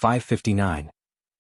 559.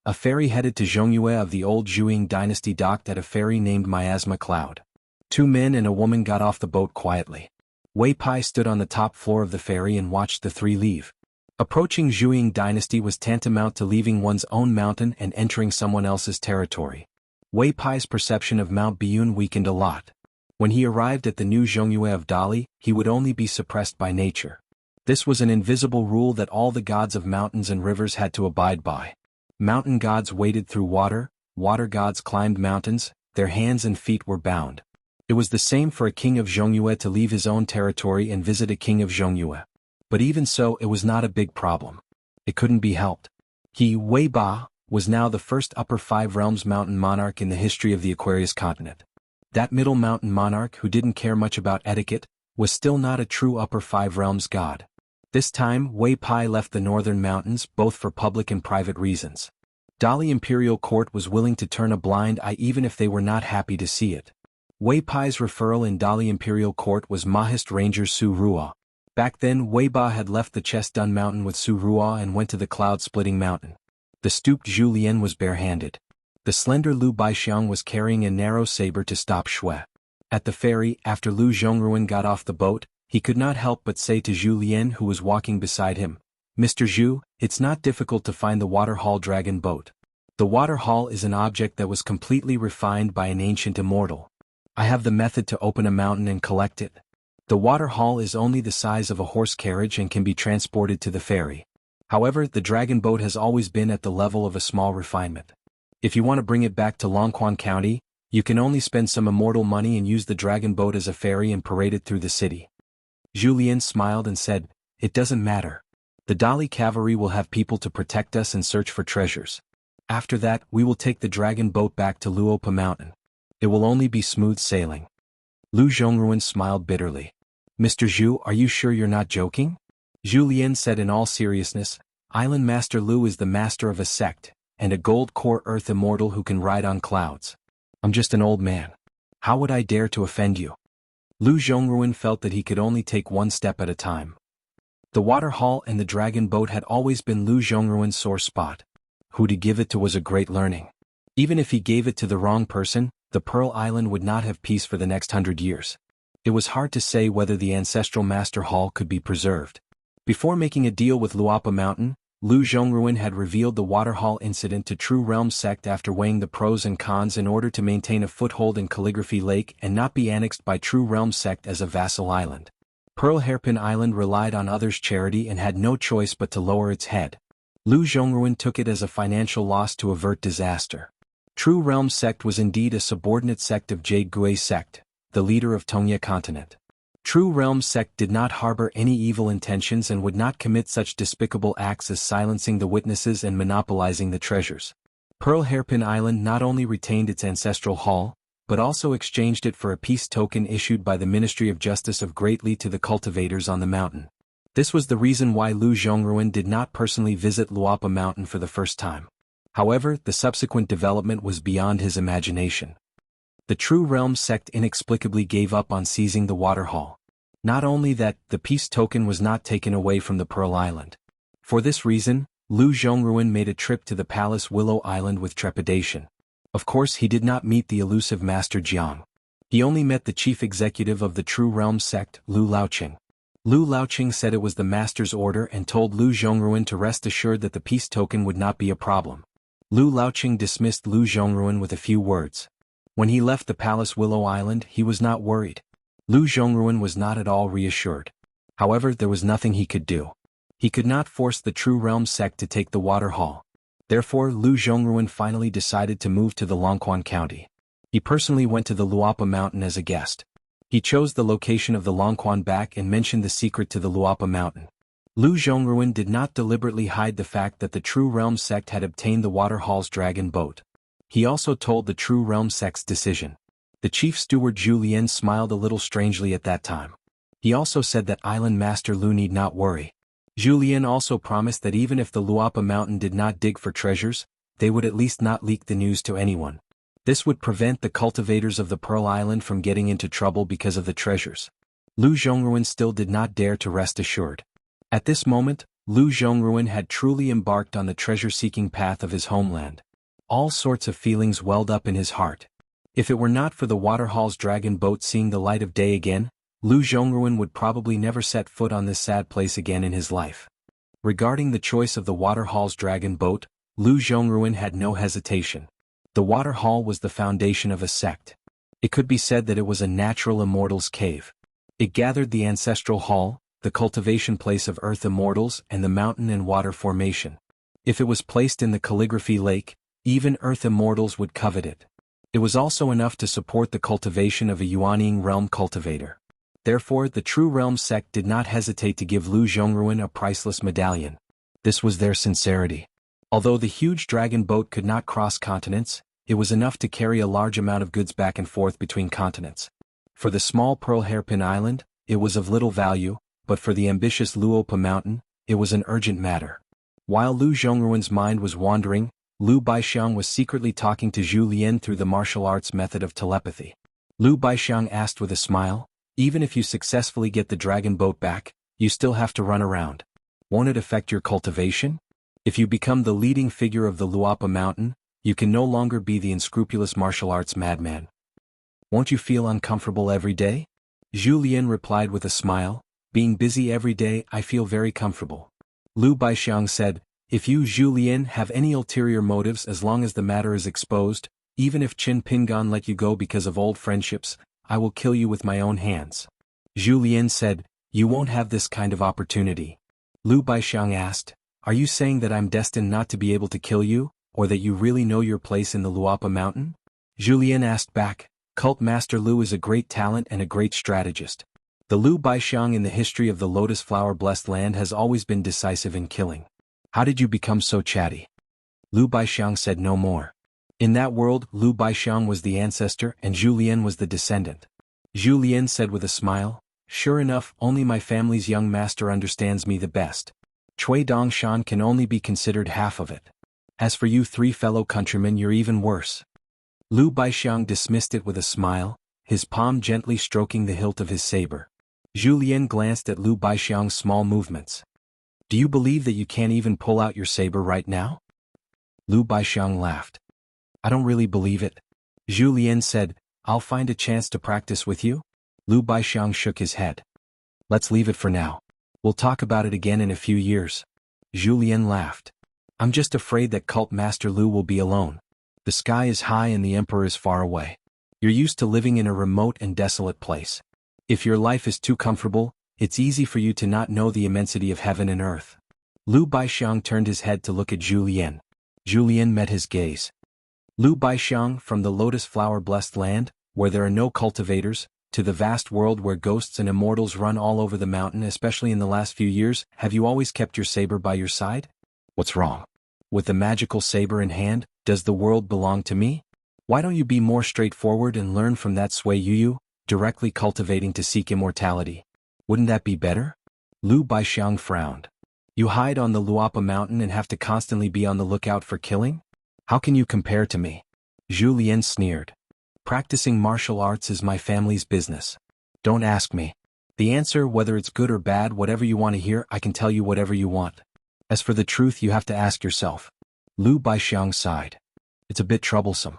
A ferry headed to Zhongyue of the old Zhuang dynasty docked at a ferry named Miasma Cloud. 2 men and a woman got off the boat quietly. Wei Pai stood on the top floor of the ferry and watched the 3 leave. Approaching Zhuang dynasty was tantamount to leaving one's own mountain and entering someone else's territory. Wei Pai's perception of Mount Biyun weakened a lot. When he arrived at the new Zhongyue of Dali, he would only be suppressed by nature. This was an invisible rule that all the gods of mountains and rivers had to abide by. Mountain gods waded through water, water gods climbed mountains, their hands and feet were bound. It was the same for a king of Zhongyue to leave his own territory and visit a king of Zhongyue. But even so, it was not a big problem. It couldn't be helped. He, Wei Ba, was now the first Upper 5 Realms mountain monarch in the history of the Aquarius continent. That middle mountain monarch who didn't care much about etiquette was still not a true Upper 5 Realms god. This time, Wei Pai left the northern mountains both for public and private reasons. Dali Imperial Court was willing to turn a blind eye even if they were not happy to see it. Wei Pai's referral in Dali Imperial Court was Mahist Ranger Su Ruo. Back then, Wei Ba had left the Chestun Mountain with Su Ruo and went to the Cloud-Splitting Mountain. The stooped Zhu Lian was barehanded. The slender Lu Baixiang was carrying a narrow saber to stop Shui. At the ferry, after Lu Zhongruan got off the boat, he could not help but say to Zhu Lian who was walking beside him, "Mr. Zhu, it's not difficult to find the Water Hall Dragon boat. The Water Hall is an object that was completely refined by an ancient immortal. I have the method to open a mountain and collect it. The Water Hall is only the size of a horse carriage and can be transported to the ferry. However, the dragon boat has always been at the level of a small refinement. If you want to bring it back to Longquan County, you can only spend some immortal money and use the dragon boat as a ferry and parade it through the city." Zhu Lian smiled and said, "It doesn't matter. The Dali cavalry will have people to protect us and search for treasures. After that, we will take the dragon boat back to Luopa Mountain. It will only be smooth sailing." Lu Zhongruan smiled bitterly. "Mr. Zhu, are you sure you're not joking?" Zhu Lian said in all seriousness, "Island Master Lu is the master of a sect, and a gold core earth immortal who can ride on clouds. I'm just an old man. How would I dare to offend you?" Lu Zhongruan felt that he could only take one step at a time. The water hall and the dragon boat had always been Lu Zhongruan's sore spot. Who to give it to was a great learning. Even if he gave it to the wrong person, the Pearl Island would not have peace for the next 100 years. It was hard to say whether the ancestral Master Hall could be preserved. Before making a deal with Luopa Mountain, Lu Zhongruan had revealed the Water Hall incident to True Realm sect after weighing the pros and cons in order to maintain a foothold in Calligraphy Lake and not be annexed by True Realm sect as a vassal island. Pearl Hairpin Island relied on others' charity and had no choice but to lower its head. Lu Zhongruan took it as a financial loss to avert disaster. True Realm sect was indeed a subordinate sect of Jade Gui sect, the leader of Tongya continent. True Realm sect did not harbor any evil intentions and would not commit such despicable acts as silencing the witnesses and monopolizing the treasures. Pearl Hairpin Island not only retained its ancestral hall, but also exchanged it for a peace token issued by the Ministry of Justice of Great Li to the cultivators on the mountain. This was the reason why Lu Zhongruan did not personally visit Luopa Mountain for the first time. However, the subsequent development was beyond his imagination. The True Realm sect inexplicably gave up on seizing the water hall. Not only that, the peace token was not taken away from the Pearl Island. For this reason, Lu Zhongruan made a trip to the Palace Willow Island with trepidation. Of course, he did not meet the elusive Master Jiang. He only met the chief executive of the True Realm sect, Lu Laoqing. Lu Laoqing said it was the master's order and told Lu Zhongruan to rest assured that the peace token would not be a problem. Lu Laoqing dismissed Lu Zhongruan with a few words. When he left the Palace Willow Island, he was not worried. Lu Zhongruan was not at all reassured. However, there was nothing he could do. He could not force the True Realm sect to take the water hall. Therefore, Lu Zhongruan finally decided to move to the Longquan County. He personally went to the Luopa Mountain as a guest. He chose the location of the Longquan back and mentioned the secret to the Luopa Mountain. Lu Zhongruan did not deliberately hide the fact that the True Realm sect had obtained the water hall's dragon boat. He also told the True Realm sect's decision. The chief steward Zhu Lian smiled a little strangely at that time. He also said that Island Master Lu need not worry. Zhu Lian also promised that even if the Luopa Mountain did not dig for treasures, they would at least not leak the news to anyone. This would prevent the cultivators of the Pearl Island from getting into trouble because of the treasures. Lu Zhongruan still did not dare to rest assured. At this moment, Lu Zhongruan had truly embarked on the treasure-seeking path of his homeland. All sorts of feelings welled up in his heart. If it were not for the Waterhall's dragon boat seeing the light of day again, Lu Zhongruan would probably never set foot on this sad place again in his life. Regarding the choice of the Waterhall's dragon boat, Lu Zhongruan had no hesitation. The Waterhall was the foundation of a sect. It could be said that it was a natural immortal's cave. It gathered the ancestral hall, the cultivation place of earth immortals, and the mountain and water formation. If it was placed in the calligraphy lake, even earth immortals would covet it. It was also enough to support the cultivation of a Yuanying realm cultivator. Therefore, the True Realm sect did not hesitate to give Lu Zhongruan a priceless medallion. This was their sincerity. Although the huge dragon boat could not cross continents, it was enough to carry a large amount of goods back and forth between continents. For the small Pearl Hairpin Island, it was of little value, but for the ambitious Luopa Mountain, it was an urgent matter. While Lu Zhongruan's mind was wandering, Lu Baixiang was secretly talking to Zhu Lian through the martial arts method of telepathy. Lu Baixiang asked with a smile, "Even if you successfully get the dragon boat back, you still have to run around. Won't it affect your cultivation? If you become the leading figure of the Luopa Mountain, you can no longer be the unscrupulous martial arts madman. Won't you feel uncomfortable every day?" Zhu Lian replied with a smile, "Being busy every day, I feel very comfortable." Lu Baixiang said, "If you, Zhu Lian, have any ulterior motives, as long as the matter is exposed, even if Qin Pingan let you go because of old friendships, I will kill you with my own hands." Zhu Lian said, "You won't have this kind of opportunity." Lu Baixiang asked, "Are you saying that I'm destined not to be able to kill you, or that you really know your place in the Luopa Mountain?" Zhu Lian asked back, "Cult Master Lu is a great talent and a great strategist. The Lu Baixiang in the history of the Lotus Flower Blessed Land has always been decisive in killing. How did you become so chatty?" Lu Baixiang said no more. In that world, Lu Baixiang was the ancestor and Zhu Lian was the descendant. Zhu Lian said with a smile, "Sure enough, only my family's young master understands me the best. Cui Dongshan can only be considered half of it. As for you three fellow countrymen, you're even worse." Lu Baixiang dismissed it with a smile, his palm gently stroking the hilt of his saber. Zhu Lian glanced at Lu Baixiang's small movements. "Do you believe that you can't even pull out your saber right now?" Lu Baixiang laughed. "I don't really believe it." Zhu Lian said, "I'll find a chance to practice with you?" Lu Baixiang shook his head. "Let's leave it for now. We'll talk about it again in a few years." Zhu Lian laughed. "I'm just afraid that Cult Master Lu will be alone. The sky is high and the Emperor is far away. You're used to living in a remote and desolate place. If your life is too comfortable, it's easy for you to not know the immensity of heaven and earth." Lu Baixiang turned his head to look at Zhu Lian. Zhu Lian met his gaze. "Lu Baixiang, from the Lotus Flower Blessed Land, where there are no cultivators, to the vast world where ghosts and immortals run all over the mountain, especially in the last few years, have you always kept your saber by your side? What's wrong? With the magical saber in hand, does the world belong to me? Why don't you be more straightforward and learn from that Sui Yuyu, directly cultivating to seek immortality? Wouldn't that be better?" Lu Baixiang frowned. "You hide on the Luopa Mountain and have to constantly be on the lookout for killing? How can you compare to me?" Zhu Lian sneered. "Practicing martial arts is my family's business. Don't ask me. The answer, whether it's good or bad, whatever you want to hear, I can tell you whatever you want. As for the truth, you have to ask yourself." Lu Baixiang sighed. "It's a bit troublesome."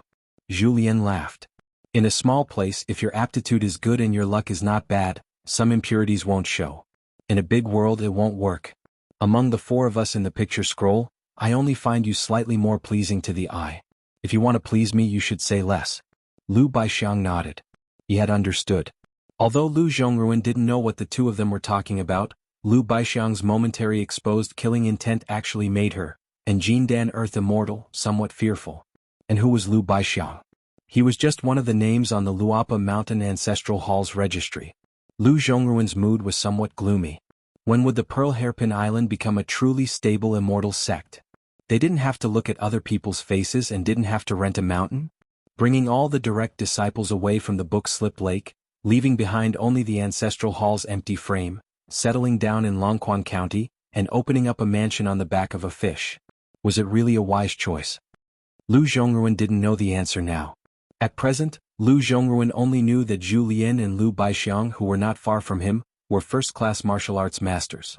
Zhu Lian laughed. "In a small place, if your aptitude is good and your luck is not bad, some impurities won't show. In a big world, it won't work. Among the four of us in the picture scroll, I only find you slightly more pleasing to the eye. If you want to please me, you should say less." Lu Baixiang nodded. He had understood. Although Lu Zhongruan didn't know what the two of them were talking about, Lu Baixiang's momentary exposed killing intent actually made her, and Jindan Earth Immortal, somewhat fearful. And who was Lu Baixiang? He was just one of the names on the Luopa Mountain Ancestral Hall's registry. Lu Zhongruan's mood was somewhat gloomy. When would the Pearl Hairpin Island become a truly stable immortal sect? They didn't have to look at other people's faces and didn't have to rent a mountain. Bringing all the direct disciples away from the Book Slip Lake, leaving behind only the Ancestral Hall's empty frame, settling down in Longquan County, and opening up a mansion on the back of a fish. Was it really a wise choice? Lu Zhongruan didn't know the answer now. At present, Lu Zhongruan only knew that Zhu Lian and Lu Baixiang, who were not far from him, were first-class martial arts masters.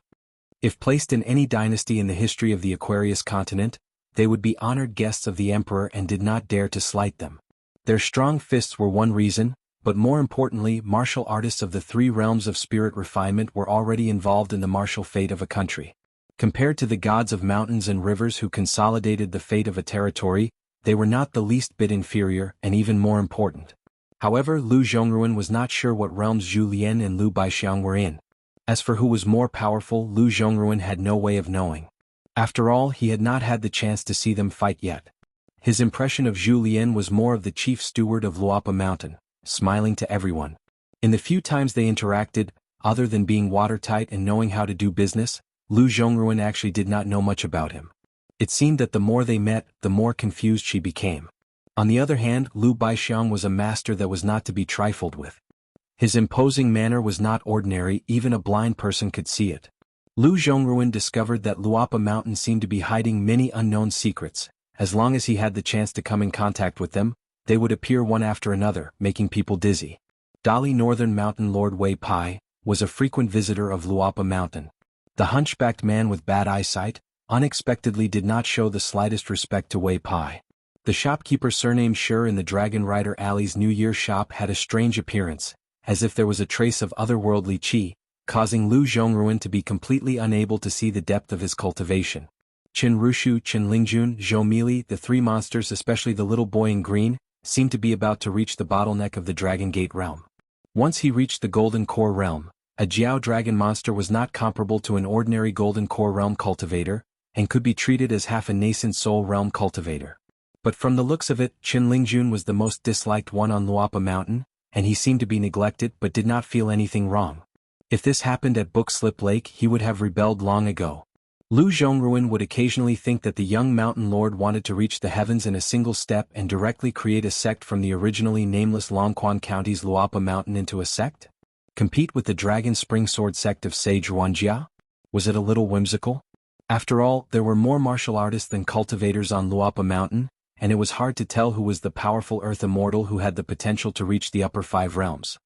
If placed in any dynasty in the history of the Aquarius continent, they would be honored guests of the emperor and did not dare to slight them. Their strong fists were one reason, but more importantly, martial artists of the three realms of spirit refinement were already involved in the martial fate of a country. Compared to the gods of mountains and rivers who consolidated the fate of a territory, they were not the least bit inferior and even more important. However, Lu Zhongruan was not sure what realms Zhu Lian and Lu Baixiang were in. As for who was more powerful, Lu Zhongruan had no way of knowing. After all, he had not had the chance to see them fight yet. His impression of Zhu Lian was more of the chief steward of Luapa Mountain, smiling to everyone. In the few times they interacted, other than being watertight and knowing how to do business, Lu Zhongruan actually did not know much about him. It seemed that the more they met, the more confused she became. On the other hand, Lu Baixiang was a master that was not to be trifled with. His imposing manner was not ordinary, even a blind person could see it. Lu Zhongruan discovered that Luapa Mountain seemed to be hiding many unknown secrets. As long as he had the chance to come in contact with them, they would appear one after another, making people dizzy. Dali Northern Mountain Lord Wei Pai was a frequent visitor of Luapa Mountain. The hunchbacked man with bad eyesight unexpectedly did not show the slightest respect to Wei Pai. The shopkeeper surnamed Shur in the Dragon Rider Alley's New Year shop had a strange appearance, as if there was a trace of otherworldly qi, causing Lu Zhongruan to be completely unable to see the depth of his cultivation. Qin Rushu, Qin Lingjun, Zhou Mili, the three monsters, especially the little boy in green, seemed to be about to reach the bottleneck of the Dragon Gate realm. Once he reached the Golden Core realm, a Jiao Dragon monster was not comparable to an ordinary Golden Core realm cultivator, and could be treated as half a nascent Soul realm cultivator. But from the looks of it, Qin Lingjun was the most disliked one on Luapa Mountain, and he seemed to be neglected but did not feel anything wrong. If this happened at Bookslip Lake, he would have rebelled long ago. Lu Zhongruan would occasionally think that the young mountain lord wanted to reach the heavens in a single step and directly create a sect from the originally nameless Longquan County's Luapa Mountain into a sect? Compete with the Dragon Spring Sword sect of Sage Ruanjia? Was it a little whimsical? After all, there were more martial artists than cultivators on Luapa Mountain, and it was hard to tell who was the powerful earth immortal who had the potential to reach the upper five realms.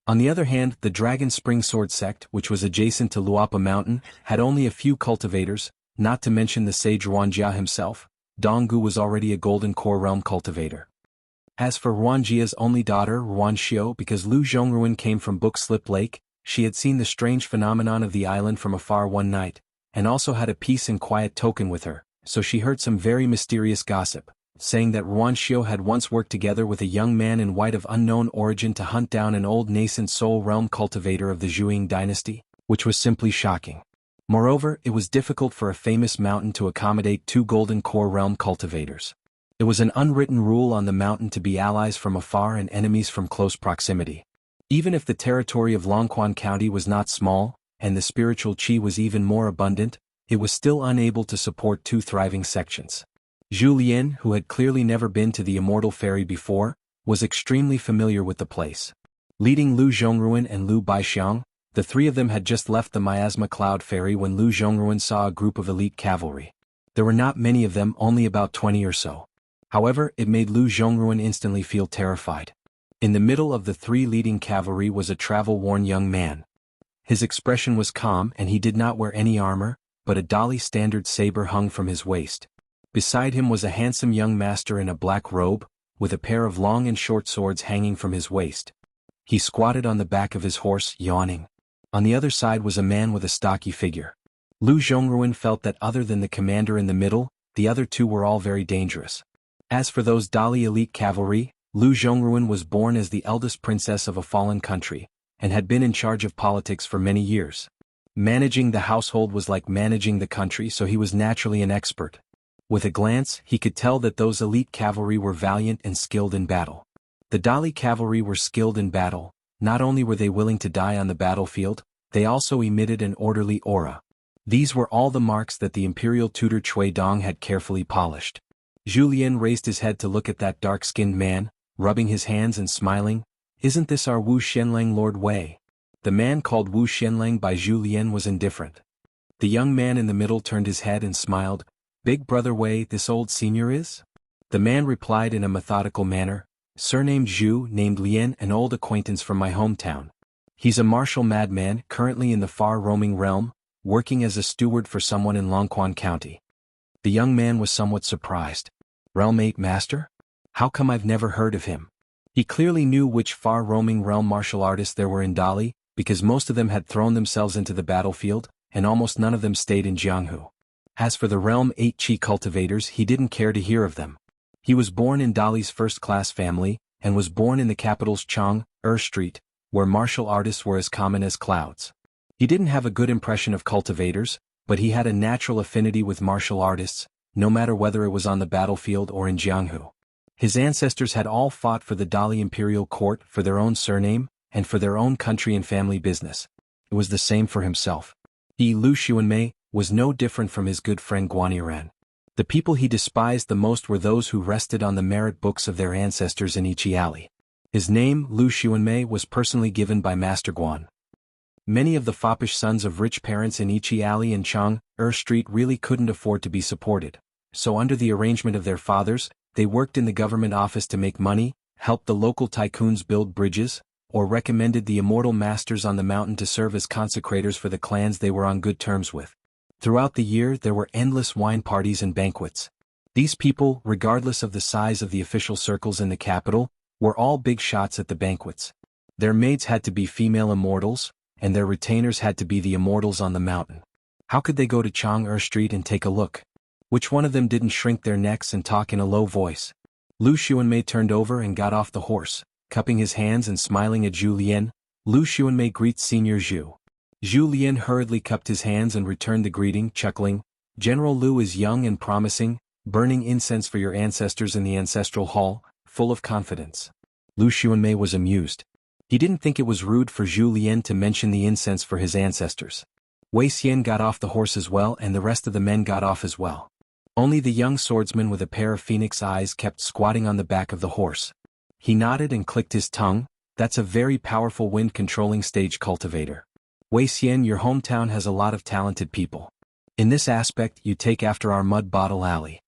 On the other hand, the Dragon Spring Sword sect, which was adjacent to Luapa Mountain, had only a few cultivators, not to mention the sage Ruanjia himself. Donggu was already a Golden Core realm cultivator. As for Ruanjia's only daughter, Ruanxiu, because Lu Zhongruan came from Bookslip Lake, she had seen the strange phenomenon of the island from afar one night, and also had a peace and quiet token with her, so she heard some very mysterious gossip, saying that Ruanxiu had once worked together with a young man in white of unknown origin to hunt down an old nascent soul realm cultivator of the Zhuang dynasty, which was simply shocking. Moreover, it was difficult for a famous mountain to accommodate two Golden Core realm cultivators. It was an unwritten rule on the mountain to be allies from afar and enemies from close proximity. Even if the territory of Longquan County was not small, and the spiritual qi was even more abundant, it was still unable to support two thriving sections. Zhu Lian, who had clearly never been to the Immortal Ferry before, was extremely familiar with the place. Leading Lu Zhongruan and Lu Baixiang, the three of them had just left the Miasma Cloud Ferry when Lu Zhongruan saw a group of elite cavalry. There were not many of them, only about 20 or so. However, it made Lu Zhongruan instantly feel terrified. In the middle of the three leading cavalry was a travel-worn young man. His expression was calm and he did not wear any armor, but a Dali standard saber hung from his waist. Beside him was a handsome young master in a black robe, with a pair of long and short swords hanging from his waist. He squatted on the back of his horse, yawning. On the other side was a man with a stocky figure. Lu Zhongruan felt that other than the commander in the middle, the other two were all very dangerous. As for those Dali elite cavalry, Lu Zhongruan was born as the eldest princess of a fallen country, and had been in charge of politics for many years. Managing the household was like managing the country, so he was naturally an expert. With a glance, he could tell that those elite cavalry were valiant and skilled in battle. The Dali cavalry were skilled in battle. Not only were they willing to die on the battlefield, they also emitted an orderly aura. These were all the marks that the imperial tutor Cui Dong had carefully polished. Zhu Lian raised his head to look at that dark-skinned man, rubbing his hands and smiling. "Isn't this our Wu Xianlang Lord Wei?" The man called Wu Xianlang by Zhu Lian was indifferent. The young man in the middle turned his head and smiled. "Big brother Wei, this old senior is?" The man replied in a methodical manner, "Surnamed Zhu, named Lian, an old acquaintance from my hometown. He's a martial madman, currently in the far-roaming realm, working as a steward for someone in Longquan County. The young man was somewhat surprised. Realm 8 Master? How come I've never heard of him? He clearly knew which far-roaming realm martial artists there were in Dali, because most of them had thrown themselves into the battlefield, and almost none of them stayed in Jianghu. As for the Realm 8 Qi cultivators, he didn't care to hear of them. He was born in Dali's first-class family, and was born in the capital's Chang, Street, where martial artists were as common as clouds. He didn't have a good impression of cultivators, but he had a natural affinity with martial artists, no matter whether it was on the battlefield or in Jianghu. His ancestors had all fought for the Dali imperial court for their own surname, and for their own country and family business. It was the same for himself. He, Lu Xuanmei, was no different from his good friend Guaniran. The people he despised the most were those who rested on the merit books of their ancestors in Ichi Alley. His name, Lu Xuanmei, was personally given by Master Guan. Many of the foppish sons of rich parents in Ichi Alley and Chang, Street really couldn't afford to be supported. So under the arrangement of their fathers, they worked in the government office to make money, helped the local tycoons build bridges, or recommended the immortal masters on the mountain to serve as consecrators for the clans they were on good terms with. Throughout the year there were endless wine parties and banquets. These people, regardless of the size of the official circles in the capital, were all big shots at the banquets. Their maids had to be female immortals, and their retainers had to be the immortals on the mountain. How could they go to Chang Street and take a look? Which one of them didn't shrink their necks and talk in a low voice? Lu Xuanmei turned over and got off the horse, cupping his hands and smiling at Zhu Lian. Lu Xuanmei greets Senior Zhu. Zhu Lian hurriedly cupped his hands and returned the greeting, chuckling, "General Lu is young and promising, burning incense for your ancestors in the ancestral hall, full of confidence." Lu Xuanmei was amused. He didn't think it was rude for Zhu Lian to mention the incense for his ancestors. Wei Xian got off the horse as well, and the rest of the men got off as well. Only the young swordsman with a pair of phoenix eyes kept squatting on the back of the horse. He nodded and clicked his tongue. "That's a very powerful wind-controlling stage cultivator. Wei Xian, your hometown has a lot of talented people. In this aspect you take after our Mud Bottle Alley."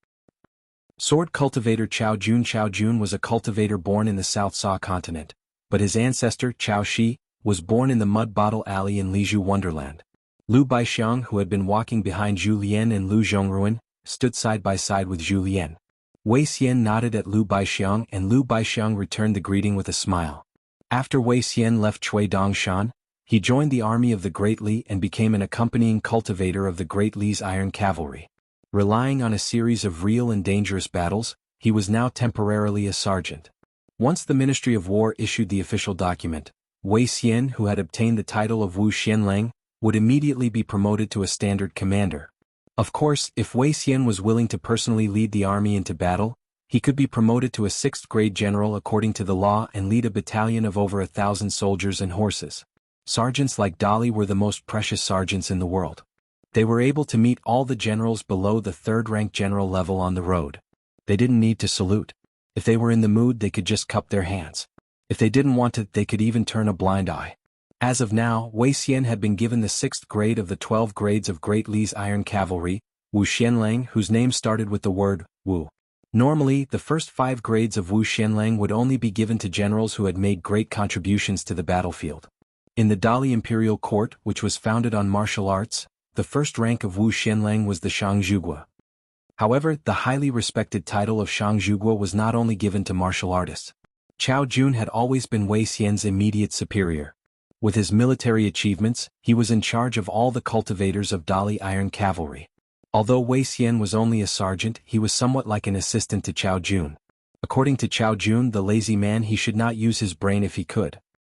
Sword cultivator Chao Jun was a cultivator born in the South Sa continent, but his ancestor, Chao Shi, was born in the Mud Bottle Alley in Lizhu Wonderland. Lu Baixiang, who had been walking behind Zhu Lian and Lu Zhongruan, stood side by side with Zhu Lian. Wei Xian nodded at Lu Baixiang, and Lu Baixiang returned the greeting with a smile. After Wei Xian left Chui Dongshan, he joined the army of the Great Li and became an accompanying cultivator of the Great Li's Iron Cavalry. Relying on a series of real and dangerous battles, he was now temporarily a sergeant. Once the Ministry of War issued the official document, Wei Xian, who had obtained the title of Wu Xianlang, would immediately be promoted to a standard commander. Of course, if Wei Xian was willing to personally lead the army into battle, he could be promoted to a 6th-grade general according to the law and lead a battalion of over 1,000 soldiers and horses. Sergeants like Dali were the most precious sergeants in the world. They were able to meet all the generals below the 3rd-rank general level on the road. They didn't need to salute. If they were in the mood, they could just cup their hands. If they didn't want it, they could even turn a blind eye. As of now, Wei Xian had been given the 6th grade of the 12 grades of Great Li's Iron Cavalry, Wu Xianlang, whose name started with the word Wu. Normally, the first 5 grades of Wu Xianlang would only be given to generals who had made great contributions to the battlefield. In the Dali Imperial Court, which was founded on martial arts, the first rank of Wu Xianlang was the Shangzhugua. However, the highly respected title of Shangzhugua was not only given to martial artists. Chao Jun had always been Wei Xian's immediate superior. With his military achievements, he was in charge of all the cultivators of Dali Iron Cavalry. Although Wei Xian was only a sergeant, he was somewhat like an assistant to Chao Jun. According to Chao Jun, the lazy man, he should not use his brain if he could.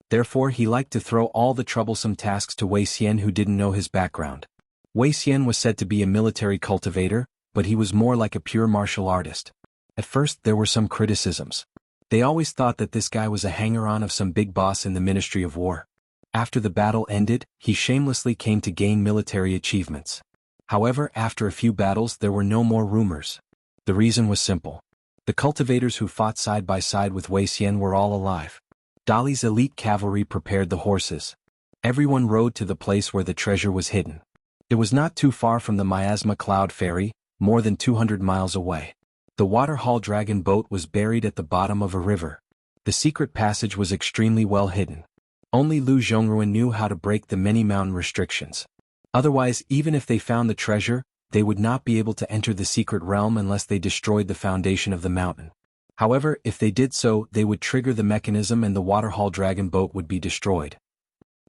Therefore he liked to throw all the troublesome tasks to Wei Xian, who didn't know his background. Wei Xian was said to be a military cultivator, but he was more like a pure martial artist. At first there were some criticisms. They always thought that this guy was a hanger-on of some big boss in the Ministry of War. After the battle ended, he shamelessly came to gain military achievements. However, after a few battles there were no more rumors. The reason was simple. The cultivators who fought side by side with Wei Xian were all alive. Dali's elite cavalry prepared the horses. Everyone rode to the place where the treasure was hidden. It was not too far from the Miasma Cloud Ferry, more than 200 miles away. The Waterhall Dragon boat was buried at the bottom of a river. The secret passage was extremely well hidden. Only Lu Zhongruan knew how to break the many mountain restrictions. Otherwise, even if they found the treasure, they would not be able to enter the secret realm unless they destroyed the foundation of the mountain. However, if they did so, they would trigger the mechanism and the Waterhall Dragon boat would be destroyed.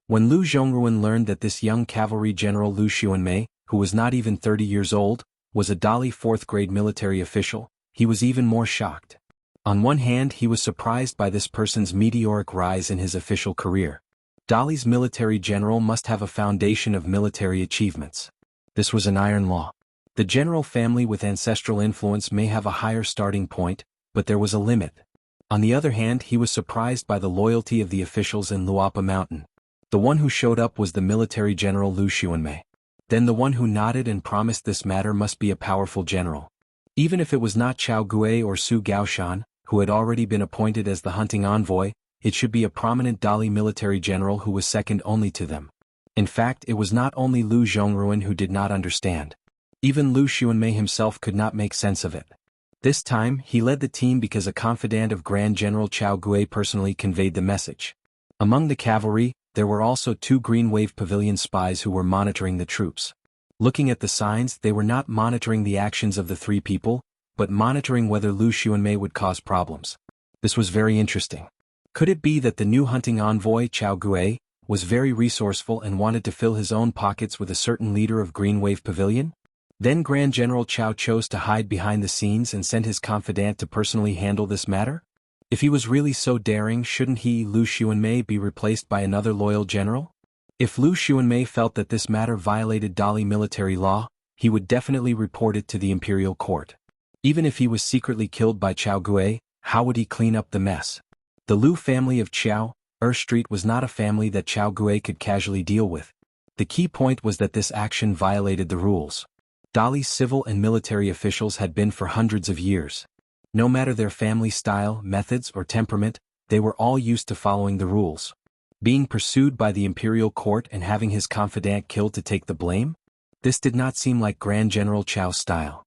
When Lu Zhongruan learned that this young cavalry general Lu Xuanmei, who was not even 30 years old, was a Dali 4th-grade military official, he was even more shocked. On one hand, he was surprised by this person's meteoric rise in his official career. Dali's military general must have a foundation of military achievements. This was an iron law. The general family with ancestral influence may have a higher starting point, but there was a limit. On the other hand, he was surprised by the loyalty of the officials in Luapa Mountain. The one who showed up was the military general Lu Xuanmei. Then the one who nodded and promised this matter must be a powerful general. Even if it was not Chao Gui or Su Gaoshan, who had already been appointed as the hunting envoy, it should be a prominent Dali military general who was second only to them. In fact, it was not only Lu Zhongruan who did not understand. Even Lu Xuanmei himself could not make sense of it. This time, he led the team because a confidant of Grand General Chao Gui personally conveyed the message. Among the cavalry, there were also 2 Green Wave Pavilion spies who were monitoring the troops. Looking at the signs, they were not monitoring the actions of the 3 people, but monitoring whether Lu Xuanmei would cause problems. This was very interesting. Could it be that the new hunting envoy Chao Gui was very resourceful and wanted to fill his own pockets with a certain leader of Green Wave Pavilion? Then Grand General Chao chose to hide behind the scenes and send his confidant to personally handle this matter? If he was really so daring, shouldn't he, Lu Xuanmei, be replaced by another loyal general? If Lu Xuanmei felt that this matter violated Dali military law, he would definitely report it to the imperial court. Even if he was secretly killed by Chao Gui, how would he clean up the mess? The Lu family of Chao Street was not a family that Chao Gui could casually deal with. The key point was that this action violated the rules. Dali's civil and military officials had been for hundreds of years. No matter their family style, methods, or temperament, they were all used to following the rules. Being pursued by the imperial court and having his confidant killed to take the blame? This did not seem like Grand General Chao's style.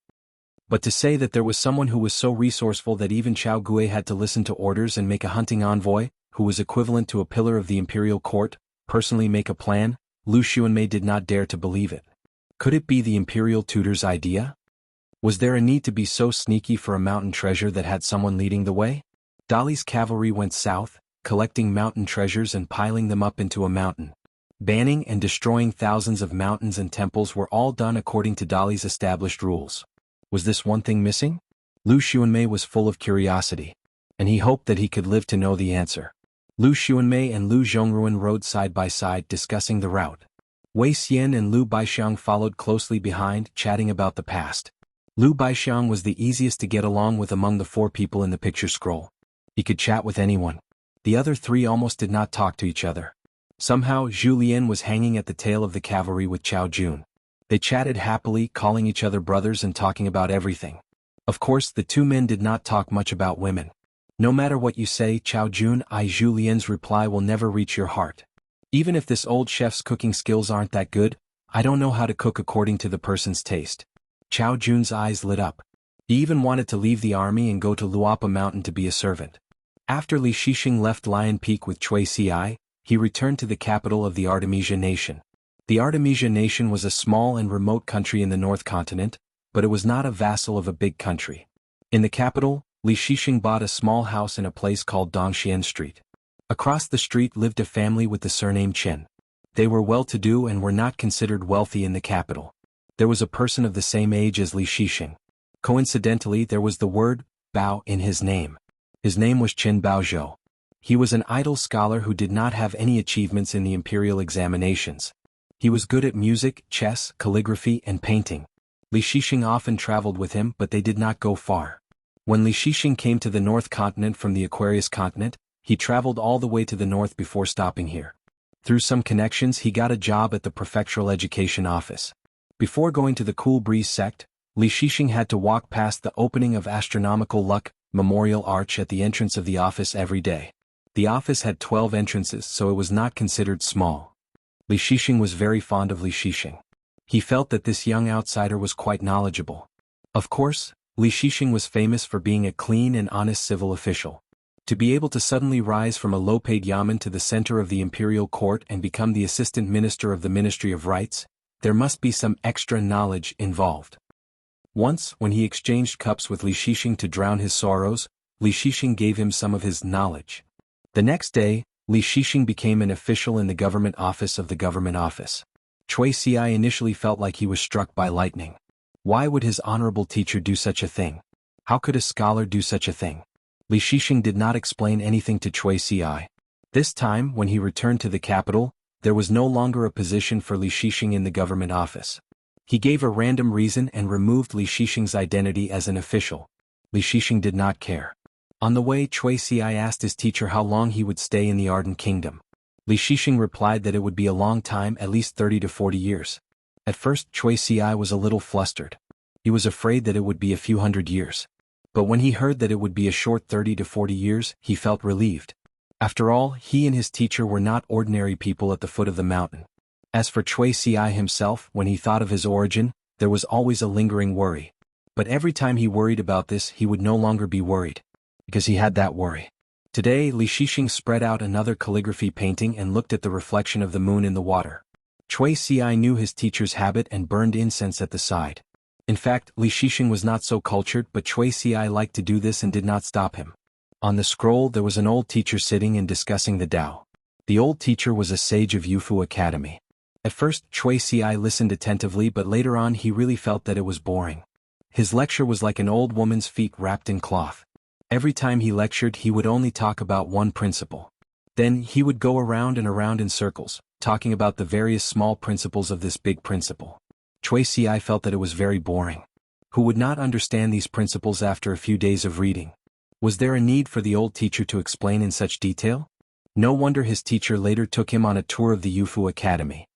But to say that there was someone who was so resourceful that even Chao Gui had to listen to orders and make a hunting envoy, who was equivalent to a pillar of the imperial court, personally make a plan, Lu Xuanmei did not dare to believe it. Could it be the imperial tutor's idea? Was there a need to be so sneaky for a mountain treasure that had someone leading the way? Dali's cavalry went south, collecting mountain treasures and piling them up into a mountain. Banning and destroying thousands of mountains and temples were all done according to Dali's established rules. Was this one thing missing? Lu Xuanmei was full of curiosity, and he hoped that he could live to know the answer. Lu Xuanmei and Lu Zhongruan rode side by side discussing the route. Wei Xian and Lu Baixiang followed closely behind, chatting about the past. Lu Baixiang was the easiest to get along with among the 4 people in the picture scroll. He could chat with anyone. The other 3 almost did not talk to each other. Somehow, Zhu Lian was hanging at the tail of the cavalry with Chao Jun. They chatted happily, calling each other brothers and talking about everything. Of course, the 2 men did not talk much about women. No matter what you say, Chao Jun, Zhu Lian's reply will never reach your heart. Even if this old chef's cooking skills aren't that good, I don't know how to cook according to the person's taste. Chao Jun's eyes lit up. He even wanted to leave the army and go to Luapa Mountain to be a servant. After Li Shixing left Lion Peak with Cui Ci, he returned to the capital of the Artemisia nation. The Artemisia nation was a small and remote country in the North Continent, but it was not a vassal of a big country. In the capital, Li Shixing bought a small house in a place called Dongxian Street. Across the street lived a family with the surname Chen. They were well-to-do and were not considered wealthy in the capital. There was a person of the same age as Li Shixing. Coincidentally, there was the word Bao in his name. His name was Chen Baozhou. He was an idle scholar who did not have any achievements in the imperial examinations. He was good at music, chess, calligraphy, and painting. Li Shixing often traveled with him, but they did not go far. When Li Shixing came to the North Continent from the Aquarius Continent, he traveled all the way to the north before stopping here. Through some connections, he got a job at the prefectural education office. Before going to the Cool Breeze sect, Li Shixing had to walk past the opening of Astronomical Luck Memorial Arch at the entrance of the office every day. The office had 12 entrances, so it was not considered small. Li Shixing was very fond of Li Shixing. He felt that this young outsider was quite knowledgeable. Of course, Li Shixing was famous for being a clean and honest civil official. To be able to suddenly rise from a low-paid yamen to the center of the imperial court and become the assistant minister of the Ministry of Rights, There must be some extra knowledge involved. Once, when he exchanged cups with Li Shixing to drown his sorrows, Li Shixing gave him some of his knowledge. The next day, Li Shixing became an official in the government office of the government office. Cui Xi initially felt like he was struck by lightning. Why would his honorable teacher do such a thing? How could a scholar do such a thing? Li Shixing did not explain anything to Cui Xi. This time, when he returned to the capital, there was no longer a position for Li Shixing in the government office. He gave a random reason and removed Li Shixing's identity as an official. Li Shixing did not care. On the way, Cui Xi asked his teacher how long he would stay in the Ardent Kingdom. Li Shixing replied that it would be a long time, at least 30 to 40 years. At first, Cui Xi was a little flustered. He was afraid that it would be a few hundred years. But when he heard that it would be a short 30 to 40 years, he felt relieved. After all, he and his teacher were not ordinary people at the foot of the mountain. As for Cui Xi himself, when he thought of his origin, there was always a lingering worry. But every time he worried about this, he would no longer be worried. Because he had that worry. Today, Li Shixing spread out another calligraphy painting and looked at the reflection of the moon in the water. Cui Xi knew his teacher's habit and burned incense at the side. In fact, Li Shixing was not so cultured, but Cui Xi liked to do this and did not stop him. On the scroll there was an old teacher sitting and discussing the Tao. The old teacher was a sage of Yufu Academy. At first, Cui Xi listened attentively, but later on he really felt that it was boring. His lecture was like an old woman's feet wrapped in cloth. Every time he lectured, he would only talk about one principle. Then he would go around and around in circles, talking about the various small principles of this big principle. Cui Xi felt that it was very boring. Who would not understand these principles after a few days of reading? Was there a need for the old teacher to explain in such detail? No wonder his teacher later took him on a tour of the Yufu Academy.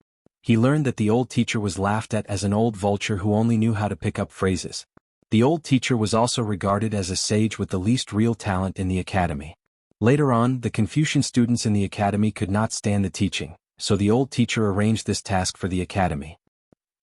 He learned that the old teacher was laughed at as an old vulture who only knew how to pick up phrases. The old teacher was also regarded as a sage with the least real talent in the academy. Later on, the Confucian students in the academy could not stand the teaching, so the old teacher arranged this task for the academy.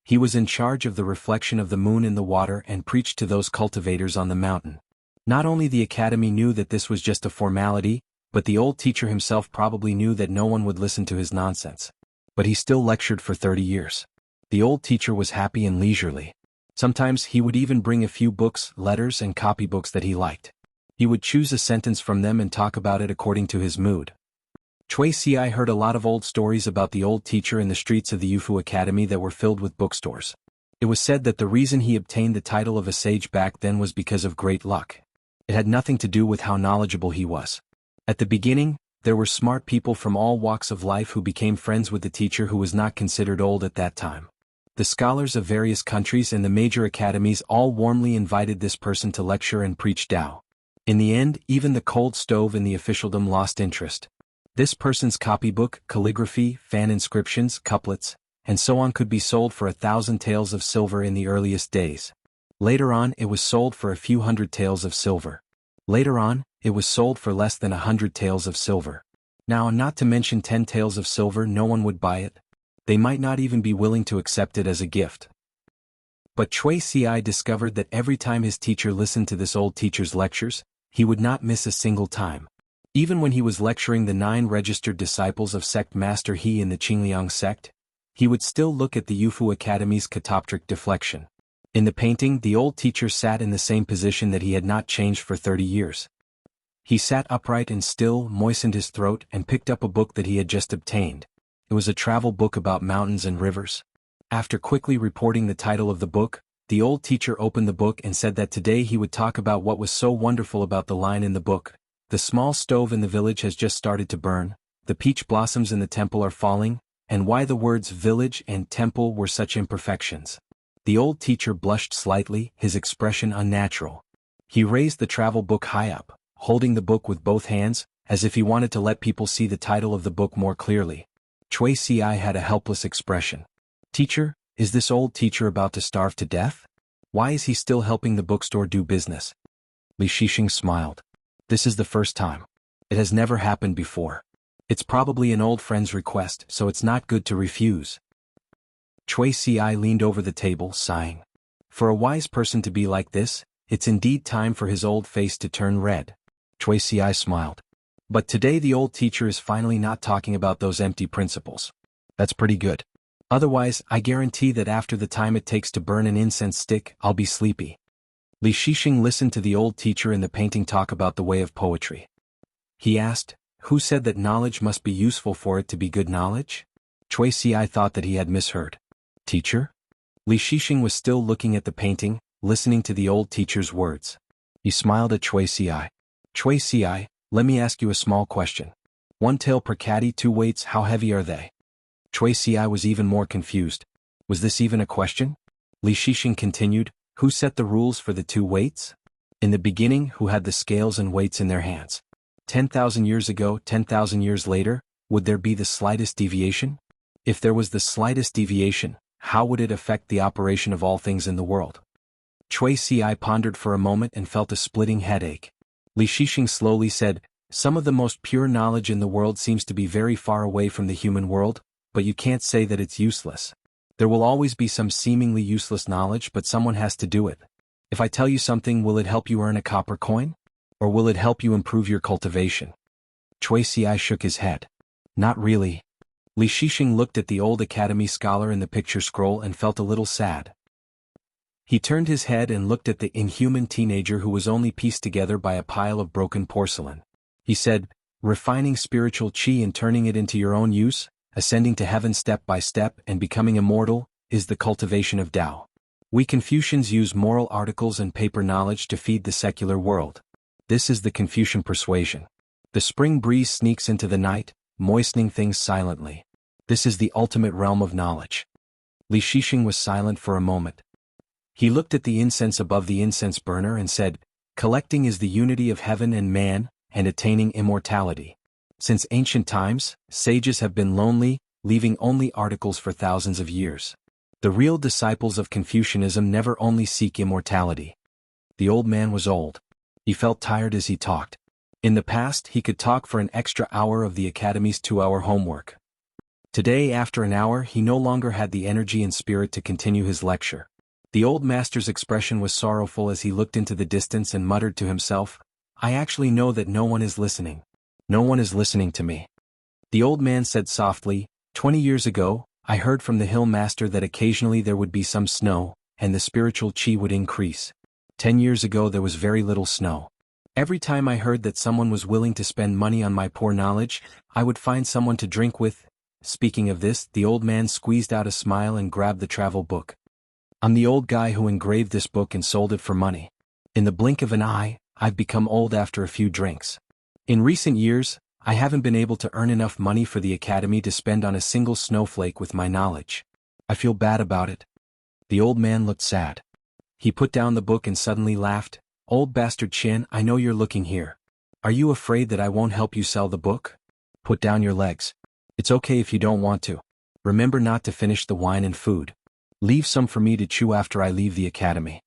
He was in charge of the reflection of the moon in the water and preached to those cultivators on the mountain. Not only the academy knew that this was just a formality, but the old teacher himself probably knew that no one would listen to his nonsense. But he still lectured for 30 years. The old teacher was happy and leisurely. Sometimes he would even bring a few books, letters, and copybooks that he liked. He would choose a sentence from them and talk about it according to his mood. Cui Xi heard a lot of old stories about the old teacher in the streets of the Yufu Academy that were filled with bookstores. It was said that the reason he obtained the title of a sage back then was because of great luck. It had nothing to do with how knowledgeable he was. At the beginning, there were smart people from all walks of life who became friends with the teacher who was not considered old at that time. The scholars of various countries and the major academies all warmly invited this person to lecture and preach Tao. In the end, even the cold stove in the officialdom lost interest. This person's copybook, calligraphy, fan inscriptions, couplets, and so on could be sold for 1,000 taels of silver in the earliest days. Later on, it was sold for a few hundred taels of silver. Later on, it was sold for less than 100 taels of silver. Now, not to mention 10 taels of silver, no one would buy it. They might not even be willing to accept it as a gift. But Cui Xi discovered that every time his teacher listened to this old teacher's lectures, he would not miss a single time. Even when he was lecturing the 9 registered disciples of sect master He in the Qingliang sect, he would still look at the Yufu Academy's catoptric deflection. In the painting, the old teacher sat in the same position that he had not changed for 30 years. He sat upright and still, moistened his throat, and picked up a book that he had just obtained. It was a travel book about mountains and rivers. After quickly reporting the title of the book, the old teacher opened the book and said that today he would talk about what was so wonderful about the line in the book. The small stove in the village has just started to burn, the peach blossoms in the temple are falling, and why the words village and temple were such imperfections. The old teacher blushed slightly, his expression unnatural. He raised the travel book high up, holding the book with both hands, as if he wanted to let people see the title of the book more clearly. Cui Xi had a helpless expression. Teacher, is this old teacher about to starve to death? Why is he still helping the bookstore do business? Li Shixing smiled. This is the first time. It has never happened before. It's probably an old friend's request, so it's not good to refuse. Cui Xi leaned over the table, sighing. For a wise person to be like this, it's indeed time for his old face to turn red. Cui Xi smiled. But today the old teacher is finally not talking about those empty principles. That's pretty good. Otherwise, I guarantee that after the time it takes to burn an incense stick, I'll be sleepy. Li Shixing listened to the old teacher in the painting talk about the way of poetry. He asked, "Who said that knowledge must be useful for it to be good knowledge?" Cui Ci thought that he had misheard. Teacher? Li Shixing was still looking at the painting, listening to the old teacher's words. He smiled at Cui Ci. Cui Ci, let me ask you a small question. One tail per caddy, two weights, how heavy are they? Cui Ci was even more confused. Was this even a question? Li Shixing continued, who set the rules for the two weights? In the beginning, who had the scales and weights in their hands? 10,000 years ago, 10,000 years later, would there be the slightest deviation? If there was the slightest deviation, how would it affect the operation of all things in the world? Cui Ci pondered for a moment and felt a splitting headache. Li Shixing slowly said, some of the most pure knowledge in the world seems to be very far away from the human world, but you can't say that it's useless. There will always be some seemingly useless knowledge, but someone has to do it. If I tell you something, will it help you earn a copper coin? Or will it help you improve your cultivation? Cui Ci shook his head. Not really. Li Shixing looked at the old academy scholar in the picture scroll and felt a little sad. He turned his head and looked at the inhuman teenager who was only pieced together by a pile of broken porcelain. He said, refining spiritual qi and turning it into your own use, ascending to heaven step by step and becoming immortal, is the cultivation of Tao. We Confucians use moral articles and paper knowledge to feed the secular world. This is the Confucian persuasion. The spring breeze sneaks into the night, moistening things silently. This is the ultimate realm of knowledge. Li Shixing was silent for a moment. He looked at the incense above the incense burner and said, collecting is the unity of heaven and man, and attaining immortality. Since ancient times, sages have been lonely, leaving only articles for thousands of years. The real disciples of Confucianism never only seek immortality. The old man was old. He felt tired as he talked. In the past, he could talk for an extra hour of the academy's 2-hour homework. Today, after an hour, he no longer had the energy and spirit to continue his lecture. The old master's expression was sorrowful as he looked into the distance and muttered to himself, I actually know that no one is listening. No one is listening to me. The old man said softly, 20 years ago, I heard from the hill master that occasionally there would be some snow, and the spiritual qi would increase. 10 years ago there was very little snow. Every time I heard that someone was willing to spend money on my poor knowledge, I would find someone to drink with. Speaking of this, the old man squeezed out a smile and grabbed the travel book. I'm the old guy who engraved this book and sold it for money. In the blink of an eye, I've become old after a few drinks. In recent years, I haven't been able to earn enough money for the academy to spend on a single snowflake with my knowledge. I feel bad about it. The old man looked sad. He put down the book and suddenly laughed. Old bastard Chin, I know you're looking here. Are you afraid that I won't help you sell the book? Put down your legs. It's okay if you don't want to. Remember not to finish the wine and food. Leave some for me to chew after I leave the academy.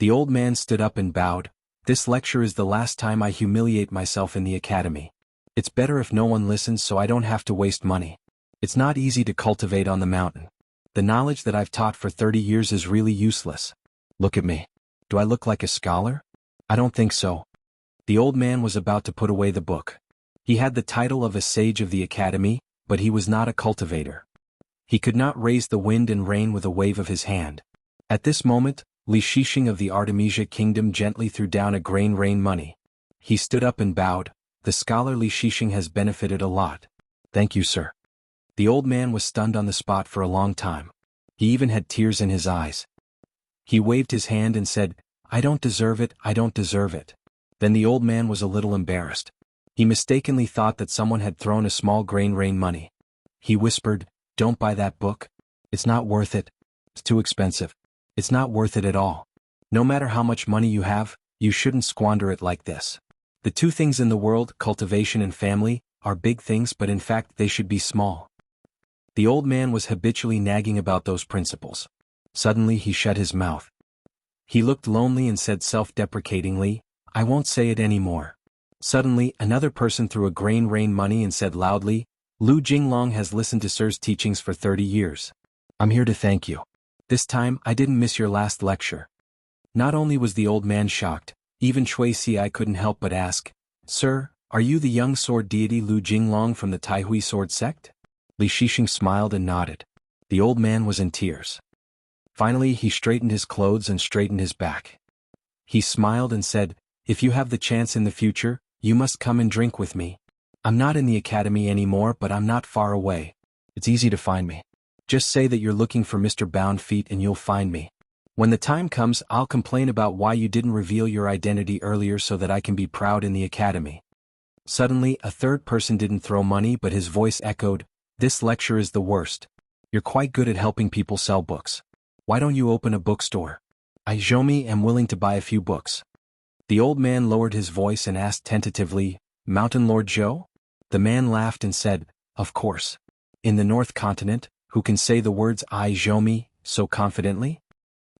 The old man stood up and bowed. This lecture is the last time I humiliate myself in the academy. It's better if no one listens so I don't have to waste money. It's not easy to cultivate on the mountain. The knowledge that I've taught for 30 years is really useless. Look at me. Do I look like a scholar? I don't think so. The old man was about to put away the book. He had the title of a sage of the academy, but he was not a cultivator. He could not raise the wind and rain with a wave of his hand. At this moment, Li Shixing of the Artemisia kingdom gently threw down a grain rain money. He stood up and bowed. The scholar Li Shixing has benefited a lot. Thank you, sir. The old man was stunned on the spot for a long time. He even had tears in his eyes. He waved his hand and said, I don't deserve it, I don't deserve it. Then the old man was a little embarrassed. He mistakenly thought that someone had thrown a small grain rain money. He whispered, don't buy that book. It's not worth it. It's too expensive. It's not worth it at all. No matter how much money you have, you shouldn't squander it like this. The two things in the world, cultivation and family, are big things, but in fact they should be small. The old man was habitually nagging about those principles. Suddenly he shut his mouth. He looked lonely and said self-deprecatingly, I won't say it anymore. Suddenly, another person threw a grain rain money and said loudly, Lu Jinglong has listened to Sir's teachings for 30 years. I'm here to thank you. This time, I didn't miss your last lecture. Not only was the old man shocked, even Cui Ci couldn't help but ask, Sir, are you the young sword deity Lu Jinglong from the Taihui sword sect? Li Shixing smiled and nodded. The old man was in tears. Finally he straightened his clothes and straightened his back. He smiled and said, "If you have the chance in the future, you must come and drink with me. I'm not in the academy anymore, but I'm not far away. It's easy to find me. Just say that you're looking for Mr. Boundfeet and you'll find me. When the time comes, I'll complain about why you didn't reveal your identity earlier so that I can be proud in the academy." Suddenly, a third person didn't throw money, but his voice echoed, "This lecture is the worst. You're quite good at helping people sell books. Why don't you open a bookstore? I, Jomi, am willing to buy a few books." The old man lowered his voice and asked tentatively, "Mountain Lord Joe?" The man laughed and said, "Of course. In the North Continent, who can say the words I, Jomi, so confidently?"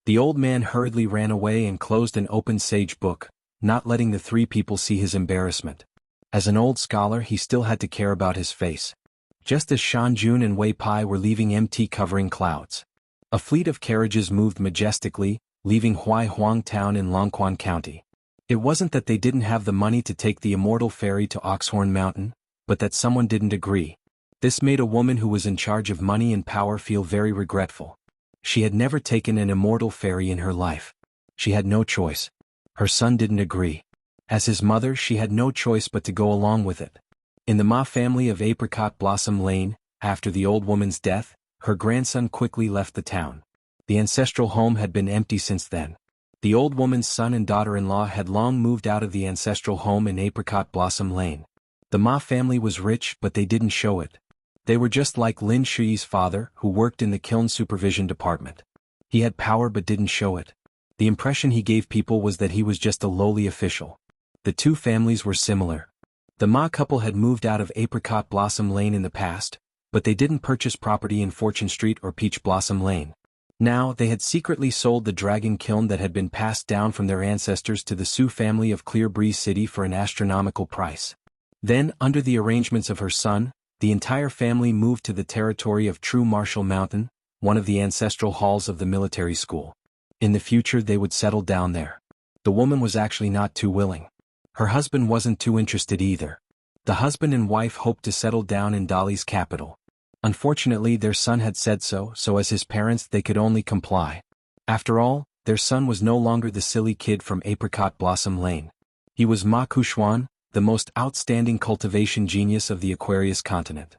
The old man hurriedly ran away and closed an open sage book, not letting the three people see his embarrassment. As an old scholar, he still had to care about his face. Just as Shanjun and Wei Pai were leaving MT covering clouds, a fleet of carriages moved majestically, leaving Huaihuang town in Longquan County. It wasn't that they didn't have the money to take the immortal ferry to Oxhorn Mountain, but that someone didn't agree. This made a woman who was in charge of money and power feel very regretful. She had never taken an immortal ferry in her life. She had no choice. Her son didn't agree. As his mother, she had no choice but to go along with it. In the Ma family of Apricot Blossom Lane, after the old woman's death, her grandson quickly left the town. The ancestral home had been empty since then. The old woman's son and daughter-in-law had long moved out of the ancestral home in Apricot Blossom Lane. The Ma family was rich, but they didn't show it. They were just like Lin Shui's father, who worked in the kiln supervision department. He had power but didn't show it. The impression he gave people was that he was just a lowly official. The two families were similar. The Ma couple had moved out of Apricot Blossom Lane in the past, but they didn't purchase property in Fortune Street or Peach Blossom Lane. Now, they had secretly sold the dragon kiln that had been passed down from their ancestors to the Sioux family of Clear Breeze City for an astronomical price. Then, under the arrangements of her son, the entire family moved to the territory of True Marshall Mountain, one of the ancestral halls of the military school. In the future they would settle down there. The woman was actually not too willing. Her husband wasn't too interested either. The husband and wife hoped to settle down in Dali's capital. Unfortunately, their son had said so, so as his parents they could only comply. After all, their son was no longer the silly kid from Apricot Blossom Lane. He was Ma Kuxuan, the most outstanding cultivation genius of the Aquarius continent.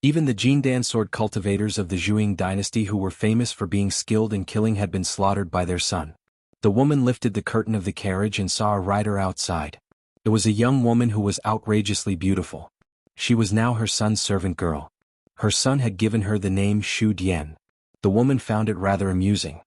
Even the Jindan sword cultivators of the Zhuang dynasty who were famous for being skilled in killing had been slaughtered by their son. The woman lifted the curtain of the carriage and saw a rider outside. It was a young woman who was outrageously beautiful. She was now her son's servant girl. Her son had given her the name Shu Dian. The woman found it rather amusing.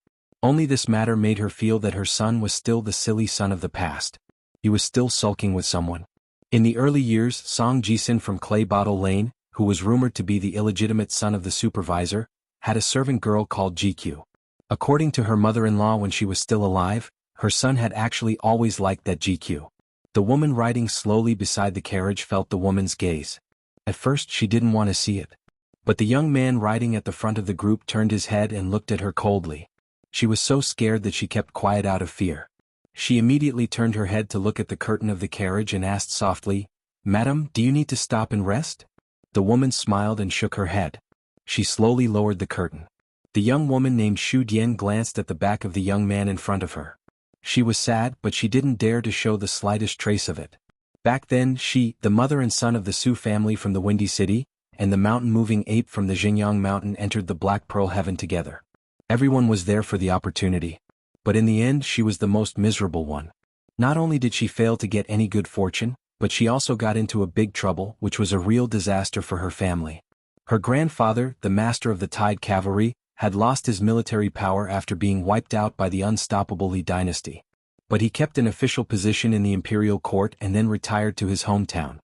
Only this matter made her feel that her son was still the silly son of the past. He was still sulking with someone. In the early years, Song Jisin from Clay Bottle Lane, who was rumored to be the illegitimate son of the supervisor, had a servant girl called GQ. According to her mother-in-law when she was still alive, her son had actually always liked that GQ. The woman riding slowly beside the carriage felt the woman's gaze. At first she didn't want to see it. But the young man riding at the front of the group turned his head and looked at her coldly. She was so scared that she kept quiet out of fear. She immediately turned her head to look at the curtain of the carriage and asked softly, "Madam, do you need to stop and rest?" The woman smiled and shook her head. She slowly lowered the curtain. The young woman named Shu Dian glanced at the back of the young man in front of her. She was sad, but she didn't dare to show the slightest trace of it. Back then she, the mother and son of the Sioux family from the Windy City, and the mountain-moving ape from the Xinjiang mountain entered the Black Pearl Heaven together. Everyone was there for the opportunity. But in the end she was the most miserable one. Not only did she fail to get any good fortune, but she also got into a big trouble, which was a real disaster for her family. Her grandfather, the master of the Tide Cavalry, had lost his military power after being wiped out by the unstoppable Li dynasty. But he kept an official position in the imperial court and then retired to his hometown.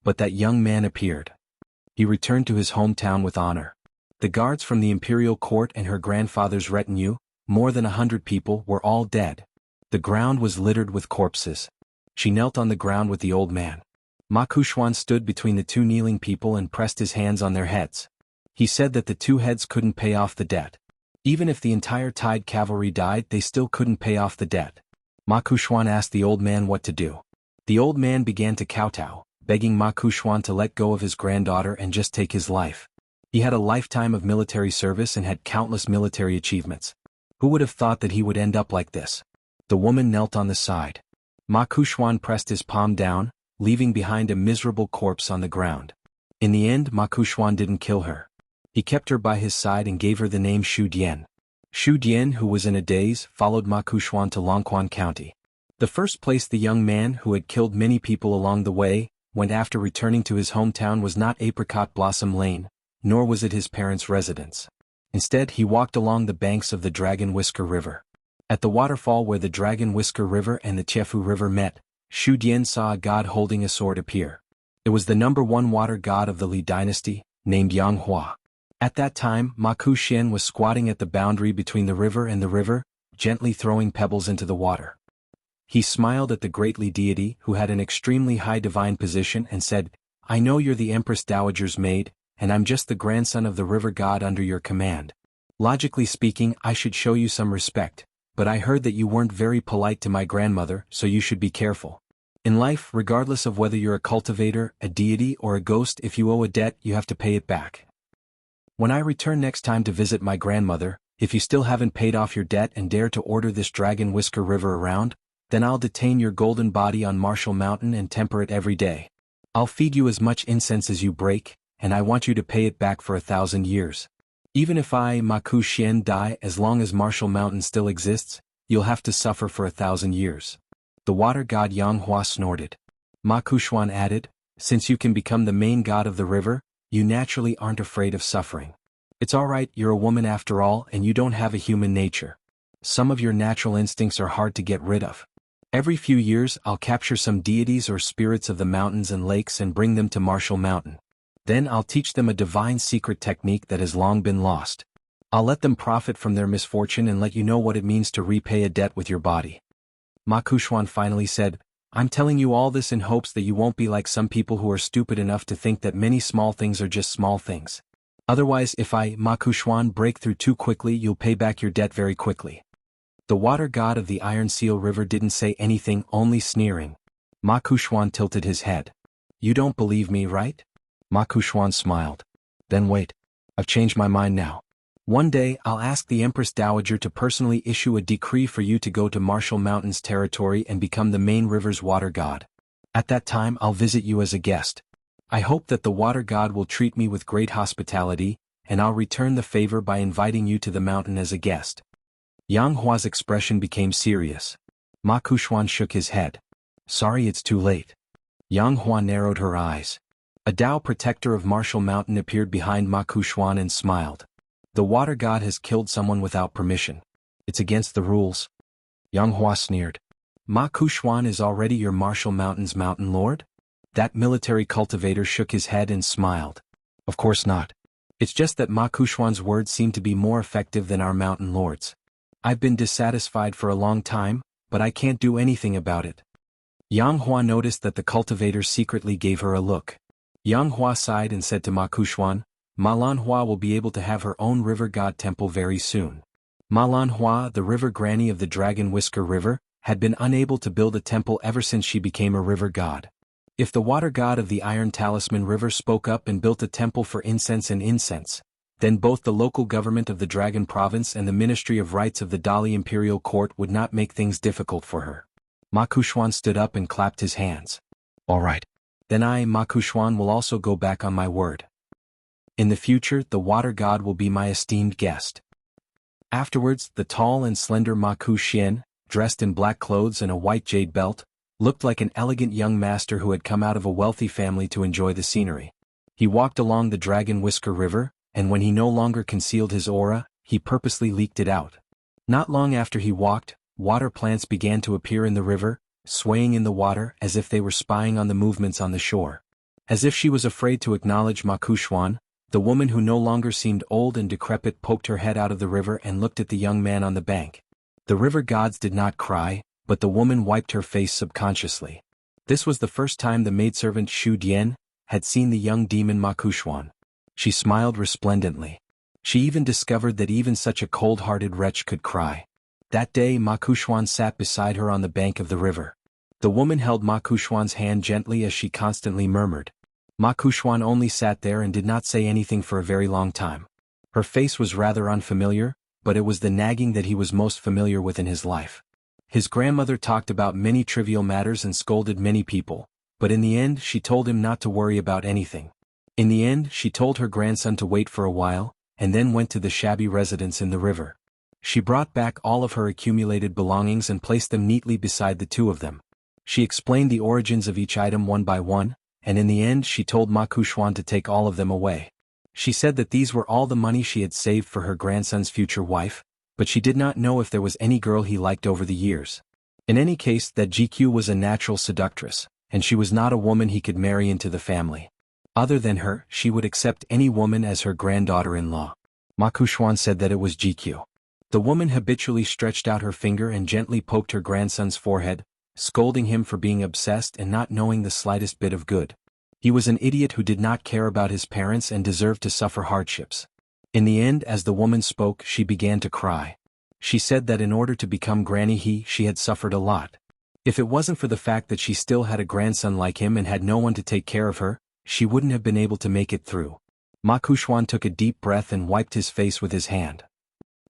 But that young man appeared. He returned to his hometown with honor. The guards from the imperial court and her grandfather's retinue, more than 100 people, were all dead. The ground was littered with corpses. She knelt on the ground with the old man. Ma Kuxuan stood between the two kneeling people and pressed his hands on their heads. He said that the two heads couldn't pay off the debt. Even if the entire Tide Cavalry died, they still couldn't pay off the debt. Ma Kuxuan asked the old man what to do. The old man began to kowtow, begging Ma Kuxuan to let go of his granddaughter and just take his life. He had a lifetime of military service and had countless military achievements. Who would have thought that he would end up like this? The woman knelt on the side. Ma Kushwan pressed his palm down, leaving behind a miserable corpse on the ground. In the end, Ma Kushwan didn't kill her. He kept her by his side and gave her the name Shu Dian. Shu Dian, who was in a daze, followed Ma Kushwan to Longquan County. The first place the young man, who had killed many people along the way, went after returning to his hometown was not Apricot Blossom Lane, nor was it his parents' residence. Instead, he walked along the banks of the Dragon Whisker River. At the waterfall where the Dragon Whisker River and the Chefu River met, Shu Dian saw a god holding a sword appear. It was the #1 water god of the Li dynasty, named Yang Hua. At that time, Ma Kuxian was squatting at the boundary between the river, gently throwing pebbles into the water. He smiled at the great Li deity, who had an extremely high divine position, and said, "I know you're the Empress Dowager's maid, and I'm just the grandson of the river god under your command. Logically speaking, I should show you some respect, but I heard that you weren't very polite to my grandmother, so you should be careful. In life, regardless of whether you're a cultivator, a deity, or a ghost, if you owe a debt, you have to pay it back. When I return next time to visit my grandmother, if you still haven't paid off your debt and dare to order this Dragon Whisker River around, then I'll detain your golden body on Marshall Mountain and temper it every day. I'll feed you as much incense as you break, and I want you to pay it back for 1,000 years. Even if I, Ma Kuxian, die, as long as Marshall Mountain still exists, you'll have to suffer for 1,000 years." The water god Yang Hua snorted. Ma Kuxian added, "Since you can become the main god of the river, you naturally aren't afraid of suffering. It's alright, you're a woman after all, and you don't have a human nature. Some of your natural instincts are hard to get rid of. Every few years I'll capture some deities or spirits of the mountains and lakes and bring them to Marshall Mountain. Then I'll teach them a divine secret technique that has long been lost. I'll let them profit from their misfortune and let you know what it means to repay a debt with your body." Ma Kuxian finally said, "I'm telling you all this in hopes that you won't be like some people who are stupid enough to think that many small things are just small things. Otherwise, if I, Ma Kuxian, break through too quickly, you'll pay back your debt very quickly." The water god of the Iron Seal River didn't say anything, only sneering. Ma Kuxian tilted his head. "You don't believe me, right?" Ma Kuxian smiled. "Then wait. I've changed my mind now. One day I'll ask the Empress Dowager to personally issue a decree for you to go to Marshall Mountain's territory and become the main river's water god. At that time I'll visit you as a guest. I hope that the water god will treat me with great hospitality, and I'll return the favor by inviting you to the mountain as a guest." Yang Hua's expression became serious. Ma Kuxian shook his head. "Sorry, it's too late." Yang Hua narrowed her eyes. A Tao protector of Marshall Mountain appeared behind Ma Kuxian and smiled. "The water god has killed someone without permission. It's against the rules." Yang Hua sneered. "Ma Kuxian is already your Marshall Mountain's mountain lord?" That military cultivator shook his head and smiled. "Of course not. It's just that Ma Kuxian's words seem to be more effective than our mountain lord's. I've been dissatisfied for a long time, but I can't do anything about it." Yang Hua noticed that the cultivator secretly gave her a look. Yang Hua sighed and said to Ma Kuxian, "Ma Lan Hua will be able to have her own river god temple very soon." Ma Lan Hua, the river granny of the Dragon Whisker River, had been unable to build a temple ever since she became a river god. If the water god of the Iron Talisman River spoke up and built a temple for incense, then both the local government of the Dragon Province and the Ministry of Rights of the Dali Imperial Court would not make things difficult for her. Ma Kuxian stood up and clapped his hands. "All right. Then I, Ma Kuxian, will also go back on my word. In the future, the water god will be my esteemed guest." Afterwards, the tall and slender Ma Kuxian, dressed in black clothes and a white jade belt, looked like an elegant young master who had come out of a wealthy family to enjoy the scenery. He walked along the Dragon Whisker River, and when he no longer concealed his aura, he purposely leaked it out. Not long after he walked, water plants began to appear in the river, swaying in the water as if they were spying on the movements on the shore. As if she was afraid to acknowledge Ma Kuxian, the woman who no longer seemed old and decrepit poked her head out of the river and looked at the young man on the bank. The river gods did not cry, but the woman wiped her face subconsciously. This was the first time the maidservant Shu Dian had seen the young demon Ma Kuxian. She smiled resplendently. She even discovered that even such a cold-hearted wretch could cry. That day Ma Kuxian sat beside her on the bank of the river. The woman held Ma Kuxian's hand gently as she constantly murmured, Ma Kuxuan only sat there and did not say anything for a very long time. Her face was rather unfamiliar, but it was the nagging that he was most familiar with in his life. His grandmother talked about many trivial matters and scolded many people, but in the end she told him not to worry about anything. In the end she told her grandson to wait for a while, and then went to the shabby residence in the river. She brought back all of her accumulated belongings and placed them neatly beside the two of them. She explained the origins of each item one by one, and in the end she told Ma Kuxuan to take all of them away. She said that these were all the money she had saved for her grandson's future wife, but she did not know if there was any girl he liked over the years. In any case, that GQ was a natural seductress, and she was not a woman he could marry into the family. Other than her, she would accept any woman as her granddaughter-in-law. Ma Kuxuan said that it was GQ. The woman habitually stretched out her finger and gently poked her grandson's forehead, scolding him for being obsessed and not knowing the slightest bit of good. He was an idiot who did not care about his parents and deserved to suffer hardships. In the end, as the woman spoke, she began to cry. She said that in order to become Granny she had suffered a lot. If it wasn't for the fact that she still had a grandson like him and had no one to take care of her, she wouldn't have been able to make it through. Ma Kuxuan took a deep breath and wiped his face with his hand.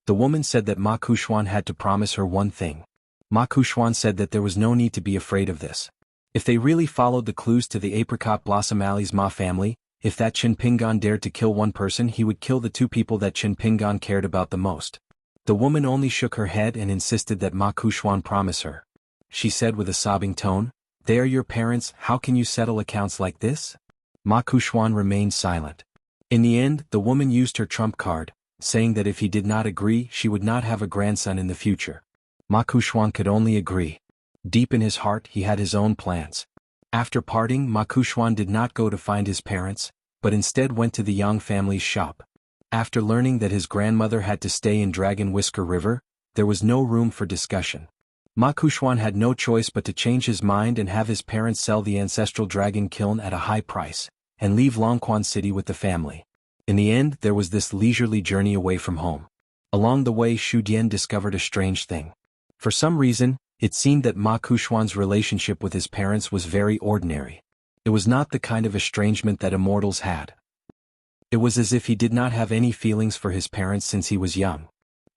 The woman said that Ma Kuxuan had to promise her one thing. Ma Kuxuan said that there was no need to be afraid of this. If they really followed the clues to the Apricot Blossom Alley's Ma family, if that Chen Pingan dared to kill one person, he would kill the two people that Chen Pingan cared about the most. The woman only shook her head and insisted that Ma Kuxuan promise her. She said with a sobbing tone, "They are your parents, how can you settle accounts like this?" Ma Kuxuan remained silent. In the end, the woman used her trump card, saying that if he did not agree, she would not have a grandson in the future. Ma Kuxuan could only agree. Deep in his heart he had his own plans. After parting, Ma Kuxuan did not go to find his parents, but instead went to the Yang family's shop. After learning that his grandmother had to stay in Dragon Whisker River, there was no room for discussion. Ma Kuxuan had no choice but to change his mind and have his parents sell the ancestral dragon kiln at a high price, and leave Longquan City with the family. In the end, there was this leisurely journey away from home. Along the way, Xu Dian discovered a strange thing. For some reason, it seemed that Ma Kuxuan's relationship with his parents was very ordinary. It was not the kind of estrangement that immortals had. It was as if he did not have any feelings for his parents since he was young.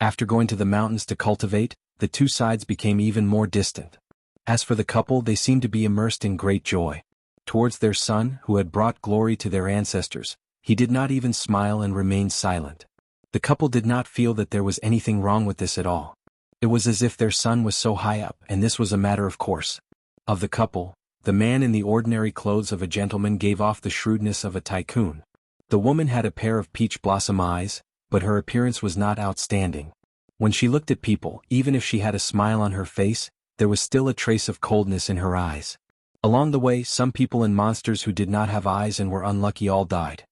After going to the mountains to cultivate, the two sides became even more distant. As for the couple, they seemed to be immersed in great joy. Towards their son, who had brought glory to their ancestors, he did not even smile and remained silent. The couple did not feel that there was anything wrong with this at all. It was as if their son was so high up and this was a matter of course. Of the couple, the man in the ordinary clothes of a gentleman gave off the shrewdness of a tycoon. The woman had a pair of peach blossom eyes, but her appearance was not outstanding. When she looked at people, even if she had a smile on her face, there was still a trace of coldness in her eyes. Along the way, some people and monsters who did not have eyes and were unlucky all died.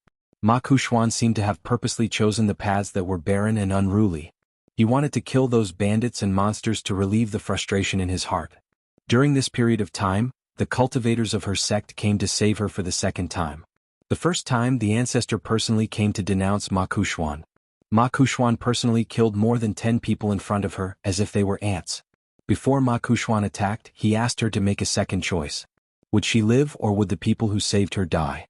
Ma Kuxuan seemed to have purposely chosen the paths that were barren and unruly. He wanted to kill those bandits and monsters to relieve the frustration in his heart. During this period of time, the cultivators of her sect came to save her for the second time. The first time, the ancestor personally came to denounce Ma Kuxuan. Ma Kuxuan personally killed more than 10 people in front of her, as if they were ants. Before Ma Kuxuan attacked, he asked her to make a second choice. Would she live or would the people who saved her die?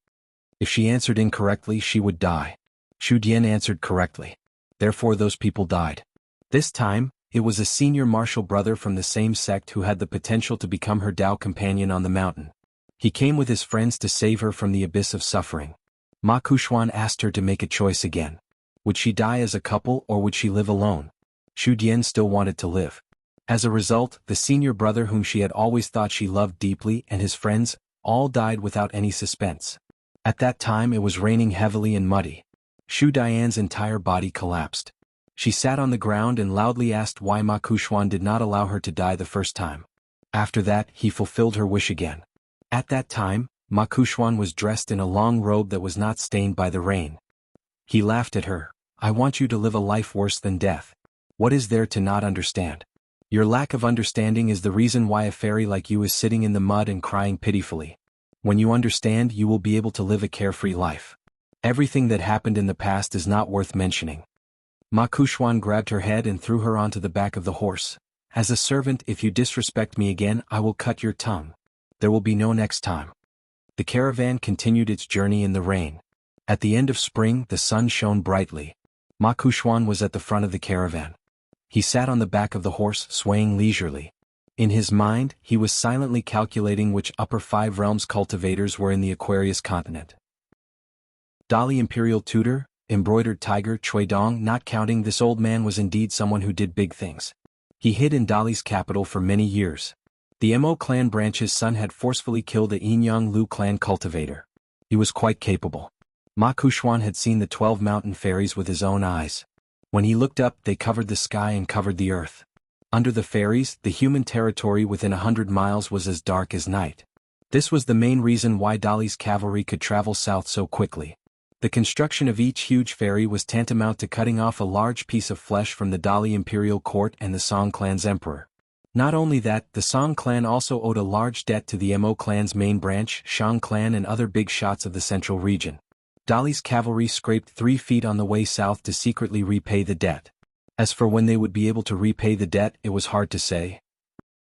If she answered incorrectly, she would die. Xu Dian answered correctly. Therefore those people died. This time, it was a senior martial brother from the same sect who had the potential to become her Tao companion on the mountain. He came with his friends to save her from the abyss of suffering. Ma Kuxuan asked her to make a choice again. Would she die as a couple or would she live alone? Xu Dian still wanted to live. As a result, the senior brother whom she had always thought she loved deeply and his friends, all died without any suspense. At that time it was raining heavily and muddy. Xu Dian's entire body collapsed. She sat on the ground and loudly asked why Ma Kuxuan did not allow her to die the first time. After that, he fulfilled her wish again. At that time, Ma Kuxuan was dressed in a long robe that was not stained by the rain. He laughed at her. "I want you to live a life worse than death. What is there to not understand? Your lack of understanding is the reason why a fairy like you is sitting in the mud and crying pitifully. When you understand, you will be able to live a carefree life. Everything that happened in the past is not worth mentioning." Ma Kuxuan grabbed her head and threw her onto the back of the horse. "As a servant, if you disrespect me again, I will cut your tongue. There will be no next time." The caravan continued its journey in the rain. At the end of spring, the sun shone brightly. Ma Kouchouan was at the front of the caravan. He sat on the back of the horse, swaying leisurely. In his mind, he was silently calculating which upper 5 realms cultivators were in the Aquarius continent. Dali Imperial Tutor, Embroidered Tiger Chui Dong. Not counting this old man was indeed someone who did big things. He hid in Dali's capital for many years. The Mo clan branch's son had forcefully killed the Yinyang Lu clan cultivator. He was quite capable. Ma Kouchouan had seen the 12 mountain fairies with his own eyes. When he looked up, they covered the sky and covered the earth. Under the fairies, the human territory within 100 miles was as dark as night. This was the main reason why Dali's cavalry could travel south so quickly. The construction of each huge ferry was tantamount to cutting off a large piece of flesh from the Dali imperial court and the Song clan's emperor. Not only that, the Song clan also owed a large debt to the Mo clan's main branch, Shang clan, and other big shots of the central region. Dali's cavalry scraped 3 feet on the way south to secretly repay the debt. As for when they would be able to repay the debt, it was hard to say.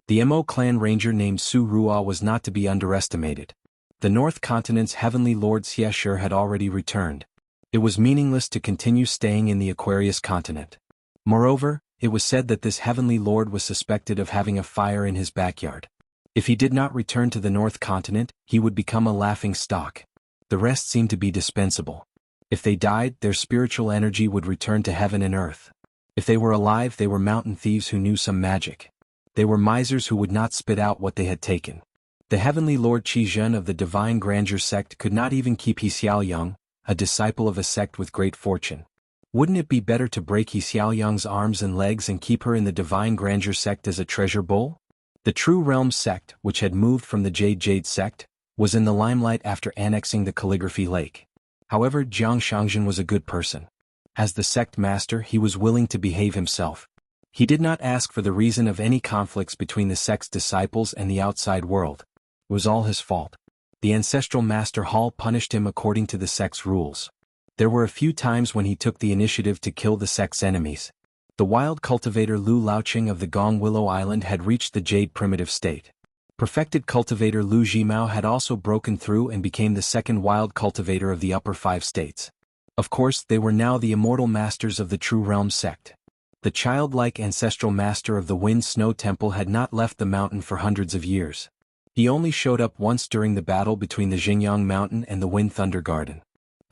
The Mo clan ranger named Su Ruo was not to be underestimated. The North Continent's heavenly lord Xieshur had already returned. It was meaningless to continue staying in the Aquarius continent. Moreover, it was said that this heavenly lord was suspected of having a fire in his backyard. If he did not return to the North Continent, he would become a laughing stock. The rest seemed to be dispensable. If they died, their spiritual energy would return to heaven and earth. If they were alive, they were mountain thieves who knew some magic. They were misers who would not spit out what they had taken. The heavenly lord Qizhen of the Divine Grandeur sect could not even keep He Xiaoyang, a disciple of a sect with great fortune. Wouldn't it be better to break He Xiaoyang's arms and legs and keep her in the Divine Grandeur sect as a treasure bowl? The True Realm sect, which had moved from the Jade sect, was in the limelight after annexing the Calligraphy Lake. However, Jiang Shangzhen was a good person. As the sect master, he was willing to behave himself. He did not ask for the reason of any conflicts between the sect's disciples and the outside world. It was all his fault. The ancestral master Hall punished him according to the sect's rules. There were a few times when he took the initiative to kill the sect's enemies. The wild cultivator Lu Laoqing of the Gong Willow Island had reached the Jade primitive state. Perfected cultivator Lu Jimao had also broken through and became the second wild cultivator of the upper 5 states. Of course, they were now the immortal masters of the True Realm sect. The childlike ancestral master of the Wind Snow Temple had not left the mountain for hundreds of years. He only showed up once during the battle between the Xingyang Mountain and the Wind Thunder Garden.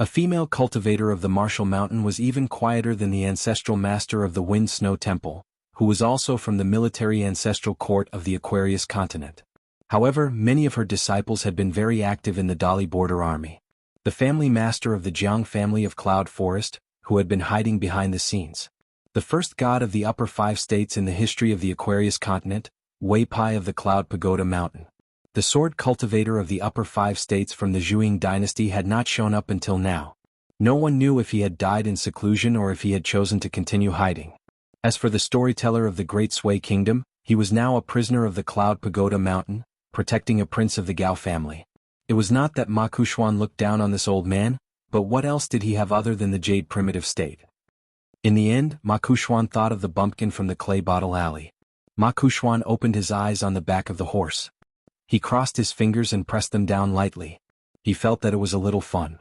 A female cultivator of the Martial Mountain was even quieter than the ancestral master of the Wind Snow Temple, who was also from the military ancestral court of the Aquarius continent. However, many of her disciples had been very active in the Dali border army. The family master of the Jiang family of Cloud Forest, who had been hiding behind the scenes. The first god of the upper 5 states in the history of the Aquarius continent, Wei Pai of the Cloud Pagoda Mountain. The sword cultivator of the upper 5 states from the Zhuang dynasty had not shown up until now. No one knew if he had died in seclusion or if he had chosen to continue hiding. As for the storyteller of the Great Sui Kingdom, he was now a prisoner of the Cloud Pagoda Mountain, protecting a prince of the Gao family. It was not that Ma Kouchouan looked down on this old man, but what else did he have other than the Jade primitive state? In the end, Ma Kouchouan thought of the bumpkin from the clay bottle alley. Ma Kouchouan opened his eyes on the back of the horse. He crossed his fingers and pressed them down lightly. He felt that it was a little fun.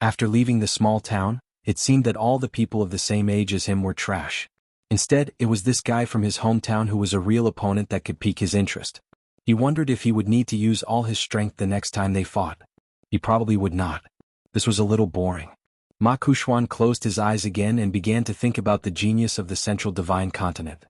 After leaving the small town, it seemed that all the people of the same age as him were trash. Instead, it was this guy from his hometown who was a real opponent that could pique his interest. He wondered if he would need to use all his strength the next time they fought. He probably would not. This was a little boring. Ma Kouchouan closed his eyes again and began to think about the genius of the central divine continent.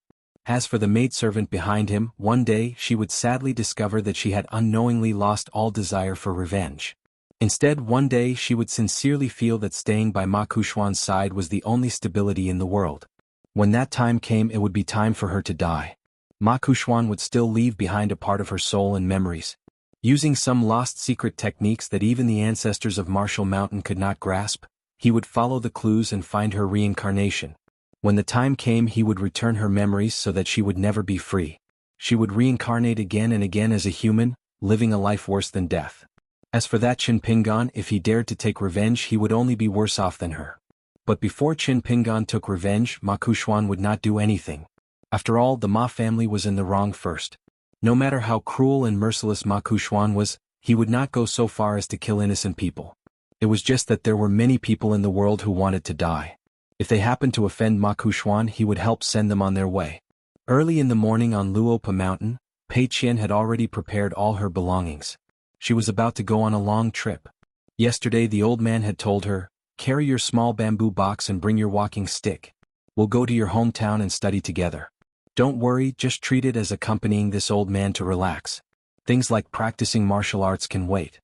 As for the maidservant behind him, one day she would sadly discover that she had unknowingly lost all desire for revenge. Instead, one day she would sincerely feel that staying by Ma Kouchouan's side was the only stability in the world. When that time came, it would be time for her to die. Ma Kouchouan would still leave behind a part of her soul and memories. Using some lost secret techniques that even the ancestors of Martial Mountain could not grasp, he would follow the clues and find her reincarnation. When the time came, he would return her memories so that she would never be free. She would reincarnate again and again as a human, living a life worse than death. As for that Qin Pingan, if he dared to take revenge, he would only be worse off than her. But before Qin Pingan took revenge, Ma Kouchouan would not do anything. After all, the Ma family was in the wrong first. No matter how cruel and merciless Ma Kouchouan was, He would not go so far as to kill innocent people. It was just that there were many people in the world who wanted to die. If they happened to offend Ma Kuxuan, he would help send them on their way. Early in the morning on Luopa Mountain, Pei Qian had already prepared all her belongings. She was about to go on a long trip. Yesterday the old man had told her, "Carry your small bamboo box and bring your walking stick. We'll go to your hometown and study together. Don't worry, just treat it as accompanying this old man to relax. Things like practicing martial arts can wait."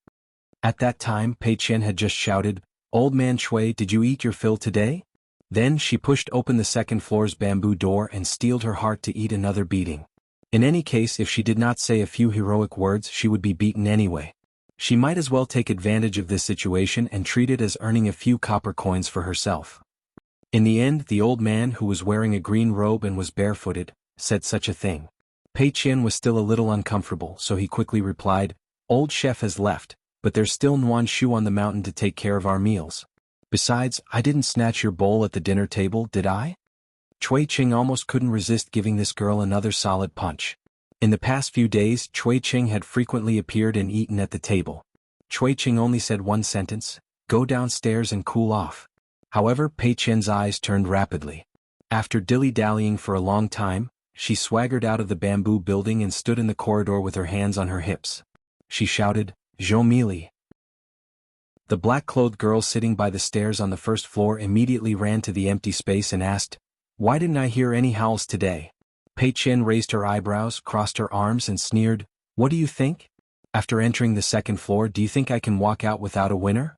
At that time Pei Qian had just shouted, "Old man Shui, did you eat your fill today?" Then she pushed open the second floor's bamboo door and steeled her heart to eat another beating. In any case, if she did not say a few heroic words, she would be beaten anyway. She might as well take advantage of this situation and treat it as earning a few copper coins for herself. In the end, the old man, who was wearing a green robe and was barefooted, said such a thing. Pei Qian was still a little uncomfortable, so he quickly replied, "Old chef has left, but there's still Nuan Shu on the mountain to take care of our meals. Besides, I didn't snatch your bowl at the dinner table, did I?" Cui Qing almost couldn't resist giving this girl another solid punch. In the past few days, Cui Qing had frequently appeared and eaten at the table. Cui Qing only said one sentence, "Go downstairs and cool off." However, Pei Qian's eyes turned rapidly. After dilly-dallying for a long time, she swaggered out of the bamboo building and stood in the corridor with her hands on her hips. She shouted, "Zhou Mili." The black-clothed girl sitting by the stairs on the first floor immediately ran to the empty space and asked, "Why didn't I hear any howls today?" Pei Qian raised her eyebrows, crossed her arms and sneered, "What do you think? After entering the second floor, do you think I can walk out without a winner?"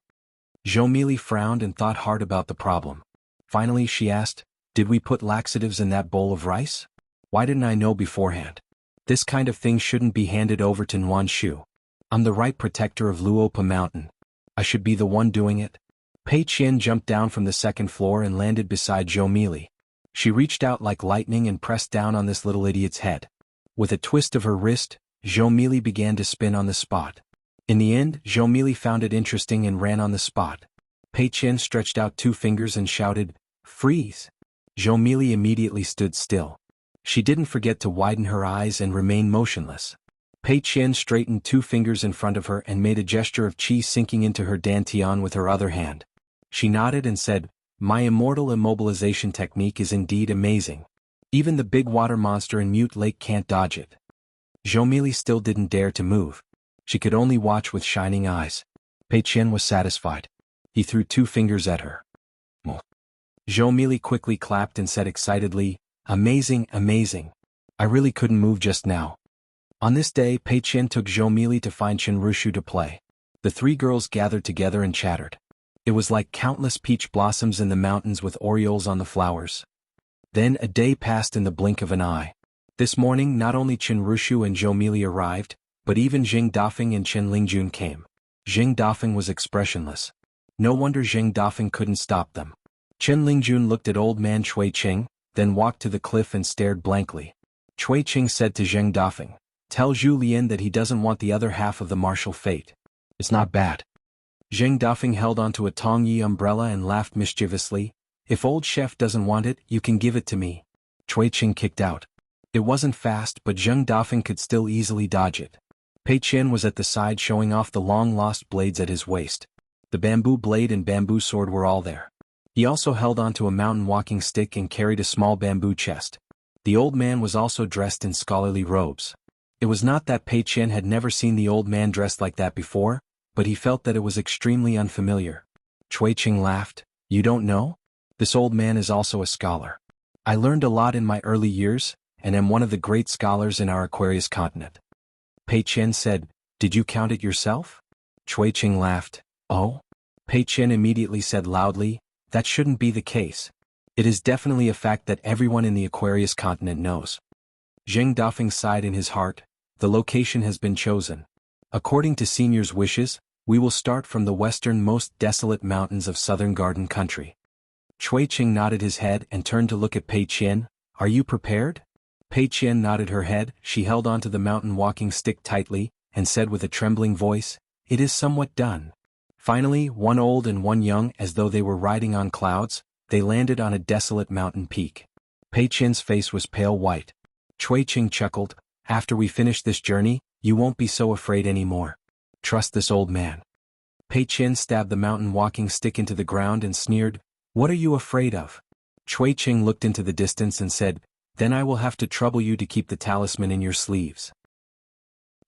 Zhou Mili frowned and thought hard about the problem. Finally she asked, "Did we put laxatives in that bowl of rice? Why didn't I know beforehand? This kind of thing shouldn't be handed over to Nuan Shu. I'm the right protector of Luopa Mountain. I should be the one doing it." Pei Qian jumped down from the second floor and landed beside Zhou Mili. She reached out like lightning and pressed down on this little idiot's head. With a twist of her wrist, Zhou Mili began to spin on the spot. In the end, Zhou Mili found it interesting and ran on the spot. Pei Qian stretched out two fingers and shouted, "Freeze!" Zhou Mili immediately stood still. She didn't forget to widen her eyes and remain motionless. Pei Qian straightened two fingers in front of her and made a gesture of qi sinking into her dantian with her other hand. She nodded and said, "My immortal immobilization technique is indeed amazing. Even the big water monster in Mute Lake can't dodge it." Zhou Mili still didn't dare to move. She could only watch with shining eyes. Pei Qian was satisfied. He threw two fingers at her. Zhou Mili quickly clapped and said excitedly, "Amazing, amazing. I really couldn't move just now." On this day, Pei Qian took Zhou Mili to find Chen Rushu to play. The three girls gathered together and chattered. It was like countless peach blossoms in the mountains with orioles on the flowers. Then a day passed in the blink of an eye. This morning not only Chen Rushu and Zhou Mili arrived, but even Jing Dafeng and Chen Lingjun came. Jing Dafeng was expressionless. No wonder Jing Dafeng couldn't stop them. Chen Lingjun looked at old man Cui Qing, then walked to the cliff and stared blankly. Cui Qing said to Jing Dafeng, "Tell Zhu Lian that he doesn't want the other half of the martial fate. It's not bad." Jing Dafeng held onto a Tongyi umbrella and laughed mischievously, "If old chef doesn't want it, you can give it to me." Cui Qing kicked out. It wasn't fast, but Jing Dafeng could still easily dodge it. Pei Qian was at the side showing off the long-lost blades at his waist. The bamboo blade and bamboo sword were all there. He also held onto a mountain walking stick and carried a small bamboo chest. The old man was also dressed in scholarly robes. It was not that Pei Qian had never seen the old man dressed like that before, but he felt that it was extremely unfamiliar. Cui Qing laughed, "You don't know? This old man is also a scholar. I learned a lot in my early years, and am one of the great scholars in our Aquarius continent." Pei Qian said, "Did you count it yourself?" Cui Qing laughed, "Oh?" Pei Qian immediately said loudly, "That shouldn't be the case. It is definitely a fact that everyone in the Aquarius continent knows." Jing Dafeng sighed in his heart, "The location has been chosen. According to Senior's wishes, we will start from the westernmost desolate mountains of southern Garden Country." Cui Qing nodded his head and turned to look at Pei Qian, "Are you prepared?" Pei Qian nodded her head. She held onto the mountain walking stick tightly, and said with a trembling voice, "It is somewhat done." Finally, one old and one young, as though they were riding on clouds, they landed on a desolate mountain peak. Pei Qian's face was pale white. Cui Qing chuckled, "After we finish this journey, you won't be so afraid anymore." trust this old man. Pei Qian stabbed the mountain walking stick into the ground and sneered, "What are you afraid of?" Cui Qing looked into the distance and said, "Then I will have to trouble you to keep the talisman in your sleeves."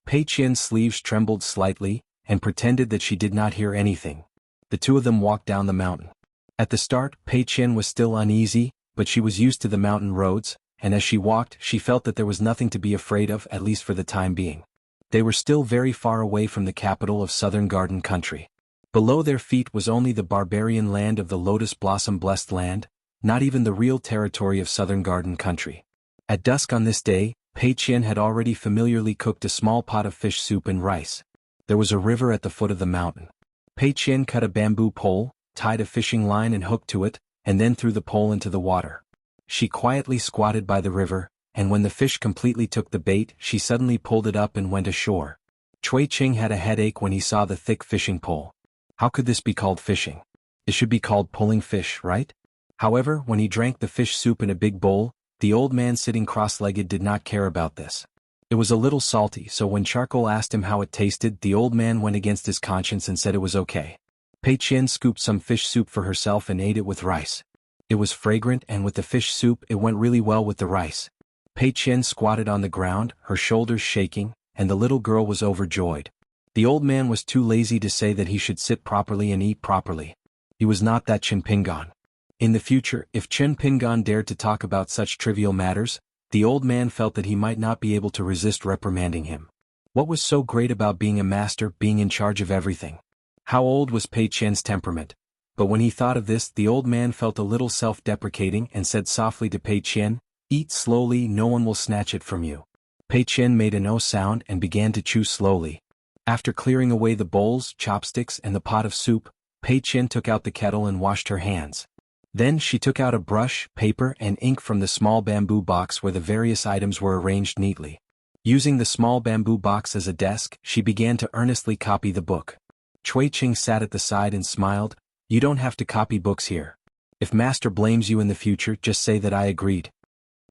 Pei Qian's sleeves trembled slightly, and pretended that she did not hear anything. The two of them walked down the mountain. At the start, Pei Qian was still uneasy, but she was used to the mountain roads, and as she walked, she felt that there was nothing to be afraid of, at least for the time being. They were still very far away from the capital of Southern Garden Country. Below their feet was only the barbarian land of the Lotus Blossom Blessed Land, not even the real territory of Southern Garden Country. At dusk on this day, Pei Qian had already familiarly cooked a small pot of fish soup and rice. There was a river at the foot of the mountain. Pei Qian cut a bamboo pole, tied a fishing line and hook to it, and then threw the pole into the water. She quietly squatted by the river, and when the fish completely took the bait, she suddenly pulled it up and went ashore. Cui Qing had a headache when he saw the thick fishing pole. How could this be called fishing? It should be called pulling fish, right? However, when he drank the fish soup in a big bowl, the old man sitting cross-legged did not care about this. It was a little salty, so when Charcoal asked him how it tasted, the old man went against his conscience and said it was okay. Pei Qian scooped some fish soup for herself and ate it with rice. It was fragrant, and with the fish soup it went really well with the rice. Pei Qian squatted on the ground, her shoulders shaking, and the little girl was overjoyed. The old man was too lazy to say that he should sit properly and eat properly. He was not that Chen Pingan. In the future, if Chen Pingan dared to talk about such trivial matters, the old man felt that he might not be able to resist reprimanding him. What was so great about being a master, being in charge of everything? How old was Pei Qian's temperament? But when he thought of this, the old man felt a little self-deprecating and said softly to Pei Qian, "Eat slowly, no one will snatch it from you." Pei Qian made a no sound and began to chew slowly. After clearing away the bowls, chopsticks and the pot of soup, Pei Qian took out the kettle and washed her hands. Then she took out a brush, paper and ink from the small bamboo box where the various items were arranged neatly. Using the small bamboo box as a desk, she began to earnestly copy the book. Cui Qing sat at the side and smiled, "You don't have to copy books here. If master blames you in the future, just say that I agreed."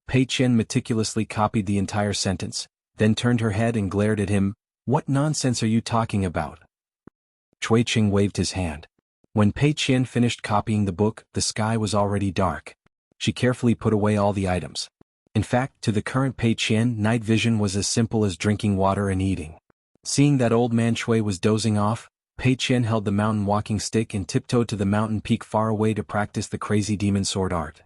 Pei Qian meticulously copied the entire sentence, then turned her head and glared at him. "What nonsense are you talking about?" Cui Qing waved his hand. When Pei Qian finished copying the book, the sky was already dark. She carefully put away all the items. In fact, to the current Pei Qian, night vision was as simple as drinking water and eating. Seeing that old man Cui was dozing off, Pei Qian held the mountain walking stick and tiptoed to the mountain peak far away to practice the crazy demon sword art.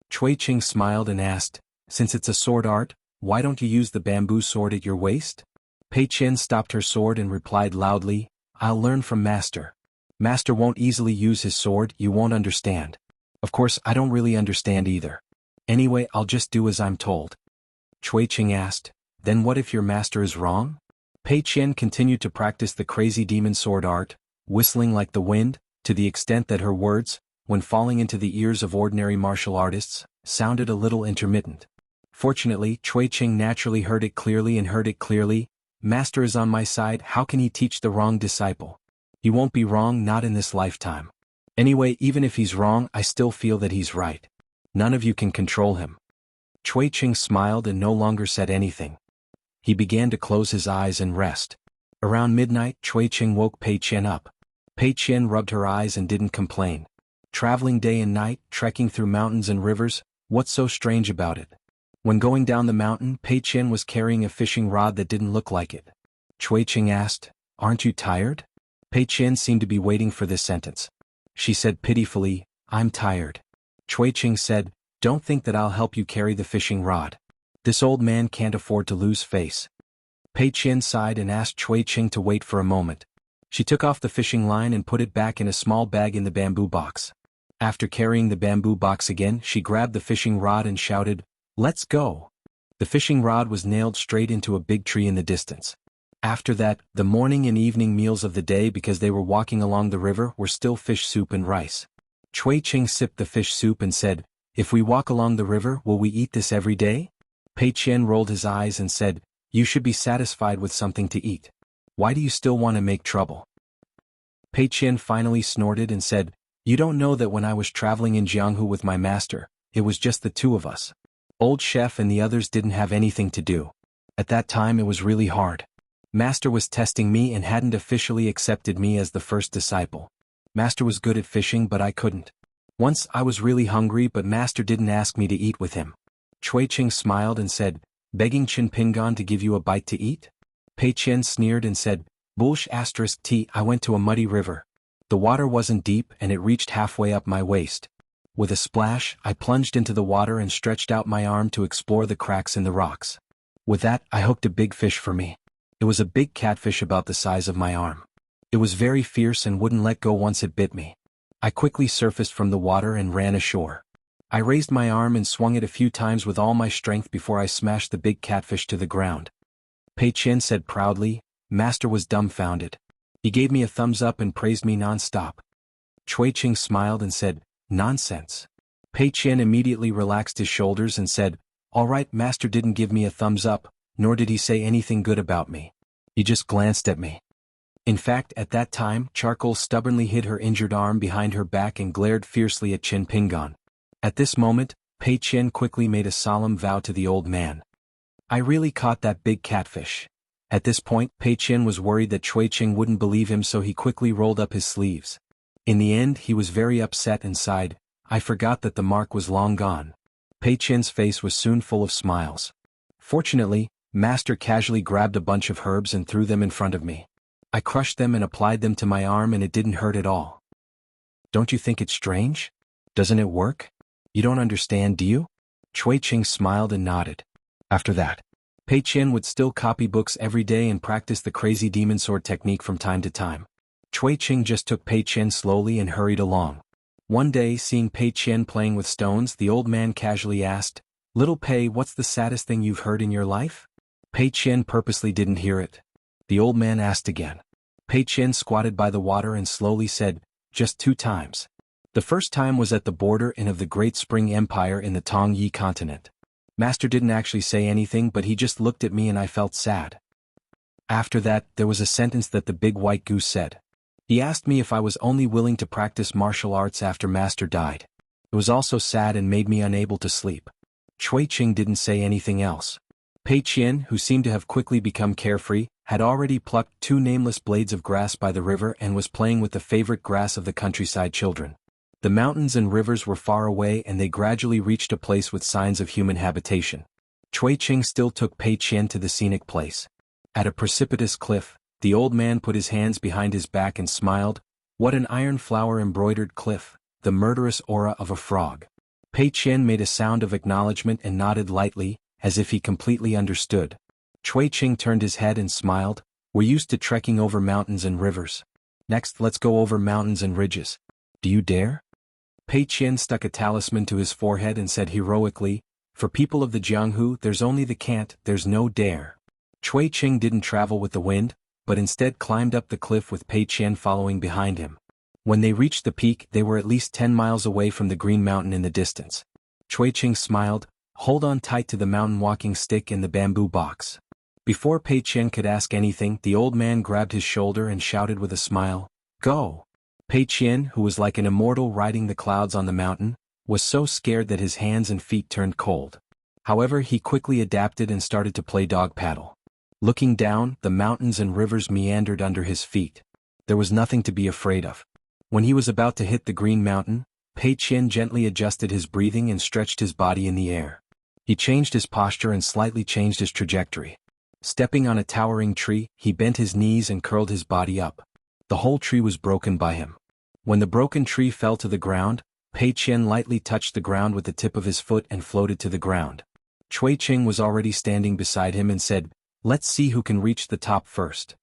Cui Qing smiled and asked, "Since it's a sword art, why don't you use the bamboo sword at your waist?" Pei Qian stopped her sword and replied loudly, "I'll learn from master. Master won't easily use his sword, you won't understand. Of course, I don't really understand either. Anyway, I'll just do as I'm told." Cui Qing asked, "Then what if your master is wrong?" Pei Qian continued to practice the crazy demon sword art, whistling like the wind, to the extent that her words, when falling into the ears of ordinary martial artists, sounded a little intermittent. Fortunately, Cui Qing naturally heard it clearly. "Master is on my side, how can he teach the wrong disciple? He won't be wrong, not in this lifetime. Anyway, even if he's wrong, I still feel that he's right. None of you can control him." Cui Qing smiled and no longer said anything. He began to close his eyes and rest. Around midnight, Cui Qing woke Pei Qian up. Pei Qian rubbed her eyes and didn't complain. Traveling day and night, trekking through mountains and rivers, what's so strange about it? When going down the mountain, Pei Qian was carrying a fishing rod that didn't look like it. Cui Qing asked, "Aren't you tired?" Pei Qian seemed to be waiting for this sentence. She said pitifully, "I'm tired." Cui Qing said, "Don't think that I'll help you carry the fishing rod. This old man can't afford to lose face." Pei Qian sighed and asked Cui Qing to wait for a moment. She took off the fishing line and put it back in a small bag in the bamboo box. After carrying the bamboo box again, she grabbed the fishing rod and shouted, "Let's go." The fishing rod was nailed straight into a big tree in the distance. After that, the morning and evening meals of the day, because they were walking along the river, were still fish soup and rice. Cui Qing sipped the fish soup and said, "If we walk along the river, will we eat this every day?" Pei Qian rolled his eyes and said, "You should be satisfied with something to eat. Why do you still want to make trouble?" Pei Qian finally snorted and said, "You don't know that when I was traveling in Jianghu with my master, it was just the two of us. Old chef and the others didn't have anything to do. At that time it was really hard. Master was testing me and hadn't officially accepted me as the first disciple. Master was good at fishing but I couldn't. Once I was really hungry but Master didn't ask me to eat with him. Chui Ching smiled and said, begging Chin Pingon to give you a bite to eat? Pei Qian sneered and said, Bullsh *t, I went to a muddy river. The water wasn't deep and it reached halfway up my waist. With a splash, I plunged into the water and stretched out my arm to explore the cracks in the rocks. With that, I hooked a big fish for me. It was a big catfish about the size of my arm. It was very fierce and wouldn't let go once it bit me. I quickly surfaced from the water and ran ashore. I raised my arm and swung it a few times with all my strength before I smashed the big catfish to the ground. Pei Qian said proudly. Master was dumbfounded. He gave me a thumbs up and praised me non-stop. Chui Ching smiled and said, nonsense. Pei Qian immediately relaxed his shoulders and said, all right, Master didn't give me a thumbs up, nor did he say anything good about me. He just glanced at me. In fact, at that time, Charcoal stubbornly hid her injured arm behind her back and glared fiercely at Chin Pingon. At this moment, Pei Qian quickly made a solemn vow to the old man. I really caught that big catfish. At this point, Pei Qian was worried that Chui Ching wouldn't believe him, so he quickly rolled up his sleeves. In the end, he was very upset and sighed, I forgot that the mark was long gone. Pei Qian's face was soon full of smiles. Fortunately, Master casually grabbed a bunch of herbs and threw them in front of me. I crushed them and applied them to my arm and it didn't hurt at all. Don't you think it's strange? Doesn't it work? You don't understand, do you? Chui Ching smiled and nodded. After that, Pei Qian would still copy books every day and practice the crazy demon sword technique from time to time. Chui Ching just took Pei Qian slowly and hurried along. One day, seeing Pei Qian playing with stones, the old man casually asked, Little Pei, what's the saddest thing you've heard in your life? Pei Qian purposely didn't hear it. The old man asked again. Pei Qian squatted by the water and slowly said, just 2 times. The first time was at the border of the Great Spring Empire in the Tong Yi continent. Master didn't actually say anything, but he just looked at me and I felt sad. After that, there was a sentence that the big white goose said. He asked me if I was only willing to practice martial arts after Master died. It was also sad and made me unable to sleep. Chui Ching didn't say anything else. Pei Qian, who seemed to have quickly become carefree, had already plucked 2 nameless blades of grass by the river and was playing with the favorite grass of the countryside children. The mountains and rivers were far away and they gradually reached a place with signs of human habitation. Chui Ching still took Pei Qian to the scenic place. At a precipitous cliff, the old man put his hands behind his back and smiled. What an iron flower embroidered cliff, the murderous aura of a frog. Pei Qian made a sound of acknowledgement and nodded lightly, as if he completely understood. Chui Ching turned his head and smiled. We're used to trekking over mountains and rivers. Next, let's go over mountains and ridges. Do you dare? Pei Qian stuck a talisman to his forehead and said heroically, for people of the Jianghu, there's only the can't, there's no dare. Chui Ching didn't travel with the wind, but instead climbed up the cliff with Pei Qian following behind him. When they reached the peak, they were at least 10 miles away from the green mountain in the distance. Chui Ching smiled, hold on tight to the mountain walking stick in the bamboo box. Before Pei Qian could ask anything, the old man grabbed his shoulder and shouted with a smile, go! Pei Qian, who was like an immortal riding the clouds on the mountain, was so scared that his hands and feet turned cold. However, he quickly adapted and started to play dog paddle. Looking down, the mountains and rivers meandered under his feet. There was nothing to be afraid of. When he was about to hit the green mountain, Pei Qian gently adjusted his breathing and stretched his body in the air. He changed his posture and slightly changed his trajectory. Stepping on a towering tree, he bent his knees and curled his body up. The whole tree was broken by him. When the broken tree fell to the ground, Pei Qian lightly touched the ground with the tip of his foot and floated to the ground. Chui Ching was already standing beside him and said, let's see who can reach the top first.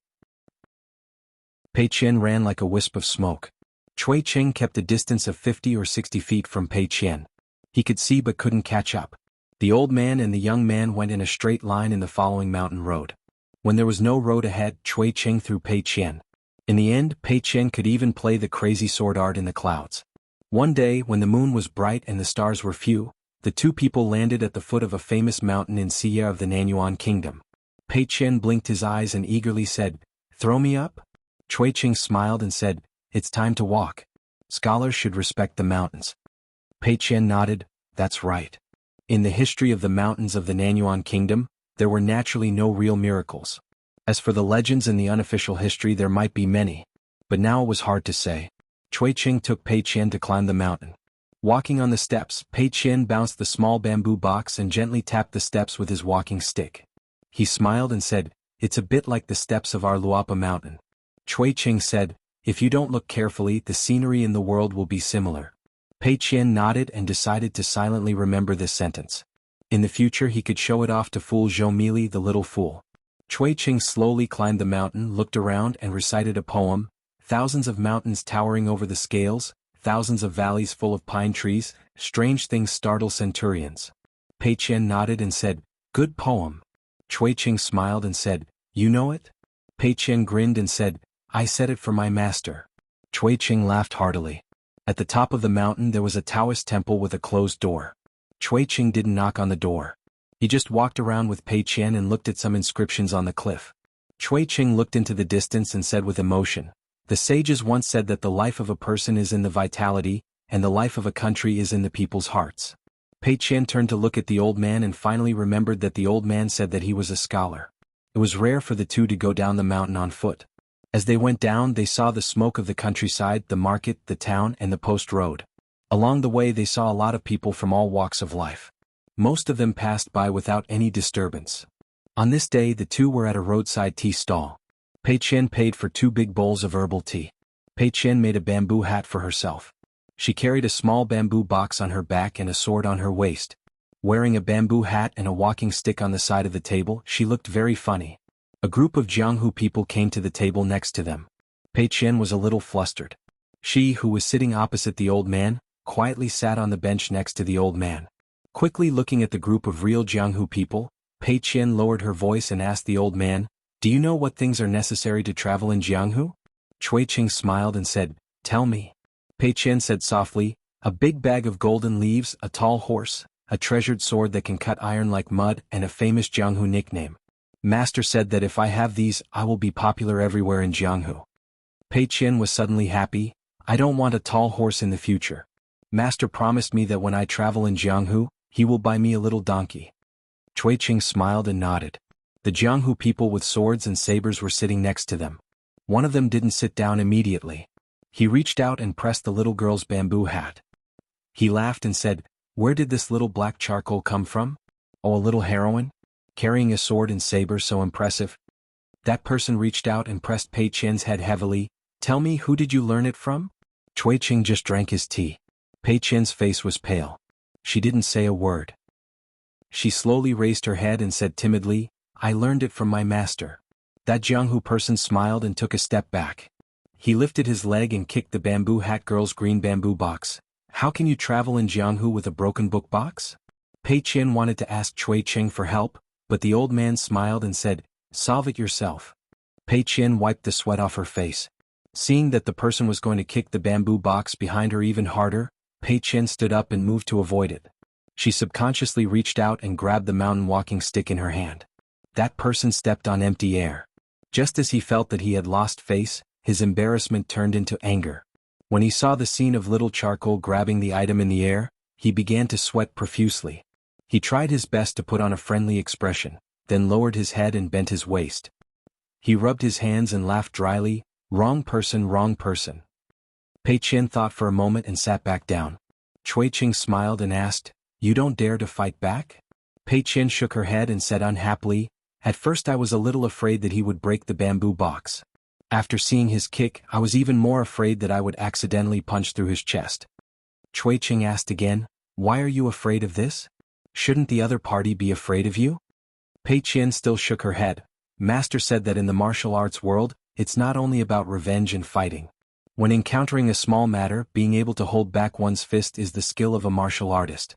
Pei Qian ran like a wisp of smoke. Chui Ching kept a distance of 50 or 60 feet from Pei Qian. He could see but couldn't catch up. The old man and the young man went in a straight line in the following mountain road. When there was no road ahead, Chui Ching threw Pei Qian. In the end, Pei Qian could even play the crazy sword art in the clouds. One day, when the moon was bright and the stars were few, the 2 people landed at the foot of a famous mountain in Sierra of the Nanyuan Kingdom. Pei Qian blinked his eyes and eagerly said, throw me up? Chui Ching smiled and said, it's time to walk. Scholars should respect the mountains. Pei Qian nodded, that's right. In the history of the mountains of the Nanyuan Kingdom, there were naturally no real miracles. As for the legends and the unofficial history, there might be many, but now it was hard to say. Cui Ching took Pei Qian to climb the mountain. Walking on the steps, Pei Qian bounced the small bamboo box and gently tapped the steps with his walking stick. He smiled and said, "It's a bit like the steps of our Luapa mountain." Cui Ching said, "If you don't look carefully, the scenery in the world will be similar." Pei Qian nodded and decided to silently remember this sentence. In the future he could show it off to fool Zhou Mili the little fool. Cui Ching slowly climbed the mountain, looked around and recited a poem. Thousands of mountains towering over the scales, thousands of valleys full of pine trees, strange things startle centurions. Pei Qian nodded and said, "Good poem." Cui Ching smiled and said, "You know it?" Pei Qian grinned and said, "I said it for my master." Cui Ching laughed heartily. At the top of the mountain there was a Taoist temple with a closed door. Cui Ching didn't knock on the door. He just walked around with Pei Qian and looked at some inscriptions on the cliff. Cui Ching looked into the distance and said with emotion, "The sages once said that the life of a person is in the vitality, and the life of a country is in the people's hearts." Pei Qian turned to look at the old man and finally remembered that the old man said that he was a scholar. It was rare for the two to go down the mountain on foot. As they went down, they saw the smoke of the countryside, the market, the town, and the post road. Along the way they saw a lot of people from all walks of life. Most of them passed by without any disturbance. On this day the two were at a roadside tea stall. Pei Qian paid for 2 big bowls of herbal tea. Pei Qian made a bamboo hat for herself. She carried a small bamboo box on her back and a sword on her waist. Wearing a bamboo hat and a walking stick on the side of the table, she looked very funny. A group of Jianghu people came to the table next to them. Pei Qian was a little flustered. She, who was sitting opposite the old man, quietly sat on the bench next to the old man. Quickly looking at the group of real Jianghu people, Pei Qian lowered her voice and asked the old man, "Do you know what things are necessary to travel in Jianghu?" Cui Ching smiled and said, "Tell me." Pei Qian said softly, "A big bag of golden leaves, a tall horse, a treasured sword that can cut iron like mud, and a famous Jianghu nickname. Master said that if I have these, I will be popular everywhere in Jianghu." Pei Qian was suddenly happy. "I don't want a tall horse in the future. Master promised me that when I travel in Jianghu, he will buy me a little donkey." Cui Ching smiled and nodded. The Jianghu people with swords and sabers were sitting next to them. One of them didn't sit down immediately. He reached out and pressed the little girl's bamboo hat. He laughed and said, "Where did this little black charcoal come from? Oh, a little heroine? Carrying a sword and saber so impressive." That person reached out and pressed Pei Qian's head heavily. "Tell me, who did you learn it from?" Cui Ching just drank his tea. Pei Qian's face was pale. She didn't say a word. She slowly raised her head and said timidly, "I learned it from my master." That Jianghu person smiled and took a step back. He lifted his leg and kicked the bamboo hat girl's green bamboo box. "How can you travel in Jianghu with a broken book box?" Pei Qian wanted to ask Cui Ching for help, but the old man smiled and said, "Solve it yourself." Pei Qian wiped the sweat off her face. Seeing that the person was going to kick the bamboo box behind her even harder, Pei Qian stood up and moved to avoid it. She subconsciously reached out and grabbed the mountain walking stick in her hand. That person stepped on empty air. Just as he felt that he had lost face, his embarrassment turned into anger. When he saw the scene of little charcoal grabbing the item in the air, he began to sweat profusely. He tried his best to put on a friendly expression, then lowered his head and bent his waist. He rubbed his hands and laughed dryly, "Wrong person, wrong person." Pei Qian thought for a moment and sat back down. Cui Ching smiled and asked, "You don't dare to fight back?" Pei Qian shook her head and said unhappily, "At first I was a little afraid that he would break the bamboo box. After seeing his kick, I was even more afraid that I would accidentally punch through his chest." Cui Ching asked again, "Why are you afraid of this? Shouldn't the other party be afraid of you?" Pei Qian still shook her head. "Master said that in the martial arts world, it's not only about revenge and fighting. When encountering a small matter, being able to hold back one's fist is the skill of a martial artist."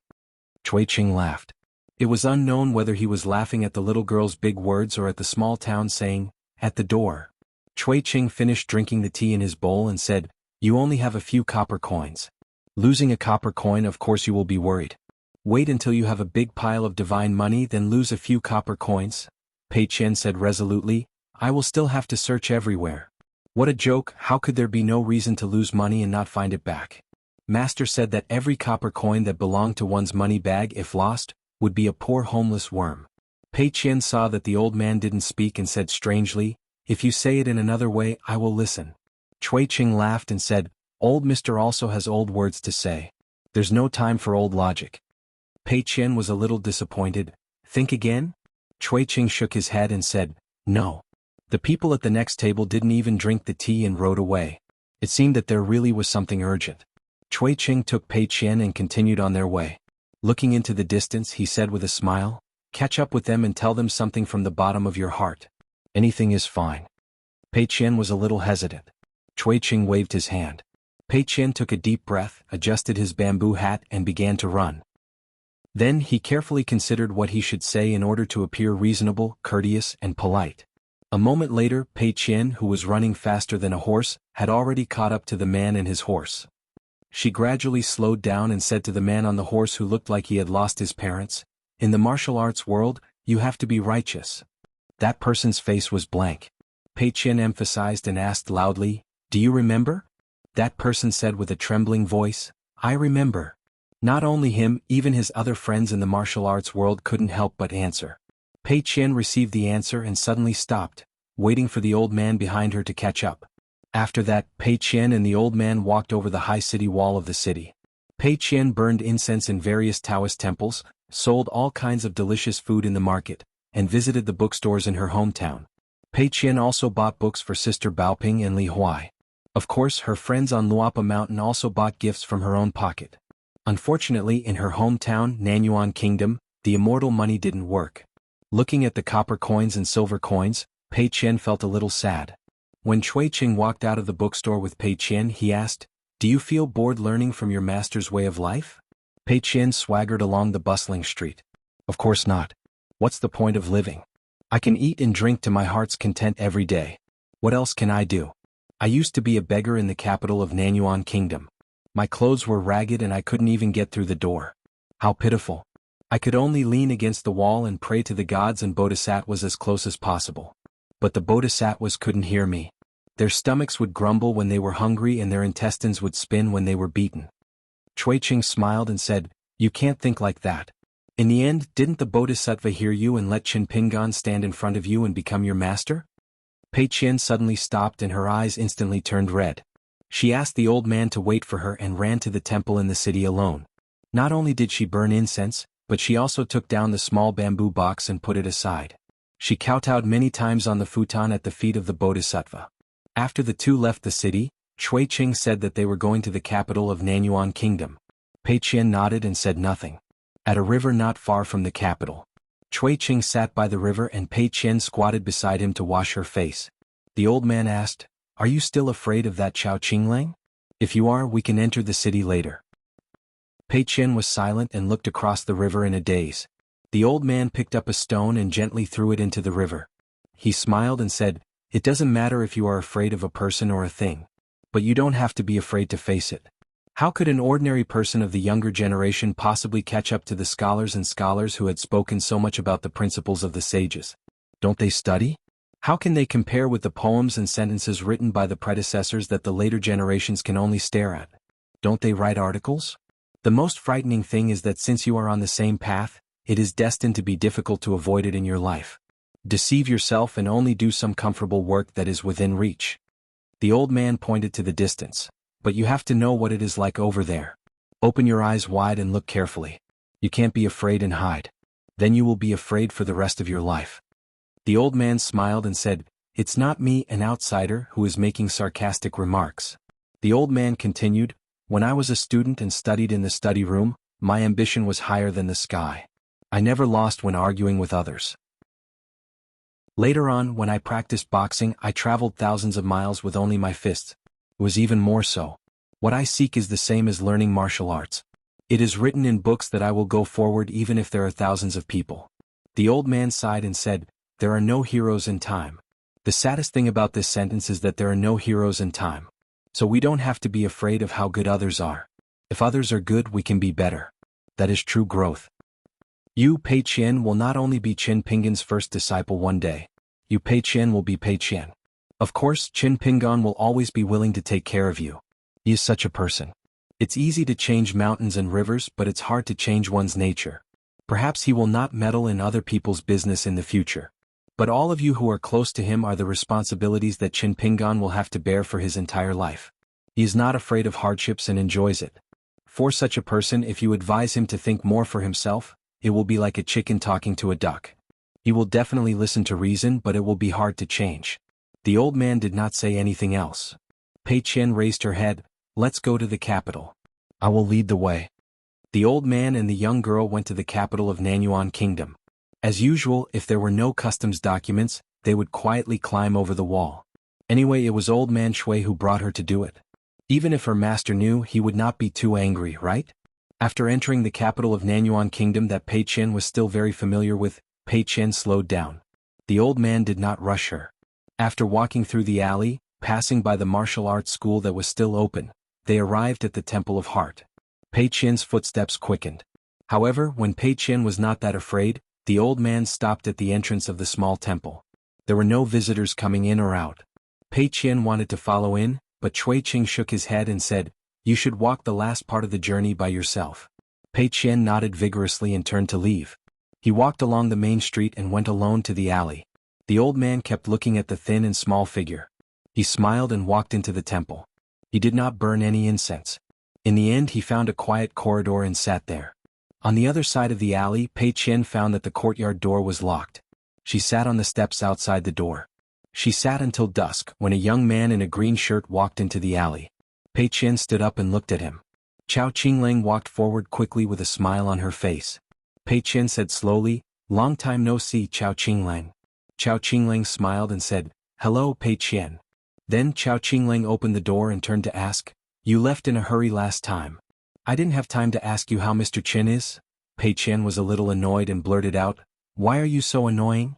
Cui Ching laughed. It was unknown whether he was laughing at the little girl's big words or at the small town saying, "At the door." Cui Ching finished drinking the tea in his bowl and said, "You only have a few copper coins. Losing a copper coin, of course you will be worried. Wait until you have a big pile of divine money, then lose a few copper coins." Pei Qian said resolutely, "I will still have to search everywhere." What a joke! How could there be no reason to lose money and not find it back? Master said that every copper coin that belonged to one's money bag, if lost, would be a poor homeless worm. Pei Qian saw that the old man didn't speak and said strangely, "If you say it in another way, I will listen." Cui Qing laughed and said, "Old Mr. also has old words to say. There's no time for old logic." Pei Qian was a little disappointed. "Think again?" Cui Qing shook his head and said, "No." The people at the next table didn't even drink the tea and rode away. It seemed that there really was something urgent. Cui Qing took Pei Qian and continued on their way. Looking into the distance, he said with a smile, "Catch up with them and tell them something from the bottom of your heart. Anything is fine." Pei Qian was a little hesitant. Cui Qing waved his hand. Pei Qian took a deep breath, adjusted his bamboo hat and began to run. Then he carefully considered what he should say in order to appear reasonable, courteous, and polite. A moment later, Pei Qian, who was running faster than a horse, had already caught up to the man and his horse. She gradually slowed down and said to the man on the horse who looked like he had lost his parents, "In the martial arts world, you have to be righteous." That person's face was blank. Pei Qian emphasized and asked loudly, "Do you remember?" That person said with a trembling voice, "I remember." Not only him, even his other friends in the martial arts world couldn't help but answer. Pei Qian received the answer and suddenly stopped, waiting for the old man behind her to catch up. After that, Pei Qian and the old man walked over the high city wall of the city. Pei Qian burned incense in various Taoist temples, sold all kinds of delicious food in the market, and visited the bookstores in her hometown. Pei Qian also bought books for Sister Baoping and Li Huai. Of course, her friends on Luapa Mountain also bought gifts from her own pocket. Unfortunately, in her hometown, Nanyuan Kingdom, the immortal money didn't work. Looking at the copper coins and silver coins, Pei Qian felt a little sad. When Cui Qing walked out of the bookstore with Pei Qian, he asked, "Do you feel bored learning from your master's way of life?" Pei Qian swaggered along the bustling street. "Of course not. What's the point of living? I can eat and drink to my heart's content every day. What else can I do? I used to be a beggar in the capital of Nanyuan Kingdom. My clothes were ragged and I couldn't even get through the door. How pitiful. I could only lean against the wall and pray to the gods, and bodhisattvas as close as possible. But the bodhisattvas couldn't hear me. Their stomachs would grumble when they were hungry and their intestines would spin when they were beaten." Cui Qing smiled and said, "You can't think like that. In the end, didn't the bodhisattva hear you and let Qin Pingan stand in front of you and become your master?" Pei Qian suddenly stopped and her eyes instantly turned red. She asked the old man to wait for her and ran to the temple in the city alone. Not only did she burn incense, but she also took down the small bamboo box and put it aside. She kowtowed many times on the futon at the feet of the bodhisattva. After the two left the city, Cui Qing said that they were going to the capital of Nanyuan Kingdom. Pei Qian nodded and said nothing. At a river not far from the capital, Cui Qing sat by the river and Pei Qian squatted beside him to wash her face. The old man asked, "Are you still afraid of that Chao Qinglang? If you are, we can enter the city later." Pei Qian was silent and looked across the river in a daze. The old man picked up a stone and gently threw it into the river. He smiled and said, "It doesn't matter if you are afraid of a person or a thing. But you don't have to be afraid to face it. How could an ordinary person of the younger generation possibly catch up to the scholars and scholars who had spoken so much about the principles of the sages? Don't they study? How can they compare with the poems and sentences written by the predecessors that the later generations can only stare at? Don't they write articles? The most frightening thing is that since you are on the same path, it is destined to be difficult to avoid it in your life. Deceive yourself and only do some comfortable work that is within reach." The old man pointed to the distance. "But you have to know what it is like over there. Open your eyes wide and look carefully. You can't be afraid and hide. Then you will be afraid for the rest of your life." The old man smiled and said, "It's not me, an outsider, who is making sarcastic remarks." The old man continued, "When I was a student and studied in the study room, my ambition was higher than the sky. I never lost when arguing with others. Later on, when I practiced boxing, I traveled thousands of miles with only my fists. It was even more so. What I seek is the same as learning martial arts. It is written in books that I will go forward even if there are thousands of people." The old man sighed and said, "There are no heroes in time." The saddest thing about this sentence is that there are no heroes in time. So we don't have to be afraid of how good others are. If others are good, we can be better. That is true growth. You, Pei Qian, will not only be Qin Pingan's first disciple one day. You, Pei Qian, will be Pei Qian. Of course, Qin Pingan will always be willing to take care of you. He is such a person. It's easy to change mountains and rivers, but it's hard to change one's nature. Perhaps he will not meddle in other people's business in the future. But all of you who are close to him are the responsibilities that Chin Pingan will have to bear for his entire life. He is not afraid of hardships and enjoys it. For such a person, if you advise him to think more for himself, it will be like a chicken talking to a duck. He will definitely listen to reason, but it will be hard to change. The old man did not say anything else. Pei Qian raised her head. Let's go to the capital. I will lead the way. The old man and the young girl went to the capital of Nanyuan Kingdom. As usual, if there were no customs documents, they would quietly climb over the wall. Anyway, it was old man Shui who brought her to do it. Even if her master knew, he would not be too angry, right? After entering the capital of Nanyuan Kingdom that Pei Qian was still very familiar with, Pei Qian slowed down. The old man did not rush her. After walking through the alley, passing by the martial arts school that was still open, they arrived at the Temple of Heart. Pei Qian's footsteps quickened. However, when Pei Qian was not that afraid, the old man stopped at the entrance of the small temple. There were no visitors coming in or out. Pei Qian wanted to follow in, but Cui Qing shook his head and said, "You should walk the last part of the journey by yourself." Pei Qian nodded vigorously and turned to leave. He walked along the main street and went alone to the alley. The old man kept looking at the thin and small figure. He smiled and walked into the temple. He did not burn any incense. In the end, he found a quiet corridor and sat there. On the other side of the alley, Pei Qian found that the courtyard door was locked. She sat on the steps outside the door. She sat until dusk when a young man in a green shirt walked into the alley. Pei Qian stood up and looked at him. Chao Qinglang walked forward quickly with a smile on her face. Pei Qian said slowly, "Long time no see, Chao Qinglang." Chao Qinglang smiled and said, "Hello, Pei Qian." Then Chao Qinglang opened the door and turned to ask, "You left in a hurry last time. I didn't have time to ask you how Mr. Qin is?" Pei Qian was a little annoyed and blurted out, "Why are you so annoying?"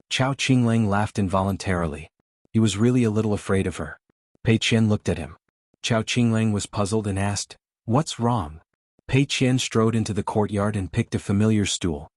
Chao Qinglang laughed involuntarily. He was really a little afraid of her. Pei Qian looked at him. Chao Qinglang was puzzled and asked, "What's wrong?" Pei Qian strode into the courtyard and picked a familiar stool.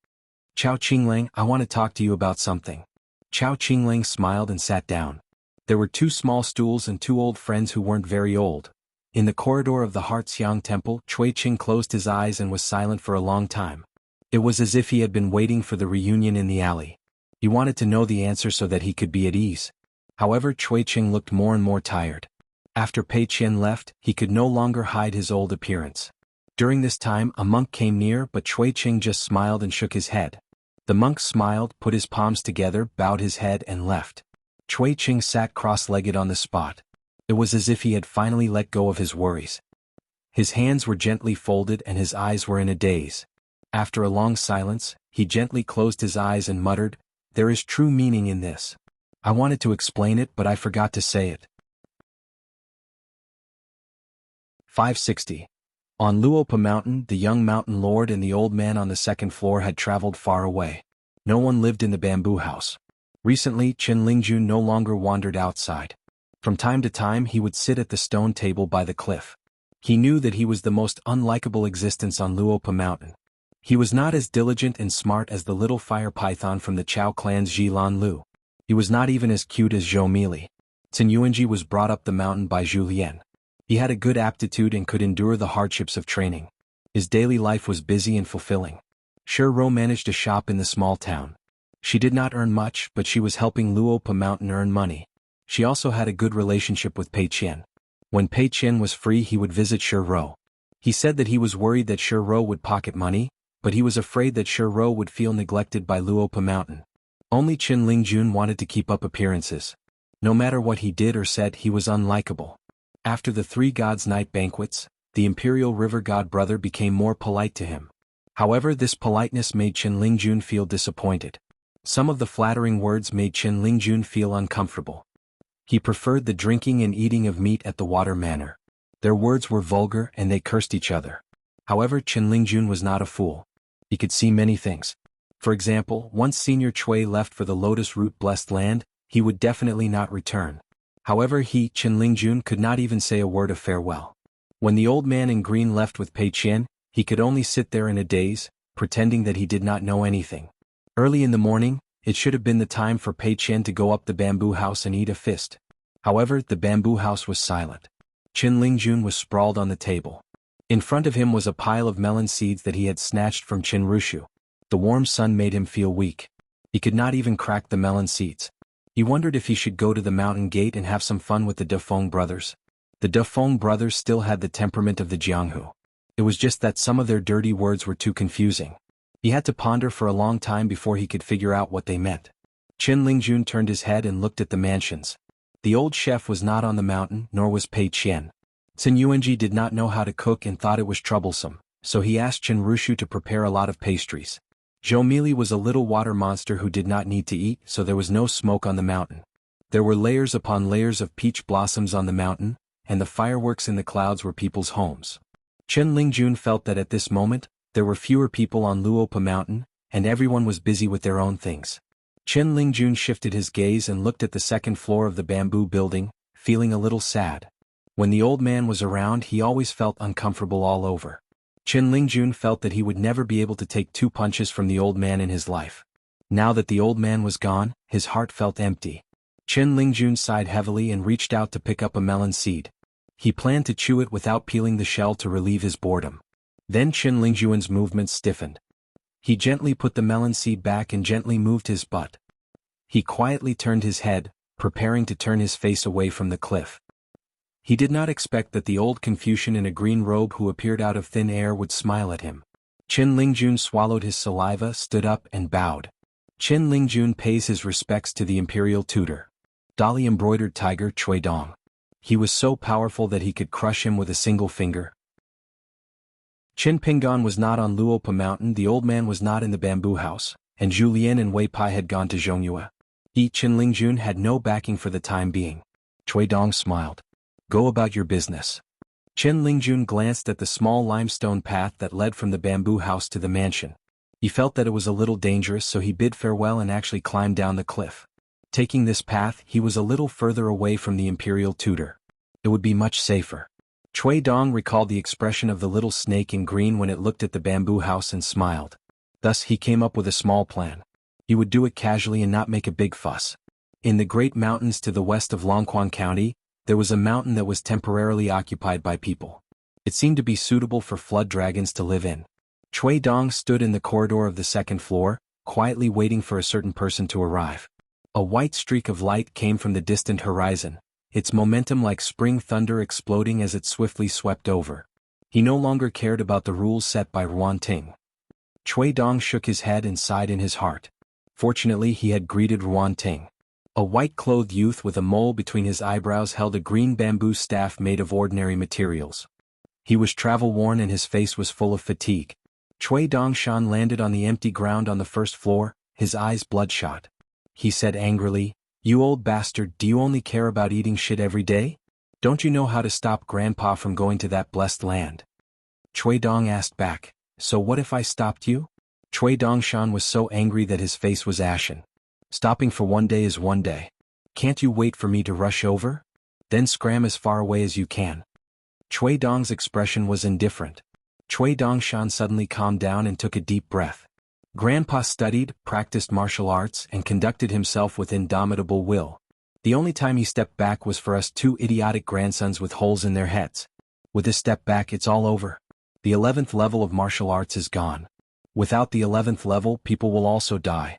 "Chao Qinglang, I want to talk to you about something." Chao Qinglang smiled and sat down. There were two small stools and two old friends who weren't very old. In the corridor of the Heartxiang Temple, Cui Qing closed his eyes and was silent for a long time. It was as if he had been waiting for the reunion in the alley. He wanted to know the answer so that he could be at ease. However, Cui Qing looked more and more tired. After Pei Qian left, he could no longer hide his old appearance. During this time, a monk came near, but Cui Qing just smiled and shook his head. The monk smiled, put his palms together, bowed his head and left. Cui Qing sat cross-legged on the spot. It was as if he had finally let go of his worries. His hands were gently folded and his eyes were in a daze. After a long silence, he gently closed his eyes and muttered, "There is true meaning in this. I wanted to explain it, but I forgot to say it." 560. On Luopa Mountain, the young mountain lord and the old man on the second floor had traveled far away. No one lived in the bamboo house. Recently, Chen Lingjun no longer wandered outside. From time to time he would sit at the stone table by the cliff. He knew that he was the most unlikable existence on Luopa Mountain. He was not as diligent and smart as the little fire python from the Chao clan's Jilan Lu. He was not even as cute as Zhou Mili. Cin Yuanji was brought up the mountain by Zhu Lian. He had a good aptitude and could endure the hardships of training. His daily life was busy and fulfilling. Shi Rou managed a shop in the small town. She did not earn much, but she was helping Luopa Mountain earn money. She also had a good relationship with Pei Qian. When Pei Qian was free, he would visit Shi Rou. He said that he was worried that Shi Rou would pocket money, but he was afraid that Shi Rou would feel neglected by Luopa Mountain. Only Chen Lingjun wanted to keep up appearances. No matter what he did or said, he was unlikable. After the Three Gods' night banquets, the Imperial River God brother became more polite to him. However, this politeness made Chen Lingjun feel disappointed. Some of the flattering words made Chen Lingjun feel uncomfortable. He preferred the drinking and eating of meat at the water manor. Their words were vulgar and they cursed each other. However, Chen Lingjun was not a fool. He could see many things. For example, once Senior Chui left for the Lotus Root blessed land, he would definitely not return. However, he, Chen Lingjun, could not even say a word of farewell. When the old man in green left with Pei Qian, he could only sit there in a daze, pretending that he did not know anything. Early in the morning, it should have been the time for Pei Qian to go up the bamboo house and eat a fist. However, the bamboo house was silent. Chen Lingjun was sprawled on the table. In front of him was a pile of melon seeds that he had snatched from Chinrushu. The warm sun made him feel weak. He could not even crack the melon seeds. He wondered if he should go to the mountain gate and have some fun with the Dafeng brothers. The Dafeng brothers still had the temperament of the Jianghu. It was just that some of their dirty words were too confusing. He had to ponder for a long time before he could figure out what they meant. Qin Lingjun turned his head and looked at the mansions. The old chef was not on the mountain, nor was Pei Qian. Sun Yuanji did not know how to cook and thought it was troublesome, so he asked Chinrushu to prepare a lot of pastries. Zhou Mili was a little water monster who did not need to eat, so there was no smoke on the mountain. There were layers upon layers of peach blossoms on the mountain, and the fireworks in the clouds were people's homes. Qin Lingjun felt that at this moment, there were fewer people on Luopa Mountain, and everyone was busy with their own things. Qin Lingjun shifted his gaze and looked at the second floor of the bamboo building, feeling a little sad. When the old man was around, he always felt uncomfortable all over. Qin Lingjun felt that he would never be able to take 2 punches from the old man in his life. Now that the old man was gone, his heart felt empty. Qin Lingjun sighed heavily and reached out to pick up a melon seed. He planned to chew it without peeling the shell to relieve his boredom. Then Qin Lingjun's movements stiffened. He gently put the melon seed back and gently moved his butt. He quietly turned his head, preparing to turn his face away from the cliff. He did not expect that the old Confucian in a green robe who appeared out of thin air would smile at him. Qin Lingjun swallowed his saliva, stood up and bowed. Qin Lingjun pays his respects to the imperial tutor. Dolly embroidered tiger Cui Dong. He was so powerful that he could crush him with a single finger. Qin Pingan was not on Luopa Mountain, the old man was not in the bamboo house, and Julien and Wei Pai had gone to Zhongyue. Qin Lingjun had no backing for the time being. Cui Dong smiled. Go about your business. Qin Lingjun glanced at the small limestone path that led from the bamboo house to the mansion. He felt that it was a little dangerous, so he bid farewell and actually climbed down the cliff. Taking this path, he was a little further away from the imperial tutor. It would be much safer. Cui Dong recalled the expression of the little snake in green when it looked at the bamboo house and smiled. Thus he came up with a small plan. He would do it casually and not make a big fuss. In the great mountains to the west of Longquan County, there was a mountain that was temporarily occupied by people. It seemed to be suitable for flood dragons to live in. Cui Dong stood in the corridor of the second floor, quietly waiting for a certain person to arrive. A white streak of light came from the distant horizon, its momentum like spring thunder exploding as it swiftly swept over. He no longer cared about the rules set by Ruan Ting. Cui Dong shook his head and sighed in his heart. Fortunately, he had greeted Ruan Ting. A white-clothed youth with a mole between his eyebrows held a green bamboo staff made of ordinary materials. He was travel-worn and his face was full of fatigue. Cui Dongshan landed on the empty ground on the first floor, his eyes bloodshot. He said angrily, "You old bastard, do you only care about eating shit every day? Don't you know how to stop Grandpa from going to that blessed land?" Cui Dong asked back, "So what if I stopped you?" Cui Dongshan was so angry that his face was ashen. "Stopping for 1 day is 1 day. Can't you wait for me to rush over? Then scram as far away as you can." Cui Dong's expression was indifferent. Cui Dongshan suddenly calmed down and took a deep breath. Grandpa studied, practiced martial arts, and conducted himself with indomitable will. The only time he stepped back was for us 2 idiotic grandsons with holes in their heads. With this step back, it's all over. The 11th level of martial arts is gone. Without the 11th level, people will also die.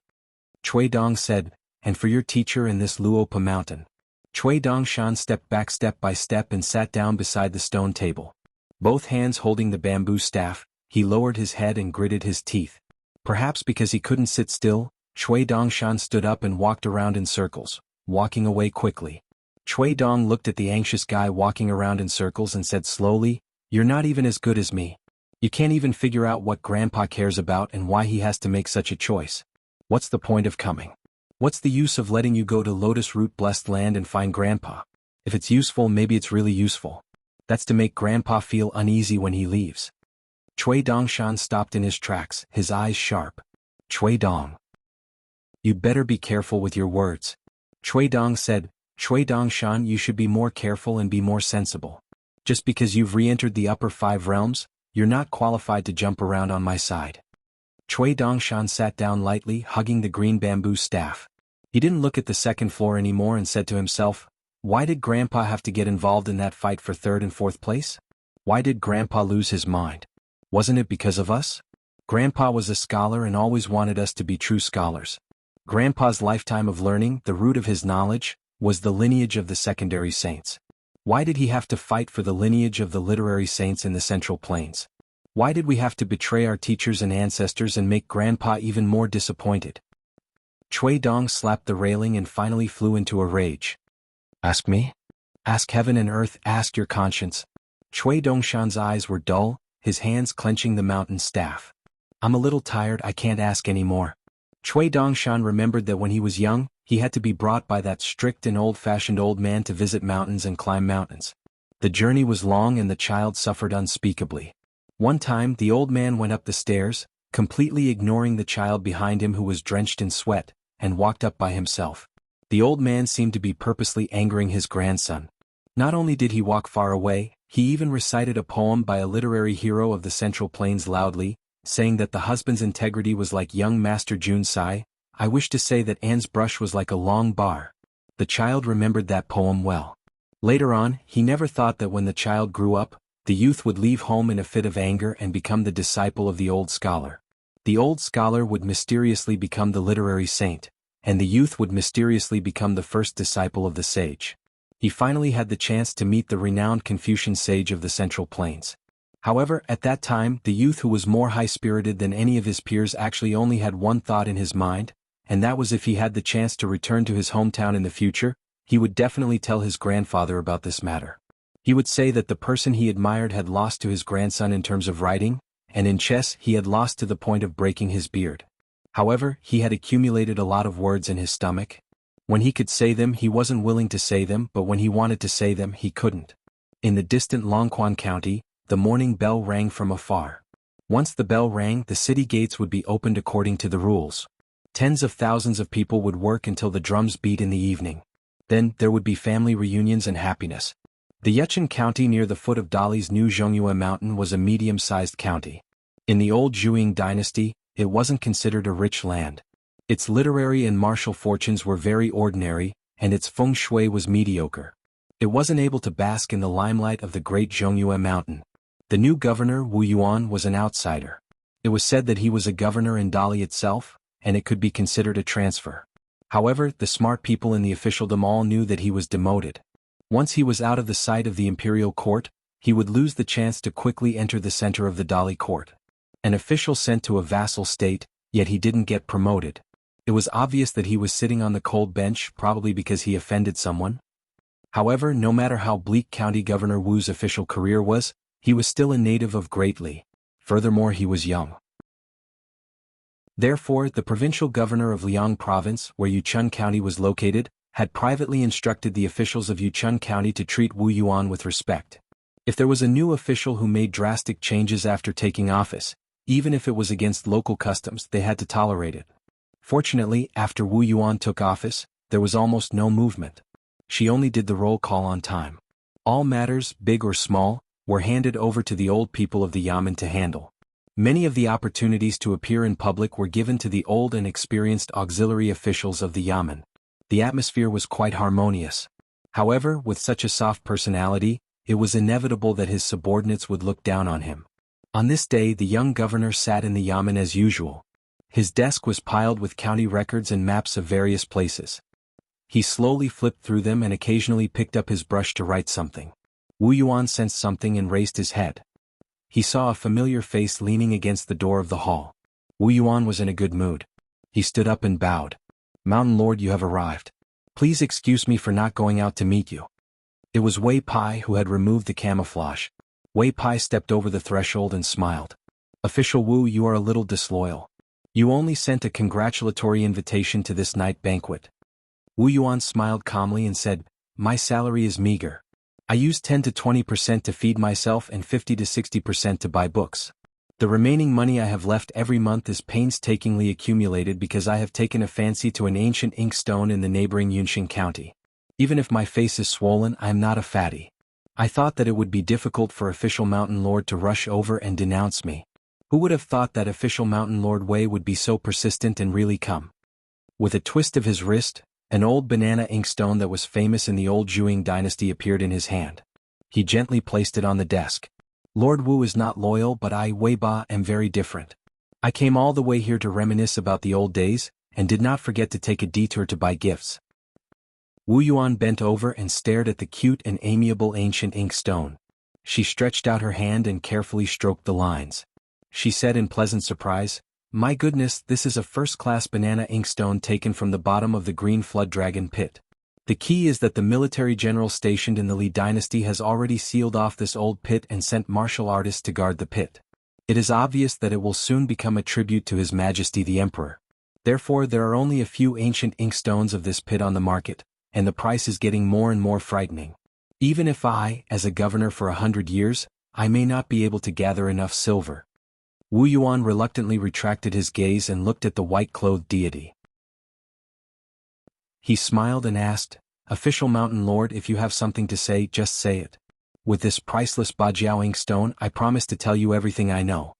Cui Dong said, "And for your teacher in this Luopa mountain." Cui Dongshan stepped back step by step and sat down beside the stone table. Both hands holding the bamboo staff, he lowered his head and gritted his teeth. Perhaps because he couldn't sit still, Cui Dongshan stood up and walked around in circles, walking away quickly. Cui Dong looked at the anxious guy walking around in circles and said slowly, "You're not even as good as me. You can't even figure out what Grandpa cares about and why he has to make such a choice. What's the point of coming? What's the use of letting you go to Lotus Root Blessed Land and find Grandpa? If it's useful, maybe it's really useful. That's to make Grandpa feel uneasy when he leaves." Cui Dongshan stopped in his tracks, his eyes sharp. "Cui Dong. You'd better be careful with your words." Cui Dong said, "Cui Dongshan, you should be more careful and be more sensible. Just because you've re-entered the upper 5 realms, you're not qualified to jump around on my side." Cui Dongshan sat down lightly, hugging the green bamboo staff. He didn't look at the second floor anymore and said to himself, "Why did Grandpa have to get involved in that fight for 3rd and 4th place? Why did Grandpa lose his mind? Wasn't it because of us? Grandpa was a scholar and always wanted us to be true scholars. Grandpa's lifetime of learning, the root of his knowledge, was the lineage of the secondary saints. Why did he have to fight for the lineage of the literary saints in the Central Plains? Why did we have to betray our teachers and ancestors and make Grandpa even more disappointed? Chui Dong slapped the railing and finally flew into a rage. Ask me? Ask heaven and earth, ask your conscience. Chui Dongshan's eyes were dull, his hands clenching the mountain staff. I'm a little tired, I can't ask any more. Chui Dongshan remembered that when he was young, he had to be brought by that strict and old-fashioned old man to visit mountains and climb mountains. The journey was long and the child suffered unspeakably. One time the old man went up the stairs, completely ignoring the child behind him who was drenched in sweat, and walked up by himself. The old man seemed to be purposely angering his grandson. Not only did he walk far away, he even recited a poem by a literary hero of the Central Plains loudly, saying that the husband's integrity was like young Master Jun Sai. I wish to say that Anne's brush was like a long bar. The child remembered that poem well. Later on, he never thought that when the child grew up, the youth would leave home in a fit of anger and become the disciple of the old scholar. The old scholar would mysteriously become the literary saint, and the youth would mysteriously become the first disciple of the sage. He finally had the chance to meet the renowned Confucian sage of the Central Plains. However, at that time, the youth who was more high-spirited than any of his peers actually only had one thought in his mind, and that was if he had the chance to return to his hometown in the future, he would definitely tell his grandfather about this matter. He would say that the person he admired had lost to his grandson in terms of writing, and in chess he had lost to the point of breaking his beard. However, he had accumulated a lot of words in his stomach. When he could say them he wasn't willing to say them, but when he wanted to say them he couldn't. In the distant Longquan County, the morning bell rang from afar. Once the bell rang, the city gates would be opened according to the rules. Tens of thousands of people would work until the drums beat in the evening. Then, there would be family reunions and happiness. The Yuchun County near the foot of Dali's new Zhongyue Mountain was a medium-sized county. In the old Zhuang dynasty, it wasn't considered a rich land. Its literary and martial fortunes were very ordinary, and its feng shui was mediocre. It wasn't able to bask in the limelight of the great Zhongyue Mountain. The new governor, Wu Yuan, was an outsider. It was said that he was a governor in Dali itself, and it could be considered a transfer. However, the smart people in the officialdom all knew that he was demoted. Once he was out of the sight of the imperial court, he would lose the chance to quickly enter the center of the Dali court. An official sent to a vassal state, yet he didn't get promoted. It was obvious that he was sitting on the cold bench, probably because he offended someone. However, no matter how bleak County Governor Wu's official career was, he was still a native of Great Li. Furthermore, he was young. Therefore, the provincial governor of Liang Province, where Yuchun County was located, had privately instructed the officials of Yuchun County to treat Wu Yuan with respect. If there was a new official who made drastic changes after taking office, even if it was against local customs, they had to tolerate it. Fortunately, after Wu Yuan took office, there was almost no movement. She only did the roll call on time. All matters, big or small, were handed over to the old people of the Yamen to handle. Many of the opportunities to appear in public were given to the old and experienced auxiliary officials of the Yamen. The atmosphere was quite harmonious. However, with such a soft personality, it was inevitable that his subordinates would look down on him. On this day the young governor sat in the Yamen as usual. His desk was piled with county records and maps of various places. He slowly flipped through them and occasionally picked up his brush to write something. Wu Yuan sensed something and raised his head. He saw a familiar face leaning against the door of the hall. Wu Yuan was in a good mood. He stood up and bowed. "Mountain Lord, you have arrived. Please excuse me for not going out to meet you." It was Wei Pai who had removed the camouflage. Wei Pai stepped over the threshold and smiled. "Official Wu, you are a little disloyal. You only sent a congratulatory invitation to this night banquet." Wu Yuan smiled calmly and said, "My salary is meager. I use 10 to 20% to feed myself and 50 to 60% to buy books. The remaining money I have left every month is painstakingly accumulated because I have taken a fancy to an ancient inkstone in the neighboring Yunxing County. Even if my face is swollen, I am not a fatty. I thought that it would be difficult for official Mountain Lord to rush over and denounce me. Who would have thought that official Mountain Lord Wei would be so persistent and really come?" With a twist of his wrist, an old banana inkstone that was famous in the old Zhuang dynasty appeared in his hand. He gently placed it on the desk. Lord Wu is not loyal, but I, Wei Ba, am very different. I came all the way here to reminisce about the old days, and did not forget to take a detour to buy gifts. Wu Yuan bent over and stared at the cute and amiable ancient ink stone. She stretched out her hand and carefully stroked the lines. She said in pleasant surprise, "My goodness, this is a first-class banana inkstone taken from the bottom of the Green Flood Dragon pit. The key is that the military general stationed in the Li dynasty has already sealed off this old pit and sent martial artists to guard the pit. It is obvious that it will soon become a tribute to His Majesty the Emperor. Therefore there are only a few ancient inkstones of this pit on the market, and the price is getting more and more frightening. Even if I, as a governor for 100 years, I may not be able to gather enough silver." Wu Yuan reluctantly retracted his gaze and looked at the white-clothed deity. He smiled and asked, "Official Mountain Lord, if you have something to say, just say it. With this priceless Bajiao inkstone, I promise to tell you everything I know."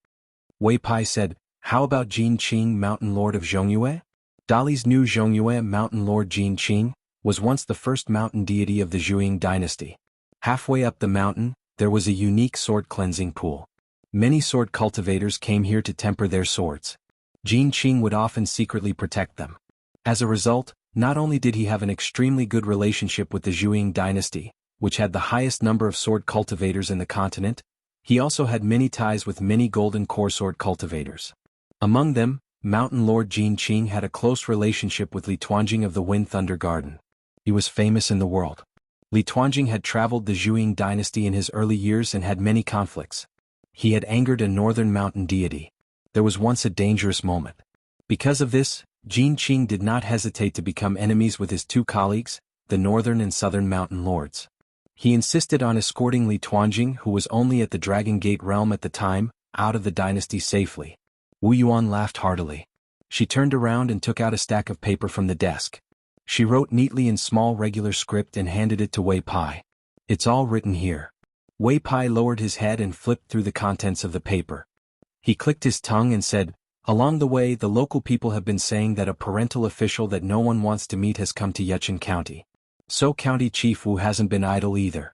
Wei Pai said, "How about Jin Qing, Mountain Lord of Zhongyue?" Dali's new Zhongyue Mountain Lord Jin Qing was once the first mountain deity of the Zhuang dynasty. Halfway up the mountain, there was a unique sword cleansing pool. Many sword cultivators came here to temper their swords. Jin Qing would often secretly protect them. As a result, not only did he have an extremely good relationship with the Zhuang dynasty, which had the highest number of sword cultivators in the continent, he also had many ties with many golden core sword cultivators. Among them, Mountain Lord Jin Qing had a close relationship with Li Tuanjing of the Wind Thunder Garden. He was famous in the world. Li Tuanjing had traveled the Zhuang dynasty in his early years and had many conflicts. He had angered a northern mountain deity. There was once a dangerous moment. Because of this, Jin Qing did not hesitate to become enemies with his two colleagues, the northern and southern mountain lords. He insisted on escorting Li Tuanjing, who was only at the Dragon Gate realm at the time, out of the dynasty safely. Wu Yuan laughed heartily. She turned around and took out a stack of paper from the desk. She wrote neatly in small regular script and handed it to Wei Pai. "It's all written here." Wei Pai lowered his head and flipped through the contents of the paper. He clicked his tongue and said, "Along the way, the local people have been saying that a parental official that no one wants to meet has come to Yechun County. So County Chief Wu hasn't been idle either."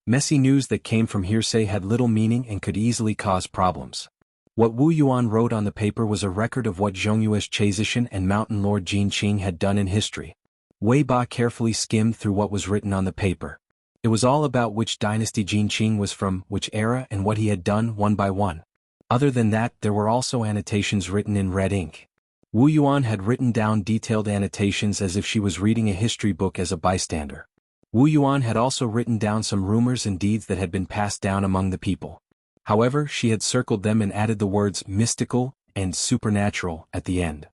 Messy news that came from hearsay had little meaning and could easily cause problems. What Wu Yuan wrote on the paper was a record of what Zhongyue's Chaizishan and Mountain Lord Jin Qing had done in history. Wei Ba carefully skimmed through what was written on the paper. It was all about which dynasty Jin Qing was from, which era, and what he had done one by one. Other than that, there were also annotations written in red ink. Wu Yuan had written down detailed annotations as if she was reading a history book as a bystander. Wu Yuan had also written down some rumors and deeds that had been passed down among the people. However, she had circled them and added the words mystical and supernatural at the end.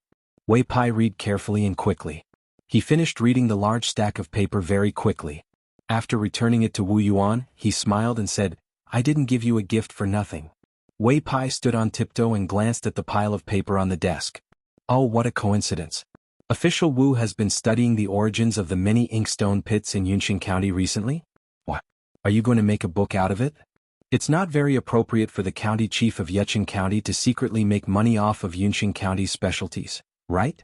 Wei Pai read carefully and quickly. He finished reading the large stack of paper very quickly. After returning it to Wu Yuan, he smiled and said, "I didn't give you a gift for nothing." Wei Pai stood on tiptoe and glanced at the pile of paper on the desk. Oh, what a coincidence. Official Wu has been studying the origins of the many inkstone pits in Yunqing County recently? What? Are you going to make a book out of it? It's not very appropriate for the county chief of Yechun County to secretly make money off of Yunqing County's specialties, right?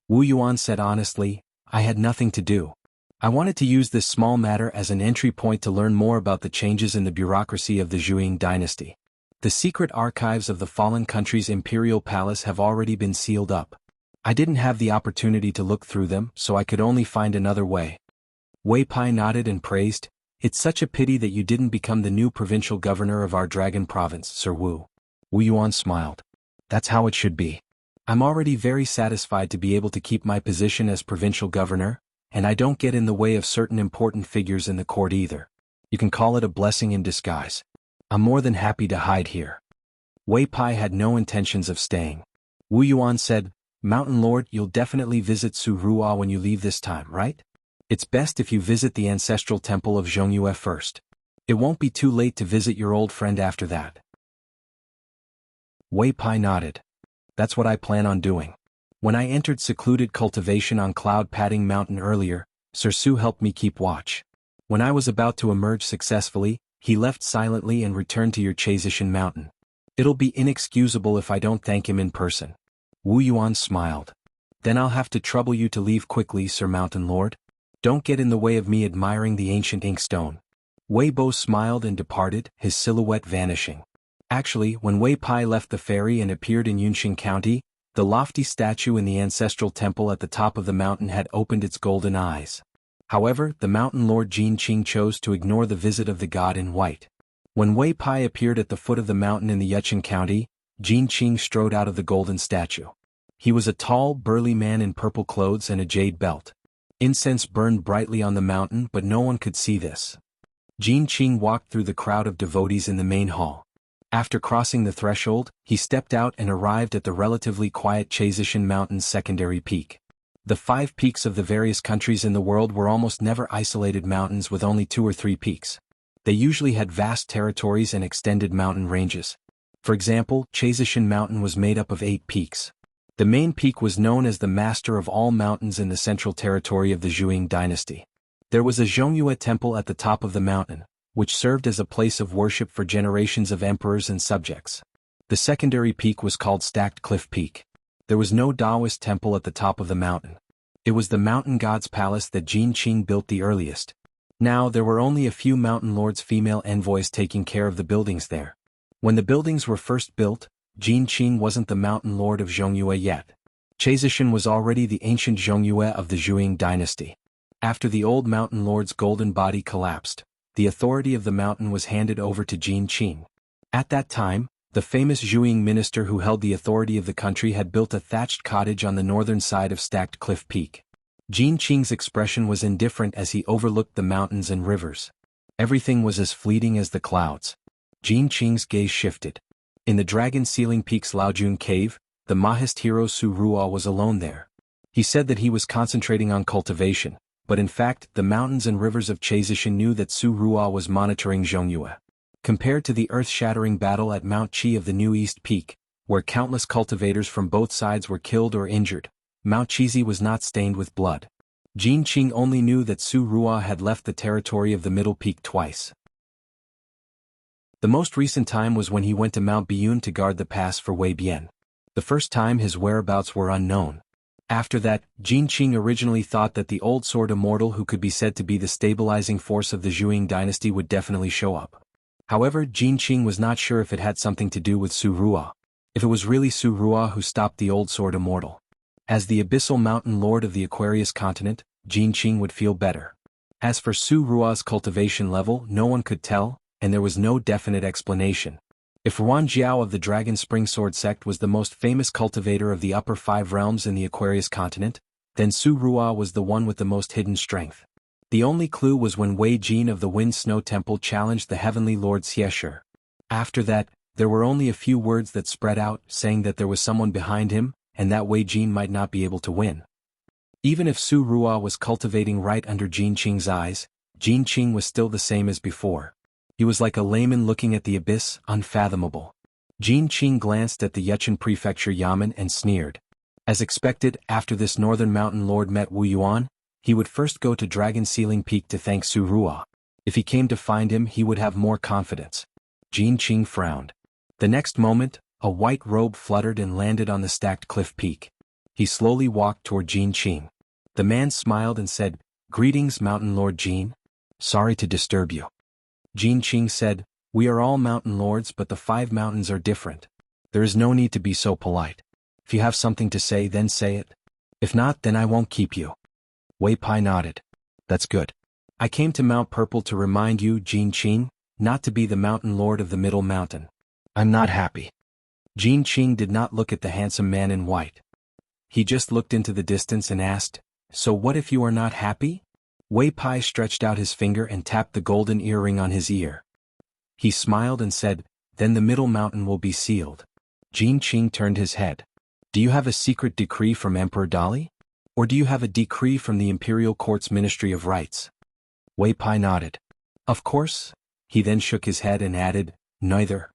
Wu Yuan said honestly, "I had nothing to do. I wanted to use this small matter as an entry point to learn more about the changes in the bureaucracy of the Zhuang dynasty. The secret archives of the fallen country's imperial palace have already been sealed up. I didn't have the opportunity to look through them, so I could only find another way." Wei Pai nodded and praised, "It's such a pity that you didn't become the new provincial governor of our Dragon Province, Sir Wu." Wu Yuan smiled. "That's how it should be. I'm already very satisfied to be able to keep my position as provincial governor, and I don't get in the way of certain important figures in the court either. You can call it a blessing in disguise. I'm more than happy to hide here." Wei Pai had no intentions of staying. Wu Yuan said, "Mountain Lord, you'll definitely visit Su Ruo when you leave this time, right? It's best if you visit the ancestral temple of Zhongyue first. It won't be too late to visit your old friend after that." Wei Pai nodded. "That's what I plan on doing. When I entered secluded cultivation on Cloud Padding Mountain earlier, Sir Su helped me keep watch. When I was about to emerge successfully, he left silently and returned to your Chaizishan Mountain. It'll be inexcusable if I don't thank him in person." Wu Yuan smiled. "Then I'll have to trouble you to leave quickly, Sir Mountain Lord. Don't get in the way of me admiring the ancient inkstone." Wei Bo smiled and departed, his silhouette vanishing. Actually, when Wei Pai left the ferry and appeared in Yunxing County, the lofty statue in the ancestral temple at the top of the mountain had opened its golden eyes. However, the mountain lord Jin Qing chose to ignore the visit of the god in white. When Wei Pai appeared at the foot of the mountain in the Yunxing County, Jin Qing strode out of the golden statue. He was a tall, burly man in purple clothes and a jade belt. Incense burned brightly on the mountain, but no one could see this. Jin Qing walked through the crowd of devotees in the main hall. After crossing the threshold, he stepped out and arrived at the relatively quiet Chazishan Mountain's secondary peak. The 5 peaks of the various countries in the world were almost never isolated mountains with only 2 or 3 peaks. They usually had vast territories and extended mountain ranges. For example, Chazishan Mountain was made up of 8 peaks. The main peak was known as the master of all mountains in the central territory of the Zhuang dynasty. There was a Zhongyue temple at the top of the mountain, which served as a place of worship for generations of emperors and subjects. The secondary peak was called Stacked Cliff Peak. There was no Taoist temple at the top of the mountain. It was the mountain god's palace that Jin Qing built the earliest. Now there were only a few mountain lords' female envoys taking care of the buildings there. When the buildings were first built, Jin Qing wasn't the mountain lord of Zhongyue yet. Chazishan was already the ancient Zhongyue of the Zhuang dynasty. After the old mountain lord's golden body collapsed, the authority of the mountain was handed over to Jin Qing. At that time, the famous Zhuang minister who held the authority of the country had built a thatched cottage on the northern side of Stacked Cliff Peak. Jin Qing's expression was indifferent as he overlooked the mountains and rivers. Everything was as fleeting as the clouds. Jin Qing's gaze shifted. In the Dragon Ceiling Peak's Laojun Cave, the Mahist hero Su Ruo was alone there. He said that he was concentrating on cultivation, but in fact the mountains and rivers of Chazishan knew that Su Ruo was monitoring Zhongyue. Compared to the earth-shattering battle at Mount Qi of the New East Peak, where countless cultivators from both sides were killed or injured, Mount Qizi was not stained with blood. Jin Qing only knew that Su Ruo had left the territory of the Middle Peak twice. The most recent time was when he went to Mount Biyun to guard the pass for Wei Bian. The first time his whereabouts were unknown. After that, Jin Qing originally thought that the old sword immortal who could be said to be the stabilizing force of the Zhuang dynasty would definitely show up. However, Jin Qing was not sure if it had something to do with Su Ruo. If it was really Su Ruo who stopped the old sword immortal. As the abyssal mountain lord of the Aquarius continent, Jin Qing would feel better. As for Su Ruo's cultivation level, no one could tell, and there was no definite explanation. If Ruan Jiao of the Dragon Spring Sword sect was the most famous cultivator of the upper 5 realms in the Aquarius continent, then Su Ruo was the one with the most hidden strength. The only clue was when Wei Jin of the Wind Snow Temple challenged the heavenly lord Xie. After that, there were only a few words that spread out, saying that there was someone behind him, and that Wei Jin might not be able to win. Even if Su Ruo was cultivating right under Jin Qing's eyes, Jin Qing was still the same as before. He was like a layman looking at the abyss, unfathomable. Jin Qing glanced at the Yechun Prefecture Yamen and sneered. As expected, after this northern mountain lord met Wu Yuan, he would first go to Dragon Ceiling Peak to thank Su Ruo. If he came to find him, he would have more confidence. Jin Qing frowned. The next moment, a white robe fluttered and landed on the Stacked Cliff Peak. He slowly walked toward Jin Qing. The man smiled and said, "Greetings, Mountain Lord Jin. Sorry to disturb you." Jin Qing said, "We are all mountain lords, but the 5 mountains are different. There is no need to be so polite. If you have something to say, then say it. If not, then I won't keep you." Wei Pai nodded. "That's good. I came to Mount Purple to remind you, Jin Qing, not to be the mountain lord of the Middle Mountain. I'm not happy." Jin Qing did not look at the handsome man in white. He just looked into the distance and asked, "So what if you are not happy?" Wei Pai stretched out his finger and tapped the golden earring on his ear. He smiled and said, "Then the Middle Mountain will be sealed." Jin Qing turned his head. "Do you have a secret decree from Emperor Dali? Or do you have a decree from the Imperial Court's Ministry of Rights?" Wei Pai nodded. "Of course." He then shook his head and added, "Neither."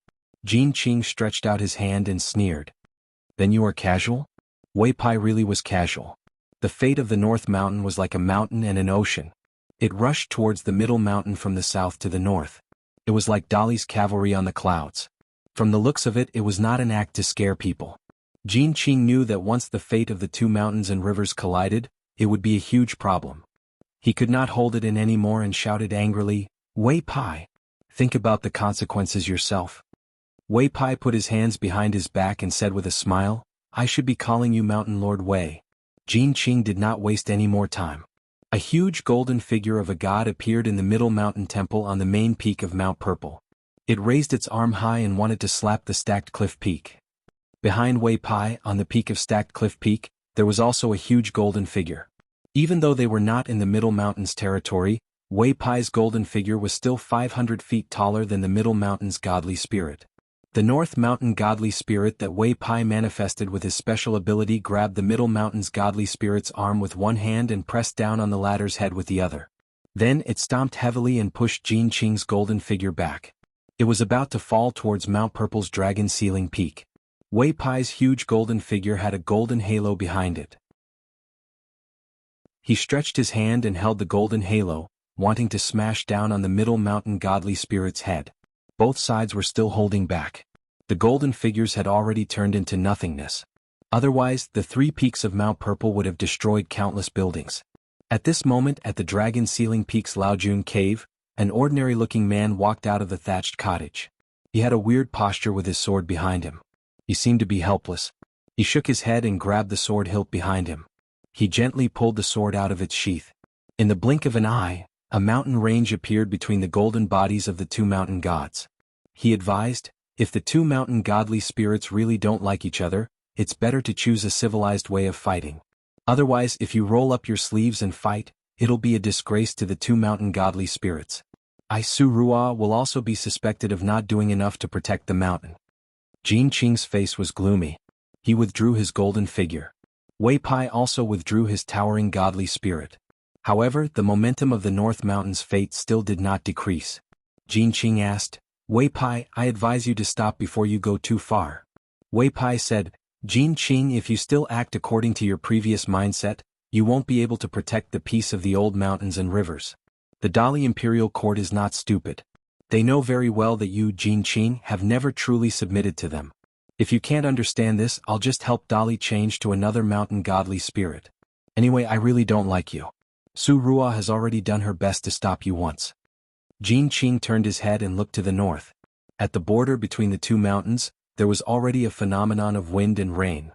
Jin Qing stretched out his hand and sneered. "Then you are casual?" Wei Pai really was casual. The fate of the North Mountain was like a mountain and an ocean. It rushed towards the Middle Mountain from the south to the north. It was like Dali's cavalry on the clouds. From the looks of it, it was not an act to scare people. Jin Qing knew that once the fate of the 2 mountains and rivers collided, it would be a huge problem. He could not hold it in anymore and shouted angrily, Wei Pai. Think about the consequences yourself. Wei Pai put his hands behind his back and said with a smile, I should be calling you Mountain Lord Wei. Jin Qing did not waste any more time. A huge golden figure of a god appeared in the middle mountain temple on the main peak of Mount Purple. It raised its arm high and wanted to slap the stacked cliff peak. Behind Wei Pai, on the peak of Stacked Cliff Peak, there was also a huge golden figure. Even though they were not in the Middle Mountains territory, Wei Pai's golden figure was still 500 feet taller than the Middle Mountain's godly spirit. The North Mountain godly spirit that Wei Pai manifested with his special ability grabbed the Middle Mountain's godly spirit's arm with one hand and pressed down on the latter's head with the other. Then it stomped heavily and pushed Jin Qing's golden figure back. It was about to fall towards Mount Purple's dragon ceiling peak. Wei Pai's huge golden figure had a golden halo behind it. He stretched his hand and held the golden halo, wanting to smash down on the Middle Mountain godly spirit's head. Both sides were still holding back. The golden figures had already turned into nothingness. Otherwise, the three peaks of Mount Purple would have destroyed countless buildings. At this moment, at the dragon ceiling peak's Laojun cave, an ordinary-looking man walked out of the thatched cottage. He had a weird posture with his sword behind him. He seemed to be helpless. He shook his head and grabbed the sword hilt behind him. He gently pulled the sword out of its sheath. In the blink of an eye, a mountain range appeared between the golden bodies of the two mountain gods. He advised, if the two mountain godly spirits really don't like each other, it's better to choose a civilized way of fighting. Otherwise, if you roll up your sleeves and fight, it'll be a disgrace to the two mountain godly spirits. Su Ruo will also be suspected of not doing enough to protect the mountain. Jin Qing's face was gloomy. He withdrew his golden figure. Wei Pai also withdrew his towering godly spirit. However, the momentum of the North Mountain's fate still did not decrease. Jin Qing asked, Wei Pai, I advise you to stop before you go too far. Wei Pai said, Jin Qing, if you still act according to your previous mindset, you won't be able to protect the peace of the old mountains and rivers. The Dali Imperial Court is not stupid. They know very well that you, Jin Qing, have never truly submitted to them. If you can't understand this, I'll just help Dali change to another mountain godly spirit. Anyway, I really don't like you. Su Ruo has already done her best to stop you once. Jin Qing turned his head and looked to the north. At the border between the two mountains, there was already a phenomenon of wind and rain.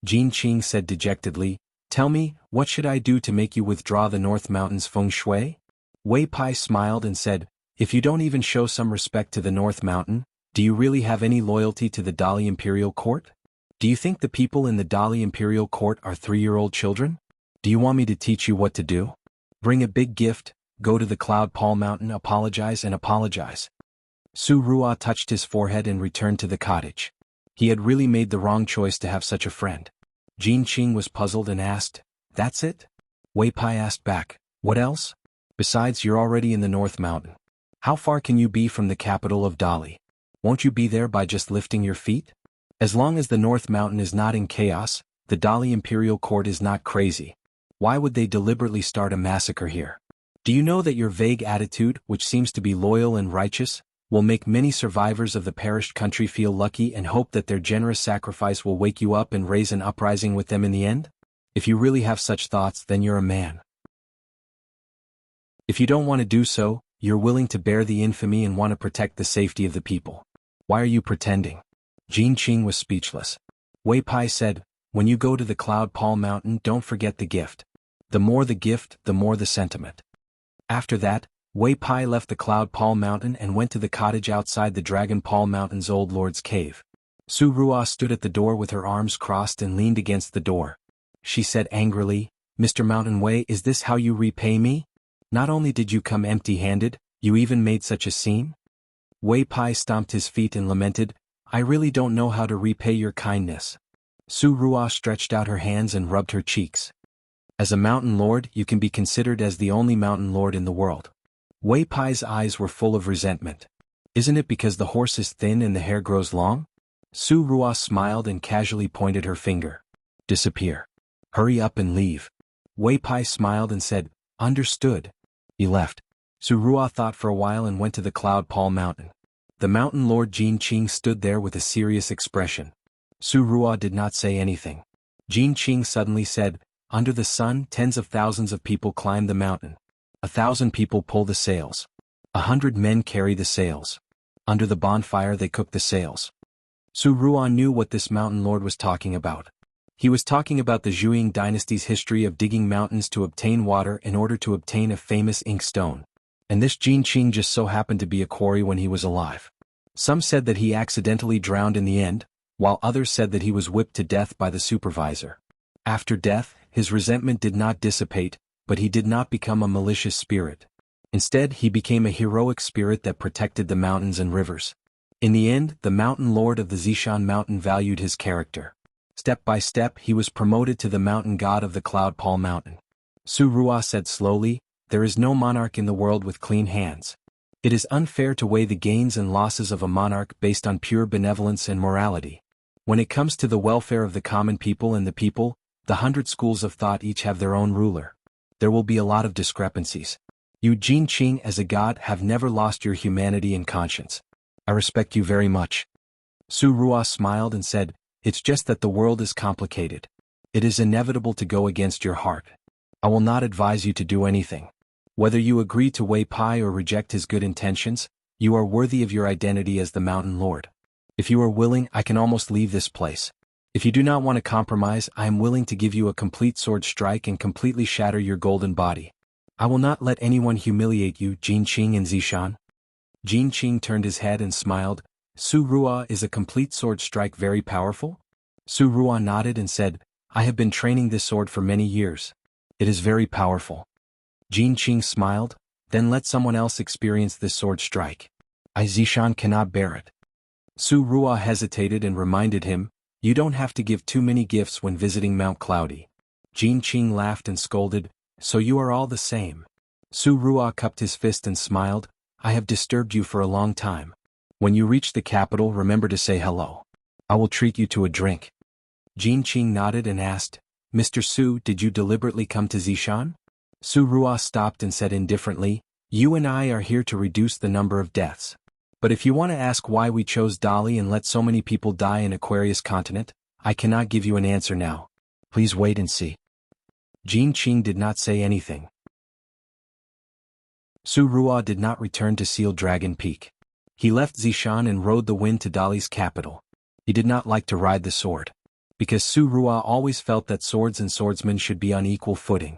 Jin Qing said dejectedly, Tell me, what should I do to make you withdraw the North Mountain's feng shui? Wei Pai smiled and said, If you don't even show some respect to the North Mountain, do you really have any loyalty to the Dali Imperial Court? Do you think the people in the Dali Imperial Court are 3-year-old children? Do you want me to teach you what to do? Bring a big gift, go to the Cloud Paul Mountain, apologize and apologize. Su Ruo touched his forehead and returned to the cottage. He had really made the wrong choice to have such a friend. Jin Qing was puzzled and asked, That's it? Wei Pai asked back, What else? Besides, you're already in the North Mountain. How far can you be from the capital of Dali? Won't you be there by just lifting your feet? As long as the North Mountain is not in chaos, the Dali Imperial Court is not crazy. Why would they deliberately start a massacre here? Do you know that your vague attitude, which seems to be loyal and righteous, will make many survivors of the perished country feel lucky and hope that their generous sacrifice will wake you up and raise an uprising with them in the end? If you really have such thoughts, then you're a man. If you don't want to do so, you're willing to bear the infamy and want to protect the safety of the people. Why are you pretending? Jin Qing was speechless. Wei Pai said, When you go to the Cloud Paul Mountain, don't forget the gift. The more the gift, the more the sentiment. After that, Wei Pai left the Cloud Paul Mountain and went to the cottage outside the Dragon Paul Mountain's Old Lord's cave. Su Ruo stood at the door with her arms crossed and leaned against the door. She said angrily, Mr. Mountain Wei, is this how you repay me? Not only did you come empty-handed, you even made such a scene? Wei Pai stomped his feet and lamented, I really don't know how to repay your kindness. Su Ruo stretched out her hands and rubbed her cheeks. As a mountain lord, you can be considered as the only mountain lord in the world. Wei Pai's eyes were full of resentment. Isn't it because the horse is thin and the hair grows long? Su Ruo smiled and casually pointed her finger. Disappear. Hurry up and leave. Wei Pai smiled and said, Understood. He left. Su Ruo thought for a while and went to the Cloud Paul Mountain. The mountain lord Jin Qing stood there with a serious expression. Su Ruo did not say anything. Jin Qing suddenly said, Under the sun, tens of thousands of people climb the mountain. 1,000 people pull the sails. 100 men carry the sails. Under the bonfire they cook the sails. Su Ruan knew what this mountain lord was talking about. He was talking about the Zhuang dynasty's history of digging mountains to obtain water in order to obtain a famous ink stone. And this Jin Qing just so happened to be a quarry when he was alive. Some said that he accidentally drowned in the end, while others said that he was whipped to death by the supervisor. After death, his resentment did not dissipate, but he did not become a malicious spirit. Instead, he became a heroic spirit that protected the mountains and rivers. In the end, the mountain lord of the Zishan mountain valued his character. Step by step, he was promoted to the mountain god of the Cloud Pall Mountain. Su Rua said slowly, "There is no monarch in the world with clean hands. It is unfair to weigh the gains and losses of a monarch based on pure benevolence and morality. When it comes to the welfare of the common people and the people, the 100 schools of thought each have their own ruler. There will be a lot of discrepancies. You Jin Qing as a god have never lost your humanity and conscience. I respect you very much." Su Rua smiled and said, "It's just that the world is complicated. It is inevitable to go against your heart. I will not advise you to do anything. Whether you agree to Wei Pai or reject his good intentions, you are worthy of your identity as the mountain lord. If you are willing, I can almost leave this place. If you do not want to compromise, I am willing to give you a complete sword strike and completely shatter your golden body. I will not let anyone humiliate you, Jin Qing and Zishan." Jin Qing turned his head and smiled. "Su Rua, is a complete sword strike very powerful?" Su Rua nodded and said, "I have been training this sword for many years. It is very powerful." Jin Qing smiled, "Then let someone else experience this sword strike. I Zishan cannot bear it." Su Rua hesitated and reminded him, "You don't have to give too many gifts when visiting Mount Cloudy." Jin Qing laughed and scolded, "So you are all the same." Su Rua cupped his fist and smiled, "I have disturbed you for a long time. When you reach the capital, remember to say hello. I will treat you to a drink." Jin Qing nodded and asked, "Mr. Su, did you deliberately come to Zishan?" Su Rua stopped and said indifferently, "You and I are here to reduce the number of deaths. But if you want to ask why we chose Dali and let so many people die in Aquarius continent, I cannot give you an answer now. Please wait and see." Jin Qing did not say anything. Su Rua did not return to Seal Dragon Peak. He left Zishan and rode the wind to Dali's capital. He did not like to ride the sword. Because Su Rua always felt that swords and swordsmen should be on equal footing.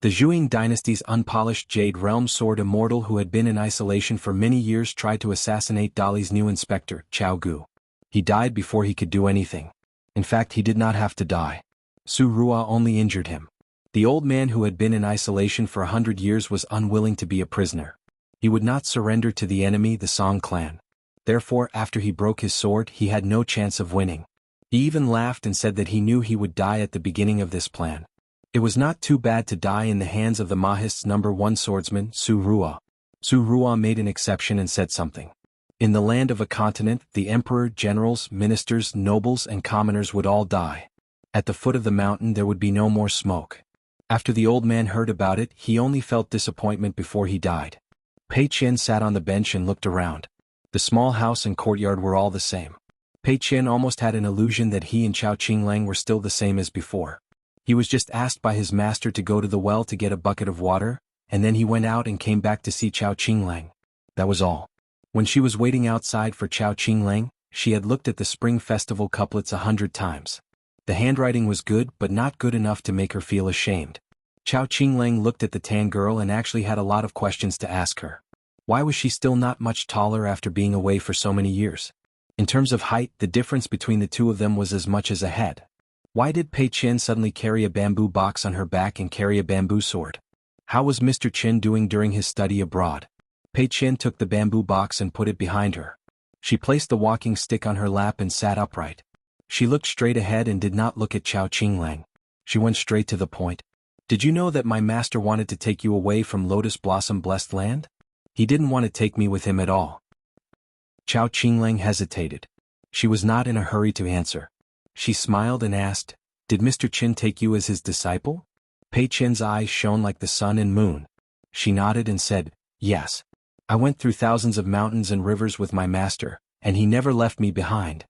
The Zhuang dynasty's unpolished Jade Realm sword immortal who had been in isolation for many years tried to assassinate Dali's new inspector, Chao Gu. He died before he could do anything. In fact, he did not have to die. Su Rua only injured him. The old man who had been in isolation for 100 years was unwilling to be a prisoner. He would not surrender to the enemy, the Song clan. Therefore, after he broke his sword, he had no chance of winning. He even laughed and said that he knew he would die at the beginning of this plan. It was not too bad to die in the hands of the Mahist's #1 swordsman, Su Rua. Su Rua made an exception and said something. In the land of a continent, the emperor, generals, ministers, nobles, and commoners would all die. At the foot of the mountain there would be no more smoke. After the old man heard about it, he only felt disappointment before he died. Pei Qian sat on the bench and looked around. The small house and courtyard were all the same. Pei Qian almost had an illusion that he and Chao Qinglang were still the same as before. He was just asked by his master to go to the well to get a bucket of water, and then he went out and came back to see Chao Qinglang. That was all. When she was waiting outside for Chao Qinglang, she had looked at the Spring Festival couplets 100 times. The handwriting was good but not good enough to make her feel ashamed. Chao Qinglang looked at the tan girl and actually had a lot of questions to ask her. Why was she still not much taller after being away for so many years? In terms of height, the difference between the two of them was as much as a head. Why did Pei Qian suddenly carry a bamboo box on her back and carry a bamboo sword? How was Mr. Qin doing during his study abroad? Pei Qian took the bamboo box and put it behind her. She placed the walking stick on her lap and sat upright. She looked straight ahead and did not look at Chao Qinglang. She went straight to the point. "Did you know that my master wanted to take you away from Lotus Blossom Blessed Land? He didn't want to take me with him at all." Chao Qinglang hesitated. She was not in a hurry to answer. She smiled and asked, "Did Mr. Qin take you as his disciple?" Pei Qian's eyes shone like the sun and moon. She nodded and said, "Yes. I went through thousands of mountains and rivers with my master, and he never left me behind."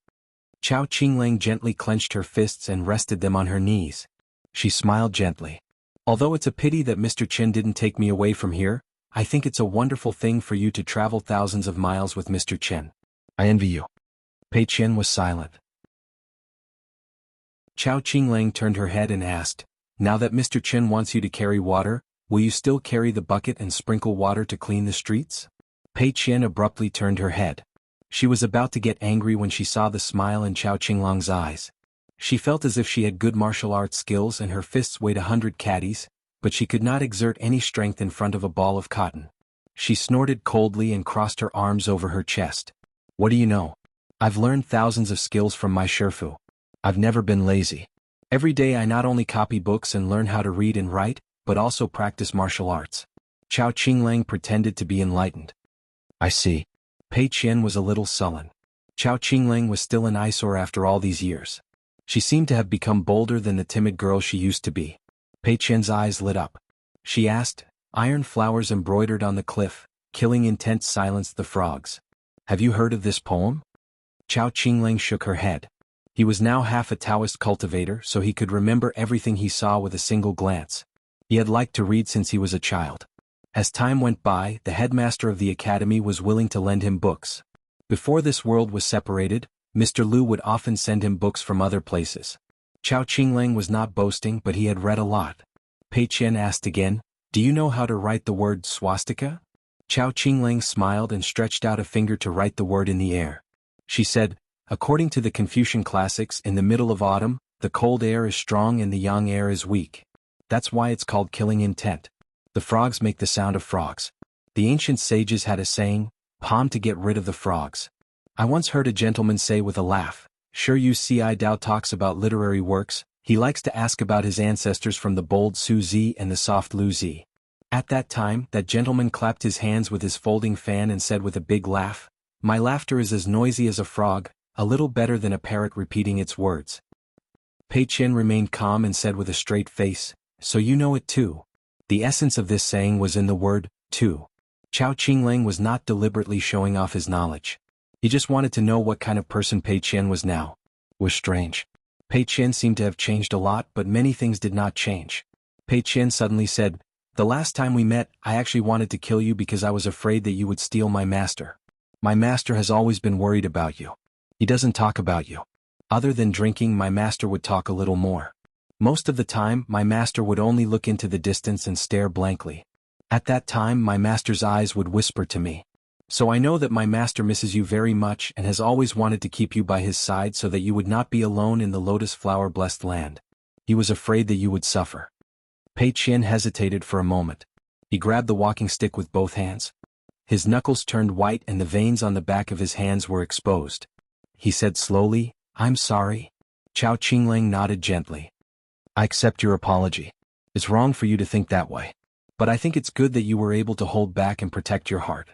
Chao Qinglang gently clenched her fists and rested them on her knees. She smiled gently. "Although it's a pity that Mr. Qin didn't take me away from here, I think it's a wonderful thing for you to travel thousands of miles with Mr. Chen. I envy you. Pei Qian was silent. Chao Qinglang turned her head and asked, now that Mr. Chen wants you to carry water, will you still carry the bucket and sprinkle water to clean the streets? Pei Qian abruptly turned her head. She was about to get angry when she saw the smile in Chao Qinglang's eyes. She felt as if she had good martial arts skills and her fists weighed 100 caddies, but she could not exert any strength in front of a ball of cotton. She snorted coldly and crossed her arms over her chest. What do you know? I've learned thousands of skills from my Shifu. I've never been lazy. Every day I not only copy books and learn how to read and write, but also practice martial arts. Chao Qinglang pretended to be enlightened. I see. Pei Qian was a little sullen. Chao Qinglang was still an eyesore after all these years. She seemed to have become bolder than the timid girl she used to be. Pei Qian's eyes lit up. She asked, iron flowers embroidered on the cliff, killing intense silenced the frogs. Have you heard of this poem? Chao Qinglang shook her head. He was now half a Taoist cultivator, so he could remember everything he saw with a single glance. He had liked to read since he was a child. As time went by, the headmaster of the academy was willing to lend him books. Before this world was separated, Mr. Liu would often send him books from other places. Chao Qinglang was not boasting, but he had read a lot. Pei Qian asked again, do you know how to write the word swastika? Chao Qinglang smiled and stretched out a finger to write the word in the air. She said, according to the Confucian classics, in the middle of autumn, the cold air is strong and the young air is weak. That's why it's called killing intent. The frogs make the sound of frogs. The ancient sages had a saying, palm to get rid of the frogs. I once heard a gentleman say with a laugh, sure you see I Dao talks about literary works, he likes to ask about his ancestors from the bold Su Zi and the soft Lu Zi. At that time, that gentleman clapped his hands with his folding fan and said with a big laugh, my laughter is as noisy as a frog, a little better than a parrot repeating its words. Pei Qian remained calm and said with a straight face, so you know it too. The essence of this saying was in the word, too. Chao Qinglang was not deliberately showing off his knowledge. He just wanted to know what kind of person Pei Qian was now. It was strange. Pei Qian seemed to have changed a lot, but many things did not change. Pei Qian suddenly said, the last time we met, I actually wanted to kill you because I was afraid that you would steal my master. My master has always been worried about you. He doesn't talk about you. Other than drinking, my master would talk a little more. Most of the time, my master would only look into the distance and stare blankly. At that time, my master's eyes would whisper to me. So I know that my master misses you very much and has always wanted to keep you by his side so that you would not be alone in the lotus flower-blessed land. He was afraid that you would suffer. Pei Qian hesitated for a moment. He grabbed the walking stick with both hands. His knuckles turned white and the veins on the back of his hands were exposed. He said slowly, I'm sorry. Chao Qinglang nodded gently. I accept your apology. It's wrong for you to think that way. But I think it's good that you were able to hold back and protect your heart.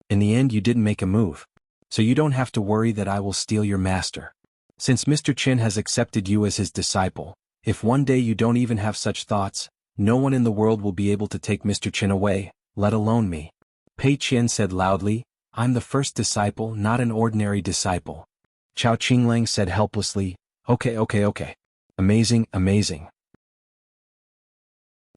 In the end you didn't make a move. So you don't have to worry that I will steal your master. Since Mr. Chen has accepted you as his disciple, if one day you don't even have such thoughts, no one in the world will be able to take Mr. Chen away, let alone me. Pei Qian said loudly, I'm the first disciple, not an ordinary disciple. Chao Qinglang said helplessly, okay. Amazing.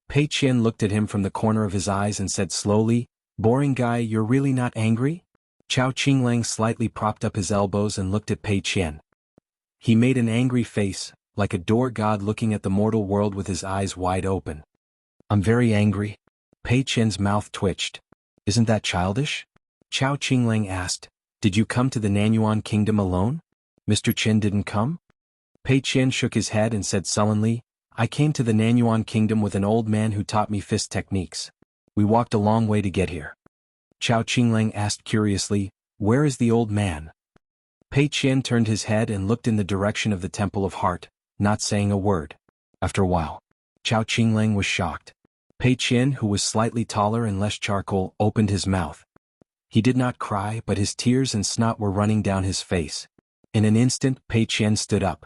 Pei Qian looked at him from the corner of his eyes and said slowly, boring guy, you're really not angry? Chao Qinglang slightly propped up his elbows and looked at Pei Qian. He made an angry face, like a door god looking at the mortal world with his eyes wide open. I'm very angry. Pei Qian's mouth twitched. Isn't that childish? Chao Qinglang asked, did you come to the Nanyuan kingdom alone? Mr. Chen didn't come? Pei Qian shook his head and said sullenly, I came to the Nanyuan kingdom with an old man who taught me fist techniques. We walked a long way to get here. Chao Qinglang asked curiously, where is the old man? Pei Qian turned his head and looked in the direction of the Temple of Heart, not saying a word. After a while, Chao Qinglang was shocked. Pei Qian, who was slightly taller and less charcoal, opened his mouth. He did not cry, but his tears and snot were running down his face. In an instant, Pei Qian stood up.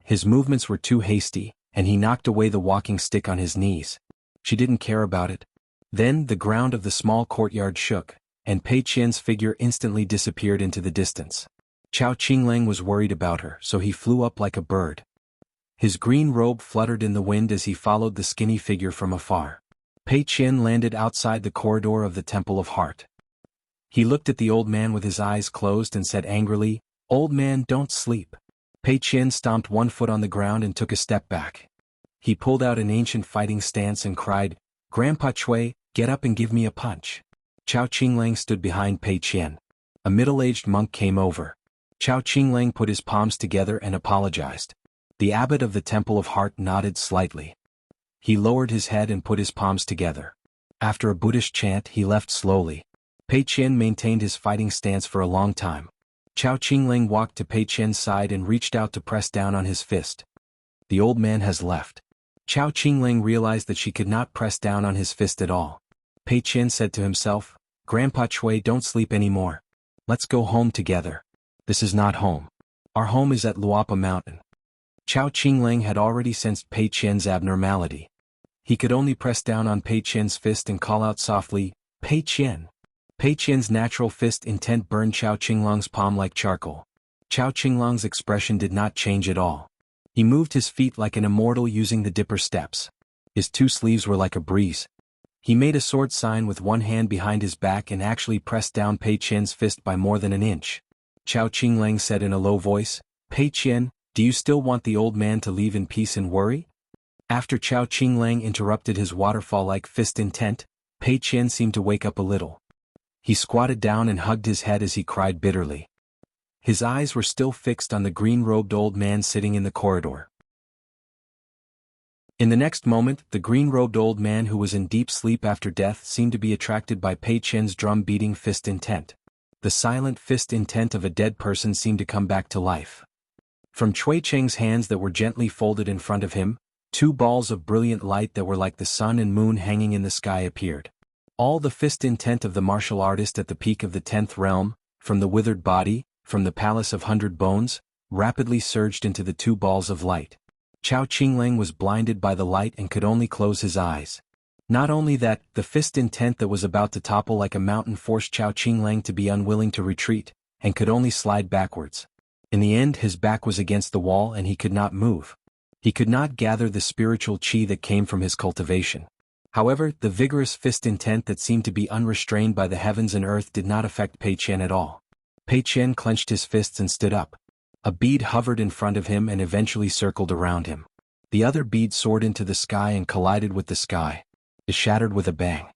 His movements were too hasty, and he knocked away the walking stick on his knees. She didn't care about it. Then the ground of the small courtyard shook, and Pei Qian's figure instantly disappeared into the distance. Chao Qinglang was worried about her, so he flew up like a bird. His green robe fluttered in the wind as he followed the skinny figure from afar. Pei Qian landed outside the corridor of the Temple of Heart. He looked at the old man with his eyes closed and said angrily, "Old man, don't sleep." Pei Qian stomped one foot on the ground and took a step back. He pulled out an ancient fighting stance and cried, "Grandpa Chui, get up and give me a punch." Chao Qinglang stood behind Pei Qian. A middle-aged monk came over. Chao Qinglang put his palms together and apologized. The abbot of the Temple of Heart nodded slightly. He lowered his head and put his palms together. After a Buddhist chant, he left slowly. Pei Qian maintained his fighting stance for a long time. Chao Qinglang walked to Pei Qian's side and reached out to press down on his fist. The old man has left. Chao Qinglang realized that she could not press down on his fist at all. Pei Qian said to himself, "Grandpa Chui, don't sleep anymore. Let's go home together." "This is not home. Our home is at Luapa Mountain." Chao Qinglang had already sensed Pei Qian's abnormality. He could only press down on Pei Qian's fist and call out softly, "Pei Qian." Pei Qian's natural fist intent burned Chao Qinglang's palm like charcoal. Chao Qinglang's expression did not change at all. He moved his feet like an immortal using the dipper steps. His two sleeves were like a breeze. He made a sword sign with one hand behind his back and actually pressed down Pei Qian's fist by more than an inch. Chao Qinglang said in a low voice, "Pei Qian, do you still want the old man to leave in peace and worry?" After Chao Qinglang interrupted his waterfall-like fist intent, Pei Qian seemed to wake up a little. He squatted down and hugged his head as he cried bitterly. His eyes were still fixed on the green-robed old man sitting in the corridor. In the next moment, the green-robed old man who was in deep sleep after death seemed to be attracted by Pei Qian's drum-beating fist intent. The silent fist intent of a dead person seemed to come back to life. From Chui Cheng's hands that were gently folded in front of him, two balls of brilliant light that were like the sun and moon hanging in the sky appeared. All the fist intent of the martial artist at the peak of the 10th realm, from the withered body, from the Palace of 100 Bones, rapidly surged into the two balls of light. Chao Qinglang was blinded by the light and could only close his eyes. Not only that, the fist intent that was about to topple like a mountain forced Chao Qinglang to be unwilling to retreat, and could only slide backwards. In the end, his back was against the wall and he could not move. He could not gather the spiritual qi that came from his cultivation. However, the vigorous fist intent that seemed to be unrestrained by the heavens and earth did not affect Pei Qian at all. Pei Qian clenched his fists and stood up. A bead hovered in front of him and eventually circled around him. The other bead soared into the sky and collided with the sky. It shattered with a bang.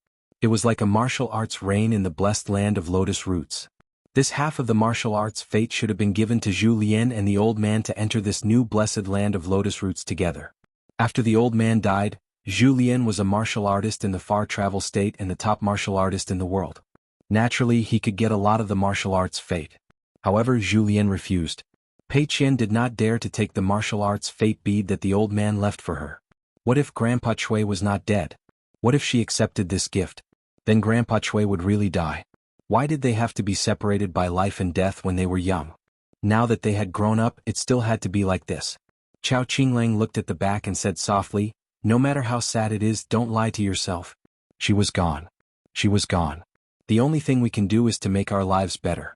It was like a martial arts reign in the blessed land of lotus roots. This half of the martial arts fate should have been given to Zhu Lian and the old man to enter this new blessed land of lotus roots together. After the old man died, Zhu Lian was a martial artist in the far travel state and the top martial artist in the world. Naturally, he could get a lot of the martial arts fate. However, Zhu Lian refused. Pei Qian did not dare to take the martial arts fate bead that the old man left for her. What if Grandpa Chui was not dead? What if she accepted this gift? Then Grandpa Chui would really die. Why did they have to be separated by life and death when they were young? Now that they had grown up, it still had to be like this. Chao Qinglang looked at the back and said softly, "No matter how sad it is, don't lie to yourself." She was gone. She was gone. The only thing we can do is to make our lives better.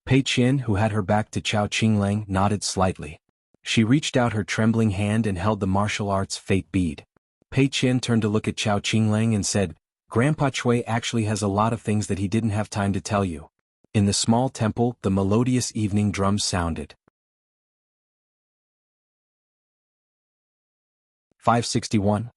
Pei Qian, who had her back to Chao Qinglang, nodded slightly. She reached out her trembling hand and held the martial arts fate bead. Pei Qian turned to look at Chao Qinglang and said, "Grandpa Chui actually has a lot of things that he didn't have time to tell you." In the small temple, the melodious evening drums sounded. 561.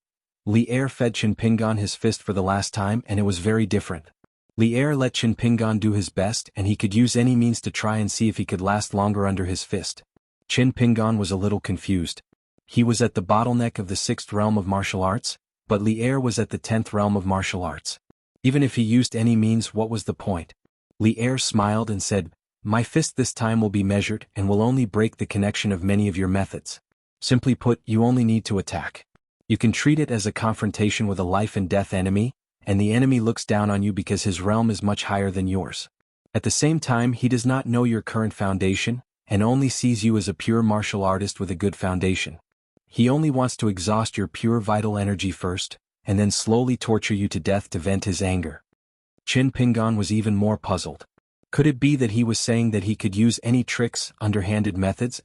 Li Er fed Chen Pingan his fist for the last time and it was very different. Li Er let Chen Pingan do his best and he could use any means to try and see if he could last longer under his fist. Chen Pingan was a little confused. He was at the bottleneck of the 6th realm of martial arts, but Li Er was at the 10th realm of martial arts. Even if he used any means, what was the point? Li Er smiled and said, "My fist this time will be measured and will only break the connection of many of your methods. Simply put, you only need to attack. You can treat it as a confrontation with a life and death enemy, and the enemy looks down on you because his realm is much higher than yours. At the same time, he does not know your current foundation, and only sees you as a pure martial artist with a good foundation. He only wants to exhaust your pure vital energy first, and then slowly torture you to death to vent his anger." Chen Pingan was even more puzzled. Could it be that he was saying that he could use any tricks, underhanded methods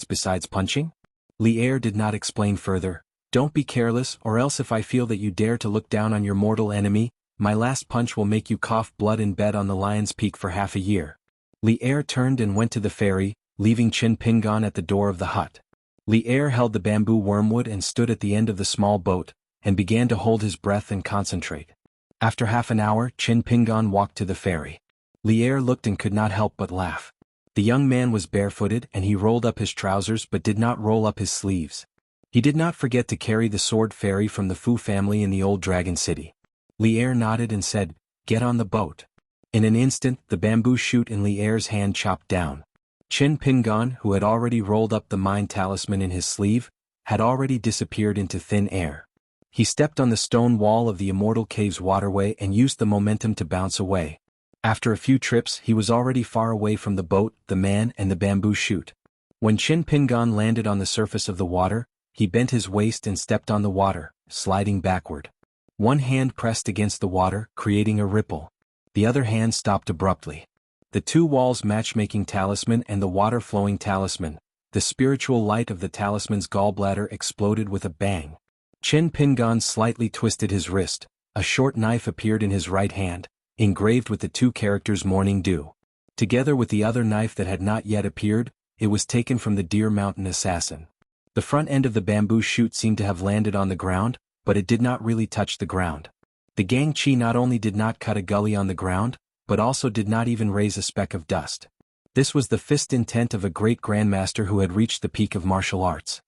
besides punching? Li Er did not explain further, Don't be careless, or else if I feel that you dare to look down on your mortal enemy, my last punch will make you cough blood in bed on the Lion's Peak for half a year. Li'er turned and went to the ferry, leaving Chin Pingan at the door of the hut. Li'er held the bamboo wormwood and stood at the end of the small boat, and began to hold his breath and concentrate. After half an hour, Chin Pingan walked to the ferry. Li'er looked and could not help but laugh. The young man was barefooted and he rolled up his trousers but did not roll up his sleeves. He did not forget to carry the sword fairy from the Fu family in the old dragon city. Li'er nodded and said, "Get on the boat." In an instant, the bamboo shoot in Li'er's hand chopped down. Chin Pingan, who had already rolled up the mind talisman in his sleeve, had already disappeared into thin air. He stepped on the stone wall of the Immortal Cave's waterway and used the momentum to bounce away. After a few trips, he was already far away from the boat, the man and the bamboo shoot. When Chin Pingan landed on the surface of the water, he bent his waist and stepped on the water, sliding backward. One hand pressed against the water, creating a ripple. The other hand stopped abruptly. The two walls matchmaking talisman and the water-flowing talisman, the spiritual light of the talisman's gallbladder exploded with a bang. Chin Pingan slightly twisted his wrist. A short knife appeared in his right hand, engraved with the two characters Morning Dew. Together with the other knife that had not yet appeared, it was taken from the Deer Mountain assassin. The front end of the bamboo shoot seemed to have landed on the ground, but it did not really touch the ground. The Gangchi not only did not cut a gully on the ground, but also did not even raise a speck of dust. This was the fist intent of a great grandmaster who had reached the peak of martial arts.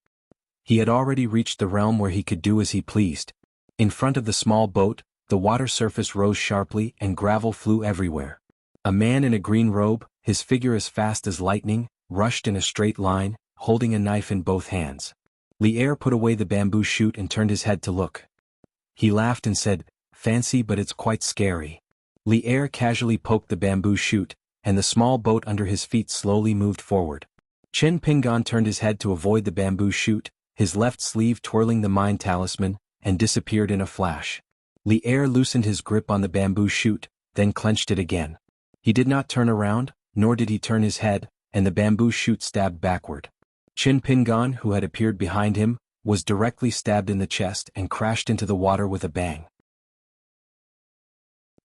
He had already reached the realm where he could do as he pleased. In front of the small boat, the water surface rose sharply and gravel flew everywhere. A man in a green robe, his figure as fast as lightning, rushed in a straight line, holding a knife in both hands. Li'er put away the bamboo shoot and turned his head to look. He laughed and said, "Fancy, but it's quite scary." Li'er casually poked the bamboo shoot, and the small boat under his feet slowly moved forward. Chin Pingan turned his head to avoid the bamboo shoot, his left sleeve twirling the mind talisman, and disappeared in a flash. Li'er loosened his grip on the bamboo shoot, then clenched it again. He did not turn around, nor did he turn his head, and the bamboo shoot stabbed backward. Chin Pingan, who had appeared behind him, was directly stabbed in the chest and crashed into the water with a bang.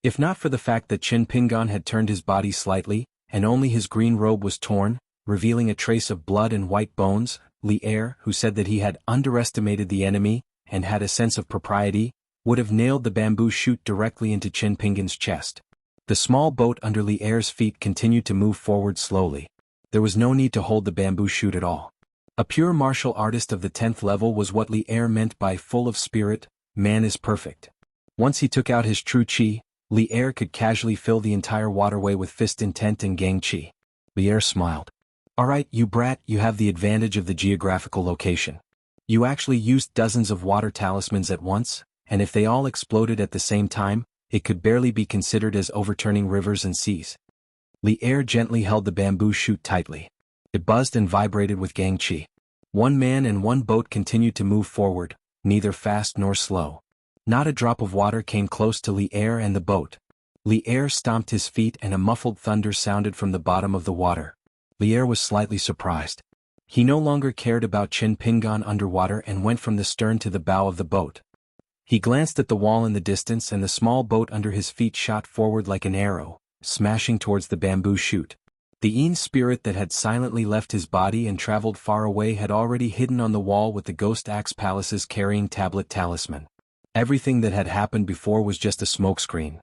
If not for the fact that Chin Pingan had turned his body slightly, and only his green robe was torn, revealing a trace of blood and white bones, Li'er, who said that he had underestimated the enemy, and had a sense of propriety, would have nailed the bamboo shoot directly into Chin Pingan's chest. The small boat under Li'er's feet continued to move forward slowly. There was no need to hold the bamboo shoot at all. A pure martial artist of the 10th level was what Li'er meant by full of spirit, man is perfect. Once he took out his true chi, Li'er could casually fill the entire waterway with fist intent and gang chi. Li'er smiled. "Alright, you brat, you have the advantage of the geographical location. You actually used dozens of water talismans at once, and if they all exploded at the same time, it could barely be considered as overturning rivers and seas." Li'er gently held the bamboo shoot tightly. It buzzed and vibrated with gang chi. One man and one boat continued to move forward, neither fast nor slow. Not a drop of water came close to Li'er and the boat. Li'er stomped his feet and a muffled thunder sounded from the bottom of the water. Li'er was slightly surprised. He no longer cared about Chin Pingan underwater and went from the stern to the bow of the boat. He glanced at the wall in the distance and the small boat under his feet shot forward like an arrow, smashing towards the bamboo shoot. The Een spirit that had silently left his body and traveled far away had already hidden on the wall with the Ghost Axe Palace's carrying tablet talisman. Everything that had happened before was just a smokescreen.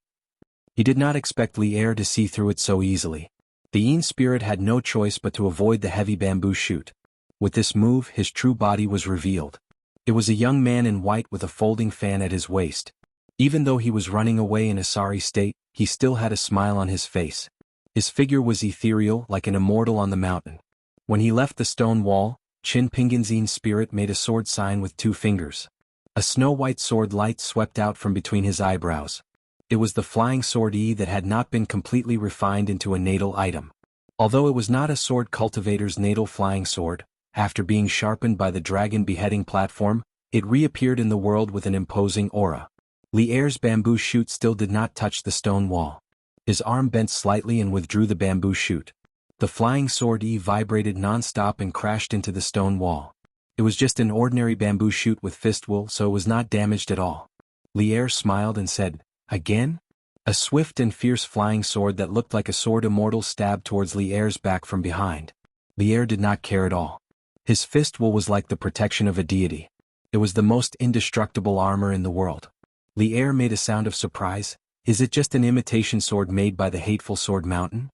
He did not expect Li'er to see through it so easily. The Een spirit had no choice but to avoid the heavy bamboo shoot. With this move, his true body was revealed. It was a young man in white with a folding fan at his waist. Even though he was running away in a sorry state, he still had a smile on his face. His figure was ethereal like an immortal on the mountain. When he left the stone wall, Chin Pingan's Een spirit made a sword sign with 2 fingers. A snow-white sword light swept out from between his eyebrows. It was the flying sword E that had not been completely refined into a natal item. Although it was not a sword cultivator's natal flying sword, after being sharpened by the dragon beheading platform, it reappeared in the world with an imposing aura. Li'er's bamboo shoot still did not touch the stone wall. His arm bent slightly and withdrew the bamboo shoot. The flying sword E vibrated non-stop and crashed into the stone wall. It was just an ordinary bamboo shoot with fist wool, so it was not damaged at all. Lier smiled and said, "Again?" A swift and fierce flying sword that looked like a sword immortal stabbed towards Lier's back from behind. Lier did not care at all. His fist wool was like the protection of a deity. It was the most indestructible armor in the world. Lier made a sound of surprise. Is it just an imitation sword made by the hateful Sword Mountain?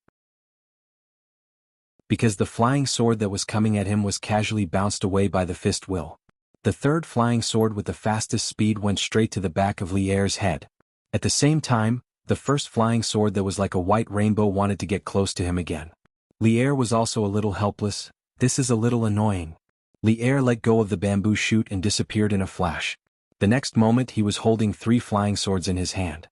Because the flying sword that was coming at him was casually bounced away by the fist will. The third flying sword with the fastest speed went straight to the back of Lier's head. At the same time, the first flying sword that was like a white rainbow wanted to get close to him again. Lier was also a little helpless. This is a little annoying. Lier let go of the bamboo shoot and disappeared in a flash. The next moment he was holding 3 flying swords in his hand.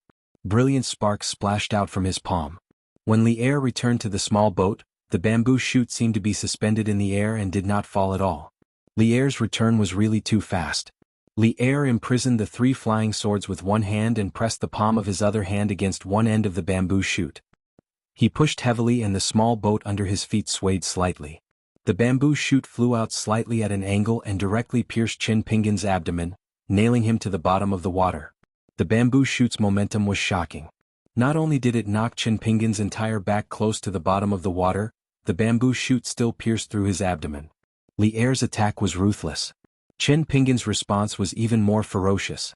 Brilliant sparks splashed out from his palm. When Lier returned to the small boat, the bamboo shoot seemed to be suspended in the air and did not fall at all. Lier's return was really too fast. Lier imprisoned the 3 flying swords with one hand and pressed the palm of his other hand against one end of the bamboo shoot. He pushed heavily and the small boat under his feet swayed slightly. The bamboo shoot flew out slightly at an angle and directly pierced Chin Pingan's abdomen, nailing him to the bottom of the water. The bamboo shoot's momentum was shocking. Not only did it knock Chin Pingan's entire back close to the bottom of the water, the bamboo shoot still pierced through his abdomen. Lier's attack was ruthless. Chin Pingan's response was even more ferocious.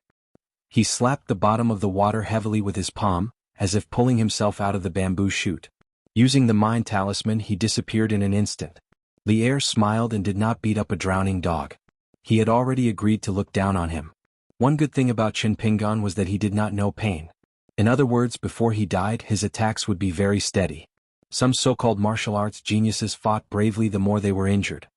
He slapped the bottom of the water heavily with his palm, as if pulling himself out of the bamboo shoot. Using the mind talisman, he disappeared in an instant. Lier smiled and did not beat up a drowning dog. He had already agreed to look down on him. One good thing about Chin Pingan was that he did not know pain. In other words, before he died, his attacks would be very steady. Some so-called martial arts geniuses fought bravely the more they were injured.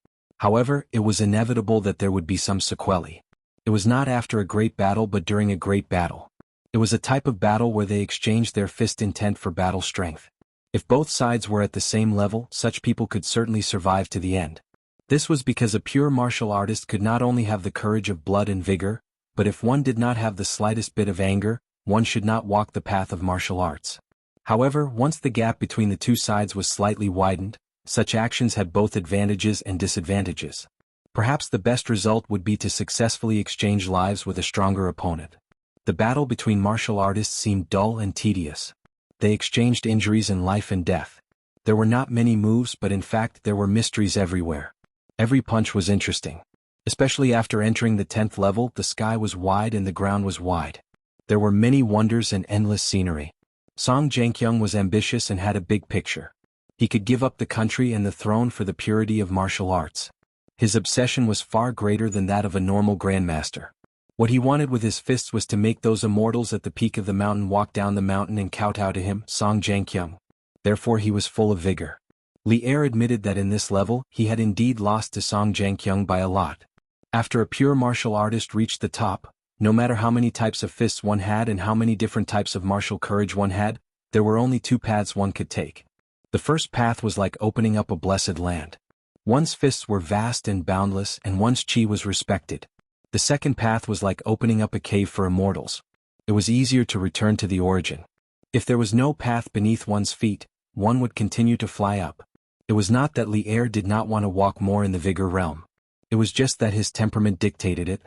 However, it was inevitable that there would be some sequelae. It was not after a great battle but during a great battle. It was a type of battle where they exchanged their fist intent for battle strength. If both sides were at the same level, such people could certainly survive to the end. This was because a pure martial artist could not only have the courage of blood and vigor, but if one did not have the slightest bit of anger, one should not walk the path of martial arts. However, once the gap between the two sides was slightly widened, such actions had both advantages and disadvantages. Perhaps the best result would be to successfully exchange lives with a stronger opponent. The battle between martial artists seemed dull and tedious. They exchanged injuries in life and death. There were not many moves, but in fact there were mysteries everywhere. Every punch was interesting. Especially after entering the 10th level, the sky was wide and the ground was wide. There were many wonders and endless scenery. Song Jianqiang was ambitious and had a big picture. He could give up the country and the throne for the purity of martial arts. His obsession was far greater than that of a normal grandmaster. What he wanted with his fists was to make those immortals at the peak of the mountain walk down the mountain and kowtow to him, Song Jianqiang. Therefore he was full of vigor. Lier admitted that in this level, he had indeed lost to Song Jianqiang by a lot. After a pure martial artist reached the top, no matter how many types of fists one had and how many different types of martial courage one had, there were only 2 paths one could take. The first path was like opening up a blessed land. One's fists were vast and boundless and one's chi was respected. The second path was like opening up a cave for immortals. It was easier to return to the origin. If there was no path beneath one's feet, one would continue to fly up. It was not that Lier did not want to walk more in the vigor realm. It was just that his temperament dictated it.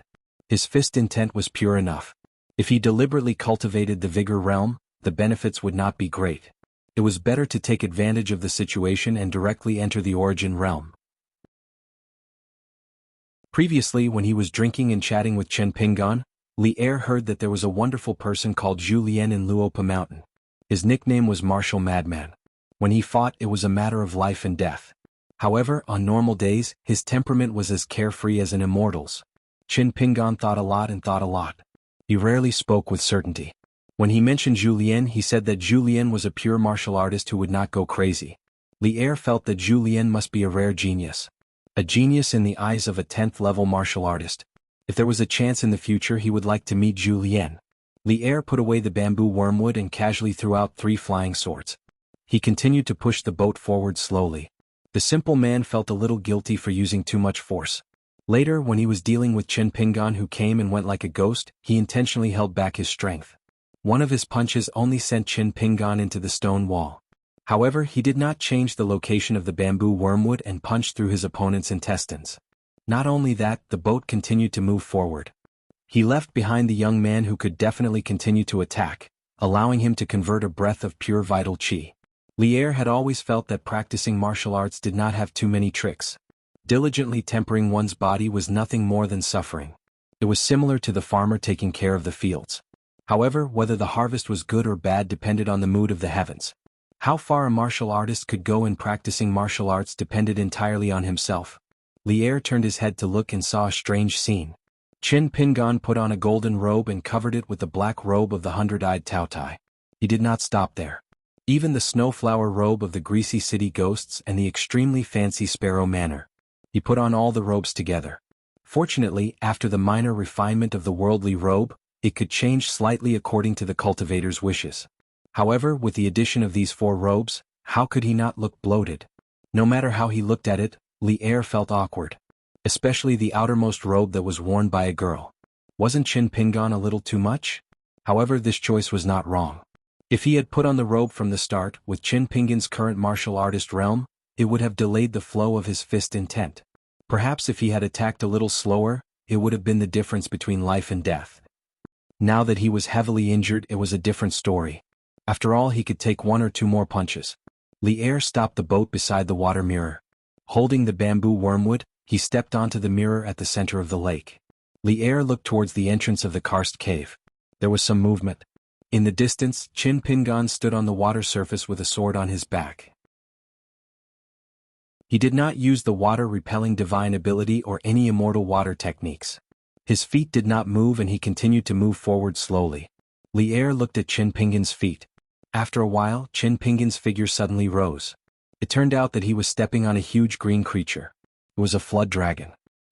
His fist intent was pure enough. If he deliberately cultivated the vigor realm, the benefits would not be great. It was better to take advantage of the situation and directly enter the origin realm. Previously, when he was drinking and chatting with Chin Pingan, Lier heard that there was a wonderful person called Zhu Lian in Luopa Mountain. His nickname was Martial Madman. When he fought, it was a matter of life and death. However, on normal days, his temperament was as carefree as an immortal's. Chin Pingan thought a lot. He rarely spoke with certainty. When he mentioned Zhu Lian, he said that Zhu Lian was a pure martial artist who would not go crazy. Lier felt that Zhu Lian must be a rare genius. A genius in the eyes of a 10th level martial artist. If there was a chance in the future, he would like to meet Zhu Lian. Lier put away the bamboo wormwood and casually threw out 3 flying swords. He continued to push the boat forward slowly. The simple man felt a little guilty for using too much force. Later, when he was dealing with Chin Pingan who came and went like a ghost, he intentionally held back his strength. One of his punches only sent Chin Pingan into the stone wall. However, he did not change the location of the bamboo wormwood and punched through his opponent's intestines. Not only that, the boat continued to move forward. He left behind the young man who could definitely continue to attack, allowing him to convert a breath of pure vital chi. Lier had always felt that practicing martial arts did not have too many tricks. Diligently tempering one's body was nothing more than suffering. It was similar to the farmer taking care of the fields. However, whether the harvest was good or bad depended on the mood of the heavens. How far a martial artist could go in practicing martial arts depended entirely on himself. Lier turned his head to look and saw a strange scene. Qin Pingan put on a golden robe and covered it with the black robe of the 100-eyed Taotai. He did not stop there. Even the snowflower robe of the greasy city ghosts and the extremely fancy sparrow manor. He put on all the robes together. Fortunately, after the minor refinement of the worldly robe, it could change slightly according to the cultivator's wishes. However, with the addition of these 4 robes, how could he not look bloated? No matter how he looked at it, Lier felt awkward. Especially the outermost robe that was worn by a girl. Wasn't Qin Pingan a little too much? However, this choice was not wrong. If he had put on the robe from the start, with Qin Pingan's current martial artist realm, it would have delayed the flow of his fist intent. Perhaps if he had attacked a little slower, it would have been the difference between life and death. Now that he was heavily injured, it was a different story. After all, he could take 1 or 2 more punches. Lier stopped the boat beside the water mirror. Holding the bamboo wormwood, he stepped onto the mirror at the center of the lake. Lier looked towards the entrance of the karst cave. There was some movement. In the distance, Qin Pingan stood on the water surface with a sword on his back. He did not use the water-repelling divine ability or any immortal water techniques. His feet did not move and he continued to move forward slowly. Lier looked at Qin Pingan's feet. After a while, Qin Pingan's figure suddenly rose. It turned out that he was stepping on a huge green creature. It was a flood dragon.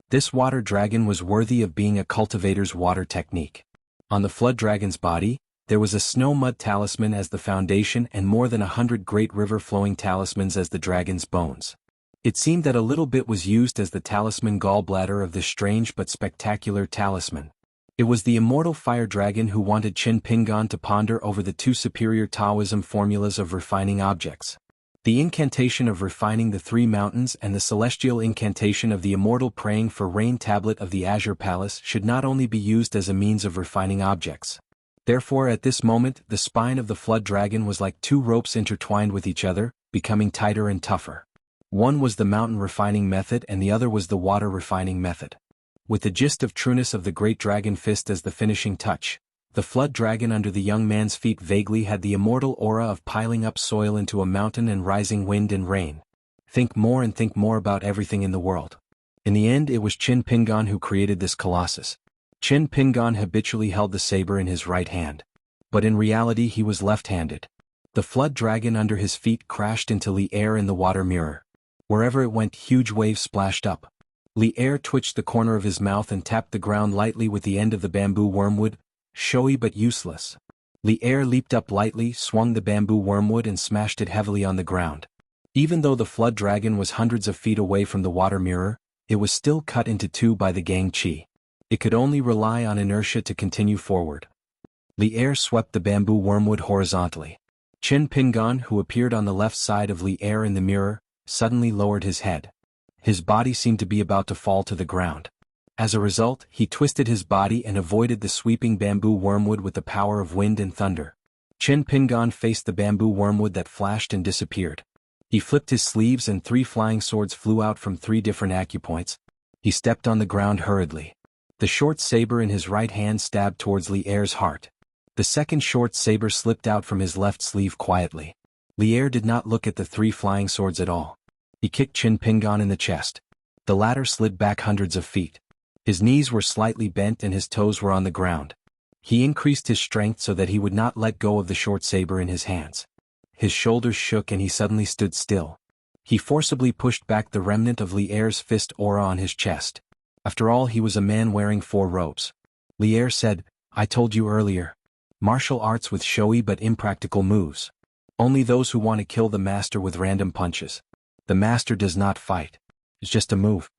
This water dragon was worthy of being a cultivator's water technique. On the flood dragon's body, there was a snow-mud talisman as the foundation and more than 100 great river-flowing talismans as the dragon's bones. It seemed that a little bit was used as the talisman gallbladder of this strange but spectacular talisman. It was the immortal fire dragon who wanted Qin Pingan to ponder over the 2 superior Taoism formulas of refining objects. The incantation of refining the 3 mountains and the celestial incantation of the immortal praying for rain tablet of the Azure Palace should not only be used as a means of refining objects. Therefore, at this moment, the spine of the flood dragon was like 2 ropes intertwined with each other, becoming tighter and tougher. One was the mountain refining method and the other was the water refining method. With the gist of trueness of the great dragon fist as the finishing touch, the flood dragon under the young man's feet vaguely had the immortal aura of piling up soil into a mountain and rising wind and rain. Think more and think more about everything in the world. In the end, it was Qin Pingan who created this colossus. Qin Pingan habitually held the saber in his right hand. But in reality he was left-handed. The flood dragon under his feet crashed into Lier in the water mirror. Wherever it went, huge waves splashed up. Lier twitched the corner of his mouth and tapped the ground lightly with the end of the bamboo wormwood, showy but useless. Lier leaped up lightly, swung the bamboo wormwood and smashed it heavily on the ground. Even though the flood dragon was hundreds of feet away from the water mirror, it was still cut into 2 by the gang chi. It could only rely on inertia to continue forward. Lier swept the bamboo wormwood horizontally. Qin Pingan, who appeared on the left side of Lier in the mirror, suddenly lowered his head. His body seemed to be about to fall to the ground. As a result, he twisted his body and avoided the sweeping bamboo wormwood with the power of wind and thunder. Qin Pingan faced the bamboo wormwood that flashed and disappeared. He flipped his sleeves and 3 flying swords flew out from 3 different acupoints. He stepped on the ground hurriedly. The short saber in his right hand stabbed towards Lier's heart. The second short saber slipped out from his left sleeve quietly. Lier did not look at the 3 flying swords at all. He kicked Qin Pingan in the chest. The latter slid back hundreds of feet. His knees were slightly bent and his toes were on the ground. He increased his strength so that he would not let go of the short saber in his hands. His shoulders shook and he suddenly stood still. He forcibly pushed back the remnant of Lier's fist aura on his chest. After all, he was a man wearing 4 robes. Lier said, "I told you earlier. Martial arts with showy but impractical moves. Only those who want to kill the master with random punches. The master does not fight. It's just a move."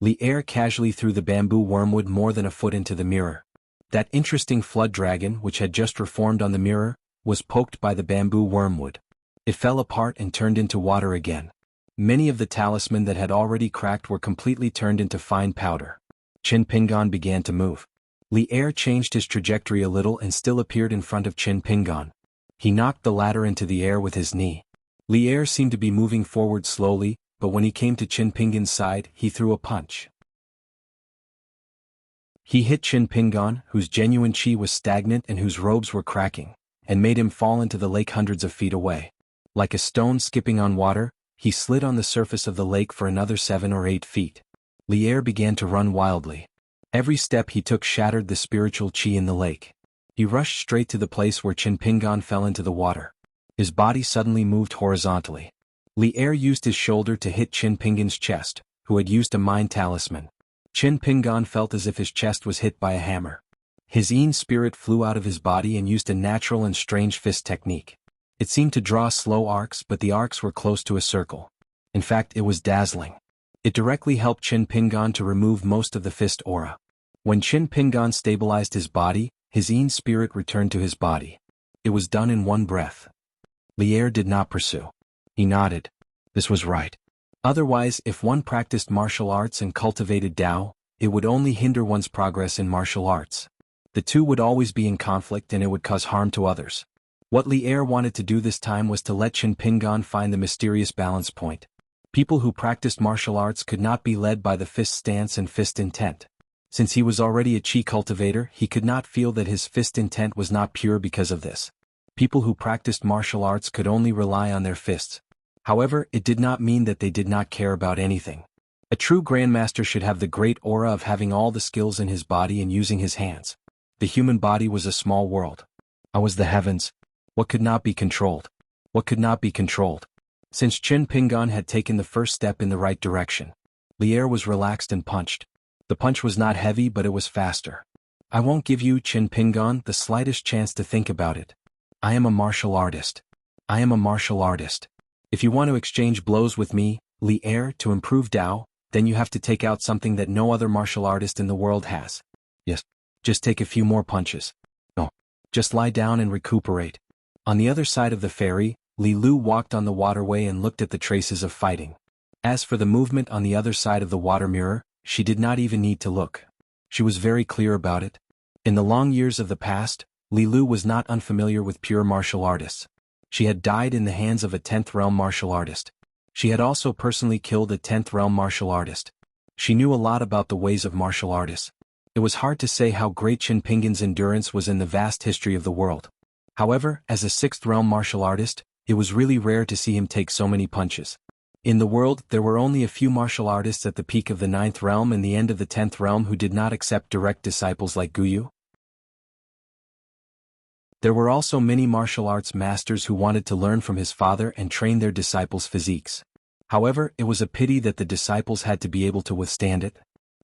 Lier casually threw the bamboo wormwood more than a foot into the mirror. That interesting flood dragon, which had just reformed on the mirror, was poked by the bamboo wormwood. It fell apart and turned into water again. Many of the talisman that had already cracked were completely turned into fine powder. Qin Pingan began to move. Li Er changed his trajectory a little and still appeared in front of Qin Pingan. He knocked the latter into the air with his knee. Li Er seemed to be moving forward slowly, but when he came to Qin Pingan's side, he threw a punch. He hit Qin Pingan, whose genuine qi was stagnant and whose robes were cracking, and made him fall into the lake hundreds of feet away. Like a stone skipping on water, he slid on the surface of the lake for another 7 or 8 feet. Li Er began to run wildly. Every step he took shattered the spiritual qi in the lake. He rushed straight to the place where Qin Pingan fell into the water. His body suddenly moved horizontally. Li Er used his shoulder to hit Qin Pingan's chest, who had used a mind talisman. Qin Pingan felt as if his chest was hit by a hammer. His Yin spirit flew out of his body and used a natural and strange fist technique. It seemed to draw slow arcs, but the arcs were close to a circle. In fact, it was dazzling. It directly helped Qin Pingan to remove most of the fist aura. When Qin Pingan stabilized his body, his Yin spirit returned to his body. It was done in one breath. Li Er did not pursue. He nodded. This was right. Otherwise, if one practiced martial arts and cultivated Tao, it would only hinder one's progress in martial arts. The two would always be in conflict and it would cause harm to others. What Li Er wanted to do this time was to let Qin Pingan find the mysterious balance point. People who practiced martial arts could not be led by the fist stance and fist intent. Since he was already a qi cultivator, he could not feel that his fist intent was not pure because of this. People who practiced martial arts could only rely on their fists. However, it did not mean that they did not care about anything. A true grandmaster should have the great aura of having all the skills in his body and using his hands. The human body was a small world. How was the heavens? What could not be controlled? What could not be controlled? Since Qin Pingan had taken the first step in the right direction, Li Er was relaxed and punched. The punch was not heavy, but it was faster. I won't give you, Qin Pingan, the slightest chance to think about it. I am a martial artist. I am a martial artist. If you want to exchange blows with me, Li Er, to improve Tao, then you have to take out something that no other martial artist in the world has. Yes. Just take a few more punches. No. Just lie down and recuperate. On the other side of the ferry, Li Lu walked on the waterway and looked at the traces of fighting. As for the movement on the other side of the water mirror, she did not even need to look. She was very clear about it. In the long years of the past, Li Lu was not unfamiliar with pure martial artists. She had died in the hands of a 10th realm martial artist. She had also personally killed a 10th realm martial artist. She knew a lot about the ways of martial artists. It was hard to say how great Qin Pingan's endurance was in the vast history of the world. However, as a 6th realm martial artist, it was really rare to see him take so many punches. In the world, there were only a few martial artists at the peak of the 9th realm and the end of the 10th realm who did not accept direct disciples like Guyu. There were also many martial arts masters who wanted to learn from his father and train their disciples' physiques. However, it was a pity that the disciples had to be able to withstand it.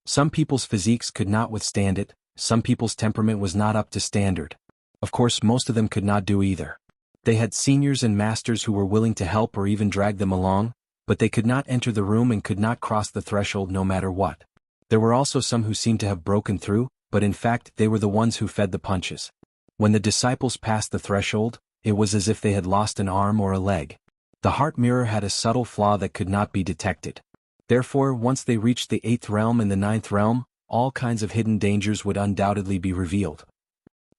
Some people's physiques could not withstand it, some people's temperament was not up to standard. Of course, most of them could not do either. They had seniors and masters who were willing to help or even drag them along, but they could not enter the room and could not cross the threshold no matter what. There were also some who seemed to have broken through, but in fact they were the ones who fed the punches. When the disciples passed the threshold, it was as if they had lost an arm or a leg. The heart mirror had a subtle flaw that could not be detected. Therefore, once they reached the 8th realm and the 9th realm, all kinds of hidden dangers would undoubtedly be revealed.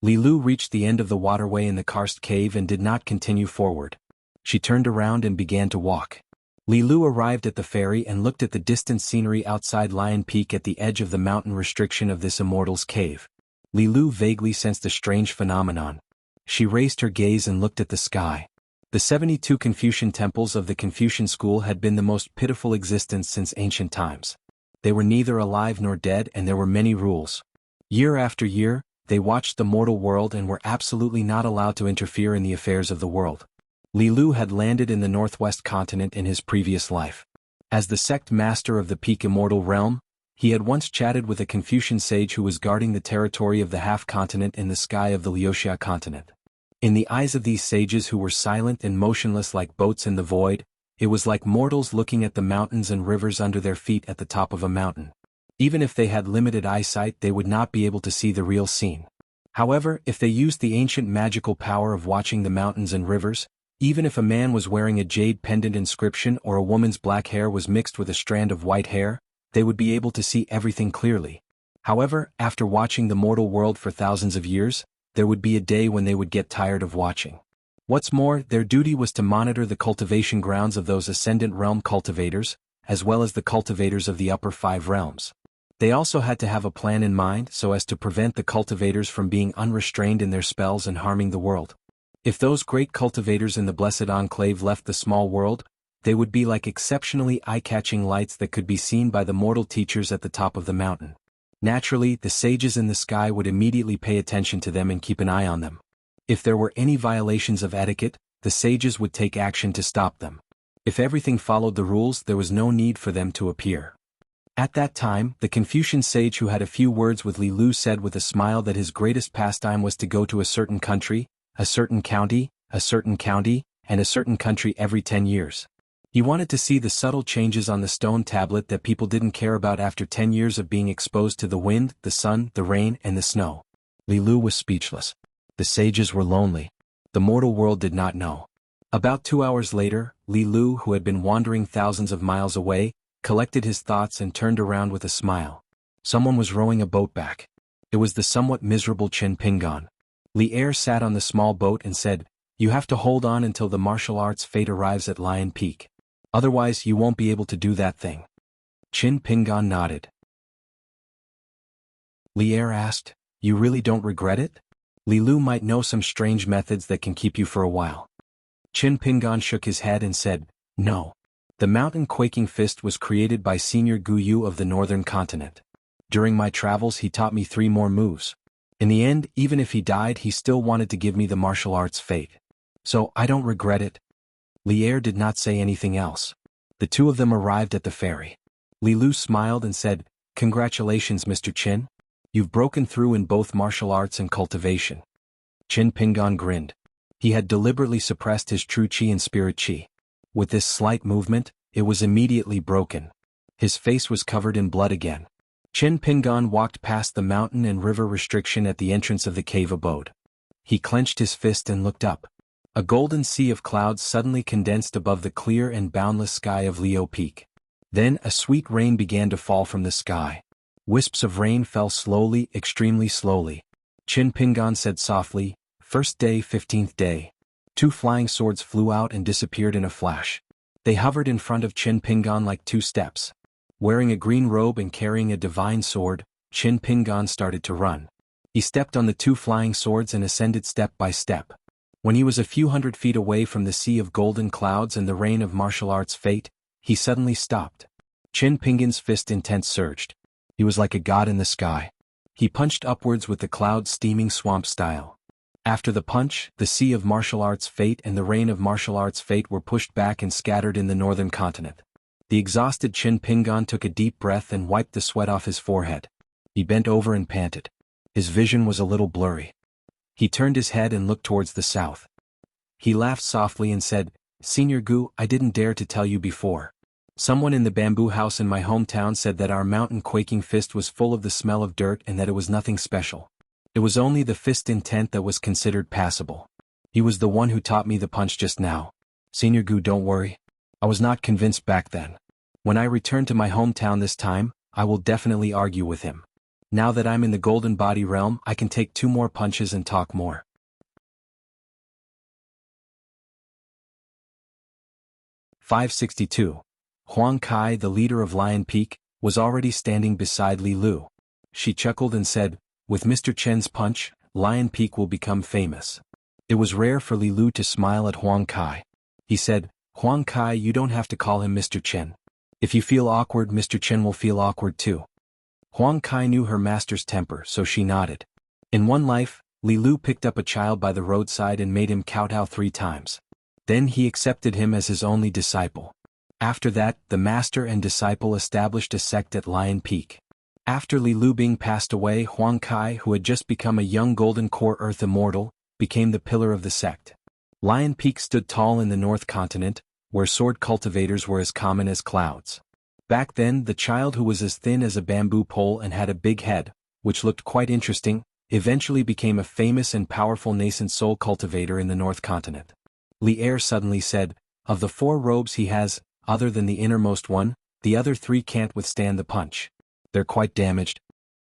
Li Lu reached the end of the waterway in the karst cave and did not continue forward. She turned around and began to walk. Li Lu arrived at the ferry and looked at the distant scenery outside Lion Peak at the edge of the mountain restriction of this immortal's cave. Li Lu vaguely sensed a strange phenomenon. She raised her gaze and looked at the sky. The 72 Confucian temples of the Confucian school had been the most pitiful existence since ancient times. They were neither alive nor dead and there were many rules. Year after year, they watched the mortal world and were absolutely not allowed to interfere in the affairs of the world. Li Lu had landed in the northwest continent in his previous life. As the sect master of the Peak Immortal Realm, he had once chatted with a Confucian sage who was guarding the territory of the half-continent in the sky of the Liuxia continent. In the eyes of these sages who were silent and motionless like boats in the void, it was like mortals looking at the mountains and rivers under their feet at the top of a mountain. Even if they had limited eyesight, they would not be able to see the real scene. However, if they used the ancient magical power of watching the mountains and rivers, Even if a man was wearing a jade pendant inscription or a woman's black hair was mixed with a strand of white hair, they would be able to see everything clearly. However, after watching the mortal world for thousands of years, there would be a day when they would get tired of watching. What's more, their duty was to monitor the cultivation grounds of those ascendant realm cultivators, as well as the cultivators of the upper 5 realms. They also had to have a plan in mind so as to prevent the cultivators from being unrestrained in their spells and harming the world. If those great cultivators in the Blessed Enclave left the small world, they would be like exceptionally eye-catching lights that could be seen by the mortal teachers at the top of the mountain. Naturally, the sages in the sky would immediately pay attention to them and keep an eye on them. If there were any violations of etiquette, the sages would take action to stop them. If everything followed the rules, there was no need for them to appear. At that time, the Confucian sage who had a few words with Li Lu said with a smile that his greatest pastime was to go to a certain country, a certain county, and a certain country every 10 years. He wanted to see the subtle changes on the stone tablet that people didn't care about after 10 years of being exposed to the wind, the sun, the rain, and the snow. Li Lu was speechless. The sages were lonely. The mortal world did not know. About 2 hours later, Li Lu, who had been wandering thousands of miles away, collected his thoughts and turned around with a smile. Someone was rowing a boat back. It was the somewhat miserable Qin Pingan. Li Er sat on the small boat and said, "You have to hold on until the martial arts fate arrives at Lion Peak. Otherwise you won't be able to do that thing." Qin Pingan nodded. Li Er asked, "You really don't regret it? Li Lu might know some strange methods that can keep you for a while." Qin Pingan shook his head and said, "No. The mountain quaking fist was created by Senior Gu Yu of the northern continent. During my travels he taught me 3 more moves. In the end, even if he died, he still wanted to give me the martial arts fate. So I don't regret it." Li Er did not say anything else. The two of them arrived at the ferry. Li Lu smiled and said, "Congratulations, Mr. Qin. You've broken through in both martial arts and cultivation." Qin Pingan grinned. He had deliberately suppressed his true qi and spirit qi. With this slight movement, it was immediately broken. His face was covered in blood again. Qin Pingan walked past the mountain and river restriction at the entrance of the cave abode. He clenched his fist and looked up. A golden sea of clouds suddenly condensed above the clear and boundless sky of Leo Peak. Then a sweet rain began to fall from the sky. Wisps of rain fell slowly, extremely slowly. Qin Pingan said softly, "First day, 15th day." 2 flying swords flew out and disappeared in a flash. They hovered in front of Qin Pingan like 2 steps. Wearing a green robe and carrying a divine sword, Qin Pingan started to run. He stepped on the 2 flying swords and ascended step by step. When he was a few hundred feet away from the sea of golden clouds and the rain of martial arts fate, he suddenly stopped. Qin Pingan's fist intent surged. He was like a god in the sky. He punched upwards with the clouds steaming swamp style. After the punch, the sea of martial arts fate and the rain of martial arts fate were pushed back and scattered in the northern continent. The exhausted Qin Pingan took a deep breath and wiped the sweat off his forehead. He bent over and panted. His vision was a little blurry. He turned his head and looked towards the south. He laughed softly and said, "Senior Gu, I didn't dare to tell you before. Someone in the bamboo house in my hometown said that our mountain quaking fist was full of the smell of dirt and that it was nothing special. It was only the fist intent that was considered passable. He was the one who taught me the punch just now. Senior Gu, don't worry. I was not convinced back then. When I return to my hometown this time, I will definitely argue with him. Now that I'm in the golden body realm, I can take 2 more punches and talk more." 562. Huang Kai, the leader of Lion Peak, was already standing beside Li Lu. She chuckled and said, "With Mr. Chen's punch, Lion Peak will become famous." It was rare for Li Lu to smile at Huang Kai. He said, "Huang Kai, you don't have to call him Mr. Chen. If you feel awkward, Mr. Chen will feel awkward too." Huang Kai knew her master's temper, so she nodded. In one life, Li Lu picked up a child by the roadside and made him kowtow 3 times. Then he accepted him as his only disciple. After that, the master and disciple established a sect at Lion Peak. After Li Lu Bing passed away, Huang Kai, who had just become a young golden core earth immortal, became the pillar of the sect. Lion Peak stood tall in the North Continent, where sword cultivators were as common as clouds. Back then, the child who was as thin as a bamboo pole and had a big head, which looked quite interesting, eventually became a famous and powerful nascent soul cultivator in the North Continent. Li suddenly said, of the 4 robes he has, other than the innermost one, the other 3 can't withstand the punch. They're quite damaged.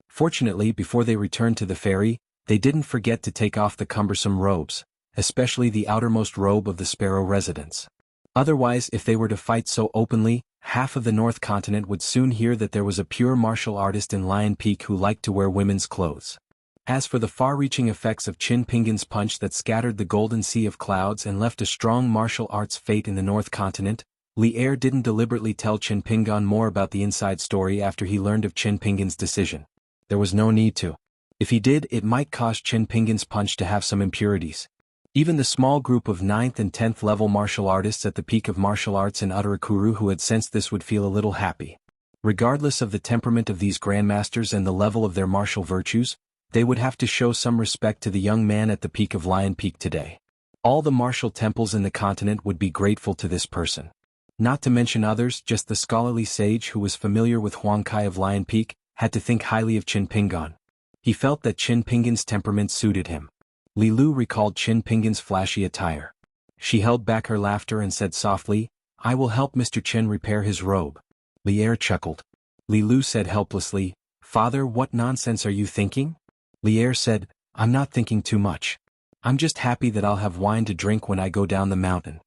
Fortunately, before they returned to the ferry, they didn't forget to take off the cumbersome robes, especially the outermost robe of the Sparrow residents. Otherwise, if they were to fight so openly, half of the North Continent would soon hear that there was a pure martial artist in Lion Peak who liked to wear women's clothes. As for the far-reaching effects of Chin Pingan's punch that scattered the golden sea of clouds and left a strong martial arts fate in the North Continent, Li didn't deliberately tell Chin Pingan more about the inside story after he learned of Chin Pingan's decision. There was no need to. If he did, it might cause Chin Pingan's punch to have some impurities. Even the small group of 9th and 10th level martial artists at the peak of martial arts in Utarakuru who had sensed this would feel a little happy. Regardless of the temperament of these grandmasters and the level of their martial virtues, they would have to show some respect to the young man at the peak of Lion Peak today. All the martial temples in the continent would be grateful to this person. Not to mention others, just the scholarly sage who was familiar with Huang Kai of Lion Peak, had to think highly of Chin Pingan. He felt that Chin Pingan's temperament suited him. Li Lu recalled Chin Pingan's flashy attire. She held back her laughter and said softly, "I will help Mr. Chin repair his robe." Li chuckled. Li Lu said helplessly, "Father, what nonsense are you thinking?" Li said, "I'm not thinking too much. I'm just happy that I'll have wine to drink when I go down the mountain."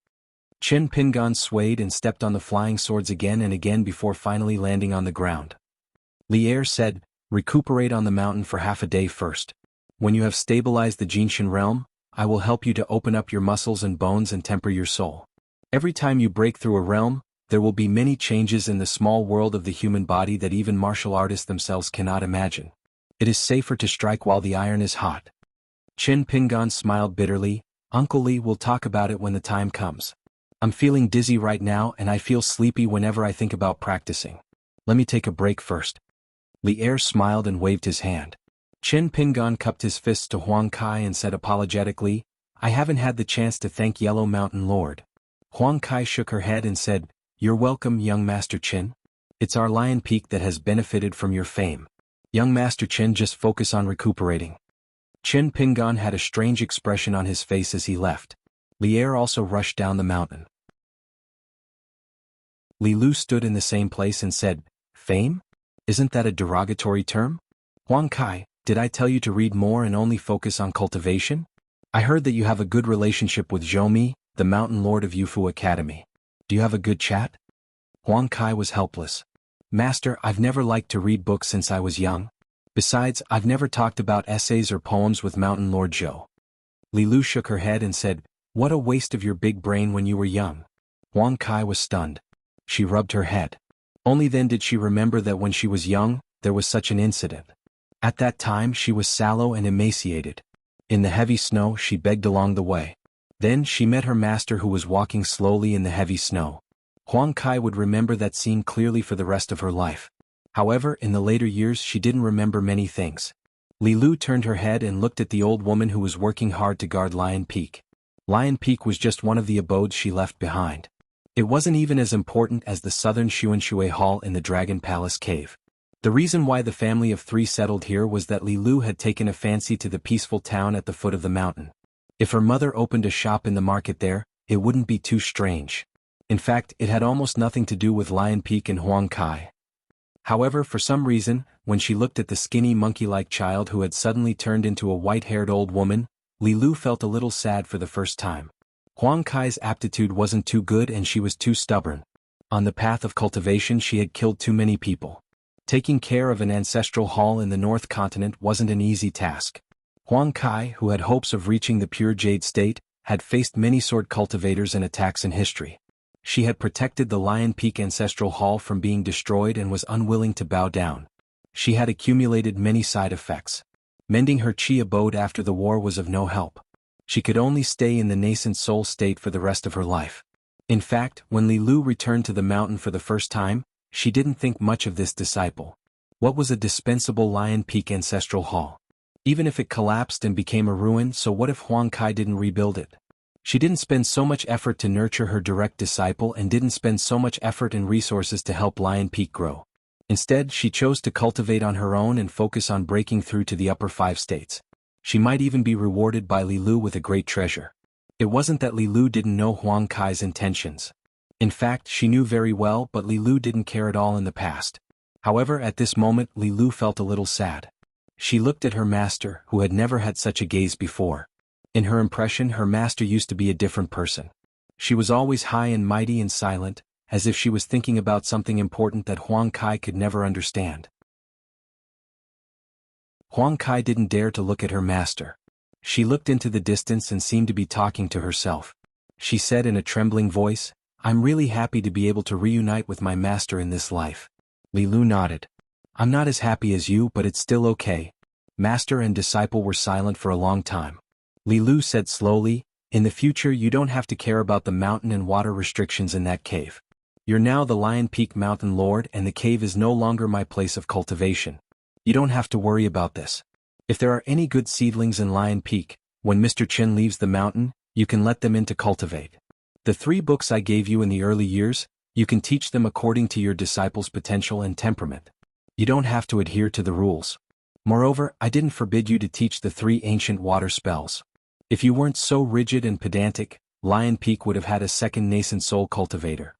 Chin Pingan swayed and stepped on the flying swords again and again before finally landing on the ground. Li said, "Recuperate on the mountain for half a day first. When you have stabilized the Jinshin realm, I will help you to open up your muscles and bones and temper your soul. Every time you break through a realm, there will be many changes in the small world of the human body that even martial artists themselves cannot imagine. It is safer to strike while the iron is hot." Chin Pingan smiled bitterly, "Uncle Li will talk about it when the time comes. I'm feeling dizzy right now and I feel sleepy whenever I think about practicing. Let me take a break first." Li smiled and waved his hand. Chin Pingan cupped his fists to Huang Kai and said apologetically, "I haven't had the chance to thank Yellow Mountain Lord." Huang Kai shook her head and said, "You're welcome, young Master Chin. It's our Lion Peak that has benefited from your fame. Young Master Chin, just focus on recuperating." Chin Pingan had a strange expression on his face as he left. Li also rushed down the mountain. Li Lu stood in the same place and said, "Fame? Isn't that a derogatory term? Huang Kai, did I tell you to read more and only focus on cultivation? I heard that you have a good relationship with Zhou, the Mountain Lord of Yufu Academy. Do you have a good chat?" Huang Kai was helpless. "Master, I've never liked to read books since I was young. Besides, I've never talked about essays or poems with Mountain Lord Zhou." Li Lu shook her head and said, "What a waste of your big brain when you were young." Huang Kai was stunned. She rubbed her head. Only then did she remember that when she was young, there was such an incident. At that time she was sallow and emaciated. In the heavy snow she begged along the way. Then she met her master who was walking slowly in the heavy snow. Huang Kai would remember that scene clearly for the rest of her life. However, in the later years she didn't remember many things. Li Lu turned her head and looked at the old woman who was working hard to guard Lion Peak. Lion Peak was just one of the abodes she left behind. It wasn't even as important as the southern Xuanshui Hall in the Dragon Palace Cave. The reason why the family of 3 settled here was that Li Lu had taken a fancy to the peaceful town at the foot of the mountain. If her mother opened a shop in the market there, it wouldn't be too strange. In fact, it had almost nothing to do with Lion Peak and Huang Kai. However, for some reason, when she looked at the skinny monkey-like child who had suddenly turned into a white-haired old woman, Li Lu felt a little sad for the first time. Huang Kai's aptitude wasn't too good and she was too stubborn. On the path of cultivation she had killed too many people. Taking care of an ancestral hall in the North Continent wasn't an easy task. Huang Kai, who had hopes of reaching the pure jade state, had faced many sword cultivators and attacks in history. She had protected the Lion Peak Ancestral Hall from being destroyed and was unwilling to bow down. She had accumulated many side effects. Mending her chi abode after the war was of no help. She could only stay in the nascent soul state for the rest of her life. In fact, when Li Lu returned to the mountain for the first time, she didn't think much of this disciple. What was a dispensable Lion Peak Ancestral Hall? Even if it collapsed and became a ruin, so what if Huang Kai didn't rebuild it? She didn't spend so much effort to nurture her direct disciple and didn't spend so much effort and resources to help Lion Peak grow. Instead, she chose to cultivate on her own and focus on breaking through to the upper 5 states. She might even be rewarded by Li Lu with a great treasure. It wasn't that Li Lu didn't know Huang Kai's intentions. In fact, she knew very well, but Li Lu didn't care at all in the past. However, at this moment Li Lu felt a little sad. She looked at her master, who had never had such a gaze before. In her impression, her master used to be a different person. She was always high and mighty and silent, as if she was thinking about something important that Huang Kai could never understand. Huang Kai didn't dare to look at her master. She looked into the distance and seemed to be talking to herself. She said in a trembling voice, "I'm really happy to be able to reunite with my master in this life." Li Lu nodded. "I'm not as happy as you, but it's still okay." Master and disciple were silent for a long time. Li Lu said slowly, "In the future you don't have to care about the mountain and water restrictions in that cave. You're now the Lion Peak Mountain Lord and the cave is no longer my place of cultivation. You don't have to worry about this. If there are any good seedlings in Lion Peak, when Mr. Chen leaves the mountain, you can let them in to cultivate. The 3 books I gave you in the early years, you can teach them according to your disciple's potential and temperament. You don't have to adhere to the rules. Moreover, I didn't forbid you to teach the 3 ancient water spells. If you weren't so rigid and pedantic, Lion Peak would have had a second nascent soul cultivator."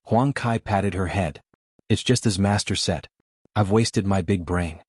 Huang Kai patted her head. "It's just as Master said. I've wasted my big brain."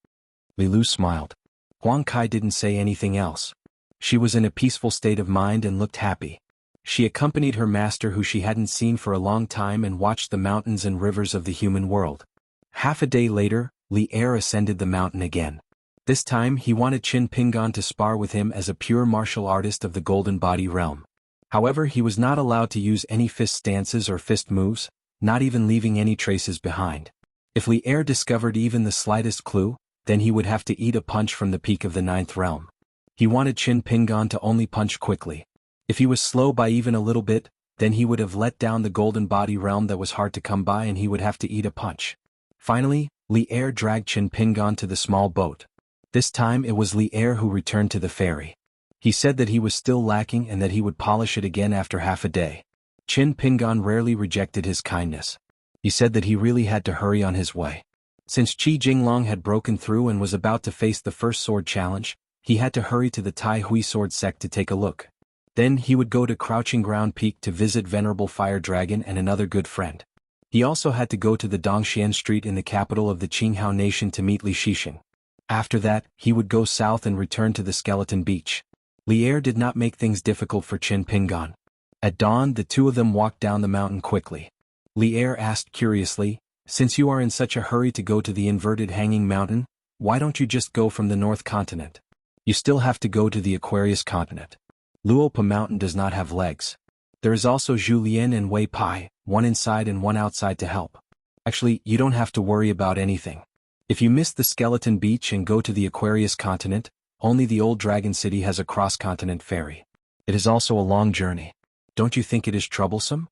Li Lu smiled. Huang Kai didn't say anything else. She was in a peaceful state of mind and looked happy. She accompanied her master, who she hadn't seen for a long time, and watched the mountains and rivers of the human world. Half a day later, Li Er ascended the mountain again. This time he wanted Qin Pingan to spar with him as a pure martial artist of the Golden Body realm. However, he was not allowed to use any fist stances or fist moves, not even leaving any traces behind. If Li Er discovered even the slightest clue, then he would have to eat a punch from the peak of the 9th realm. He wanted Qin Pingan to only punch quickly. If he was slow by even a little bit, then he would have let down the Golden Body realm that was hard to come by and he would have to eat a punch. Finally, Li Er dragged Qin Pingan to the small boat. This time it was Li Er who returned to the ferry. He said that he was still lacking and that he would polish it again after half a day. Qin Pingan rarely rejected his kindness. He said that he really had to hurry on his way. Since Qi Jinglong had broken through and was about to face the first sword challenge, he had to hurry to the Tai Hui sword sect to take a look. Then he would go to Crouching Ground Peak to visit Venerable Fire Dragon and another good friend. He also had to go to the Dongxian Street in the capital of the Qinghao Nation to meet Li Shixing. After that, he would go south and return to the Skeleton Beach. Li Er did not make things difficult for Qin Pingan. At dawn, the 2 of them walked down the mountain quickly. Li Er asked curiously, "Since you are in such a hurry to go to the inverted hanging mountain, why don't you just go from the North Continent? You still have to go to the Aquarius Continent. Luopa Mountain does not have legs. There is also Julien and Wei Pai, one inside and one outside to help. Actually, you don't have to worry about anything. If you miss the Skeleton Beach and go to the Aquarius Continent, only the Old Dragon City has a cross-continent ferry. It is also a long journey. Don't you think it is troublesome?"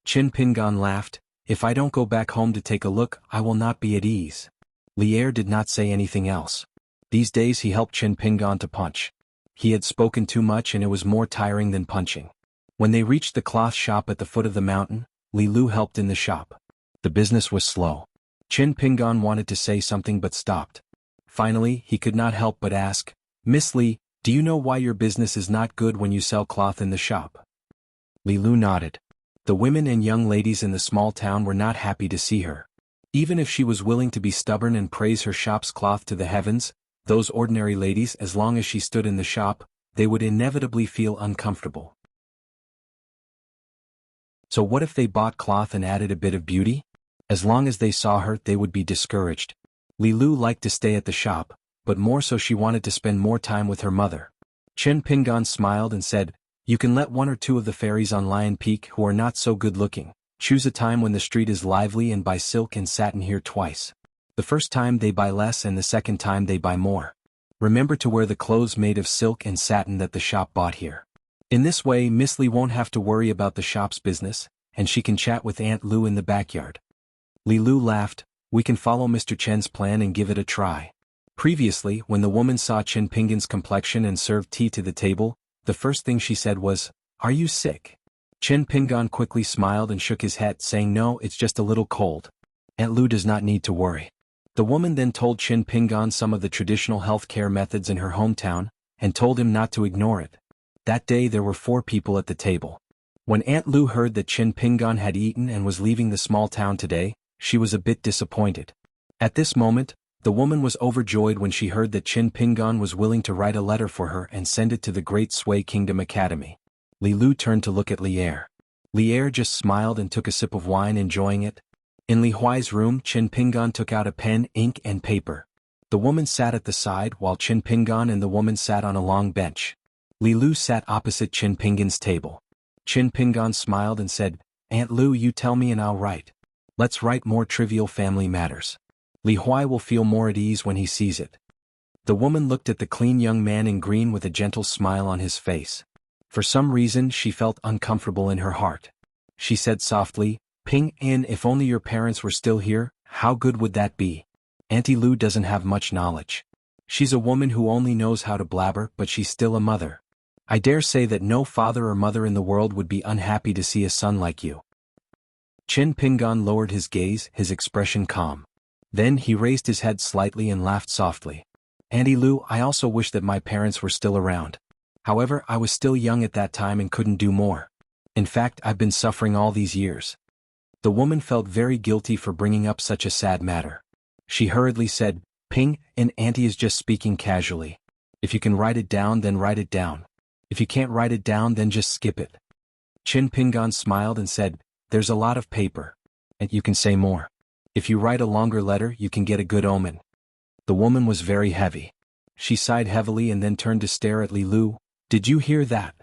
Qin Pingan laughed. "If I don't go back home to take a look, I will not be at ease." Li Er did not say anything else. These days he helped Qin Pingan to punch. He had spoken too much and it was more tiring than punching. When they reached the cloth shop at the foot of the mountain, Li Lu helped in the shop. The business was slow. Qin Pingan wanted to say something but stopped. Finally, he could not help but ask, "Miss Li, do you know why your business is not good when you sell cloth in the shop?" Li Lu nodded. The women and young ladies in the small town were not happy to see her. Even if she was willing to be stubborn and praise her shop's cloth to the heavens, those ordinary ladies, as long as she stood in the shop, they would inevitably feel uncomfortable. So what if they bought cloth and added a bit of beauty? As long as they saw her, they would be discouraged. Li Lu liked to stay at the shop, but more so she wanted to spend more time with her mother. Qin Pingan smiled and said, "You can let 1 or 2 of the fairies on Lion Peak who are not so good looking. Choose a time when the street is lively and buy silk and satin here twice. The first time they buy less and the second time they buy more. Remember to wear the clothes made of silk and satin that the shop bought here. In this way Miss Li won't have to worry about the shop's business, and she can chat with Aunt Lu in the backyard." Li Lu laughed. "We can follow Mr. Chen's plan and give it a try." Previously, when the woman saw Qin Pingan's complexion and served tea to the table, the first thing she said was, "Are you sick?" Qin Pingan quickly smiled and shook his head, saying, "No, it's just a little cold. Aunt Lu does not need to worry." The woman then told Qin Pingan some of the traditional health care methods in her hometown, and told him not to ignore it. That day there were 4 people at the table. When Aunt Lu heard that Chin Pingan had eaten and was leaving the small town today, she was a bit disappointed. At this moment, the woman was overjoyed when she heard that Chin Pingan was willing to write a letter for her and send it to the Great Sui Kingdom Academy. Li Lu turned to look at Li Er. Li Er just smiled and took a sip of wine, enjoying it. In Li Huai's room, Chin Pingan took out a pen, ink and paper. The woman sat at the side while Chin Pingan and the woman sat on a long bench. Li Lu sat opposite Chin Pingan's table. Chin Pingan smiled and said, "Aunt Lu, you tell me and I'll write. Let's write more trivial family matters. Li Huai will feel more at ease when he sees it." The woman looked at the clean young man in green with a gentle smile on his face. For some reason she felt uncomfortable in her heart. She said softly, "Ping An, if only your parents were still here, how good would that be? Auntie Lu doesn't have much knowledge. She's a woman who only knows how to blabber, but she's still a mother. I dare say that no father or mother in the world would be unhappy to see a son like you." Chin Pingan lowered his gaze, his expression calm. Then he raised his head slightly and laughed softly. "Auntie Lu, I also wish that my parents were still around. However, I was still young at that time and couldn't do more. In fact, I've been suffering all these years." The woman felt very guilty for bringing up such a sad matter. She hurriedly said, "Ping, and Auntie is just speaking casually. If you can write it down, then write it down. If you can't write it down, then just skip it." Chin Pingan smiled and said, "There's a lot of paper. And you can say more. If you write a longer letter, you can get a good omen." The woman was very heavy. She sighed heavily and then turned to stare at Li Lu. "Did you hear that?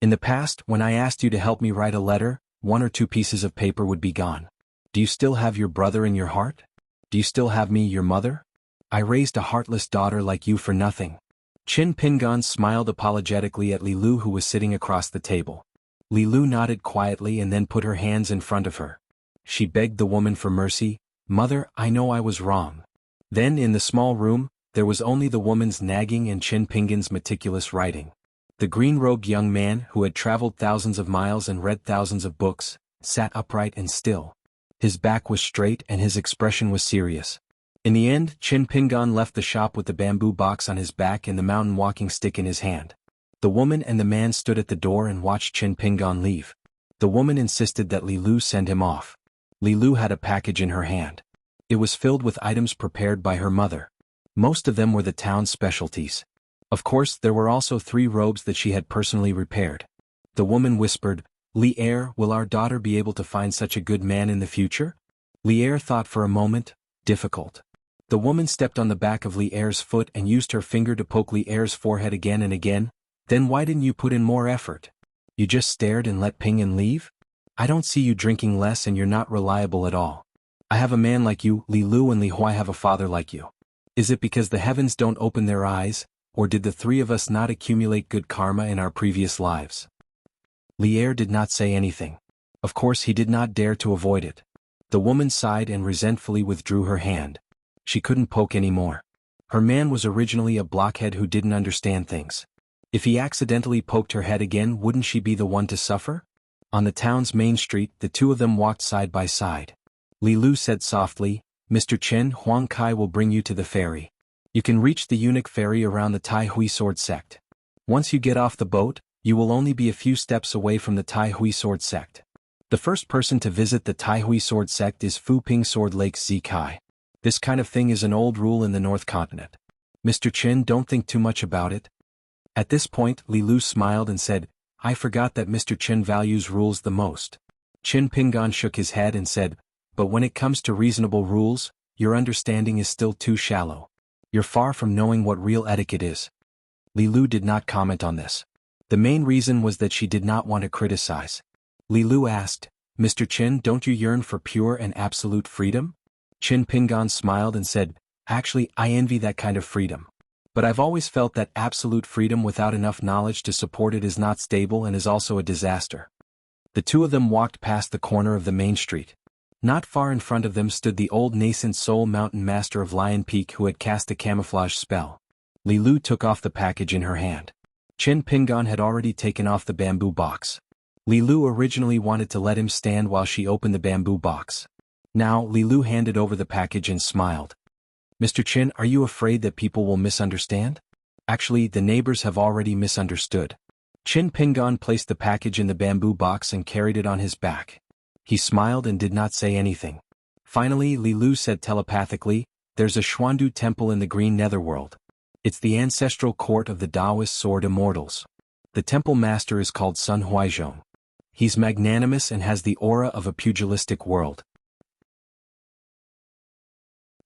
In the past, when I asked you to help me write a letter, 1 or 2 pieces of paper would be gone. Do you still have your brother in your heart? Do you still have me, your mother? I raised a heartless daughter like you for nothing." Chin Pingan smiled apologetically at Li Lu, who was sitting across the table. Li Lu nodded quietly and then put her hands in front of her. She begged the woman for mercy. "Mother, I know I was wrong." Then in the small room, there was only the woman's nagging and Chin Pingan's meticulous writing. The green-robed young man, who had traveled thousands of miles and read thousands of books, sat upright and still. His back was straight and his expression was serious. In the end, Chin Pingan left the shop with the bamboo box on his back and the mountain walking stick in his hand. The woman and the man stood at the door and watched Chin Pingan leave. The woman insisted that Li Lu send him off. Li Lu had a package in her hand. It was filled with items prepared by her mother. Most of them were the town's specialties. Of course, there were also 3 robes that she had personally repaired. The woman whispered, "Li Er, will our daughter be able to find such a good man in the future?" Li Er thought for a moment. Difficult. The woman stepped on the back of Li Er's foot and used her finger to poke Li Er's forehead again and again. "Then why didn't you put in more effort? You just stared and let Ping An leave? I don't see you drinking less and you're not reliable at all. I have a man like you, Li Lu, and Li Huai have a father like you. Is it because the heavens don't open their eyes, or did the 3 of us not accumulate good karma in our previous lives?" Li Er did not say anything. Of course he did not dare to avoid it. The woman sighed and resentfully withdrew her hand. She couldn't poke any more. Her man was originally a blockhead who didn't understand things. If he accidentally poked her head again, wouldn't she be the one to suffer? On the town's main street, the 2 of them walked side by side. Li Lu said softly, "Mr. Chen, Huang Kai will bring you to the ferry. You can reach the eunuch ferry around the Tai Hui sword sect. Once you get off the boat, you will only be a few steps away from the Tai Hui sword sect. The first person to visit the Tai Hui sword sect is Fu Ping Sword Lake Zi Kai. This kind of thing is an old rule in the North Continent. Mr. Chen, don't think too much about it." At this point, Li Lu smiled and said, "I forgot that Mr. Chen values rules the most." Chin Pingan shook his head and said, "But when it comes to reasonable rules, your understanding is still too shallow. You're far from knowing what real etiquette is." Li Lu did not comment on this. The main reason was that she did not want to criticize. Li Lu asked, "Mr. Chen, don't you yearn for pure and absolute freedom?" Chin Pingan smiled and said, "Actually, I envy that kind of freedom. But I've always felt that absolute freedom without enough knowledge to support it is not stable and is also a disaster." The 2 of them walked past the corner of the main street. Not far in front of them stood the old nascent soul mountain master of Lion Peak who had cast a camouflage spell. Li Lu took off the package in her hand. Chin Pingan had already taken off the bamboo box. Li Lu originally wanted to let him stand while she opened the bamboo box. Now, Li Lu handed over the package and smiled. "Mr. Chin, are you afraid that people will misunderstand?" Actually, the neighbors have already misunderstood. Qin Pingan placed the package in the bamboo box and carried it on his back. He smiled and did not say anything. Finally, Li Lu said telepathically, "There's a Xuandu temple in the Green Netherworld. It's the ancestral court of the Taoist sword immortals. The temple master is called Sun Huaizhong. He's magnanimous and has the aura of a pugilistic world."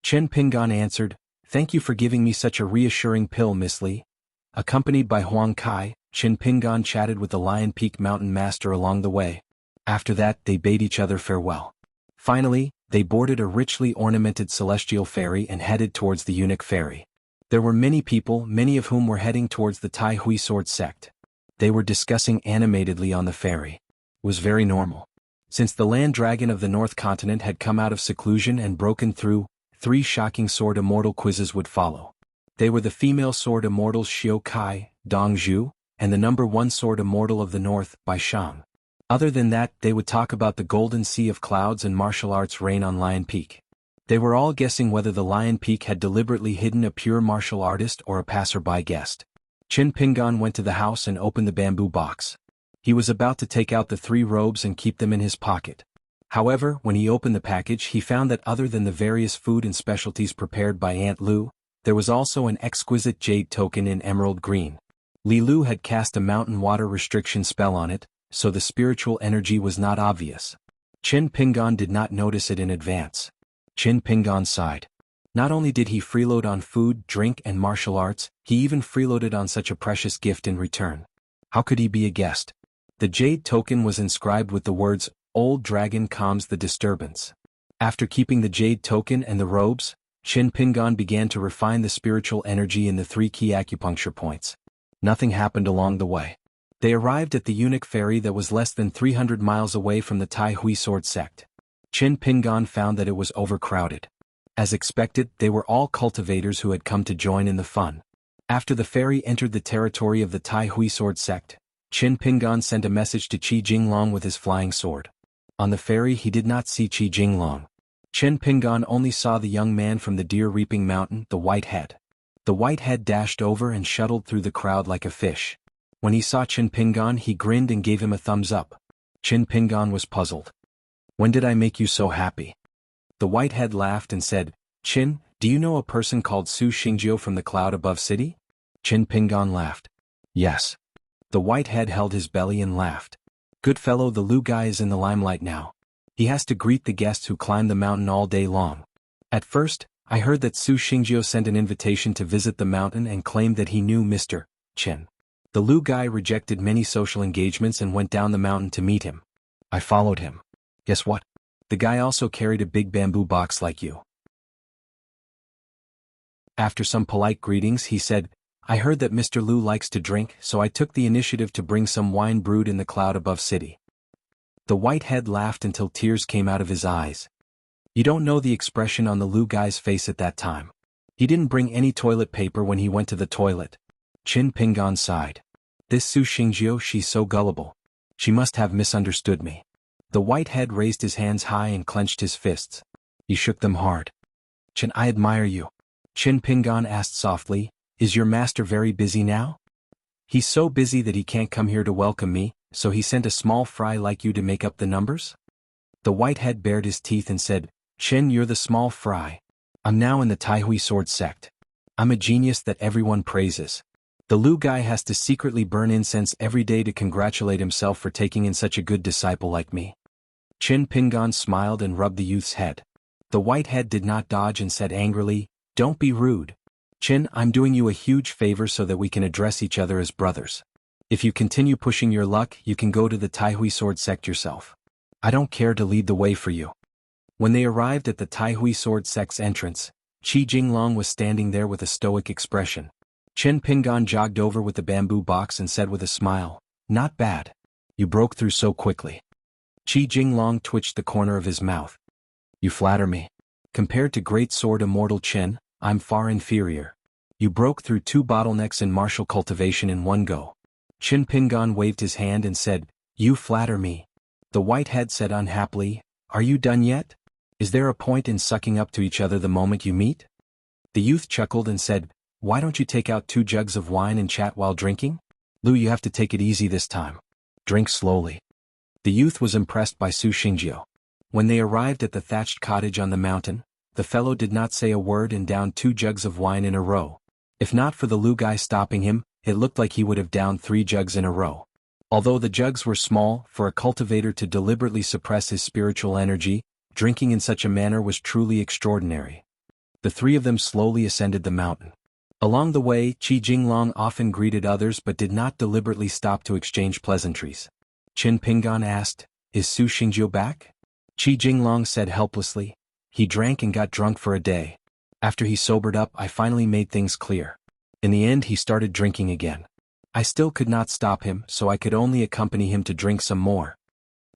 Qin Pingan answered, "Thank you for giving me such a reassuring pill, Miss Li." Accompanied by Huang Kai, Qin Pingan chatted with the Lion Peak mountain master along the way. After that, they bade each other farewell. Finally, they boarded a richly ornamented celestial ferry and headed towards the eunuch ferry. There were many people, many of whom were heading towards the Tai Hui sword sect. They were discussing animatedly on the ferry. It was very normal. Since the land dragon of the North Continent had come out of seclusion and broken through, 3 shocking sword immortal quizzes would follow. They were the female sword immortals Xiao Kai, Dong Zhu, and the number 1 sword immortal of the North, Bai Shang. Other than that, they would talk about the golden sea of clouds and martial arts reign on Lion Peak. They were all guessing whether the Lion Peak had deliberately hidden a pure martial artist or a passerby guest. Qin Pingan went to the house and opened the bamboo box. He was about to take out the 3 robes and keep them in his pocket. However, when he opened the package, he found that other than the various food and specialties prepared by Aunt Lu, there was also an exquisite jade token in emerald green. Li Lu had cast a mountain water restriction spell on it, so the spiritual energy was not obvious. Qin Pingan did not notice it in advance. Qin Pingan sighed. Not only did he freeload on food, drink and martial arts, he even freeloaded on such a precious gift in return. How could he be a guest? The jade token was inscribed with the words, "Old Dragon calms the disturbance." After keeping the jade token and the robes, Qin Pingan began to refine the spiritual energy in the 3 key acupuncture points. Nothing happened along the way. They arrived at the eunuch ferry that was less than 300 miles away from the Tai Hui sword sect. Qin Pingan found that it was overcrowded. As expected, they were all cultivators who had come to join in the fun. After the ferry entered the territory of the Tai Hui sword sect, Qin Pingan sent a message to Qi Jinglong with his flying sword. On the ferry he did not see Qi Jinglong. Qin Pingan only saw the young man from the deer-reaping mountain, the white head. The white head dashed over and shuttled through the crowd like a fish. When he saw Qin Pingan, he grinned and gave him a thumbs up. Qin Pingan was puzzled. "When did I make you so happy?" The white head laughed and said, "Qin, do you know a person called Su Xingjiu from the cloud above city?" Qin Pingan laughed. "Yes." The white head held his belly and laughed. "Good fellow, the Lu guy is in the limelight now. He has to greet the guests who climb the mountain all day long. At first, I heard that Su Xingjiu sent an invitation to visit the mountain and claimed that he knew Mr. Qin. The Lu guy rejected many social engagements and went down the mountain to meet him. I followed him. Guess what? The guy also carried a big bamboo box like you." After some polite greetings, he said, "I heard that Mr. Lu likes to drink, so I took the initiative to bring some wine brewed in the cloud above city." The white head laughed until tears came out of his eyes. You don't know the expression on the Lu guy's face at that time. He didn't bring any toilet paper when he went to the toilet. Qin Pingan sighed. "This Su Xingjiu, she's so gullible. She must have misunderstood me." The white head raised his hands high and clenched his fists. He shook them hard. "Qin, I admire you." Qin Pingan asked softly, "Is your master very busy now?" "He's so busy that he can't come here to welcome me, so he sent a small fry like you to make up the numbers?" The white head bared his teeth and said, "Qin, you're the small fry. I'm now in the Tai Hui sword sect. I'm a genius that everyone praises. The Lu guy has to secretly burn incense every day to congratulate himself for taking in such a good disciple like me." Qin Pingan smiled and rubbed the youth's head. The white head did not dodge and said angrily, "Don't be rude. Qin, I'm doing you a huge favor so that we can address each other as brothers. If you continue pushing your luck, you can go to the Tai Hui sword sect yourself. I don't care to lead the way for you." When they arrived at the Tai Hui sword sect's entrance, Qi Jinglong was standing there with a stoic expression. Qin Pingan jogged over with the bamboo box and said with a smile, "Not bad. You broke through so quickly." Qi Jinglong twitched the corner of his mouth. "You flatter me. Compared to great sword immortal Qin, I'm far inferior. You broke through 2 bottlenecks in martial cultivation in one go." Qin Pingan waved his hand and said, "You flatter me." The white head said unhappily, "Are you done yet? Is there a point in sucking up to each other the moment you meet?" The youth chuckled and said, Why don't you take out 2 jugs of wine and chat while drinking? Lu, you have to take it easy this time. Drink slowly. The youth was impressed by Su Xingjiu. When they arrived at the thatched cottage on the mountain, the fellow did not say a word and downed 2 jugs of wine in a row. If not for the Lu guy stopping him, it looked like he would have downed 3 jugs in a row. Although the jugs were small, for a cultivator to deliberately suppress his spiritual energy, drinking in such a manner was truly extraordinary. The 3 of them slowly ascended the mountain. Along the way, Qi Jinglong often greeted others but did not deliberately stop to exchange pleasantries. Qin Pingan asked, "Is Su Xingjiu back?" Qi Jinglong said helplessly, "He drank and got drunk for a day. After he sobered up, I finally made things clear. In the end, he started drinking again. I still could not stop him, so I could only accompany him to drink some more."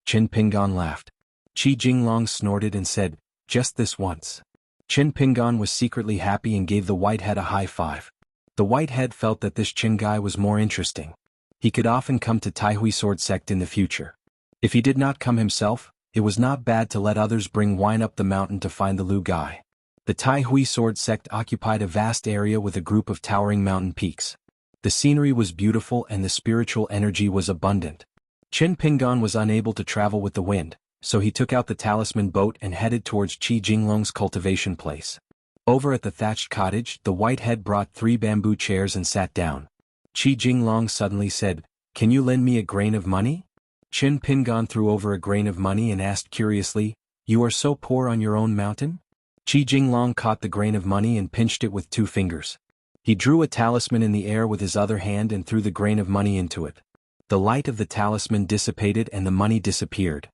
Qin Pingan laughed. Qi Jinglong snorted and said, "Just this once." Qin Pingan was secretly happy and gave the whitehead a high five. The whitehead felt that this Qin guy was more interesting. He could often come to Taihui Sword Sect in the future. If he did not come himself, it was not bad to let others bring wine up the mountain to find the Lu guy. The Taihui Sword Sect occupied a vast area with a group of towering mountain peaks. The scenery was beautiful and the spiritual energy was abundant. Qin Pingan was unable to travel with the wind, so he took out the talisman boat and headed towards Qi Jinglong's cultivation place. Over at the thatched cottage, the whitehead brought 3 bamboo chairs and sat down. Qi Jinglong suddenly said, "Can you lend me a grain of money?" Qin Pingan threw over a grain of money and asked curiously, "You are so poor on your own mountain?" Qi Jinglong caught the grain of money and pinched it with 2 fingers. He drew a talisman in the air with his other hand and threw the grain of money into it. The light of the talisman dissipated and the money disappeared.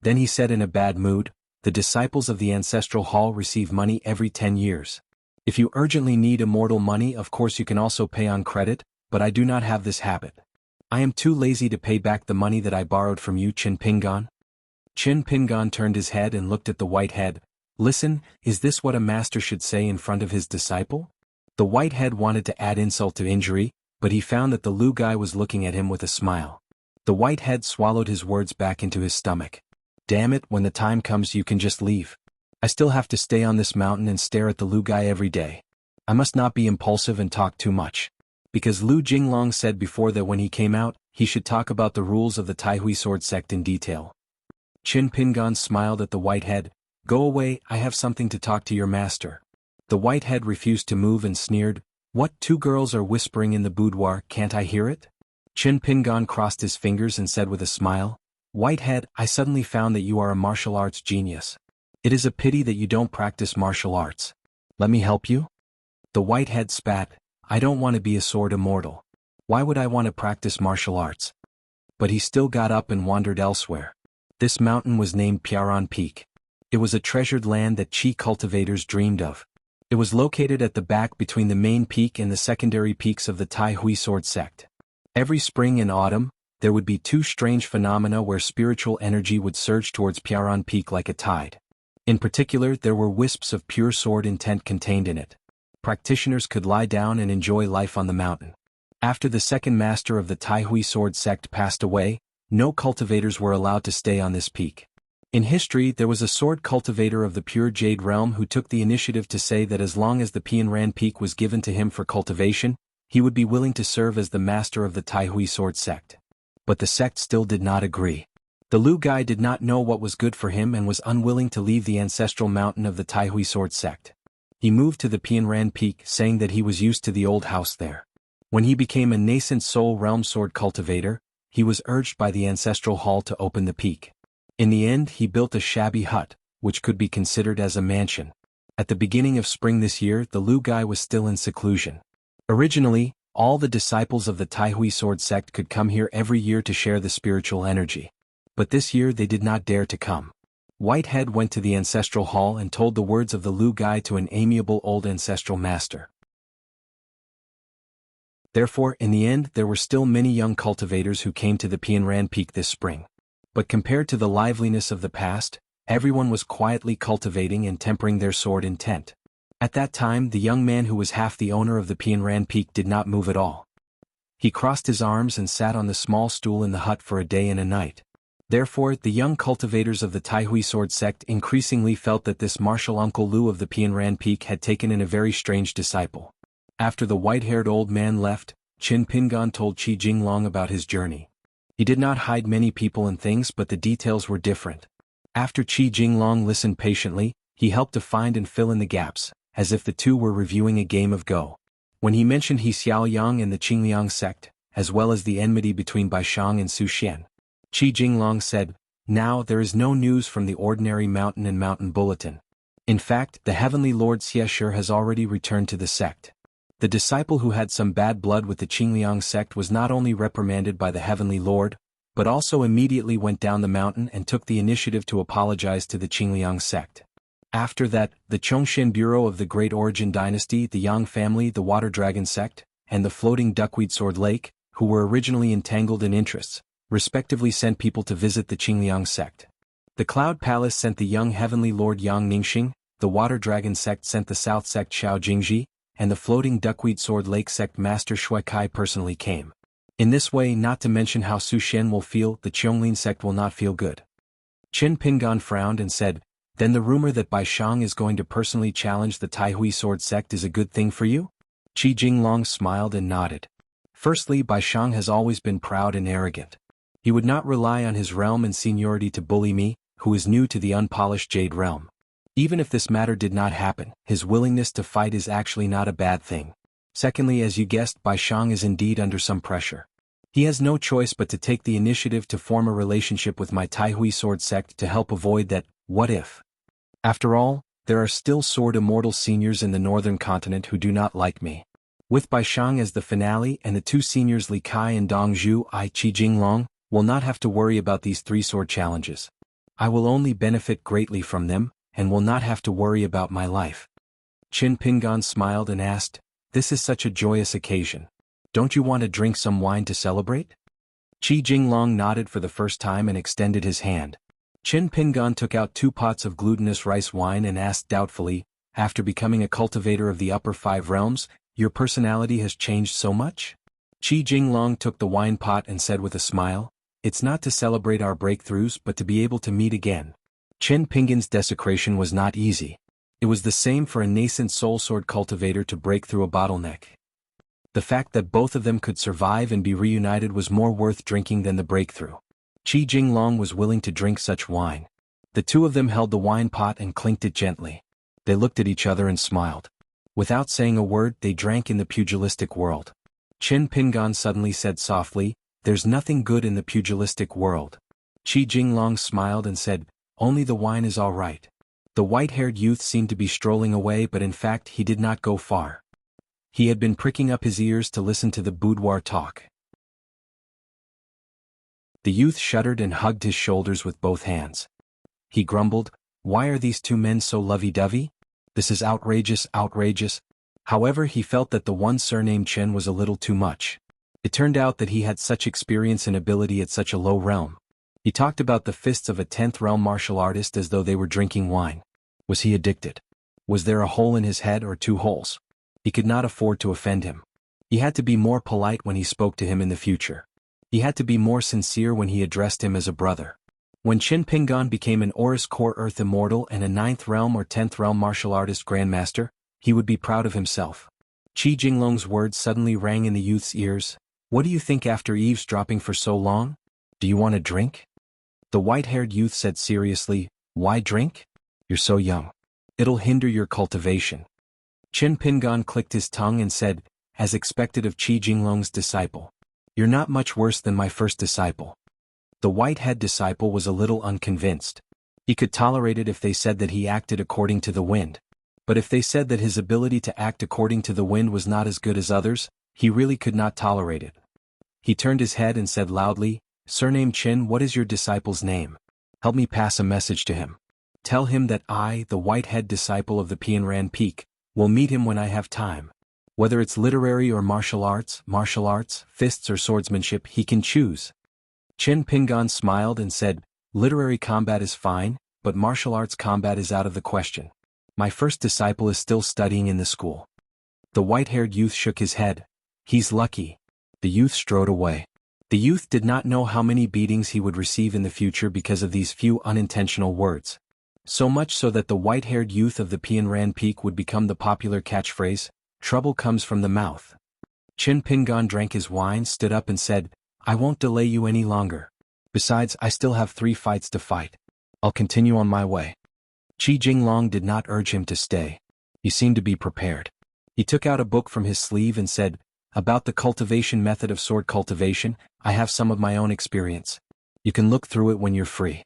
Then he said in a bad mood, "The disciples of the ancestral hall receive money every 10 years. If you urgently need immortal money, of course you can also pay on credit, but I do not have this habit. I am too lazy to pay back the money that I borrowed from you, Qin Pingan." Qin Pingan turned his head and looked at the whitehead. "Listen, is this what a master should say in front of his disciple?" The whitehead wanted to add insult to injury, but he found that the Lu guy was looking at him with a smile. The whitehead swallowed his words back into his stomach. "Damn it, when the time comes you can just leave. I still have to stay on this mountain and stare at the Lu guy every day. I must not be impulsive and talk too much." Because Lu Jinglong said before that when he came out, he should talk about the rules of the Taihui Sword Sect in detail. Qin Pingan smiled at the whitehead. "Go away, I have something to talk to your master." The whitehead refused to move and sneered, "What, 2 girls are whispering in the boudoir, can't I hear it?" Qin Pingan crossed his fingers and said with a smile, "Whitehead, I suddenly found that you are a martial arts genius. It is a pity that you don't practice martial arts. Let me help you?" The whitehead spat, "I don't want to be a sword immortal. Why would I want to practice martial arts?" But he still got up and wandered elsewhere. This mountain was named Piaran Peak. It was a treasured land that Qi cultivators dreamed of. It was located at the back between the main peak and the secondary peaks of the Taihui Sword Sect. Every spring and autumn, there would be 2 strange phenomena where spiritual energy would surge towards Piaran Peak like a tide. In particular, there were wisps of pure sword intent contained in it. Practitioners could lie down and enjoy life on the mountain. After the second master of the Taihui Sword Sect passed away, no cultivators were allowed to stay on this peak. In history, there was a sword cultivator of the pure Jade realm who took the initiative to say that as long as the Pianran Peak was given to him for cultivation, he would be willing to serve as the master of the Taihui Sword Sect. But the sect still did not agree. The Lu guy did not know what was good for him and was unwilling to leave the ancestral mountain of the Taihui Sword Sect. He moved to the Pianran Peak saying that he was used to the old house there. When he became a nascent soul realm sword cultivator, he was urged by the ancestral hall to open the peak. In the end, he built a shabby hut, which could be considered as a mansion. At the beginning of spring this year, the Lu guy was still in seclusion. Originally, all the disciples of the Taihui Sword Sect could come here every year to share the spiritual energy. But this year they did not dare to come. Whitehead went to the ancestral hall and told the words of the Lu guy to an amiable old ancestral master. Therefore, in the end, there were still many young cultivators who came to the Pianran Peak this spring. But compared to the liveliness of the past, everyone was quietly cultivating and tempering their sword intent. At that time, the young man who was half the owner of the Pianran Peak did not move at all. He crossed his arms and sat on the small stool in the hut for a day and a night. Therefore, the young cultivators of the Taihui sword sect increasingly felt that this martial Uncle Lu of the Pianran Peak had taken in a very strange disciple. After the white-haired old man left, Qin Pingan told Qi Jinglong about his journey. He did not hide many people and things, but the details were different. After Qi Jinglong listened patiently, he helped to find and fill in the gaps, as if the two were reviewing a game of Go. When he mentioned He Xiaoyang and the Qingliang sect, as well as the enmity between Baishang and Su Xian, Qi Jinglong said, "Now there is no news from the ordinary mountain and mountain bulletin. In fact, the heavenly Lord Xieshur has already returned to the sect." The disciple who had some bad blood with the Qingliang sect was not only reprimanded by the heavenly Lord, but also immediately went down the mountain and took the initiative to apologize to the Qingliang sect. After that, the Chongshin Bureau of the Great Origin Dynasty, the Yang family, the Water Dragon sect, and the Floating Duckweed Sword Lake, who were originally entangled in interests, respectively sent people to visit the Qingliang sect. The Cloud Palace sent the young heavenly Lord Yang Ningxing, the Water Dragon sect sent the South sect Xiao Jingji, and the Floating Duckweed Sword Lake sect Master Shui Kai personally came. In this way, not to mention how Su Xian will feel, the Qianglin sect will not feel good. Qin Pingan frowned and said, "Then the rumor that Baishang is going to personally challenge the Taihui sword sect is a good thing for you?" Qi Jinglong smiled and nodded. Firstly, Baishang has always been proud and arrogant. He would not rely on his realm and seniority to bully me, who is new to the unpolished Jade realm. Even if this matter did not happen, his willingness to fight is actually not a bad thing. Secondly, as you guessed, Baishang is indeed under some pressure. He has no choice but to take the initiative to form a relationship with my Taihui sword sect to help avoid that what if. After all, there are still sword immortal seniors in the northern continent who do not like me. With Baishang as the finale and the two seniors Li Kai and Dong Zhu, Qi Jinglong will not have to worry about these three sword challenges. I will only benefit greatly from them, and will not have to worry about my life. Qin Pingan smiled and asked, "This is such a joyous occasion. Don't you want to drink some wine to celebrate?" Qi Jinglong nodded for the first time and extended his hand. Qin Pingan took out 2 pots of glutinous rice wine and asked doubtfully, "After becoming a cultivator of the upper 5 realms, your personality has changed so much?" Qi Jinglong took the wine pot and said with a smile, "It's not to celebrate our breakthroughs but to be able to meet again." Qin Pingan's desecration was not easy. It was the same for a nascent soul sword cultivator to break through a bottleneck. The fact that both of them could survive and be reunited was more worth drinking than the breakthrough. Qi Jinglong was willing to drink such wine. The two of them held the wine pot and clinked it gently. They looked at each other and smiled. Without saying a word, they drank in the pugilistic world. Qin Pingan suddenly said softly, "There's nothing good in the pugilistic world." Qi Jinglong smiled and said, "Only the wine is all right." The white-haired youth seemed to be strolling away, but in fact he did not go far. He had been pricking up his ears to listen to the boudoir talk. The youth shuddered and hugged his shoulders with both hands. He grumbled, "Why are these two men so lovey-dovey? This is outrageous, outrageous." However, he felt that the one surnamed Chen was a little too much. It turned out that he had such experience and ability at such a low realm. He talked about the fists of a 10th realm martial artist as though they were drinking wine. Was he addicted? Was there a hole in his head or 2 holes? He could not afford to offend him. He had to be more polite when he spoke to him in the future. He had to be more sincere when he addressed him as a brother. When Qin Pingan became an Aurus Core Earth Immortal and a 9th realm or 10th realm martial artist grandmaster, he would be proud of himself. Qi Jinglong's words suddenly rang in the youth's ears. "What do you think after eavesdropping for so long? Do you want a drink?" The white-haired youth said seriously, "Why drink? You're so young. It'll hinder your cultivation." Qin Pingan clicked his tongue and said, as expected of Qi Jinglong's disciple, "You're not much worse than my first disciple." The white-head disciple was a little unconvinced. He could tolerate it if they said that he acted according to the wind. But if they said that his ability to act according to the wind was not as good as others, he really could not tolerate it. He turned his head and said loudly, "Surname Qin, what is your disciple's name? Help me pass a message to him. Tell him that I, the white-head disciple of the Pianran Peak, will meet him when I have time. Whether it's literary or martial arts, fists or swordsmanship, he can choose." Qin Pingan smiled and said, "Literary combat is fine, but martial arts combat is out of the question. My first disciple is still studying in the school." The white-haired youth shook his head. "He's lucky." The youth strode away. The youth did not know how many beatings he would receive in the future because of these few unintentional words. So much so that the white-haired youth of the Pian Ran Peak would become the popular catchphrase, "Trouble comes from the mouth." Chin Pingan drank his wine, stood up and said, "I won't delay you any longer. Besides, I still have 3 fights to fight. I'll continue on my way." Qi Jinglong did not urge him to stay. He seemed to be prepared. He took out a book from his sleeve and said, "About the cultivation method of sword cultivation, I have some of my own experience. You can look through it when you're free."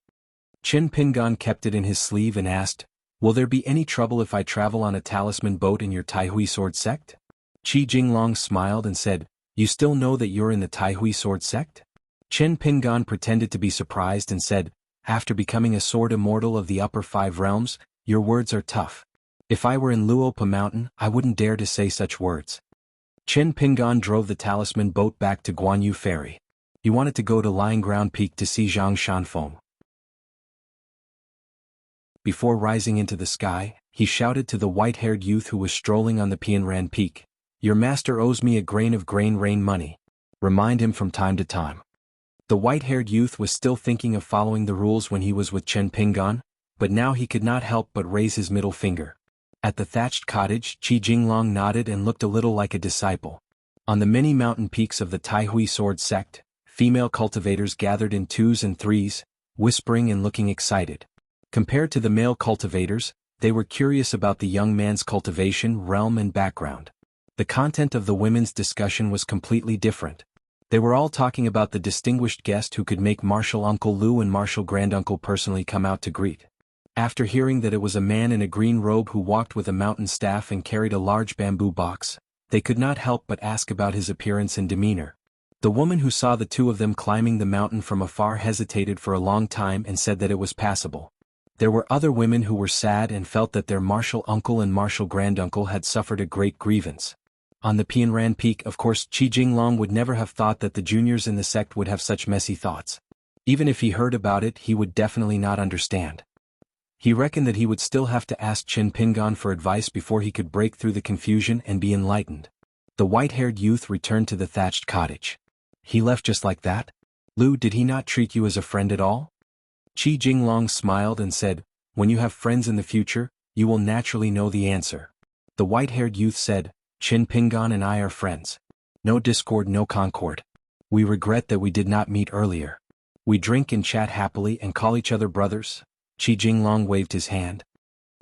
Chin Pingan kept it in his sleeve and asked, "Will there be any trouble if I travel on a talisman boat in your Taihui sword sect?" Qi Jinglong smiled and said, "You still know that you're in the Taihui sword sect?" Chin Pingan pretended to be surprised and said, "After becoming a sword immortal of the upper 5 realms, your words are tough. If I were in Luopa Mountain, I wouldn't dare to say such words." Chin Pingan drove the talisman boat back to Guanyu Ferry. He wanted to go to Lying Ground Peak to see Zhang Shanfeng. Before rising into the sky, he shouted to the white-haired youth who was strolling on the Pian Ran Peak, "Your master owes me a grain of grain rain money. Remind him from time to time." The white-haired youth was still thinking of following the rules when he was with Chen Pingan, but now he could not help but raise his middle finger. At the thatched cottage, Qi Jinglong nodded and looked a little like a disciple. On the many mountain peaks of the Taihui sword sect, female cultivators gathered in 2s and 3s, whispering and looking excited. Compared to the male cultivators, they were curious about the young man's cultivation realm and background. The content of the women's discussion was completely different. They were all talking about the distinguished guest who could make Martial Uncle Lu and Martial Granduncle personally come out to greet. After hearing that it was a man in a green robe who walked with a mountain staff and carried a large bamboo box, they could not help but ask about his appearance and demeanor. The woman who saw the 2 of them climbing the mountain from afar hesitated for a long time and said that it was passable. There were other women who were sad and felt that their martial uncle and martial granduncle had suffered a great grievance. On the Pian Ran Peak, of course, Qi Jinglong would never have thought that the juniors in the sect would have such messy thoughts. Even if he heard about it, he would definitely not understand. He reckoned that he would still have to ask Chin Pingan for advice before he could break through the confusion and be enlightened. The white-haired youth returned to the thatched cottage. "He left just like that? Lu, did he not treat you as a friend at all?" Qi Jinglong smiled and said, "When you have friends in the future, you will naturally know the answer." The white-haired youth said, "Chin Pingan and I are friends. No discord, no concord. We regret that we did not meet earlier. We drink and chat happily and call each other brothers." Qi Jinglong waved his hand.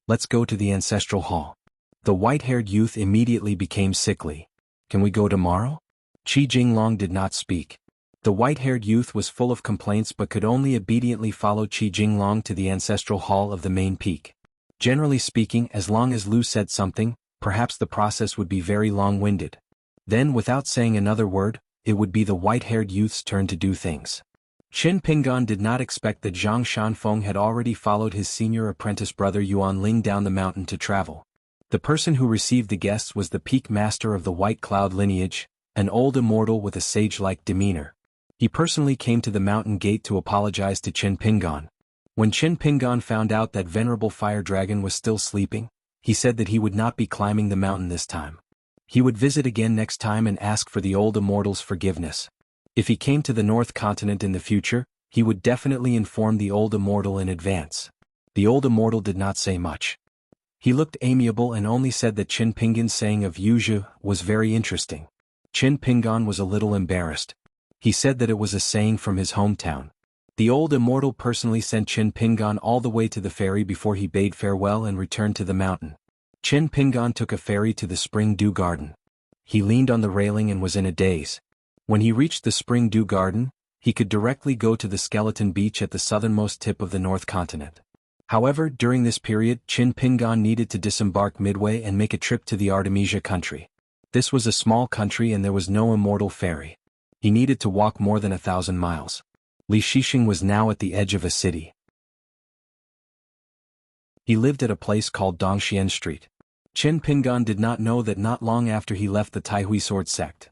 "Let's go to the ancestral hall." The white-haired youth immediately became sickly. "Can we go tomorrow?" Qi Jinglong did not speak. The white-haired youth was full of complaints but could only obediently follow Qi Jinglong to the ancestral hall of the main peak. Generally speaking, as long as Lu said something, perhaps the process would be very long-winded. Then, without saying another word, it would be the white-haired youth's turn to do things. Chin Pingan did not expect that Zhang Shanfeng had already followed his senior apprentice brother Yuan Ling down the mountain to travel. The person who received the guests was the peak master of the White Cloud lineage, an old immortal with a sage-like demeanor. He personally came to the mountain gate to apologize to Chin Pingan. When Chin Pingan found out that Venerable Fire Dragon was still sleeping, he said that he would not be climbing the mountain this time. He would visit again next time and ask for the old immortal's forgiveness. If he came to the North Continent in the future, he would definitely inform the old immortal in advance. The old immortal did not say much. He looked amiable and only said that Chin Pingan's saying of Yuzhu was very interesting. Chin Pingan was a little embarrassed. He said that it was a saying from his hometown. The old immortal personally sent Chin Pingan all the way to the ferry before he bade farewell and returned to the mountain. Chin Pingan took a ferry to the Spring Dew Garden. He leaned on the railing and was in a daze. When he reached the Spring Dew Garden, he could directly go to the Skeleton Beach at the southernmost tip of the North Continent. However, during this period, Chin Pingan needed to disembark midway and make a trip to the Artemisia country. This was a small country and there was no immortal ferry. He needed to walk more than 1,000 miles. Li Shixing was now at the edge of a city. He lived at a place called Dongxian Street. Chin Pingan did not know that not long after he left the Taihui sword sect,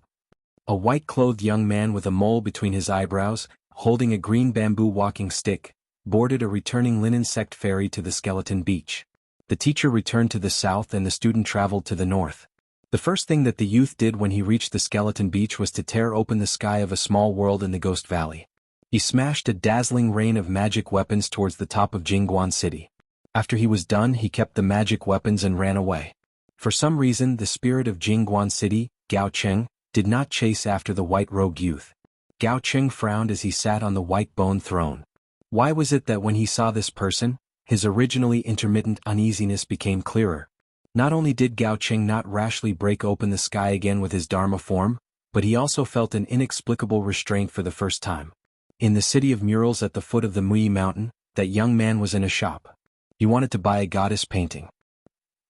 a white-clothed young man with a mole between his eyebrows, holding a green bamboo walking stick, boarded a returning linen sect ferry to the Skeleton Beach. The teacher returned to the south and the student traveled to the north. The first thing that the youth did when he reached the skeleton beach was to tear open the sky of a small world in the Ghost Valley. He smashed a dazzling rain of magic weapons towards the top of Jingguan City. After he was done, he kept the magic weapons and ran away. For some reason, the spirit of Jingguan City, Gao Cheng, did not chase after the white rogue youth. Gao Cheng frowned as he sat on the white bone throne. Why was it that when he saw this person, his originally intermittent uneasiness became clearer? Not only did Gao Cheng not rashly break open the sky again with his Dharma form, but he also felt an inexplicable restraint for the first time. In the city of murals at the foot of the Mui Mountain, that young man was in a shop. He wanted to buy a goddess painting.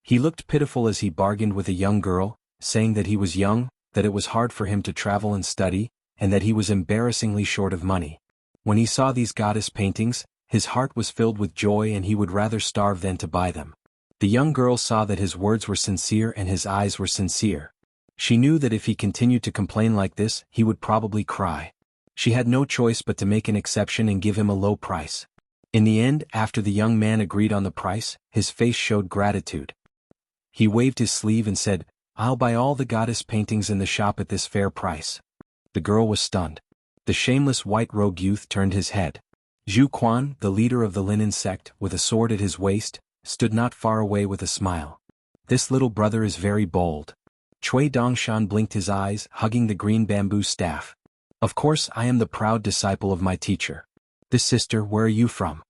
He looked pitiful as he bargained with a young girl, saying that he was young, that it was hard for him to travel and study, and that he was embarrassingly short of money. When he saw these goddess paintings, his heart was filled with joy and he would rather starve than to buy them. The young girl saw that his words were sincere and his eyes were sincere. She knew that if he continued to complain like this, he would probably cry. She had no choice but to make an exception and give him a low price. In the end, after the young man agreed on the price, his face showed gratitude. He waved his sleeve and said, "I'll buy all the goddess paintings in the shop at this fair price." The girl was stunned. The shameless white rogue youth turned his head. Zhu Quan, the leader of the linen sect, with a sword at his waist, stood not far away with a smile. "This little brother is very bold." Cui Dongshan blinked his eyes, hugging the green bamboo staff. "Of course I am the proud disciple of my teacher. This sister, where are you from?"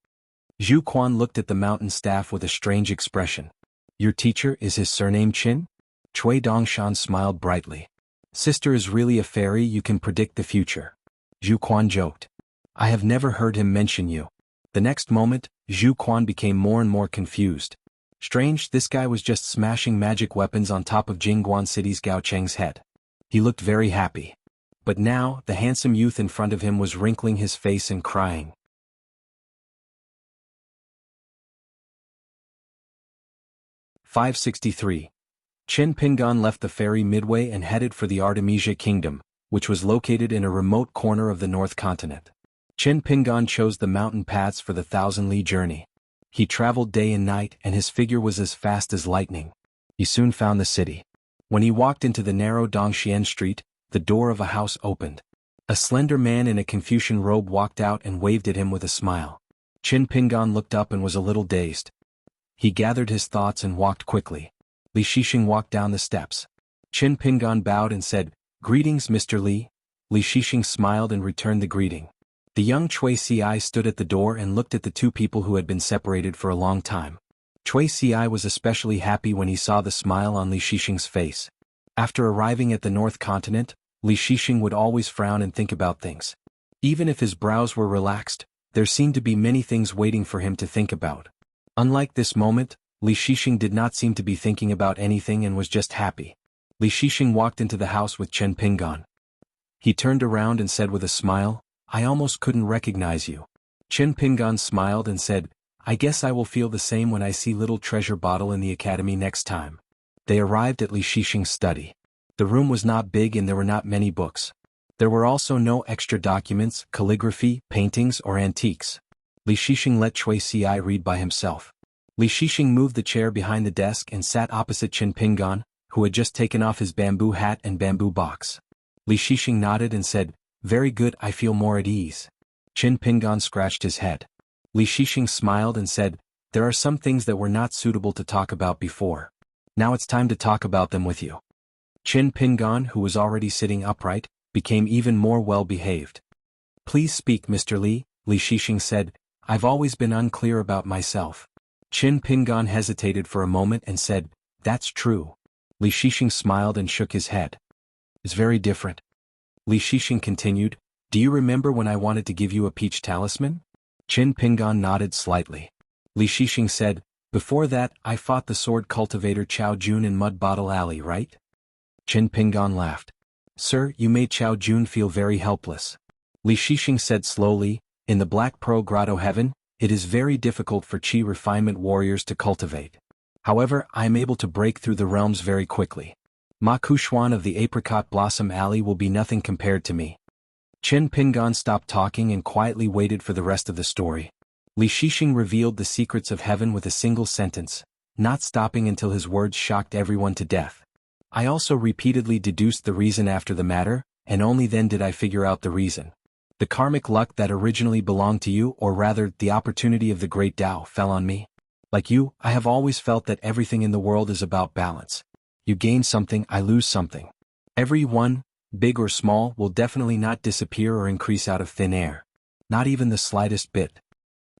Zhu Quan looked at the mountain staff with a strange expression. "Your teacher, is his surname Qin?" Cui Dongshan smiled brightly. "Sister is really a fairy, you can predict the future." Zhu Quan joked. "I have never heard him mention you." The next moment, Zhu Quan became more and more confused. Strange, this guy was just smashing magic weapons on top of Jingguan City's Gao Cheng's head. He looked very happy. But now, the handsome youth in front of him was wrinkling his face and crying. 563. Chen Pingan left the ferry midway and headed for the Artemisia Kingdom, which was located in a remote corner of the North Continent. Chen Pingan chose the mountain paths for the 1,000-li journey. He traveled day and night and his figure was as fast as lightning. He soon found the city. When he walked into the narrow Dongxian street, the door of a house opened. A slender man in a Confucian robe walked out and waved at him with a smile. Chen Pingan looked up and was a little dazed. He gathered his thoughts and walked quickly. Li Shixing walked down the steps. Chen Pingan bowed and said, "Greetings, Mr. Li." Li Shixing smiled and returned the greeting. The young Cui Ci stood at the door and looked at the two people who had been separated for a long time. Cui Ci was especially happy when he saw the smile on Li Shixing's face. After arriving at the North Continent, Li Shixing would always frown and think about things. Even if his brows were relaxed, there seemed to be many things waiting for him to think about. Unlike this moment, Li Shixing did not seem to be thinking about anything and was just happy. Li Shixing walked into the house with Chen Pingan. He turned around and said with a smile, "I almost couldn't recognize you." Chen Pingan smiled and said, "I guess I will feel the same when I see little treasure bottle in the academy next time." They arrived at Li Shixing's study. The room was not big and there were not many books. There were also no extra documents, calligraphy, paintings, or antiques. Li Shixing let Cui Ci read by himself. Li Shixing moved the chair behind the desk and sat opposite Chen Pingan, who had just taken off his bamboo hat and bamboo box. Li Shixing nodded and said, "Very good, I feel more at ease." Chen Pingan scratched his head. Li Shixing smiled and said, "There are some things that were not suitable to talk about before. Now it's time to talk about them with you." Chen Pingan, who was already sitting upright, became even more well-behaved. "Please speak, Mr. Li," Li Shixing said, "I've always been unclear about myself." Chen Pingan hesitated for a moment and said, "That's true." Li Shixing smiled and shook his head. "It's very different." Li Shixing continued, "Do you remember when I wanted to give you a peach talisman?" Chen Pingan nodded slightly. Li Shixing said, "Before that, I fought the sword cultivator Chao Jun in Mud Bottle Alley, right?" Chen Pingan laughed. "Sir, you made Chao Jun feel very helpless." Li Shixing said slowly, "In the Black Pearl Grotto Heaven, it is very difficult for Qi refinement warriors to cultivate. However, I am able to break through the realms very quickly. Ma Kuxuan of the Apricot Blossom Alley will be nothing compared to me." Chen Pingan stopped talking and quietly waited for the rest of the story. Li Shixing revealed the secrets of heaven with a single sentence, not stopping until his words shocked everyone to death. I also repeatedly deduced the reason after the matter, and only then did I figure out the reason. The karmic luck that originally belonged to you, or rather, the opportunity of the great Tao, fell on me. Like you, I have always felt that everything in the world is about balance. You gain something, I lose something. Every one, big or small, will definitely not disappear or increase out of thin air. Not even the slightest bit.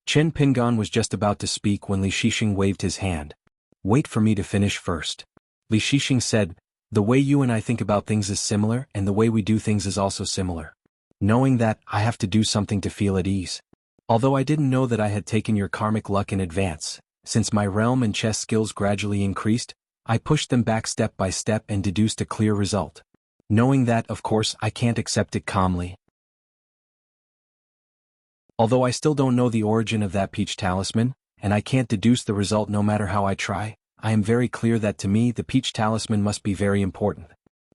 Chen Pingan was just about to speak when Li Shixing waved his hand. Wait for me to finish first. Li Shixing said, the way you and I think about things is similar, and the way we do things is also similar. Knowing that, I have to do something to feel at ease. Although I didn't know that I had taken your karmic luck in advance, since my realm and chess skills gradually increased, I pushed them back step by step and deduced a clear result. Knowing that, of course, I can't accept it calmly. Although I still don't know the origin of that peach talisman, and I can't deduce the result no matter how I try, I am very clear that to me the peach talisman must be very important.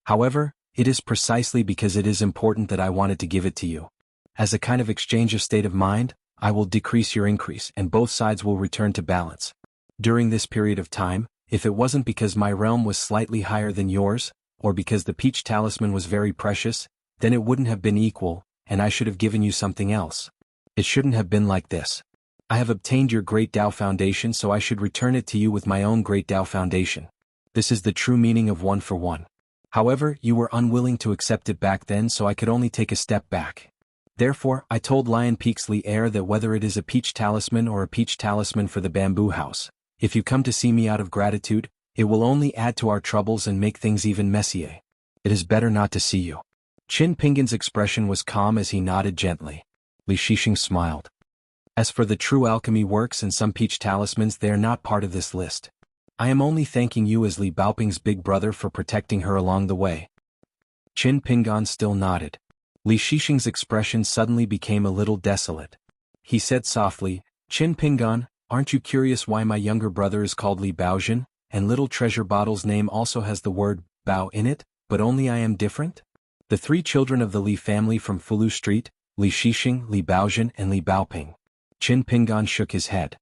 However, it is precisely because it is important that I wanted to give it to you. As a kind of exchange of state of mind, I will decrease your increase and both sides will return to balance. During this period of time, if it wasn't because my realm was slightly higher than yours, or because the peach talisman was very precious, then it wouldn't have been equal, and I should have given you something else. It shouldn't have been like this. I have obtained your Great Tao Foundation, so I should return it to you with my own Great Tao Foundation. This is the true meaning of one for one. However, you were unwilling to accept it back then, so I could only take a step back. Therefore, I told Lion Peak's Li Heir that whether it is a peach talisman or a peach talisman for the bamboo house, if you come to see me out of gratitude, it will only add to our troubles and make things even messier. It is better not to see you. Qin Pingan's expression was calm as he nodded gently. Li Shixing smiled. As for the true alchemy works and some peach talismans, they are not part of this list. I am only thanking you as Li Baoping's big brother for protecting her along the way. Qin Pingan still nodded. Li Shixing's expression suddenly became a little desolate. He said softly, Qin Pingan, aren't you curious why my younger brother is called Li Baozhen, and Little Treasure Bottle's name also has the word Bao in it, but only I am different? The three children of the Li family from Fulu Street, Li Shixing, Li Baozhen, and Li Baoping. Qin Pingan shook his head.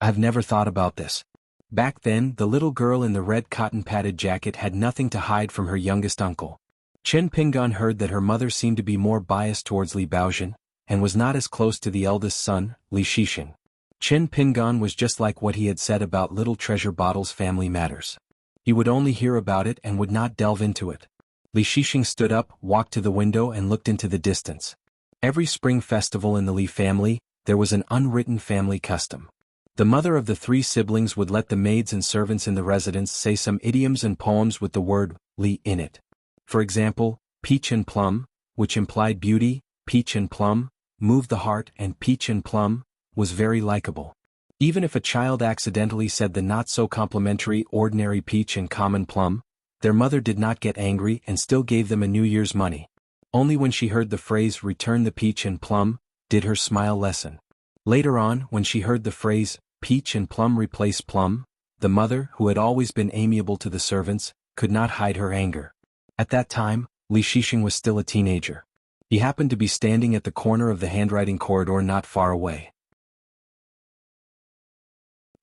I've never thought about this. Back then, the little girl in the red cotton-padded jacket had nothing to hide from her youngest uncle. Qin Pingan heard that her mother seemed to be more biased towards Li Baozhen, and was not as close to the eldest son, Li Shixing. Qin Pingan was just like what he had said about Little Treasure Bottle's family matters. He would only hear about it and would not delve into it. Li Shixing stood up, walked to the window and looked into the distance. Every spring festival in the Li family, there was an unwritten family custom. The mother of the three siblings would let the maids and servants in the residence say some idioms and poems with the word Li in it. For example, peach and plum, which implied beauty, peach and plum, moved the heart, and peach and plum, was very likable. Even if a child accidentally said the not-so-complimentary ordinary peach and common plum, their mother did not get angry and still gave them a New Year's money. Only when she heard the phrase return the peach and plum, did her smile lessen. Later on, when she heard the phrase peach and plum replace plum, the mother, who had always been amiable to the servants, could not hide her anger. At that time, Li Shixing was still a teenager. He happened to be standing at the corner of the handwriting corridor not far away.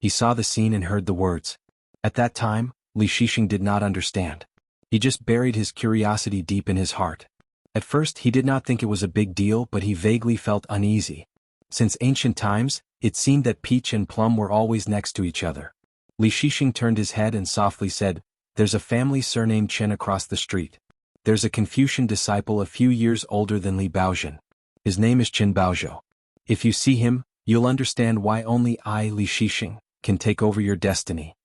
He saw the scene and heard the words. At that time, Li Shixing did not understand. He just buried his curiosity deep in his heart. At first he did not think it was a big deal, but he vaguely felt uneasy. Since ancient times, it seemed that peach and plum were always next to each other. Li Shixing turned his head and softly said, There's a family surname Chen across the street. There's a Confucian disciple a few years older than Li Baozhen. His name is Qin Baozhou. If you see him, you'll understand why only I, Li Shixing, can take over your destiny.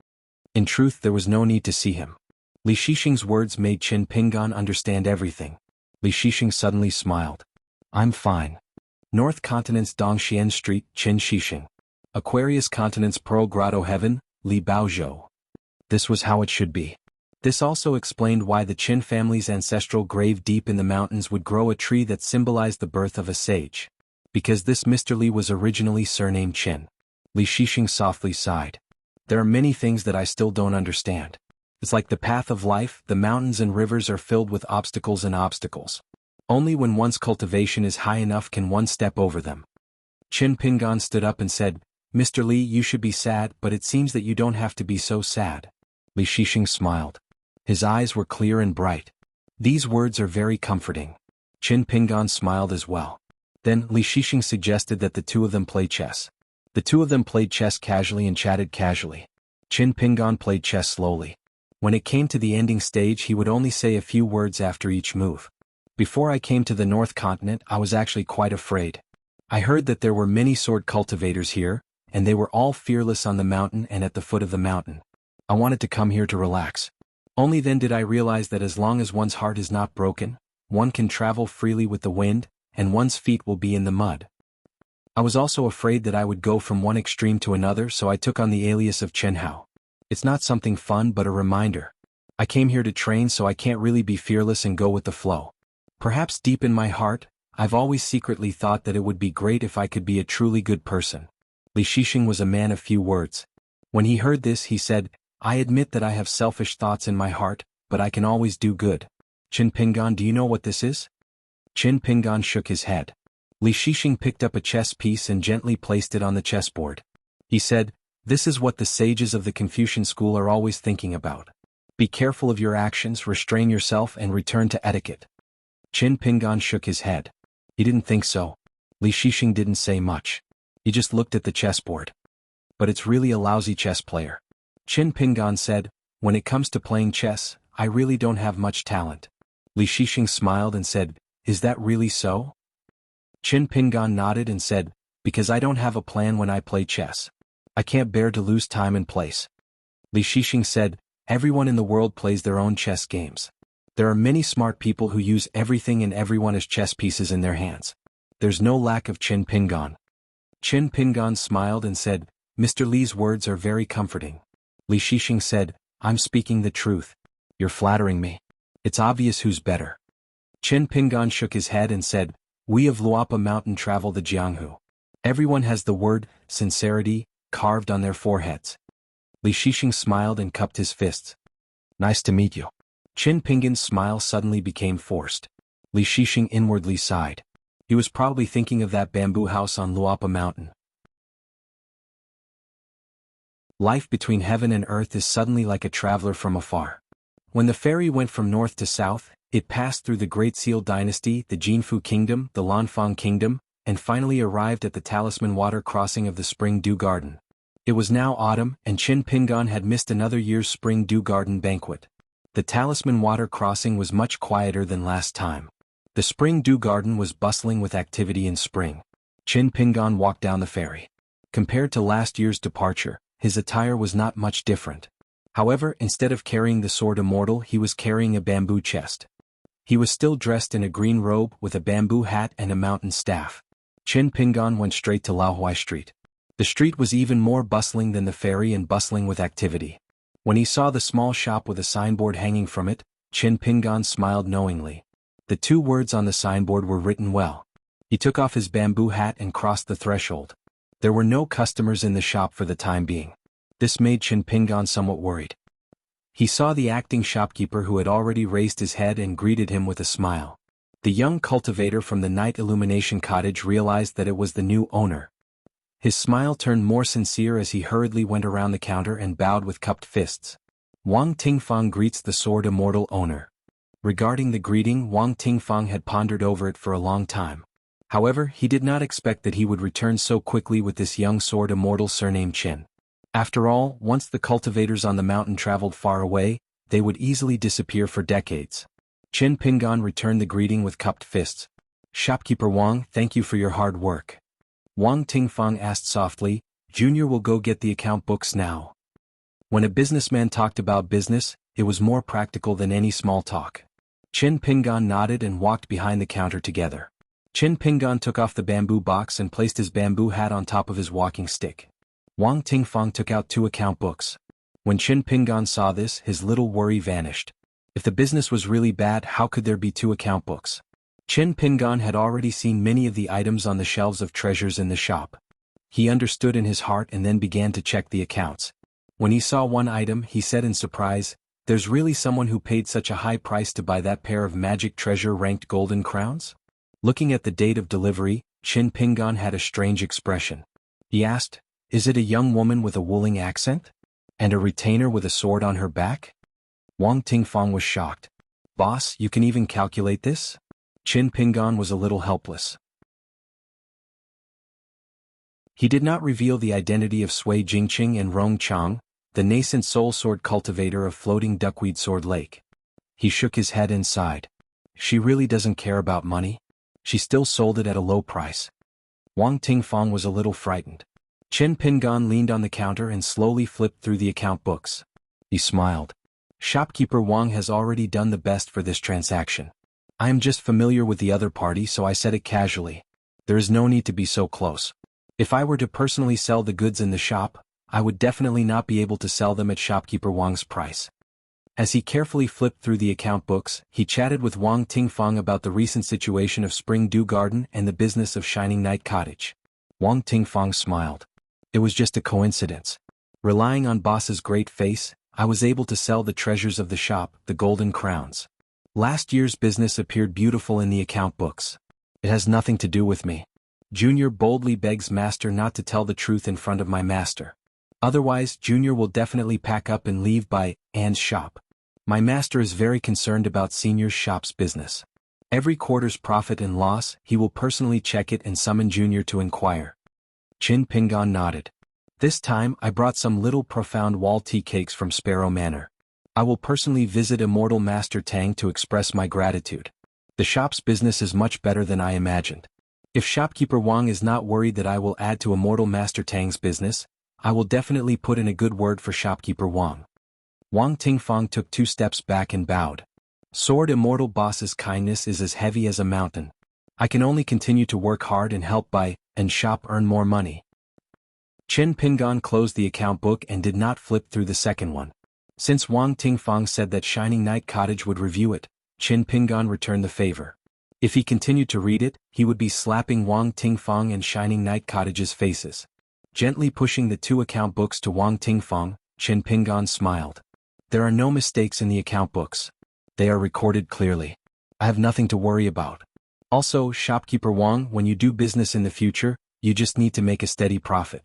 In truth, there was no need to see him. Li Shixing's words made Qin Pingan understand everything. Li Shixing suddenly smiled. I'm fine. North Continent's Dongxian Street, Qin Shixing. Aquarius Continent's Pearl Grotto Heaven, Li Baozhou. This was how it should be. This also explained why the Qin family's ancestral grave deep in the mountains would grow a tree that symbolized the birth of a sage. Because this Mr. Li was originally surnamed Qin. Li Shixing softly sighed. There are many things that I still don't understand. It's like the path of life, the mountains and rivers are filled with obstacles and obstacles. Only when one's cultivation is high enough can one step over them. Qin Pingan stood up and said, Mr. Li, you should be sad, but it seems that you don't have to be so sad. Li Shixing smiled. His eyes were clear and bright. These words are very comforting. Qin Pingan smiled as well. Then Li Shixing suggested that the two of them play chess. The two of them played chess casually and chatted casually. Qin Pingan played chess slowly. When it came to the ending stage, he would only say a few words after each move. Before I came to the North Continent, I was actually quite afraid. I heard that there were many sword cultivators here, and they were all fearless on the mountain and at the foot of the mountain. I wanted to come here to relax. Only then did I realize that as long as one's heart is not broken, one can travel freely with the wind, and one's feet will be in the mud. I was also afraid that I would go from one extreme to another, so I took on the alias of Chen Hao. It's not something fun but a reminder. I came here to train, so I can't really be fearless and go with the flow. Perhaps deep in my heart, I've always secretly thought that it would be great if I could be a truly good person. Li Shixing was a man of few words. When he heard this, he said, I admit that I have selfish thoughts in my heart, but I can always do good. Qin Pingan, do you know what this is? Qin Pingan shook his head. Li Shixing picked up a chess piece and gently placed it on the chessboard. He said, this is what the sages of the Confucian school are always thinking about. Be careful of your actions, restrain yourself, and return to etiquette. Qin Pingan shook his head. He didn't think so. Li Shixing didn't say much. He just looked at the chessboard. But it's really a lousy chess player. Qin Pingan said, when it comes to playing chess, I really don't have much talent. Li Shixing smiled and said, is that really so? Qin Pingan nodded and said, because I don't have a plan when I play chess. I can't bear to lose time and place. Li Shixing said, everyone in the world plays their own chess games. There are many smart people who use everything and everyone as chess pieces in their hands. There's no lack of Qin Pingan. Qin Pingan smiled and said, Mr. Li's words are very comforting. Li Shixing said, I'm speaking the truth. You're flattering me. It's obvious who's better. Qin Pingan shook his head and said, we of Luapa Mountain travel the Jianghu. Everyone has the word, sincerity, carved on their foreheads. Li Shixing smiled and cupped his fists. Nice to meet you. Qin Pingan's smile suddenly became forced. Li Shixing inwardly sighed. He was probably thinking of that bamboo house on Luapa Mountain. Life between heaven and earth is suddenly like a traveler from afar. When the ferry went from north to south, it passed through the Great Seal Dynasty, the Jinfu Kingdom, the Lanfang Kingdom, and finally arrived at the Talisman Water Crossing of the Spring Dew Garden. It was now autumn, and Qin Pingan had missed another year's Spring Dew Garden banquet. The Talisman Water Crossing was much quieter than last time. The Spring Dew Garden was bustling with activity in spring. Qin Pingan walked down the ferry. Compared to last year's departure, his attire was not much different. However, instead of carrying the sword immortal, he was carrying a bamboo chest. He was still dressed in a green robe with a bamboo hat and a mountain staff. Qin Pingan went straight to Laohuai Street. The street was even more bustling than the ferry and bustling with activity. When he saw the small shop with a signboard hanging from it, Qin Pingan smiled knowingly. The two words on the signboard were written well. He took off his bamboo hat and crossed the threshold. There were no customers in the shop for the time being. This made Qin Pingan somewhat worried. He saw the acting shopkeeper who had already raised his head and greeted him with a smile. The young cultivator from the Night Illumination Cottage realized that it was the new owner. His smile turned more sincere as he hurriedly went around the counter and bowed with cupped fists. Wang Tingfang greets the sword immortal owner. Regarding the greeting, Wang Tingfang had pondered over it for a long time. However, he did not expect that he would return so quickly with this young sword immortal surnamed Qin. After all, once the cultivators on the mountain traveled far away, they would easily disappear for decades. Qin Pingan returned the greeting with cupped fists. Shopkeeper Wang, thank you for your hard work. Wang Tingfang asked softly, Junior will go get the account books now. When a businessman talked about business, it was more practical than any small talk. Qin Pingan nodded and walked behind the counter together. Qin Pingan took off the bamboo box and placed his bamboo hat on top of his walking stick. Wang Tingfang took out 2 account books. When Qin Pingan saw this, his little worry vanished. If the business was really bad, how could there be 2 account books? Qin Pingan had already seen many of the items on the shelves of treasures in the shop. He understood in his heart and then began to check the accounts. When he saw one item, he said in surprise, there's really someone who paid such a high price to buy that pair of magic treasure-ranked golden crowns? Looking at the date of delivery, Qin Pingan had a strange expression. He asked, is it a young woman with a wooling accent? And a retainer with a sword on her back? Wang Tingfang was shocked. Boss, you can even calculate this? Qin Pingan was a little helpless. He did not reveal the identity of Sui Jingqing and Rong Chang, the nascent soul sword cultivator of floating duckweed sword lake. He shook his head and sighed. She really doesn't care about money? She still sold it at a low price. Wang Tingfang was a little frightened. Qin Pingan leaned on the counter and slowly flipped through the account books. He smiled. Shopkeeper Wang has already done the best for this transaction. I am just familiar with the other party, so I said it casually. There is no need to be so close. If I were to personally sell the goods in the shop, I would definitely not be able to sell them at shopkeeper Wang's price. As he carefully flipped through the account books, he chatted with Wang Tingfang about the recent situation of Spring Dew Garden and the business of Shining Night Cottage. Wang Tingfang smiled. It was just a coincidence. Relying on boss's great face, I was able to sell the treasures of the shop, the golden crowns. Last year's business appeared beautiful in the account books. It has nothing to do with me. Junior boldly begs Master not to tell the truth in front of my master. Otherwise, Junior will definitely pack up and leave by Anne's shop. My master is very concerned about Senior's shop's business. Every quarter's profit and loss, he will personally check it and summon Junior to inquire. Qin Pingan nodded. This time I brought some little profound wall tea cakes from Sparrow Manor. I will personally visit Immortal Master Tang to express my gratitude. The shop's business is much better than I imagined. If shopkeeper Wang is not worried that I will add to Immortal Master Tang's business, I will definitely put in a good word for shopkeeper Wang. Wang Tingfang took 2 steps back and bowed. Sword Immortal Boss's kindness is as heavy as a mountain. I can only continue to work hard and help buy and shop earn more money. Qin Pingan closed the account book and did not flip through the second one. Since Wang Tingfang said that Shining Night Cottage would review it, Qin Pingan returned the favor. If he continued to read it, he would be slapping Wang Tingfang and Shining Night Cottage's faces. Gently pushing the 2 account books to Wang Tingfang, Qin Pingan smiled. There are no mistakes in the account books. They are recorded clearly. I have nothing to worry about. Also, shopkeeper Wang, when you do business in the future, you just need to make a steady profit.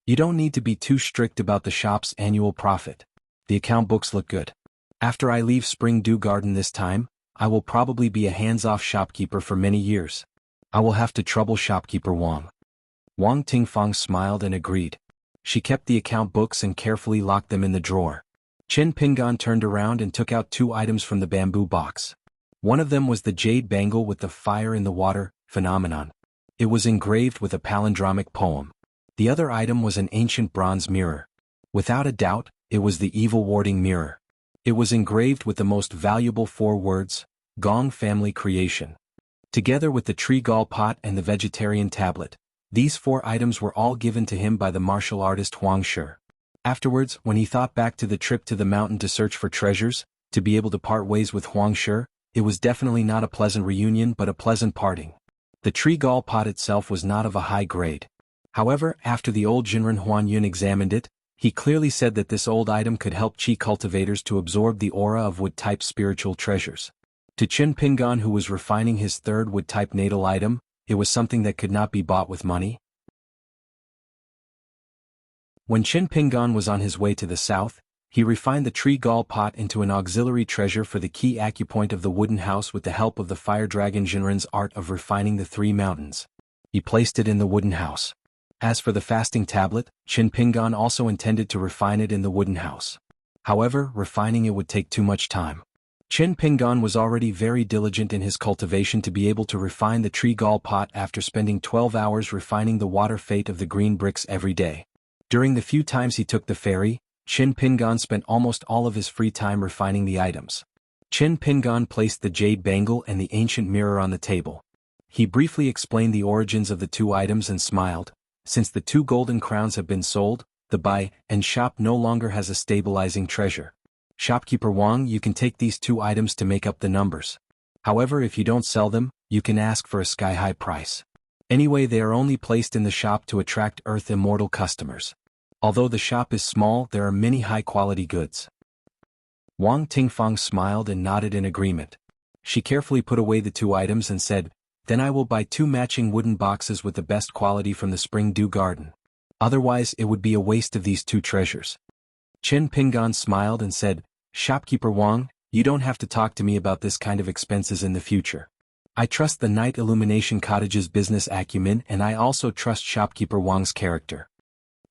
You don't need to be too strict about the shop's annual profit. The account books look good. After I leave Spring Dew Garden this time, I will probably be a hands-off shopkeeper for many years. I will have to trouble shopkeeper Wang. Wang Tingfang smiled and agreed. She kept the account books and carefully locked them in the drawer. Qin Pingan turned around and took out 2 items from the bamboo box. One of them was the jade bangle with the fire in the water phenomenon. It was engraved with a palindromic poem. The other item was an ancient bronze mirror. Without a doubt, it was the evil warding mirror. It was engraved with the most valuable 4 words, Gong family creation. Together with the tree gall pot and the vegetarian tablet, these 4 items were all given to him by the martial artist Huang Shi. Afterwards, when he thought back to the trip to the mountain to search for treasures, to be able to part ways with Huang Shi, it was definitely not a pleasant reunion but a pleasant parting. The tree gall pot itself was not of a high grade. However, after the old Jinren Huanyun examined it, he clearly said that this old item could help Qi cultivators to absorb the aura of wood-type spiritual treasures. To Qin Pingan, who was refining his 3rd wood-type natal item, it was something that could not be bought with money. When Qin Pingan was on his way to the south, he refined the tree gall pot into an auxiliary treasure for the key acupoint of the wooden house with the help of the fire dragon Jinren's art of refining the 3 mountains. He placed it in the wooden house. As for the fasting tablet, Qin Pingan also intended to refine it in the wooden house. However, refining it would take too much time. Qin Pingan was already very diligent in his cultivation to be able to refine the tree gall pot after spending 12 hours refining the water fate of the green bricks every day. During the few times he took the ferry, Qin Pingan spent almost all of his free time refining the items. Qin Pingan placed the jade bangle and the ancient mirror on the table. He briefly explained the origins of the 2 items and smiled. Since the 2 golden crowns have been sold, the buy and shop no longer has a stabilizing treasure. Shopkeeper Wang, you can take these 2 items to make up the numbers. However, if you don't sell them, you can ask for a sky-high price. Anyway, they are only placed in the shop to attract Earth Immortal customers. Although the shop is small, there are many high-quality goods. Wang Tingfang smiled and nodded in agreement. She carefully put away the 2 items and said, "Then I will buy 2 matching wooden boxes with the best quality from the Spring Dew Garden. Otherwise, it would be a waste of these 2 treasures." Qin Pingan smiled and said, Shopkeeper Wang, you don't have to talk to me about this kind of expenses in the future. I trust the Night Illumination Cottage's business acumen, and I also trust Shopkeeper Wang's character.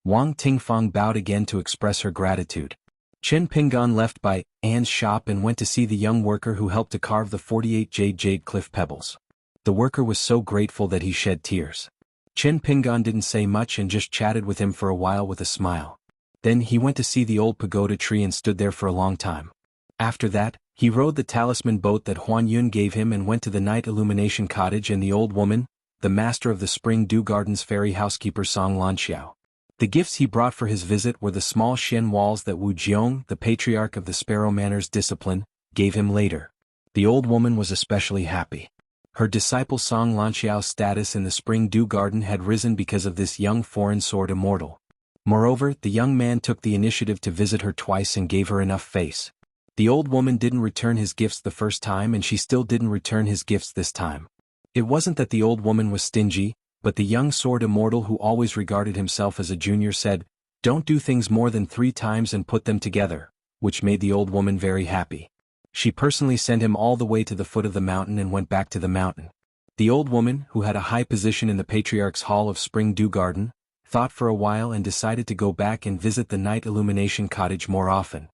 Wang Tingfang bowed again to express her gratitude. Chen Pingan left by Anne's shop and went to see the young worker who helped to carve the 48 jade cliff pebbles. The worker was so grateful that he shed tears. Chen Pingan didn't say much and just chatted with him for a while with a smile. Then he went to see the old pagoda tree and stood there for a long time. After that, he rowed the talisman boat that Huan Yun gave him and went to the Night Illumination Cottage and the old woman, the master of the Spring Dew Gardens fairy housekeeper Song Lanxiao. The gifts he brought for his visit were the small shen walls that Wu Jiong, the patriarch of the Sparrow Manor's discipline, gave him later. The old woman was especially happy. Her disciple Song Lanxiao's status in the Spring Dew Garden had risen because of this young foreign sword immortal. Moreover, the young man took the initiative to visit her twice and gave her enough face. The old woman didn't return his gifts the first time and she still didn't return his gifts this time. It wasn't that the old woman was stingy, but the young sword immortal who always regarded himself as a junior said, "Don't do things more than 3 times and put them together," which made the old woman very happy. She personally sent him all the way to the foot of the mountain and went back to the mountain. The old woman, who had a high position in the patriarch's hall of Spring Dew Garden, thought for a while and decided to go back and visit the Night Illumination Cottage more often.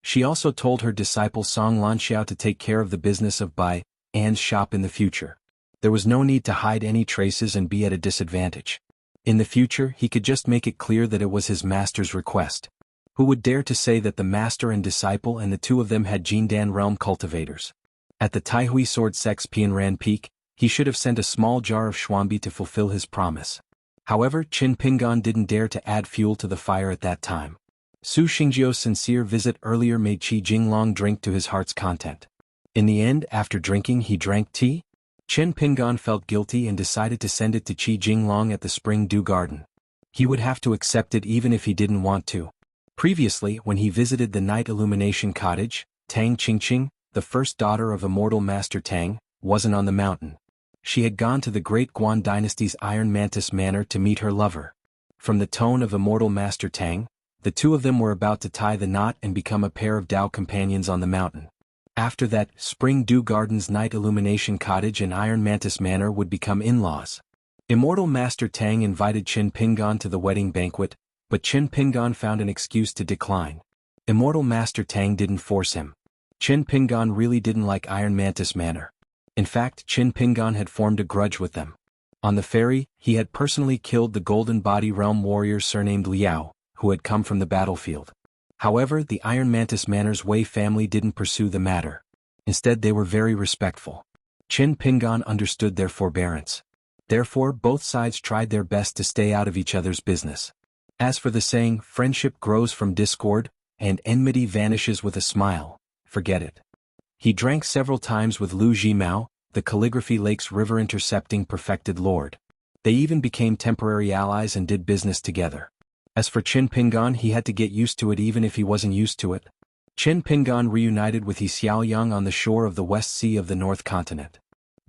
She also told her disciple Song Lanxiao to take care of the business of Bai Anne's shop in the future. There was no need to hide any traces and be at a disadvantage. In the future, he could just make it clear that it was his master's request. Who would dare to say that the master and disciple and the two of them had Jindan realm cultivators? At the Taihui Sword Sect's Pianran Peak, he should have sent a small jar of Xuanbi to fulfill his promise. However, Qin Pingan didn't dare to add fuel to the fire at that time. Su Xingjiu's sincere visit earlier made Qi Jinglong drink to his heart's content. In the end, after drinking he drank tea. Chen Pingan felt guilty and decided to send it to Qi Jinglong at the Spring Dew Garden. He would have to accept it even if he didn't want to. Previously, when he visited the Night Illumination Cottage, Tang Qingqing, the first daughter of Immortal Master Tang, wasn't on the mountain. She had gone to the Great Guan Dynasty's Iron Mantis Manor to meet her lover. From the tone of Immortal Master Tang, the two of them were about to tie the knot and become a pair of Dao companions on the mountain. After that, Spring Dew Gardens Night Illumination Cottage and Iron Mantis Manor would become in-laws. Immortal Master Tang invited Qin Pingan to the wedding banquet, but Qin Pingan found an excuse to decline. Immortal Master Tang didn't force him. Qin Pingan really didn't like Iron Mantis Manor. In fact, Qin Pingan had formed a grudge with them. On the ferry, he had personally killed the Golden Body Realm warrior surnamed Liao, who had come from the battlefield. However, the Iron Mantis Manor's Wei family didn't pursue the matter. Instead, they were very respectful. Qin Pingan understood their forbearance. Therefore, both sides tried their best to stay out of each other's business. As for the saying, friendship grows from discord, and enmity vanishes with a smile, forget it. He drank several times with Lu Jimao, the Calligraphy Lake's river-intercepting perfected lord. They even became temporary allies and did business together. As for Qin Pingan, he had to get used to it even if he wasn't used to it. Qin Pingan reunited with He Xiaoyang on the shore of the West Sea of the North Continent.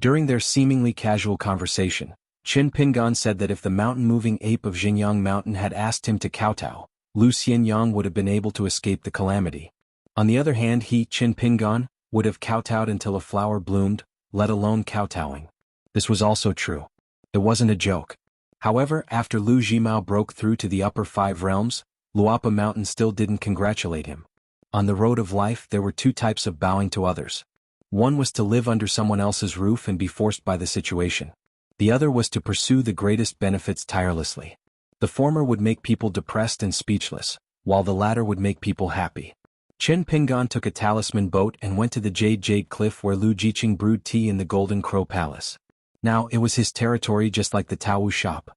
During their seemingly casual conversation, Qin Pingan said that if the mountain-moving ape of Xinjiang Mountain had asked him to kowtow, Lu Xianyang would have been able to escape the calamity. On the other hand, he, Qin Pingan, would have kowtowed until a flower bloomed, let alone kowtowing. This was also true. It wasn't a joke. However, after Lu Jimao broke through to the upper 5 realms, Luapa Mountain still didn't congratulate him. On the road of life there were 2 types of bowing to others. One was to live under someone else's roof and be forced by the situation. The other was to pursue the greatest benefits tirelessly. The former would make people depressed and speechless, while the latter would make people happy. Qin Pingan took a talisman boat and went to the Jade Cliff where Lu Jiqing brewed tea in the Golden Crow Palace. Now, it was his territory just like the Taowu shop.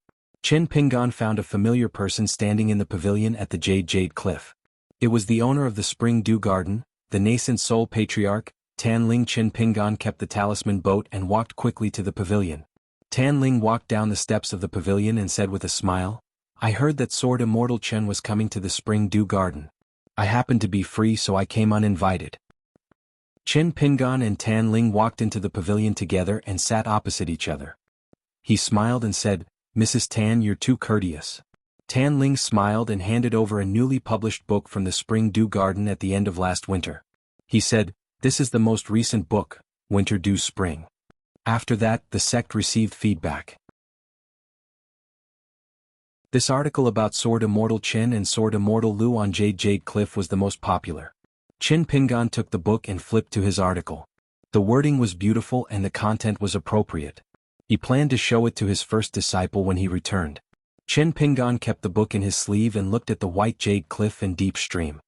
Qin Pingan found a familiar person standing in the pavilion at the Jade Cliff. It was the owner of the Spring Dew Garden, the nascent Soul Patriarch, Tan Ling. Qin Pingan kept the talisman boat and walked quickly to the pavilion. Tan Ling walked down the steps of the pavilion and said with a smile, "I heard that Sword Immortal Chen was coming to the Spring Dew Garden. I happened to be free so I came uninvited." Qin Pingan and Tan Ling walked into the pavilion together and sat opposite each other. He smiled and said, "Mrs. Tan, you're too courteous. Tan Ling smiled and handed over a newly published book from the Spring Dew Garden at the end of last winter. He said, "This is the most recent book, Winter Dew Spring." After that, the sect received feedback. This article about Sword Immortal Qin and Sword Immortal Lu on Jade Cliff was the most popular. Qin Pingan took the book and flipped to his article. The wording was beautiful and the content was appropriate. He planned to show it to his first disciple when he returned. Qin Pingan kept the book in his sleeve and looked at the white jade cliff and deep stream.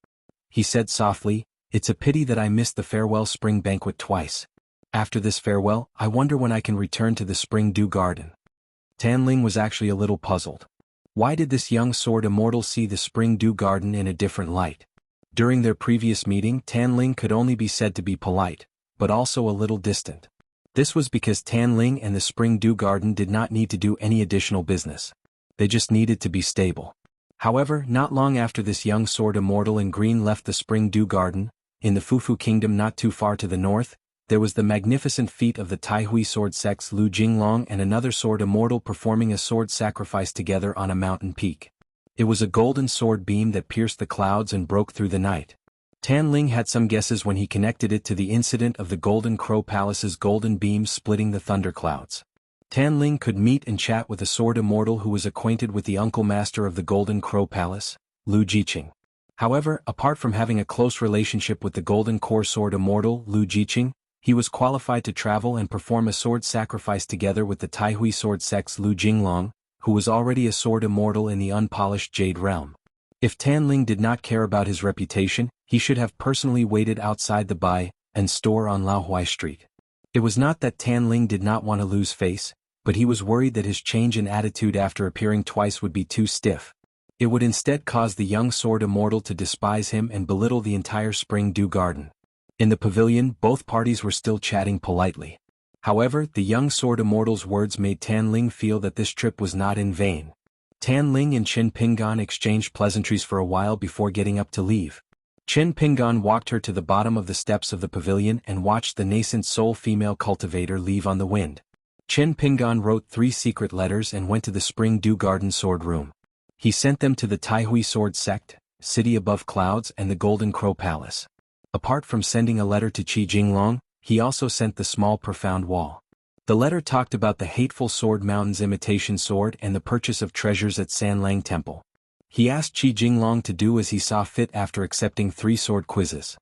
He said softly, "It's a pity that I missed the farewell spring banquet twice. After this farewell, I wonder when I can return to the Spring Dew Garden." Tan Ling was actually a little puzzled. Why did this young sword immortal see the Spring Dew Garden in a different light? During their previous meeting, Tan Ling could only be said to be polite, but also a little distant. This was because Tan Ling and the Spring Dew Garden did not need to do any additional business. They just needed to be stable. However, not long after this young sword immortal in green left the Spring Dew Garden, in the Fufu Kingdom not too far to the north, there was the magnificent feat of the Taihui sword sects Lu Jinglong and another sword immortal performing a sword sacrifice together on a mountain peak. It was a golden sword beam that pierced the clouds and broke through the night. Tan Ling had some guesses when he connected it to the incident of the Golden Crow Palace's golden beam splitting the thunderclouds. Tan Ling could meet and chat with a sword immortal who was acquainted with the uncle master of the Golden Crow Palace, Lu Jiqing. However, apart from having a close relationship with the Golden Core sword immortal, Lu Jiqing, he was qualified to travel and perform a sword sacrifice together with the Taihui sword sect's Lu Jinglong, who was already a sword immortal in the unpolished Jade realm. If Tan Ling did not care about his reputation, he should have personally waited outside the buy and store on Laohui Street. It was not that Tan Ling did not want to lose face, but he was worried that his change in attitude after appearing twice would be too stiff. It would instead cause the young sword immortal to despise him and belittle the entire Spring Dew Garden. In the pavilion, both parties were still chatting politely. However, the young sword immortal's words made Tan Ling feel that this trip was not in vain. Tan Ling and Qin Pingan exchanged pleasantries for a while before getting up to leave. Qin Pingan walked her to the bottom of the steps of the pavilion and watched the nascent soul female cultivator leave on the wind. Qin Pingan wrote 3 secret letters and went to the Spring Dew Garden sword room. He sent them to the Taihui sword sect, City Above Clouds and the Golden Crow Palace. Apart from sending a letter to Qi Jinglong, he also sent the small profound wall. The letter talked about the hateful Sword Mountain's imitation sword and the purchase of treasures at Sanlang Temple. He asked Qi Jinglong to do as he saw fit after accepting 3 sword quizzes.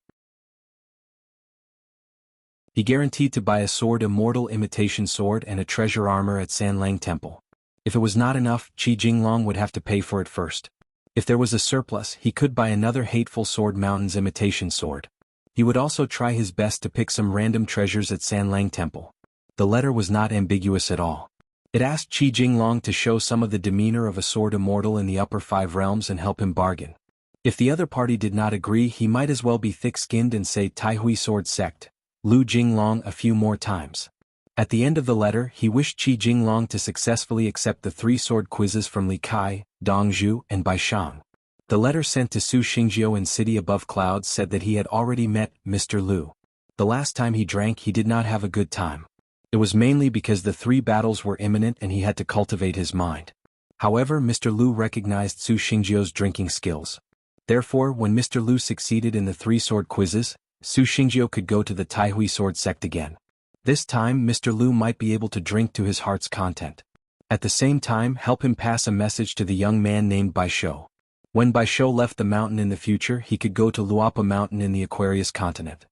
He guaranteed to buy a sword immortal imitation sword and a treasure armor at Sanlang Temple. If it was not enough, Qi Jinglong would have to pay for it first. If there was a surplus, he could buy another hateful Sword Mountain's imitation sword. He would also try his best to pick some random treasures at Sanlang Temple. The letter was not ambiguous at all. It asked Qi Jinglong to show some of the demeanor of a sword immortal in the upper 5 realms and help him bargain. If the other party did not agree, he might as well be thick-skinned and say Taihui sword sect, Lu Jinglong a few more times. At the end of the letter, he wished Qi Jinglong to successfully accept the 3 sword quizzes from Li Kai, Dongzhu, and Baishang. The letter sent to Su Xingjiu in City Above Clouds said that he had already met Mr. Lu. The last time he drank, he did not have a good time. It was mainly because the 3 battles were imminent and he had to cultivate his mind. However, Mr. Lu recognized Su Xingjiu's drinking skills. Therefore, when Mr. Lu succeeded in the 3 sword quizzes, Su Xingjiu could go to the Taihui sword sect again. This time, Mr. Lu might be able to drink to his heart's content. At the same time, help him pass a message to the young man named Baishou. When Baishou left the mountain in the future, he could go to Luapa Mountain in the Aquarius continent.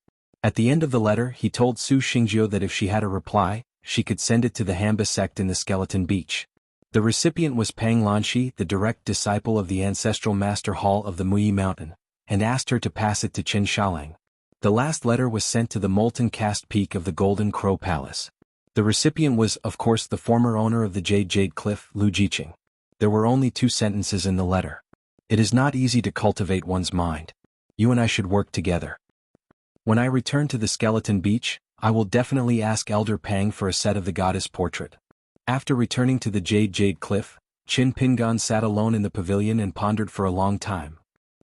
At the end of the letter, he told Su Xingjiu that if she had a reply, she could send it to the Hamba sect in the Skeleton Beach. The recipient was Pang Lanshi, the direct disciple of the ancestral master hall of the Muyi Mountain, and asked her to pass it to Qin Shalang. The last letter was sent to the molten cast peak of the Golden Crow Palace. The recipient was, of course, the former owner of the Jade Cliff, Lu Jiqing. There were only 2 sentences in the letter. It is not easy to cultivate one's mind. You and I should work together. When I return to the Skeleton Beach, I will definitely ask Elder Pang for a set of the goddess portrait. After returning to the Jade Cliff, Qin Pingan sat alone in the pavilion and pondered for a long time.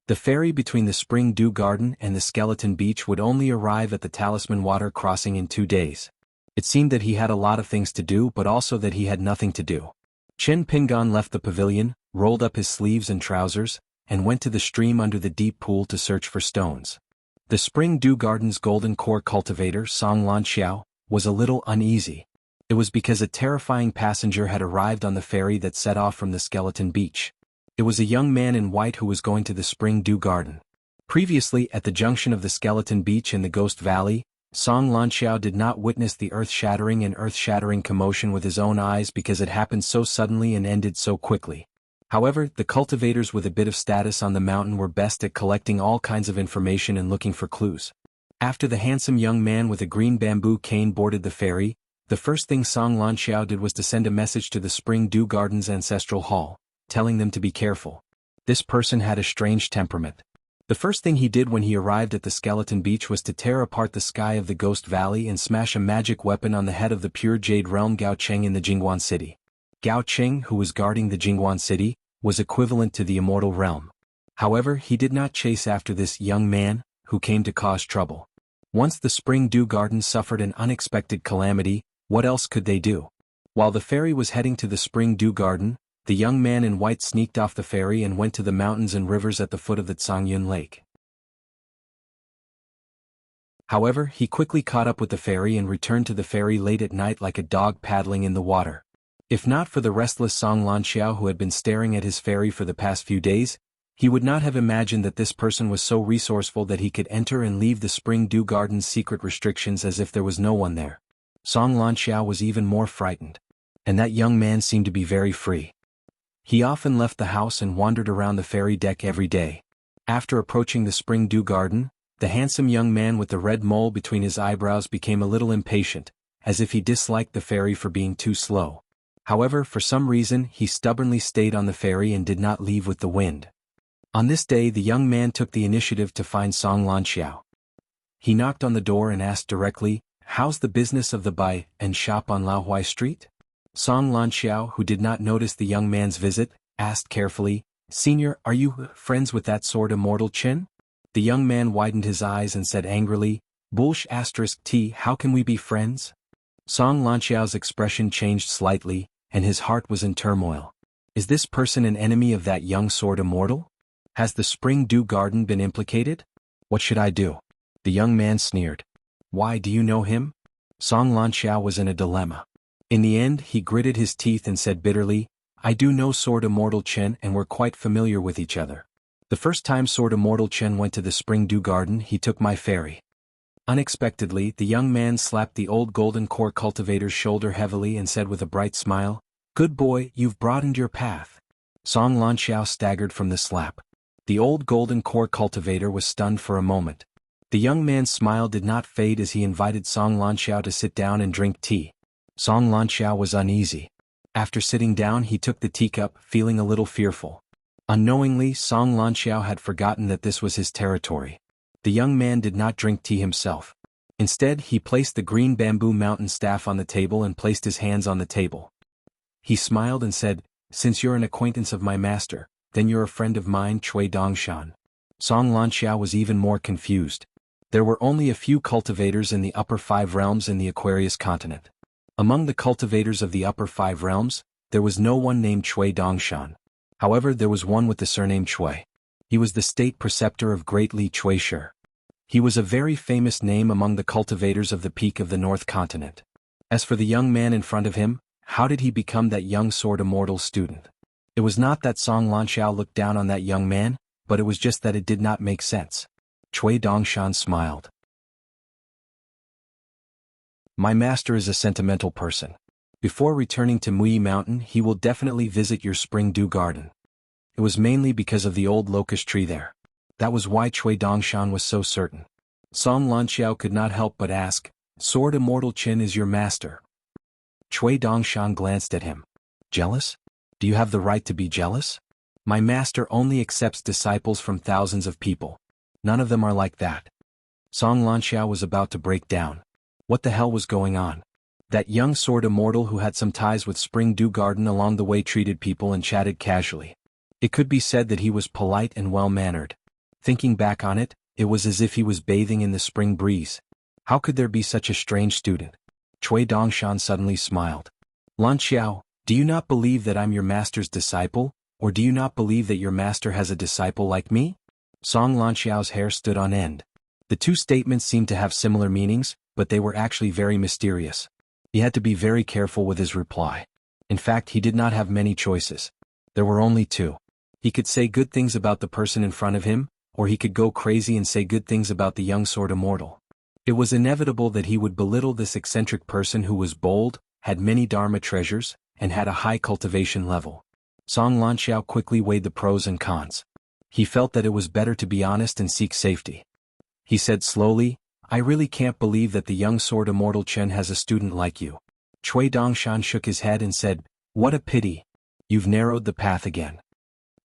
The ferry between the Spring Dew Garden and the Skeleton Beach would only arrive at the Talisman Water crossing in 2 days. It seemed that he had a lot of things to do but also that he had nothing to do. Qin Pingan left the pavilion, rolled up his sleeves and trousers, and went to the stream under the deep pool to search for stones. The Spring Dew Garden's golden core cultivator, Song Lanxiao, was a little uneasy. It was because a terrifying passenger had arrived on the ferry that set off from the Skeleton Beach. It was a young man in white who was going to the Spring Dew Garden. Previously, at the junction of the Skeleton Beach and the Ghost Valley, Song Lanxiao did not witness the earth-shattering commotion with his own eyes because it happened so suddenly and ended so quickly. However, the cultivators with a bit of status on the mountain were best at collecting all kinds of information and looking for clues. After the handsome young man with a green bamboo cane boarded the ferry, the first thing Song Lanxiao did was to send a message to the Spring Dew Garden's ancestral hall, telling them to be careful. This person had a strange temperament. The first thing he did when he arrived at the Skeleton Beach was to tear apart the sky of the Ghost Valley and smash a magic weapon on the head of the pure jade realm Gao Cheng in the Jingguan City. Gao Cheng, who was guarding the Jingguan City, was equivalent to the immortal realm. However, he did not chase after this young man, who came to cause trouble. Once the Spring Dew Garden suffered an unexpected calamity, what else could they do? While the ferry was heading to the Spring Dew Garden, the young man in white sneaked off the ferry and went to the mountains and rivers at the foot of the Cangyun Lake. However, he quickly caught up with the ferry and returned to the ferry late at night like a dog paddling in the water. If not for the restless Song Lanxiao who had been staring at his ferry for the past few days, he would not have imagined that this person was so resourceful that he could enter and leave the Spring Dew Garden's secret restrictions as if there was no one there. Song Lanxiao was even more frightened. And that young man seemed to be very free. He often left the house and wandered around the ferry deck every day. After approaching the Spring Dew Garden, the handsome young man with the red mole between his eyebrows became a little impatient, as if he disliked the ferry for being too slow. However, for some reason, he stubbornly stayed on the ferry and did not leave with the wind. On this day, the young man took the initiative to find Song Lanxiao. He knocked on the door and asked directly, "How's the business of the buy and shop on Laohuai Street?" Song Lanxiao, who did not notice the young man's visit, asked carefully, "Senior, are you friends with that sword immortal Chen?" The young man widened his eyes and said angrily, "T, how can we be friends?" Song Lanxiao's expression changed slightly, and his heart was in turmoil. Is this person an enemy of that young sword immortal? Has the Spring Dew Garden been implicated? What should I do? The young man sneered. Why, do you know him? Song Lanxiao was in a dilemma. In the end, he gritted his teeth and said bitterly, "I do know Sword Immortal Chen and we're quite familiar with each other. The first time Sword Immortal Chen went to the Spring Dew Garden, he took my ferry." Unexpectedly, the young man slapped the old golden core cultivator's shoulder heavily and said with a bright smile, "Good boy, you've broadened your path." Song Lanxiao staggered from the slap. The old golden core cultivator was stunned for a moment. The young man's smile did not fade as he invited Song Lanxiao to sit down and drink tea. Song Lanxiao was uneasy. After sitting down, he took the teacup, feeling a little fearful. Unknowingly, Song Lanxiao had forgotten that this was his territory. The young man did not drink tea himself. Instead, he placed the green bamboo mountain staff on the table and placed his hands on the table. He smiled and said, "Since you're an acquaintance of my master, then you're a friend of mine, Cui Dongshan." Song Lanxiao was even more confused. There were only a few cultivators in the upper 5 realms in the Aquarius continent. Among the cultivators of the upper 5 realms, there was no one named Cui Dongshan. However, there was one with the surname Cui. He was the state preceptor of Great Li Cuishi. He was a very famous name among the cultivators of the peak of the North Continent. As for the young man in front of him, how did he become that young sword immortal student? It was not that Song Lanxiao looked down on that young man, but it was just that it did not make sense. Cui Dongshan smiled. My master is a sentimental person. Before returning to Muyi Mountain, he will definitely visit your Spring Dew Garden. It was mainly because of the old locust tree there. That was why Cui Dongshan was so certain. Song Lanxiao could not help but ask, "Sword Immortal Chen is your master?" Cui Dongshan glanced at him. "Jealous? Do you have the right to be jealous? My master only accepts disciples from thousands of people. None of them are like that." Song Lanxiao was about to break down. What the hell was going on? That young sword immortal who had some ties with Spring Dew Garden along the way treated people and chatted casually. It could be said that he was polite and well-mannered. Thinking back on it, it was as if he was bathing in the spring breeze. How could there be such a strange student? Cui Dongshan suddenly smiled. "Lanxiao, do you not believe that I'm your master's disciple, Or do you not believe that your master has a disciple like me? Song Lanxiao's hair stood on end. The two statements seemed to have similar meanings, but they were actually very mysterious. He had to be very careful with his reply. In fact, he did not have many choices. There were only two. He could say good things about the person in front of him, or he could go crazy and say good things about the young sword immortal. It was inevitable that he would belittle this eccentric person who was bold, had many dharma treasures, and had a high cultivation level. Song Lanxiao quickly weighed the pros and cons. He felt that it was better to be honest and seek safety. He said slowly, I really can't believe that the young sword immortal Chen has a student like you. Cui Dongshan shook his head and said, what a pity. You've narrowed the path again.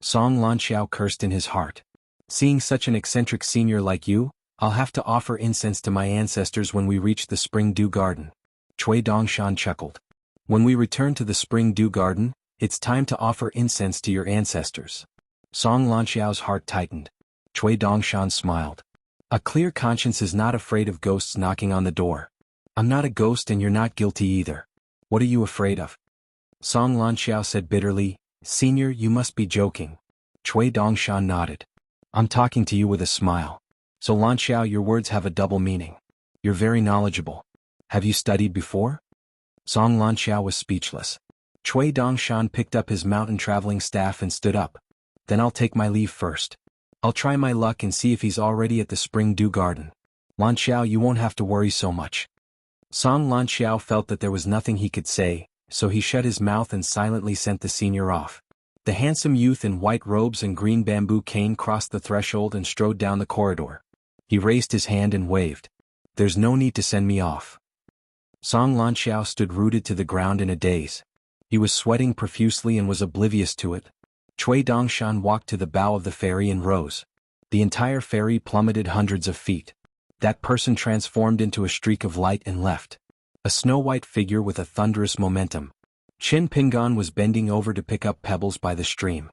Song Lanxiao cursed in his heart. Seeing such an eccentric senior like you, I'll have to offer incense to my ancestors when we reach the Spring Dew Garden. Cui Dongshan chuckled. When we return to the Spring Dew Garden, it's time to offer incense to your ancestors. Song Lanxiao's heart tightened. Cui Dongshan smiled. A clear conscience is not afraid of ghosts knocking on the door. I'm not a ghost and you're not guilty either. What are you afraid of? Song Lanxiao said bitterly, Senior, you must be joking. Cui Dongshan nodded. I'm talking to you with a smile. So Lanxiao, your words have a double meaning. You're very knowledgeable. Have you studied before? Song Lanxiao was speechless. Cui Dongshan picked up his mountain traveling staff and stood up. Then I'll take my leave first. I'll try my luck and see if he's already at the Spring Dew Garden. Lanxiao, you won't have to worry so much. Song Lanxiao felt that there was nothing he could say, so he shut his mouth and silently sent the senior off. The handsome youth in white robes and green bamboo cane crossed the threshold and strode down the corridor. He raised his hand and waved. There's no need to send me off. Song Lanxiao stood rooted to the ground in a daze. He was sweating profusely and was oblivious to it. Cui Dongshan walked to the bow of the ferry and rose. The entire ferry plummeted hundreds of feet. That person transformed into a streak of light and left. A snow-white figure with a thunderous momentum. Qin Pingan was bending over to pick up pebbles by the stream.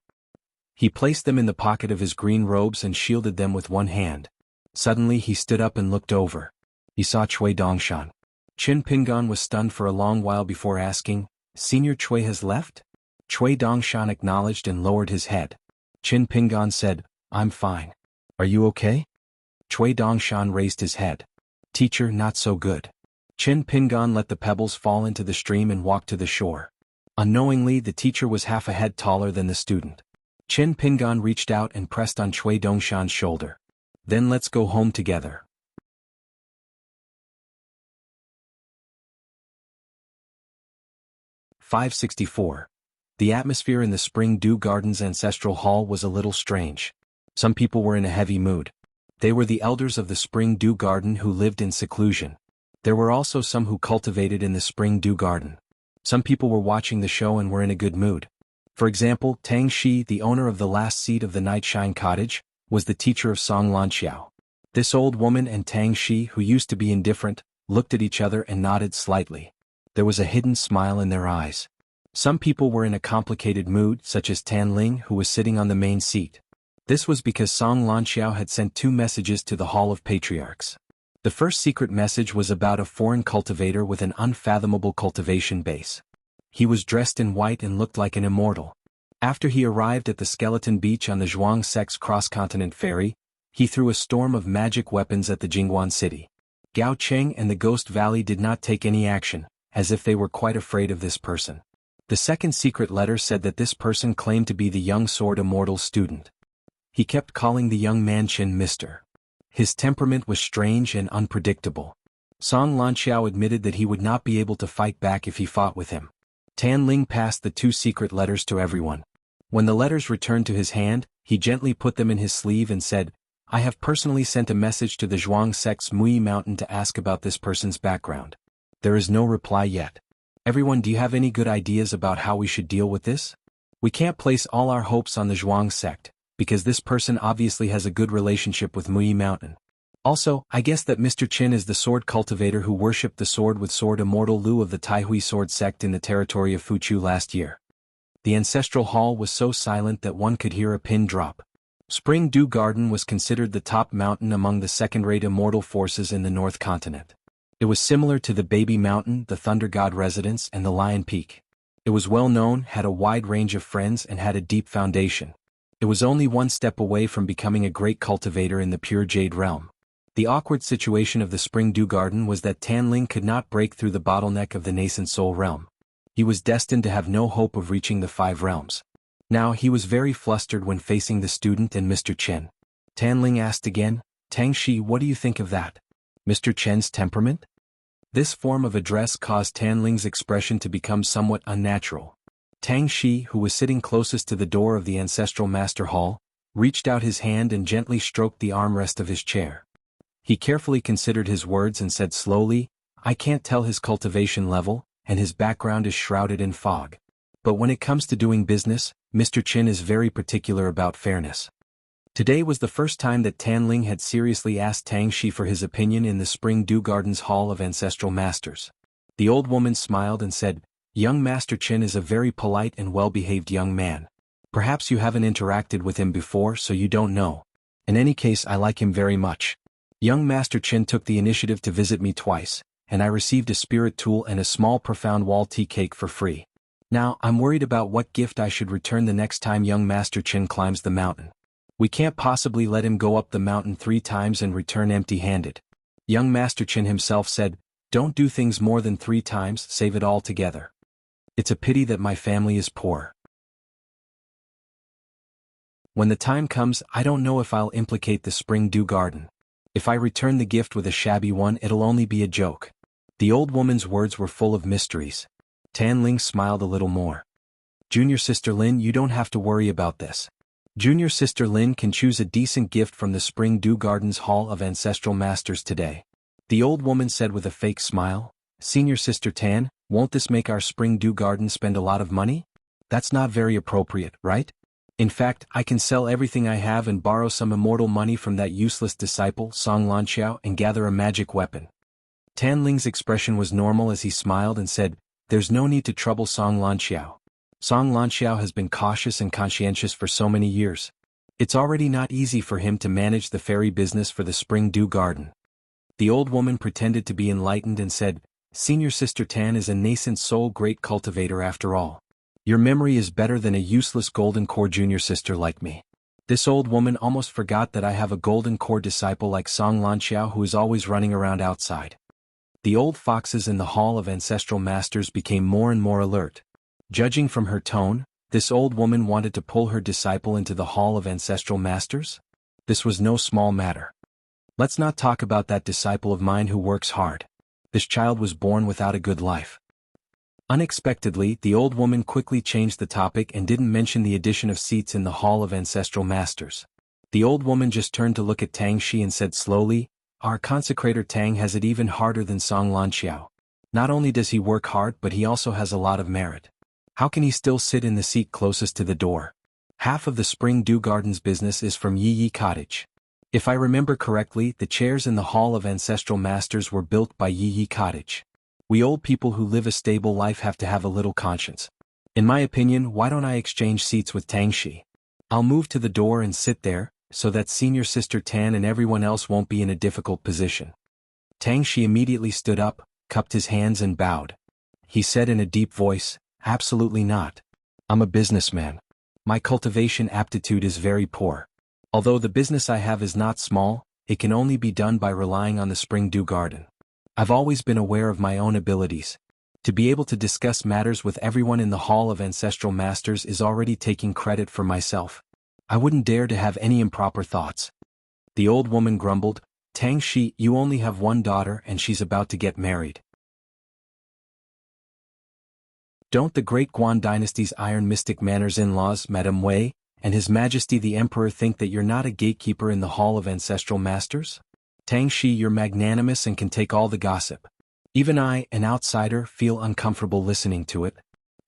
He placed them in the pocket of his green robes and shielded them with one hand. Suddenly he stood up and looked over. He saw Cui Dongshan. Qin Pingan was stunned for a long while before asking, Senior Cui has left? Cui Dongshan acknowledged and lowered his head. Qin Pingan said, I'm fine. Are you okay? Cui Dongshan raised his head. Teacher, not so good. Qin Pingan let the pebbles fall into the stream and walked to the shore. Unknowingly, the teacher was half a head taller than the student. Qin Pingan reached out and pressed on Cui Dongshan's shoulder. Then let's go home together. (564). The atmosphere in the Spring Dew Garden's ancestral hall was a little strange. Some people were in a heavy mood. They were the elders of the Spring Dew Garden who lived in seclusion. There were also some who cultivated in the Spring Dew Garden. Some people were watching the show and were in a good mood. For example, Tang Shi, the owner of the last seat of the Nightshine Cottage, was the teacher of Song Lanxiao. This old woman and Tang Shi, who used to be indifferent, looked at each other and nodded slightly. There was a hidden smile in their eyes. Some people were in a complicated mood, such as Tan Ling, who was sitting on the main seat. This was because Song Lanxiao had sent 2 messages to the Hall of Patriarchs. The first secret message was about a foreign cultivator with an unfathomable cultivation base. He was dressed in white and looked like an immortal. After he arrived at the Skeleton Beach on the Zhuang Sec's cross-continent ferry, he threw a storm of magic weapons at the Jingguan city. Gao Cheng and the Ghost Valley did not take any action, as if they were quite afraid of this person. The second secret letter said that this person claimed to be the young sword immortal student. He kept calling the young man Qin Mr. His temperament was strange and unpredictable. Song Lanxiao admitted that he would not be able to fight back if he fought with him. Tan Ling passed the 2 secret letters to everyone. When the letters returned to his hand, he gently put them in his sleeve and said, I have personally sent a message to the Zhuang Sec's Mui Mountain to ask about this person's background. There is no reply yet. Everyone, do you have any good ideas about how we should deal with this? We can't place all our hopes on the Zhuang sect, because this person obviously has a good relationship with Mui Mountain. Also, I guess that Mr. Qin is the sword cultivator who worshipped the sword with sword immortal Lu of the Taihui sword sect in the territory of Fuchu last year. The ancestral hall was so silent that one could hear a pin drop. Spring Dew Garden was considered the top mountain among the second-rate immortal forces in the North Continent. It was similar to the Baby Mountain, the Thunder God Residence, and the Lion Peak. It It was well known, had a wide range of friends and had a deep foundation. It was only one step away from becoming a great cultivator in the pure jade realm. The awkward situation of the Spring Dew Garden was that Tan Ling could not break through the bottleneck of the nascent soul realm. He was destined to have no hope of reaching the 5 realms. Now he was very flustered when facing the student and Mr. Chen. Tan Ling asked again, "Tang Shi, what do you think of that? Mr. Chen's temperament?" This form of address caused Tan Ling's expression to become somewhat unnatural. Tang Shi, who was sitting closest to the door of the Ancestral Master Hall, reached out his hand and gently stroked the armrest of his chair. He carefully considered his words and said slowly, "I can't tell his cultivation level, and his background is shrouded in fog. But when it comes to doing business, Mr. Chen is very particular about fairness." Today was the first time that Tan Ling had seriously asked Tang Shi for his opinion in the Spring Dew Garden's Hall of Ancestral Masters. The old woman smiled and said, "Young Master Chen is a very polite and well-behaved young man. Perhaps you haven't interacted with him before, so you don't know. In any case, I like him very much. Young Master Chen took the initiative to visit me twice, and I received a spirit tool and a small profound wall tea cake for free. Now, I'm worried about what gift I should return the next time young Master Chen climbs the mountain. We can't possibly let him go up the mountain 3 times and return empty-handed." Young Master Chen himself said, "Don't do things more than 3 times, save it all together. It's a pity that my family is poor. When the time comes, I don't know if I'll implicate the Spring Dew Garden. If I return the gift with a shabby one, it'll only be a joke." The old woman's words were full of mysteries. Tan Ling smiled a little more. "Junior Sister Lin, you don't have to worry about this. Junior Sister Lin can choose a decent gift from the Spring Dew Garden's Hall of Ancestral Masters today." The old woman said with a fake smile, "Senior Sister Tan, won't this make our Spring Dew Garden spend a lot of money? That's not very appropriate, right? In fact, I can sell everything I have and borrow some immortal money from that useless disciple, Song Lanxiao, and gather a magic weapon." Tan Ling's expression was normal as he smiled and said, "There's no need to trouble Song Lanxiao. Song Lanxiao has been cautious and conscientious for so many years. It's already not easy for him to manage the fairy business for the Spring Dew Garden." The old woman pretended to be enlightened and said, "Senior Sister Tan is a nascent soul great cultivator after all. Your memory is better than a useless golden core junior sister like me." This old woman almost forgot that I have a golden core disciple like Song Lanxiao who is always running around outside. The old foxes in the Hall of Ancestral Masters became more and more alert. Judging from her tone, this old woman wanted to pull her disciple into the Hall of Ancestral Masters? This was no small matter. "Let's not talk about that disciple of mine who works hard. This child was born without a good life." Unexpectedly, the old woman quickly changed the topic and didn't mention the addition of seats in the Hall of Ancestral Masters. The old woman just turned to look at Tang Shi and said slowly, "Our consecrator Tang has it even harder than Song Lanxiao. Not only does he work hard, but he also has a lot of merit. How can he still sit in the seat closest to the door? Half of the Spring Dew Garden's business is from Yi Yi Cottage. If I remember correctly, the chairs in the Hall of Ancestral Masters were built by Yi Yi Cottage. We old people who live a stable life have to have a little conscience. In my opinion, why don't I exchange seats with Tang Shi? I'll move to the door and sit there, so that Senior Sister Tan and everyone else won't be in a difficult position." Tang Shi immediately stood up, cupped his hands and bowed. He said in a deep voice, "Absolutely not. I'm a businessman. My cultivation aptitude is very poor. Although the business I have is not small, it can only be done by relying on the Spring Dew Garden. I've always been aware of my own abilities. To be able to discuss matters with everyone in the Hall of Ancestral Masters is already taking credit for myself. I wouldn't dare to have any improper thoughts." The old woman grumbled, "Tang Shi, you only have one daughter and she's about to get married. Don't the Great Guan Dynasty's Iron Mystic Manor's in-laws, Madame Wei, and His Majesty the Emperor think that you're not a gatekeeper in the Hall of Ancestral Masters? Tang Shi, you're magnanimous and can take all the gossip. Even I, an outsider, feel uncomfortable listening to it.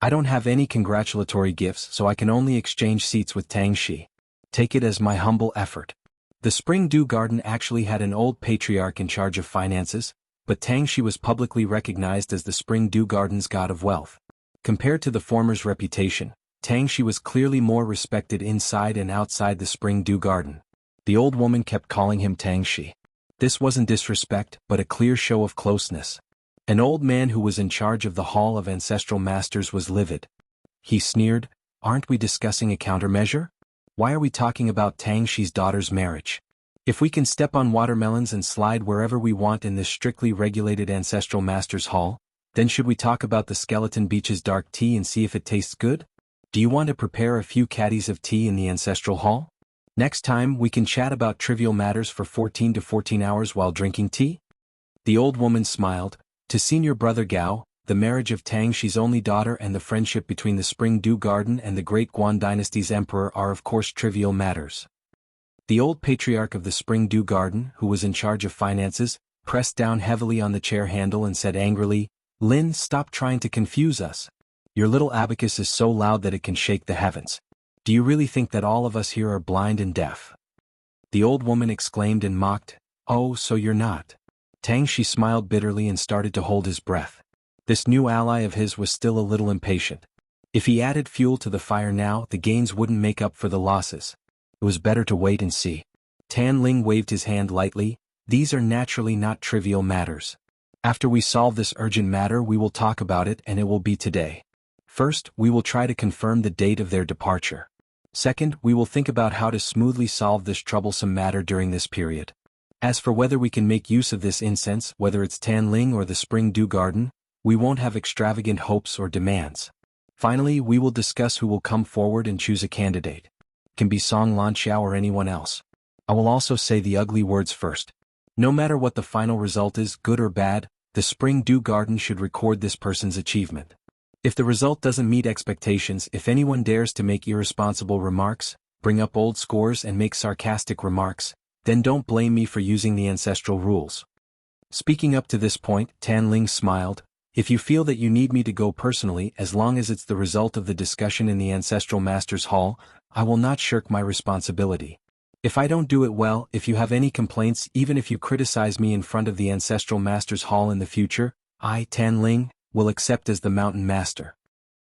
I don't have any congratulatory gifts, so I can only exchange seats with Tang Shi. Take it as my humble effort." The Spring Dew Garden actually had an old patriarch in charge of finances, but Tang Shi was publicly recognized as the Spring Dew Garden's god of wealth. Compared to the former's reputation, Tang Shi was clearly more respected inside and outside the Spring Dew Garden. The old woman kept calling him Tang Shi. This wasn't disrespect, but a clear show of closeness. An old man who was in charge of the Hall of Ancestral Masters was livid. He sneered, "Aren't we discussing a countermeasure? Why are we talking about Tang Shi's daughter's marriage? If we can step on watermelons and slide wherever we want in this strictly regulated Ancestral Masters Hall, then should we talk about the Skeleton Beach's dark tea and see if it tastes good? Do you want to prepare a few caddies of tea in the Ancestral Hall? Next time we can chat about trivial matters for 14 to 14 hours while drinking tea?" The old woman smiled. To Senior Brother Gao, the marriage of Tang Shi's only daughter and the friendship between the Spring Dew Garden and the Great Guan Dynasty's emperor are of course trivial matters. The old patriarch of the Spring Dew Garden, who was in charge of finances, pressed down heavily on the chair handle and said angrily, "Lin, stop trying to confuse us. Your little abacus is so loud that it can shake the heavens. Do you really think that all of us here are blind and deaf?" The old woman exclaimed and mocked, "Oh, so you're not." Tang Shi smiled bitterly and started to hold his breath. This new ally of his was still a little impatient. If he added fuel to the fire now, the gains wouldn't make up for the losses. It was better to wait and see. Tan Ling waved his hand lightly. "These are naturally not trivial matters. After we solve this urgent matter we will talk about it, and it will be today. First, we will try to confirm the date of their departure. Second, we will think about how to smoothly solve this troublesome matter during this period. As for whether we can make use of this incense, whether it's Tan Ling or the Spring Dew Garden, we won't have extravagant hopes or demands. Finally, we will discuss who will come forward and choose a candidate. It can be Song Lanxiao or anyone else. I will also say the ugly words first. No matter what the final result is, good or bad, the Spring Dew Garden should record this person's achievement. If the result doesn't meet expectations, if anyone dares to make irresponsible remarks, bring up old scores and make sarcastic remarks, then don't blame me for using the ancestral rules." Speaking up to this point, Tan Ling smiled. "If you feel that you need me to go personally, as long as it's the result of the discussion in the Ancestral Masters Hall, I will not shirk my responsibility. If I don't do it well, if you have any complaints, even if you criticize me in front of the Ancestral Masters Hall in the future, I, Tan Ling, will accept as the Mountain Master."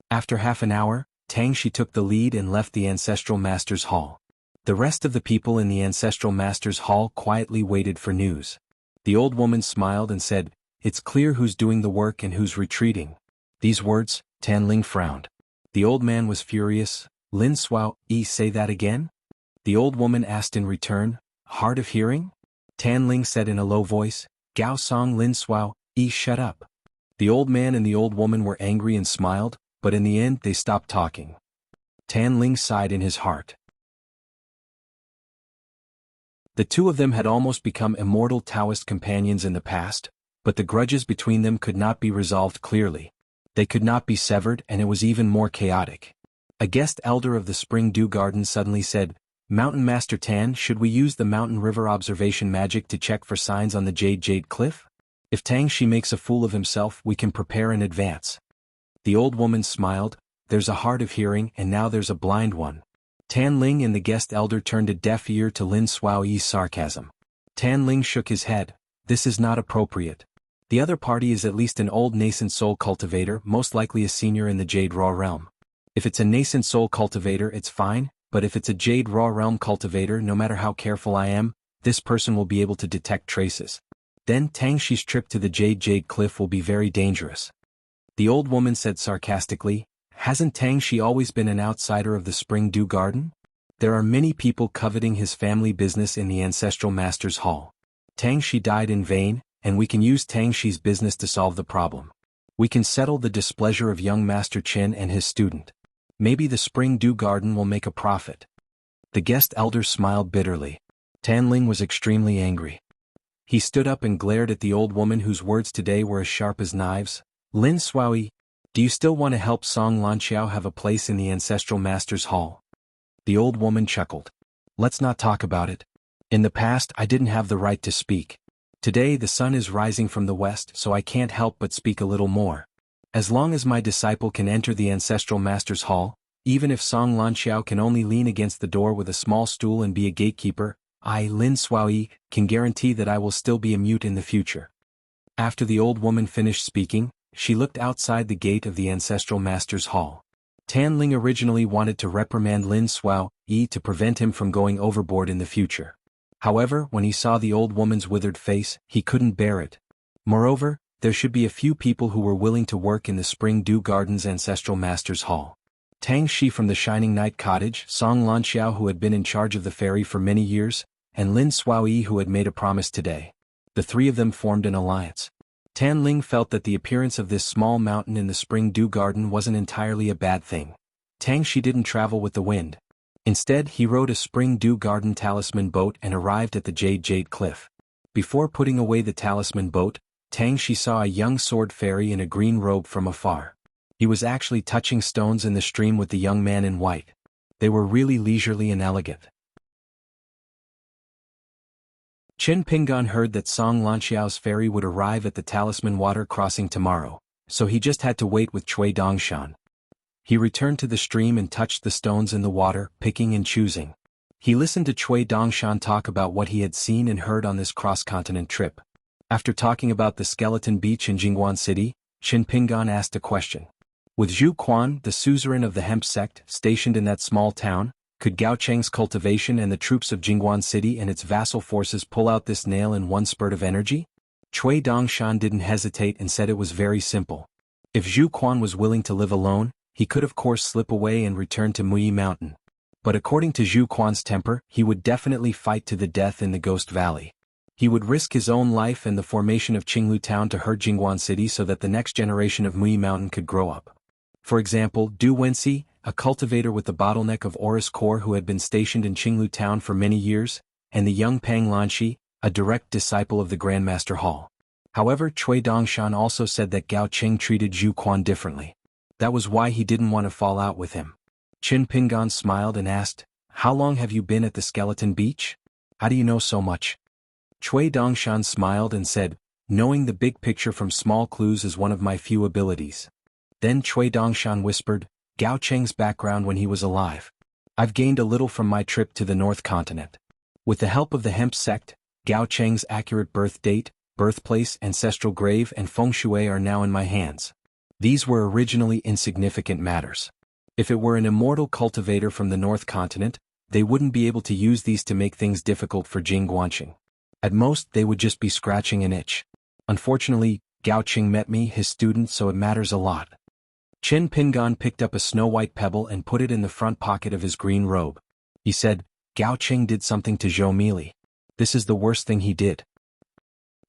After half an hour, Tang Shi took the lead and left the Ancestral Masters Hall. The rest of the people in the Ancestral Masters Hall quietly waited for news. The old woman smiled and said, "It's clear who's doing the work and who's retreating." These words, Tan Ling frowned. The old man was furious. "Lin Suo, say that again?" The old woman asked in return, "Hard of hearing?" Tan Ling said in a low voice, "Gao Song Lin Suo, shut up." The old man and the old woman were angry and smiled, but in the end they stopped talking. Tan Ling sighed in his heart. The two of them had almost become immortal Taoist companions in the past, but the grudges between them could not be resolved clearly. They could not be severed, and it was even more chaotic. A guest elder of the Spring Dew Garden suddenly said, "Mountain Master Tan, should we use the mountain river observation magic to check for signs on the Jade Cliff? If Tang Shi makes a fool of himself, we can prepare in advance." The old woman smiled. "There's a hard of hearing, and now there's a blind one." Tan Ling and the guest elder turned a deaf ear to Lin Suo's sarcasm. Tan Ling shook his head. "This is not appropriate. The other party is at least an old nascent soul cultivator, most likely a senior in the Jade Raw realm. If it's a nascent soul cultivator it's fine, but if it's a Jade Raw realm cultivator, no matter how careful I am, this person will be able to detect traces. Then Tang Shi's trip to the Jade Cliff will be very dangerous." The old woman said sarcastically, "Hasn't Tang Shi always been an outsider of the Spring Dew Garden? There are many people coveting his family business in the Ancestral Masters Hall. Tang Shi died in vain, and we can use Tang Shi's business to solve the problem. We can settle the displeasure of young Master Qin and his student. Maybe the Spring Dew Garden will make a profit." The guest elder smiled bitterly. Tan Ling was extremely angry. He stood up and glared at the old woman whose words today were as sharp as knives. "Lin Suo, do you still want to help Song Lanxiao have a place in the Ancestral Masters Hall?" The old woman chuckled. "Let's not talk about it. In the past I didn't have the right to speak. Today the sun is rising from the west, so I can't help but speak a little more. As long as my disciple can enter the Ancestral Masters Hall, even if Song Lanxiao can only lean against the door with a small stool and be a gatekeeper, I, Lin Suo, can guarantee that I will still be a mute in the future." After the old woman finished speaking, she looked outside the gate of the Ancestral Masters Hall. Tan Ling originally wanted to reprimand Lin Suo to prevent him from going overboard in the future. However, when he saw the old woman's withered face, he couldn't bear it. Moreover, there should be a few people who were willing to work in the Spring Dew Garden's ancestral master's hall. Tang Shi from the Shining Night Cottage, Song Lanxiao who had been in charge of the ferry for many years, and Lin Suoyi who had made a promise today. The three of them formed an alliance. Tan Ling felt that the appearance of this small mountain in the Spring Dew Garden wasn't entirely a bad thing. Tang Shi didn't travel with the wind. Instead, he rode a Spring Dew Garden talisman boat and arrived at the Jade Cliff. Before putting away the talisman boat, Tang Shi saw a young sword fairy in a green robe from afar. He was actually touching stones in the stream with the young man in white. They were really leisurely and elegant. Qin Pingan heard that Song Lanxiao's ferry would arrive at the talisman water crossing tomorrow, so he just had to wait with Cui Dongshan. He returned to the stream and touched the stones in the water, picking and choosing. He listened to Cui Dongshan talk about what he had seen and heard on this cross-continent trip. After talking about the skeleton beach in Jingguan City, Qin Pingan asked a question. With Zhu Quan, the suzerain of the hemp sect, stationed in that small town, could Gao Cheng's cultivation and the troops of Jingguan City and its vassal forces pull out this nail in one spurt of energy? Cui Dongshan didn't hesitate and said it was very simple. If Zhu Quan was willing to live alone, he could of course slip away and return to Muyi Mountain. But according to Zhu Quan's temper, he would definitely fight to the death in the Ghost Valley. He would risk his own life and the formation of Qinglu Town to hurt Jingguan City so that the next generation of Muyi Mountain could grow up. For example, Du Wenxi, a cultivator with the bottleneck of Oris Core who had been stationed in Qinglu Town for many years, and the young Pang Lanxi, a direct disciple of the Grandmaster Hall. However, Cui Dongshan also said that Gao Cheng treated Zhu Quan differently. That was why he didn't want to fall out with him. Qin Pingan smiled and asked, "How long have you been at the Skeleton Beach? How do you know so much?" Cui Dongshan smiled and said, "Knowing the big picture from small clues is one of my few abilities." Then Cui Dongshan whispered, "Gao Cheng's background when he was alive. I've gained a little from my trip to the North Continent. With the help of the hemp sect, Gao Cheng's accurate birth date, birthplace, ancestral grave and feng shui are now in my hands. These were originally insignificant matters. If it were an immortal cultivator from the North Continent, they wouldn't be able to use these to make things difficult for Jing Guanqing. At most, they would just be scratching an itch. Unfortunately, Gao Cheng met me, his student, so it matters a lot." Qin Pingan picked up a snow-white pebble and put it in the front pocket of his green robe. He said, "Gao Cheng did something to Zhou Mili. This is the worst thing he did."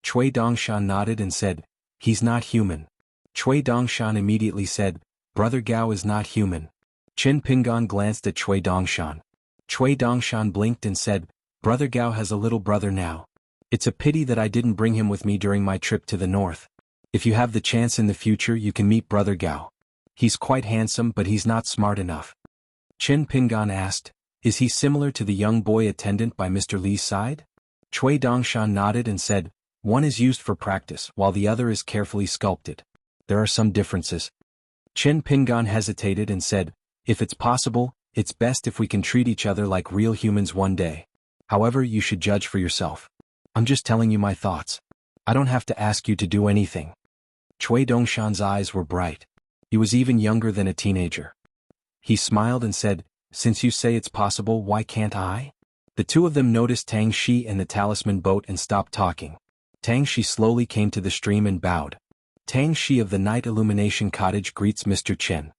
Cui Dongshan nodded and said, "He's not human." Cui Dongshan immediately said, "Brother Gao is not human." Qin Pingan glanced at Cui Dongshan. Cui Dongshan blinked and said, "Brother Gao has a little brother now. It's a pity that I didn't bring him with me during my trip to the north. If you have the chance in the future, you can meet Brother Gao. He's quite handsome, but he's not smart enough." Qin Pingan asked, "Is he similar to the young boy attendant by Mr. Li's side?" Cui Dongshan nodded and said, "One is used for practice, while the other is carefully sculpted. There are some differences." Qin Pingan hesitated and said, "If it's possible, it's best if we can treat each other like real humans one day. However, you should judge for yourself. I'm just telling you my thoughts. I don't have to ask you to do anything." Cui Dongshan's eyes were bright. He was even younger than a teenager. He smiled and said, "Since you say it's possible, why can't I?" The two of them noticed Tang Shi and the talisman boat and stopped talking. Tang Shi slowly came to the stream and bowed. Tang Shi of the Night Illumination Cottage greets Mr. Qin.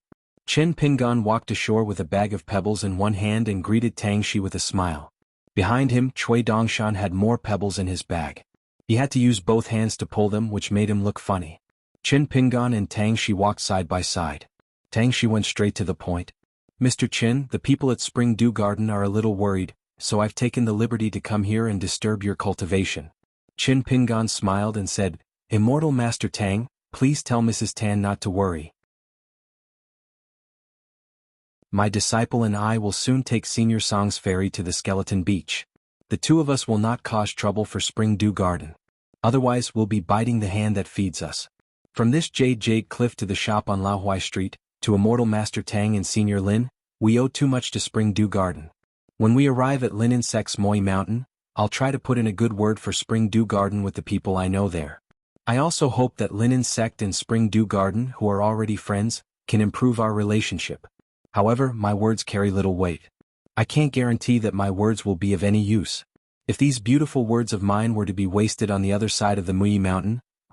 Qin Pingan walked ashore with a bag of pebbles in one hand and greeted Tang Shi with a smile. Behind him, Cui Dongshan had more pebbles in his bag. He had to use both hands to pull them, which made him look funny. Qin Pingan and Tang Shi walked side by side. Tang Shi went straight to the point. "Mr. Qin, the people at Spring Dew Garden are a little worried, so I've taken the liberty to come here and disturb your cultivation." Qin Pingan smiled and said, "Immortal Master Tang, please tell Mrs. Tan not to worry. My disciple and I will soon take Senior Song's ferry to the Skeleton Beach. The two of us will not cause trouble for Spring Dew Garden. Otherwise, we'll be biting the hand that feeds us. From this Jade Cliff to the shop on Laohuai Street, to Immortal Master Tang and Senior Lin, we owe too much to Spring Dew Garden. When we arrive at Lin Insect's Moi Mountain, I'll try to put in a good word for Spring Dew Garden with the people I know there. I also hope that Lin Insect and Spring Dew Garden, who are already friends, can improve our relationship. However, my words carry little weight. I can't guarantee that my words will be of any use. If these beautiful words of mine were to be wasted on the other side of the Muyi Mountain,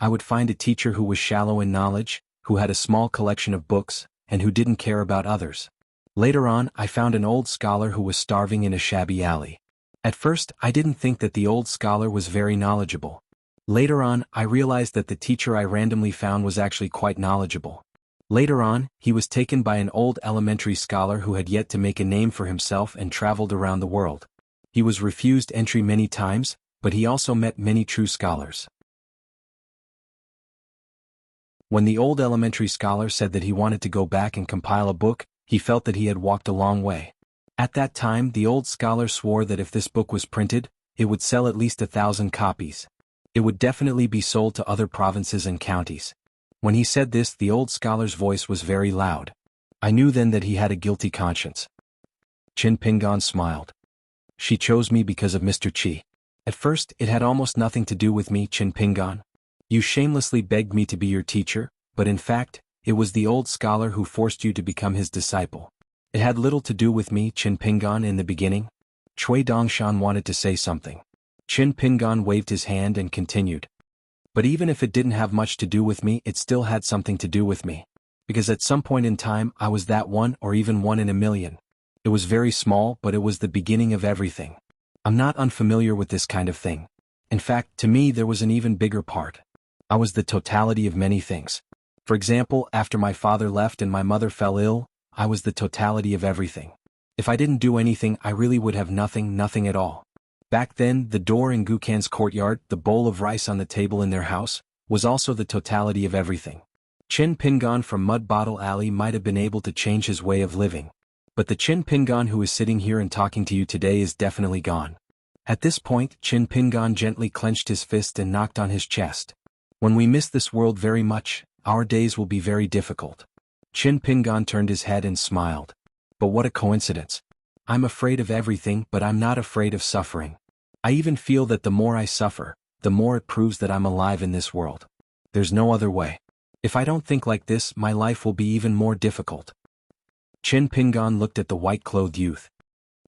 I would find a teacher who was shallow in knowledge, who had a small collection of books, and who didn't care about others. Later on, I found an old scholar who was starving in a shabby alley. At first, I didn't think that the old scholar was very knowledgeable. Later on, I realized that the teacher I randomly found was actually quite knowledgeable. Later on, he was taken by an old elementary scholar who had yet to make a name for himself and traveled around the world. He was refused entry many times, but he also met many true scholars. When the old elementary scholar said that he wanted to go back and compile a book, he felt that he had walked a long way. At that time, the old scholar swore that if this book was printed, it would sell at least 1,000 copies. It would definitely be sold to other provinces and counties. When he said this, the old scholar's voice was very loud. I knew then that he had a guilty conscience. Chin Pingan smiled. She chose me because of Mr. Chi. At first, it had almost nothing to do with me, Chin Pingan. You shamelessly begged me to be your teacher, but in fact, it was the old scholar who forced you to become his disciple. It had little to do with me, Chin Pingan, in the beginning. Chui Dongshan wanted to say something. Chin Pingan waved his hand and continued. But even if it didn't have much to do with me, it still had something to do with me. Because at some point in time, I was that one or even one in a million. It was very small, but it was the beginning of everything. I'm not unfamiliar with this kind of thing. In fact, to me there was an even bigger part. I was the totality of many things. For example, after my father left and my mother fell ill, I was the totality of everything. If I didn't do anything, I really would have nothing at all. Back then, the door in Gukan's courtyard, the bowl of rice on the table in their house, was also the totality of everything. Chin Pingan from Mud Bottle Alley might have been able to change his way of living. But the Chin Pingan who is sitting here and talking to you today is definitely gone. At this point, Chin Pingan gently clenched his fist and knocked on his chest. When we miss this world very much, our days will be very difficult. Chin Pingan turned his head and smiled. But what a coincidence. I'm afraid of everything, but I'm not afraid of suffering. I even feel that the more I suffer, the more it proves that I'm alive in this world. There's no other way. If I don't think like this, my life will be even more difficult. Chin Pingan looked at the white-clothed youth.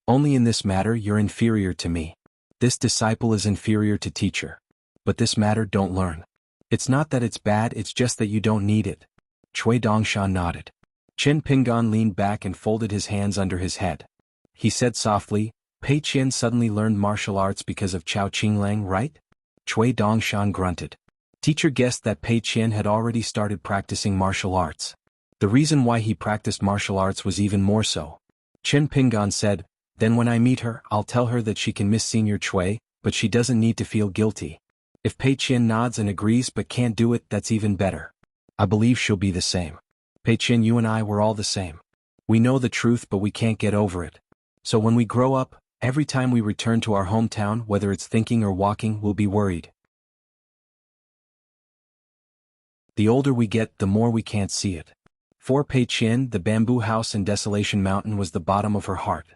Only in this matter you're inferior to me. This disciple is inferior to teacher. But this matter don't learn. It's not that it's bad, it's just that you don't need it. Chui Dongshan nodded. Chin Pingan leaned back and folded his hands under his head. He said softly, Pei Qian suddenly learned martial arts because of Chao Qinglang, right? Chui Dongshan grunted. Teacher guessed that Pei Qian had already started practicing martial arts. The reason why he practiced martial arts was even more so. Chin Pingan said, then when I meet her, I'll tell her that she can miss Senior Chui, but she doesn't need to feel guilty. If Pei Qian nods and agrees but can't do it, that's even better. I believe she'll be the same. Pei Qian, you and I were all the same. We know the truth but we can't get over it. So when we grow up, every time we return to our hometown, whether it's thinking or walking, we'll be worried. The older we get, the more we can't see it. For Pei Qian, the bamboo house in Desolation Mountain was the bottom of her heart.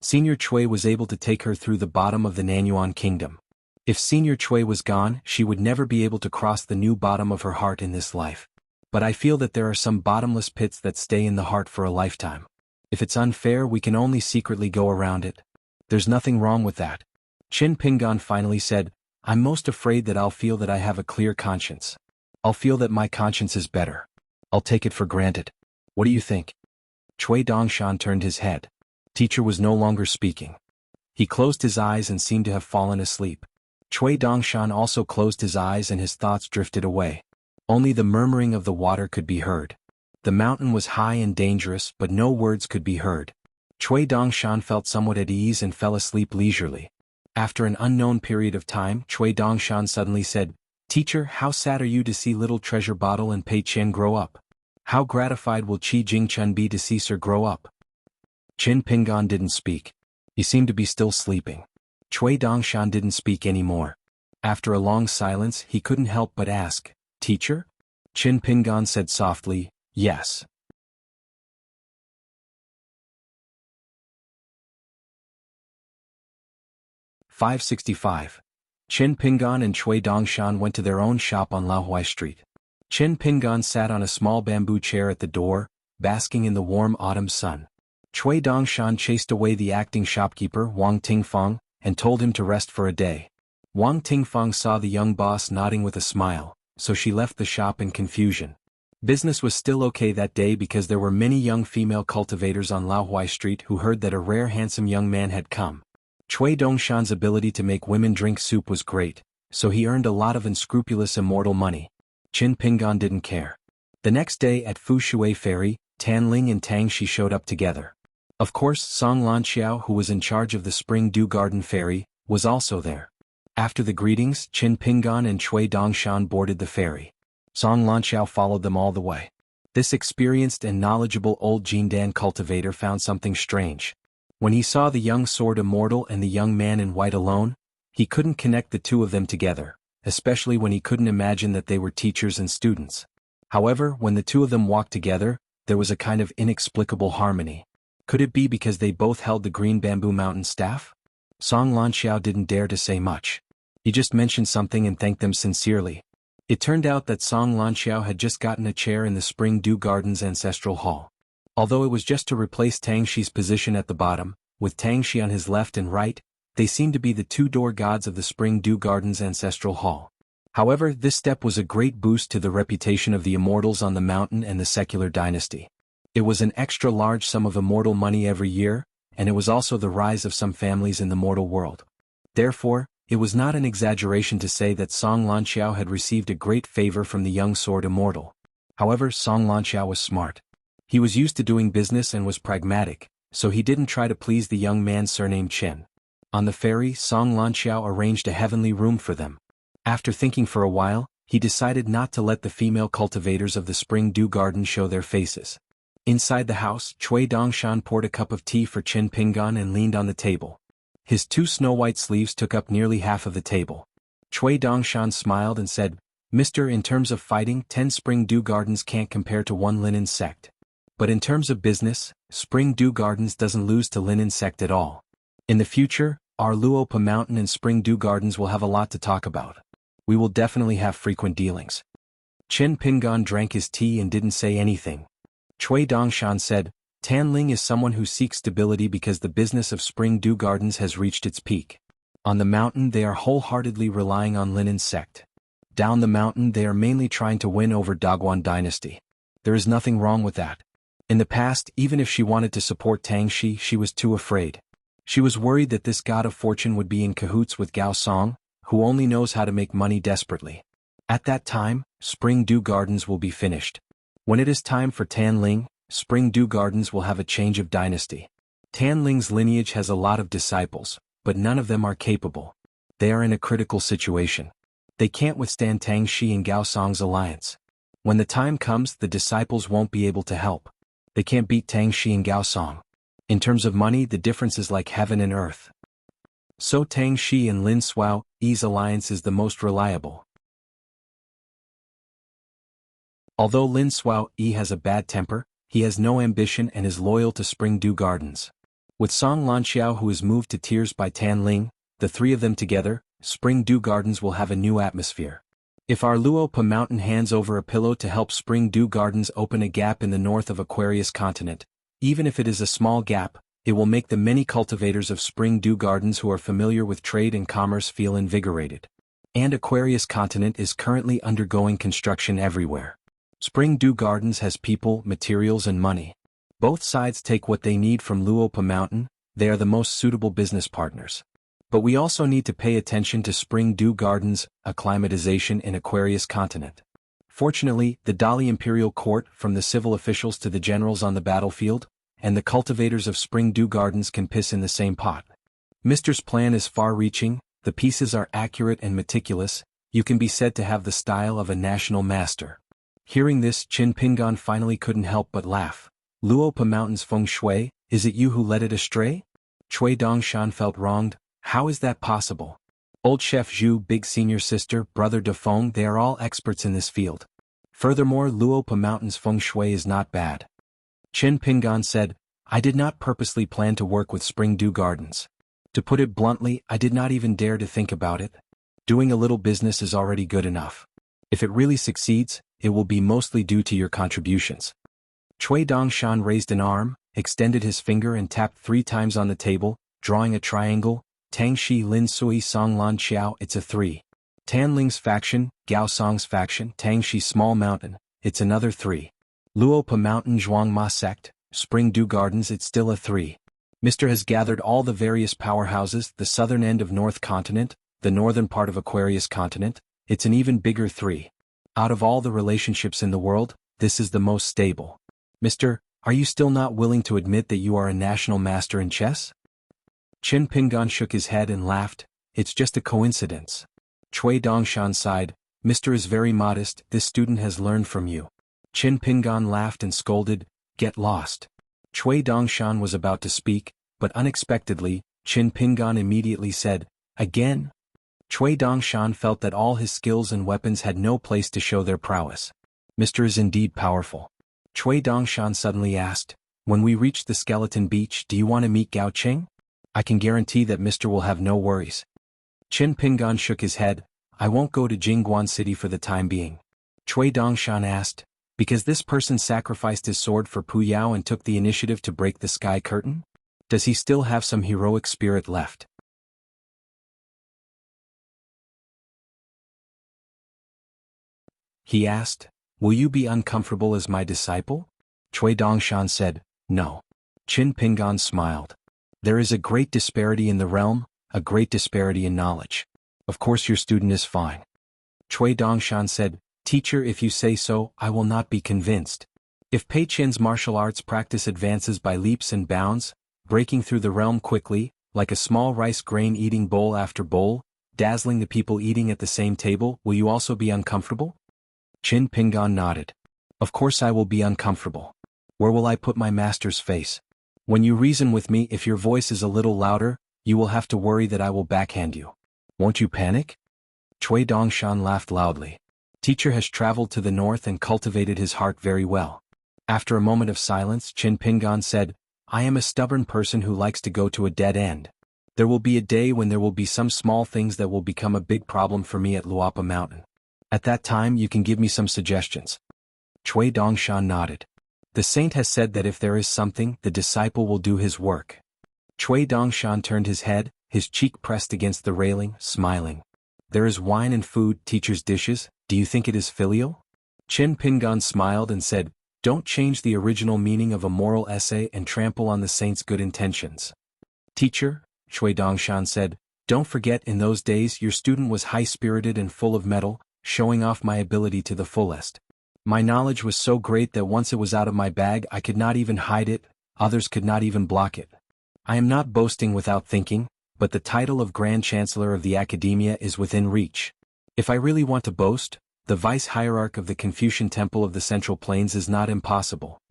Senior Chui was able to take her through the bottom of the Nanyuan Kingdom. If Senior Chui was gone, she would never be able to cross the new bottom of her heart in this life. But I feel that there are some bottomless pits that stay in the heart for a lifetime. If it's unfair, we can only secretly go around it. There's nothing wrong with that. Chin Pingan finally said, I'm most afraid that I'll feel that I have a clear conscience. I'll feel that my conscience is better. I'll take it for granted. What do you think? Chui Dongshan turned his head. Teacher was no longer speaking. He closed his eyes and seemed to have fallen asleep. Chui Dongshan also closed his eyes and his thoughts drifted away. Only the murmuring of the water could be heard. The mountain was high and dangerous, but no words could be heard. Chui Dongshan felt somewhat at ease and fell asleep leisurely. After an unknown period of time, Chui Dongshan suddenly said, Teacher, how sad are you to see little treasure bottle and Pei Qian grow up? How gratified will Qi Jingchun be to see Sir grow up? Chin Pingan didn't speak. He seemed to be still sleeping. Chui Dongshan didn't speak anymore. After a long silence, he couldn't help but ask, Teacher? Chin Pingan said softly, Yes. "565. Chin Pingan and Chui Dongshan went to their own shop on Laohui Street. Chin Pingan sat on a small bamboo chair at the door, basking in the warm autumn sun. Chui Dongshan chased away the acting shopkeeper Wang Tingfang and told him to rest for a day. Wang Tingfang saw the young boss nodding with a smile, so she left the shop in confusion. Business was still okay that day because there were many young female cultivators on Laohui Street who heard that a rare handsome young man had come. Cui Dongshan's ability to make women drink soup was great, so he earned a lot of unscrupulous immortal money. Qin Pingan didn't care. The next day at Fu Shui Ferry, Tan Ling and Tang Shi showed up together. Of course, Song Lanxiao, who was in charge of the Spring Dew Garden Ferry, was also there. After the greetings, Qin Pingan and Cui Dongshan boarded the ferry. Song Lanxiao followed them all the way. This experienced and knowledgeable old Jindan cultivator found something strange. When he saw the young sword immortal and the young man in white alone, he couldn't connect the two of them together, especially when he couldn't imagine that they were teachers and students. However, when the two of them walked together, there was a kind of inexplicable harmony. Could it be because they both held the green bamboo mountain staff? Song Lanxiao didn't dare to say much. He just mentioned something and thanked them sincerely. It turned out that Song Lanxiao had just gotten a chair in the Spring Dew Gardens Ancestral Hall. Although it was just to replace Tang Shi's position at the bottom, with Tang Shi on his left and right, they seemed to be the two door gods of the Spring Dew Gardens Ancestral Hall. However, this step was a great boost to the reputation of the immortals on the mountain and the secular dynasty. It was an extra large sum of immortal money every year, and it was also the rise of some families in the mortal world. Therefore, it was not an exaggeration to say that Song Lanxiao had received a great favor from the young sword immortal. However, Song Lanxiao was smart. He was used to doing business and was pragmatic, so he didn't try to please the young man surnamed Chen. On the ferry, Song Lanxiao arranged a heavenly room for them. After thinking for a while, he decided not to let the female cultivators of the Spring Dew Garden show their faces. Inside the house, Cui Dongshan poured a cup of tea for Qin Pingan and leaned on the table. His two snow-white sleeves took up nearly half of the table. Cui Dongshan smiled and said, "Mister, in terms of fighting, 10 Spring Dew Gardens can't compare to one Linen Sect. But in terms of business, Spring Dew Gardens doesn't lose to Linen Sect at all. In the future, our Luopa Mountain and Spring Dew Gardens will have a lot to talk about. We will definitely have frequent dealings." Qin Pingan drank his tea and didn't say anything. Cui Dongshan said, "Tan Ling is someone who seeks stability because the business of Spring Dew Gardens has reached its peak. On the mountain they are wholeheartedly relying on Linen Sect. Down the mountain they are mainly trying to win over Dagguan Dynasty. There is nothing wrong with that. In the past, even if she wanted to support Tang Shi, she was too afraid. She was worried that this god of fortune would be in cahoots with Gao Song, who only knows how to make money desperately. At that time, Spring Dew Gardens will be finished. When it is time for Tan Ling, Spring Dew Gardens will have a change of dynasty. Tan Ling's lineage has a lot of disciples, but none of them are capable. They are in a critical situation. They can't withstand Tang Shi and Gao Song's alliance. When the time comes, the disciples won't be able to help. They can't beat Tang Shi and Gao Song. In terms of money, the difference is like heaven and earth. So Tang Shi and Lin Suo's alliance is the most reliable. Although Lin Suo has a bad temper, he has no ambition and is loyal to Spring Dew Gardens. With Song Lanxiao, who is moved to tears by Tan Ling, the three of them together, Spring Dew Gardens will have a new atmosphere. If our Luopa Mountain hands over a pillow to help Spring Dew Gardens open a gap in the north of Aquarius continent, even if it is a small gap, it will make the many cultivators of Spring Dew Gardens who are familiar with trade and commerce feel invigorated. And Aquarius continent is currently undergoing construction everywhere. Spring Dew Gardens has people, materials and money. Both sides take what they need from Luopa Mountain, they are the most suitable business partners. But we also need to pay attention to Spring Dew Gardens' acclimatization in Aquarius continent. Fortunately, the Dali Imperial Court, from the civil officials to the generals on the battlefield, and the cultivators of Spring Dew Gardens can piss in the same pot. Mister's plan is far-reaching, the pieces are accurate and meticulous, you can be said to have the style of a national master. Hearing this, Qin Pingan finally couldn't help but laugh. Luopa Mountain's feng shui, is it you who led it astray? Cui Dongshan felt wronged. How is that possible? Old Chef Zhu, big senior sister, brother Defeng, they are all experts in this field. Furthermore, Luopa Mountain's feng shui is not bad. Qin Pingan said, I did not purposely plan to work with Spring Dew Gardens. To put it bluntly, I did not even dare to think about it. Doing a little business is already good enough. If it really succeeds, it will be mostly due to your contributions. Cui Dongshan raised an arm, extended his finger and tapped 3 times on the table, drawing a triangle. Tang Shi Lin Sui Song Lan Qiao, it's a 3. Tan Ling's faction, Gao Song's faction, Tangxi Small Mountain, it's another 3. Luopa Mountain Zhuangma sect, Spring Dew Gardens, it's still a 3. Mr. has gathered all the various powerhouses, the southern end of North Continent, the northern part of Aquarius Continent, it's an even bigger 3. Out of all the relationships in the world, this is the most stable. Mr., are you still not willing to admit that you are a national master in chess? Qin Pingan shook his head and laughed. It's just a coincidence. Cui Dongshan sighed. Mr. is very modest, this student has learned from you. Qin Pingan laughed and scolded, get lost. Cui Dongshan was about to speak, but unexpectedly, Qin Pingan immediately said, again? Cui Dongshan felt that all his skills and weapons had no place to show their prowess. Mr. is indeed powerful. Cui Dongshan suddenly asked, when we reach the Skeleton Beach, do you want to meet Gao Qing? I can guarantee that Mr. will have no worries. Qin Pingan shook his head, I won't go to Jingguan City for the time being. Cui Dongshan asked, because this person sacrificed his sword for Pu Yao and took the initiative to break the sky curtain? Does he still have some heroic spirit left? He asked, will you be uncomfortable as my disciple? Cui Dongshan said, no. Qin Pingan smiled. There is a great disparity in the realm, a great disparity in knowledge. Of course your student is fine. Cui Dongshan said, teacher, if you say so, I will not be convinced. If Pei Qin's martial arts practice advances by leaps and bounds, breaking through the realm quickly, like a small rice grain eating bowl after bowl, dazzling the people eating at the same table, will you also be uncomfortable? Qin Pingan nodded. Of course I will be uncomfortable. Where will I put my master's face? When you reason with me, if your voice is a little louder, you will have to worry that I will backhand you. Won't you panic? Cui Dongshan laughed loudly. Teacher has traveled to the north and cultivated his heart very well. After a moment of silence, Qin Pingan said, I am a stubborn person who likes to go to a dead end. There will be a day when there will be some small things that will become a big problem for me at Luopa Mountain. At that time you can give me some suggestions. Cui Dongshan nodded. The saint has said that if there is something, the disciple will do his work. Cui Dongshan turned his head, his cheek pressed against the railing, smiling. There is wine and food, teacher's dishes, do you think it is filial? Qin Pingan smiled and said, don't change the original meaning of a moral essay and trample on the saint's good intentions. Teacher, Cui Dongshan said, don't forget in those days your student was high-spirited and full of mettle, showing off my ability to the fullest. My knowledge was so great that once it was out of my bag I could not even hide it, others could not even block it. I am not boasting without thinking, but the title of Grand Chancellor of the Academia is within reach. If I really want to boast, the vice-hierarch of the Confucian Temple of the Central Plains is not impossible.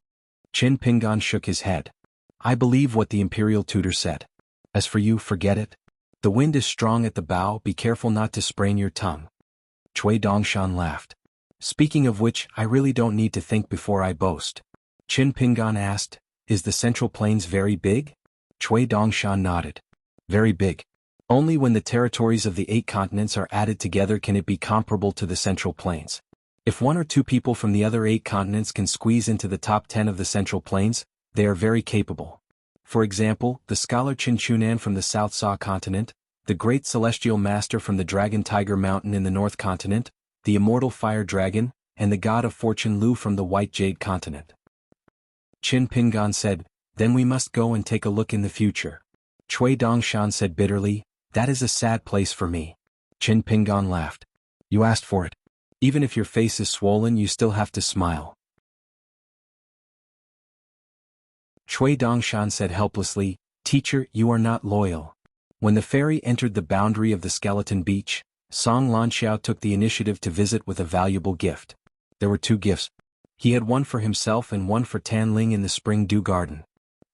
Qin Pingan shook his head. I believe what the imperial tutor said. As for you, forget it. The wind is strong at the bow, be careful not to sprain your tongue. Cui Dongshan laughed. Speaking of which, I really don't need to think before I boast. Qin Pingan asked, is the Central Plains very big? Cui Dongshan nodded. Very big. Only when the territories of the 8 continents are added together can it be comparable to the Central Plains. If 1 or 2 people from the other 8 continents can squeeze into the top 10 of the Central Plains, they are very capable. For example, the scholar Qin Chunan from the South Sa continent, the great celestial master from the Dragon Tiger Mountain in the North Continent, the immortal fire dragon, and the god of fortune Lu from the White Jade Continent. Qin Pingan said, then we must go and take a look in the future. Cui Dongshan said bitterly, that is a sad place for me. Qin Pingan laughed. You asked for it. Even if your face is swollen you still have to smile. Cui Dongshan said helplessly, teacher, you are not loyal. When the ferry entered the boundary of the Skeleton Beach, Song Lanxiao took the initiative to visit with a valuable gift. There were 2 gifts. He had one for himself and one for Tan Ling in the Spring Dew Garden.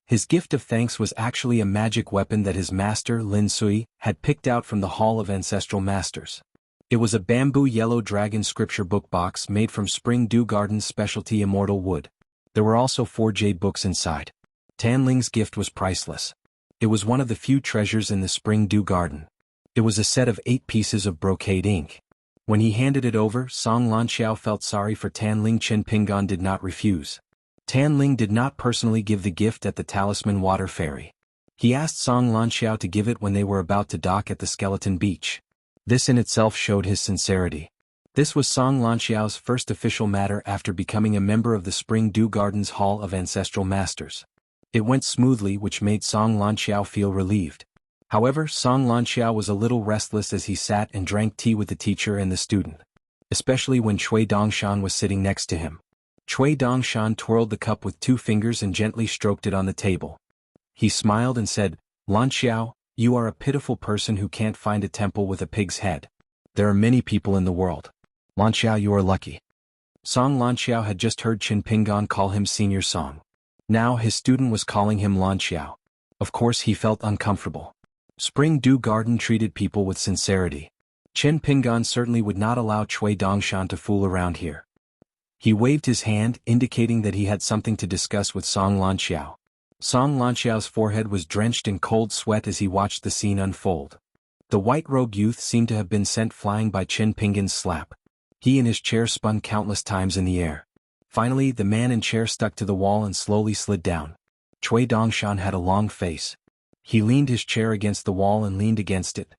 His gift of thanks was actually a magic weapon that his master, Lin Sui, had picked out from the Hall of Ancestral Masters. It was a bamboo yellow dragon scripture book box made from Spring Dew Garden's specialty immortal wood. There were also 4 jade books inside. Tan Ling's gift was priceless. It was one of the few treasures in the Spring Dew Garden. It was a set of 8 pieces of brocade ink. When he handed it over, Song Lanxiao felt sorry for Tan Ling. Qin Pingan did not refuse. Tan Ling did not personally give the gift at the Talisman Water Ferry. He asked Song Lanxiao to give it when they were about to dock at the Skeleton Beach. This in itself showed his sincerity. This was Song Lanxiao's first official matter after becoming a member of the Spring Dew Gardens Hall of Ancestral Masters. It went smoothly, which made Song Lanxiao feel relieved. However, Song Lanxiao was a little restless as he sat and drank tea with the teacher and the student, especially when Cui Dongshan was sitting next to him. Cui Dongshan twirled the cup with 2 fingers and gently stroked it on the table. He smiled and said, "Lanxiao, you are a pitiful person who can't find a temple with a pig's head. There are many people in the world. Lanxiao, you are lucky." Song Lanxiao had just heard Qin Pingan call him Senior Song. Now his student was calling him Lanxiao. Of course he felt uncomfortable. Spring Dew Garden treated people with sincerity. Qin Pingan certainly would not allow Cui Dongshan to fool around here. He waved his hand, indicating that he had something to discuss with Song Lanxiao. Song Lanxiao's forehead was drenched in cold sweat as he watched the scene unfold. The white-robed youth seemed to have been sent flying by Qin Pingan's slap. He and his chair spun countless times in the air. Finally, the man in chair stuck to the wall and slowly slid down. Cui Dongshan had a long face. He leaned his chair against the wall and leaned against it.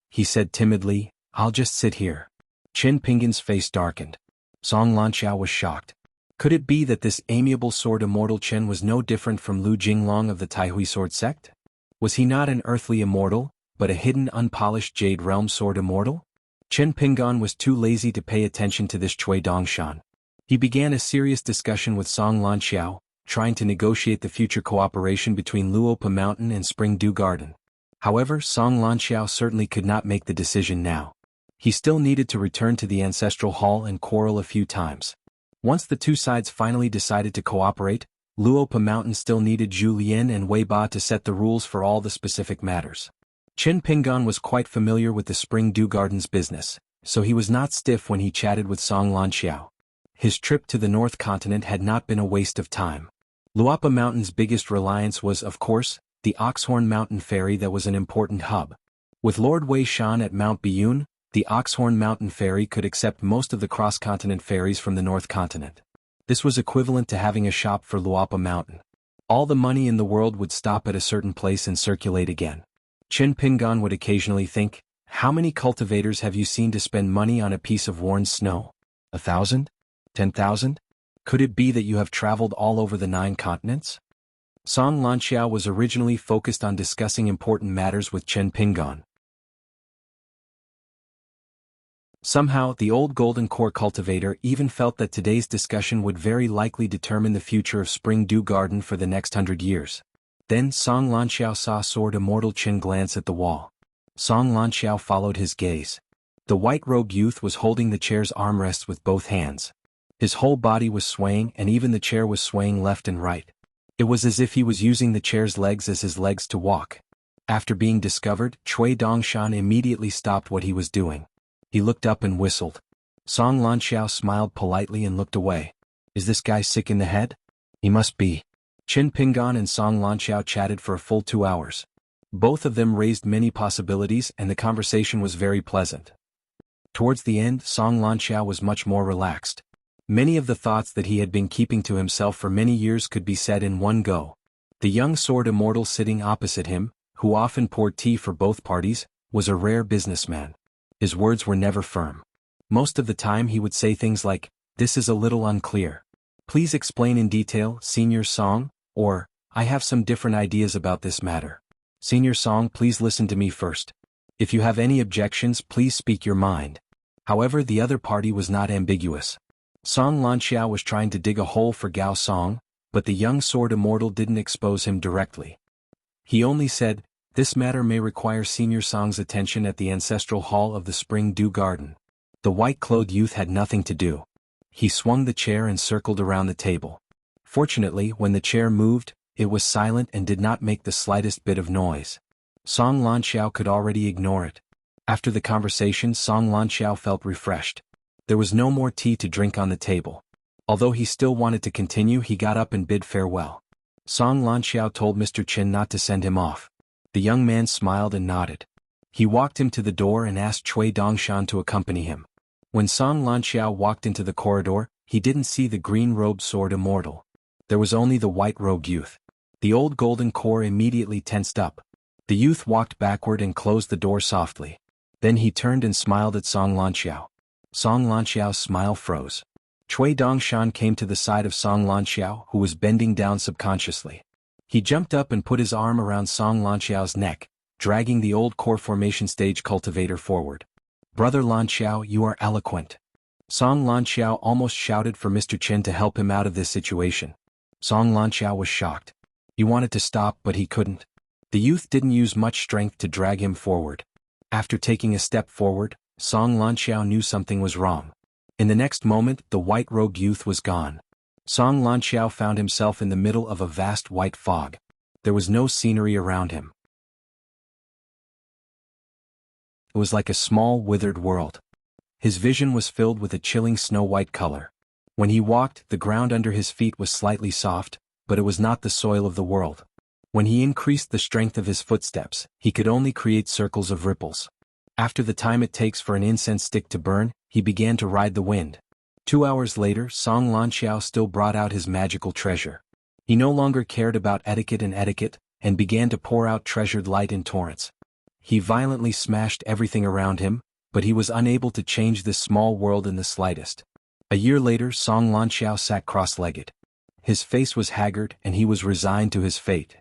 He said timidly, "I'll just sit here." Qin Pingan's face darkened. Song Lanxiao was shocked. Could it be that this amiable sword immortal Chen was no different from Lu Jinglong of the Taihui sword sect? Was he not an earthly immortal, but a hidden unpolished Jade Realm sword immortal? Qin Pingan was too lazy to pay attention to this Cui Dongshan. He began a serious discussion with Song Lanxiao, trying to negotiate the future cooperation between Luopa Mountain and Spring Dew Garden. However, Song Lanxiao certainly could not make the decision now. He still needed to return to the Ancestral Hall and quarrel a few times. Once the 2 sides finally decided to cooperate, Luopa Mountain still needed Zhu Lian and Wei Ba to set the rules for all the specific matters. Qin Pingan was quite familiar with the Spring Dew Gardens business, so he was not stiff when he chatted with Song Lanxiao. His trip to the North Continent had not been a waste of time. Luopa Mountain's biggest reliance was, of course, the Oxhorn Mountain Ferry that was an important hub. With Lord Wei Shan at Mount Biyun, the Oxhorn Mountain Ferry could accept most of the cross-continent ferries from the North Continent. This was equivalent to having a shop for Luopa Mountain. All the money in the world would stop at a certain place and circulate again. Qin Pingan would occasionally think, "How many cultivators have you seen to spend money on a piece of worn snow? 1,000? 10,000? Could it be that you have traveled all over the 9 continents?" Song Lanxiao was originally focused on discussing important matters with Qin Pingan. Somehow, the old Golden Core cultivator even felt that today's discussion would very likely determine the future of Spring Dew Garden for the next 100 years. Then Song Lanxiao saw Sword Immortal Qin glance at the wall. Song Lanxiao followed his gaze. The white-robed youth was holding the chair's armrests with both hands. His whole body was swaying and even the chair was swaying left and right. It was as if he was using the chair's legs as his legs to walk. After being discovered, Cui Dongshan immediately stopped what he was doing. He looked up and whistled. Song Lanxiao smiled politely and looked away. "Is this guy sick in the head? He must be." Qin Pingan and Song Lanxiao chatted for a full 2 hours. Both of them raised many possibilities and the conversation was very pleasant. Towards the end, Song Lanxiao was much more relaxed. Many of the thoughts that he had been keeping to himself for many years could be said in one go. The young sword immortal sitting opposite him, who often poured tea for both parties, was a rare businessman. His words were never firm. Most of the time he would say things like, "This is a little unclear. Please explain in detail, Senior Song," or, "I have some different ideas about this matter. Senior Song, please listen to me first. If you have any objections, please speak your mind." However, the other party was not ambiguous. Song Lanxiao was trying to dig a hole for Gao Song, but the young sword immortal didn't expose him directly. He only said, "This matter may require Senior Song's attention at the Ancestral Hall of the Spring Dew Garden." The white-clothed youth had nothing to do. He swung the chair and circled around the table. Fortunately, when the chair moved, it was silent and did not make the slightest bit of noise. Song Lanxiao could already ignore it. After the conversation, Song Lanxiao felt refreshed. There was no more tea to drink on the table. Although he still wanted to continue, he got up and bid farewell. Song Lanxiao told Mr. Qin not to send him off. The young man smiled and nodded. He walked him to the door and asked Cui Dongshan to accompany him. When Song Lanxiao walked into the corridor, he didn't see the green-robed sword immortal. There was only the white-robed youth. The old golden core immediately tensed up. The youth walked backward and closed the door softly. Then he turned and smiled at Song Lanxiao. Song Lanxiao's smile froze. Cui Dongshan came to the side of Song Lanxiao, who was bending down subconsciously. He jumped up and put his arm around Song Lanxiao's neck, dragging the old core formation stage cultivator forward. "Brother Lanxiao, you are eloquent." Song Lanxiao almost shouted for Mr. Chen to help him out of this situation. Song Lanxiao was shocked. He wanted to stop, but he couldn't. The youth didn't use much strength to drag him forward. After taking a step forward, Song Lanxiao knew something was wrong. In the next moment, the white robe youth was gone. Song Lanxiao found himself in the middle of a vast white fog. There was no scenery around him. It was like a small, withered world. His vision was filled with a chilling snow-white color. When he walked, the ground under his feet was slightly soft, but it was not the soil of the world. When he increased the strength of his footsteps, he could only create circles of ripples. After the time it takes for an incense stick to burn, he began to ride the wind. 2 hours later, Song Lanxiao still brought out his magical treasure. He no longer cared about etiquette and began to pour out treasured light in torrents. He violently smashed everything around him, but he was unable to change this small world in the slightest. A year later, Song Lanxiao sat cross-legged. His face was haggard and he was resigned to his fate.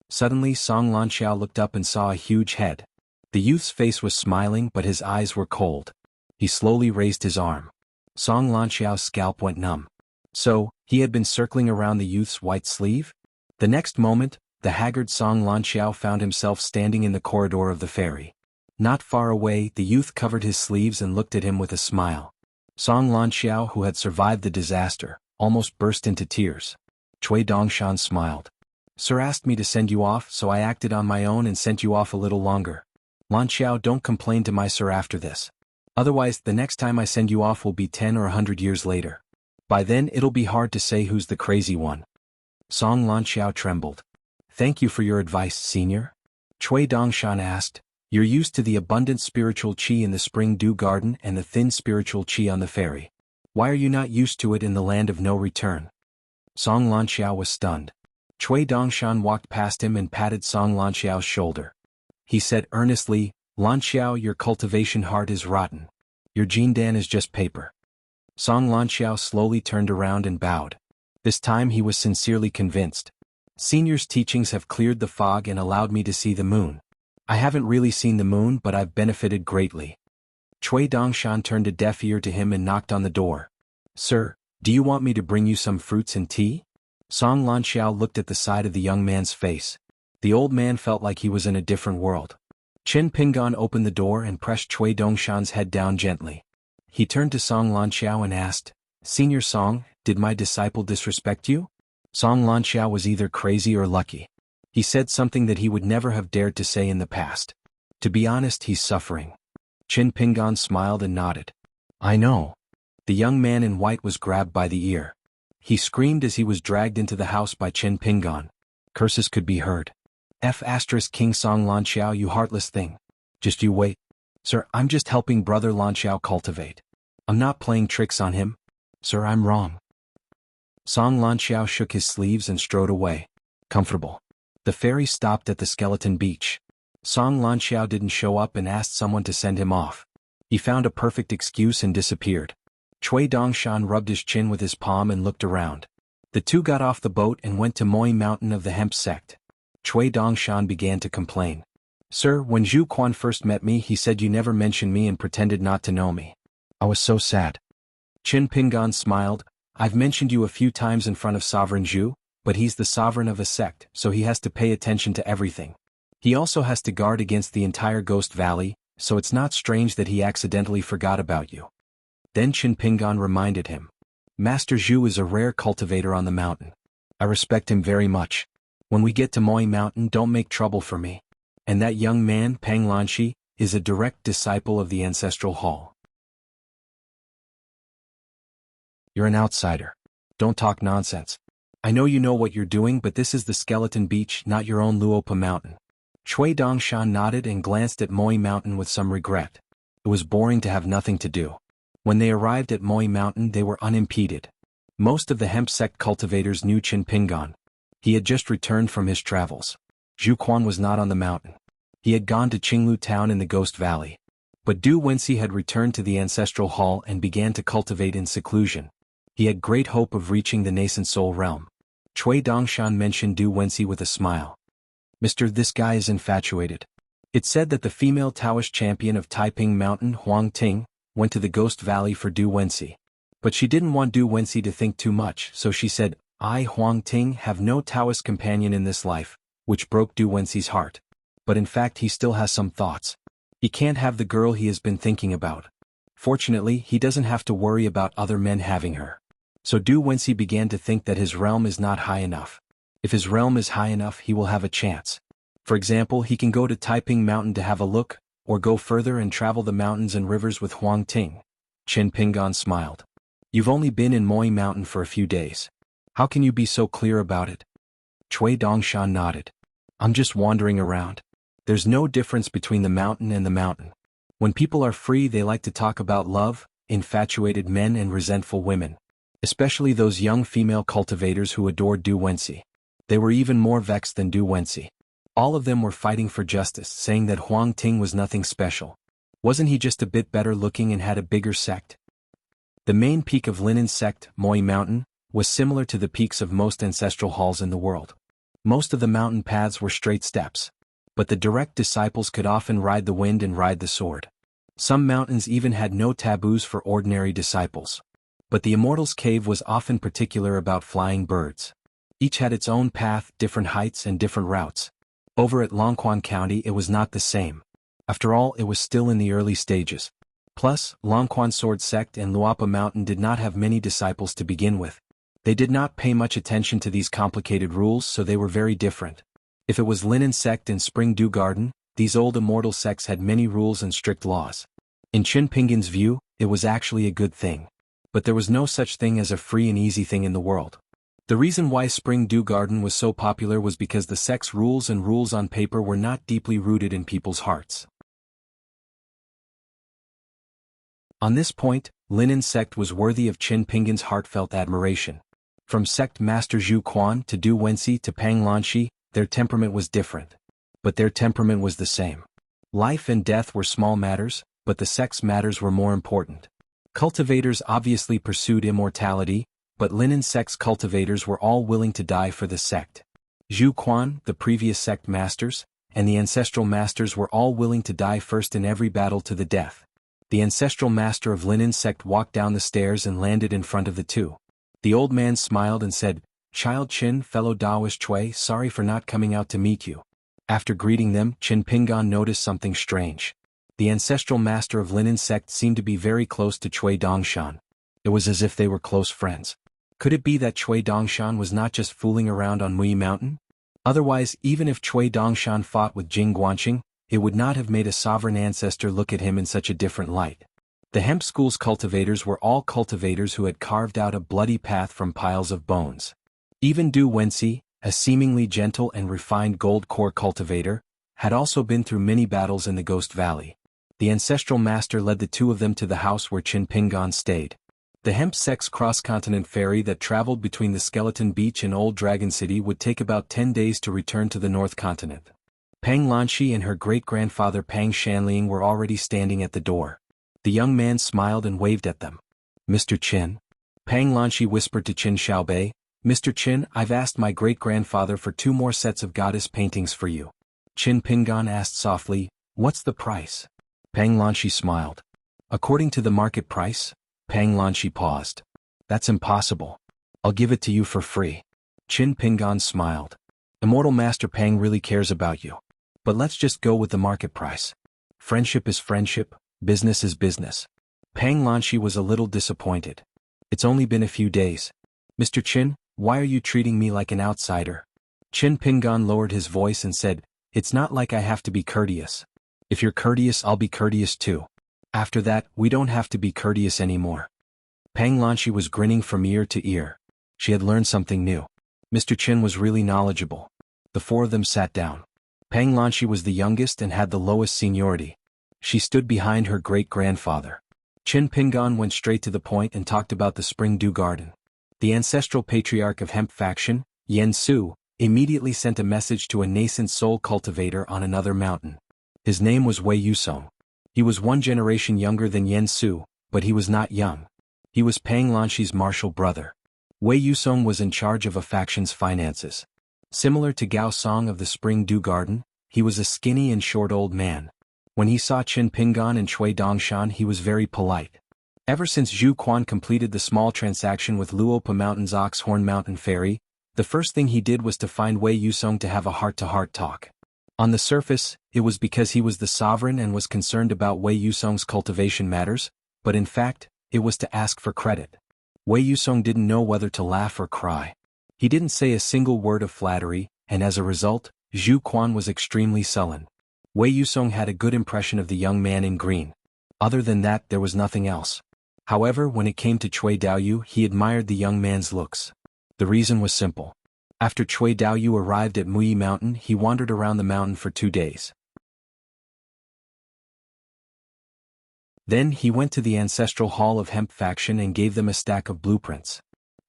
Suddenly, Song Lanxiao looked up and saw a huge head. The youth's face was smiling, but his eyes were cold. He slowly raised his arm. Song Lanxiao's scalp went numb. So, he had been circling around the youth's white sleeve? The next moment, the haggard Song Lanxiao found himself standing in the corridor of the ferry. Not far away, the youth covered his sleeves and looked at him with a smile. Song Lanxiao, who had survived the disaster, almost burst into tears. Cui Dongshan smiled. "Sir asked me to send you off, so I acted on my own and sent you off a little longer. Lanxiao, don't complain to my sir after this. Otherwise, the next time I send you off will be 10 or 100 years later. By then it'll be hard to say who's the crazy one." Song Lanxiao trembled. "Thank you for your advice, senior." Cui Dongshan asked, "You're used to the abundant spiritual qi in the spring dew garden and the thin spiritual qi on the ferry. Why are you not used to it in the land of no return?" Song Lanxiao was stunned. Cui Dongshan walked past him and patted Song Lanxiao's shoulder. He said earnestly, "Lanxiao, your cultivation heart is rotten. Your Jindan is just paper." Song Lanxiao slowly turned around and bowed. This time he was sincerely convinced. "Senior's teachings have cleared the fog and allowed me to see the moon. I haven't really seen the moon, but I've benefited greatly." Cui Dongshan turned a deaf ear to him and knocked on the door. "Sir, do you want me to bring you some fruits and tea?" Song Lanxiao looked at the side of the young man's face. The old man felt like he was in a different world. Chen Pingan opened the door and pressed Cui Dongshan's head down gently. He turned to Song Lanxiao and asked, "Senior Song, did my disciple disrespect you?" Song Lanxiao was either crazy or lucky. He said something that he would never have dared to say in the past. To be honest, he's suffering. Chen Pingan smiled and nodded. "I know." The young man in white was grabbed by the ear. He screamed as he was dragged into the house by Chen Pingan. Curses could be heard. King Song Lanxiao, you heartless thing. Just you wait. Sir, I'm just helping brother Lanxiao cultivate. I'm not playing tricks on him. Sir, I'm wrong. Song Lanxiao shook his sleeves and strode away. Comfortable. The ferry stopped at the skeleton beach. Song Lanxiao didn't show up and asked someone to send him off. He found a perfect excuse and disappeared. Cui Dongshan rubbed his chin with his palm and looked around. The two got off the boat and went to Moi Mountain of the Hemp sect. Cui Dongshan began to complain. "Sir, when Zhu Quan first met me, he said you never mentioned me and pretended not to know me. I was so sad." Chen Pingan smiled. "I've mentioned you a few times in front of Sovereign Zhu, but he's the sovereign of a sect, so he has to pay attention to everything. He also has to guard against the entire Ghost Valley, so it's not strange that he accidentally forgot about you." Then Chen Pingan reminded him. "Master Zhu is a rare cultivator on the mountain. I respect him very much. When we get to Moi Mountain, don't make trouble for me. And that young man, Pang Lanxi, is a direct disciple of the Ancestral Hall. You're an outsider. Don't talk nonsense. I know you know what you're doing, but this is the Skeleton Beach, not your own Luopa Mountain." Cui Dongshan nodded and glanced at Moi Mountain with some regret. It was boring to have nothing to do. When they arrived at Moi Mountain, they were unimpeded. Most of the hemp sect cultivators knew Chen Pingan. He had just returned from his travels. Zhu Quan was not on the mountain. He had gone to Qinglu Town in the Ghost Valley. But Du Wenxi had returned to the ancestral hall and began to cultivate in seclusion. He had great hope of reaching the nascent soul realm. Cui Dongshan mentioned Du Wenxi with a smile. "Mr. This guy is infatuated." It said that the female Taoist champion of Taiping Mountain, Huang Ting, went to the Ghost Valley for Du Wenxi. But she didn't want Du Wenxi to think too much, so she said, "I, Huang Ting, have no Taoist companion in this life," which broke Du Wenxi's heart. But in fact he still has some thoughts. He can't have the girl he has been thinking about. Fortunately, he doesn't have to worry about other men having her. So Du Wenxi began to think that his realm is not high enough. If his realm is high enough, he will have a chance. For example, he can go to Taiping Mountain to have a look, or go further and travel the mountains and rivers with Huang Ting. Qin Pingan smiled. "You've only been in Moi Mountain for a few days. How can you be so clear about it?" Cui Dongshan nodded. "I'm just wandering around. There's no difference between the mountain and the mountain. When people are free, they like to talk about love, infatuated men and resentful women. Especially those young female cultivators who adored Du Wenxi. They were even more vexed than Du Wenxi. All of them were fighting for justice, saying that Huang Ting was nothing special. Wasn't he just a bit better looking and had a bigger sect? The main peak of Linen's sect, Moi Mountain, was similar to the peaks of most ancestral halls in the world. Most of the mountain paths were straight steps. But the direct disciples could often ride the wind and ride the sword. Some mountains even had no taboos for ordinary disciples. But the Immortal's Cave was often particular about flying birds. Each had its own path, different heights and different routes. Over at Longquan County it was not the same. After all, it was still in the early stages. Plus, Longquan Sword Sect and Luapa Mountain did not have many disciples to begin with. They did not pay much attention to these complicated rules, so they were very different. If it was Linen Sect and Spring Dew Garden, these old immortal sects had many rules and strict laws. In Qin Pingan's view, it was actually a good thing. But there was no such thing as a free and easy thing in the world. The reason why Spring Dew Garden was so popular was because the sect's rules and rules on paper were not deeply rooted in people's hearts. On this point, Linen Sect was worthy of Qin Pingan's heartfelt admiration. From Sect Master Zhu Quan to Du Wenxi to Pang Lanxi, their temperament was different. But their temperament was the same. Life and death were small matters, but the sect's matters were more important. Cultivators obviously pursued immortality, but Linen Sect's cultivators were all willing to die for the sect. Zhu Quan, the previous sect masters, and the ancestral masters were all willing to die first in every battle to the death. The ancestral master of Linen Sect walked down the stairs and landed in front of the two. The old man smiled and said, "Child Qin, fellow Taoist Cui, sorry for not coming out to meet you." After greeting them, Qin Pingan noticed something strange. The ancestral master of Linen Sect seemed to be very close to Cui Dongshan. It was as if they were close friends. Could it be that Cui Dongshan was not just fooling around on Mui Mountain? Otherwise, even if Cui Dongshan fought with Jing Guanqing, it would not have made a sovereign ancestor look at him in such a different light. The hemp school's cultivators were all cultivators who had carved out a bloody path from piles of bones. Even Du Wenxi, a seemingly gentle and refined gold core cultivator, had also been through many battles in the Ghost Valley. The ancestral master led the two of them to the house where Qin Pingan stayed. The hemp sect's cross-continent ferry that traveled between the Skeleton Beach and Old Dragon City would take about 10 days to return to the North Continent. Pang Lanxi and her great-grandfather Pang Shanling were already standing at the door. The young man smiled and waved at them. "Mr. Qin?" Pang Lanxi whispered to Qin Xiaobei, "Mr. Qin, I've asked my great-grandfather for 2 more sets of goddess paintings for you." Qin Pingan asked softly, "What's the price?" Pang Lanxi smiled. "According to the market price?" Pang Lanxi paused. "That's impossible. I'll give it to you for free." Qin Pingan smiled. "Immortal Master Pang really cares about you. But let's just go with the market price. Friendship is friendship, business is business." Pang Lanxi was a little disappointed. "It's only been a few days. Mr. Qin, why are you treating me like an outsider?" Qin Pingan lowered his voice and said, "It's not like I have to be courteous. If you're courteous, I'll be courteous too. After that, we don't have to be courteous anymore." Pang Lanxi was grinning from ear to ear. She had learned something new. Mr. Qin was really knowledgeable. The 4 of them sat down. Pang Lanxi was the youngest and had the lowest seniority. She stood behind her great-grandfather. Qin Pingan went straight to the point and talked about the Spring Dew Garden. The ancestral patriarch of Hemp Faction, Yen Su, immediately sent a message to a nascent soul cultivator on another mountain. His name was Wei Yusong. He was one generation younger than Yen Su, but he was not young. He was Pang Lanxi's martial brother. Wei Yusong was in charge of a faction's finances. Similar to Gao Song of the Spring Dew Garden, he was a skinny and short old man. When he saw Qin Pingan and Cui Dongshan, he was very polite. Ever since Zhu Quan completed the small transaction with Luopa Mountain's Oxhorn Mountain Ferry, the first thing he did was to find Wei Yusong to have a heart-to-heart talk. On the surface, it was because he was the sovereign and was concerned about Wei Yusong's cultivation matters, but in fact, it was to ask for credit. Wei Yusong didn't know whether to laugh or cry. He didn't say a single word of flattery, and as a result, Zhu Quan was extremely sullen. Wei Yusong had a good impression of the young man in green. Other than that, there was nothing else. However, when it came to Cui Daoyu, he admired the young man's looks. The reason was simple. After Cui Daoyu arrived at Muyi Mountain, he wandered around the mountain for 2 days. Then he went to the ancestral hall of Hemp faction and gave them a stack of blueprints.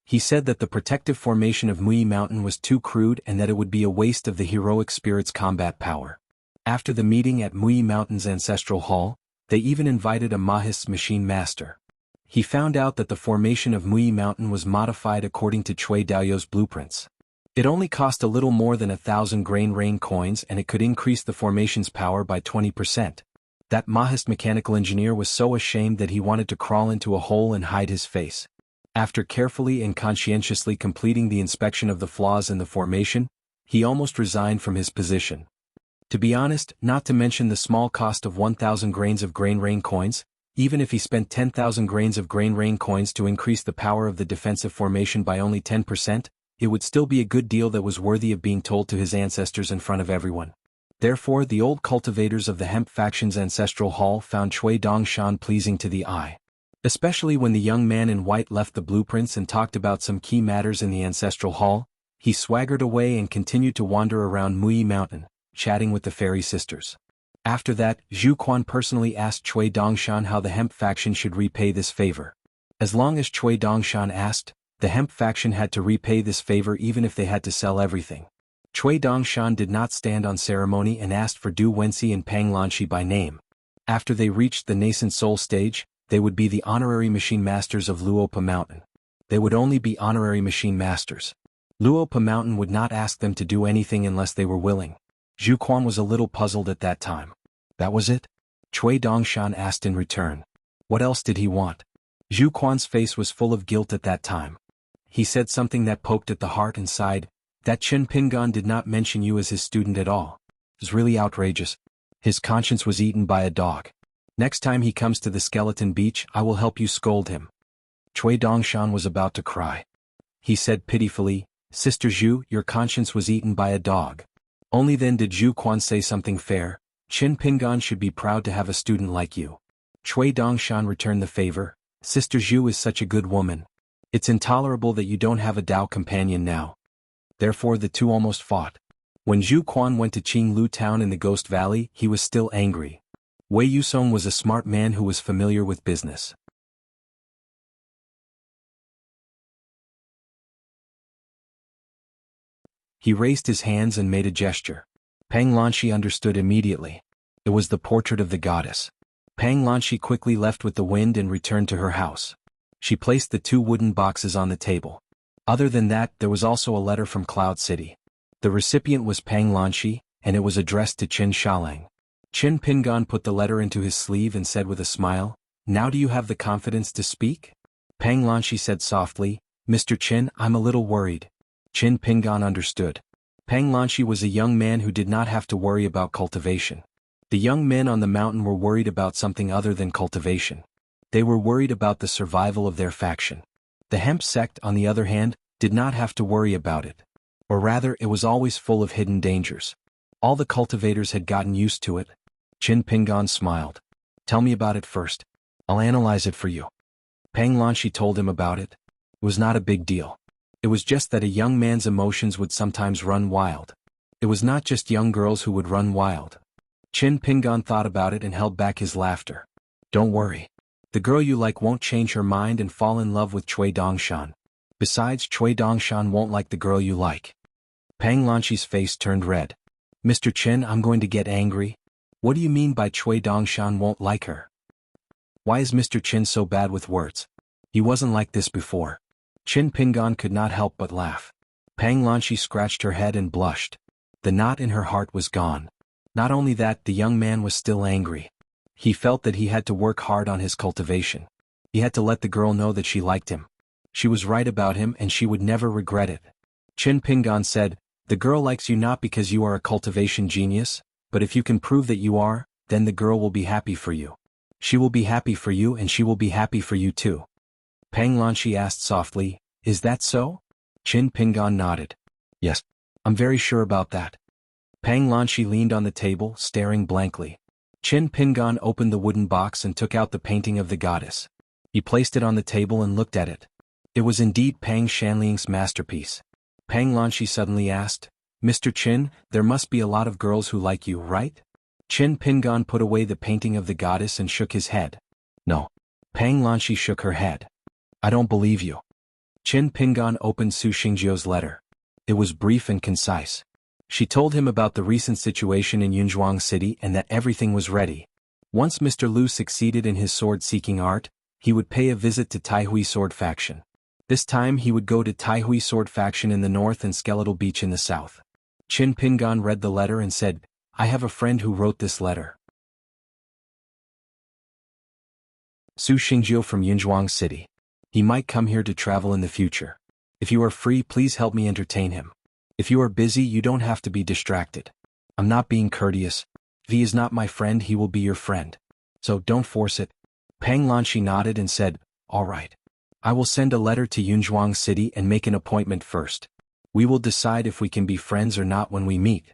He said that the protective formation of Muyi Mountain was too crude and that it would be a waste of the heroic spirit's combat power. After the meeting at Muyi Mountain's ancestral hall, they even invited a Mahist's machine master. He found out that the formation of Muyi Mountain was modified according to Cui Daoyu's blueprints. It only cost a little more than 1,000 grain rain coins and it could increase the formation's power by 20%. That Mahist mechanical engineer was so ashamed that he wanted to crawl into a hole and hide his face. After carefully and conscientiously completing the inspection of the flaws in the formation, he almost resigned from his position. To be honest, not to mention the small cost of 1,000 grains of grain rain coins, even if he spent 10,000 grains of grain rain coins to increase the power of the defensive formation by only 10%, it would still be a good deal that was worthy of being told to his ancestors in front of everyone. Therefore, the old cultivators of the Hemp faction's ancestral hall found Cui Dongshan pleasing to the eye. Especially when the young man in white left the blueprints and talked about some key matters in the ancestral hall, he swaggered away and continued to wander around Muyi Mountain, chatting with the fairy sisters. After that, Zhu Quan personally asked Cui Dongshan how the Hemp faction should repay this favor. As long as Cui Dongshan asked, the Hemp faction had to repay this favor even if they had to sell everything. Cui Dongshan did not stand on ceremony and asked for Du Wenxi and Pang Lanxi by name. After they reached the nascent soul stage, they would be the honorary machine masters of Luopa Mountain. They would only be honorary machine masters. Luopa Mountain would not ask them to do anything unless they were willing. Zhu Quan was a little puzzled at that time. That was it? Cui Dongshan asked in return. What else did he want? Zhu Quan's face was full of guilt at that time. He said something that poked at the heart and sighed. That Qin Pingan did not mention you as his student at all. It was really outrageous. His conscience was eaten by a dog. Next time he comes to the skeleton beach, I will help you scold him. Cui Dongshan was about to cry. He said pitifully, Sister Zhu, your conscience was eaten by a dog. Only then did Zhu Quan say something fair. Qin Pingan should be proud to have a student like you. Cui Dongshan returned the favor. Sister Zhu is such a good woman. It's intolerable that you don't have a Dao companion now. Therefore the two almost fought. When Zhu Quan went to Qinglu town in the Ghost Valley, he was still angry. Wei Yusong was a smart man who was familiar with business. He raised his hands and made a gesture. Pang Lanxi understood immediately. It was the portrait of the goddess. Pang Lanxi quickly left with the wind and returned to her house. She placed the 2 wooden boxes on the table. Other than that, there was also a letter from Cloud City. The recipient was Pang Lanxi, and it was addressed to Qin Shalang. Qin Pingan put the letter into his sleeve and said with a smile, Now do you have the confidence to speak? Pang Lanxi said softly, Mr. Qin, I'm a little worried. Qin Pingan understood. Pang Lanxi was a young man who did not have to worry about cultivation. The young men on the mountain were worried about something other than cultivation. They were worried about the survival of their faction. The Hemp sect, on the other hand, did not have to worry about it. Or rather, it was always full of hidden dangers. All the cultivators had gotten used to it. Qin Pingan smiled. Tell me about it first. I'll analyze it for you. Pang Lanxi told him about it. It was not a big deal. It was just that a young man's emotions would sometimes run wild. It was not just young girls who would run wild. Qin Pingan thought about it and held back his laughter. Don't worry. The girl you like won't change her mind and fall in love with Cui Dongshan. Besides, Cui Dongshan won't like the girl you like. Pang Lanxi's face turned red. Mr. Qin, I'm going to get angry. What do you mean by Chui Dongshan won't like her? Why is Mr. Chin so bad with words? He wasn't like this before. Chin Pingan could not help but laugh. Pang Lanshi scratched her head and blushed. The knot in her heart was gone. Not only that, the young man was still angry. He felt that he had to work hard on his cultivation. He had to let the girl know that she liked him. She was right about him and she would never regret it. Chin Pingan said, "The girl likes you not because you are a cultivation genius, but if you can prove that you are, then the girl will be happy for you. She will be happy for you and she will be happy for you too." Pang Lanshi asked softly, "Is that so?" Chin Pingan nodded. "Yes. I'm very sure about that." Pang Lanshi leaned on the table, staring blankly. Chin Pingan opened the wooden box and took out the painting of the goddess. He placed it on the table and looked at it. It was indeed Pang Shanling's masterpiece. Pang Lanshi suddenly asked, "Mr. Chin, there must be a lot of girls who like you, right?" Chin Pingan put away the painting of the goddess and shook his head. "No." Pang Lanshi shook her head. "I don't believe you." Chin Pingan opened Su Xingjiu's letter. It was brief and concise. She told him about the recent situation in Yunzhuang City and that everything was ready. Once Mr. Liu succeeded in his sword-seeking art, he would pay a visit to Taihui Sword Faction. This time he would go to Taihui Sword Faction in the north and Skeletal Beach in the south. Chin Pingan read the letter and said, "I have a friend who wrote this letter. Su Xingjiu from Yunzhuang City. He might come here to travel in the future. If you are free, please help me entertain him. If you are busy, you don't have to be distracted. I'm not being courteous. If he is not my friend, he will be your friend. So don't force it." Pang Lanshi nodded and said, "All right. I will send a letter to Yunzhuang City and make an appointment first. We will decide if we can be friends or not when we meet."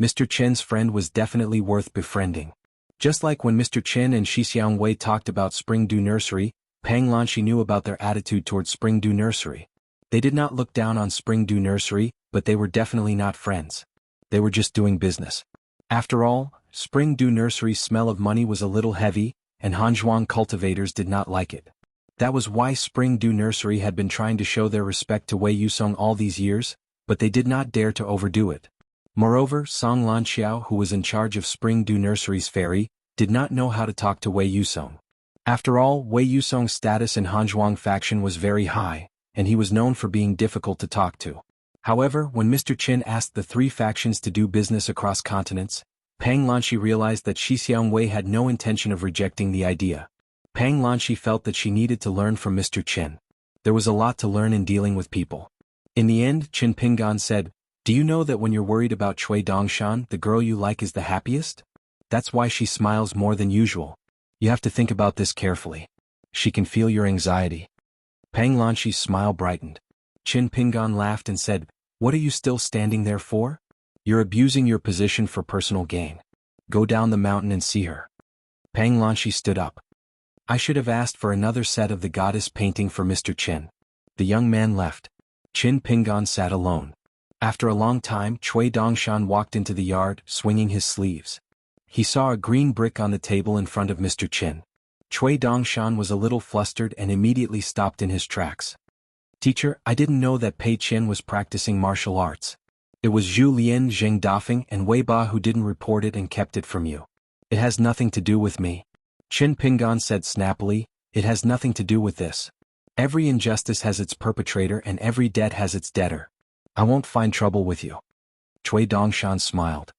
Mr. Chen's friend was definitely worth befriending. Just like when Mr. Chen and Xixiang Wei talked about Spring Dew Nursery, Pang Lanshi knew about their attitude towards Spring Dew Nursery. They did not look down on Spring Dew Nursery, but they were definitely not friends. They were just doing business. After all, Spring Dew Nursery's smell of money was a little heavy, and Hanzhuang cultivators did not like it. That was why Spring Dew Nursery had been trying to show their respect to Wei Yusong all these years, but they did not dare to overdo it. Moreover, Song Lanxiao, who was in charge of Spring Dew Nursery's ferry, did not know how to talk to Wei Yusong. After all, Wei Yusong's status in Hanzhuang faction was very high, and he was known for being difficult to talk to. However, when Mr. Chin asked the three factions to do business across continents, Pang Lanshi realized that Xixiang Wei had no intention of rejecting the idea. Pang Lanshi felt that she needed to learn from Mr. Chin. There was a lot to learn in dealing with people. In the end, Chin Pingan said, "Do you know that when you're worried about Chui Dongshan, the girl you like is the happiest? That's why she smiles more than usual. You have to think about this carefully. She can feel your anxiety." Pang Lanshi's smile brightened. Chin Pingan laughed and said, "What are you still standing there for? You're abusing your position for personal gain. Go down the mountain and see her." Pang Lanshi stood up. "I should have asked for another set of the goddess painting for Mr. Chin." The young man left. Chin Pingan sat alone. After a long time, Chui Dongshan walked into the yard, swinging his sleeves. He saw a green brick on the table in front of Mr. Chin. Chui Dongshan was a little flustered and immediately stopped in his tracks. "Teacher, I didn't know that Pei Qian was practicing martial arts. It was Zhu Lian, Zheng Dafeng, and Wei Ba who didn't report it and kept it from you. It has nothing to do with me." Chin Pingan said snappily, "It has nothing to do with this. Every injustice has its perpetrator and every debt has its debtor. I won't find trouble with you." Chui Dongshan smiled.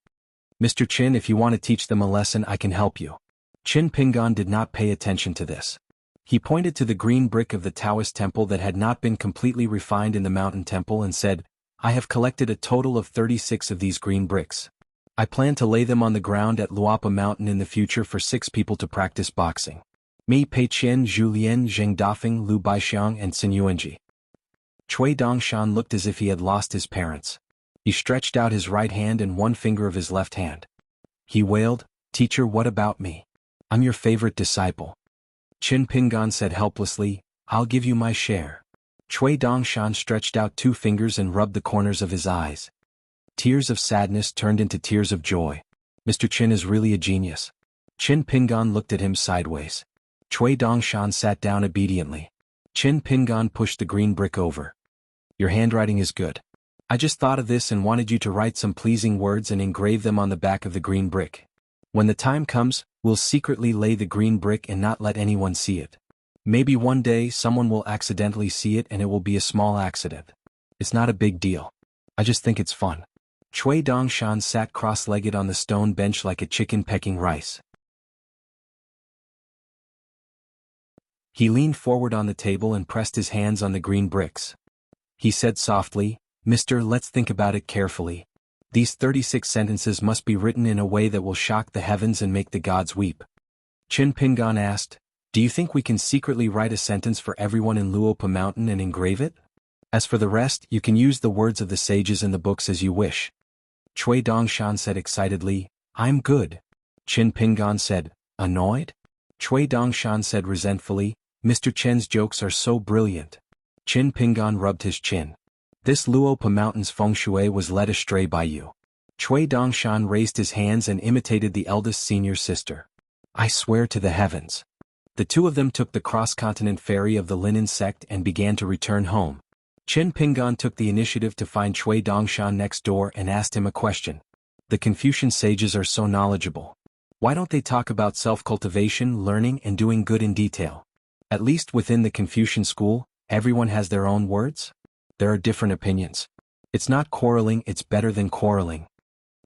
"Mr. Chin, if you want to teach them a lesson, I can help you." Chin Pingan did not pay attention to this. He pointed to the green brick of the Taoist temple that had not been completely refined in the mountain temple and said, "I have collected a total of 36 of these green bricks. I plan to lay them on the ground at Luapa Mountain in the future for 6 people to practice boxing. Me, Pei Qian, Zhu Lian, Zheng Dafeng, Lu Baixiang, and Xin Yuanji." Chui Dongshan looked as if he had lost his parents. He stretched out his right hand and one finger of his left hand. He wailed, "Teacher, what about me? I'm your favorite disciple." Chin Pingan said helplessly, "I'll give you my share." Chui Dongshan stretched out 2 fingers and rubbed the corners of his eyes. Tears of sadness turned into tears of joy. Mr. Chin is really a genius. Chin Pingan looked at him sideways. Chui Dongshan sat down obediently. Chin Pingan pushed the green brick over. "Your handwriting is good. I just thought of this and wanted you to write some pleasing words and engrave them on the back of the green brick. When the time comes, we'll secretly lay the green brick and not let anyone see it. Maybe one day someone will accidentally see it and it will be a small accident. It's not a big deal. I just think it's fun. Chui Dongshan sat cross-legged on the stone bench like a chicken pecking rice. He leaned forward on the table and pressed his hands on the green bricks. He said softly, "Mister, let's think about it carefully. These 36 sentences must be written in a way that will shock the heavens and make the gods weep." Qin Pingan asked, "Do you think we can secretly write a sentence for everyone in Luopa Mountain and engrave it? As for the rest, you can use the words of the sages in the books as you wish." Chui Dongshan said excitedly, "I'm good." Qin Pingan said, "Annoyed?" Chui Dongshan said resentfully, "Mr. Chen's jokes are so brilliant." Qin Pingan rubbed his chin. "This Luopa Mountain's feng shui was led astray by you." Chui Dongshan raised his hands and imitated the eldest senior sister. "I swear to the heavens." The two of them took the cross-continent ferry of the Linen sect and began to return home. Qin Pingan took the initiative to find Chui Dongshan next door and asked him a question. "The Confucian sages are so knowledgeable. Why don't they talk about self-cultivation, learning, and doing good in detail? At least within the Confucian school, everyone has their own words? There are different opinions. It's not quarreling, it's better than quarreling."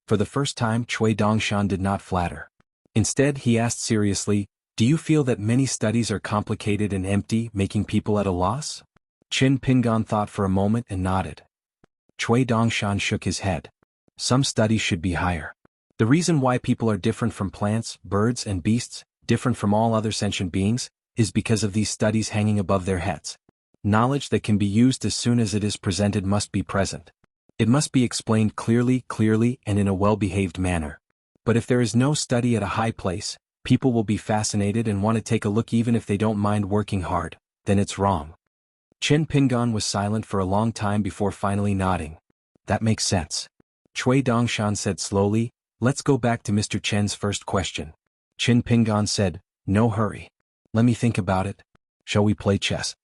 For the first time, Chui Dongshan did not flatter. Instead, he asked seriously, "Do you feel that many studies are complicated and empty, making people at a loss?" Qin Pingan thought for a moment and nodded. Chui Dongshan shook his head. "Some studies should be higher. The reason why people are different from plants, birds, and beasts, different from all other sentient beings, is because of these studies hanging above their heads. Knowledge that can be used as soon as it is presented must be present. It must be explained clearly, and in a well-behaved manner. But if there is no study at a high place, people will be fascinated and want to take a look even if they don't mind working hard, then it's wrong." Qin Pingan was silent for a long time before finally nodding. "That makes sense." Chui Dongshan said slowly, "Let's go back to Mr. Chen's first question." Qin Pingan said, "No hurry. Let me think about it. Shall we play chess?"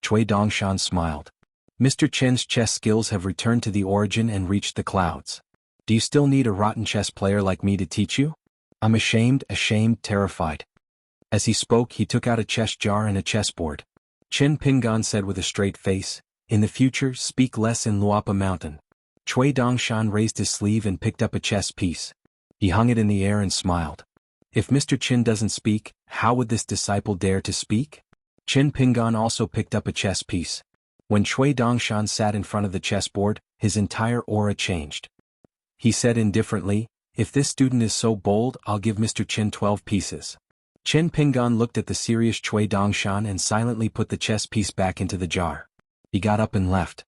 Chui Dongshan smiled. "Mr. Chen's chess skills have returned to the origin and reached the clouds. Do you still need a rotten chess player like me to teach you? I'm ashamed, terrified." As he spoke, he took out a chess jar and a chessboard. Qin Pingan said with a straight face, "In the future, speak less in Luopa Mountain." Chui Dongshan raised his sleeve and picked up a chess piece. He hung it in the air and smiled. "If Mr. Qin doesn't speak, how would this disciple dare to speak?" Qin Pingan also picked up a chess piece. When Chui Dongshan sat in front of the chessboard, his entire aura changed. He said indifferently, "If this student is so bold, I'll give Mr. Qin 12 pieces." Qin Pingan looked at the serious Chui Dongshan and silently put the chess piece back into the jar. He got up and left.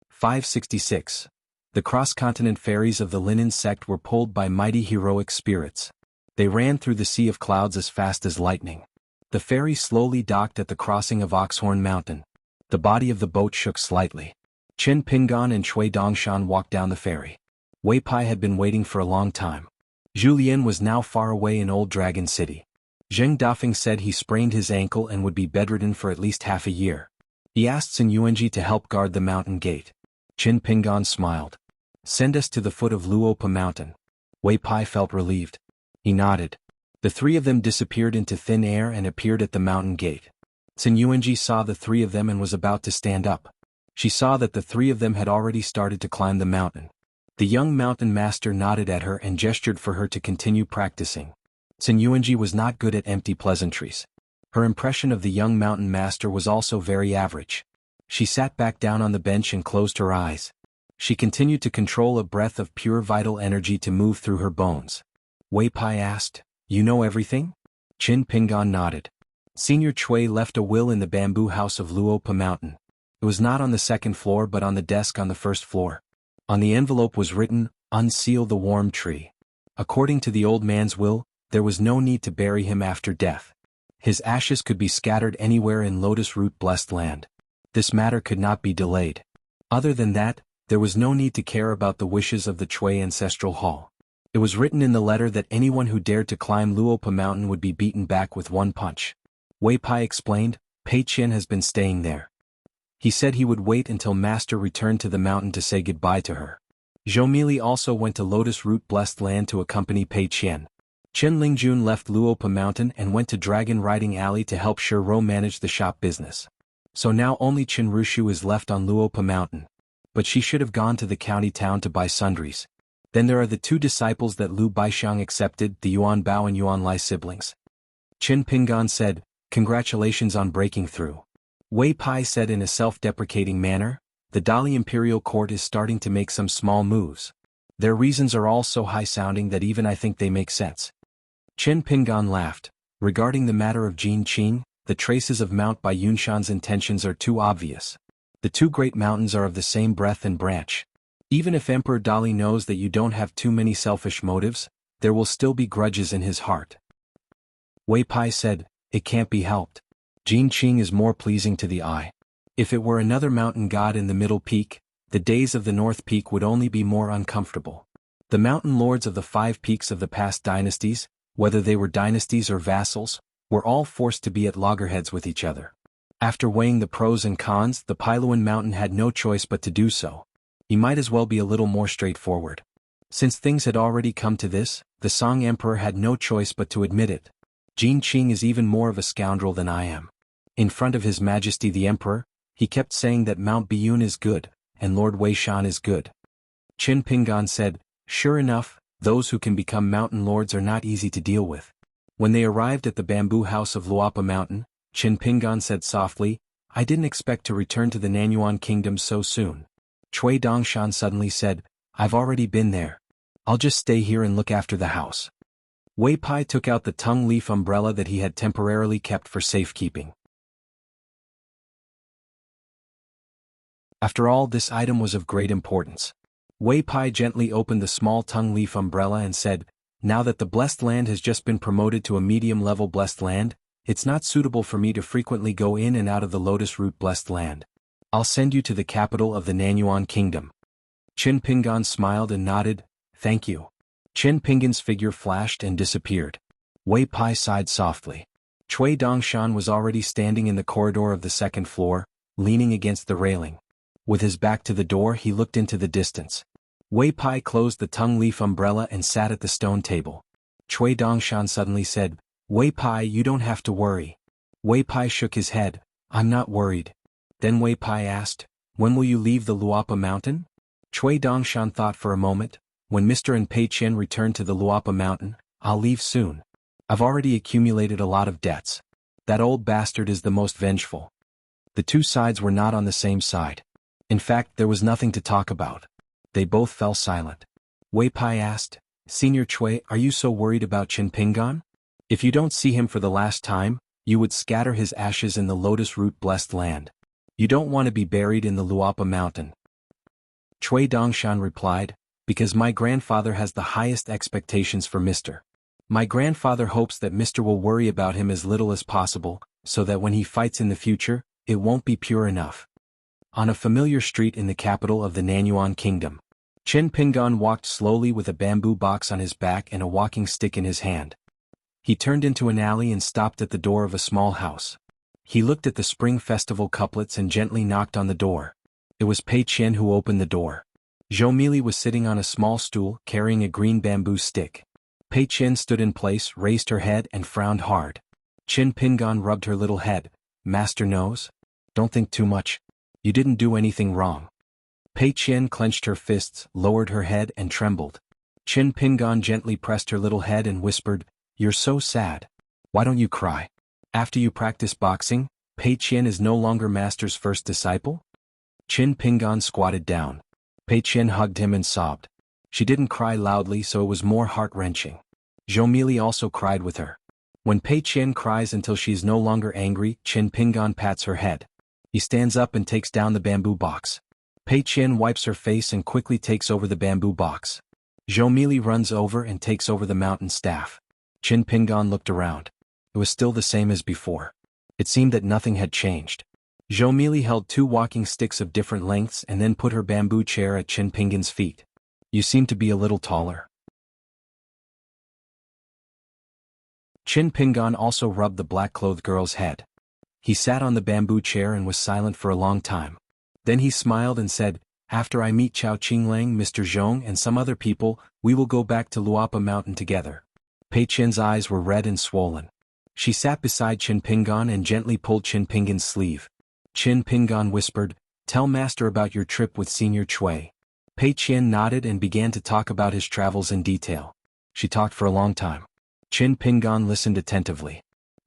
566. The cross-continent ferries of the Linen sect were pulled by mighty heroic spirits. They ran through the sea of clouds as fast as lightning. The ferry slowly docked at the crossing of Oxhorn Mountain. The body of the boat shook slightly. Qin Pingan and Chui Dongshan walked down the ferry. Wei Pai had been waiting for a long time. Julien was now far away in Old Dragon City. Zheng Dafeng said he sprained his ankle and would be bedridden for at least half a year. He asked Sun Yuanji to help guard the mountain gate. Qin Pingan smiled. "Send us to the foot of Luopa Mountain." Wei Pai felt relieved. He nodded. The three of them disappeared into thin air and appeared at the mountain gate. Sun Yuanji saw the three of them and was about to stand up. She saw that the three of them had already started to climb the mountain. The young mountain master nodded at her and gestured for her to continue practicing. Sun Yuanji was not good at empty pleasantries. Her impression of the young mountain master was also very average. She sat back down on the bench and closed her eyes. She continued to control a breath of pure vital energy to move through her bones. Wei Pai asked, "You know everything?" Qin Pingan nodded. Senior Chui left a will in the bamboo house of Luopa Mountain. It was not on the second floor but on the desk on the first floor. On the envelope was written, "Unseal the warm tree." According to the old man's will, there was no need to bury him after death. His ashes could be scattered anywhere in lotus root blessed land. This matter could not be delayed. Other than that, there was no need to care about the wishes of the Chui ancestral hall. It was written in the letter that anyone who dared to climb Luopa Mountain would be beaten back with one punch. Wei Pai explained, "Pei Qian has been staying there." He said he would wait until Master returned to the mountain to say goodbye to her. Zhou Mili also went to Lotus Root Blessed Land to accompany Pei Qian. Chen Lingjun left Luopa Mountain and went to Dragon Riding Alley to help Shiro manage the shop business. So now only Chen Rushu is left on Luopa Mountain. But she should have gone to the county town to buy sundries. Then there are the two disciples that Lu Baixiang accepted, the Yuan Bao and Yuan Lai siblings. Qin Pingan said, "Congratulations on breaking through." Wei Pai said in a self-deprecating manner, "The Dali Imperial Court is starting to make some small moves. Their reasons are all so high-sounding that even I think they make sense." Qin Pingan laughed. Regarding the matter of Jin Qing, the traces of Mount Bai Yunshan's intentions are too obvious. The two great mountains are of the same breadth and branch. Even if Emperor Dali knows that you don't have too many selfish motives, there will still be grudges in his heart. Wei Pai said, "It can't be helped. Jin Qing is more pleasing to the eye. If it were another mountain god in the middle peak, the days of the North Peak would only be more uncomfortable. The mountain lords of the 5 peaks of the past dynasties, whether they were dynasties or vassals, were all forced to be at loggerheads with each other. After weighing the pros and cons, the Pailuan mountain had no choice but to do so. He might as well be a little more straightforward. Since things had already come to this, the Song Emperor had no choice but to admit it. Jin Qing is even more of a scoundrel than I am. In front of His Majesty the Emperor, he kept saying that Mount Biyun is good, and Lord Wei Shan is good." Qin Pingan said, "Sure enough, those who can become mountain lords are not easy to deal with." When they arrived at the bamboo house of Luopa Mountain, Qin Pingan said softly, "I didn't expect to return to the Nanyuan Kingdom so soon." Cui Dongshan suddenly said, "I've already been there. I'll just stay here and look after the house." Wei Pai took out the tongue leaf umbrella that he had temporarily kept for safekeeping. After all, this item was of great importance. Wei Pai gently opened the small tongue leaf umbrella and said, "Now that the Blessed Land has just been promoted to a medium-level Blessed Land, it's not suitable for me to frequently go in and out of the Lotus Root Blessed Land. I'll send you to the capital of the Nanyuan Kingdom." Qin Pingan smiled and nodded, "Thank you." Qin Pingan's figure flashed and disappeared. Wei Pai sighed softly. Cui Dongshan was already standing in the corridor of the second floor, leaning against the railing. With his back to the door, he looked into the distance. Wei Pai closed the tongue leaf umbrella and sat at the stone table. Cui Dongshan suddenly said, "Wei Pai, you don't have to worry." Wei Pai shook his head, "I'm not worried." Then Wei Pai asked, "When will you leave the Luopa Mountain?" Cui Dongshan thought for a moment. "When Mr. and Pei Qian return to the Luopa Mountain, I'll leave soon. I've already accumulated a lot of debts. That old bastard is the most vengeful." The two sides were not on the same side. In fact, there was nothing to talk about. They both fell silent. Wei Pai asked, "Senior Cui, are you so worried about Qin Pingan? If you don't see him for the last time, you would scatter his ashes in the Lotus Root Blessed Land. You don't want to be buried in the Luopa Mountain." Cui Dongshan replied, "Because my grandfather has the highest expectations for Mr. My grandfather hopes that Mr. will worry about him as little as possible, so that when he fights in the future, it won't be pure enough." On a familiar street in the capital of the Nanyuan Kingdom, Qin Pingan walked slowly with a bamboo box on his back and a walking stick in his hand. He turned into an alley and stopped at the door of a small house. He looked at the Spring Festival couplets and gently knocked on the door. It was Pei Qian who opened the door. Zhou Mili was sitting on a small stool, carrying a green bamboo stick. Pei Qian stood in place, raised her head and frowned hard. Qin Pingan rubbed her little head. "Master knows? Don't think too much. You didn't do anything wrong." Pei Qian clenched her fists, lowered her head and trembled. Qin Pingan gently pressed her little head and whispered, "You're so sad. Why don't you cry? After you practice boxing, Pei Qian is no longer Master's first disciple?" Qin Pingan squatted down. Pei Qian hugged him and sobbed. She didn't cry loudly, so it was more heart-wrenching. Zhou Mili also cried with her. When Pei Qian cries until she is no longer angry, Qin Pingan pats her head. He stands up and takes down the bamboo box. Pei Qian wipes her face and quickly takes over the bamboo box. Zhou Mili runs over and takes over the mountain staff. Qin Pingan looked around. It was still the same as before. It seemed that nothing had changed. Zhou Mili held 2 walking sticks of different lengths and then put her bamboo chair at Qin Pingan's feet. "You seem to be a little taller." Qin Pingan also rubbed the black-clothed girl's head. He sat on the bamboo chair and was silent for a long time. Then he smiled and said, "After I meet Chao Qinglang, Mr. Zhong and some other people, we will go back to Luapa Mountain together." Pei Qian's eyes were red and swollen. She sat beside Qin Pingan and gently pulled Qin Pingan's sleeve. Qin Pingan whispered, "Tell Master about your trip with Senior Chui." Pei Qian nodded and began to talk about his travels in detail. She talked for a long time. Qin Pingan listened attentively.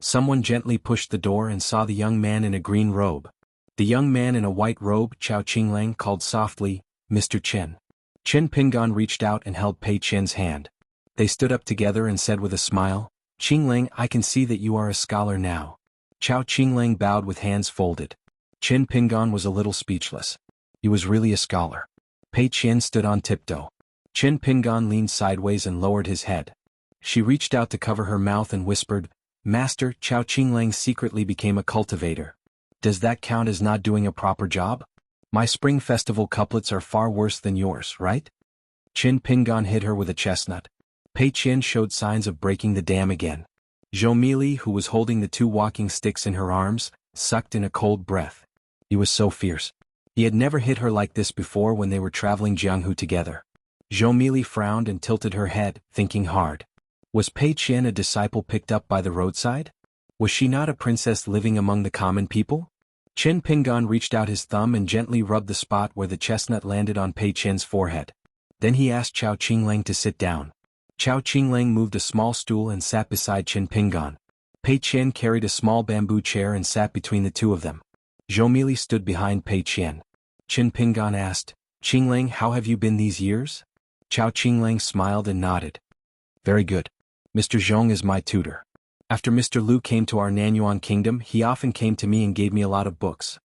Someone gently pushed the door and saw the young man in a green robe. The young man in a white robe, Chao Qinglang, called softly, "Mr. Qin." Qin Pingan reached out and held Pei Qian's hand. They stood up together and said with a smile, "Qinglang, I can see that you are a scholar now." Chao Qinglang bowed with hands folded. Qin Pingan was a little speechless. He was really a scholar. Pei Qian stood on tiptoe. Qin Pingan leaned sideways and lowered his head. She reached out to cover her mouth and whispered, "Master, Chao Qinglang secretly became a cultivator. Does that count as not doing a proper job? My spring festival couplets are far worse than yours, right?" Qin Pingan hit her with a chestnut. Pei Qian showed signs of breaking the dam again. Zhou Mili, who was holding the 2 walking sticks in her arms, sucked in a cold breath. He was so fierce. He had never hit her like this before when they were traveling Jianghu together. Zhou Mili frowned and tilted her head, thinking hard. Was Pei Qian a disciple picked up by the roadside? Was she not a princess living among the common people? Qin Pingan reached out his thumb and gently rubbed the spot where the chestnut landed on Pei Qian's forehead. Then he asked Chao Qinglang to sit down. Chao Qinglang moved a small stool and sat beside Qin Pingan. Pei Qian carried a small bamboo chair and sat between the two of them. Zhou Mili stood behind Pei Qian. Qin Pingan asked, "Qinglang, how have you been these years?" Chao Qinglang smiled and nodded. "Very good. Mr. Zhong is my tutor. After Mr. Liu came to our Nanyuan kingdom, he often came to me and gave me a lot of books."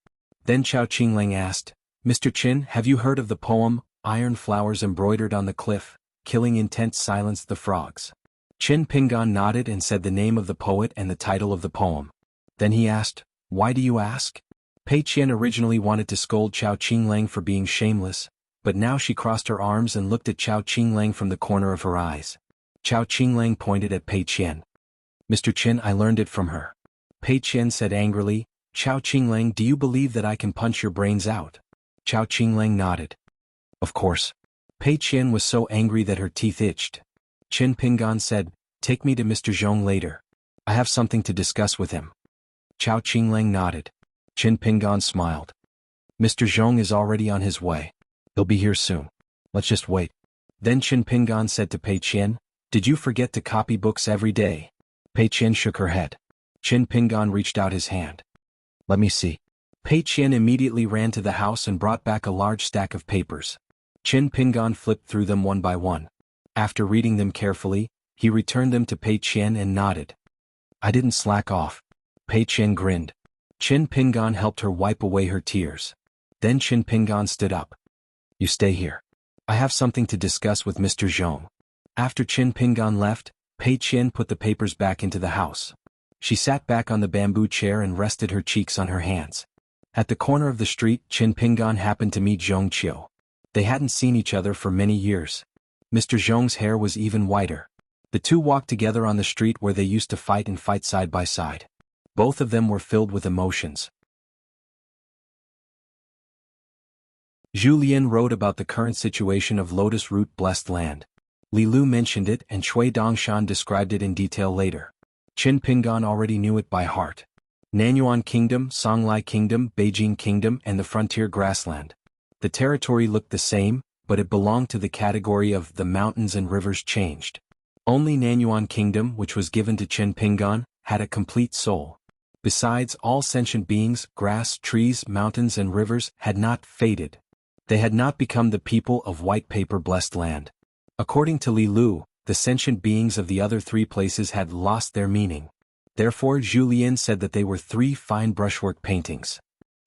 Then Chao Qinglang asked, "Mr. Qin, have you heard of the poem, 'Iron Flowers Embroidered on the Cliff, Killing Intense Silence the Frogs'?" Qin Pingan nodded and said the name of the poet and the title of the poem. Then he asked, "Why do you ask?" Pei Qian originally wanted to scold Chao Qinglang for being shameless, but now she crossed her arms and looked at Chao Qinglang from the corner of her eyes. Chao Qinglang pointed at Pei Qian. "Mr. Qin, I learned it from her." Pei Qian said angrily, "Chao Qinglang, do you believe that I can punch your brains out?" Chao Qinglang nodded. "Of course." Pei Qian was so angry that her teeth itched. Qin Pingan said, "Take me to Mr. Zhong later. I have something to discuss with him." Chao Qinglang nodded. Qin Pingan smiled. "Mr. Zhong is already on his way. He'll be here soon. Let's just wait." Then Qin Pingan said to Pei Qian, "Did you forget to copy books every day?" Pei Qian shook her head. Qin Pingan reached out his hand. "Let me see." Pei Qian immediately ran to the house and brought back a large stack of papers. Qin Pingan flipped through them one by one. After reading them carefully, he returned them to Pei Qian and nodded. "I didn't slack off." Pei Qian grinned. Qin Pingan helped her wipe away her tears. Then Qin Pingan stood up. "You stay here. I have something to discuss with Mr. Zhong." After Qin Pingan left, Pei Qian put the papers back into the house. She sat back on the bamboo chair and rested her cheeks on her hands. At the corner of the street, Qin Pingan happened to meet Zhong Qiu. They hadn't seen each other for many years. Mr. Zhong's hair was even whiter. The two walked together on the street where they used to fight and fight side by side. Both of them were filled with emotions. Zhu Lian wrote about the current situation of Lotus Root Blessed Land. Li Lu mentioned it and Cui Dongshan described it in detail later. Qin Pingan already knew it by heart. Nanyuan Kingdom, Songlai Kingdom, Beijing Kingdom and the frontier grassland. The territory looked the same, but it belonged to the category of the mountains and rivers changed. Only Nanyuan Kingdom, which was given to Qin Pingan, had a complete soul. Besides, all sentient beings, grass, trees, mountains and rivers, had not faded. They had not become the people of white paper blessed land. According to Li Lu, the sentient beings of the other 3 places had lost their meaning. Therefore Zhu Lian said that they were 3 fine brushwork paintings.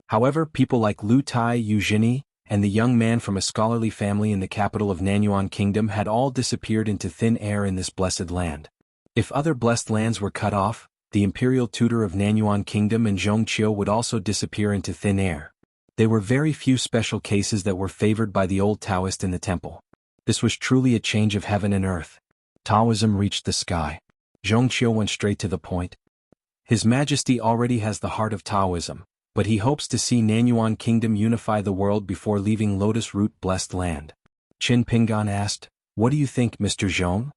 However, people like Lu Tai Eugenie, and the young man from a scholarly family in the capital of Nanyuan Kingdom had all disappeared into thin air in this blessed land. If other blessed lands were cut off, the imperial tutor of Nanyuan Kingdom and Zhong Qiu would also disappear into thin air. There were very few special cases that were favored by the old Taoist in the temple. This was truly a change of heaven and earth. Taoism reached the sky. Zhong Qiu went straight to the point. His Majesty already has the heart of Taoism, but he hopes to see Nanyuan Kingdom unify the world before leaving Lotus Root-blessed land. Qin Pingan asked, "What do you think, Mr. Zhong?"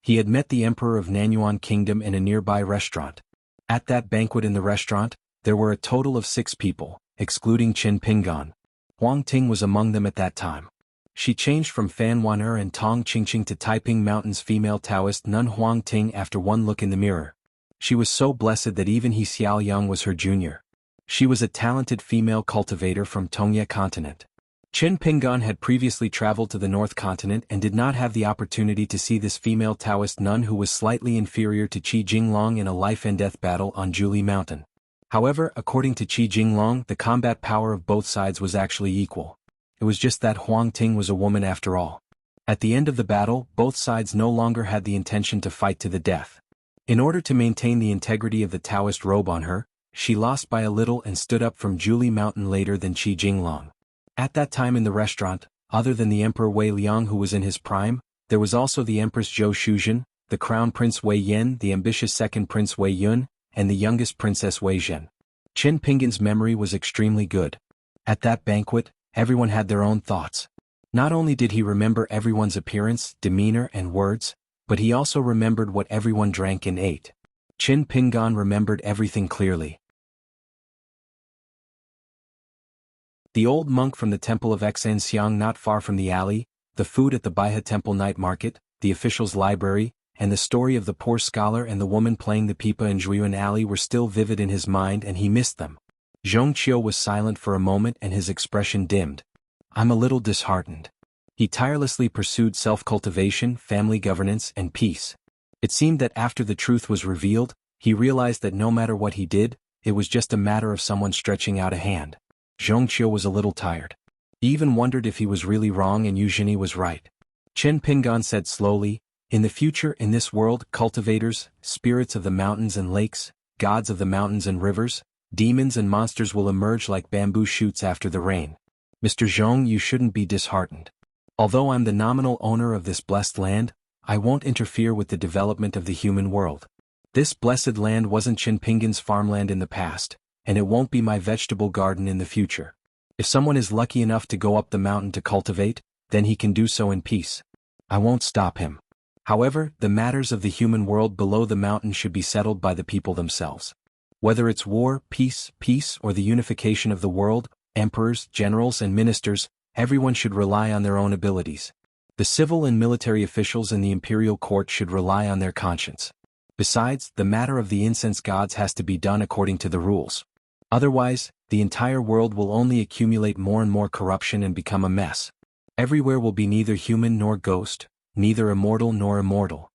He had met the Emperor of Nanyuan Kingdom in a nearby restaurant. At that banquet in the restaurant, there were a total of 6 people, excluding Qin Pingan. Huang Ting was among them at that time. She changed from Fan Waner and Tong Qingqing to Taiping Mountain's female Taoist Nun Huang Ting after one look in the mirror. She was so blessed that even He Xiaoyang was her junior. She was a talented female cultivator from Tongye continent. Qin Pingan had previously traveled to the North Continent and did not have the opportunity to see this female Taoist nun who was slightly inferior to Qi Jinglong in a life-and-death battle on Zhuli Mountain. However, according to Qi Jinglong, the combat power of both sides was actually equal. It was just that Huang Ting was a woman after all. At the end of the battle, both sides no longer had the intention to fight to the death. In order to maintain the integrity of the Taoist robe on her, she lost by a little and stood up from Zhuli Mountain later than Qi Jinglong. At that time in the restaurant, other than the Emperor Wei Liang who was in his prime, there was also the Empress Zhou Shuzhen, the Crown Prince Wei Yan, the ambitious second Prince Wei Yun, and the youngest Princess Wei Zhen. Qin Pingan's memory was extremely good. At that banquet, everyone had their own thoughts. Not only did he remember everyone's appearance, demeanor and words, but he also remembered what everyone drank and ate. Qin Pingan remembered everything clearly. The old monk from the temple of Xanxiang not far from the alley, the food at the Baihe Temple night market, the official's library, and the story of the poor scholar and the woman playing the pipa in Zhuiyuan Alley were still vivid in his mind and he missed them. Zhong Qiu was silent for a moment and his expression dimmed. "I'm a little disheartened." He tirelessly pursued self-cultivation, family governance, and peace. It seemed that after the truth was revealed, he realized that no matter what he did, it was just a matter of someone stretching out a hand. Zhong Qiu was a little tired. He even wondered if he was really wrong and Eugenie was right. Qin Pingan said slowly, "In the future in this world, cultivators, spirits of the mountains and lakes, gods of the mountains and rivers, demons and monsters will emerge like bamboo shoots after the rain. Mr. Zhong, you shouldn't be disheartened. Although I'm the nominal owner of this blessed land, I won't interfere with the development of the human world. This blessed land wasn't Qin Pingan's farmland in the past, and it won't be my vegetable garden in the future. If someone is lucky enough to go up the mountain to cultivate, then he can do so in peace. I won't stop him. However, the matters of the human world below the mountain should be settled by the people themselves. Whether it's war, peace, or the unification of the world, emperors, generals and ministers, everyone should rely on their own abilities. The civil and military officials in the imperial court should rely on their conscience. Besides, the matter of the incense gods has to be done according to the rules. Otherwise, the entire world will only accumulate more and more corruption and become a mess. Everywhere will be neither human nor ghost, neither immortal nor immortal."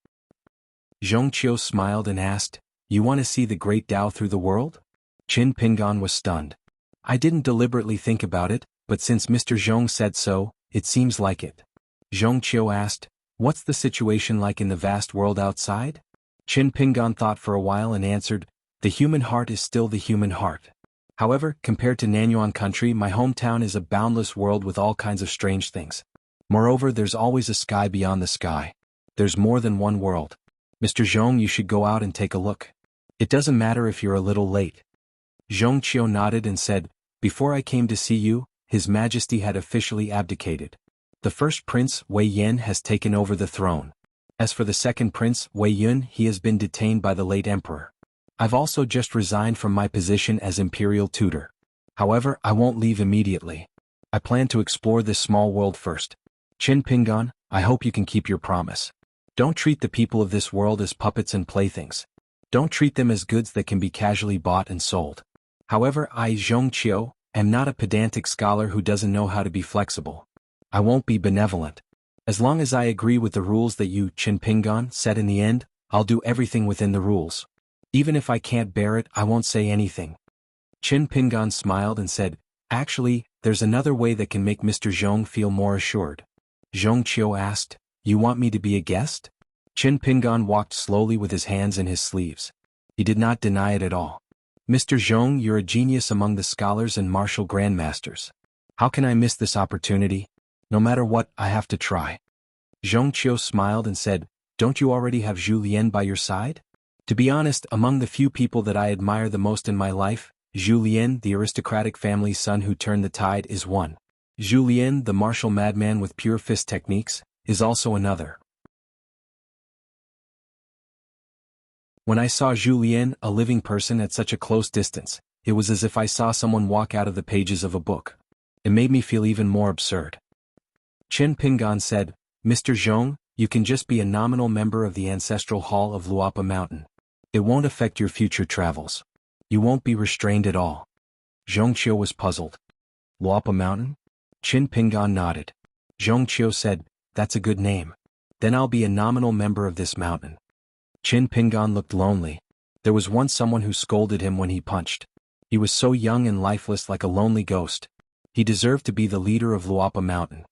Zhong Qiu smiled and asked, "You want to see the great Tao through the world?" Qin Pingan was stunned. "I didn't deliberately think about it, but since Mr. Zhong said so, it seems like it." Zhong Qiu asked, "What's the situation like in the vast world outside?" Qin Pingan thought for a while and answered, "The human heart is still the human heart. However, compared to Nanyuan country, my hometown is a boundless world with all kinds of strange things. Moreover, there's always a sky beyond the sky. There's more than one world. Mr. Zhong, you should go out and take a look. It doesn't matter if you're a little late." Zhong Qiu nodded and said, "Before I came to see you, His Majesty had officially abdicated. The first prince, Wei Yan, has taken over the throne. As for the second prince, Wei Yun, he has been detained by the late emperor. I've also just resigned from my position as imperial tutor. However, I won't leave immediately. I plan to explore this small world first. Qin Pingan, I hope you can keep your promise. Don't treat the people of this world as puppets and playthings. Don't treat them as goods that can be casually bought and sold. However, I, Zhong Qiu, am not a pedantic scholar who doesn't know how to be flexible. I won't be benevolent. As long as I agree with the rules that you, Qin Pingan, set in the end, I'll do everything within the rules. Even if I can't bear it, I won't say anything." Qin Pingan smiled and said, "Actually, there's another way that can make Mr. Zhong feel more assured." Zhong Qiu asked, "You want me to be a guest?" Qin Pingan walked slowly with his hands in his sleeves. He did not deny it at all. "Mr. Zhong, you're a genius among the scholars and martial grandmasters. How can I miss this opportunity? No matter what, I have to try." Zhong Qiu smiled and said, "Don't you already have Zhu Lian by your side? To be honest, among the few people that I admire the most in my life, Julien, the aristocratic family's son who turned the tide, is one. Julien, the martial madman with pure fist techniques, is also another. When I saw Julien, a living person, at such a close distance, it was as if I saw someone walk out of the pages of a book. It made me feel even more absurd. Chen Pingan said, "Mr. Zhong, you can just be a nominal member of the ancestral hall of Luapa Mountain. It won't affect your future travels. You won't be restrained at all." Zhong Qiu was puzzled. Luapa Mountain? Qin Pingan nodded. Zhong Qiu said, "That's a good name. Then I'll be a nominal member of this mountain." Qin Pingan looked lonely. There was once someone who scolded him when he punched. He was so young and lifeless, like a lonely ghost. He deserved to be the leader of Luapa Mountain.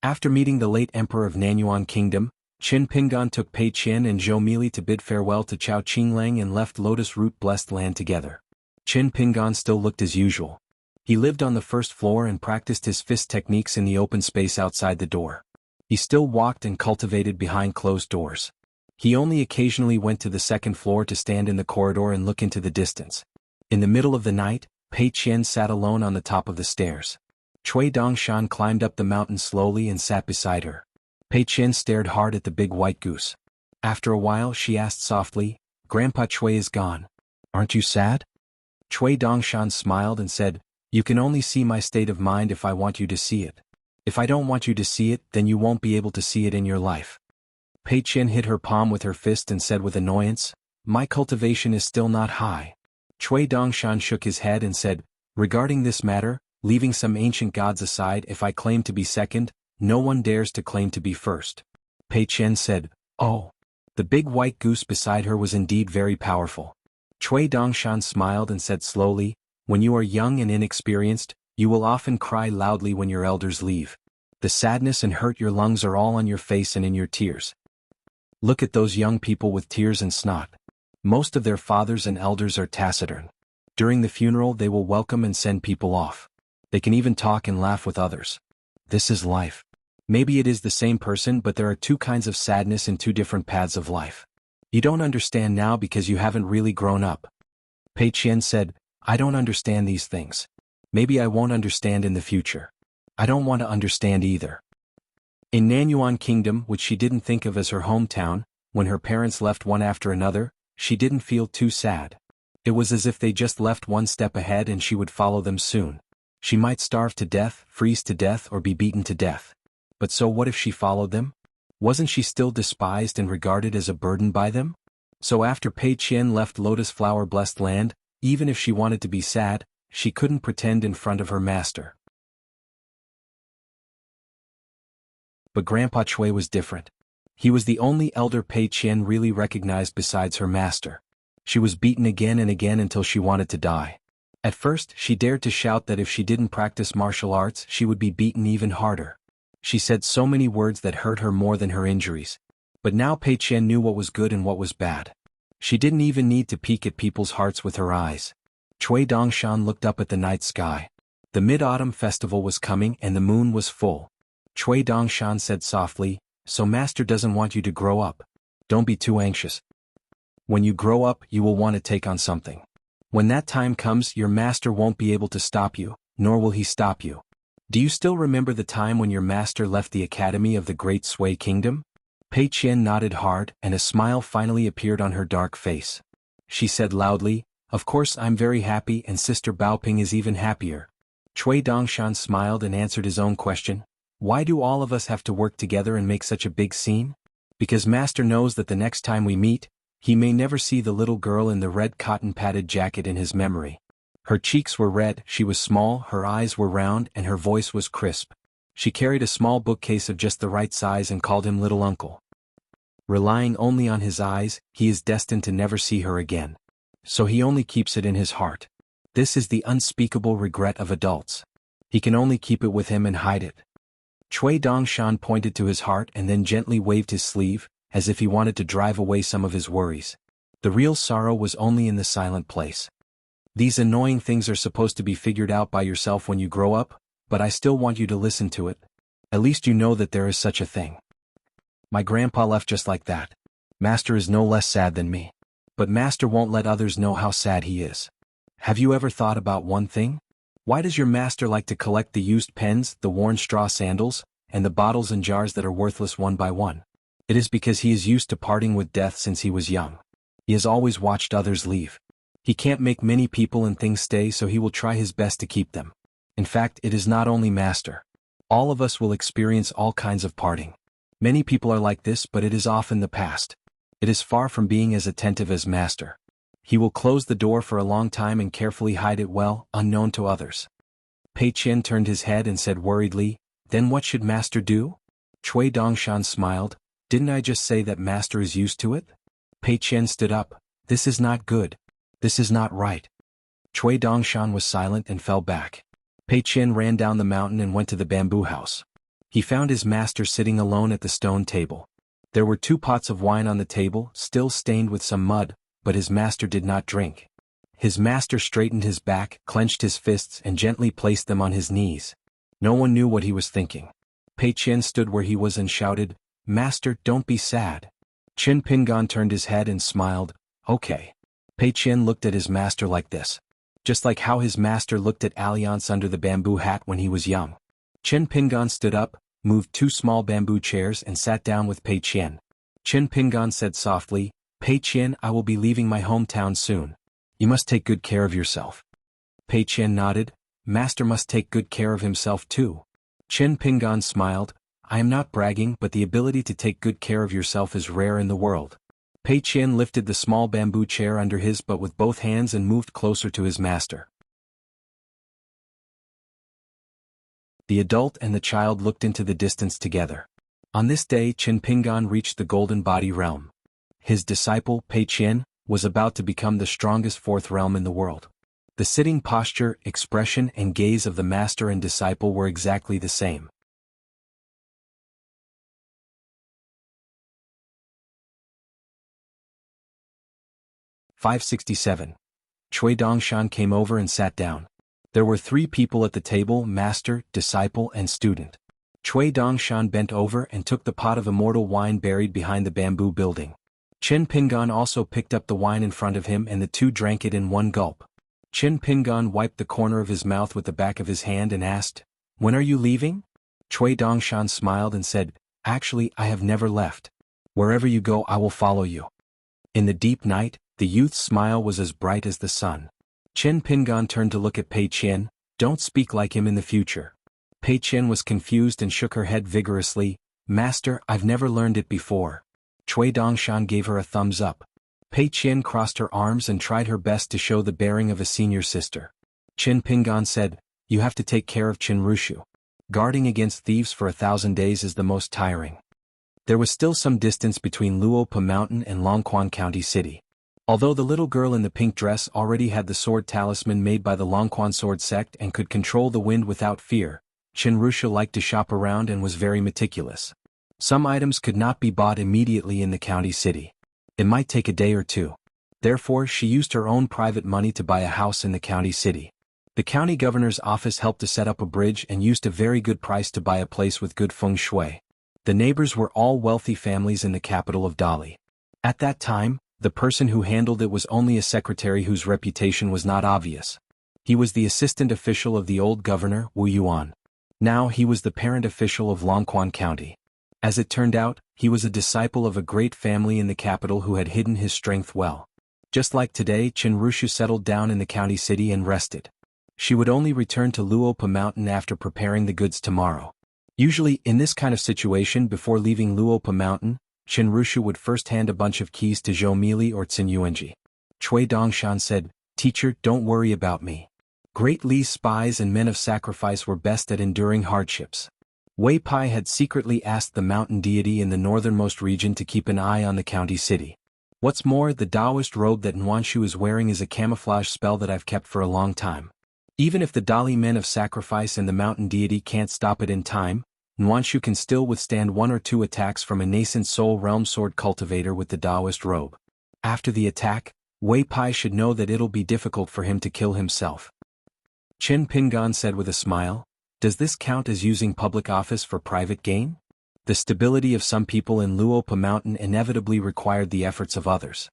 After meeting the late emperor of Nanyuan Kingdom, Qin Pingan took Pei Qian and Zhou Mili to bid farewell to Chao Qinglang and left Lotus Root blessed land together. Qin Pingan still looked as usual. He lived on the first floor and practiced his fist techniques in the open space outside the door. He still walked and cultivated behind closed doors. He only occasionally went to the second floor to stand in the corridor and look into the distance. In the middle of the night, Pei Qian sat alone on the top of the stairs. Cui Dongshan climbed up the mountain slowly and sat beside her. Pei Qian stared hard at the big white goose. After a while she asked softly, "Grandpa Cui is gone. Aren't you sad?" Cui Dongshan smiled and said, "You can only see my state of mind if I want you to see it. If I don't want you to see it, then you won't be able to see it in your life." Pei Qian hit her palm with her fist and said with annoyance, "My cultivation is still not high." Cui Dongshan shook his head and said, "Regarding this matter, leaving some ancient gods aside, if I claim to be second, no one dares to claim to be first." Pei Qian said, "Oh." The big white goose beside her was indeed very powerful. Cui Dongshan smiled and said slowly, "When you are young and inexperienced, you will often cry loudly when your elders leave. The sadness and hurt your lungs are all on your face and in your tears. Look at those young people with tears and snot. Most of their fathers and elders are taciturn. During the funeral they will welcome and send people off. They can even talk and laugh with others. This is life. Maybe it is the same person, but there are two kinds of sadness in two different paths of life. You don't understand now because you haven't really grown up." Pei Qian said, "I don't understand these things. Maybe I won't understand in the future. I don't want to understand either." In Nanyuan Kingdom, which she didn't think of as her hometown, when her parents left one after another, she didn't feel too sad. It was as if they just left one step ahead and she would follow them soon. She might starve to death, freeze to death, or be beaten to death. But so what if she followed them? Wasn't she still despised and regarded as a burden by them? So after Pei Qian left Lotus Flower Blessed Land, even if she wanted to be sad, she couldn't pretend in front of her master. But Grandpa Cui was different. He was the only elder Pei Qian really recognized besides her master. She was beaten again and again until she wanted to die. At first, she dared to shout that if she didn't practice martial arts, she would be beaten even harder. She said so many words that hurt her more than her injuries. But now Pei Qian knew what was good and what was bad. She didn't even need to peek at people's hearts with her eyes. Cui Dongshan looked up at the night sky. The Mid-Autumn Festival was coming and the moon was full. Cui Dongshan said softly, "So Master doesn't want you to grow up. Don't be too anxious. When you grow up, you will want to take on something. When that time comes, your master won't be able to stop you, nor will he stop you. Do you still remember the time when your master left the academy of the Great Sui Kingdom?" Pei Qian nodded hard and a smile finally appeared on her dark face. She said loudly, "Of course I'm very happy and Sister Baoping is even happier." Cui Dongshan smiled and answered his own question. "Why do all of us have to work together and make such a big scene? Because Master knows that the next time we meet, he may never see the little girl in the red cotton-padded jacket in his memory." Her cheeks were red, she was small, her eyes were round, and her voice was crisp. She carried a small bookcase of just the right size and called him Little Uncle. Relying only on his eyes, he is destined to never see her again. So he only keeps it in his heart. This is the unspeakable regret of adults. He can only keep it with him and hide it. Cui Dongshan pointed to his heart and then gently waved his sleeve, as if he wanted to drive away some of his worries. The real sorrow was only in the silent place. These annoying things are supposed to be figured out by yourself when you grow up, but I still want you to listen to it. At least you know that there is such a thing. My grandpa left just like that. Master is no less sad than me. But Master won't let others know how sad he is. Have you ever thought about one thing? Why does your master like to collect the used pens, the worn straw sandals, and the bottles and jars that are worthless one by one? It is because he is used to parting with death since he was young. He has always watched others leave. He can't make many people and things stay, so he will try his best to keep them. In fact, it is not only Master. All of us will experience all kinds of parting. Many people are like this, but it is often the past. It is far from being as attentive as Master. He will close the door for a long time and carefully hide it well, unknown to others. Pei Qian turned his head and said worriedly, "Then what should Master do?" Cui Dongshan smiled, "Didn't I just say that Master is used to it?" Pei Qian stood up, "This is not good. This is not right." Cui Dongshan was silent and fell back. Pei Qian ran down the mountain and went to the bamboo house. He found his master sitting alone at the stone table. There were 2 pots of wine on the table, still stained with some mud, but his master did not drink. His master straightened his back, clenched his fists, and gently placed them on his knees. No one knew what he was thinking. Pei Qian stood where he was and shouted, "Master, don't be sad." Qin Pingan turned his head and smiled, "Okay." Pei Qian looked at his master like this. Just like how his master looked at Alliance under the bamboo hat when he was young. Qin Pingan stood up, moved 2 small bamboo chairs and sat down with Pei Qian. Qin Pingan said softly, "Pei Qian, I will be leaving my hometown soon. You must take good care of yourself." Pei Qian nodded, "Master must take good care of himself too." Qin Pingan smiled, "I am not bragging, but the ability to take good care of yourself is rare in the world." Pei Qian lifted the small bamboo chair under his butt with both hands and moved closer to his master. The adult and the child looked into the distance together. On this day Qin Pingan reached the Golden Body Realm. His disciple, Pei Qian, was about to become the strongest 4th realm in the world. The sitting posture, expression, and gaze of the master and disciple were exactly the same. "567. Cui Dongshan came over and sat down. There were 3 people at the table: master, disciple, and student. Cui Dongshan bent over and took the pot of immortal wine buried behind the bamboo building. Qin Pingan also picked up the wine in front of him and the 2 drank it in one gulp. Qin Pingan wiped the corner of his mouth with the back of his hand and asked, "When are you leaving?" Cui Dongshan smiled and said, "Actually, I have never left. Wherever you go, I will follow you." In the deep night, the youth's smile was as bright as the sun. Qin Pingan turned to look at Pei Qian, "Don't speak like him in the future." Pei Qian was confused and shook her head vigorously, "Master, I've never learned it before." Cui Dongshan gave her a thumbs up. Pei Qian crossed her arms and tried her best to show the bearing of a senior sister. Qin Pingan said, "You have to take care of Qin Rushu. Guarding against thieves for 1,000 days is the most tiring." There was still some distance between Luopa Mountain and Longquan County City. Although the little girl in the pink dress already had the sword talisman made by the Longquan sword sect and could control the wind without fear, Qin Rushu liked to shop around and was very meticulous. Some items could not be bought immediately in the county city. It might take a day or 2. Therefore, she used her own private money to buy a house in the county city. The county governor's office helped to set up a bridge and used a very good price to buy a place with good feng shui. The neighbors were all wealthy families in the capital of Dali. At that time, the person who handled it was only a secretary whose reputation was not obvious. He was the assistant official of the old governor, Wu Yuan. Now he was the parent official of Longquan County. As it turned out, he was a disciple of a great family in the capital who had hidden his strength well. Just like today, Qin Rushu settled down in the county city and rested. She would only return to Luopa Mountain after preparing the goods tomorrow. Usually, in this kind of situation before leaving Luopa Mountain, Qin Rushu would first hand a bunch of keys to Zhou Mili or Tsin Yuanji. Cui Dongshan said, "Teacher, don't worry about me. Great Li's spies and men of sacrifice were best at enduring hardships." Wei Pai had secretly asked the mountain deity in the northernmost region to keep an eye on the county city. What's more, the Taoist robe that Nuanshu is wearing is a camouflage spell that I've kept for a long time. Even if the Dali men of sacrifice and the mountain deity can't stop it in time, Nuanshu can still withstand 1 or 2 attacks from a nascent soul realm sword cultivator with the Taoist robe. After the attack, Wei Pai should know that it'll be difficult for him to kill himself. Qin Pingan said with a smile, "Does this count as using public office for private gain?" The stability of some people in Luopa Mountain inevitably required the efforts of others.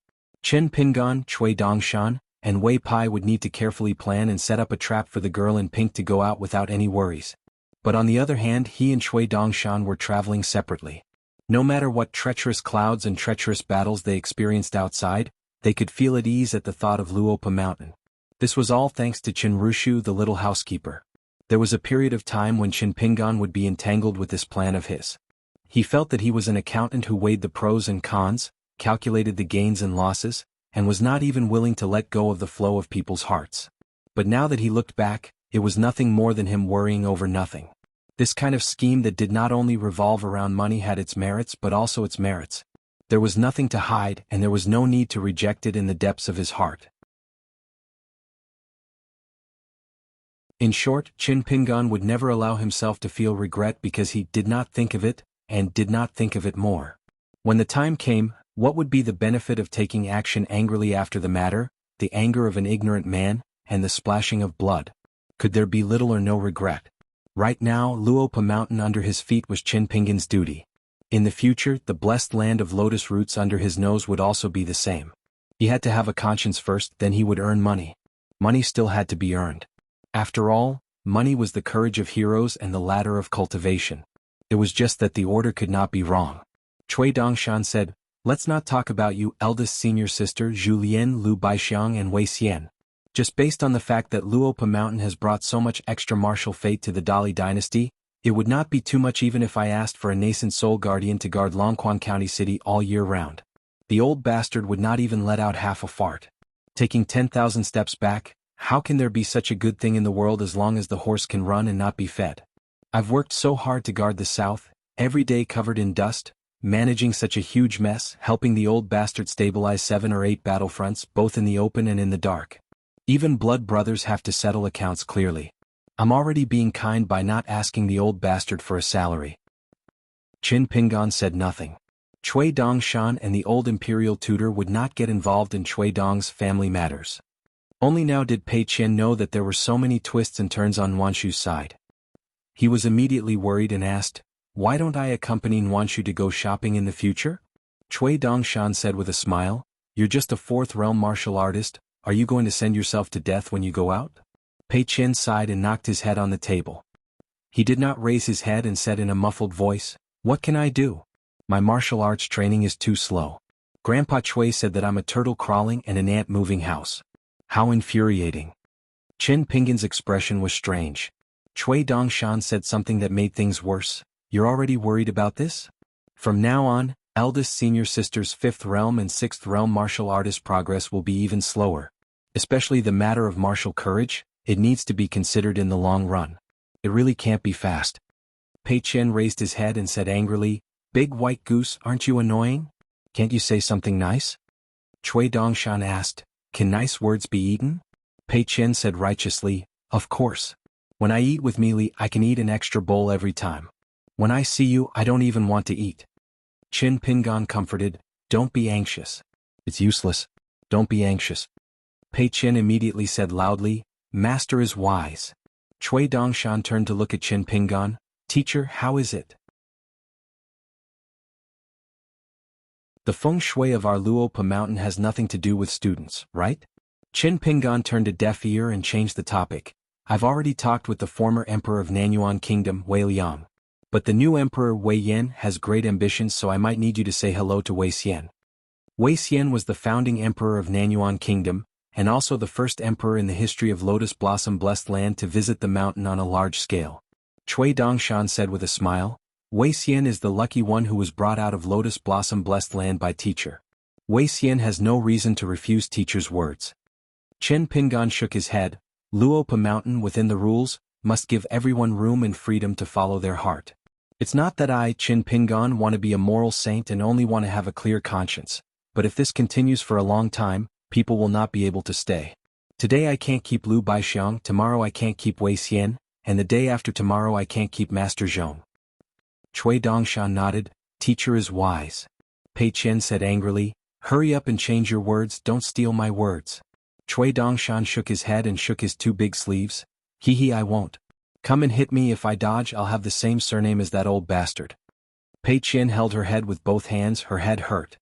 Chen Pingan, Chui Dongshan, and Wei Pai would need to carefully plan and set up a trap for the girl in pink to go out without any worries. But on the other hand, he and Chui Dongshan were traveling separately. No matter what treacherous clouds and treacherous battles they experienced outside, they could feel at ease at the thought of Luopa Mountain. This was all thanks to Chen Rushu, the little housekeeper. There was a period of time when Chen Pingan would be entangled with this plan of his. He felt that he was an accountant who weighed the pros and cons, calculated the gains and losses, and was not even willing to let go of the flow of people's hearts. But now that he looked back, it was nothing more than him worrying over nothing. This kind of scheme that did not only revolve around money had its merits but also its merits. There was nothing to hide and there was no need to reject it in the depths of his heart. In short, Chen Pingan would never allow himself to feel regret because he did not think of it, and did not think of it more. When the time came, what would be the benefit of taking action angrily after the matter, the anger of an ignorant man, and the splashing of blood? Could there be little or no regret? Right now, Luopa Mountain under his feet was Chen Pingan's duty. In the future, the blessed land of lotus roots under his nose would also be the same. He had to have a conscience first, then he would earn money. Money still had to be earned. After all, money was the courage of heroes and the ladder of cultivation. It was just that the order could not be wrong. Chui Dongshan said, "Let's not talk about you eldest senior sister Julien, Lu Baixiang and Wei Xian. Just based on the fact that Luopa Mountain has brought so much extra martial fate to the Dali dynasty, it would not be too much even if I asked for a nascent soul guardian to guard Longquan County City all year round. The old bastard would not even let out half a fart. Taking 10,000 steps back, how can there be such a good thing in the world as long as the horse can run and not be fed? I've worked so hard to guard the south, every day covered in dust, managing such a huge mess, helping the old bastard stabilize 7 or 8 battlefronts both in the open and in the dark. Even blood brothers have to settle accounts clearly. I'm already being kind by not asking the old bastard for a salary." Chen Pingan said nothing. Chui Dongshan and the old imperial tutor would not get involved in Chui Dong's family matters. Only now did Pei Qian know that there were so many twists and turns on Wanshu's side. He was immediately worried and asked, "Why don't I accompany Wanshu to go shopping in the future?" Chui Dongshan said with a smile, "You're just a 4th realm martial artist, are you going to send yourself to death when you go out?" Pei Qian sighed and knocked his head on the table. He did not raise his head and said in a muffled voice, "What can I do? My martial arts training is too slow. Grandpa Chui said that I'm a turtle crawling and an ant moving house. How infuriating." Chen Pingan's expression was strange. Chui Dongshan said something that made things worse. "You're already worried about this? From now on, eldest senior sister's 5th realm and 6th realm martial artist progress will be even slower. Especially the matter of martial courage, it needs to be considered in the long run. It really can't be fast." Pei Qian raised his head and said angrily, "Big white goose, aren't you annoying? Can't you say something nice?" Chui Dongshan asked, "Can nice words be eaten?" Pei Qian said righteously, "Of course. When I eat with Meili, I can eat an extra bowl every time. When I see you, I don't even want to eat." Chen Pingan comforted, "Don't be anxious. It's useless. Don't be anxious." Pei Qian immediately said loudly, "Master is wise." Chui Dongshan turned to look at Chen Pingan, "Teacher, how is it? The feng shui of our Luopa Mountain has nothing to do with students, right?" Chen Pingan turned a deaf ear and changed the topic. "I've already talked with the former emperor of Nanyuan Kingdom, Wei Liang. But the new emperor Wei Yan has great ambitions, so I might need you to say hello to Wei Xian." Wei Xian was the founding emperor of Nanyuan Kingdom, and also the first emperor in the history of Lotus Blossom Blessed Land to visit the mountain on a large scale. Chui Dongshan said with a smile, "Wei Xian is the lucky one who was brought out of Lotus Blossom Blessed Land by teacher. Wei Xian has no reason to refuse teacher's words." Chen Pingan shook his head. "Luopa Mountain within the rules, must give everyone room and freedom to follow their heart. It's not that I, Chen Pingan, want to be a moral saint and only want to have a clear conscience, but if this continues for a long time, people will not be able to stay. Today I can't keep Lu Baixiang, tomorrow I can't keep Wei Xian, and the day after tomorrow I can't keep Master Zhong." Chui Dongshan nodded, "Teacher is wise." Pei Qian said angrily, "Hurry up and change your words, don't steal my words." Chui Dongshan shook his head and shook his 2 big sleeves. Hee, I won't. Come and hit me, if I dodge I'll have the same surname as that old bastard." Pei Qian held her head with both hands, her head hurt.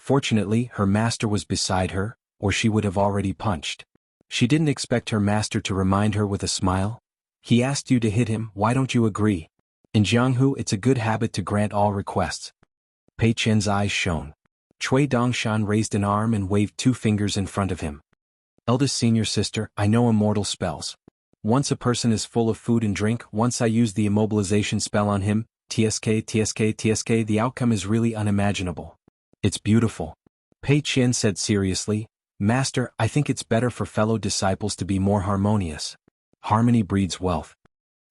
Fortunately, her master was beside her, or she would have already punched. She didn't expect her master to remind her with a smile. He asked you to hit him, why don't you agree? In Jianghu, it's a good habit to grant all requests. Pei Qian's eyes shone. Cui Dongshan raised an arm and waved 2 fingers in front of him. Eldest senior sister, I know immortal spells. Once a person is full of food and drink, once I use the immobilization spell on him, TSK, the outcome is really unimaginable. It's beautiful. Pei Qian said seriously, Master, I think it's better for fellow disciples to be more harmonious. Harmony breeds wealth.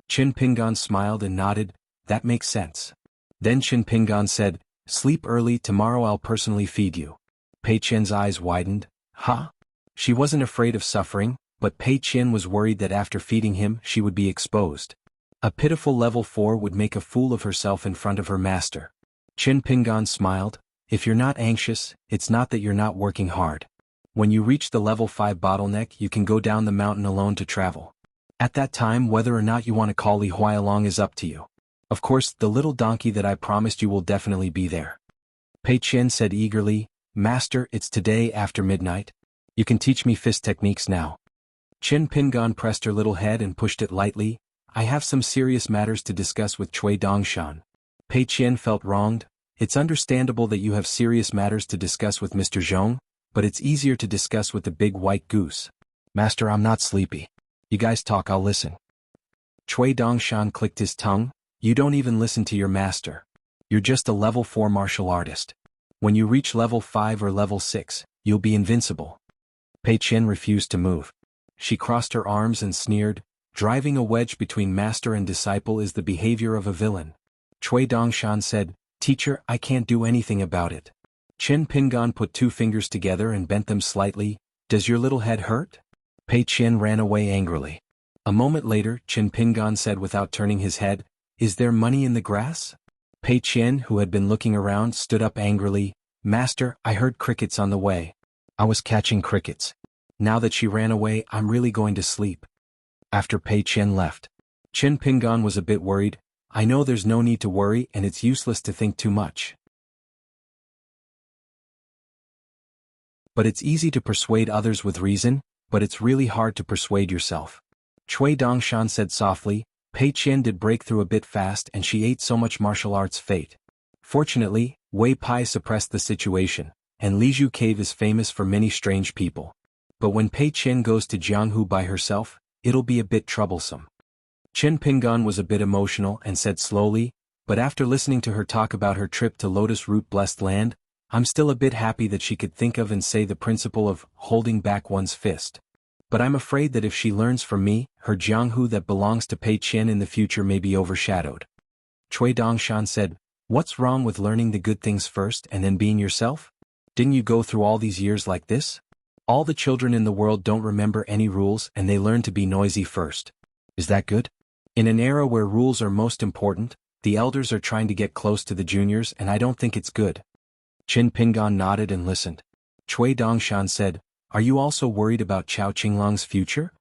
Qin Pingan smiled and nodded, that makes sense. Then Qin Pingan said, sleep early, tomorrow I'll personally feed you. Pei Qian's eyes widened, huh? She wasn't afraid of suffering, but Pei Qian was worried that after feeding him she would be exposed. A pitiful level 4 would make a fool of herself in front of her master. Qin Pingan smiled, if you're not anxious, it's not that you're not working hard. When you reach the level 5 bottleneck you can go down the mountain alone to travel. At that time whether or not you want to call Li Huai along is up to you. Of course, the little donkey that I promised you will definitely be there. Pei Qian said eagerly, Master, it's today after midnight. You can teach me fist techniques now. Qin Pingan pressed her little head and pushed it lightly, I have some serious matters to discuss with Cui Dongshan. Pei Qian felt wronged, it's understandable that you have serious matters to discuss with Mr. Zhong, but it's easier to discuss with the big white goose. Master, I'm not sleepy. You guys talk, I'll listen. Cui Dongshan clicked his tongue, you don't even listen to your master. You're just a level 4 martial artist. When you reach level 5 or level 6, you'll be invincible. Pei Qian refused to move. She crossed her arms and sneered, driving a wedge between master and disciple is the behavior of a villain. Cui Dongshan said, Teacher, I can't do anything about it. Qin Pingan put 2 fingers together and bent them slightly, does your little head hurt? Pei Qian ran away angrily. A moment later, Qin Pingan said without turning his head, is there money in the grass? Pei Qian, who had been looking around, stood up angrily, Master, I heard crickets on the way. I was catching crickets. Now that she ran away, I'm really going to sleep. After Pei Qian left, Qin Pingan was a bit worried, I know there's no need to worry and it's useless to think too much. But it's easy to persuade others with reason, but it's really hard to persuade yourself. Cui Dongshan said softly, Pei Qian did break through a bit fast and she ate so much martial arts fate. Fortunately, Wei Pai suppressed the situation, and Liju Cave is famous for many strange people. But when Pei Qian goes to Jianghu by herself, it'll be a bit troublesome. Qin Pingan was a bit emotional and said slowly, but after listening to her talk about her trip to Lotus Root Blessed Land, I'm still a bit happy that she could think of and say the principle of holding back one's fist. But I'm afraid that if she learns from me, her Jianghu that belongs to Pei Qian in the future may be overshadowed. Cui Dongshan said, what's wrong with learning the good things first and then being yourself? Didn't you go through all these years like this? All the children in the world don't remember any rules and they learn to be noisy first. Is that good? In an era where rules are most important, the elders are trying to get close to the juniors and I don't think it's good. Qin Pingan nodded and listened. Cui Dongshan said, are you also worried about Chao Qinglong's future?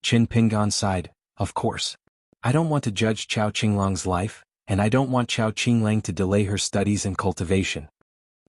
Qin Pingan sighed, of course. I don't want to judge Chao Qinglong's life, and I don't want Chao Qinglang to delay her studies and cultivation.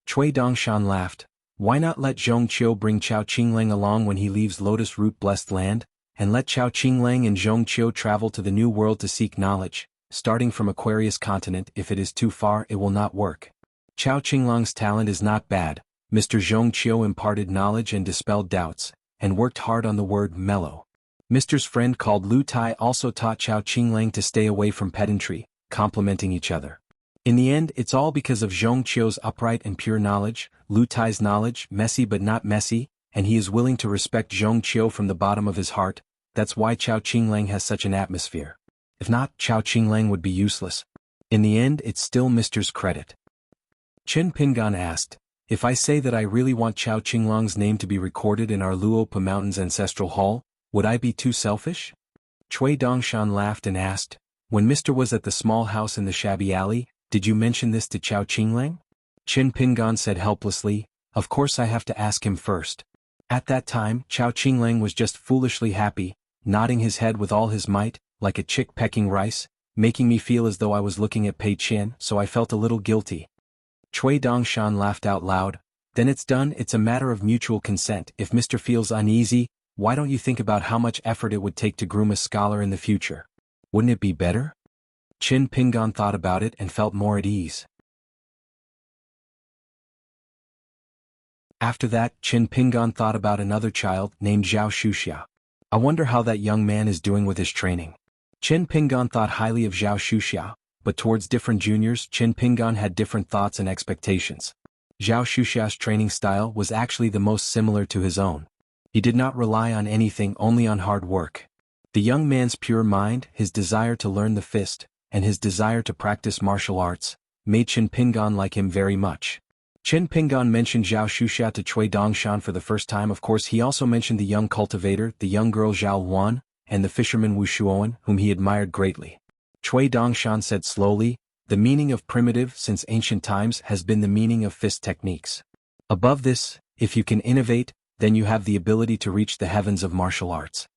Cui Dongshan laughed, why not let Zhong Qiu bring Chao Qinglang along when he leaves Lotus Root Blessed Land, and let Chao Qinglang and Zhong Qiu travel to the New World to seek knowledge, starting from Aquarius Continent. If it is too far it will not work. Chao Qinglong's talent is not bad. Mr. Zhong Qiu imparted knowledge and dispelled doubts, and worked hard on the word mellow. Mr.'s friend called Lu Tai also taught Chao Qinglang to stay away from pedantry, complementing each other. In the end, it's all because of Zhong Qiu's upright and pure knowledge, Lu Tai's knowledge, messy but not messy, and he is willing to respect Zhong Qiu from the bottom of his heart. That's why Chao Qinglang has such an atmosphere. If not, Chao Qinglang would be useless. In the end, it's still Mr.'s credit. Qin Pingan asked, if I say that I really want Chao Qinglong's name to be recorded in our Luopa Mountains Ancestral Hall, would I be too selfish? Cui Dongshan laughed and asked, when Mr. was at the small house in the shabby alley, did you mention this to Chao Qinglang? Qin Pingan said helplessly, of course I have to ask him first. At that time, Chao Qinglang was just foolishly happy, nodding his head with all his might, like a chick pecking rice, making me feel as though I was looking at Pei Qian, so I felt a little guilty. Cui Dongshan laughed out loud, Then it's done. It's a matter of mutual consent. If Mr. feels uneasy, why don't you think about how much effort it would take to groom a scholar in the future? Wouldn't it be better? Qin Pingan thought about it and felt more at ease. After that, Qin Pingan thought about another child named Zhao Shuxia. I wonder how that young man is doing with his training. Qin Pingan thought highly of Zhao Shuxia, but towards different juniors, Qin Pingan had different thoughts and expectations. Zhao Shuxia's training style was actually the most similar to his own. He did not rely on anything, only on hard work. The young man's pure mind, his desire to learn the fist, and his desire to practice martial arts, made Qin Pingan like him very much. Qin Pingan mentioned Zhao Shuxia to Cui Dongshan for the first time. Of course, he also mentioned the young cultivator, the young girl Zhao Luan, and the fisherman Wu Shuowen, whom he admired greatly. Cui Dongshan said slowly, the meaning of primitive since ancient times has been the meaning of fist techniques. Above this, if you can innovate, then you have the ability to reach the heavens of martial arts.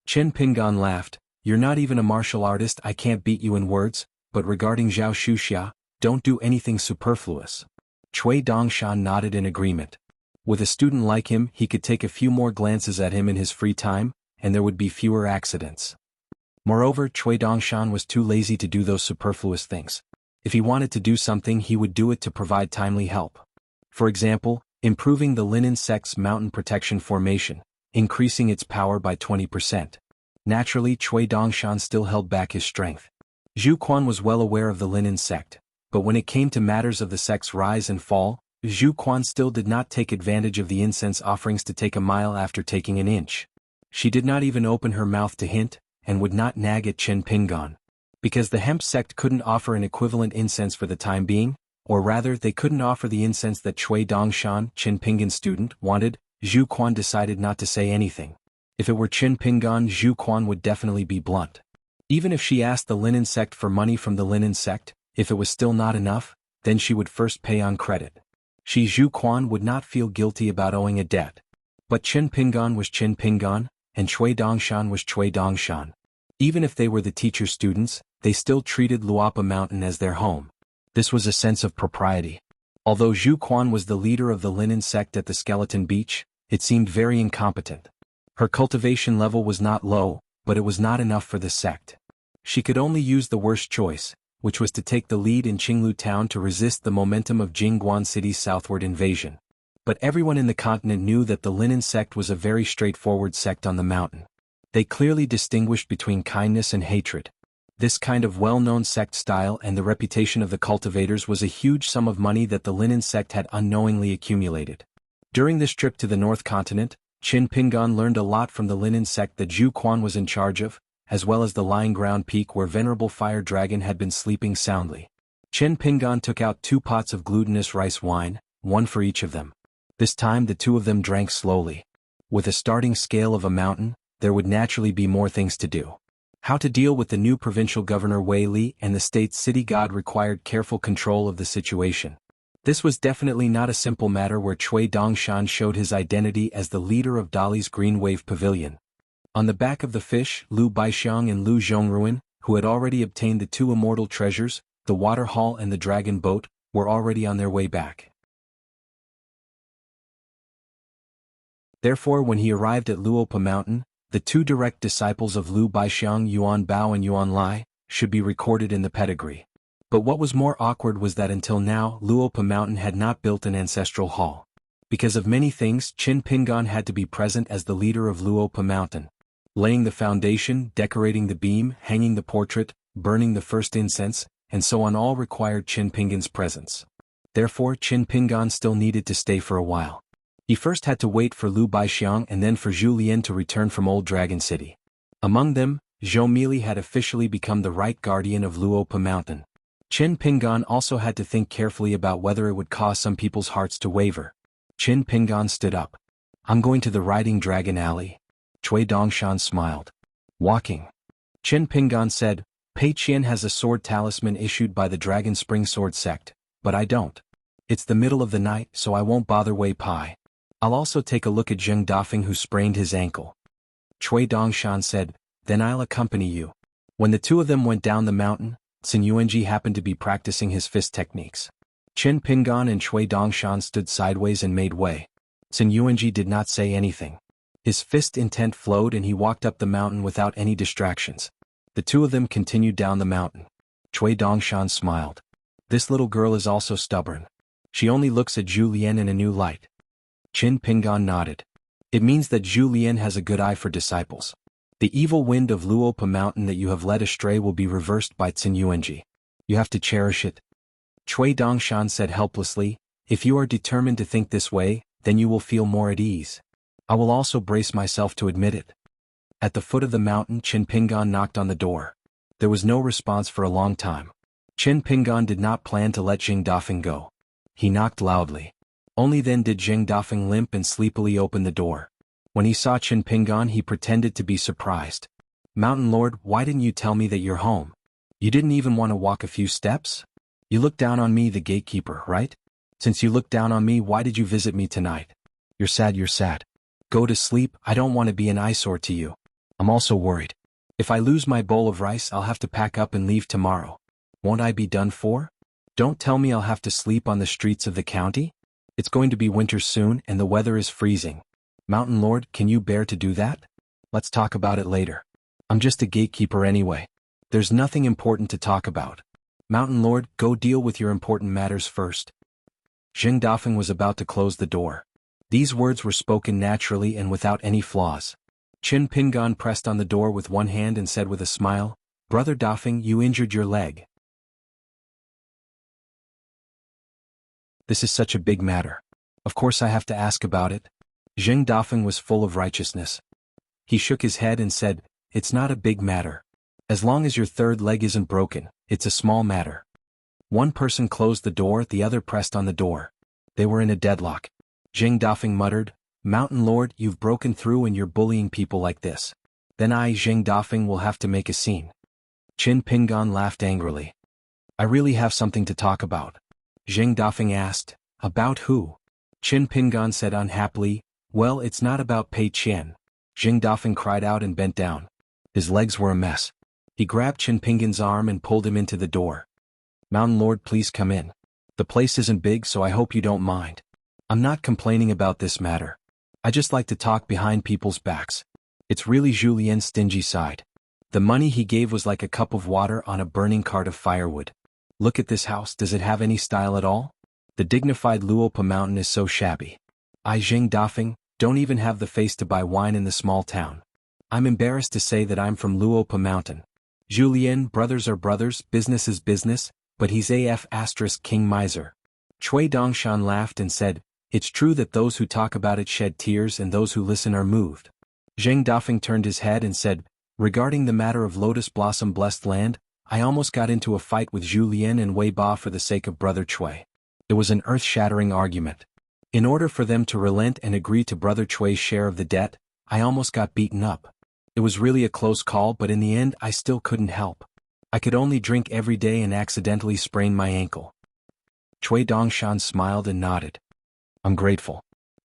Qin Pingan laughed, you're not even a martial artist, I can't beat you in words, but regarding Zhao Shuxia, don't do anything superfluous. Cui Dongshan nodded in agreement. With a student like him, he could take a few more glances at him in his free time, and there would be fewer accidents. Moreover, Cui Dongshan was too lazy to do those superfluous things. If he wanted to do something, he would do it to provide timely help. For example, improving the linen sect's mountain protection formation, increasing its power by 20%. Naturally, Cui Dongshan still held back his strength. Zhu Quan was well aware of the linen sect, but when it came to matters of the sect's rise and fall, Zhu Quan still did not take advantage of the incense offerings to take a mile after taking an inch. She did not even open her mouth to hint, and would not nag at Qin Pingan. Because the hemp sect couldn't offer an equivalent incense for the time being, or rather they couldn't offer the incense that Cui Dongshan, Qin Pingan's student, wanted, Zhu Quan decided not to say anything. If it were Qin Pingan, Zhu Quan would definitely be blunt. Even if she asked the linen sect for money from the linen sect, if it was still not enough, then she would first pay on credit. She, Zhu Quan, would not feel guilty about owing a debt. But Qin Pingan was Qin Pingan, and Cui Dongshan was Cui Dongshan. Even if they were the teacher's students, they still treated Luopa Mountain as their home. This was a sense of propriety. Although Zhu Quan was the leader of the linen sect at the Skeleton Beach, it seemed very incompetent. Her cultivation level was not low, but it was not enough for the sect. She could only use the worst choice, which was to take the lead in Qinglu town to resist the momentum of Jingguan City's southward invasion. But everyone in the continent knew that the linen sect was a very straightforward sect on the mountain. They clearly distinguished between kindness and hatred. This kind of well-known sect style and the reputation of the cultivators was a huge sum of money that the linen sect had unknowingly accumulated. During this trip to the North Continent, Qin Pingan learned a lot from the linen sect that Zhu Quan was in charge of, as well as the lying ground peak where Venerable Fire Dragon had been sleeping soundly. Qin Pingan took out 2 pots of glutinous rice wine, one for each of them. This time the 2 of them drank slowly. With a starting scale of a mountain, there would naturally be more things to do. How to deal with the new provincial governor Wei Li and the state's city god required careful control of the situation. This was definitely not a simple matter where Cui Dongshan showed his identity as the leader of Dali's Green Wave Pavilion. On the back of the fish, Lu Baixiang and Lu Zhongruan, who had already obtained the 2 immortal treasures, the water hall and the dragon boat, were already on their way back. Therefore, when he arrived at Luopa Mountain, the 2 direct disciples of Lu Baixiang, Yuan Bao and Yuan Lai, should be recorded in the pedigree. But what was more awkward was that until now, Luopa Mountain had not built an ancestral hall. Because of many things, Qin Pingan had to be present as the leader of Luopa Mountain. Laying the foundation, decorating the beam, hanging the portrait, burning the first incense, and so on all required Qin Pingan's presence. Therefore, Qin Pingan still needed to stay for a while. He first had to wait for Lu Baixiang and then for Zhu Lian to return from Old Dragon City. Among them, Zhou Mili had officially become the right guardian of Luopa Mountain. Qin Pingan also had to think carefully about whether it would cause some people's hearts to waver. Qin Pingan stood up. I'm going to the Riding Dragon Alley. Cui Dongshan smiled. Walking. Qin Pingan said, Pei Qian has a sword talisman issued by the Dragon Spring Sword sect, but I don't. It's the middle of the night, so I won't bother Wei Pai. I'll also take a look at Zheng Dafeng who sprained his ankle. Cui Dongshan said, then I'll accompany you. When the 2 of them went down the mountain, Sun Yuanji happened to be practicing his fist techniques. Qin Pingan and Cui Dongshan stood sideways and made way. Sun Yuanji did not say anything. His fist intent flowed and he walked up the mountain without any distractions. The two of them continued down the mountain. Cui Dongshan smiled. This little girl is also stubborn. She only looks at Zhu Lian in a new light. Qin Pingan nodded. It means that Zhu Lian has a good eye for disciples. The evil wind of Luopa Mountain that you have led astray will be reversed by Sun Yuanji. You have to cherish it. Cui Dongshan said helplessly, if you are determined to think this way, then you will feel more at ease. I will also brace myself to admit it. At the foot of the mountain, Qin Pingan knocked on the door. There was no response for a long time. Qin Pingan did not plan to let Jing Dafeng go. He knocked loudly. Only then did Jing Dafeng limp and sleepily open the door. When he saw Qin Pingan, he pretended to be surprised. Mountain Lord, why didn't you tell me that you're home? You didn't even want to walk a few steps? You looked down on me, the gatekeeper, right? Since you looked down on me, why did you visit me tonight? You're sad, you're sad. Go to sleep, I don't want to be an eyesore to you. I'm also worried. If I lose my bowl of rice, I'll have to pack up and leave tomorrow. Won't I be done for? Don't tell me I'll have to sleep on the streets of the county? It's going to be winter soon and the weather is freezing. Mountain Lord, can you bear to do that? Let's talk about it later. I'm just a gatekeeper anyway. There's nothing important to talk about. Mountain Lord, go deal with your important matters first. Jing Dafeng was about to close the door. These words were spoken naturally and without any flaws. Qin Pingan pressed on the door with one hand and said with a smile, Brother Dafeng, you injured your leg. This is such a big matter. Of course I have to ask about it. Jing Dafeng was full of righteousness. He shook his head and said, it's not a big matter. As long as your third leg isn't broken, it's a small matter. One person closed the door, the other pressed on the door. They were in a deadlock. Jing Dafeng muttered, Mountain Lord, you've broken through and you're bullying people like this. Then I, Jing Dafeng, will have to make a scene. Qin Pingan laughed angrily. I really have something to talk about. Jing Dafeng asked, about who? Qin Pingan said unhappily, well, it's not about Pei Qian. Jing Dafeng cried out and bent down. His legs were a mess. He grabbed Qin Pingan's arm and pulled him into the door. Mountain Lord, please come in. The place isn't big, so I hope you don't mind. I'm not complaining about this matter. I just like to talk behind people's backs. It's really Zhu Lian's stingy side. The money he gave was like a cup of water on a burning cart of firewood. Look at this house, does it have any style at all? The dignified Luopa Mountain is so shabby. I, Jing Dafeng, don't even have the face to buy wine in the small town. I'm embarrassed to say that I'm from Luopa Mountain. Zhu Lian, brothers are brothers, business is business, but he's AF * King Miser. Cui Dongshan laughed and said, it's true that those who talk about it shed tears and those who listen are moved. Jing Dafeng turned his head and said, regarding the matter of Lotus Blossom Blessed Land, I almost got into a fight with Zhu Lian and Wei Ba for the sake of Brother Cui. It was an earth-shattering argument. In order for them to relent and agree to Brother Cui's share of the debt, I almost got beaten up. It was really a close call, but in the end I still couldn't help. I could only drink every day and accidentally sprain my ankle. Cui Dongshan smiled and nodded. I'm grateful.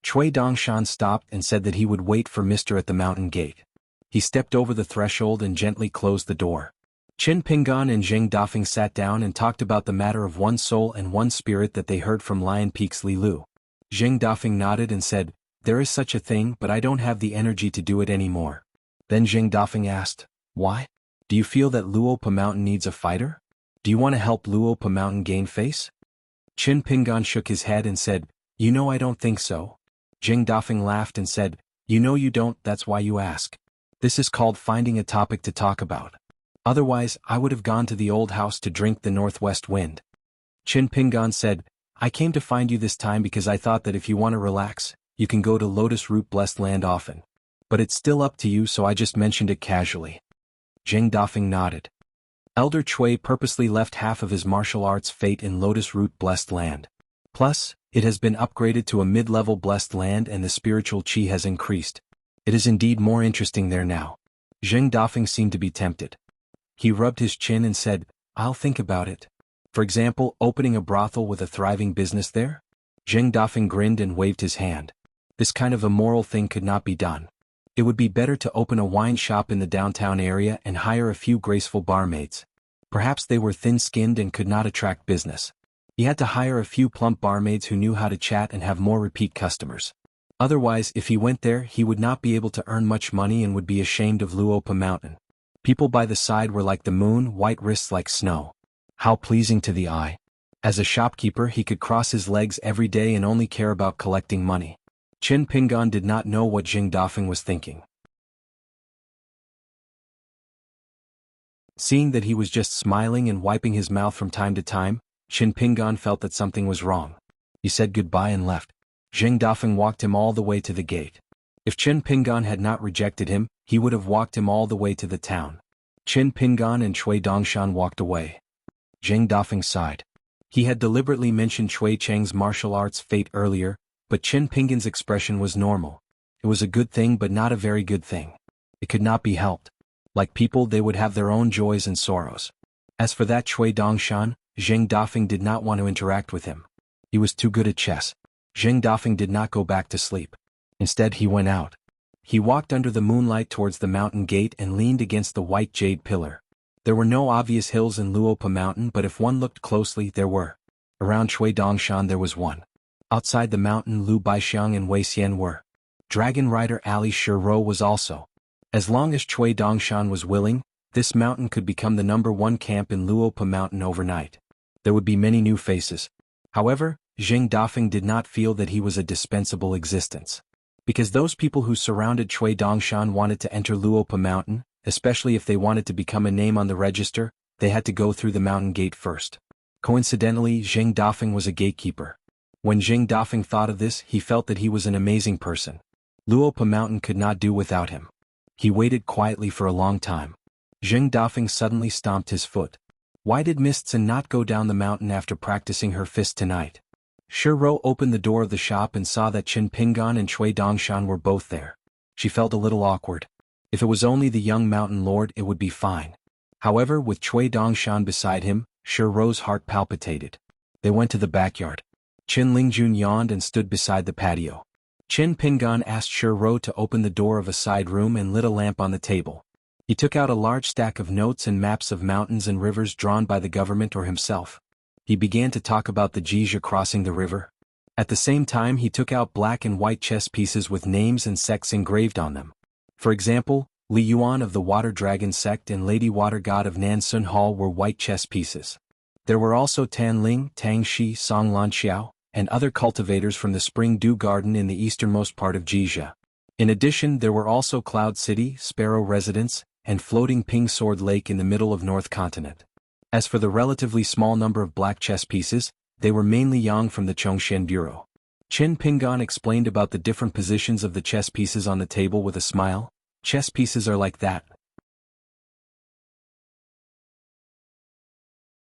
Cui Dongshan stopped and said that he would wait for Mr. at the mountain gate. He stepped over the threshold and gently closed the door. Qin Pingan and Jing Dafeng sat down and talked about the matter of one soul and one spirit that they heard from Lion Peak's Li Lu. Jing Dafeng nodded and said, there is such a thing, but I don't have the energy to do it anymore. Then Jing Dafeng asked, why? Do you feel that Luopa Mountain needs a fighter? Do you want to help Luopa Mountain gain face? Qin Pingan shook his head and said, you know I don't think so. Jing Dafeng laughed and said, you know you don't, that's why you ask. This is called finding a topic to talk about. Otherwise, I would have gone to the old house to drink the northwest wind. Qin Pingan said, I came to find you this time because I thought that if you want to relax, you can go to Lotus Root Blessed Land often. But it's still up to you, so I just mentioned it casually. Jing Dafeng nodded. Elder Cui purposely left half of his martial arts fate in Lotus Root Blessed Land. Plus, it has been upgraded to a mid-level blessed land and the spiritual qi has increased. It is indeed more interesting there now. Jing Dafeng seemed to be tempted. He rubbed his chin and said, I'll think about it. For example, opening a brothel with a thriving business there? Jing Dafeng grinned and waved his hand. This kind of immoral thing could not be done. It would be better to open a wine shop in the downtown area and hire a few graceful barmaids. Perhaps they were thin-skinned and could not attract business. He had to hire a few plump barmaids who knew how to chat and have more repeat customers. Otherwise, if he went there, he would not be able to earn much money and would be ashamed of Luopa Mountain. People by the side were like the moon, white wrists like snow. How pleasing to the eye. As a shopkeeper, he could cross his legs every day and only care about collecting money. Qin Pingan did not know what Jing Dafeng was thinking. Seeing that he was just smiling and wiping his mouth from time to time, Qin Pingan felt that something was wrong. He said goodbye and left. Jing Dafeng walked him all the way to the gate. If Qin Pingan had not rejected him, he would have walked him all the way to the town. Qin Pingan and Cui Dongshan walked away. Jing Dafeng sighed. He had deliberately mentioned Cui Cheng's martial arts fate earlier, but Qin Pingan's expression was normal. It was a good thing but not a very good thing. It could not be helped. Like people, they would have their own joys and sorrows. As for that Cui Dongshan, Jing Dafeng did not want to interact with him. He was too good at chess. Jing Dafeng did not go back to sleep. Instead, he went out. He walked under the moonlight towards the mountain gate and leaned against the white jade pillar. There were no obvious hills in Luopa Mountain, but if one looked closely, there were. Around Cui Dongshan there was one. Outside the mountain, Lu Baixiang and Wei Xian were. Dragon Rider Ali Shiro was also. As long as Cui Dongshan was willing, this mountain could become the #1 camp in Luopa Mountain overnight. There would be many new faces. However, Jing Dafeng did not feel that he was a dispensable existence. Because those people who surrounded Cui Dongshan wanted to enter Luopa Mountain, especially if they wanted to become a name on the register, they had to go through the mountain gate first. Coincidentally, Jing Dafeng was a gatekeeper. When Jing Dafeng thought of this, he felt that he was an amazing person. Luopa Mountain could not do without him. He waited quietly for a long time. Jing Dafeng suddenly stomped his foot. Why did Mistsen not go down the mountain after practicing her fist tonight? Shiro opened the door of the shop and saw that Qin Pingan and Cui Dongshan were both there. She felt a little awkward. If it was only the young mountain lord, it would be fine. However, with Cui Dongshan beside him, Shiro's heart palpitated. They went to the backyard. Qin Lingjun yawned and stood beside the patio. Qin Pingan asked Shiro to open the door of a side room and lit a lamp on the table. He took out a large stack of notes and maps of mountains and rivers drawn by the government or himself. He began to talk about the Jizha crossing the river. At the same time, he took out black and white chess pieces with names and sects engraved on them. For example, Li Yuan of the Water Dragon sect and Lady Water God of Nansun Hall were white chess pieces. There were also Tan Ling, Tang Shi, Song Lan Xiao, and other cultivators from the Spring Dew Garden in the easternmost part of Jizha. In addition, there were also Cloud City, Sparrow Residence, and floating Ping Sword Lake in the middle of North Continent. As for the relatively small number of black chess pieces, they were mainly Yang from the Chongshan Bureau. Qin Pingan explained about the different positions of the chess pieces on the table with a smile. Chess pieces are like that.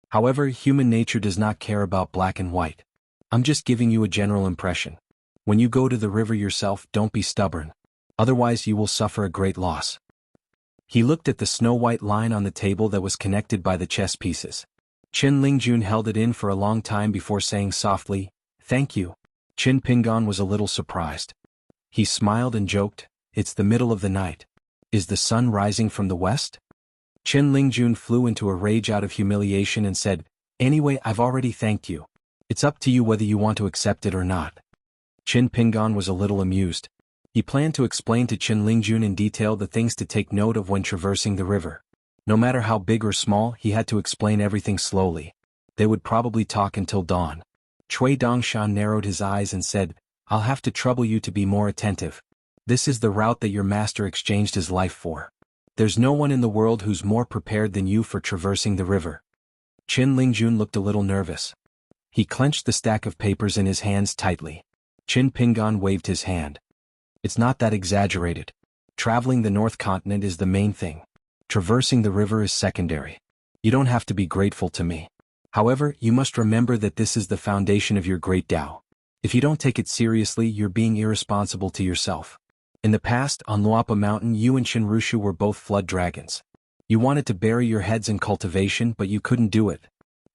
However, human nature does not care about black and white. I'm just giving you a general impression. When you go to the river yourself, don't be stubborn. Otherwise you will suffer a great loss. He looked at the snow-white line on the table that was connected by the chess pieces. Qin Lingjun held it in for a long time before saying softly, "Thank you." Qin Pingan was a little surprised. He smiled and joked, "It's the middle of the night. Is the sun rising from the west?" Qin Lingjun flew into a rage out of humiliation and said, "Anyway, I've already thanked you. It's up to you whether you want to accept it or not." Qin Pingan was a little amused. He planned to explain to Qin Lingjun in detail the things to take note of when traversing the river. No matter how big or small, he had to explain everything slowly. They would probably talk until dawn. Cui Dongshan narrowed his eyes and said, "I'll have to trouble you to be more attentive. This is the route that your master exchanged his life for. There's no one in the world who's more prepared than you for traversing the river." Qin Lingjun looked a little nervous. He clenched the stack of papers in his hands tightly. Qin Pingan waved his hand. "It's not that exaggerated. Traveling the North Continent is the main thing. Traversing the river is secondary. You don't have to be grateful to me. However, you must remember that this is the foundation of your great Tao. If you don't take it seriously, you're being irresponsible to yourself. In the past, on Luopa Mountain, you and Shinrushu were both flood dragons. You wanted to bury your heads in cultivation, but you couldn't do it.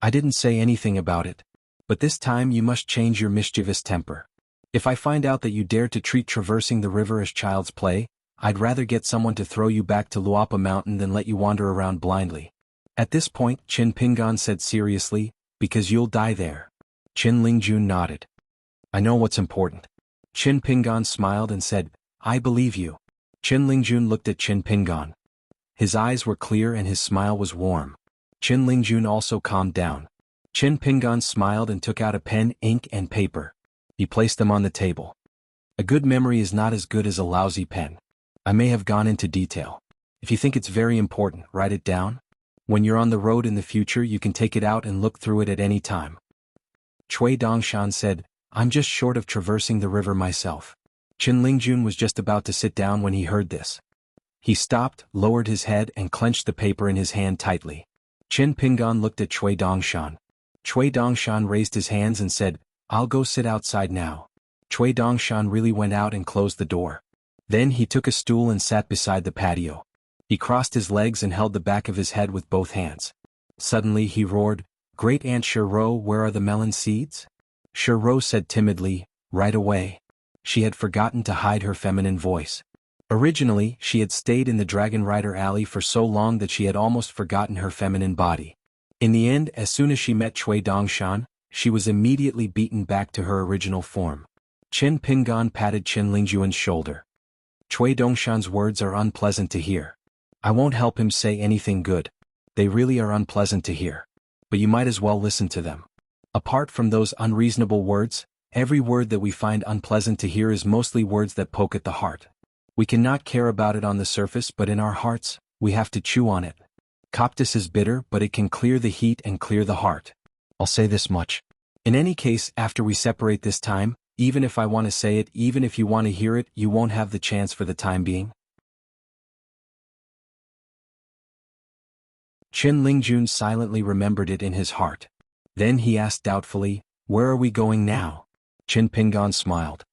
I didn't say anything about it. But this time you must change your mischievous temper. If I find out that you dare to treat traversing the river as child's play, I'd rather get someone to throw you back to Luopa Mountain than let you wander around blindly." At this point, Qin Pingan said seriously, "Because you'll die there." Qin Lingjun nodded. I know what's important. Qin Pingan smiled and said, I believe you. Qin Lingjun looked at Qin Pingan. His eyes were clear and his smile was warm. Qin Lingjun also calmed down. Qin Pingan smiled and took out a pen, ink and paper. He placed them on the table. A good memory is not as good as a lousy pen. I may have gone into detail. If you think it's very important, write it down. When you're on the road in the future you can take it out and look through it at any time. Cui Dongshan said, I'm just short of traversing the river myself. Qin Lingjun was just about to sit down when he heard this. He stopped, lowered his head and clenched the paper in his hand tightly. Qin Pingan looked at Cui Dongshan. Cui Dongshan raised his hands and said, I'll go sit outside now. Cui Dongshan really went out and closed the door. Then he took a stool and sat beside the patio. He crossed his legs and held the back of his head with both hands. Suddenly he roared, Great Aunt Shiro, where are the melon seeds? Shiro said timidly, right away. She had forgotten to hide her feminine voice. Originally, she had stayed in the Dragon Rider Alley for so long that she had almost forgotten her feminine body. In the end, as soon as she met Cui Dongshan, she was immediately beaten back to her original form. Qin Pingan patted Qin Lingjun's shoulder. Cui Dongshan's words are unpleasant to hear. I won't help him say anything good. They really are unpleasant to hear. But you might as well listen to them. Apart from those unreasonable words, every word that we find unpleasant to hear is mostly words that poke at the heart. We cannot care about it on the surface, but in our hearts, we have to chew on it. Coptis is bitter, but it can clear the heat and clear the heart. I'll say this much. In any case, after we separate this time, even if I want to say it, even if you want to hear it, you won't have the chance for the time being. Qin Lingjun silently remembered it in his heart. Then he asked doubtfully, Where are we going now? Qin Pingan smiled.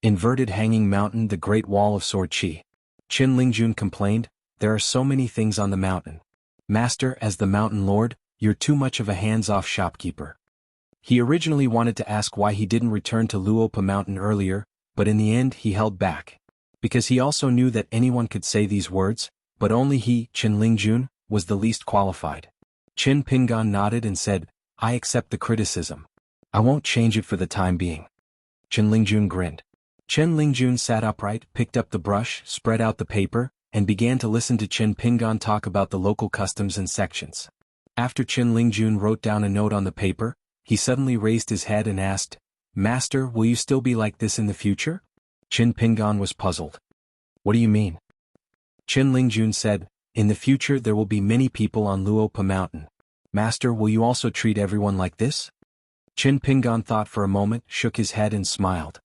Inverted Hanging Mountain, the Great Wall of Sword Qi. Qin Lingjun complained, There are so many things on the mountain. Master, as the mountain lord, you're too much of a hands-off shopkeeper. He originally wanted to ask why he didn't return to Luopa Mountain earlier, but in the end he held back. Because he also knew that anyone could say these words, but only he, Qin Lingjun, was the least qualified. Qin Pingan nodded and said, I accept the criticism. I won't change it for the time being. Qin Lingjun grinned. Qin Lingjun sat upright, picked up the brush, spread out the paper, and began to listen to Qin Pingan talk about the local customs and sections. After Qin Lingjun wrote down a note on the paper, he suddenly raised his head and asked, Master, will you still be like this in the future? Qin Pingan was puzzled. What do you mean? Qin Lingjun said, In the future there will be many people on Luopa Mountain. Master, will you also treat everyone like this? Qin Pingan thought for a moment, shook his head and smiled.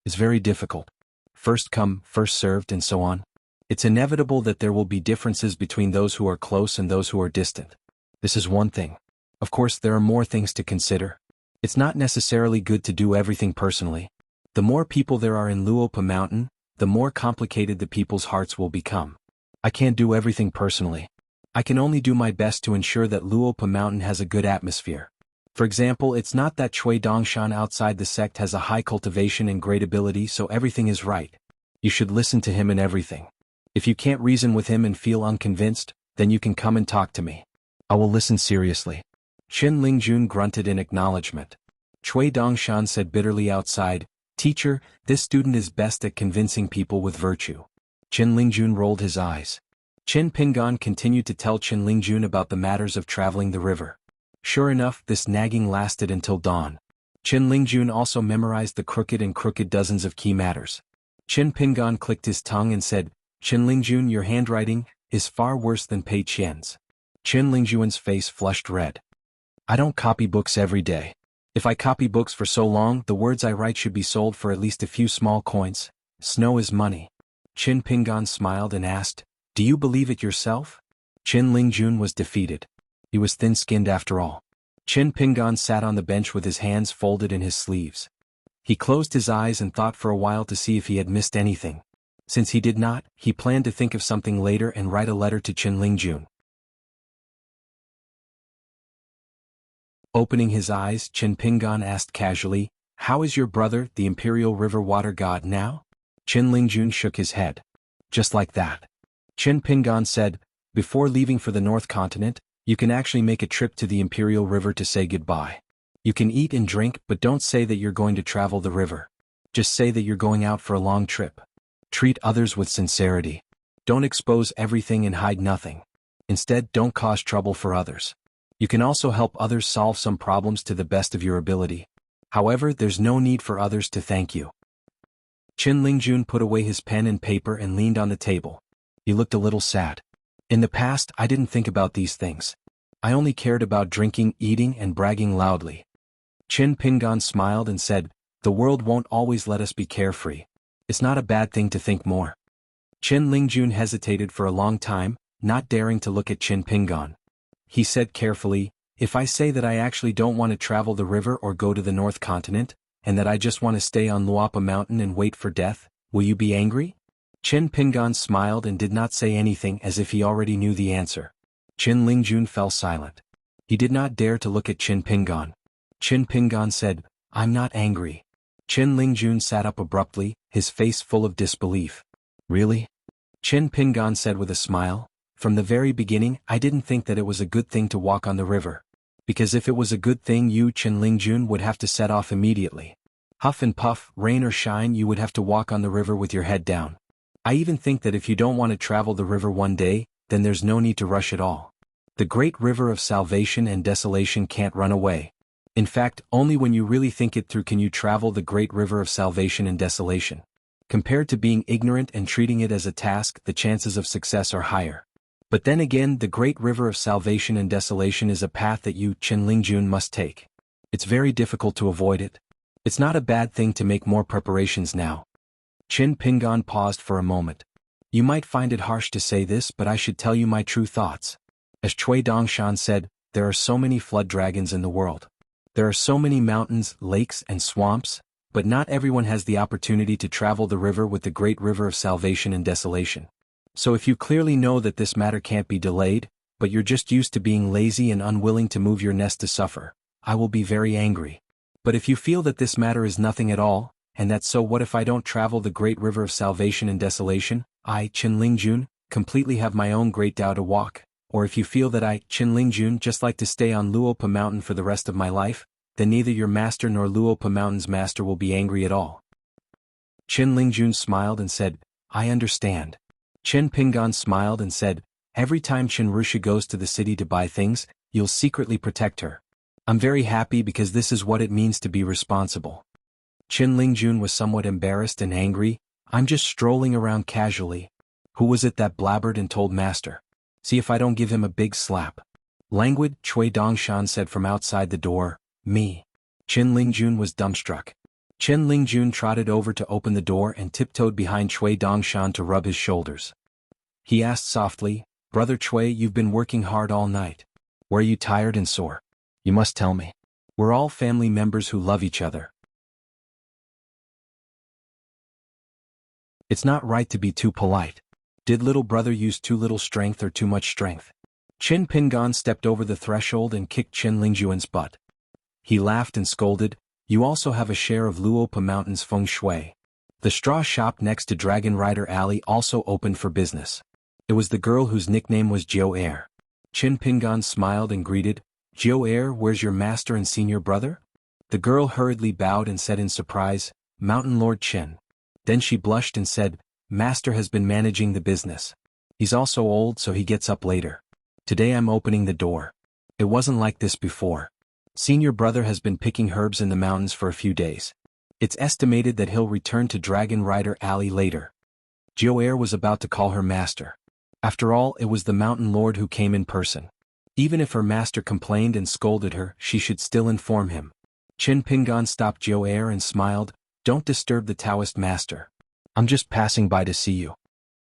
It's very difficult. First come, first served and so on. It's inevitable that there will be differences between those who are close and those who are distant. This is one thing. Of course there are more things to consider. It's not necessarily good to do everything personally. The more people there are in Luopa Mountain, the more complicated the people's hearts will become. I can't do everything personally. I can only do my best to ensure that Luopa Mountain has a good atmosphere. For example, it's not that Cui Dongshan outside the sect has a high cultivation and great ability, so everything is right. You should listen to him in everything. If you can't reason with him and feel unconvinced, then you can come and talk to me. I will listen seriously. Qin Lingjun grunted in acknowledgement. Cui Dongshan said bitterly outside, Teacher, this student is best at convincing people with virtue. Qin Lingjun rolled his eyes. Qin Pingan continued to tell Qin Lingjun about the matters of traveling the river. Sure enough, this nagging lasted until dawn. Qin Lingjun also memorized the crooked and crooked dozens of key matters. Qin Pingan clicked his tongue and said, Qin Lingjun, your handwriting is far worse than Pei Qian's. Qin Lingjun's face flushed red. I don't copy books every day. If I copy books for so long, the words I write should be sold for at least a few small coins. Snow is money. Qin Pingan smiled and asked, Do you believe it yourself? Qin Lingjun was defeated. He was thin-skinned after all. Qin Pingan sat on the bench with his hands folded in his sleeves. He closed his eyes and thought for a while to see if he had missed anything. Since he did not, he planned to think of something later and write a letter to Qin Lingjun. Opening his eyes, Qin Pingan asked casually, How is your brother, the Imperial River Water God, now? Qin Lingjun shook his head. Just like that. Qin Pingan said, Before leaving for the North Continent, you can actually make a trip to the Imperial River to say goodbye. You can eat and drink, but don't say that you're going to travel the river. Just say that you're going out for a long trip. Treat others with sincerity. Don't expose everything and hide nothing. Instead, don't cause trouble for others. You can also help others solve some problems to the best of your ability. However, there's no need for others to thank you. Qin Lingjun put away his pen and paper and leaned on the table. He looked a little sad. In the past, I didn't think about these things. I only cared about drinking, eating, and bragging loudly. Qin Pingan smiled and said, "The world won't always let us be carefree. It's not a bad thing to think more." Qin Lingjun hesitated for a long time, not daring to look at Qin Pingan. He said carefully, "If I say that I actually don't want to travel the river or go to the North Continent, and that I just want to stay on Luapa Mountain and wait for death, will you be angry?" Qin Pingan smiled and did not say anything, as if he already knew the answer. Qin Lingjun fell silent. He did not dare to look at Qin Pingan. Qin Pingan said, "I'm not angry." Qin Lingjun sat up abruptly, his face full of disbelief. "Really?" Qin Pingan said with a smile. "From the very beginning, I didn't think that it was a good thing to walk on the river. Because if it was a good thing, you, Qin Lingjun, would have to set off immediately. Huff and puff, rain or shine, you would have to walk on the river with your head down. I even think that if you don't want to travel the river one day, then there's no need to rush at all. The great river of salvation and desolation can't run away. In fact, only when you really think it through can you travel the great river of salvation and desolation. Compared to being ignorant and treating it as a task, the chances of success are higher. But then again, the great river of salvation and desolation is a path that you, Qin Lingjun, must take. It's very difficult to avoid it. It's not a bad thing to make more preparations now." Qin Pingan paused for a moment. "You might find it harsh to say this, but I should tell you my true thoughts. As Cui Dongshan said, there are so many flood dragons in the world. There are so many mountains, lakes, and swamps, but not everyone has the opportunity to travel the river with the great river of salvation and desolation. So if you clearly know that this matter can't be delayed, but you're just used to being lazy and unwilling to move your nest to suffer, I will be very angry. But if you feel that this matter is nothing at all, and that so what if I don't travel the great river of salvation and desolation, I, Qin Lingjun, completely have my own great Tao to walk, or if you feel that I, Qin Lingjun, just like to stay on Luopa Mountain for the rest of my life, then neither your master nor Luopa Mountain's master will be angry at all." Qin Lingjun smiled and said, "I understand." Qin Pingan smiled and said, "Every time Qin Rusha goes to the city to buy things, you'll secretly protect her. I'm very happy because this is what it means to be responsible." Qin Lingjun was somewhat embarrassed and angry. "I'm just strolling around casually. Who was it that blabbered and told master? See if I don't give him a big slap." "Languid," Cui Dongshan said from outside the door. "Me." Qin Lingjun was dumbstruck. Qin Lingjun trotted over to open the door and tiptoed behind Cui Dongshan to rub his shoulders. He asked softly, "Brother Cui, you've been working hard all night. Were you tired and sore? You must tell me. We're all family members who love each other. It's not right to be too polite. Did little brother use too little strength or too much strength?" Qin Pingan stepped over the threshold and kicked Qin Lingjun's butt. He laughed and scolded, "You also have a share of Luopa Mountain's feng shui." The straw shop next to Dragon Rider Alley also opened for business. It was the girl whose nickname was Jiu Air. Qin Pingan smiled and greeted, "Jiu Air, where's your master and senior brother?" The girl hurriedly bowed and said in surprise, "Mountain Lord Qin." Then she blushed and said, "Master has been managing the business. He's also old, so he gets up later. Today I'm opening the door. It wasn't like this before. Senior brother has been picking herbs in the mountains for a few days. It's estimated that he'll return to Dragon Rider Alley later." Jiu Air was about to call her master. After all, it was the Mountain Lord who came in person. Even if her master complained and scolded her, she should still inform him. Qin Pingan stopped Jiu Air and smiled, "Don't disturb the Taoist master. I'm just passing by to see you."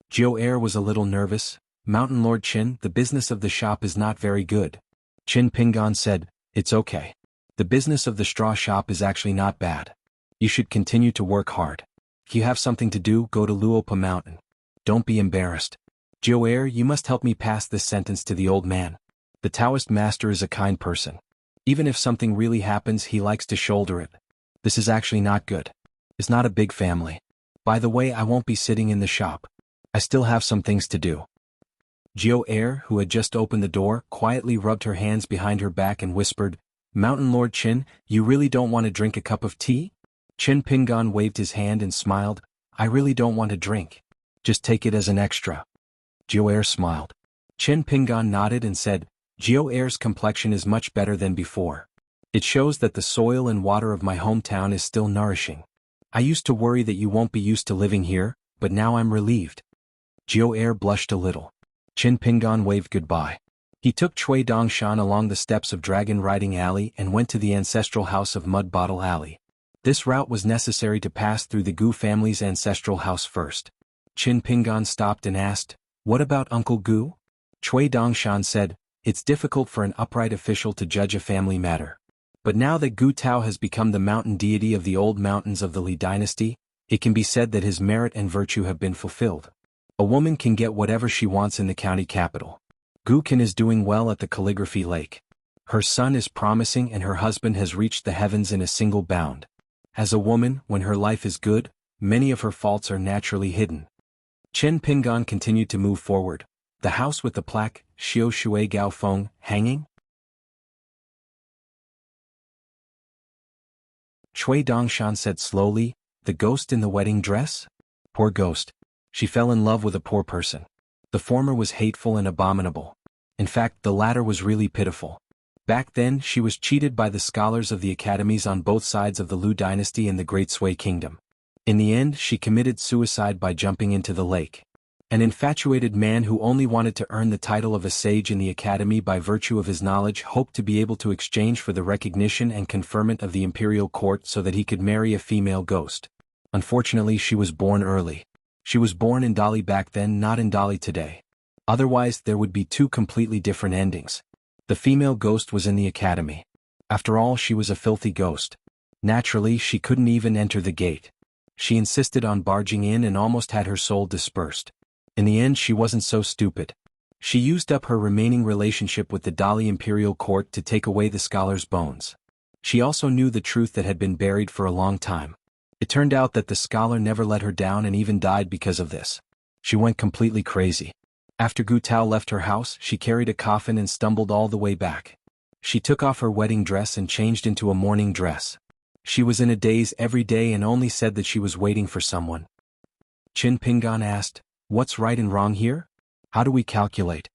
Jiu Air was a little nervous. "Mountain Lord Qin, the business of the shop is not very good." Qin Pingan said, "It's okay. The business of the straw shop is actually not bad. You should continue to work hard. If you have something to do, go to Luopa Mountain. Don't be embarrassed." "Jiu Air, you must help me pass this sentence to the old man. The Taoist master is a kind person. Even if something really happens, he likes to shoulder it. This is actually not good. It's not a big family. By the way, I won't be sitting in the shop. I still have some things to do." Jiu Air, who had just opened the door, quietly rubbed her hands behind her back and whispered, Mountain Lord Qin, you really don't want to drink a cup of tea? Qin Pingan waved his hand and smiled. I really don't want to drink. Just take it as an extra. Jiao Air smiled. Qin Pingan nodded and said, Jiao Air's complexion is much better than before. It shows that the soil and water of my hometown is still nourishing. I used to worry that you won't be used to living here, but now I'm relieved. Jiao Air blushed a little. Qin Pingan waved goodbye. He took Cui Dongshan along the steps of Dragon Riding Alley and went to the ancestral house of Mud Bottle Alley. This route was necessary to pass through the Gu family's ancestral house first. Qin Pingan stopped and asked, What about Uncle Gu? Cui Dongshan said, It's difficult for an upright official to judge a family matter. But now that Gu Tao has become the mountain deity of the old mountains of the Li dynasty, it can be said that his merit and virtue have been fulfilled. A woman can get whatever she wants in the county capital. Gu Qin is doing well at the calligraphy lake. Her son is promising and her husband has reached the heavens in a single bound. As a woman, when her life is good, many of her faults are naturally hidden. Qin Pingan continued to move forward. The house with the plaque, Xiao Shui Gao Feng, hanging? Cui Dongshan said slowly, The ghost in the wedding dress? Poor ghost. She fell in love with a poor person. The former was hateful and abominable. In fact, the latter was really pitiful. Back then, she was cheated by the scholars of the academies on both sides of the Lu dynasty and the Great Sui Kingdom. In the end, she committed suicide by jumping into the lake. An infatuated man who only wanted to earn the title of a sage in the academy by virtue of his knowledge hoped to be able to exchange for the recognition and conferment of the imperial court so that he could marry a female ghost. Unfortunately, she was born early. She was born in Dali back then, not in Dali today. Otherwise, there would be two completely different endings. The female ghost was in the academy. After all, she was a filthy ghost. Naturally, she couldn't even enter the gate. She insisted on barging in and almost had her soul dispersed. In the end, she wasn't so stupid. She used up her remaining relationship with the Dali imperial court to take away the scholar's bones. She also knew the truth that had been buried for a long time. It turned out that the scholar never let her down and even died because of this. She went completely crazy. After Gu Tao left her house, she carried a coffin and stumbled all the way back. She took off her wedding dress and changed into a mourning dress. She was in a daze every day and only said that she was waiting for someone. Qin Pingan asked, What's right and wrong here? How do we calculate?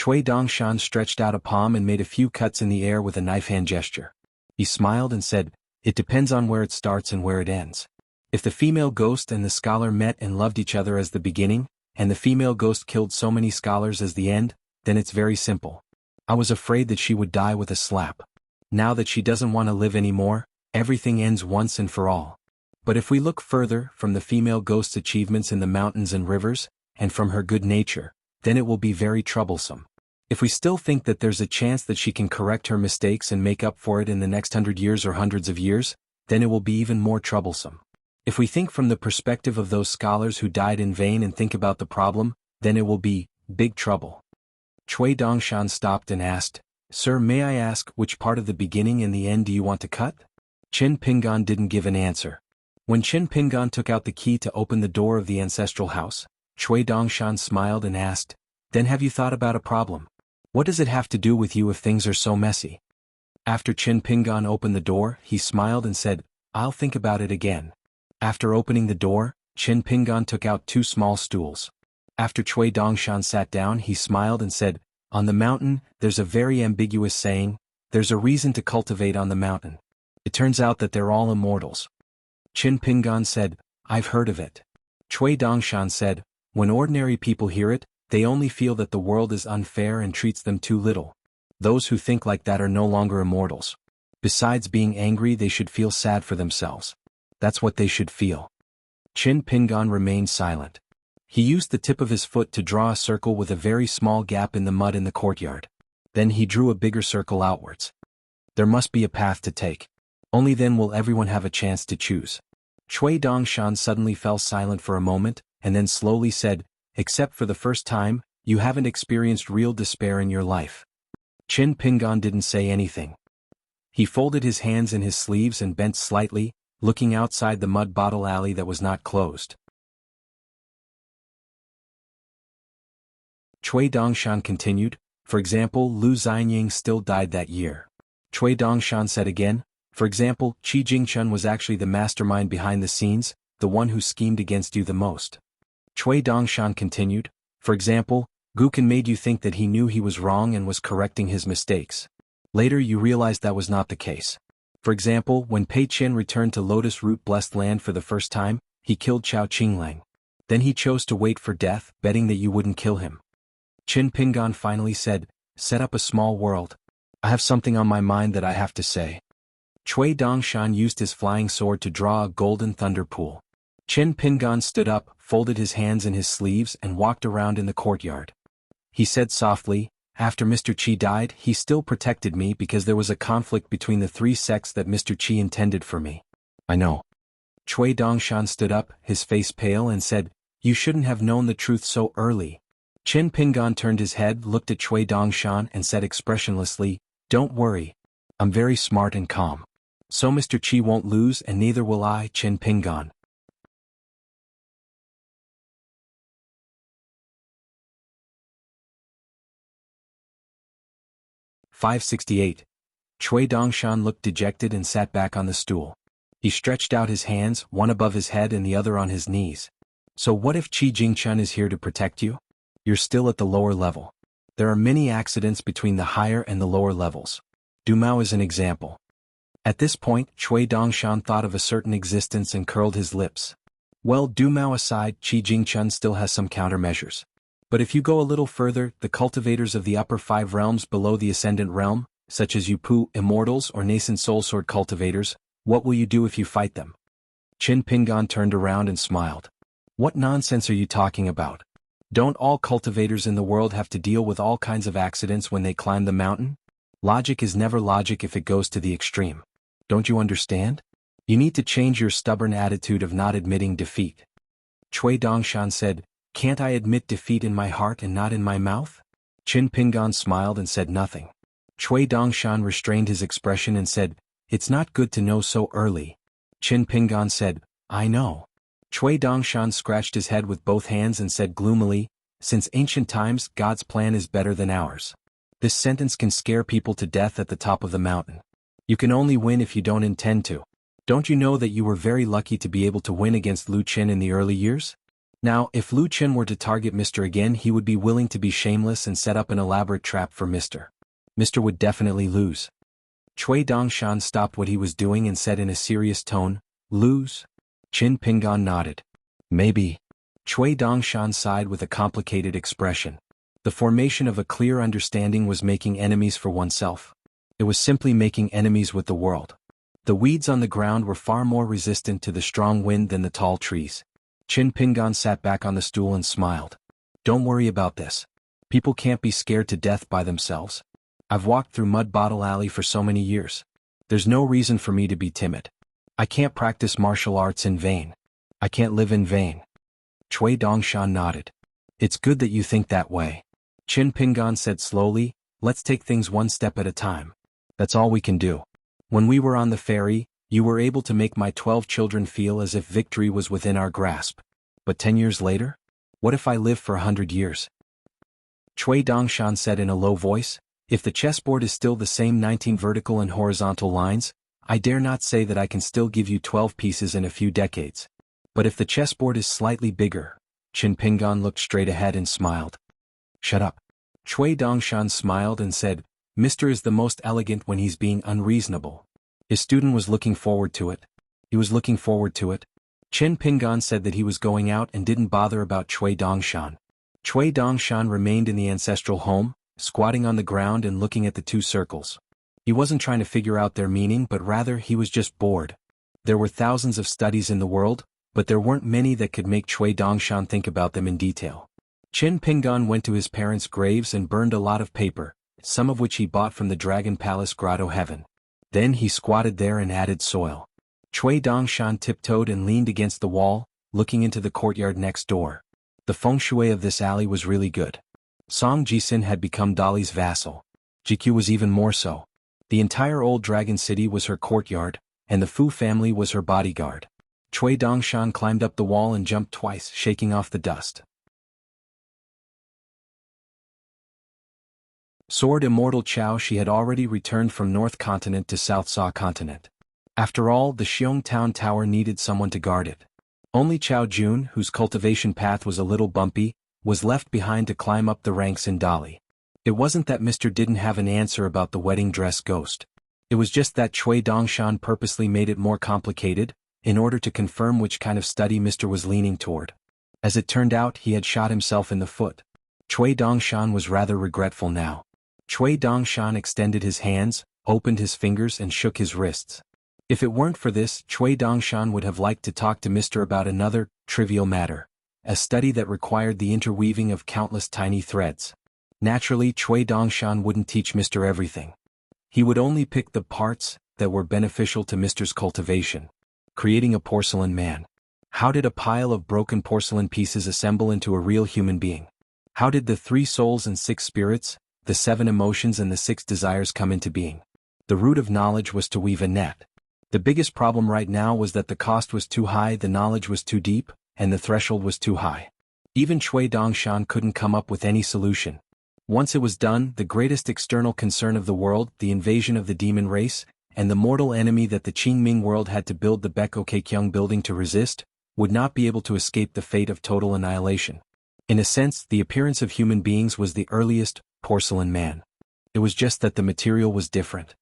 Cui Dongshan stretched out a palm and made a few cuts in the air with a knife hand gesture. He smiled and said, It depends on where it starts and where it ends. If the female ghost and the scholar met and loved each other as the beginning, and the female ghost killed so many scholars as the end, then it's very simple. I was afraid that she would die with a slap. Now that she doesn't want to live anymore, everything ends once and for all. But if we look further from the female ghost's achievements in the mountains and rivers, and from her good nature, then it will be very troublesome. If we still think that there's a chance that she can correct her mistakes and make up for it in the next 100 years or hundreds of years, then it will be even more troublesome. If we think from the perspective of those scholars who died in vain and think about the problem, then it will be big trouble. Cui Dongshan stopped and asked, Sir, may I ask which part of the beginning and the end do you want to cut? Qin Pingan didn't give an answer. When Qin Pingan took out the key to open the door of the ancestral house, Cui Dongshan smiled and asked, Then have you thought about a problem? What does it have to do with you if things are so messy? After Qin Pingan opened the door, he smiled and said, I'll think about it again. After opening the door, Qin Pingan took out 2 small stools. After Cui Dongshan sat down, he smiled and said, On the mountain, there's a very ambiguous saying, there's a reason to cultivate on the mountain. It turns out that they're all immortals. Qin Pingan said, I've heard of it. Cui Dongshan said, When ordinary people hear it, they only feel that the world is unfair and treats them too little. Those who think like that are no longer immortals. Besides being angry, they should feel sad for themselves. That's what they should feel. Qin Pingan remained silent. He used the tip of his foot to draw a circle with a very small gap in the mud in the courtyard. Then he drew a bigger circle outwards. There must be a path to take. Only then will everyone have a chance to choose. Cui Dongshan suddenly fell silent for a moment, and then slowly said, Except for the first time, you haven't experienced real despair in your life. Qin Pingan didn't say anything. He folded his hands in his sleeves and bent slightly, looking outside the mud bottle alley that was not closed. Cui Dongshan continued, For example, Lu Xianying still died that year. Chui Dongshan said again. For example, Qi Jingchun was actually the mastermind behind the scenes, the one who schemed against you the most. Chui Dongshan continued. For example, Gukan made you think that he knew he was wrong and was correcting his mistakes. Later you realized that was not the case. For example, when Pei Qian returned to Lotus Root Blessed Land for the first time, he killed Chao Qinglang. Then he chose to wait for death, betting that you wouldn't kill him. Qin Pingan finally said, set up a small world. I have something on my mind that I have to say. Chui Dongshan used his flying sword to draw a golden thunder pool. Qin Pingan stood up, folded his hands in his sleeves and walked around in the courtyard. He said softly, after Mr. Qi died, he still protected me because there was a conflict between the three sects that Mr. Qi intended for me. I know. Chui Dongshan stood up, his face pale and said, you shouldn't have known the truth so early. Qin Pingan turned his head, looked at Chui Dongshan and said expressionlessly, don't worry. I'm very smart and calm. So Mr. Qi won't lose and neither will I, Qin Pingan. 568. Chui Dongshan looked dejected and sat back on the stool. He stretched out his hands, one above his head and the other on his knees. So what if Qi Jingchun is here to protect you? You're still at the lower level. There are many accidents between the higher and the lower levels. Dumao is an example. At this point, Chui Dongshan thought of a certain existence and curled his lips. Well, Dumao aside, Qi Jingchun still has some countermeasures. But if you go a little further, the cultivators of the upper 5 realms below the ascendant realm, such as Yupu, immortals or nascent soul sword cultivators, what will you do if you fight them? Qin Pingan turned around and smiled. What nonsense are you talking about? Don't all cultivators in the world have to deal with all kinds of accidents when they climb the mountain? Logic is never logic if it goes to the extreme. Don't you understand? You need to change your stubborn attitude of not admitting defeat. Chui Dongshan said, can't I admit defeat in my heart and not in my mouth? Qin Pingan smiled and said nothing. Chui Dongshan restrained his expression and said, it's not good to know so early. Qin Pingan said, I know. Chui Dongshan scratched his head with both hands and said gloomily, since ancient times, God's plan is better than ours. This sentence can scare people to death at the top of the mountain. You can only win if you don't intend to. Don't you know that you were very lucky to be able to win against Lu Qin in the early years? Now, if Lu Qin were to target Mr. again, he would be willing to be shameless and set up an elaborate trap for Mr. Mr. would definitely lose. Chui Dongshan stopped what he was doing and said in a serious tone, lose? Qin Pingan nodded. Maybe. Chui Dongshan sighed with a complicated expression. The formation of a clear understanding was making enemies for oneself. It was simply making enemies with the world. The weeds on the ground were far more resistant to the strong wind than the tall trees. Qin Pingan sat back on the stool and smiled. Don't worry about this. People can't be scared to death by themselves. I've walked through Mud Bottle Alley for so many years. There's no reason for me to be timid. I can't practice martial arts in vain. I can't live in vain. Chui Dongshan nodded. It's good that you think that way. Qin Pingan said slowly, let's take things one step at a time. That's all we can do. When we were on the ferry, you were able to make my 12 children feel as if victory was within our grasp. But 10 years later? What if I live for 100 years? Chui Dongshan said in a low voice, if the chessboard is still the same 19 vertical and horizontal lines, I dare not say that I can still give you 12 pieces in a few decades. But if the chessboard is slightly bigger, Qin Pingan looked straight ahead and smiled. Shut up. Chui Dongshan smiled and said, Mr. is the most elegant when he's being unreasonable. His student was looking forward to it. He was looking forward to it. Qin Pingan said that he was going out and didn't bother about Chui Dongshan. Chui Dongshan remained in the ancestral home, squatting on the ground and looking at the two circles. He wasn't trying to figure out their meaning, but rather he was just bored. There were thousands of studies in the world, but there weren't many that could make Chui Dongshan think about them in detail. Qin Pingan went to his parents' graves and burned a lot of paper, some of which he bought from the Dragon Palace Grotto Heaven. Then he squatted there and added soil. Chui Dongshan tiptoed and leaned against the wall, looking into the courtyard next door. The feng shui of this alley was really good. Song Jisin had become Dali's vassal. GQ was even more so. The entire old dragon city was her courtyard, and the Fu family was her bodyguard. Chui Dongshan climbed up the wall and jumped twice, shaking off the dust. Sword Immortal Chao Shi had already returned from North Continent to South Sa Continent. After all, the Xiong Town Tower needed someone to guard it. Only Chao Jun, whose cultivation path was a little bumpy, was left behind to climb up the ranks in Dali. It wasn't that Mr. didn't have an answer about the wedding dress ghost. It was just that Cui Dongshan purposely made it more complicated, in order to confirm which kind of study Mr. was leaning toward. As it turned out, he had shot himself in the foot. Cui Dongshan was rather regretful now. Cui Dongshan extended his hands, opened his fingers and shook his wrists. If it weren't for this, Cui Dongshan would have liked to talk to Mr. about another, trivial matter. A study that required the interweaving of countless tiny threads. Naturally, Cui Dongshan wouldn't teach Mr. everything. He would only pick the parts that were beneficial to Mr.'s cultivation. Creating a porcelain man. How did a pile of broken porcelain pieces assemble into a real human being? How did the 3 souls and 6 spirits, the 7 emotions and the 6 desires come into being? The root of knowledge was to weave a net. The biggest problem right now was that the cost was too high, the knowledge was too deep, and the threshold was too high. Even Cui Dongshan couldn't come up with any solution. Once it was done, the greatest external concern of the world, the invasion of the demon race, and the mortal enemy that the Qingming world had to build the Beko Keikyung building to resist, would not be able to escape the fate of total annihilation. In a sense, the appearance of human beings was the earliest, porcelain man. It was just that the material was different.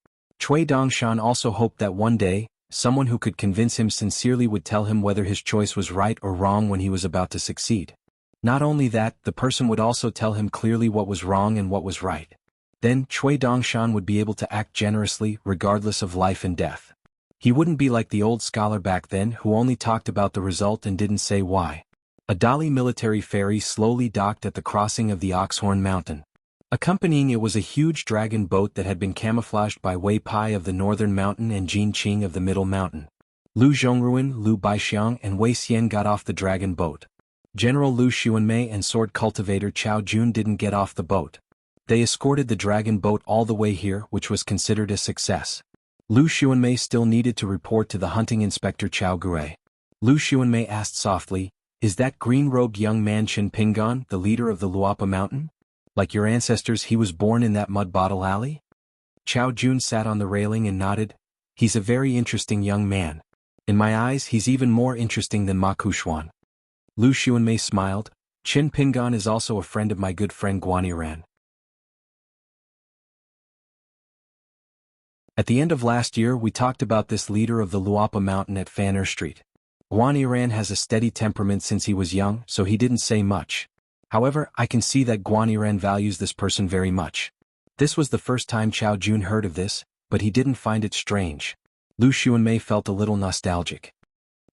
Cui Dongshan also hoped that one day, someone who could convince him sincerely would tell him whether his choice was right or wrong when he was about to succeed. Not only that, the person would also tell him clearly what was wrong and what was right. Then, Cui Dongshan would be able to act generously, regardless of life and death. He wouldn't be like the old scholar back then who only talked about the result and didn't say why. A Dali military ferry slowly docked at the crossing of the Oxhorn Mountain. Accompanying it was a huge dragon boat that had been camouflaged by Wei Pai of the Northern Mountain and Jin Qing of the Middle Mountain. Lu Zhongruan, Lu Baixiang and Wei Xian got off the dragon boat. General Lu Xuanmei and sword cultivator Chao Jun didn't get off the boat. They escorted the dragon boat all the way here, which was considered a success. Lu Xuanmei still needed to report to the hunting inspector Chao Gui. Lu Xuanmei asked softly, "Is that green-robed young man Qin Pingan, the leader of the Luapa Mountain? Like your ancestors, he was born in that mud bottle alley?" Chao Jun sat on the railing and nodded. "He's a very interesting young man. In my eyes, he's even more interesting than Ma Kushuan." Lu Xuanmei smiled. "Qin Pingan is also a friend of my good friend Guaniran. At the end of last year we talked about this leader of the Luapa Mountain at Fanner Street. Guaniran has a steady temperament since he was young, so he didn't say much. However, I can see that Guaniran values this person very much." This was the first time Chao Jun heard of this, but he didn't find it strange. Lu Xuanmei felt a little nostalgic.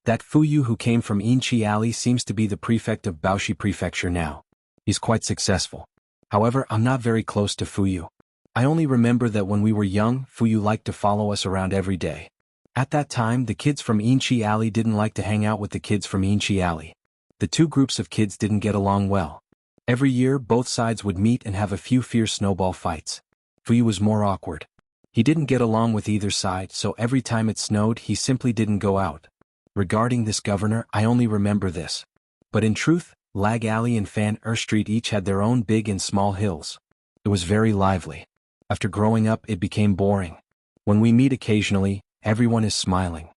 "That Fuyu who came from Yinqi Alley seems to be the prefect of Baoshi Prefecture now. He's quite successful. However, I'm not very close to Fuyu. I only remember that when we were young, Fuyu liked to follow us around every day. At that time, the kids from Yinqi Alley didn't like to hang out with the kids from Yinqi Alley. The two groups of kids didn't get along well. Every year, both sides would meet and have a few fierce snowball fights. Fuyu was more awkward. He didn't get along with either side, so every time it snowed, he simply didn't go out. Regarding this governor, I only remember this. But in truth, Lag Alley and Fan Street each had their own big and small hills. It was very lively. After growing up, it became boring. When we meet occasionally, everyone is smiling."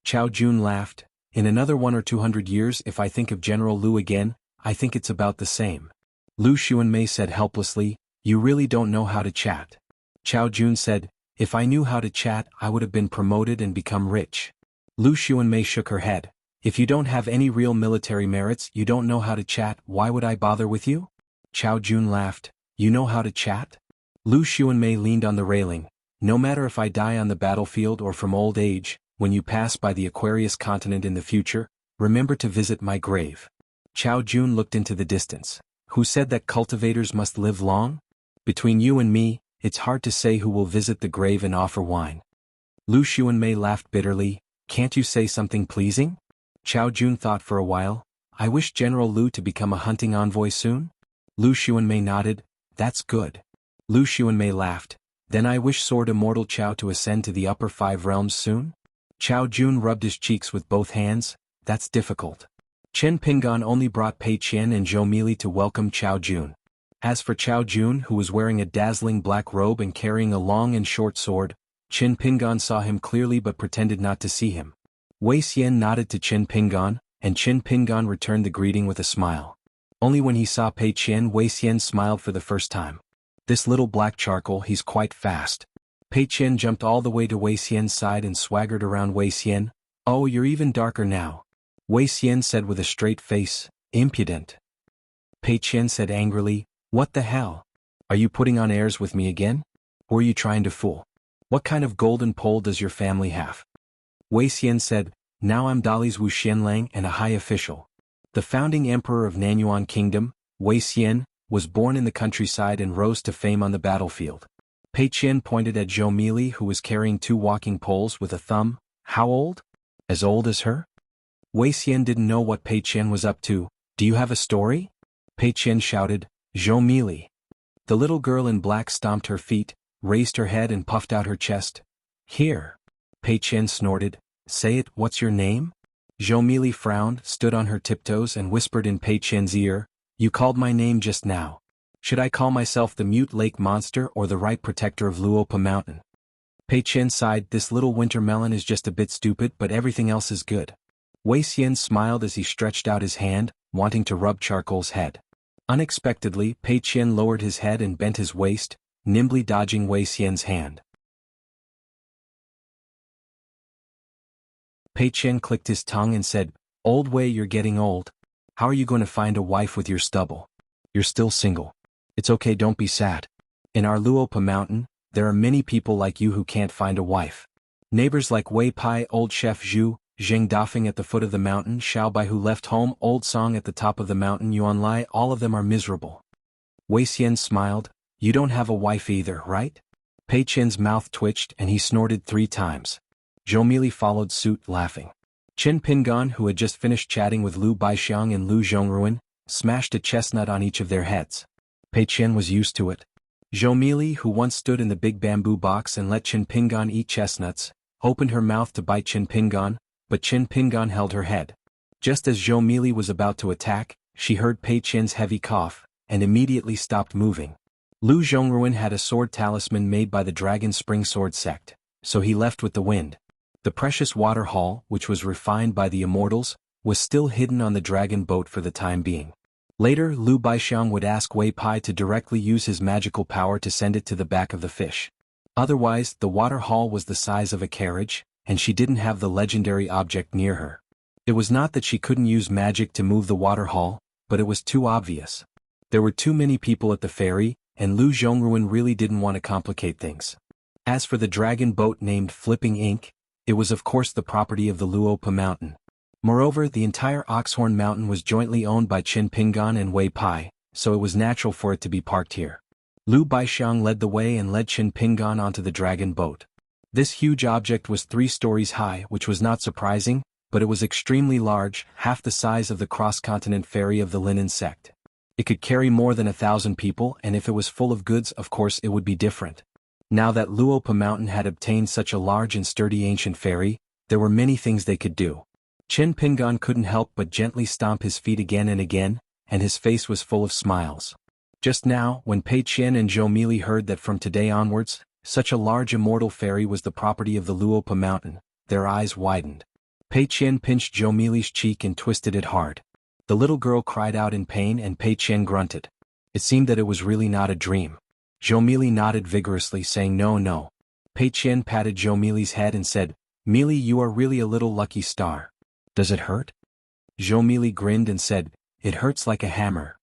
Chao Jun laughed. "In another 100 or 200 years, if I think of General Lu again, I think it's about the same." Lu Xuanmei said helplessly, "You really don't know how to chat." Chao Jun said, "If I knew how to chat, I would have been promoted and become rich." Lu Xuanmei shook her head. "If you don't have any real military merits, you don't know how to chat, why would I bother with you?" Chao Jun laughed. "You know how to chat?" Lu Xuanmei leaned on the railing. "No matter if I die on the battlefield or from old age, when you pass by the Aquarius continent in the future, remember to visit my grave." Chao Jun looked into the distance. "Who said that cultivators must live long? Between you and me, it's hard to say who will visit the grave and offer wine." Lu Xuanmei laughed bitterly. "Can't you say something pleasing?" Chao Jun thought for a while. "I wish General Lu to become a hunting envoy soon." Lu Xuanmei nodded. "That's good." Lu Xuanmei laughed. "Then I wish Sword Immortal Chao to ascend to the upper 5 realms soon." Chao Jun rubbed his cheeks with both hands. "That's difficult." Chen Pingan only brought Pei Qian and Zhou Mili to welcome Chao Jun. As for Chao Jun, who was wearing a dazzling black robe and carrying a long and short sword, Qin Pingan saw him clearly but pretended not to see him. Wei Xian nodded to Qin Pingan, and Qin Pingan returned the greeting with a smile. Only when he saw Pei Qian, Wei Xian smiled for the first time. This little black charcoal, he's quite fast. Pei Qian jumped all the way to Wei Xian's side and swaggered around Wei Xian. Oh, you're even darker now. Wei Xian said with a straight face, impudent. Pei Qian said angrily, what the hell? Are you putting on airs with me again? Or are you trying to fool? What kind of golden pole does your family have? Wei Xian said, now I'm Dali's Wu Xianlang and a high official. The founding emperor of Nanyuan Kingdom, Wei Xian, was born in the countryside and rose to fame on the battlefield. Pei Qian pointed at Zhou Mili, who was carrying 2 walking poles with a thumb. How old? As old as her? Wei Xian didn't know what Pei Qian was up to. Do you have a story? Pei Qian shouted, Zhou Mili. The little girl in black stomped her feet, raised her head and puffed out her chest. Here. Pei Qian snorted, say it, what's your name? Zhou Mili frowned, stood on her tiptoes and whispered in Pei Qian's ear, you called my name just now. Should I call myself the Mute Lake Monster or the Right Protector of Luopa Mountain? Pei Qian sighed, this little winter melon is just a bit stupid but everything else is good. Wei Xian smiled as he stretched out his hand, wanting to rub Charcoal's head. Unexpectedly, Pei Qian lowered his head and bent his waist, nimbly dodging Wei Xian's hand. Pei Qian clicked his tongue and said, old Wei, you're getting old. How are you going to find a wife with your stubble? You're still single. It's okay, don't be sad. In our Luopa Mountain, there are many people like you who can't find a wife. Neighbors like Wei Pai, old Chef Zhu, Zheng Dafeng at the foot of the mountain, Xiao Bai who left home, old Song at the top of the mountain, Yuan Lai, all of them are miserable. Wei Xian smiled, you don't have a wife either, right? Pei Qian's mouth twitched and he snorted 3 times. Zhou Mili followed suit, laughing. Qin Pingan, who had just finished chatting with Lu Baixiang and Lu Zhongruan, smashed a chestnut on each of their heads. Pei Qian was used to it. Zhou Mili, who once stood in the big bamboo box and let Qin Pingan eat chestnuts, opened her mouth to bite Qin Pingan, but Qin Pingan held her head. Just as Zhou Mili was about to attack, she heard Pei Qian's heavy cough, and immediately stopped moving. Lu Zhongruan had a sword talisman made by the Dragon Spring Sword sect, so he left with the wind. The precious water hall, which was refined by the immortals, was still hidden on the dragon boat for the time being. Later, Lu Baixiang would ask Wei Pai to directly use his magical power to send it to the back of the fish. Otherwise, the water hall was the size of a carriage, and she didn't have the legendary object near her. It was not that she couldn't use magic to move the water hall, but it was too obvious. There were too many people at the ferry, and Lu Zhongruan really didn't want to complicate things. As for the dragon boat named Flipping Ink, it was of course the property of the Luopa Mountain. Moreover, the entire Oxhorn Mountain was jointly owned by Qin Pingan and Wei Pai, so it was natural for it to be parked here. Lu Baixiang led the way and led Qin Pingan onto the dragon boat. This huge object was 3 stories high, which was not surprising, but it was extremely large, half the size of the cross-continent ferry of the Linen sect. It could carry more than 1,000 people, and if it was full of goods, of course it would be different. Now that Luopa Mountain had obtained such a large and sturdy ancient ferry, there were many things they could do. Qin Pingan couldn't help but gently stomp his feet again and again, and his face was full of smiles. Just now, when Pei Qian and Zhou Mili heard that from today onwards, such a large immortal ferry was the property of the Luopa Mountain, their eyes widened. Pei Qian pinched Zhou Mili's cheek and twisted it hard. The little girl cried out in pain and Pei Qian grunted. It seemed that it was really not a dream. Zhou Mili nodded vigorously, saying no, no. Pei Qian patted Zhou Mili's head and said, Mili, you are really a little lucky star. Does it hurt? Zhou Mili grinned and said, it hurts like a hammer.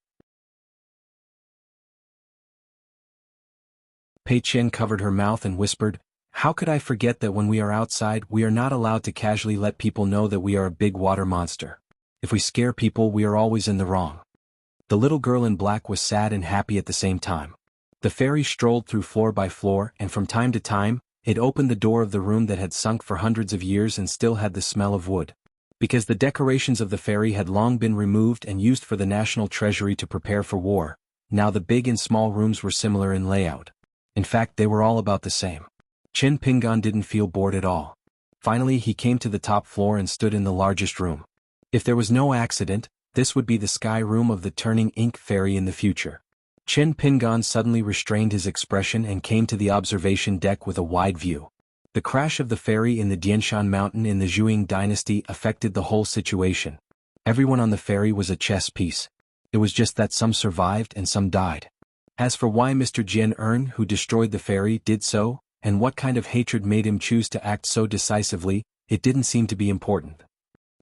Pei Qian covered her mouth and whispered, how could I forget that when we are outside we are not allowed to casually let people know that we are a big water monster. If we scare people we are always in the wrong. The little girl in black was sad and happy at the same time. The ferry strolled through floor by floor, and from time to time, it opened the door of the room that had sunk for hundreds of years and still had the smell of wood. Because the decorations of the ferry had long been removed and used for the national treasury to prepare for war, now the big and small rooms were similar in layout. In fact, they were all about the same. Qin Pingan didn't feel bored at all. Finally, he came to the top floor and stood in the largest room. If there was no accident, this would be the sky room of the turning ink ferry in the future. Chen Pingan suddenly restrained his expression and came to the observation deck with a wide view. The crash of the ferry in the Dianshan mountain in the Zhuang dynasty affected the whole situation. Everyone on the ferry was a chess piece. It was just that some survived and some died. As for why Mr. Jian Ern, who destroyed the ferry, did so, and what kind of hatred made him choose to act so decisively, it didn't seem to be important.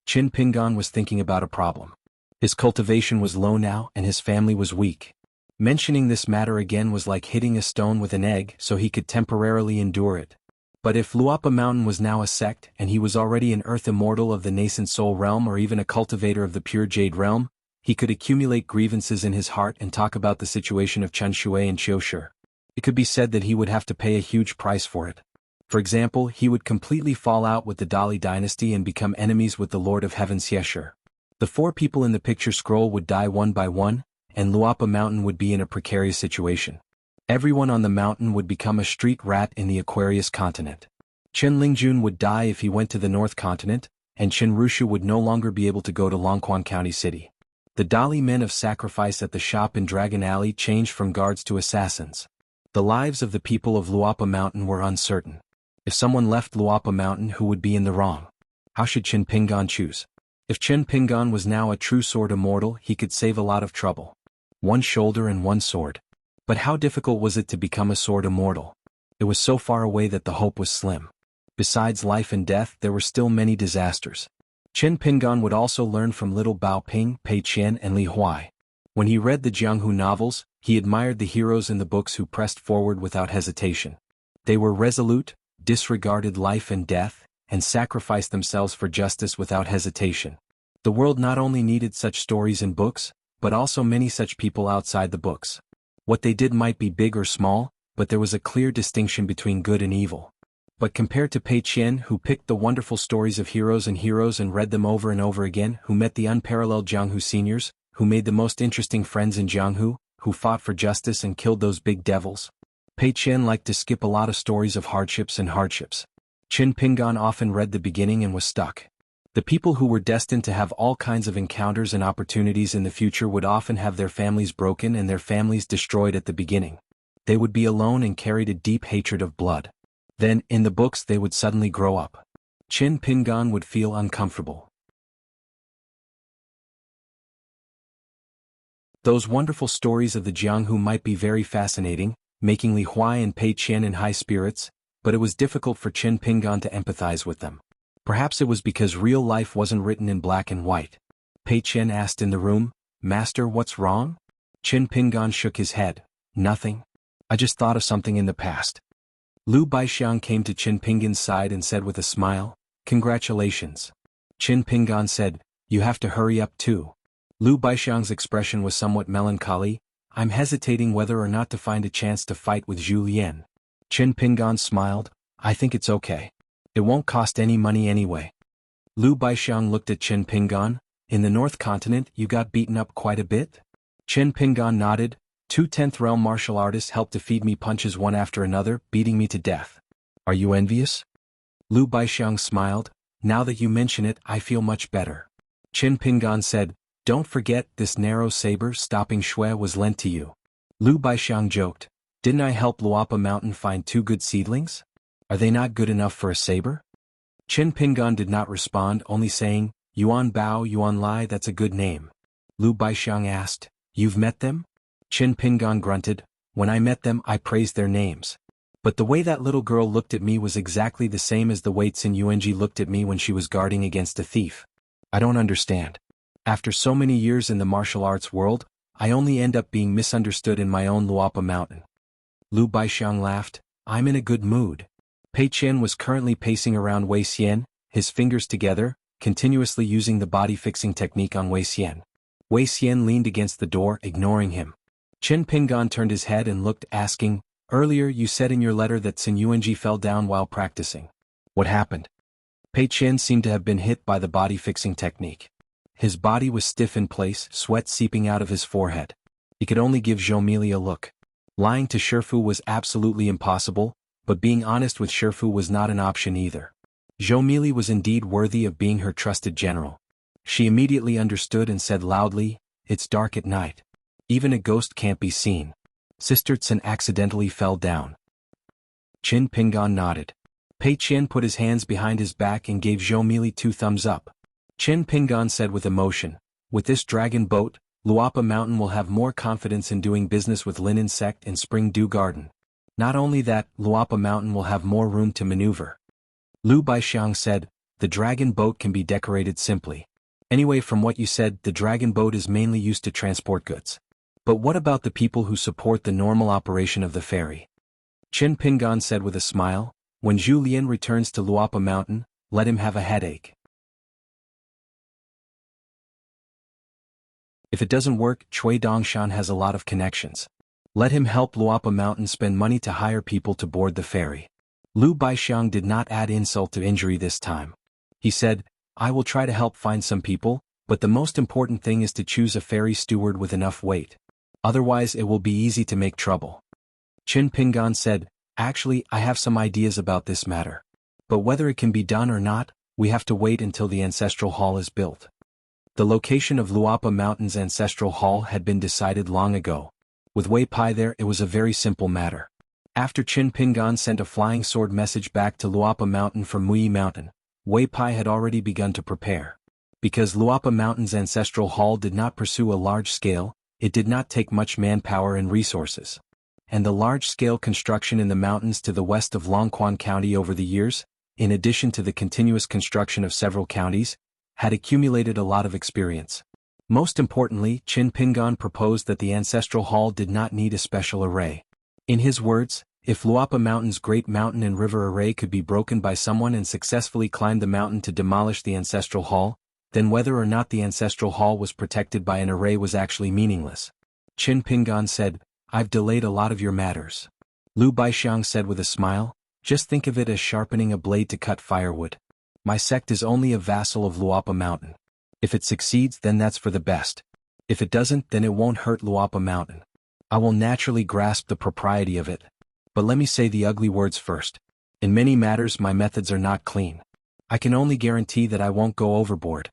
Chen Pingan was thinking about a problem. His cultivation was low now and his family was weak. Mentioning this matter again was like hitting a stone with an egg, so he could temporarily endure it. But if Luapa Mountain was now a sect and he was already an earth immortal of the nascent soul realm or even a cultivator of the pure jade realm, he could accumulate grievances in his heart and talk about the situation of Chen Shui and Qiushi. It could be said that he would have to pay a huge price for it. For example, he would completely fall out with the Dali dynasty and become enemies with the Lord of Heaven Xiesher. The 4 people in the picture scroll would die one by one, and Luapa Mountain would be in a precarious situation. Everyone on the mountain would become a street rat in the Aquarius continent. Chen Lingjun would die if he went to the North Continent, and Chen Rushu would no longer be able to go to Longquan County City. The Dali men of sacrifice at the shop in Dragon Alley changed from guards to assassins. The lives of the people of Luapa Mountain were uncertain. If someone left Luapa Mountain, who would be in the wrong? How should Chen Pingan choose? If Chen Pingan was now a true sword immortal, he could save a lot of trouble. 1 shoulder and 1 sword. But how difficult was it to become a sword immortal? It was so far away that the hope was slim. Besides life and death, there were still many disasters. Chen Pingan would also learn from little Bao Ping, Pei Qian and Li Huai. When he read the Jianghu novels, he admired the heroes in the books who pressed forward without hesitation. They were resolute, disregarded life and death, and sacrificed themselves for justice without hesitation. The world not only needed such stories in books, but also many such people outside the books. What they did might be big or small, but there was a clear distinction between good and evil. But compared to Pei Qian, who picked the wonderful stories of heroes and read them over and over again, who met the unparalleled Jianghu seniors, who made the most interesting friends in Jianghu, who fought for justice and killed those big devils, Pei Qian liked to skip a lot of stories of hardships. Chen Pingan often read the beginning and was stuck. The people who were destined to have all kinds of encounters and opportunities in the future would often have their families broken and their families destroyed at the beginning. They would be alone and carried a deep hatred of blood. Then, in the books, they would suddenly grow up. Chen Pingan would feel uncomfortable. Those wonderful stories of the Jianghu might be very fascinating, making Li Huai and Pei Qian in high spirits, but it was difficult for Chen Pingan to empathize with them. Perhaps it was because real life wasn't written in black and white. Pei Qian asked in the room, "Master, what's wrong?" Chen Pingan shook his head. "Nothing. I just thought of something in the past." Lu Baixiang came to Chen Pingan's side and said with a smile, "Congratulations." Chen Pingan said, "You have to hurry up too." Lu Baixiang's expression was somewhat melancholy. "I'm hesitating whether or not to find a chance to fight with Zhu Lian." Chen Pingan smiled, "I think it's okay. It won't cost any money anyway." Lu Baixiang looked at Chen Pingan. "In the North Continent you got beaten up quite a bit?" Chen Pingan nodded. 2 10th realm martial artists helped to feed me punches one after another, beating me to death. "Are you envious?" Lu Baixiang smiled. "Now that you mention it, I feel much better." Chen Pingan said, "Don't forget, this narrow saber stopping Shui was lent to you." Lu Baixiang joked, "Didn't I help Luapa Mountain find 2 good seedlings? Are they not good enough for a saber?" Chen Pingan did not respond, only saying, "Yuan Bao Yuan Lai, that's a good name." Lu Baixiang asked, "You've met them?" Chen Pingan grunted, "When I met them I praised their names. But the way that little girl looked at me was exactly the same as the way Xin Yuanji looked at me when she was guarding against a thief. I don't understand. After so many years in the martial arts world, I only end up being misunderstood in my own Luapa Mountain." Lu Baixiang laughed, "I'm in a good mood." Pei Qian was currently pacing around Wei Xian, his fingers together, continuously using the body-fixing technique on Wei Xian. Wei Xian leaned against the door, ignoring him. Chen Pingan turned his head and looked, asking, "Earlier you said in your letter that Xin Yuanji fell down while practicing. What happened?" Pei Qian seemed to have been hit by the body-fixing technique. His body was stiff in place, sweat seeping out of his forehead. He could only give Zhomili a look. Lying to Shifu was absolutely impossible, but being honest with Shifu was not an option either. Zhomili was indeed worthy of being her trusted general. She immediately understood and said loudly, "It's dark at night. Even a ghost can't be seen. Sister Tsin accidentally fell down. Qin Pingan nodded. Pei Qian put his hands behind his back and gave Zhou Mili 2 thumbs up. Qin Pingan said with emotion, with this dragon boat, Luapa Mountain will have more confidence in doing business with Linen Sect and Spring Dew Garden. Not only that, Luapa Mountain will have more room to maneuver. Lu Baixiang said, the dragon boat can be decorated simply. Anyway, from what you said, the dragon boat is mainly used to transport goods. But what about the people who support the normal operation of the ferry? Qin Pingan said with a smile, when Zhu Lian returns to Luapa Mountain, let him have a headache. If it doesn't work, Cui Dongshan has a lot of connections. Let him help Luapa Mountain spend money to hire people to board the ferry. Lu Baixiang did not add insult to injury this time. He said, I will try to help find some people, but the most important thing is to choose a ferry steward with enough weight. Otherwise it will be easy to make trouble. Qin Pingan said, actually I have some ideas about this matter. But whether it can be done or not, we have to wait until the ancestral hall is built. The location of Luapa Mountain's ancestral hall had been decided long ago. With Wei Pai there, it was a very simple matter. After Qin Pingan sent a flying sword message back to Luapa Mountain from Muyi Mountain, Wei Pai had already begun to prepare. Because Luapa Mountain's ancestral hall did not pursue a large scale, it did not take much manpower and resources. And the large-scale construction in the mountains to the west of Longquan County over the years, in addition to the continuous construction of several counties, had accumulated a lot of experience. Most importantly, Qin Pingan proposed that the ancestral hall did not need a special array. In his words, if Luapa Mountain's great mountain and river array could be broken by someone and successfully climb the mountain to demolish the ancestral hall, then whether or not the ancestral hall was protected by an array was actually meaningless. Qin Pingan said, I've delayed a lot of your matters. Lu Baixiang said with a smile, just think of it as sharpening a blade to cut firewood. My sect is only a vassal of Luapa Mountain. If it succeeds, then that's for the best. If it doesn't, then it won't hurt Luapa Mountain. I will naturally grasp the propriety of it. But let me say the ugly words first. In many matters my methods are not clean. I can only guarantee that I won't go overboard.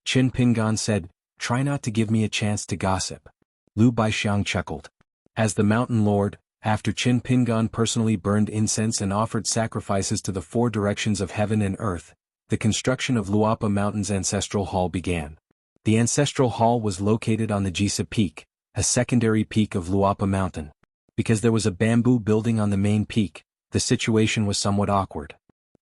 Qin Pingan said, try not to give me a chance to gossip. Lu Baixiang chuckled. As the mountain lord, after Qin Pingan personally burned incense and offered sacrifices to the 4 directions of heaven and earth, the construction of Luapa Mountain's ancestral hall began. The ancestral hall was located on the Jisa Peak, a secondary peak of Luapa Mountain. Because there was a bamboo building on the main peak, the situation was somewhat awkward.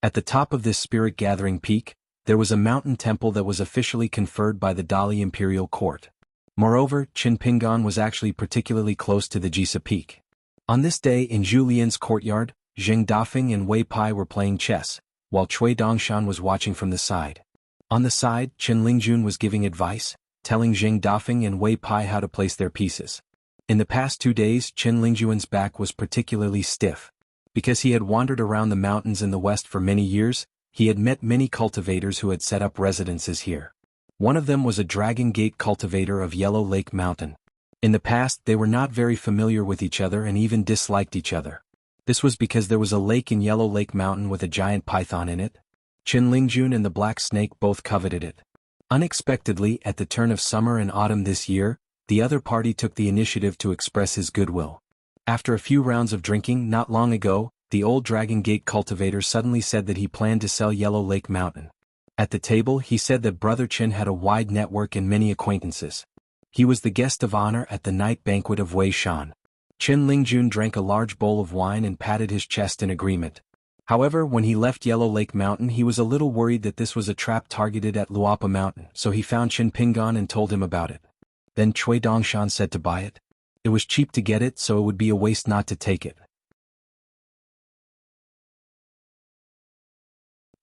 At the top of this spirit-gathering peak, there was a mountain temple that was officially conferred by the Dali Imperial Court. Moreover, Qin Pingan was actually particularly close to the Jisa Peak. On this day in Zhu Lian's courtyard, Zheng Dafeng and Wei Pai were playing chess, while Cui Dongshan was watching from the side. On the side, Chen Lingjun was giving advice, telling Zheng Dafeng and Wei Pai how to place their pieces. In the past 2 days, Chen Lingjun's back was particularly stiff. Because he had wandered around the mountains in the west for many years, he had met many cultivators who had set up residences here. One of them was a Dragon Gate cultivator of Yellow Lake Mountain. In the past, they were not very familiar with each other and even disliked each other. This was because there was a lake in Yellow Lake Mountain with a giant python in it. Chen Lingjun and the Black Snake both coveted it. Unexpectedly, at the turn of summer and autumn this year, the other party took the initiative to express his goodwill. After a few rounds of drinking not long ago, the old Dragon Gate cultivator suddenly said that he planned to sell Yellow Lake Mountain. At the table he said that Brother Chen had a wide network and many acquaintances. He was the guest of honor at the night banquet of Wei Shan. Chen Lingjun drank a large bowl of wine and patted his chest in agreement. However, when he left Yellow Lake Mountain he was a little worried that this was a trap targeted at Luapa Mountain, so he found Qin Pingan and told him about it. Then Cui Dongshan said to buy it. It was cheap to get it, so it would be a waste not to take it.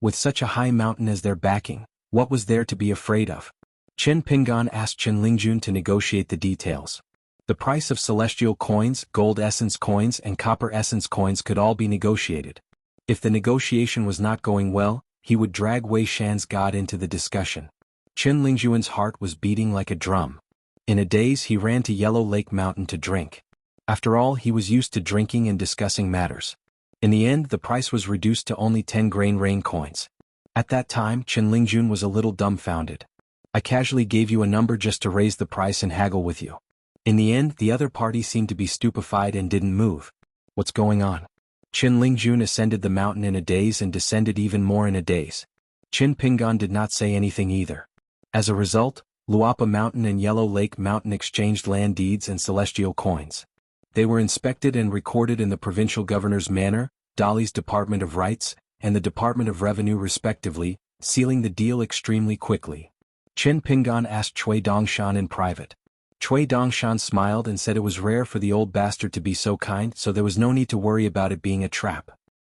With such a high mountain as their backing, what was there to be afraid of? Qin Pingan asked Chen Lingjun to negotiate the details. The price of celestial coins, gold essence coins and copper essence coins could all be negotiated. If the negotiation was not going well, he would drag Wei Shan's god into the discussion. Chen Lingjun's heart was beating like a drum. In a daze he ran to Yellow Lake Mountain to drink. After all, he was used to drinking and discussing matters. In the end, the price was reduced to only 10 grain rain coins. At that time, Chen Lingjun was a little dumbfounded. I casually gave you a number just to raise the price and haggle with you. In the end, the other party seemed to be stupefied and didn't move. What's going on? Qin Lingjun ascended the mountain in a daze and descended even more in a daze. Qin Pingan did not say anything either. As a result, Luapa Mountain and Yellow Lake Mountain exchanged land deeds and celestial coins. They were inspected and recorded in the provincial governor's manor, Dali's Department of Rights, and the Department of Revenue respectively, sealing the deal extremely quickly. Qin Pingan asked Cui Dongshan in private. Cui Dongshan smiled and said it was rare for the old bastard to be so kind, so there was no need to worry about it being a trap.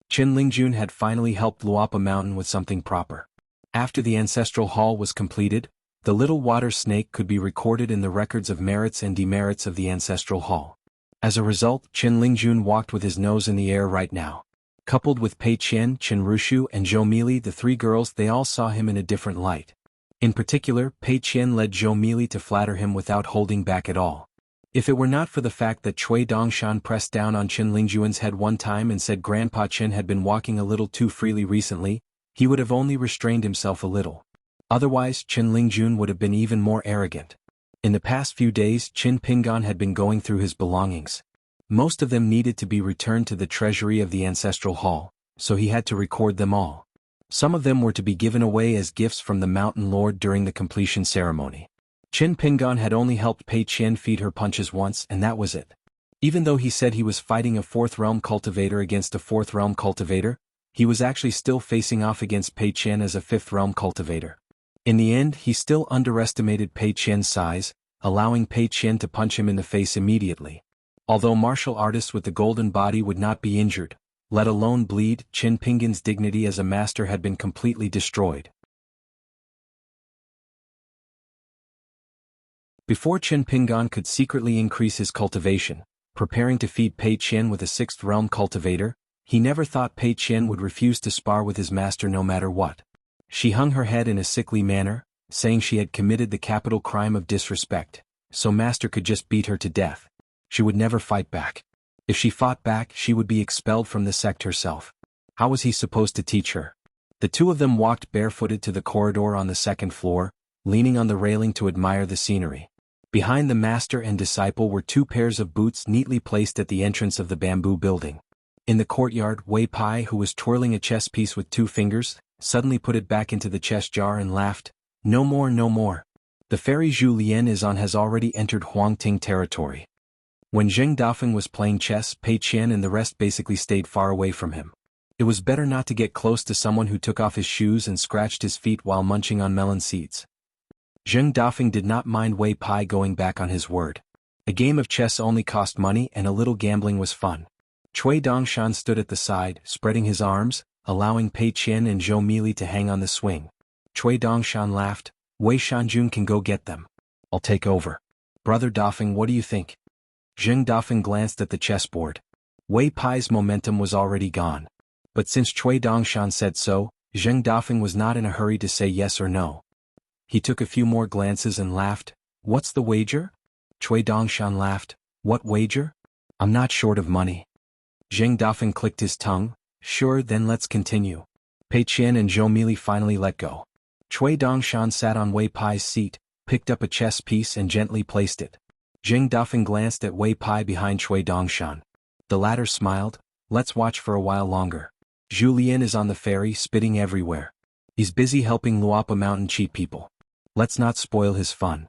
Qin Lingjun had finally helped Luapa Mountain with something proper. After the ancestral hall was completed, the little water snake could be recorded in the records of merits and demerits of the ancestral hall. As a result, Qin Lingjun walked with his nose in the air right now. Coupled with Pei Qian, Qin Rushu and Zhou Mili, the three girls, they all saw him in a different light. In particular, Pei Qian led Zhou Mili to flatter him without holding back at all. If it were not for the fact that Cui Dongshan pressed down on Qin Lingjun's head one time and said Grandpa Qin had been walking a little too freely recently, he would have only restrained himself a little. Otherwise, Qin Lingjun would have been even more arrogant. In the past few days, Qin Pingan had been going through his belongings. Most of them needed to be returned to the treasury of the ancestral hall, so he had to record them all. Some of them were to be given away as gifts from the Mountain Lord during the completion ceremony. Qin Pingan had only helped Pei Qian feed her punches once, and that was it. Even though he said he was fighting a fourth realm cultivator against a fourth realm cultivator, he was actually still facing off against Pei Qian as a fifth realm cultivator. In the end, he still underestimated Pei Qian's size, allowing Pei Qian to punch him in the face immediately. Although martial artists with the golden body would not be injured, let alone bleed, Qin Pingan's dignity as a master had been completely destroyed. Before Qin Pingan could secretly increase his cultivation, preparing to feed Pei Qian with a sixth realm cultivator, he never thought Pei Qian would refuse to spar with his master no matter what. She hung her head in a sickly manner, saying she had committed the capital crime of disrespect, so master could just beat her to death. She would never fight back. If she fought back, she would be expelled from the sect herself. How was he supposed to teach her? The two of them walked barefooted to the corridor on the second floor, leaning on the railing to admire the scenery. Behind the master and disciple were two pairs of boots neatly placed at the entrance of the bamboo building. In the courtyard, Wei Pai, who was twirling a chess piece with two fingers, suddenly put it back into the chess jar and laughed. No more, no more. The fairy Zhu Lian has already entered Huangting territory. When Zheng Dafeng was playing chess, Pei Qian and the rest basically stayed far away from him. It was better not to get close to someone who took off his shoes and scratched his feet while munching on melon seeds. Zheng Dafeng did not mind Wei Pai going back on his word. A game of chess only cost money and a little gambling was fun. Cui Dongshan stood at the side, spreading his arms, allowing Pei Qian and Zhou Mili to hang on the swing. Cui Dongshan laughed. Wei Shanjun can go get them. I'll take over. Brother Dafeng, what do you think? Zheng Dafeng glanced at the chessboard. Wei Pai's momentum was already gone. But since Cui Dongshan said so, Zheng Dafeng was not in a hurry to say yes or no. He took a few more glances and laughed. What's the wager? Cui Dongshan laughed. What wager? I'm not short of money. Zheng Dafeng clicked his tongue. Sure, then let's continue. Pei Qian and Zhou Mili finally let go. Cui Dongshan sat on Wei Pai's seat, picked up a chess piece and gently placed it. Zheng Dafeng glanced at Wei Pai behind Cui Dongshan. The latter smiled. Let's watch for a while longer. Zhu Lian is on the ferry, spitting everywhere. He's busy helping Luapa Mountain cheat people. Let's not spoil his fun.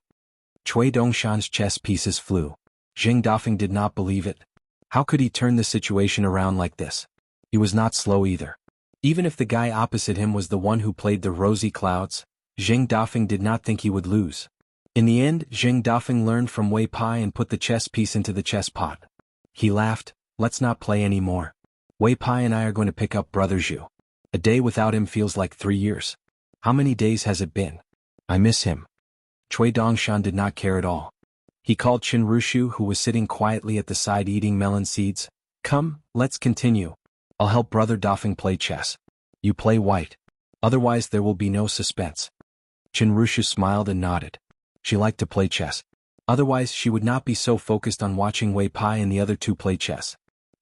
Cui Dongshan's chess pieces flew. Zheng Dafeng did not believe it. How could he turn the situation around like this? He was not slow either. Even if the guy opposite him was the one who played the rosy clouds, Zheng Dafeng did not think he would lose. In the end, Zheng Dafeng learned from Wei Pai and put the chess piece into the chess pot. He laughed. Let's not play anymore. Wei Pai and I are going to pick up Brother Zhu. A day without him feels like 3 years. How many days has it been? I miss him. Cui Dongshan did not care at all. He called Qin Rushu, who was sitting quietly at the side eating melon seeds. Come, let's continue. I'll help Brother Dafeng play chess. You play white. Otherwise there will be no suspense. Qin Rushu smiled and nodded. She liked to play chess. Otherwise she would not be so focused on watching Wei Pai and the other two play chess.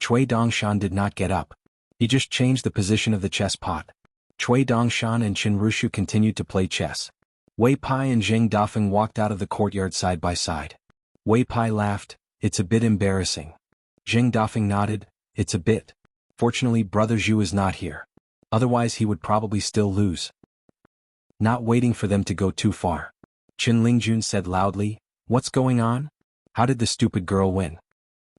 Cui Dongshan did not get up. He just changed the position of the chess pot. Cui Dongshan and Qin Rushu continued to play chess. Wei Pai and Zheng Dafeng walked out of the courtyard side by side. Wei Pai laughed, "It's a bit embarrassing." Zheng Dafeng nodded, "It's a bit. Fortunately Brother Zhu is not here. Otherwise he would probably still lose." Not waiting for them to go too far, Qin Lingjun said loudly, "What's going on? How did the stupid girl win?"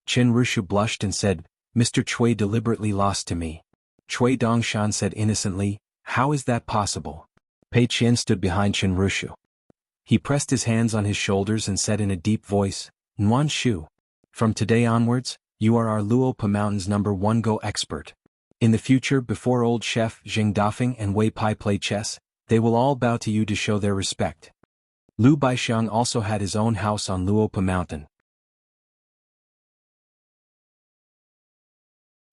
Qin Rushu blushed and said, "Mr. Chui deliberately lost to me." Chui Dongshan said innocently, "How is that possible?" Pei Qian stood behind Qin Rushu. He pressed his hands on his shoulders and said in a deep voice, "Nuan Shu. From today onwards, you are our Luo Pa Mountain's #1 Go expert. In the future, before old chef Zheng Dafeng and Wei Pai play chess, they will all bow to you to show their respect." Lu Baixiang also had his own house on Luo Pa Mountain.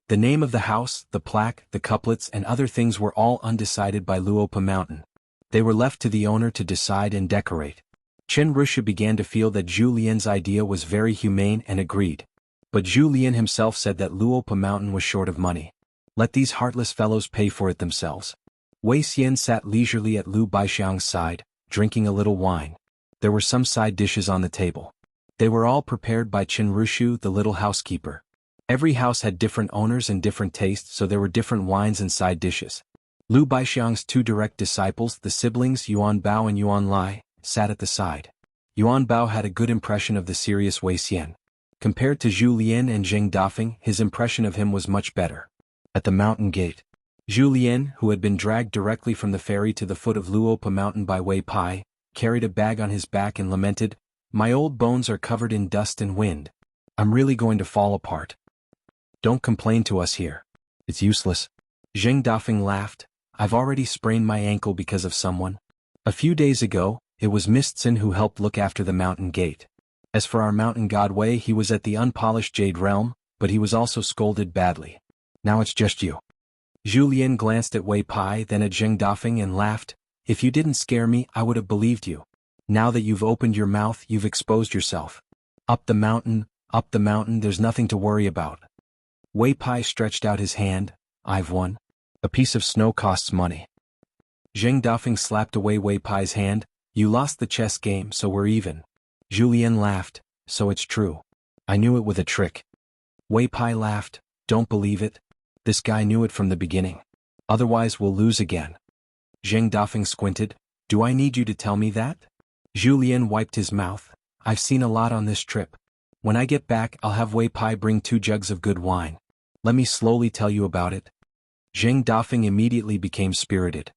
The name of the house, the plaque, the couplets and other things were all undecided by Luo Pa Mountain. They were left to the owner to decide and decorate. Qin Rushu began to feel that Zhu Lian's idea was very humane and agreed. But Zhu Lian himself said that Luo Pa Mountain was short of money. Let these heartless fellows pay for it themselves. Wei Xian sat leisurely at Lu Baixiang's side, drinking a little wine. There were some side dishes on the table. They were all prepared by Qin Rushu, the little housekeeper. Every house had different owners and different tastes, so there were different wines and side dishes. Lu Baixiang's 2 direct disciples, the siblings Yuan Bao and Yuan Lai, sat at the side. Yuan Bao had a good impression of the serious Wei Xian. Compared to Zhu Lian and Zheng Dafeng, his impression of him was much better. At the mountain gate, Zhu Lian, who had been dragged directly from the ferry to the foot of Luo Pa Mountain by Wei Pai, carried a bag on his back and lamented, "My old bones are covered in dust and wind. I'm really going to fall apart. Don't complain to us here. It's useless." Zheng Dafeng laughed, "I've already sprained my ankle because of someone. A few days ago, it was Mistsin who helped look after the mountain gate. As for our mountain god Wei, he was at the unpolished Jade Realm, but he was also scolded badly. Now it's just you." Zhu Lian glanced at Wei Pai, then at Zheng Dafeng and laughed, "If you didn't scare me, I would have believed you. Now that you've opened your mouth, you've exposed yourself. Up the mountain, there's nothing to worry about." Wei Pai stretched out his hand, "I've won. A piece of snow costs money." Zheng Dafeng slapped away Wei Pai's hand, "You lost the chess game, so we're even." Zhu Lian laughed, "So it's true. I knew it with a trick." Wei Pai laughed, "Don't believe it. This guy knew it from the beginning. Otherwise we'll lose again." Zheng Dafeng squinted, "Do I need you to tell me that?" Zhu Lian wiped his mouth, "I've seen a lot on this trip. When I get back, I'll have Wei Pai bring 2 jugs of good wine. Let me slowly tell you about it." Zheng Dafeng immediately became spirited.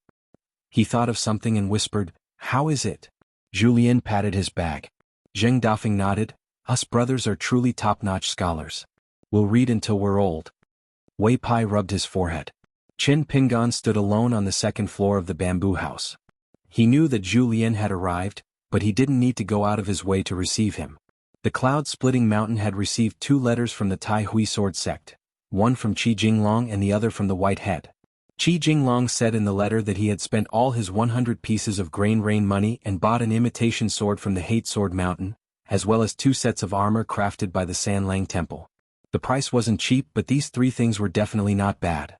He thought of something and whispered, "How is it?" Zhu Lian patted his bag. Zheng Dafeng nodded, "Us brothers are truly top-notch scholars. We'll read until we're old." Wei Pai rubbed his forehead. Qin Pingan stood alone on the 2nd floor of the bamboo house. He knew that Zhu Lian had arrived, but he didn't need to go out of his way to receive him. The cloud-splitting mountain had received 2 letters from the Tai Hui sword sect, one from Qi Jinglong and the other from the White Head. Qi Jinglong said in the letter that he had spent all his 100 pieces of grain rain money and bought an imitation sword from the Hate Sword Mountain, as well as 2 sets of armor crafted by the Sanlang Temple. The price wasn't cheap, but these 3 things were definitely not bad.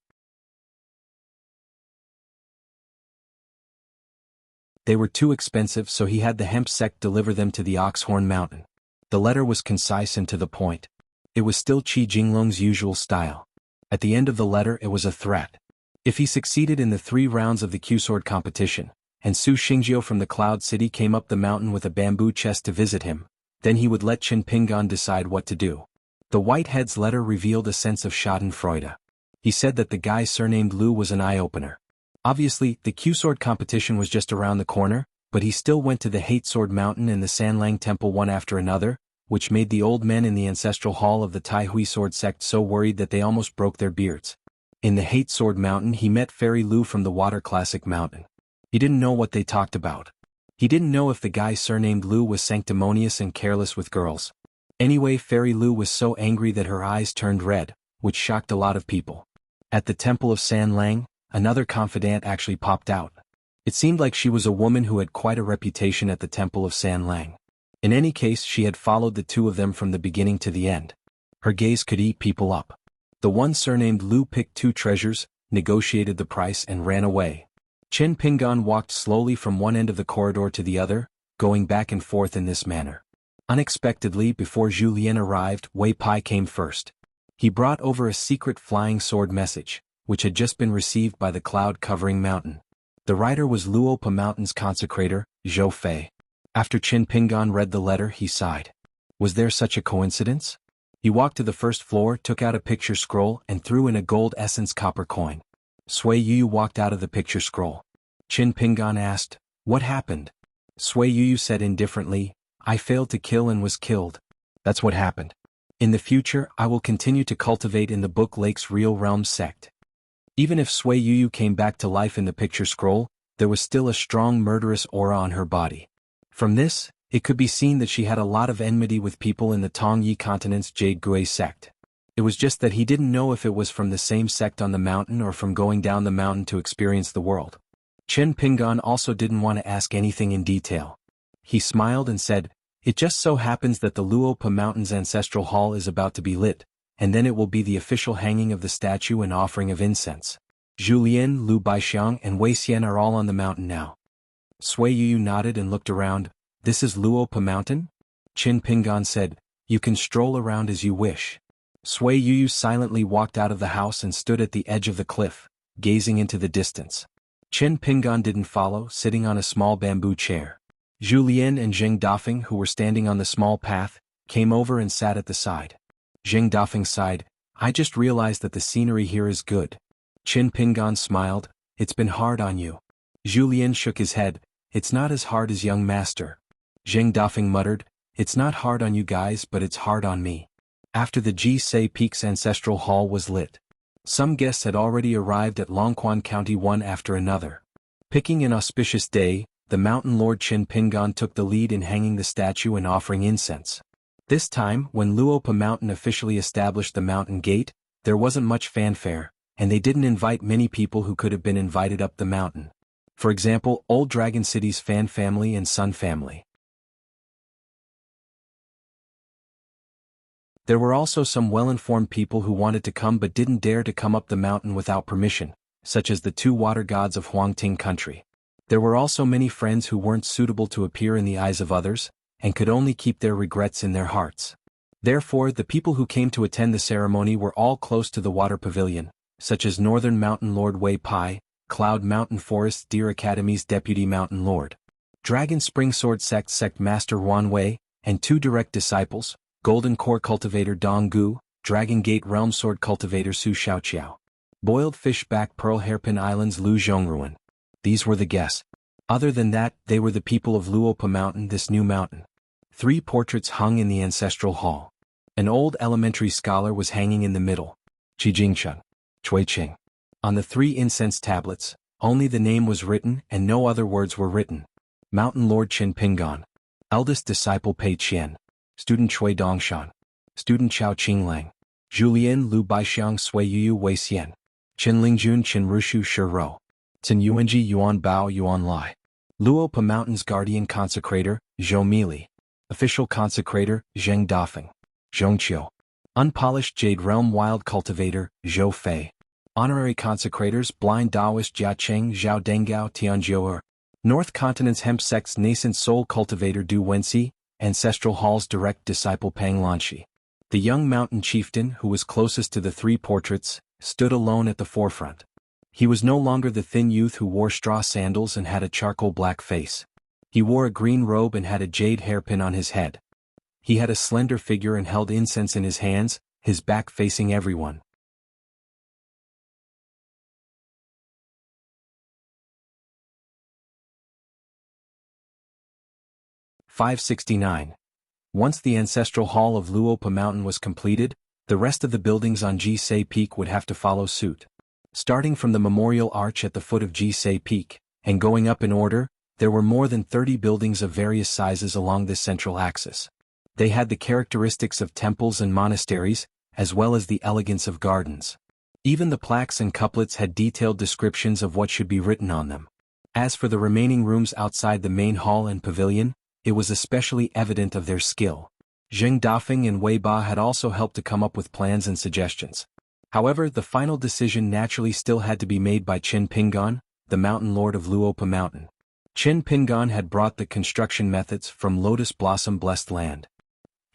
They were too expensive, so he had the hemp sect deliver them to the Oxhorn Mountain. The letter was concise and to the point. It was still Qi Jinglong's usual style. At the end of the letter it was a threat. If he succeeded in the 3 rounds of the Q-sword competition, and Su Xingjiu from the Cloud City came up the mountain with a bamboo chest to visit him, then he would let Qin Pingan decide what to do. The Whitehead's letter revealed a sense of schadenfreude. He said that the guy surnamed Lu was an eye-opener. Obviously, the Q-sword competition was just around the corner, but he still went to the Hate Sword Mountain and the Sanlang Temple one after another, which made the old men in the ancestral hall of the Tai Hui sword sect so worried that they almost broke their beards. In the Hate Sword Mountain he met Fairy Lu from the Water Classic Mountain. He didn't know what they talked about. He didn't know if the guy surnamed Lu was sanctimonious and careless with girls. Anyway, Fairy Lu was so angry that her eyes turned red, which shocked a lot of people. At the Temple of Sanlang, another confidant actually popped out. It seemed like she was a woman who had quite a reputation at the Temple of Sanlang. In any case, she had followed the 2 of them from the beginning to the end. Her gaze could eat people up. The one surnamed Lu picked 2 treasures, negotiated the price and ran away. Qin Pingan walked slowly from one end of the corridor to the other, going back and forth in this manner. Unexpectedly, before Julien arrived, Wei Pai came first. He brought over a secret flying sword message, which had just been received by the cloud-covering mountain. The writer was Luopa Mountain's consecrator, Zhou Fei. After Qin Pingan read the letter, he sighed. Was there such a coincidence? He walked to the first floor, took out a picture scroll, and threw in a gold essence copper coin. Sui Yuyu walked out of the picture scroll. Qin Pingan asked, "What happened?" Sui Yuyu said indifferently, "I failed to kill and was killed. That's what happened. In the future, I will continue to cultivate in the Book Lake's Real Realm sect." Even if Sui Yuyu came back to life in the picture scroll, there was still a strong murderous aura on her body. From this, it could be seen that she had a lot of enmity with people in the Tongyi continent's Jade Gui sect. It was just that he didn't know if it was from the same sect on the mountain or from going down the mountain to experience the world. Qin Pingan also didn't want to ask anything in detail. He smiled and said, "It just so happens that the Luopa Mountain's ancestral hall is about to be lit, and then it will be the official hanging of the statue and offering of incense. Julien, Lu Baixiang and Wei Xian are all on the mountain now." Sui Yuyu nodded and looked around. "This is Luopa Mountain?" Qin Pingan said, "You can stroll around as you wish." Sui Yuyu silently walked out of the house and stood at the edge of the cliff, gazing into the distance. Qin Pingan didn't follow, sitting on a small bamboo chair. Julien and Zheng Dafeng, who were standing on the small path, came over and sat at the side. Zheng Dafeng sighed, "I just realized that the scenery here is good." Qin Pingan smiled, "It's been hard on you." Julien shook his head, "It's not as hard as young master." Zheng Dafeng muttered, "It's not hard on you guys, but it's hard on me." After the Jisei Peak's ancestral hall was lit, some guests had already arrived at Longquan County one after another. Picking an auspicious day, the mountain lord Qin Pingan took the lead in hanging the statue and offering incense. This time, when Luopa Mountain officially established the mountain gate, there wasn't much fanfare, and they didn't invite many people who could have been invited up the mountain. For example, Old Dragon City's Fan family and Sun family. There were also some well-informed people who wanted to come but didn't dare to come up the mountain without permission, such as the two water gods of Huangting country. There were also many friends who weren't suitable to appear in the eyes of others, and could only keep their regrets in their hearts. Therefore, the people who came to attend the ceremony were all close to the water pavilion, such as Northern Mountain Lord Wei Pai, Cloud Mountain Forest Deer Academy's Deputy Mountain Lord, Dragon Spring Sword Sect Master Wan Wei, and two direct disciples, Golden Core Cultivator Dong Gu, Dragon Gate Realm Sword Cultivator Su Xiaoqiao, Boiled Fish Back Pearl Hairpin Islands Lu Zhongruan. These were the guests. Other than that, they were the people of Luopa Mountain, this new mountain. 3 portraits hung in the ancestral hall. An old elementary scholar was hanging in the middle. Qi Jingcheng, Chui Qing. On the 3 incense tablets, only the name was written and no other words were written. Mountain Lord Qin Pingan. Eldest disciple Pei Qian. Student Chui Dongshan. Student Chao Qinglang. Julien Lu Baixiang Sui Yuyu Wei Xian. Qin Lingjun Qin Rushu Shiro. Tin Yuanji Yuan Bao Yuan Lai. Luopa Mountain's guardian consecrator, Zhou Mili. Official consecrator, Zheng Dafeng. Zhongqiu. Unpolished Jade Realm Wild Cultivator, Zhou Fei. Honorary consecrators, Blind Taoist Jia Cheng Zhao Dengao Tianjiuer. North Continent's Hemp Sect's Nascent Soul Cultivator Du Wenxi. Ancestral Hall's direct disciple Pang Lanxi. The young mountain chieftain, who was closest to the 3 portraits, stood alone at the forefront. He was no longer the thin youth who wore straw sandals and had a charcoal black face. He wore a green robe and had a jade hairpin on his head. He had a slender figure and held incense in his hands, his back facing everyone. (569). Once the ancestral hall of Luopa Mountain was completed, the rest of the buildings on Jisei Peak would have to follow suit. Starting from the memorial arch at the foot of Jisei Peak, and going up in order, there were more than 30 buildings of various sizes along this central axis. They had the characteristics of temples and monasteries, as well as the elegance of gardens. Even the plaques and couplets had detailed descriptions of what should be written on them. As for the remaining rooms outside the main hall and pavilion, it was especially evident of their skill. Zheng Dafeng and Wei Ba had also helped to come up with plans and suggestions. However, the final decision naturally still had to be made by Qin Pingan, the mountain lord of Luopa Mountain. Qin Pingan had brought the construction methods from Lotus Blossom Blessed Land.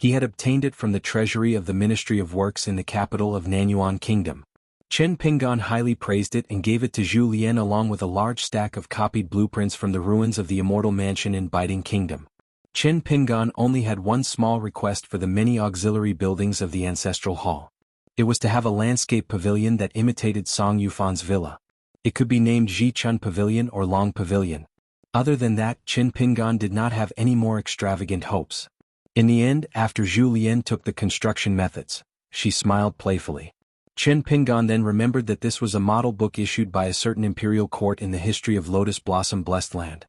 He had obtained it from the treasury of the Ministry of Works in the capital of Nanyuan Kingdom. Chen Pinggan highly praised it and gave it to Zhu Lian along with a large stack of copied blueprints from the ruins of the immortal mansion in Biting Kingdom. Chen Pinggan only had one small request for the many auxiliary buildings of the ancestral hall. It was to have a landscape pavilion that imitated Song Yufan's villa. It could be named Ji Chun Pavilion or Long Pavilion. Other than that, Chen Pinggan did not have any more extravagant hopes. In the end, after Zhu Lian took the construction methods, she smiled playfully. Chen Pinggan then remembered that this was a model book issued by a certain imperial court in the history of Lotus Blossom Blessed Land.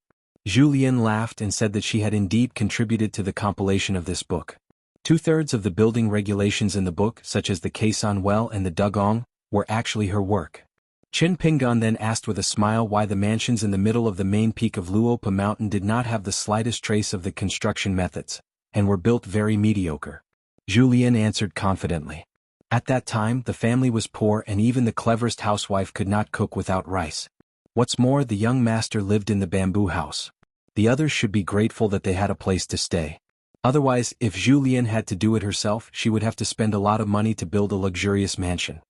Zhu Lian laughed and said that she had indeed contributed to the compilation of this book. 2/3 of the building regulations in the book, such as the Kaisan Well and the Dugong, were actually her work. Chen Pinggan then asked with a smile why the mansions in the middle of the main peak of Luopa Mountain did not have the slightest trace of the construction methods, and were built very mediocre. Zhu Lian answered confidently. At that time, the family was poor and even the cleverest housewife could not cook without rice. What's more, the young master lived in the bamboo house. The others should be grateful that they had a place to stay. Otherwise, if Zhu Lian had to do it herself, she would have to spend a lot of money to build a luxurious mansion.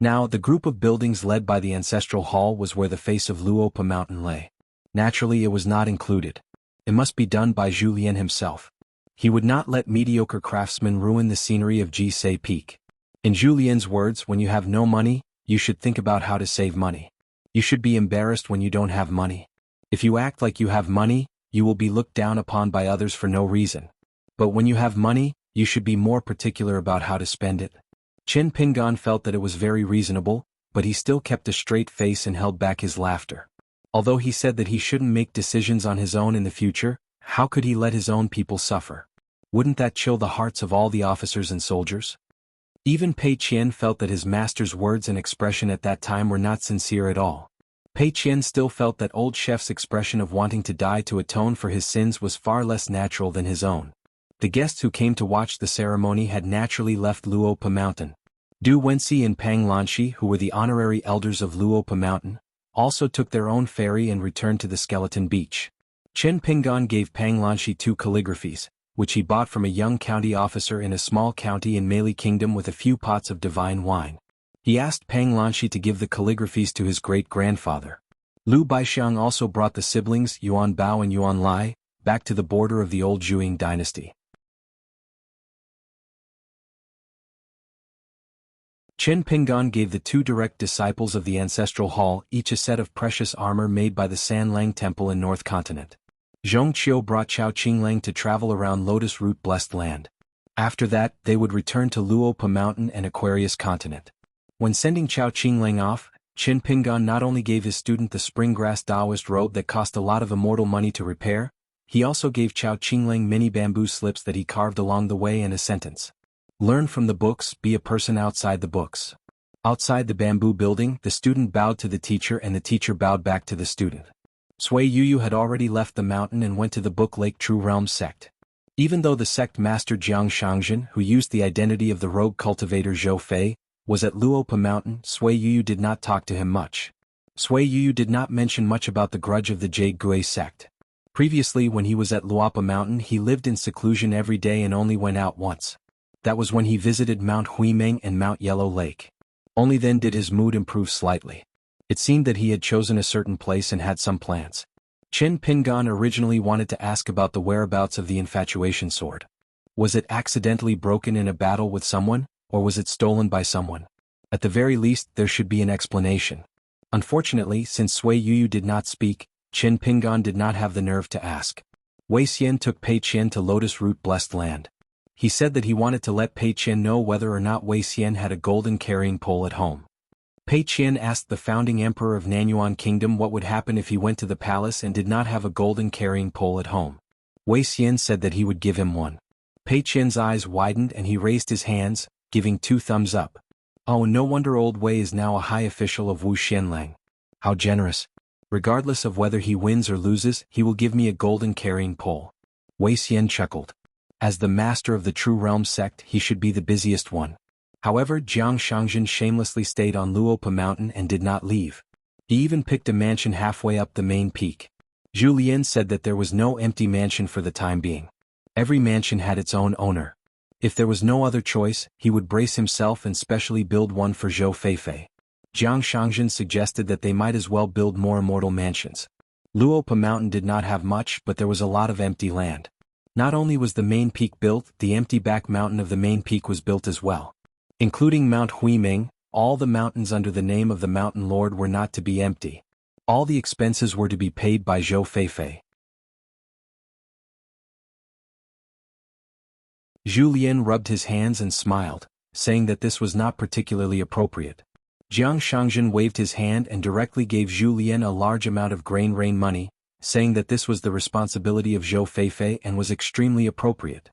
Now, the group of buildings led by the ancestral hall was where the face of Luopa Mountain lay. Naturally, it was not included. It must be done by Zhu Lian himself. He would not let mediocre craftsmen ruin the scenery of Jisei Peak. In Zhu Lian's words, when you have no money, you should think about how to save money. You should be embarrassed when you don't have money. If you act like you have money, you will be looked down upon by others for no reason. But when you have money, you should be more particular about how to spend it. Chen Pinggan felt that it was very reasonable, but he still kept a straight face and held back his laughter. Although he said that he shouldn't make decisions on his own in the future, how could he let his own people suffer? Wouldn't that chill the hearts of all the officers and soldiers? Even Pei Qian felt that his master's words and expression at that time were not sincere at all. Pei Qian still felt that old chef's expression of wanting to die to atone for his sins was far less natural than his own. The guests who came to watch the ceremony had naturally left Luopa Mountain. Du Wenxi and Pang Lanxi, who were the honorary elders of Luopa Mountain, also took their own ferry and returned to the Skeleton Beach. Chen Pinggan gave Pang Lanxi 2 calligraphies, which he bought from a young county officer in a small county in Meili Kingdom with a few pots of divine wine. He asked Pang Lanxi to give the calligraphies to his great-grandfather. Lu Baixiang also brought the siblings Yuan Bao and Yuan Lai back to the border of the old Zhuang dynasty. Chen Pinggan gave the 2 direct disciples of the ancestral hall each a set of precious armor made by the Sanlang Temple in North Continent. Zhong Qiu brought Chao Qinglang to travel around Lotus Root Blessed Land. After that, they would return to Luopa Mountain and Aquarius Continent. When sending Chao Qinglang off, Chen Pinggan not only gave his student the spring-grass Taoist robe that cost a lot of immortal money to repair, he also gave Chao Qinglang many bamboo slips that he carved along the way and a sentence. Learn from the books, be a person outside the books. Outside the bamboo building, the student bowed to the teacher and the teacher bowed back to the student. Sui Yuyu had already left the mountain and went to the Book Lake True Realm sect. Even though the sect master Jiang Shangzhen, who used the identity of the rogue cultivator Zhou Fei, was at Luopa Mountain, Sui Yuyu did not talk to him much. Sui Yuyu did not mention much about the grudge of the Jade Gui sect. Previously, when he was at Luopa Mountain, he lived in seclusion every day and only went out once. That was when he visited Mount Huimeng and Mount Yellow Lake. Only then did his mood improve slightly. It seemed that he had chosen a certain place and had some plans. Chen Pinggan originally wanted to ask about the whereabouts of the infatuation sword. Was it accidentally broken in a battle with someone, or was it stolen by someone? At the very least, there should be an explanation. Unfortunately, since Sui Yuyu did not speak, Chen Pinggan did not have the nerve to ask. Wei Xian took Pei Qian to Lotus Root Blessed Land. He said that he wanted to let Pei Qian know whether or not Wei Xian had a golden carrying pole at home. Pei Qian asked the founding emperor of Nanyuan Kingdom what would happen if he went to the palace and did not have a golden carrying pole at home. Wei Xian said that he would give him one. Pei Qian's eyes widened and he raised his hands, giving 2 thumbs up. Oh, no wonder old Wei is now a high official of Wu Xianlang. How generous. Regardless of whether he wins or loses, he will give me a golden carrying pole. Wei Xian chuckled. As the master of the True Realm sect, he should be the busiest one. However, Jiang Shangzhen shamelessly stayed on Luopa Mountain and did not leave. He even picked a mansion halfway up the main peak. Zhu Lian said that there was no empty mansion for the time being. Every mansion had its own owner. If there was no other choice, he would brace himself and specially build one for Zhou Feifei. Jiang Shangjin suggested that they might as well build more immortal mansions. Luopa Mountain did not have much, but there was a lot of empty land. Not only was the main peak built, the empty back mountain of the main peak was built as well. Including Mount Huiming, all the mountains under the name of the Mountain Lord were not to be empty. All the expenses were to be paid by Zhou Feifei. Zhu Lian rubbed his hands and smiled, saying that this was not particularly appropriate. Jiang Shangjin waved his hand and directly gave Zhu Lian a large amount of grain rain money, saying that this was the responsibility of Zhou Feifei and was extremely appropriate.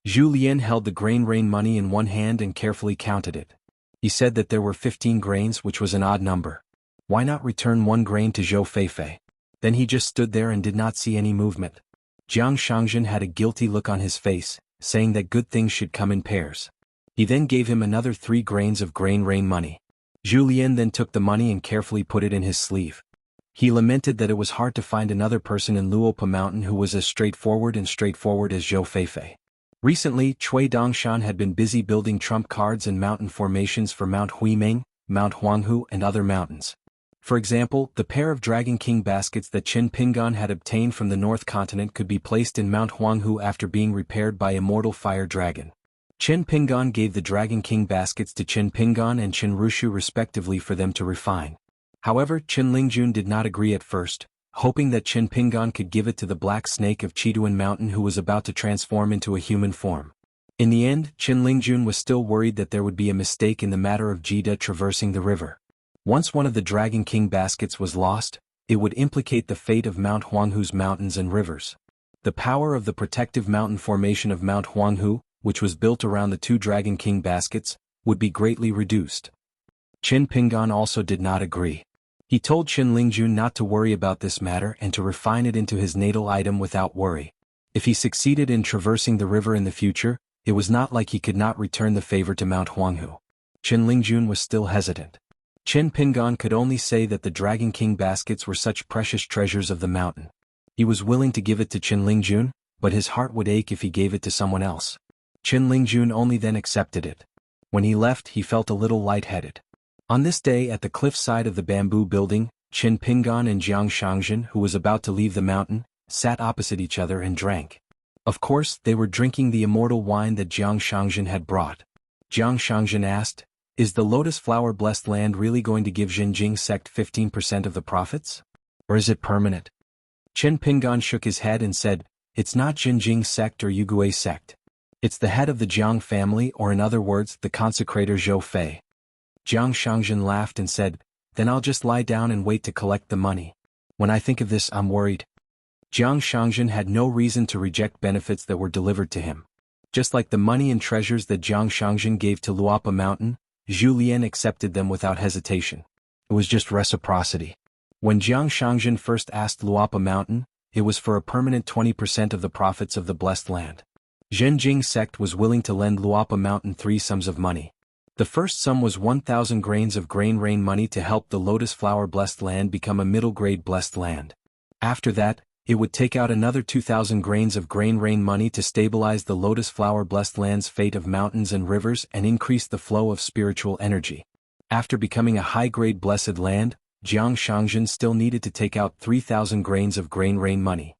Zhu Lian held the grain rain money in one hand and carefully counted it. He said that there were 15 grains, which was an odd number. Why not return 1 grain to Zhou Feifei? Then he just stood there and did not see any movement. Jiang Shangjin had a guilty look on his face, saying that good things should come in pairs. He then gave him another 3 grains of grain rain money. Zhu Lian then took the money and carefully put it in his sleeve. He lamented that it was hard to find another person in Luopa Mountain who was as straightforward as Zhou Feifei. Recently, Cui Dongshan had been busy building trump cards and mountain formations for Mount Huiming, Mount Huanghu and other mountains. For example, the pair of Dragon King baskets that Qin Pingan had obtained from the North Continent could be placed in Mount Huanghu after being repaired by Immortal Fire Dragon. Qin Pingan gave the Dragon King baskets to Qin Pingan and Qin Rushu respectively for them to refine. However, Qin Lingjun did not agree at first, hoping that Qin Pingan could give it to the Black Snake of Chiduan Mountain who was about to transform into a human form. In the end, Qin Lingjun was still worried that there would be a mistake in the matter of Jida traversing the river. Once one of the Dragon King baskets was lost, it would implicate the fate of Mount Huanghu's mountains and rivers. The power of the protective mountain formation of Mount Huanghu, which was built around the 2 Dragon King baskets, would be greatly reduced. Qin Pingan also did not agree. He told Qin Lingjun not to worry about this matter and to refine it into his natal item without worry. If he succeeded in traversing the river in the future, it was not like he could not return the favor to Mount Huanghu. Qin Lingjun was still hesitant. Qin Pingan could only say that the Dragon King baskets were such precious treasures of the mountain. He was willing to give it to Qin Lingjun, but his heart would ache if he gave it to someone else. Qin Lingjun only then accepted it. When he left, he felt a little lightheaded. On this day at the cliff side of the bamboo building, Qin Pingan and Jiang Shangjin, who was about to leave the mountain, sat opposite each other and drank. Of course, they were drinking the immortal wine that Jiang Shangjin had brought. Jiang Shangjin asked, "Is the Lotus Flower Blessed Land really going to give Xinjing sect 15% of the profits? Or is it permanent?" Qin Pingan shook his head and said, "It's not Xinjing sect or Yugui sect. It's the head of the Jiang family, or in other words, the consecrator Zhou Fei." Jiang Shangjin laughed and said, "Then I'll just lie down and wait to collect the money. When I think of this, I'm worried." Jiang Shangjin had no reason to reject benefits that were delivered to him. Just like the money and treasures that Jiang Shangjin gave to Luopa Mountain, Zhu Lian accepted them without hesitation. It was just reciprocity. When Jiang Shangjin first asked Luopa Mountain, it was for a permanent 20% of the profits of the blessed land. Zhenjing sect was willing to lend Luopa Mountain 3 sums of money. The first sum was 1,000 grains of grain rain money to help the Lotus Flower Blessed Land become a middle-grade blessed land. After that, it would take out another 2,000 grains of grain rain money to stabilize the Lotus Flower Blessed Land's fate of mountains and rivers and increase the flow of spiritual energy. After becoming a high-grade blessed land, Jiang Shangjin still needed to take out 3,000 grains of grain rain money.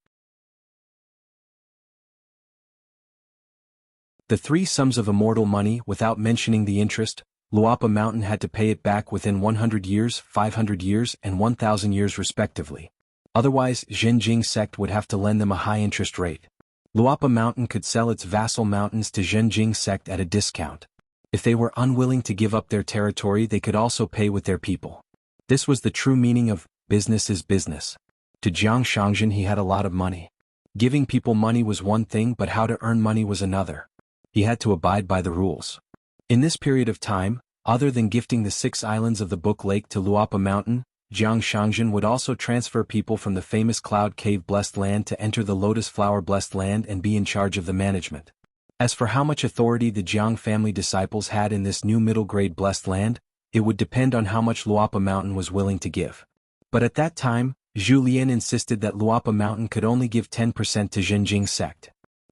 The 3 sums of immortal money, without mentioning the interest, Luopa Mountain had to pay it back within 100 years, 500 years, and 1,000 years respectively. Otherwise, Zhenjing sect would have to lend them a high interest rate. Luopa Mountain could sell its vassal mountains to Zhenjing sect at a discount. If they were unwilling to give up their territory, they could also pay with their people. This was the true meaning of business is business. To Jiang Shangjin, he had a lot of money. Giving people money was one thing, but how to earn money was another. He had to abide by the rules. In this period of time, other than gifting the 6 islands of the Book Lake to Luopa Mountain, Jiang Shangjin would also transfer people from the famous Cloud Cave Blessed Land to enter the Lotus Flower Blessed Land and be in charge of the management. As for how much authority the Jiang family disciples had in this new middle-grade Blessed Land, it would depend on how much Luopa Mountain was willing to give. But at that time, Zhu Lian insisted that Luopa Mountain could only give 10% to Zhenjing sect.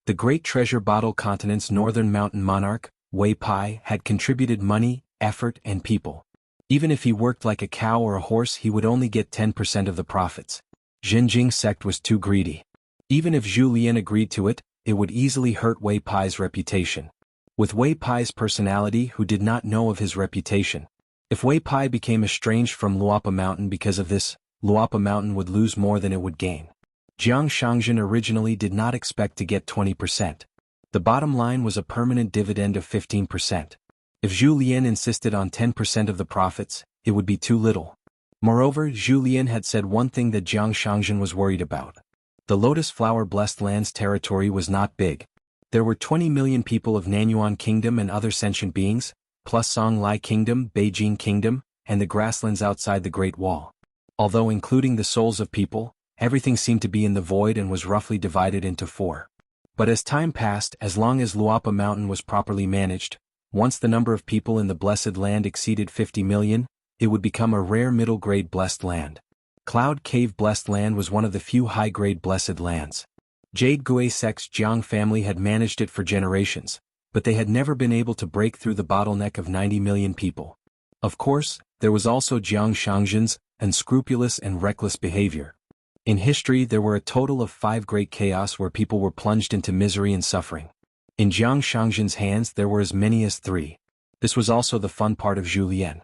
The Great Treasure Bottle Continent's northern mountain monarch, Wei Pai, had contributed money, effort, and people. Even if he worked like a cow or a horse, he would only get 10% of the profits. Xinjing sect was too greedy. Even if Zhu Lian agreed to it, it would easily hurt Wei Pai's reputation. With Wei Pai's personality, who did not know of his reputation? If Wei Pai became estranged from Luopa Mountain because of this, Luopa Mountain would lose more than it would gain. Jiang Shangzhen originally did not expect to get 20%. The bottom line was a permanent dividend of 15%. If Zhu Lian insisted on 10% of the profits, it would be too little. Moreover, Zhu Lian had said one thing that Jiang Shangzhen was worried about. The Lotus Flower Blessed Land's territory was not big. There were 20 million people of Nanyuan Kingdom and other sentient beings, plus Songlai Kingdom, Beijing Kingdom, and the grasslands outside the Great Wall. Although including the souls of people, everything seemed to be in the void and was roughly divided into 4. But as time passed, as long as Luopa Mountain was properly managed, once the number of people in the Blessed Land exceeded 50 million, it would become a rare middle-grade blessed land. Cloud Cave Blessed Land was one of the few high-grade blessed lands. Jade Gui Sect's Jiang family had managed it for generations, but they had never been able to break through the bottleneck of 90 million people. Of course, there was also Jiang Shangzhen's unscrupulous and reckless behavior. In history, there were a total of 5 great chaos where people were plunged into misery and suffering. In Jiang Shangzhen's hands there were as many as 3. This was also the fun part of Zhu Lian.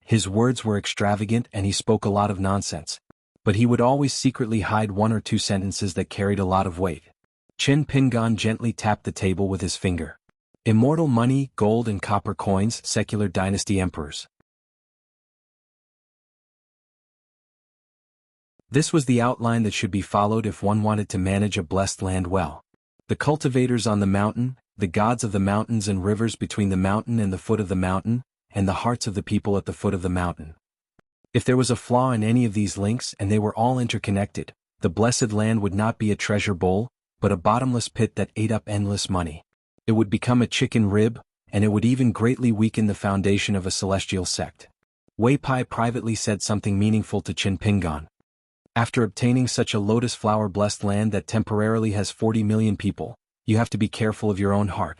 His words were extravagant and he spoke a lot of nonsense. But he would always secretly hide 1 or 2 sentences that carried a lot of weight. Qin Pingan gently tapped the table with his finger. Immortal money, gold and copper coins, secular dynasty emperors. This was the outline that should be followed if one wanted to manage a blessed land well. The cultivators on the mountain, the gods of the mountains and rivers between the mountain and the foot of the mountain, and the hearts of the people at the foot of the mountain. If there was a flaw in any of these links and they were all interconnected, the blessed land would not be a treasure bowl, but a bottomless pit that ate up endless money. It would become a chicken rib, and it would even greatly weaken the foundation of a celestial sect. Wei Pai privately said something meaningful to Qin Pingan. After obtaining such a lotus flower blessed land that temporarily has 40 million people, you have to be careful of your own heart.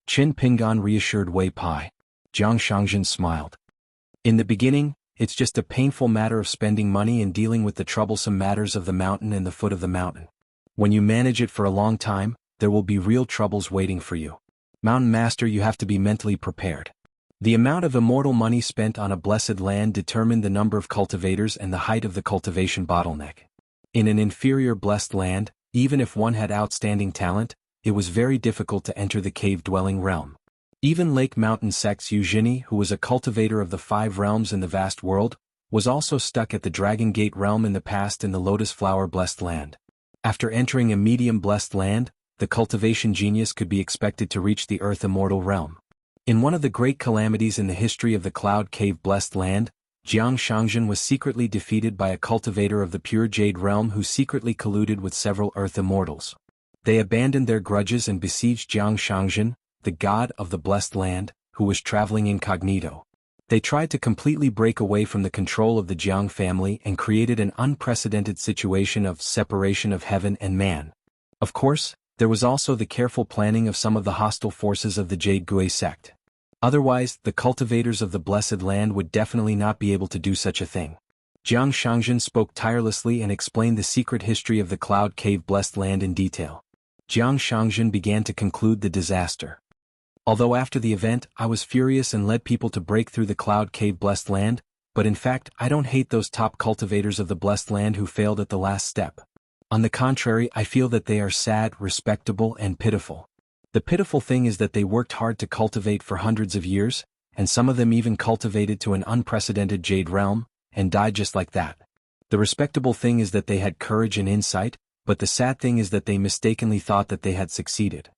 Qin Pingan reassured Wei Pai. Jiang Shangzhen smiled. In the beginning, it's just a painful matter of spending money and dealing with the troublesome matters of the mountain and the foot of the mountain. When you manage it for a long time, there will be real troubles waiting for you. Mountain Master, you have to be mentally prepared. The amount of immortal money spent on a blessed land determined the number of cultivators and the height of the cultivation bottleneck. In an inferior blessed land, even if one had outstanding talent, it was very difficult to enter the cave-dwelling realm. Even Lake Mountain Sect's Eugenie, who was a cultivator of the 5 realms in the vast world, was also stuck at the Dragon Gate realm in the past in the Lotus Flower Blessed Land. After entering a medium blessed land, the cultivation genius could be expected to reach the Earth Immortal realm. In one of the great calamities in the history of the Cloud Cave Blessed Land, Jiang Shangzhen was secretly defeated by a cultivator of the pure jade realm who secretly colluded with several Earth Immortals. They abandoned their grudges and besieged Jiang Shangzhen, the god of the Blessed Land, who was traveling incognito. They tried to completely break away from the control of the Jiang family and created an unprecedented situation of separation of heaven and man. Of course, there was also the careful planning of some of the hostile forces of the Jade Gui sect. Otherwise, the cultivators of the Blessed Land would definitely not be able to do such a thing. Jiang Shangzhen spoke tirelessly and explained the secret history of the Cloud Cave Blessed Land in detail. Jiang Shangzhen began to conclude the disaster. Although after the event, I was furious and led people to break through the Cloud Cave Blessed Land, but in fact, I don't hate those top cultivators of the Blessed Land who failed at the last step. On the contrary, I feel that they are sad, respectable, and pitiful. The pitiful thing is that they worked hard to cultivate for hundreds of years, and some of them even cultivated to an unprecedented jade realm, and died just like that. The respectable thing is that they had courage and insight, but the sad thing is that they mistakenly thought that they had succeeded.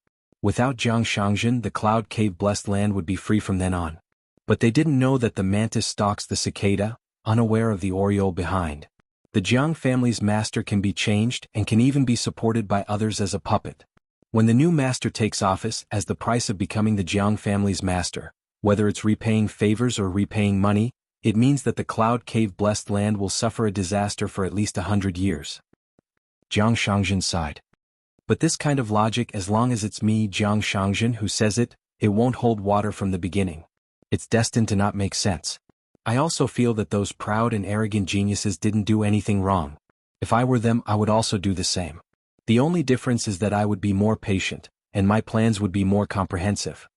Without Jiang Shangzhen, the Cloud Cave Blessed Land would be free from then on. But they didn't know that the mantis stalks the cicada, unaware of the oriole behind. The Jiang family's master can be changed and can even be supported by others as a puppet. When the new master takes office as the price of becoming the Jiang family's master, whether it's repaying favors or repaying money, it means that the Cloud Cave Blessed Land will suffer a disaster for at least 100 years. Jiang Shangzhen sighed. But this kind of logic, as long as it's me, Jiang Shangzhen, who says it, it won't hold water from the beginning. It's destined to not make sense. I also feel that those proud and arrogant geniuses didn't do anything wrong. If I were them, I would also do the same. The only difference is that I would be more patient, and my plans would be more comprehensive.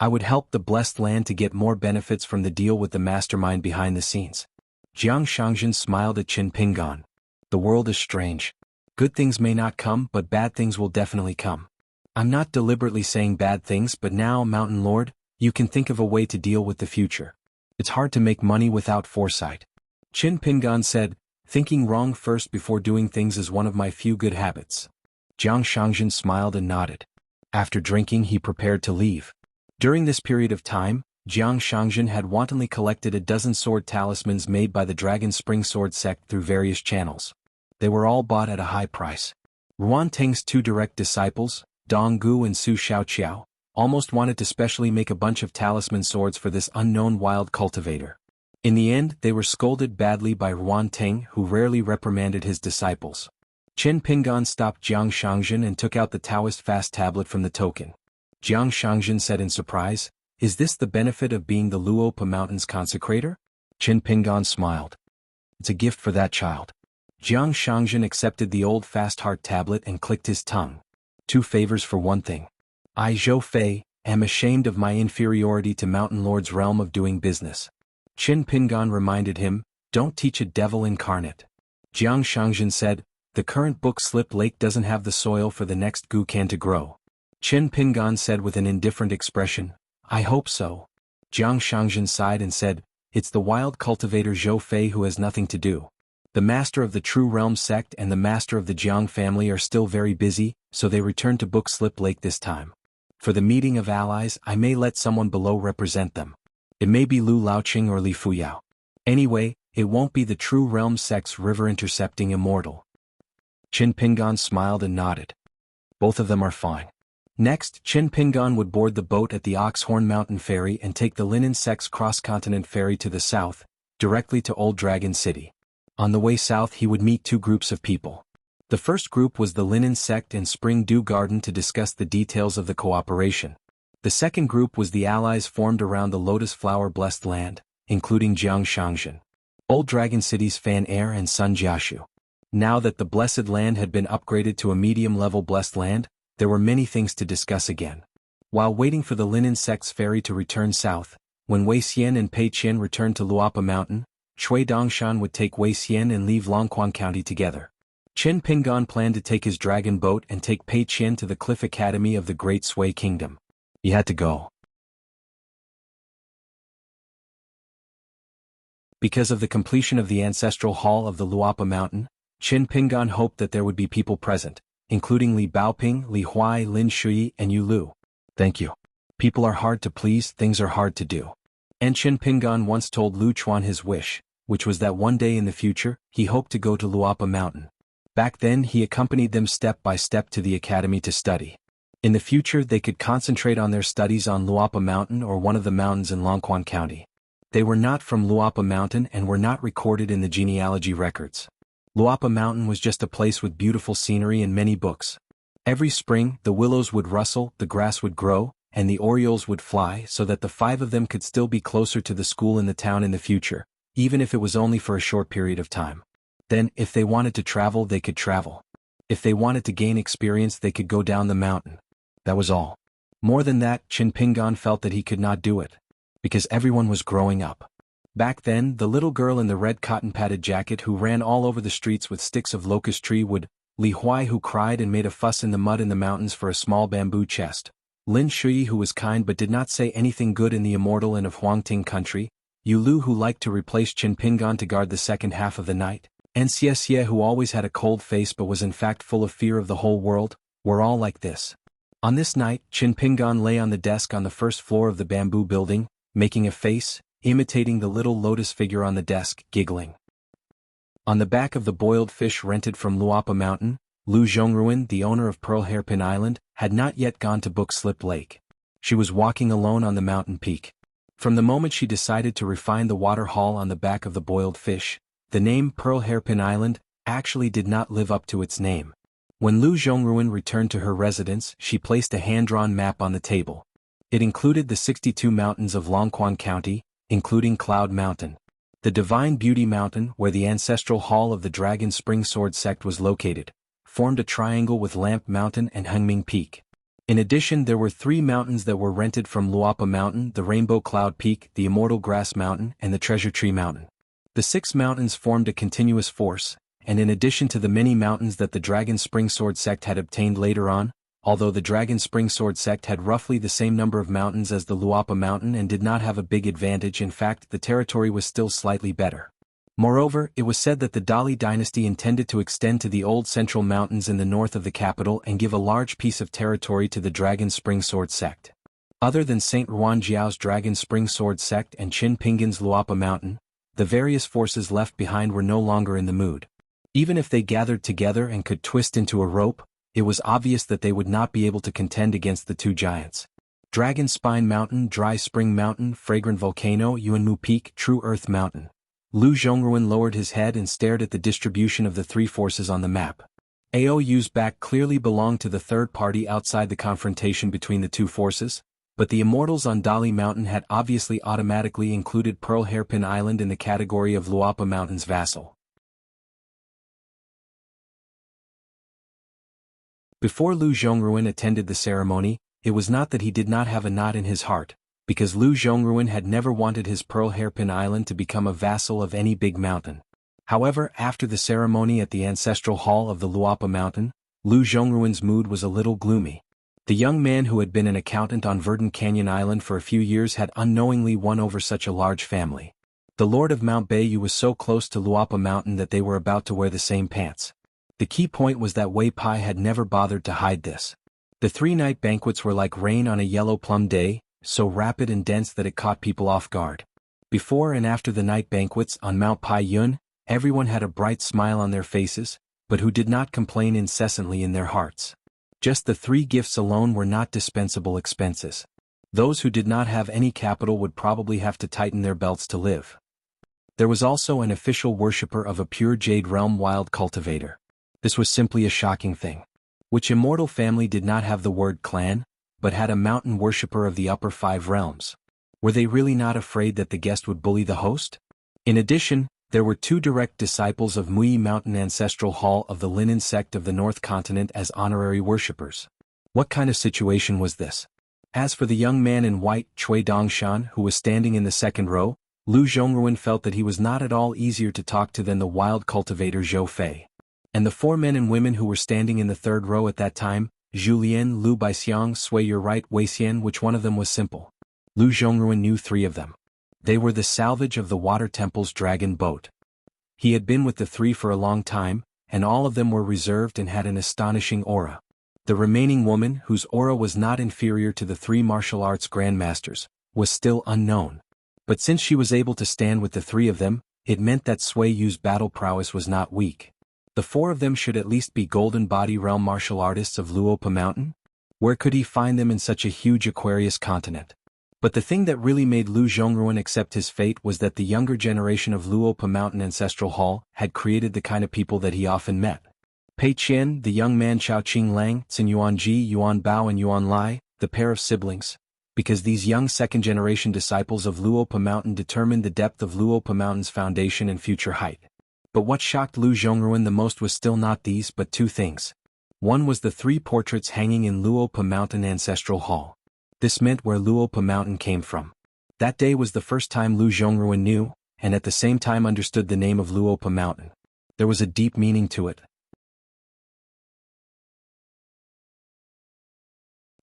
I would help the blessed land to get more benefits from the deal with the mastermind behind the scenes. Jiang Shangzhen smiled at Qin Pingan. The world is strange. Good things may not come, but bad things will definitely come. I'm not deliberately saying bad things, but now, Mountain Lord, you can think of a way to deal with the future. It's hard to make money without foresight. Qin Pingan said, thinking wrong first before doing things is one of my few good habits. Jiang Shangzhen smiled and nodded. After drinking, he prepared to leave. During this period of time, Jiang Shangzhen had wantonly collected a dozen sword talismans made by the Dragon Spring Sword sect through various channels. They were all bought at a high price. Ruan Teng's two direct disciples, Dong Gu and Su Xiaoqiao, almost wanted to specially make a bunch of talisman swords for this unknown wild cultivator. In the end, they were scolded badly by Ruan Teng, who rarely reprimanded his disciples. Qin Pingan stopped Jiang Shangzhen and took out the Taoist fast tablet from the token. Jiang Shangzhen said in surprise, "Is this the benefit of being the Luopa Mountain's consecrator?" Qin Pingan smiled. "It's a gift for that child." Jiang Shangzhen accepted the old fast heart tablet and clicked his tongue. 2 favors for one thing. I, Zhou Fei, am ashamed of my inferiority to Mountain Lord's realm of doing business. Qin Pingan reminded him, don't teach a devil incarnate. Jiang Shangzhen said, the current book Slip Lake doesn't have the soil for the next Gukan to grow. Qin Pingan said with an indifferent expression, I hope so. Jiang Shangzhen sighed and said, it's the wild cultivator Zhou Fei who has nothing to do. The master of the True Realm sect and the master of the Jiang family are still very busy, so they return to Book Slip Lake this time. For the meeting of allies, I may let someone below represent them. It may be Lu Laoqing or Li Fuyao. Anyway, it won't be the True Realm sect's river-intercepting immortal. Qin Pingan smiled and nodded. Both of them are fine. Next, Qin Pingan would board the boat at the Oxhorn Mountain Ferry and take the Linen Sect's cross-continent ferry to the south, directly to Old Dragon City. On the way south he would meet 2 groups of people. The first group was the Linen Sect and Spring Dew Garden to discuss the details of the cooperation. The second group was the allies formed around the Lotus Flower Blessed Land, including Jiang Shangzhen, Old Dragon City's Fan Air and Sun Jiashu. Now that the Blessed Land had been upgraded to a medium-level Blessed Land, there were many things to discuss again. While waiting for the Linen Sect's ferry to return south, when Wei Xian and Pei Qian returned to Luopa Mountain, Shui Dongshan would take Wei Xian and leave Longquan County together. Qin Pingan planned to take his dragon boat and take Pei Qian to the Cliff Academy of the Great Sui Kingdom. He had to go. Because of the completion of the ancestral hall of the Luopa Mountain, Qin Pingan hoped that there would be people present, including Li Baoping, Li Huai, Lin Shui, and Yu Lu. Thank you. People are hard to please, things are hard to do. And Qin Pingan once told Lu Chuan his wish, which was that one day in the future, he hoped to go to Luopa Mountain. Back then he accompanied them step by step to the academy to study. In the future they could concentrate on their studies on Luopa Mountain or one of the mountains in Longquan County. They were not from Luopa Mountain and were not recorded in the genealogy records. Luopa Mountain was just a place with beautiful scenery and many books. Every spring, the willows would rustle, the grass would grow, and the orioles would fly so that the 5 of them could still be closer to the school in the town in the future, even if it was only for a short period of time. Then, if they wanted to travel, they could travel. If they wanted to gain experience, they could go down the mountain. That was all. More than that, Qin Pingan felt that he could not do it. Because everyone was growing up. Back then, the little girl in the red cotton-padded jacket who ran all over the streets with sticks of locust tree wood, Li Huai who cried and made a fuss in the mud in the mountains for a small bamboo chest, Lin Shui who was kind but did not say anything good in the immortal and of Huangting country, Yu Lu who liked to replace Qin Pingan to guard the second half of the night, and Xie who always had a cold face but was in fact full of fear of the whole world, were all like this. On this night, Qin Pingan lay on the desk on the first floor of the bamboo building, making a face, imitating the little lotus figure on the desk, giggling. On the back of the boiled fish rented from Luopa Mountain, Lu Zhongruan, the owner of Pearl Hairpin Island, had not yet gone to Book Slip Lake. She was walking alone on the mountain peak. From the moment she decided to refine the water haul on the back of the boiled fish, The name Pearl Hairpin Island actually did not live up to its name. When Lu Zhongruan returned to her residence, she placed a hand-drawn map on the table. It included the 62 mountains of Longquan County, including Cloud Mountain. The Divine Beauty Mountain, where the ancestral hall of the Dragon Spring Sword sect was located, formed a triangle with Lamp Mountain and Hengming Peak. In addition, there were 3 mountains that were rented from Luapa Mountain, the Rainbow Cloud Peak, the Immortal Grass Mountain, and the Treasure Tree Mountain. The 6 mountains formed a continuous force, and in addition to the many mountains that the Dragon Spring Sword sect had obtained later on, although the Dragon Spring Sword sect had roughly the same number of mountains as the Luapa Mountain and did not have a big advantage, in fact the territory was still slightly better. Moreover, it was said that the Dali dynasty intended to extend to the old central mountains in the north of the capital and give a large piece of territory to the Dragon Spring Sword sect. Other than Saint Ruan Jiao's Dragon Spring Sword sect and Qin Pingan's Luapa Mountain, the various forces left behind were no longer in the mood. Even if they gathered together and could twist into a rope, it was obvious that they would not be able to contend against the 2 giants. Dragon Spine Mountain, Dry Spring Mountain, Fragrant Volcano, Yuanmu Peak, True Earth Mountain. Lu Zhongruan lowered his head and stared at the distribution of the 3 forces on the map. Aou's back clearly belonged to the third party outside the confrontation between the 2 forces, but the immortals on Dali Mountain had obviously automatically included Pearl Hairpin Island in the category of Luapa Mountain's vassal. Before Lu Zhongruan attended the ceremony, it was not that he did not have a knot in his heart, because Lu Zhongruan had never wanted his Pearl Hairpin Island to become a vassal of any big mountain. However, after the ceremony at the ancestral hall of the Luapa Mountain, Lu Zhongruan's mood was a little gloomy. The young man who had been an accountant on Verdant Canyon Island for a few years had unknowingly won over such a large family. The Lord of Mount Bayu was so close to Luapa Mountain that they were about to wear the same pants. The key point was that Wei Pai had never bothered to hide this. The 3-night banquets were like rain on a yellow plum day, so rapid and dense that it caught people off guard. Before and after the night banquets on Mount Pai Yun, everyone had a bright smile on their faces, but who did not complain incessantly in their hearts. Just the 3 gifts alone were not dispensable expenses. Those who did not have any capital would probably have to tighten their belts to live. There was also an official worshipper of a pure Jade Realm wild cultivator. This was simply a shocking thing. Which immortal family did not have the word clan, but had a mountain worshipper of the upper 5 realms? Were they really not afraid that the guest would bully the host? In addition, there were 2 direct disciples of Mui Mountain Ancestral Hall of the Linen sect of the North Continent as honorary worshippers. What kind of situation was this? As for the young man in white, Cui Dongshan, who was standing in the 2nd row, Lu Zhongruan felt that he was not at all easier to talk to than the wild cultivator Zhou Fei. And the 4 men and women who were standing in the 3rd row at that time, Julien, Lu Baixiang, Sui Your Right, Wei Xian, which one of them was simple? Lu Zhongruan knew 3 of them. They were the salvage of the Water Temple's dragon boat. He had been with the 3 for a long time, and all of them were reserved and had an astonishing aura. The remaining woman, whose aura was not inferior to the 3 martial arts grandmasters, was still unknown. But since she was able to stand with the 3 of them, it meant that Sui Yu's battle prowess was not weak. The 4 of them should at least be Golden Body Realm martial artists of Luopa Mountain? Where could he find them in such a huge Aquarius continent? But the thing that really made Lu Zhongruan accept his fate was that the younger generation of Luopa Mountain Ancestral Hall had created the kind of people that he often met. Pei Qian, the young man Chao Qing Lang, Xin Yuan Ji, Yuan Bao and Yuan Lai, the pair of siblings. Because these young second-generation disciples of Luopa Mountain determined the depth of Luopa Mountain's foundation and future height. But what shocked Lu Zhongruan the most was still not these but 2 things. One was the 3 portraits hanging in Luopa Mountain Ancestral Hall. This meant where Luopa Mountain came from. That day was the first time Lu Zhongruan knew, and at the same time understood the name of Luopa Mountain. There was a deep meaning to it.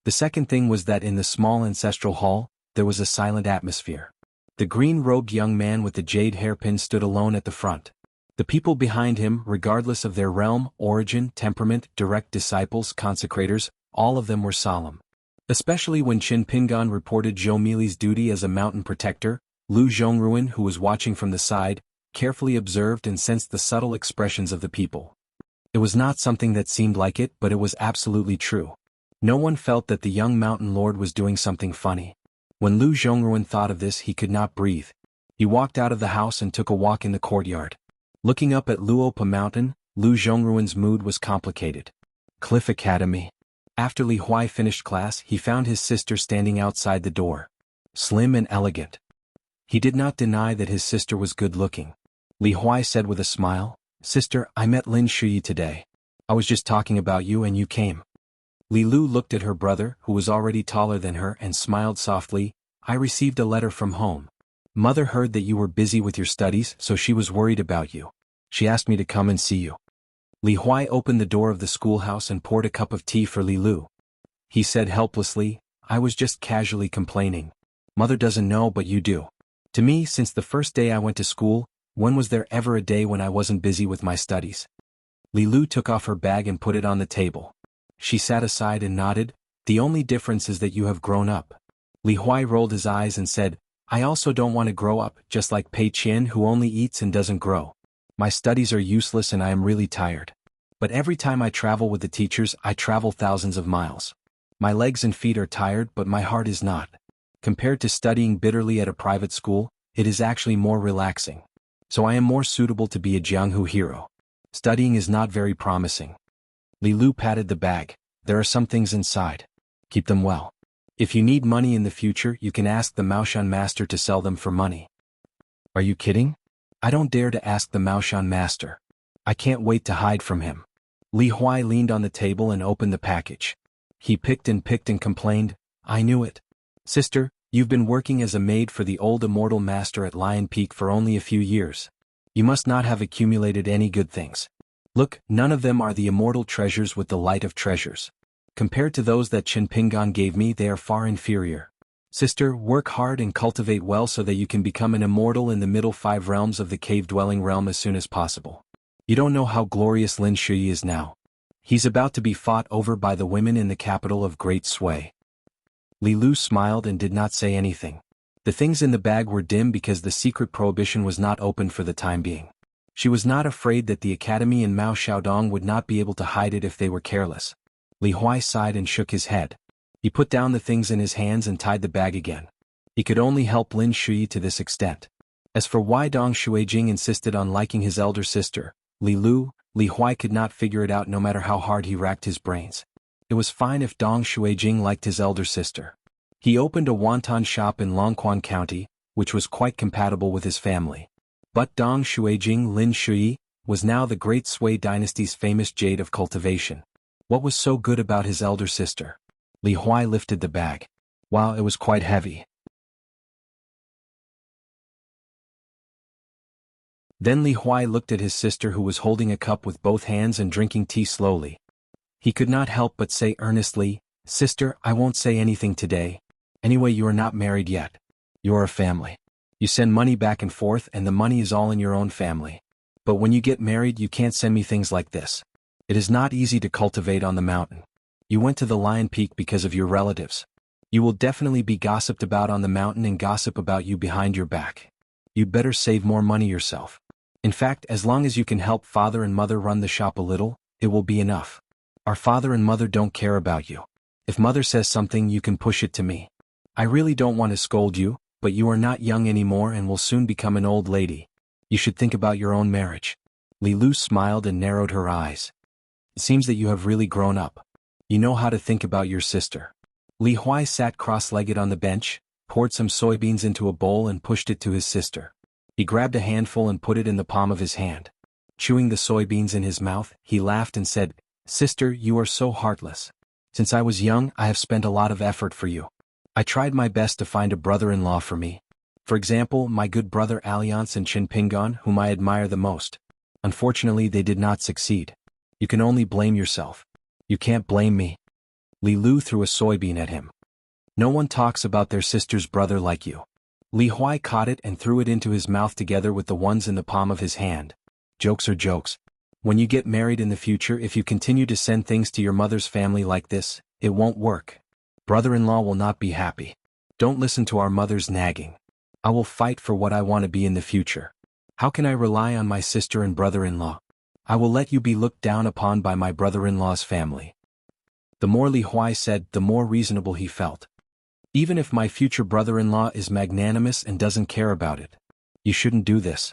The second thing was that in the small ancestral hall, there was a silent atmosphere. The green-robed young man with the jade hairpin stood alone at the front. The people behind him, regardless of their realm, origin, temperament, direct disciples, consecrators, all of them were solemn. Especially when Qin Pingan reported Zhou Mili's duty as a mountain protector, Lu Zhongruan, who was watching from the side, carefully observed and sensed the subtle expressions of the people. It was not something that seemed like it, but it was absolutely true. No one felt that the young mountain lord was doing something funny. When Lu Zhongruan thought of this, he could not breathe. He walked out of the house and took a walk in the courtyard. Looking up at Luopa Mountain, Lu Zhongruan's mood was complicated. Cliff Academy. After Li Huai finished class, he found his sister standing outside the door. Slim and elegant. He did not deny that his sister was good-looking. Li Huai said with a smile, "Sister, I met Lin Shuyi today. I was just talking about you and you came." Li Lu looked at her brother, who was already taller than her, and smiled softly. "I received a letter from home. Mother heard that you were busy with your studies, so she was worried about you. She asked me to come and see you." Li Huai opened the door of the schoolhouse and poured a cup of tea for Li Lu. He said helplessly, "I was just casually complaining. Mother doesn't know, but you do. To me, since the first day I went to school, when was there ever a day when I wasn't busy with my studies?" Li Lu took off her bag and put it on the table. She sat aside and nodded. "The only difference is that you have grown up." Li Huai rolled his eyes and said, "I also don't want to grow up, just like Pei Qian, who only eats and doesn't grow. My studies are useless and I am really tired. But every time I travel with the teachers, I travel thousands of miles. My legs and feet are tired, but my heart is not. Compared to studying bitterly at a private school, it is actually more relaxing. So I am more suitable to be a Jianghu hero. Studying is not very promising." Li Lu patted the bag. "There are some things inside. Keep them well. If you need money in the future, you can ask the Maoshan master to sell them for money." "Are you kidding? I don't dare to ask the Maoshan master. I can't wait to hide from him." Li Huai leaned on the table and opened the package. He picked and complained, "I knew it. Sister, you've been working as a maid for the old immortal master at Lion Peak for only a few years. You must not have accumulated any good things. Look, none of them are the immortal treasures with the light of treasures. Compared to those that Chen Pingan gave me, they are far inferior. Sister, work hard and cultivate well so that you can become an immortal in the middle 5 realms of the cave-dwelling realm as soon as possible. You don't know how glorious Lin Shuyi is now. He's about to be fought over by the women in the capital of Great Sui." Li Lu smiled and did not say anything. The things in the bag were dim because the secret prohibition was not opened for the time being. She was not afraid that the academy in Mao Xiaodong would not be able to hide it if they were careless. Li Huai sighed and shook his head. He put down the things in his hands and tied the bag again. He could only help Lin Shuyi to this extent. As for why Dong Xuejing insisted on liking his elder sister, Li Huai could not figure it out no matter how hard he racked his brains. It was fine if Dong Xuejing liked his elder sister. He opened a wonton shop in Longquan County, which was quite compatible with his family. But Dong Xuejing, Lin Shuyi, was now the Great Sui dynasty's famous jade of cultivation. What was so good about his elder sister? Li Huai lifted the bag. Wow, it was quite heavy. Then Li Huai looked at his sister, who was holding a cup with both hands and drinking tea slowly. He could not help but say earnestly, "Sister, I won't say anything today. Anyway, you are not married yet. You are a family. You send money back and forth and the money is all in your own family. But when you get married, you can't send me things like this. It is not easy to cultivate on the mountain. You went to the Lion Peak because of your relatives. You will definitely be gossiped about on the mountain and gossip about you behind your back. You'd better save more money yourself. In fact, as long as you can help father and mother run the shop a little, it will be enough. Our father and mother don't care about you. If mother says something, you can push it to me. I really don't want to scold you, but you are not young anymore and will soon become an old lady. You should think about your own marriage." Li Lu smiled and narrowed her eyes. "It seems that you have really grown up. You know how to think about your sister." Li Huai sat cross-legged on the bench, poured some soybeans into a bowl and pushed it to his sister. He grabbed a handful and put it in the palm of his hand. Chewing the soybeans in his mouth, he laughed and said, "Sister, you are so heartless. Since I was young, I have spent a lot of effort for you. I tried my best to find a brother-in-law for me. For example, my good brother Alliance and Chen Pingan, whom I admire the most. Unfortunately, they did not succeed. You can only blame yourself. You can't blame me." Li Lu threw a soybean at him. "No one talks about their sister's brother like you." Li Huai caught it and threw it into his mouth together with the ones in the palm of his hand. "Jokes are jokes. When you get married in the future, if you continue to send things to your mother's family like this, it won't work. Brother-in-law will not be happy. Don't listen to our mother's nagging. I will fight for what I want to be in the future. How can I rely on my sister and brother-in-law? I will let you be looked down upon by my brother-in-law's family." The more Li Huai said, the more reasonable he felt. "Even if my future brother-in-law is magnanimous and doesn't care about it, you shouldn't do this."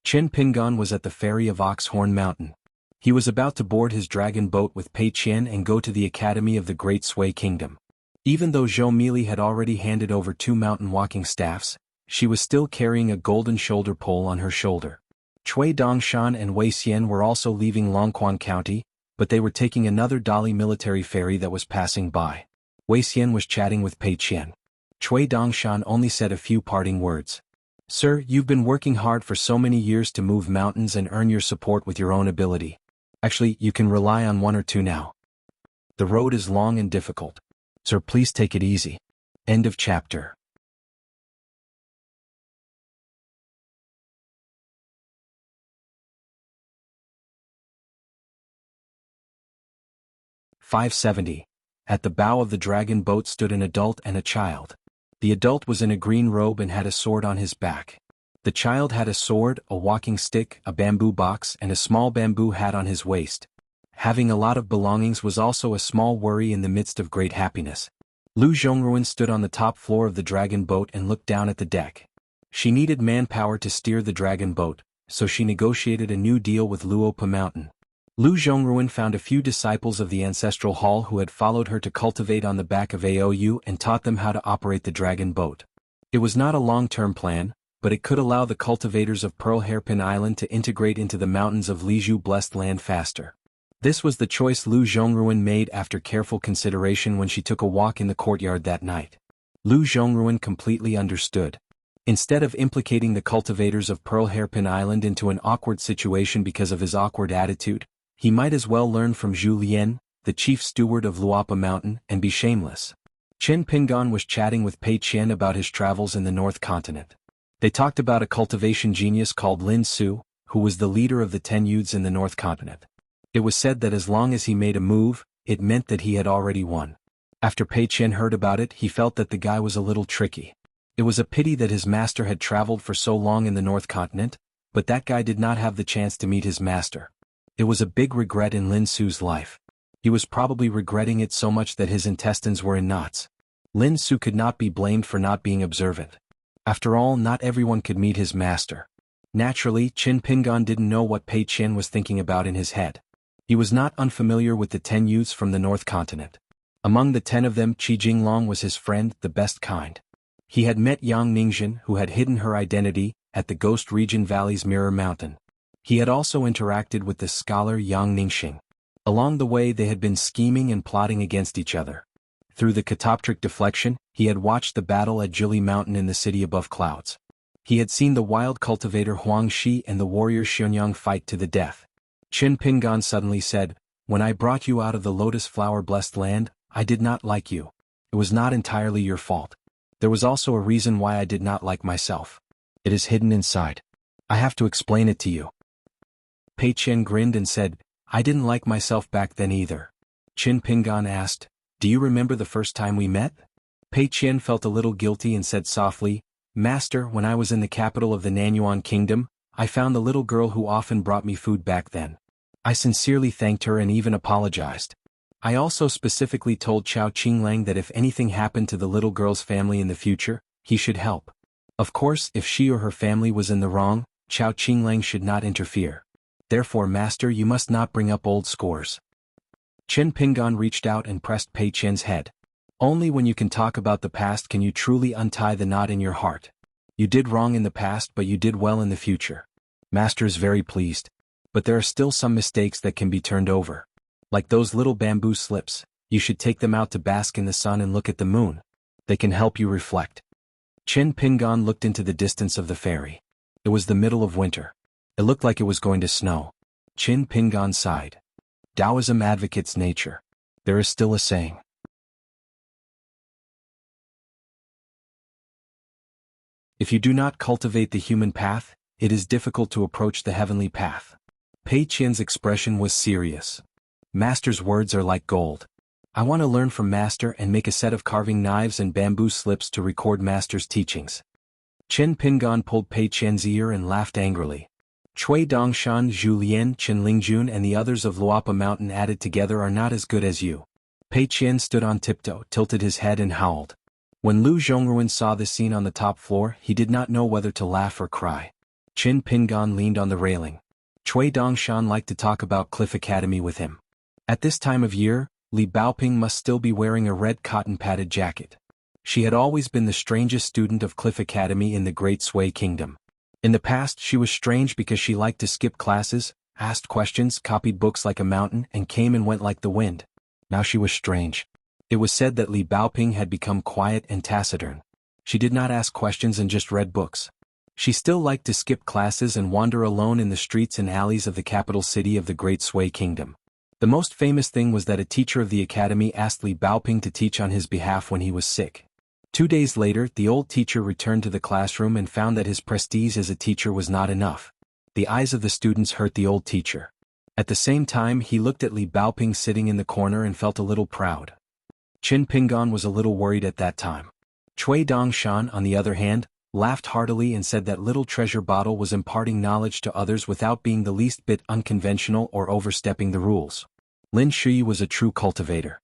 Chen Pingan was at the ferry of Oxhorn Mountain. He was about to board his dragon boat with Pei Qian and go to the Academy of the Great Sui Kingdom. Even though Zhou Mili had already handed over 2 mountain walking staffs, she was still carrying a golden shoulder pole on her shoulder. Cui Dongshan and Wei Xian were also leaving Longquan County, but they were taking another Dali military ferry that was passing by. Wei Xian was chatting with Pei Qian. Cui Dongshan only said a few parting words. "Sir, you've been working hard for so many years to move mountains and earn your support with your own ability. Actually, you can rely on 1 or 2 now. The road is long and difficult. Sir, please take it easy." End of chapter. (570). At the bow of the dragon boat stood an adult and a child. The adult was in a green robe and had a sword on his back. The child had a sword, a walking stick, a bamboo box, and a small bamboo hat on his waist. Having a lot of belongings was also a small worry in the midst of great happiness. Lu Zhongruan stood on the top floor of the dragon boat and looked down at the deck. She needed manpower to steer the dragon boat, so she negotiated a new deal with Luopa Mountain. Lu Zhongruan found a few disciples of the ancestral hall who had followed her to cultivate on the back of Aou and taught them how to operate the dragon boat. It was not a long-term plan, but it could allow the cultivators of Pearl Hairpin Island to integrate into the mountains of Liju Blessed Land faster. This was the choice Lu Zhongruan made after careful consideration when she took a walk in the courtyard that night. Lu Zhongruan completely understood. Instead of implicating the cultivators of Pearl Hairpin Island into an awkward situation because of his awkward attitude, he might as well learn from Zhu Lian, the chief steward of Luopa Mountain, and be shameless. Chen Pingan was chatting with Pei Qian about his travels in the North Continent. They talked about a cultivation genius called Lin Su, who was the leader of the 10 youths in the North Continent. It was said that as long as he made a move, it meant that he had already won. After Pei Qian heard about it, he felt that the guy was a little tricky. It was a pity that his master had traveled for so long in the North Continent, but that guy did not have the chance to meet his master. It was a big regret in Lin Su's life. He was probably regretting it so much that his intestines were in knots. Lin Su could not be blamed for not being observant. After all, not everyone could meet his master. Naturally, Chen Pingan didn't know what Pei Qian was thinking about in his head. He was not unfamiliar with the 10 youths from the North Continent. Among the 10 of them, Qi Jinglong was his friend, the best kind. He had met Yang Ningxin, who had hidden her identity, at the Ghost Region Valley's Mirror Mountain. He had also interacted with the scholar Yang Ningxing. Along the way they had been scheming and plotting against each other. Through the catoptric deflection, he had watched the battle at Jili Mountain in the city above clouds. He had seen the wild cultivator Huang Shi and the warrior Xianyang fight to the death. Chen Pingan suddenly said, "When I brought you out of the lotus flower blessed land, I did not like you. It was not entirely your fault. There was also a reason why I did not like myself. It is hidden inside. I have to explain it to you." Pei Qian grinned and said, "I didn't like myself back then either." Chen Pingan asked, "Do you remember the first time we met?" Pei Qian felt a little guilty and said softly, "Master, when I was in the capital of the Nanyuan Kingdom, I found the little girl who often brought me food back then. I sincerely thanked her and even apologized. I also specifically told Chao Qinglang that if anything happened to the little girl's family in the future, he should help. Of course, if she or her family was in the wrong, Chao Qinglang should not interfere. Therefore, Master, you must not bring up old scores." Chen Pingan reached out and pressed Pei Qian's head. "Only when you can talk about the past can you truly untie the knot in your heart. You did wrong in the past, but you did well in the future. Master is very pleased. But there are still some mistakes that can be turned over. Like those little bamboo slips, you should take them out to bask in the sun and look at the moon. They can help you reflect." Chen Pingan looked into the distance of the ferry. It was the middle of winter. It looked like it was going to snow. Chen Pingan sighed. Taoism advocates nature. There is still a saying. If you do not cultivate the human path, it is difficult to approach the heavenly path. Pei Qian's expression was serious. Master's words are like gold. I want to learn from Master and make a set of carving knives and bamboo slips to record Master's teachings. Chen Pingan pulled Pei Qian's ear and laughed angrily. Cui Dongshan, Zhu Lian, Chen Lingjun and the others of Luopa Mountain added together are not as good as you. Pei Qian stood on tiptoe, tilted his head and howled. When Lu Zhongruan saw the scene on the top floor, he did not know whether to laugh or cry. Qin Pingan leaned on the railing. Cui Dongshan liked to talk about Cliff Academy with him. At this time of year, Li Baoping must still be wearing a red cotton-padded jacket. She had always been the strangest student of Cliff Academy in the Great Sui Kingdom. In the past she was strange because she liked to skip classes, asked questions, copied books like a mountain, and came and went like the wind. Now she was strange. It was said that Li Baoping had become quiet and taciturn. She did not ask questions and just read books. She still liked to skip classes and wander alone in the streets and alleys of the capital city of the Great Sui Kingdom. The most famous thing was that a teacher of the academy asked Li Baoping to teach on his behalf when he was sick. 2 days later, the old teacher returned to the classroom and found that his prestige as a teacher was not enough. The eyes of the students hurt the old teacher. At the same time, he looked at Li Baoping sitting in the corner and felt a little proud. Qin Pingan was a little worried at that time. Cui Dongshan, on the other hand, laughed heartily and said that little treasure bottle was imparting knowledge to others without being the least bit unconventional or overstepping the rules. Lin Shui was a true cultivator.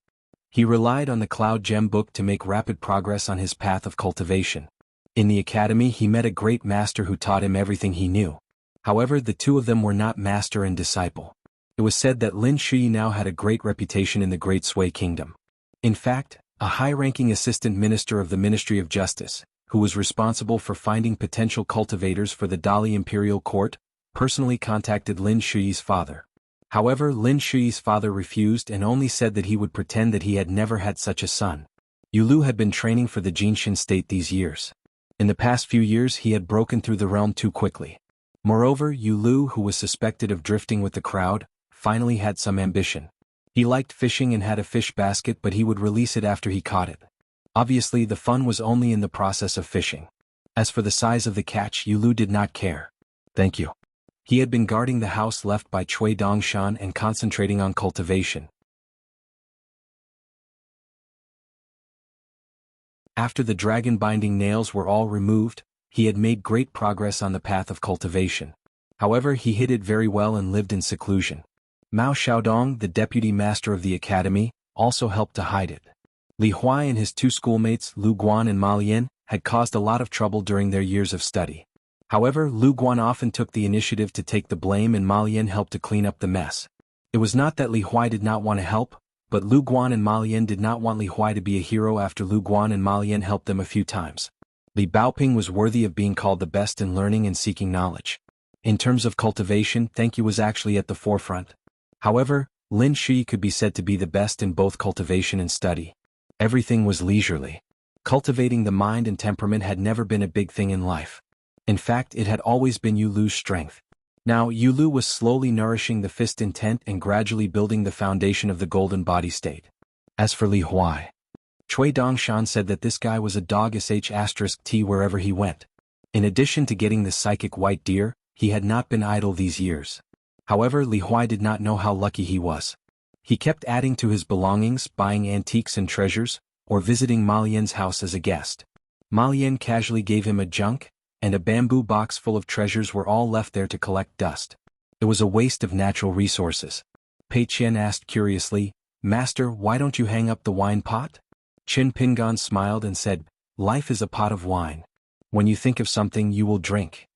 He relied on the Cloud Gem book to make rapid progress on his path of cultivation. In the academy he met a great master who taught him everything he knew. However, the two of them were not master and disciple. It was said that Lin Shui now had a great reputation in the Great Sui Kingdom. In fact, a high-ranking assistant minister of the Ministry of Justice, who was responsible for finding potential cultivators for the Dali Imperial Court, personally contacted Lin Shui's father. However, Lin Shui's father refused and only said that he would pretend that he had never had such a son. Yu Lu had been training for the Jinshin state these years. In the past few years he had broken through the realm too quickly. Moreover, Yu Lu, who was suspected of drifting with the crowd, finally had some ambition. He liked fishing and had a fish basket, but he would release it after he caught it. Obviously the fun was only in the process of fishing. As for the size of the catch, Yu Lu did not care. Thank you. He had been guarding the house left by Cui Dongshan and concentrating on cultivation. After the dragon-binding nails were all removed, he had made great progress on the path of cultivation. However, he hid it very well and lived in seclusion. Mao Xiaodong, the deputy master of the academy, also helped to hide it. Li Huai and his two schoolmates, Lu Guan and Ma Lian, had caused a lot of trouble during their years of study. However, Lu Guan often took the initiative to take the blame and Ma Lian helped to clean up the mess. It was not that Li Huai did not want to help, but Lu Guan and Ma Lian did not want Li Huai to be a hero after Lu Guan and Ma Lian helped them a few times. Li Baoping was worthy of being called the best in learning and seeking knowledge. In terms of cultivation, Thank You was actually at the forefront. However, Lin Shui could be said to be the best in both cultivation and study. Everything was leisurely. Cultivating the mind and temperament had never been a big thing in life. In fact, it had always been Yu Lu's strength. Now, Yu Lu was slowly nourishing the fist intent and gradually building the foundation of the golden body state. As for Li Huai, Cui Dongshan said that this guy was a dog sh*t wherever he went. In addition to getting the psychic white deer, he had not been idle these years. However, Li Huai did not know how lucky he was. He kept adding to his belongings, buying antiques and treasures, or visiting Ma Lian's house as a guest. Ma Lian casually gave him a junk, and a bamboo box full of treasures were all left there to collect dust. It was a waste of natural resources. Pei Qian asked curiously, "Master, why don't you hang up the wine pot?" Qin Pingan smiled and said, "Life is a pot of wine. When you think of something you will drink."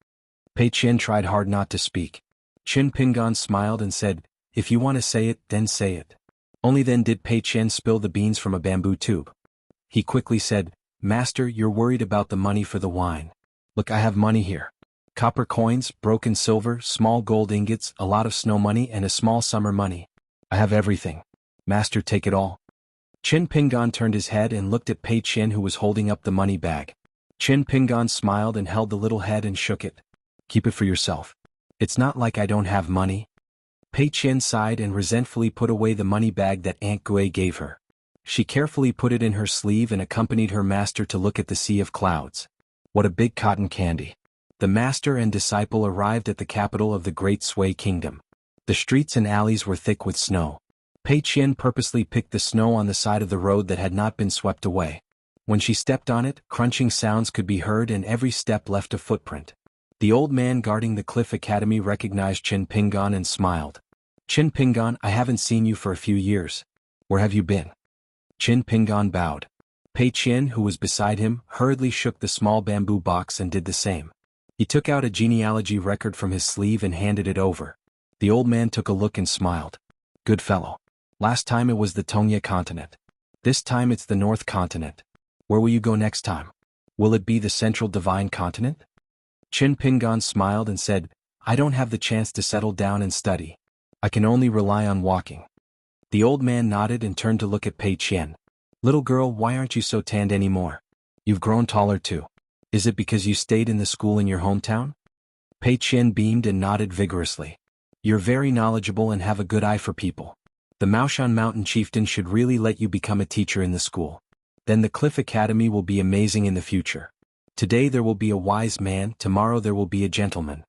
Pei Qian tried hard not to speak. Qin Pingan smiled and said, "If you want to say it, then say it." Only then did Pei Qian spill the beans from a bamboo tube. He quickly said, "Master, you're worried about the money for the wine. Look, I have money here. Copper coins, broken silver, small gold ingots, a lot of snow money and a small summer money. I have everything. Master, take it all." Qin Pingan turned his head and looked at Pei Qian, who was holding up the money bag. Qin Pingan smiled and held the little head and shook it. "Keep it for yourself. It's not like I don't have money." Pei Qian sighed and resentfully put away the money bag that Aunt Gui gave her. She carefully put it in her sleeve and accompanied her master to look at the sea of clouds. What a big cotton candy. The master and disciple arrived at the capital of the Great Sui Kingdom. The streets and alleys were thick with snow. Pei Qian purposely picked the snow on the side of the road that had not been swept away. When she stepped on it, crunching sounds could be heard and every step left a footprint. The old man guarding the Cliff Academy recognized Qin Pingan and smiled. "Qin Pingan, I haven't seen you for a few years. Where have you been?" Qin Pingan bowed. Pei Qian, who was beside him, hurriedly shook the small bamboo box and did the same. He took out a genealogy record from his sleeve and handed it over. The old man took a look and smiled. Good fellow. Last time it was the Tongya continent. This time it's the North continent. Where will you go next time? Will it be the Central Divine Continent? Qin Pingan smiled and said, I don't have the chance to settle down and study. I can only rely on walking. The old man nodded and turned to look at Pei Qian. Little girl, why aren't you so tanned anymore? You've grown taller too. Is it because you stayed in the school in your hometown? Pei Qian beamed and nodded vigorously. You're very knowledgeable and have a good eye for people. The Maoshan Mountain Chieftain should really let you become a teacher in the school. Then the Cliff Academy will be amazing in the future. Today there will be a wise man, tomorrow there will be a gentleman.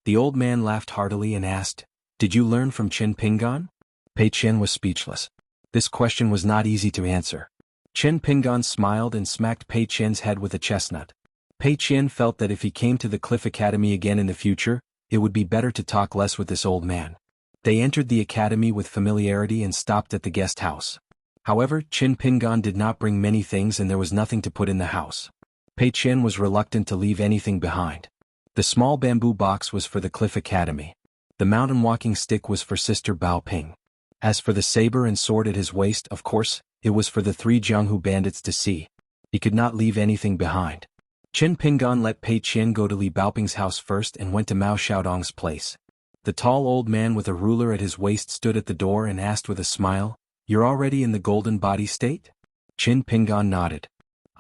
The old man laughed heartily and asked, Did you learn from Qin Pingan? Pei Qian was speechless. This question was not easy to answer. Qin Pingan smiled and smacked Pei Qian's head with a chestnut. Pei Qian felt that if he came to the Cliff Academy again in the future, it would be better to talk less with this old man. They entered the academy with familiarity and stopped at the guest house. However, Qin Pingan did not bring many things and there was nothing to put in the house. Pei Qian was reluctant to leave anything behind. The small bamboo box was for the Cliff Academy. The mountain walking stick was for Sister Bao Ping. As for the saber and sword at his waist, of course, it was for the 3 Jianghu bandits to see. He could not leave anything behind. Qin Pingan let Pei Qian go to Li Baoping's house first and went to Mao Xiaodong's place. The tall old man with a ruler at his waist stood at the door and asked with a smile, You're already in the golden body state? Qin Pingan nodded.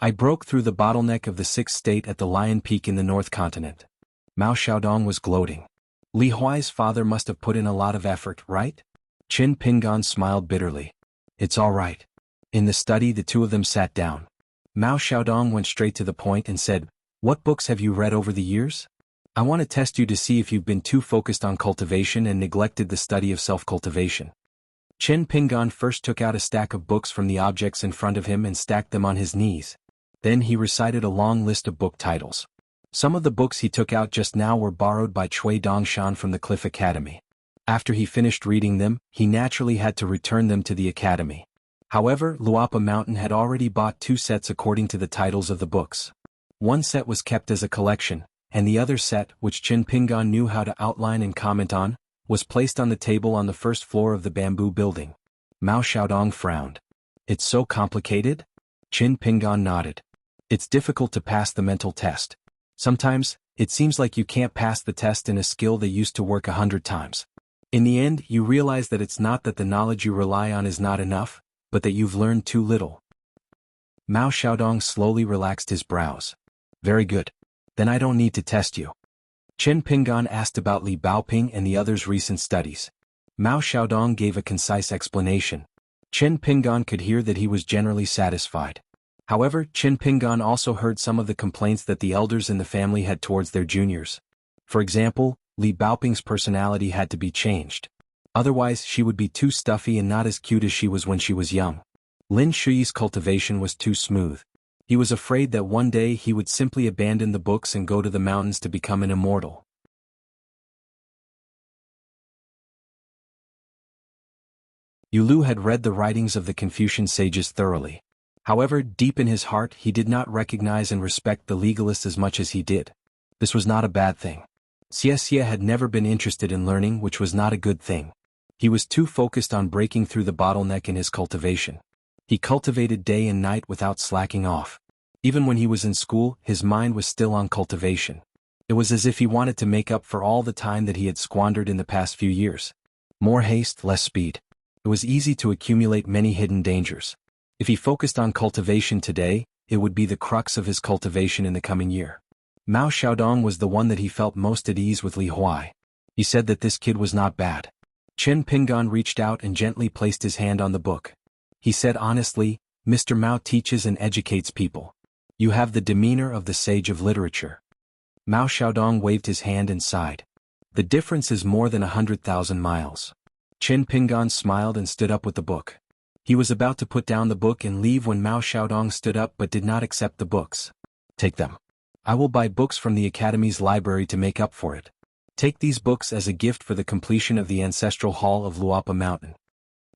I broke through the bottleneck of the 6th state at the Lion Peak in the North Continent. Mao Xiaodong was gloating. Li Huai's father must have put in a lot of effort, right? Qin Pingan smiled bitterly. It's all right. In the study the two of them sat down. Mao Xiaodong went straight to the point and said, What books have you read over the years? I want to test you to see if you've been too focused on cultivation and neglected the study of self-cultivation. Qin Pingan first took out a stack of books from the objects in front of him and stacked them on his knees. Then he recited a long list of book titles. Some of the books he took out just now were borrowed by Cui Dongshan from the Cliff Academy. After he finished reading them, he naturally had to return them to the academy. However, Luapa Mountain had already bought 2 sets according to the titles of the books. One set was kept as a collection, and the other set, which Qin Pingan knew how to outline and comment on, was placed on the table on the 1st floor of the bamboo building. Mao Xiaodong frowned. It's so complicated? Qin Pingan nodded. It's difficult to pass the mental test. Sometimes, it seems like you can't pass the test in a skill that used to work 100 times. In the end, you realize that it's not that the knowledge you rely on is not enough, but that you've learned too little. Mao Xiaodong slowly relaxed his brows. Very good. Then I don't need to test you. Qin Pingan asked about Li Baoping and the others' recent studies. Mao Xiaodong gave a concise explanation. Qin Pingan could hear that he was generally satisfied. However, Qin Pingan also heard some of the complaints that the elders in the family had towards their juniors. For example, Li Baoping's personality had to be changed. Otherwise she would be too stuffy and not as cute as she was when she was young. Lin Shuyi's cultivation was too smooth. He was afraid that one day he would simply abandon the books and go to the mountains to become an immortal. Yulu had read the writings of the Confucian sages thoroughly. However, deep in his heart he did not recognize and respect the legalists as much as he did. This was not a bad thing. Xie had never been interested in learning, which was not a good thing. He was too focused on breaking through the bottleneck in his cultivation. He cultivated day and night without slacking off. Even when he was in school, his mind was still on cultivation. It was as if he wanted to make up for all the time that he had squandered in the past few years. More haste, less speed. It was easy to accumulate many hidden dangers. If he focused on cultivation today, it would be the crux of his cultivation in the coming year. Mao Xiaodong was the one that he felt most at ease with Li Huai. He said that this kid was not bad. Qin Pingan reached out and gently placed his hand on the book. He said honestly, Mr. Mao teaches and educates people. You have the demeanor of the sage of literature. Mao Xiaodong waved his hand and sighed. The difference is more than 100,000 miles. Qin Pingan smiled and stood up with the book. He was about to put down the book and leave when Mao Xiaodong stood up but did not accept the books. Take them. I will buy books from the Academy's library to make up for it. Take these books as a gift for the completion of the ancestral hall of Luapa Mountain.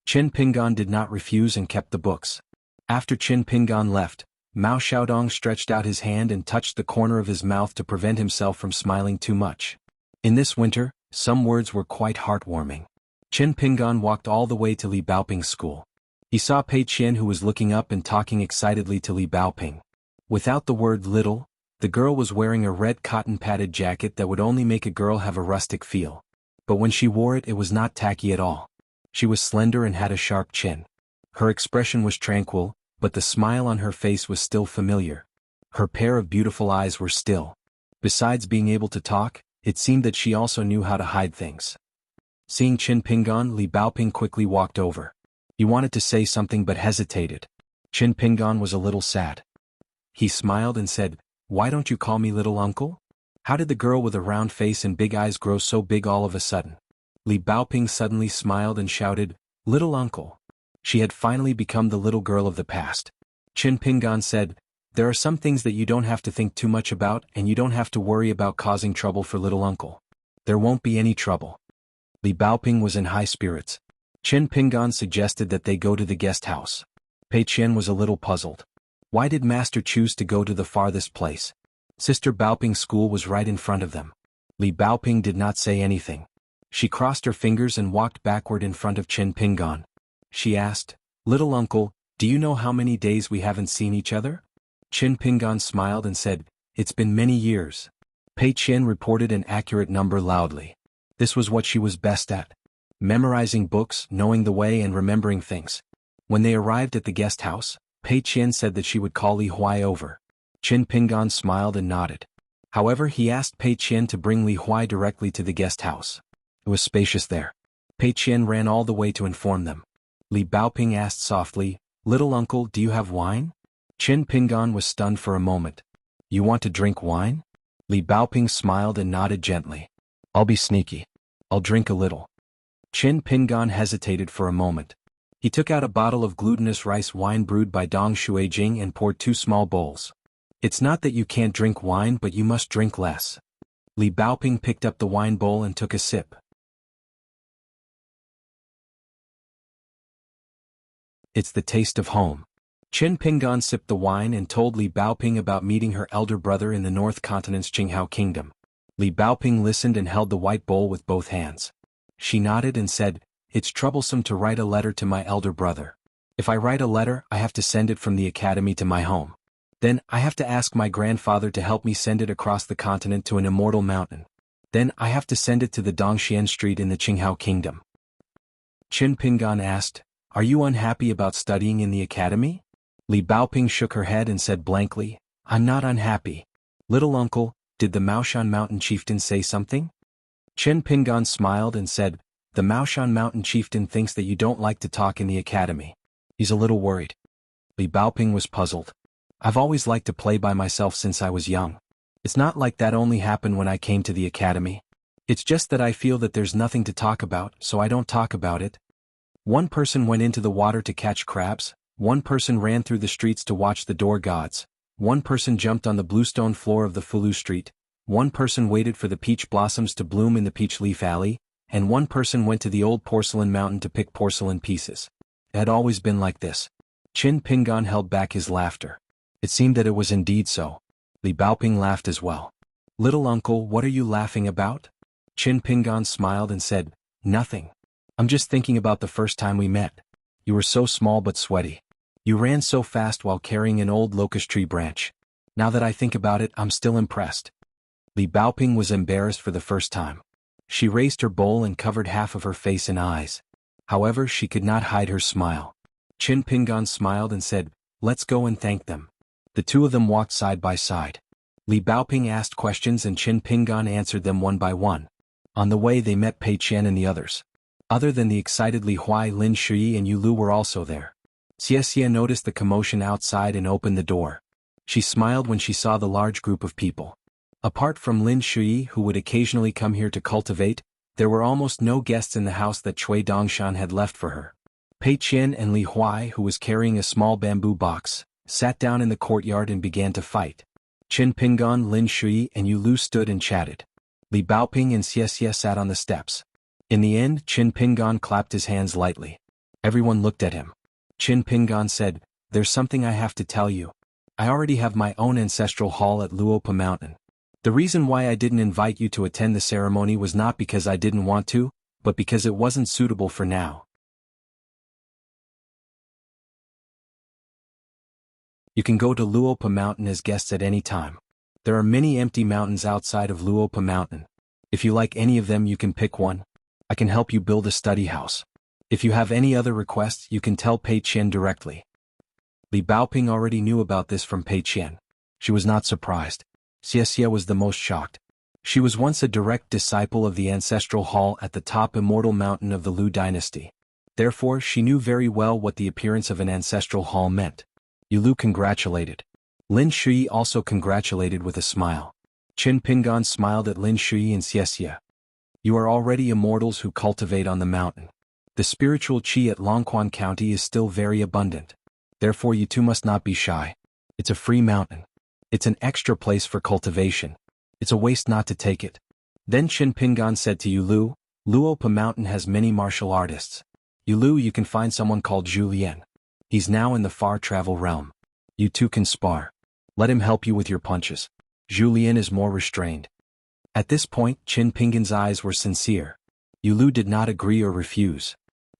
Qin Pingan did not refuse and kept the books. After Qin Pingan left, Mao Xiaodong stretched out his hand and touched the corner of his mouth to prevent himself from smiling too much. In this winter, some words were quite heartwarming. Qin Pingan walked all the way to Li Baoping's school. He saw Pei Qian, who was looking up and talking excitedly to Li Baoping. Without the word little, the girl was wearing a red cotton-padded jacket that would only make a girl have a rustic feel. But when she wore it, it was not tacky at all. She was slender and had a sharp chin. Her expression was tranquil, but the smile on her face was still familiar. Her pair of beautiful eyes were still. Besides being able to talk, it seemed that she also knew how to hide things. Seeing Qin Pingan, Li Baoping quickly walked over. He wanted to say something but hesitated. Qin Pingan was a little sad. He smiled and said, "Why don't you call me little uncle?" How did the girl with a round face and big eyes grow so big all of a sudden? Li Baoping suddenly smiled and shouted, "Little uncle." She had finally become the little girl of the past. Qin Pingan said, "There are some things that you don't have to think too much about, and you don't have to worry about causing trouble for little uncle. There won't be any trouble." Li Baoping was in high spirits. Qin Pingan suggested that they go to the guest house. Pei Qian was a little puzzled. Why did Master choose to go to the farthest place? Sister Baoping's school was right in front of them. Li Baoping did not say anything. She crossed her fingers and walked backward in front of Qin Pingan. She asked, "Little uncle, do you know how many days we haven't seen each other?" Qin Pingan smiled and said, "It's been many years." Pei Qian reported an accurate number loudly. This was what she was best at. Memorizing books, knowing the way and remembering things. When they arrived at the guest house, Pei Qian said that she would call Li Huai over. Qin Pingan smiled and nodded. However, he asked Pei Qian to bring Li Huai directly to the guest house. It was spacious there. Pei Qian ran all the way to inform them. Li Baoping asked softly, "Little uncle, do you have wine?" Qin Pingan was stunned for a moment. "You want to drink wine?" Li Baoping smiled and nodded gently. "I'll be sneaky. I'll drink a little." Qin Pingan hesitated for a moment. He took out a bottle of glutinous rice wine brewed by Dong Shuijing and poured 2 small bowls. "It's not that you can't drink wine, but you must drink less." Li Baoping picked up the wine bowl and took a sip. "It's the taste of home." Qin Pingan sipped the wine and told Li Baoping about meeting her elder brother in the North Continent's Qinghao Kingdom. Li Baoping listened and held the white bowl with both hands. She nodded and said, "It's troublesome to write a letter to my elder brother. If I write a letter, I have to send it from the academy to my home. Then, I have to ask my grandfather to help me send it across the continent to an immortal mountain. Then, I have to send it to the Dongxian Street in the Qinghao Kingdom." Qin Pingan asked, "Are you unhappy about studying in the academy?" Li Baoping shook her head and said blankly, "I'm not unhappy." "Little uncle, did the Maoshan Mountain Chieftain say something?" Qin Pingan smiled and said, "The Maoshan Mountain Chieftain thinks that you don't like to talk in the academy. He's a little worried." Li Baoping was puzzled. "I've always liked to play by myself since I was young. It's not like that only happened when I came to the academy. It's just that I feel that there's nothing to talk about, so I don't talk about it." One person went into the water to catch crabs, one person ran through the streets to watch the door gods, one person jumped on the bluestone floor of the Fulu Street, one person waited for the peach blossoms to bloom in the peach leaf alley, and one person went to the old porcelain mountain to pick porcelain pieces. It had always been like this. Qin Pingan held back his laughter. It seemed that it was indeed so. Li Baoping laughed as well. "Little uncle, what are you laughing about?" Qin Pingan smiled and said, "Nothing. I'm just thinking about the first time we met. You were so small but sweaty. You ran so fast while carrying an old locust tree branch. Now that I think about it, I'm still impressed." Li Baoping was embarrassed for the first time. She raised her bowl and covered half of her face and eyes. However, she could not hide her smile. Qin Pingan smiled and said, "Let's go and thank them." The two of them walked side by side. Li Baoping asked questions and Qin Pingan answered them one by one. On the way they met Pei Qian and the others. Other than the excited Li Huai, Lin Shui and Yu Lu were also there. Xie noticed the commotion outside and opened the door. She smiled when she saw the large group of people. Apart from Lin Shui, who would occasionally come here to cultivate, there were almost no guests in the house that Cui Dongshan had left for her. Pei Qian and Li Huai, who was carrying a small bamboo box, sat down in the courtyard and began to fight. Qin Pingan, Lin Shui and Yu Lu stood and chatted. Li Baoping and Xie sat on the steps. In the end, Qin Pingan clapped his hands lightly. Everyone looked at him. Qin Pingan said, there's something I have to tell you. I already have my own ancestral hall at Luopa Mountain. The reason why I didn't invite you to attend the ceremony was not because I didn't want to, but because it wasn't suitable for now. You can go to Luopa Mountain as guests at any time. There are many empty mountains outside of Luopa Mountain. If you like any of them, you can pick one. I can help you build a study house. If you have any other requests, you can tell Pei Qian directly. Li Baoping already knew about this from Pei Qian. She was not surprised. Xie was the most shocked. She was once a direct disciple of the ancestral hall at the top immortal mountain of the Lu dynasty. Therefore, she knew very well what the appearance of an ancestral hall meant. Yulu congratulated. Lin Shui also congratulated with a smile. Qin Pingan smiled at Lin Shui and Xie. You are already immortals who cultivate on the mountain. The spiritual qi at Longquan County is still very abundant. Therefore you too must not be shy. It's a free mountain. It's an extra place for cultivation. It's a waste not to take it. Then Qin Pingan said to Yulu, Luopa Mountain has many martial artists. Yulu, you can find someone called Zhu Lian. He's now in the far travel realm. You two can spar. Let him help you with your punches. Zhu Lian is more restrained. At this point, Qin Pingan's eyes were sincere. Yulu did not agree or refuse.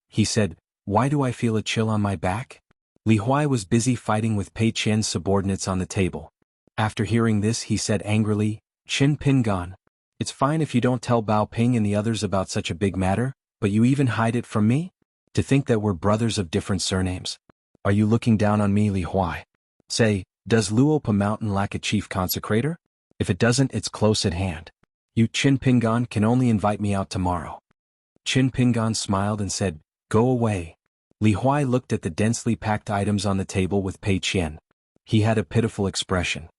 He said, why do I feel a chill on my back? Li Huai was busy fighting with Pei Qian's subordinates on the table. After hearing this, he said angrily, Qin Pingan, it's fine if you don't tell Bao Ping and the others about such a big matter, but you even hide it from me? To think that we're brothers of different surnames. Are you looking down on me, Li Huai? Say, does Luopa Mountain lack a chief consecrator? If it doesn't, it's close at hand. You, Qin Pingan, can only invite me out tomorrow. Qin Pingan smiled and said, go away. Li Huai looked at the densely packed items on the table with Pei Qian. He had a pitiful expression.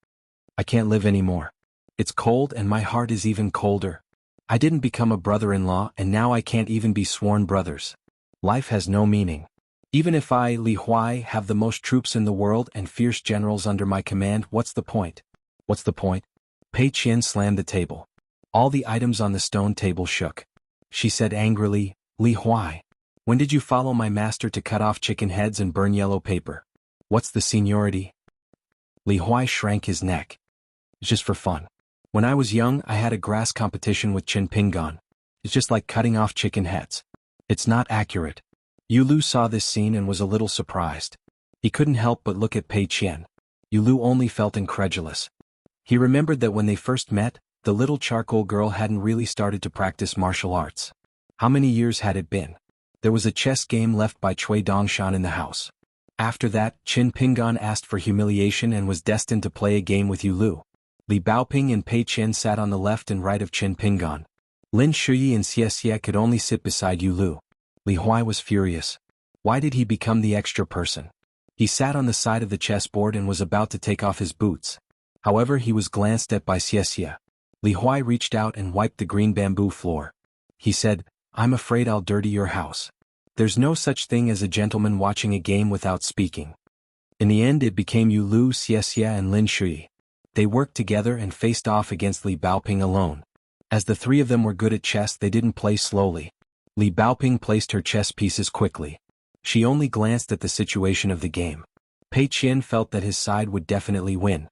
I can't live anymore. It's cold and my heart is even colder. I didn't become a brother-in-law and now I can't even be sworn brothers. Life has no meaning. Even if I, Li Huai, have the most troops in the world and fierce generals under my command, what's the point? What's the point? Pei Qian slammed the table. All the items on the stone table shook. She said angrily, Li Huai, when did you follow my master to cut off chicken heads and burn yellow paper? What's the seniority? Li Huai shrank his neck. It's just for fun. When I was young, I had a grass competition with Qin Pingan. It's just like cutting off chicken heads. It's not accurate. Yulu saw this scene and was a little surprised. He couldn't help but look at Pei Qian. Yulu only felt incredulous. He remembered that when they first met, the little charcoal girl hadn't really started to practice martial arts. How many years had it been? There was a chess game left by Cui Dongshan in the house. After that, Qin Pingan asked for humiliation and was destined to play a game with Yulu. Li Baoping and Pei Qian sat on the left and right of Qin Pingan. Lin Shui and Xie could only sit beside Yulu. Li Huai was furious. Why did he become the extra person? He sat on the side of the chessboard and was about to take off his boots. However, he was glanced at by Xie. Li Huai reached out and wiped the green bamboo floor. He said, I'm afraid I'll dirty your house. There's no such thing as a gentleman watching a game without speaking. In the end, it became Yulu, Xie and Lin Shui. They worked together and faced off against Li Baoping alone. As the three of them were good at chess, they didn't play slowly. Li Baoping placed her chess pieces quickly. She only glanced at the situation of the game. Pei Qian felt that his side would definitely win.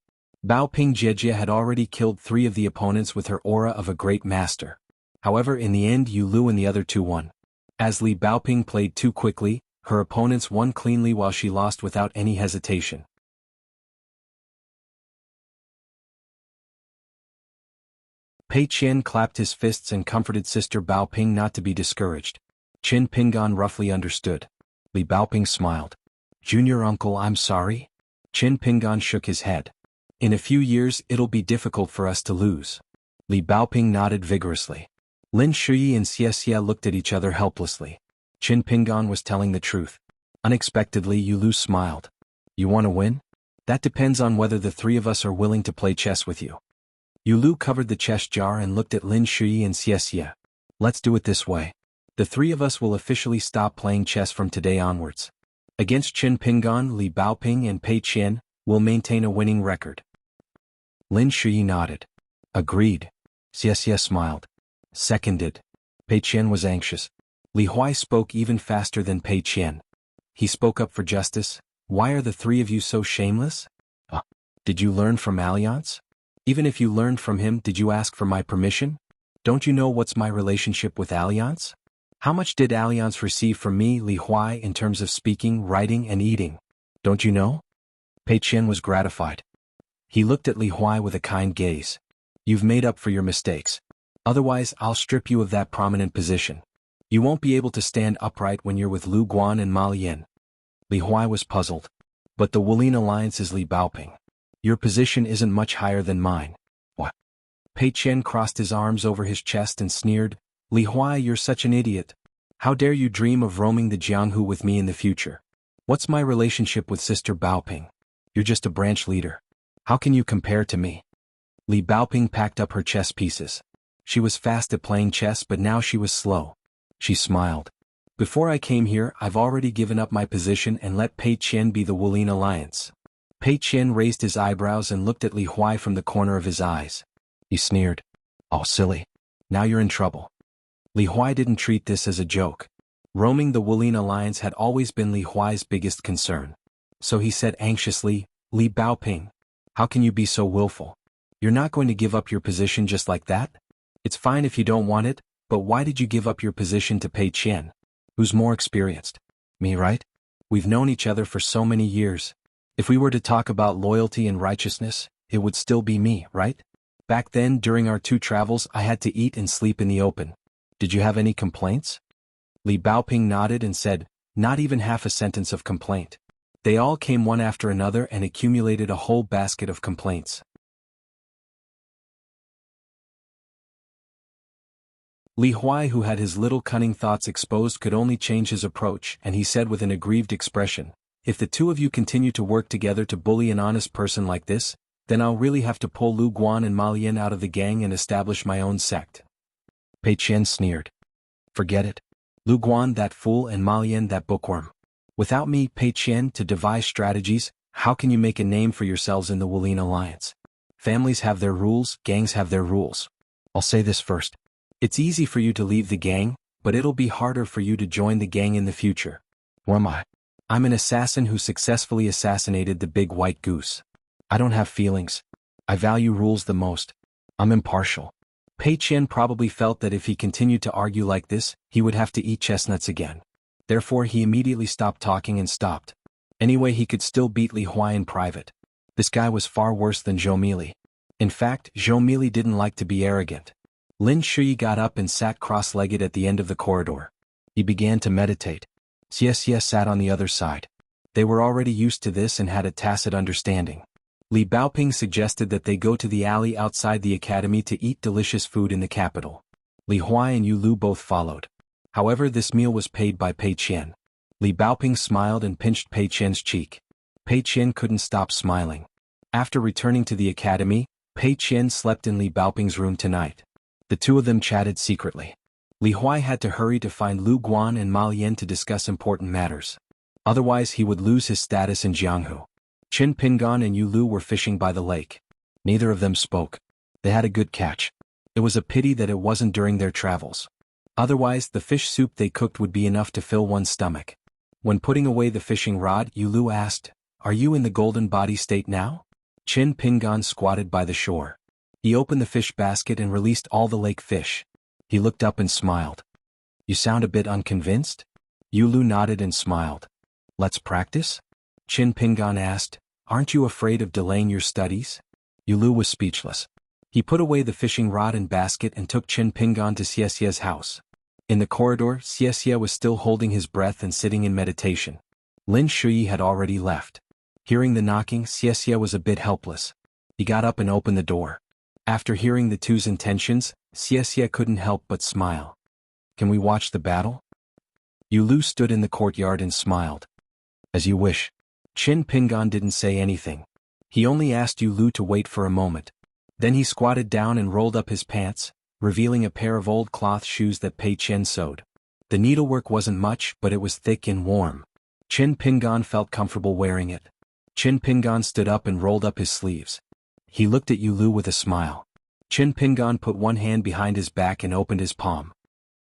Baoping Jie had already killed 3 of the opponents with her aura of a great master. However, in the end, Yulu and the other 2 won. As Li Baoping played too quickly, her opponents won cleanly while she lost without any hesitation. Pei Qian clapped his fists and comforted Sister Baoping not to be discouraged. Qin Pingan roughly understood. Li Baoping smiled. Junior uncle, I'm sorry? Qin Pingan shook his head. In a few years, it'll be difficult for us to lose. Li Baoping nodded vigorously. Lin Shui and Xie looked at each other helplessly. Qin Pingan was telling the truth. Unexpectedly, Yulu smiled. You want to win? That depends on whether the 3 of us are willing to play chess with you. Yulu covered the chess jar and looked at Lin Shui and Xie. Let's do it this way. The 3 of us will officially stop playing chess from today onwards. Against Qin Pingan, Li Baoping and Pei Qian, we'll maintain a winning record. Lin Shui nodded. Agreed. Xie smiled. Seconded. Pei Qian was anxious. Li Huai spoke even faster than Pei Qian. He spoke up for justice. Why are the three of you so shameless? Uh, did you learn from Alliance? Even if you learned from him, did you ask for my permission? Don't you know what's my relationship with Alliance? How much did Alliance receive from me, Li Huai, in terms of speaking, writing, and eating? Don't you know? Pei Qian was gratified. He looked at Li Huai with a kind gaze. You've made up for your mistakes. Otherwise, I'll strip you of that prominent position. You won't be able to stand upright when you're with Lu Guan and Ma Lian. Li Huai was puzzled. But the Wulin Alliance is Li Baoping. Your position isn't much higher than mine. What? Pei Qian crossed his arms over his chest and sneered, Li Huai, you're such an idiot. How dare you dream of roaming the Jianghu with me in the future? What's my relationship with Sister Baoping? You're just a branch leader. How can you compare to me? Li Baoping packed up her chess pieces. She was fast at playing chess, but now she was slow. She smiled. Before I came here, I've already given up my position and let Pei Qian be the Wulin Alliance. Pei Qian raised his eyebrows and looked at Li Huai from the corner of his eyes. He sneered. Oh, silly. Now you're in trouble. Li Huai didn't treat this as a joke. Roaming the Wulin Alliance had always been Li Huai's biggest concern. So he said anxiously, Li Baoping, how can you be so willful? You're not going to give up your position just like that? It's fine if you don't want it, but why did you give up your position to Pei Qian? Who's more experienced? Me, right? We've known each other for so many years. If we were to talk about loyalty and righteousness, it would still be me, right? Back then, during our 2 travels, I had to eat and sleep in the open. Did you have any complaints? Li Baoping nodded and said, not even half a sentence of complaint. They all came one after another and accumulated a whole basket of complaints. Li Huai, who had his little cunning thoughts exposed, could only change his approach, and he said with an aggrieved expression, if the 2 of you continue to work together to bully an honest person like this, then I'll really have to pull Lu Guan and Ma Lian out of the gang and establish my own sect. Pei Qian sneered. Forget it. Lu Guan, that fool, and Ma Lian, that bookworm. Without me, Pei Qian, to devise strategies, how can you make a name for yourselves in the Wulin Alliance? Families have their rules, gangs have their rules. I'll say this first. It's easy for you to leave the gang, but it'll be harder for you to join the gang in the future. Who am I? I'm an assassin who successfully assassinated the big white goose. I don't have feelings. I value rules the most. I'm impartial. Pei Qian probably felt that if he continued to argue like this, he would have to eat chestnuts again. Therefore he immediately stopped talking and stopped. Anyway, he could still beat Li Huai in private. This guy was far worse than Zhou Mili. In fact, Zhou Mili didn't like to be arrogant. Lin Shui got up and sat cross-legged at the end of the corridor. He began to meditate. Xie sat on the other side. They were already used to this and had a tacit understanding. Li Baoping suggested that they go to the alley outside the academy to eat delicious food in the capital. Li Huai and Yu Lu both followed. However, this meal was paid by Pei Qian. Li Baoping smiled and pinched Pei Qian's cheek. Pei Qian couldn't stop smiling. After returning to the academy, Pei Qian slept in Li Baoping's room tonight. The 2 of them chatted secretly. Li Huai had to hurry to find Lu Guan and Ma Lian to discuss important matters. Otherwise he would lose his status in Jianghu. Qin Pingan and Yu Lu were fishing by the lake. Neither of them spoke. They had a good catch. It was a pity that it wasn't during their travels. Otherwise, the fish soup they cooked would be enough to fill one's stomach. When putting away the fishing rod, Yu Lu asked, "Are you in the golden body state now?" Qin Pingan squatted by the shore. He opened the fish basket and released all the lake fish. He looked up and smiled. "You sound a bit unconvinced?" Yu Lu nodded and smiled. "Let's practice?" Qin Pingan asked, "Aren't you afraid of delaying your studies?" Yu Lu was speechless. He put away the fishing rod and basket and took Qin Pingan to Xie's house. In the corridor, Xie was still holding his breath and sitting in meditation. Lin Shui had already left. Hearing the knocking, Xie was a bit helpless. He got up and opened the door. After hearing the 2's intentions, Xie couldn't help but smile. "Can we watch the battle?" Yu Lu stood in the courtyard and smiled. "As you wish." Qin Pingan didn't say anything. He only asked Yu Lu to wait for a moment. Then he squatted down and rolled up his pants, revealing a pair of old cloth shoes that Pei Qian sewed. The needlework wasn't much, but it was thick and warm. Qin Pingan felt comfortable wearing it. Qin Pingan stood up and rolled up his sleeves. He looked at Yu Lu with a smile. Qin Pingan put one hand behind his back and opened his palm.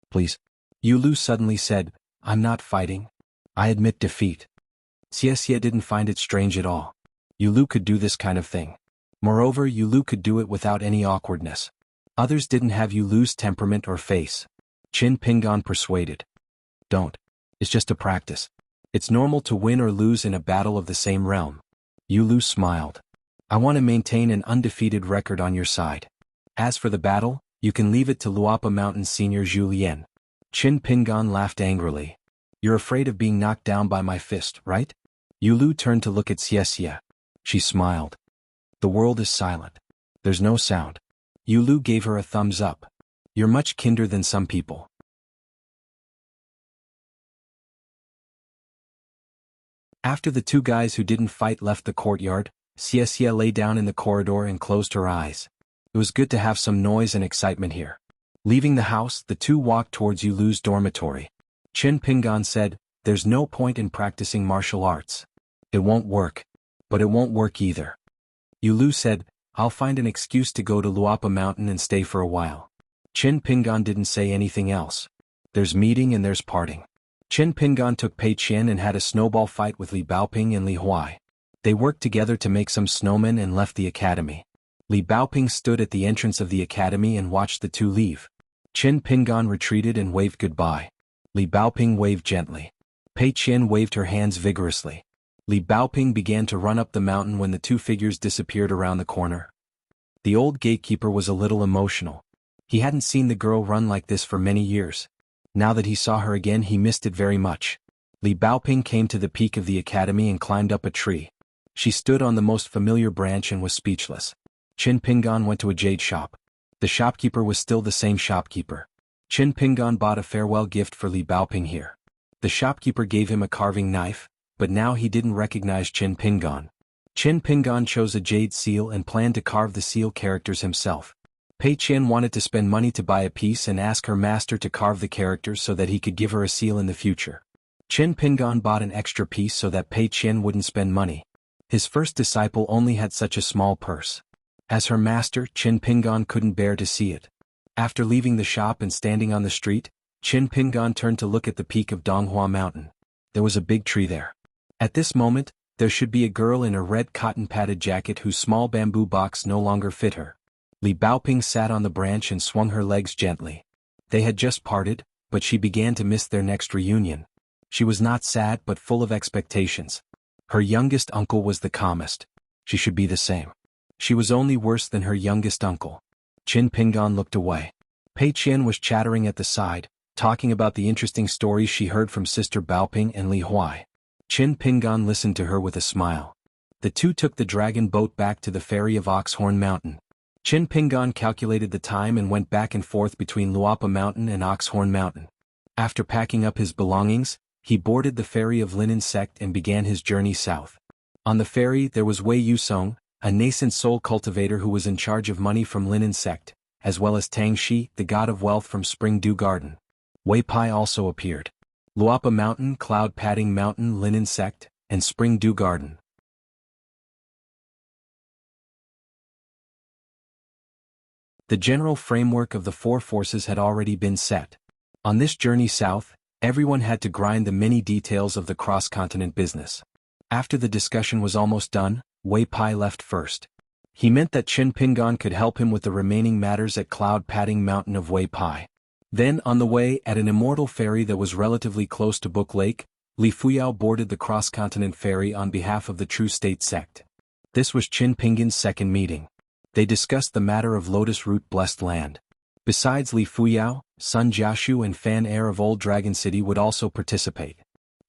"Please." Yu Lu suddenly said, "I'm not fighting. I admit defeat." Xie didn't find it strange at all. Yulu could do this kind of thing. Moreover, Yulu could do it without any awkwardness. Others didn't have Yulu's temperament or face. Qin Pingan persuaded. Don't. It's just a practice. It's normal to win or lose in a battle of the same realm. Yulu smiled. I want to maintain an undefeated record on your side. As for the battle, you can leave it to Luapa Mountain Senior Zhu Lian. Qin Pingan laughed angrily. You're afraid of being knocked down by my fist, right? Yulu turned to look at Xie. She smiled. The world is silent. There's no sound. Yulu gave her a thumbs up. You're much kinder than some people. After the two guys who didn't fight left the courtyard, Xie lay down in the corridor and closed her eyes. It was good to have some noise and excitement here. Leaving the house, the two walked towards Yulu's dormitory. Qin Pingan said, There's no point in practicing martial arts. It won't work. But it won't work either. Yulu said, I'll find an excuse to go to Luapa Mountain and stay for a while. Qin Pingan didn't say anything else. There's meeting and there's parting. Qin Pingan took Pei Qian and had a snowball fight with Li Baoping and Li Huai. They worked together to make some snowmen and left the academy. Li Baoping stood at the entrance of the academy and watched the two leave. Qin Pingan retreated and waved goodbye. Li Baoping waved gently. Pei Qian waved her hands vigorously. Li Baoping began to run up the mountain when the two figures disappeared around the corner. The old gatekeeper was a little emotional. He hadn't seen the girl run like this for many years. Now that he saw her again, he missed it very much. Li Baoping came to the peak of the academy and climbed up a tree. She stood on the most familiar branch and was speechless. Qin Pingan went to a jade shop. The shopkeeper was still the same shopkeeper. Qin Pingan bought a farewell gift for Li Baoping here. The shopkeeper gave him a carving knife, but now he didn't recognize Qin Pingan. Qin Pingan chose a jade seal and planned to carve the seal characters himself. Pei Qian wanted to spend money to buy a piece and ask her master to carve the characters so that he could give her a seal in the future. Qin Pingan bought an extra piece so that Pei Qian wouldn't spend money. His first disciple only had such a small purse. As her master, Qin Pingan couldn't bear to see it. After leaving the shop and standing on the street, Qin Pingan turned to look at the peak of Donghua Mountain. There was a big tree there. At this moment, there should be a girl in a red cotton-padded jacket whose small bamboo box no longer fit her. Li Baoping sat on the branch and swung her legs gently. They had just parted, but she began to miss their next reunion. She was not sad but full of expectations. Her youngest uncle was the calmest. She should be the same. She was only worse than her youngest uncle. Qin Pingan looked away. Pei Qian was chattering at the side, talking about the interesting stories she heard from Sister Baoping and Li Huai. Qin Pingan listened to her with a smile. The two took the dragon boat back to the ferry of Oxhorn Mountain. Qin Pingan calculated the time and went back and forth between Luapa Mountain and Oxhorn Mountain. After packing up his belongings, he boarded the ferry of Linen Sect and began his journey south. On the ferry there was Wei Yusong, a nascent soul cultivator who was in charge of money from Linen Sect, as well as Tang Shi, the god of wealth from Spring Dew Garden. Wei Pai also appeared. Luapa Mountain, Cloud Padding Mountain, Linen Sect, and Spring Dew Garden. The general framework of the four forces had already been set. On this journey south, everyone had to grind the many details of the cross-continent business. After the discussion was almost done, Wei Pai left first. He meant that Qin Pingan could help him with the remaining matters at Cloud Padding Mountain of Wei Pai. Then, on the way, at an immortal ferry that was relatively close to Book Lake, Li Fuyao boarded the cross-continent ferry on behalf of the True State sect. This was Qin Pingan's second meeting. They discussed the matter of Lotus Root Blessed Land. Besides Li Fuyao, Sun Jiaxu and Fan Air of Old Dragon City would also participate.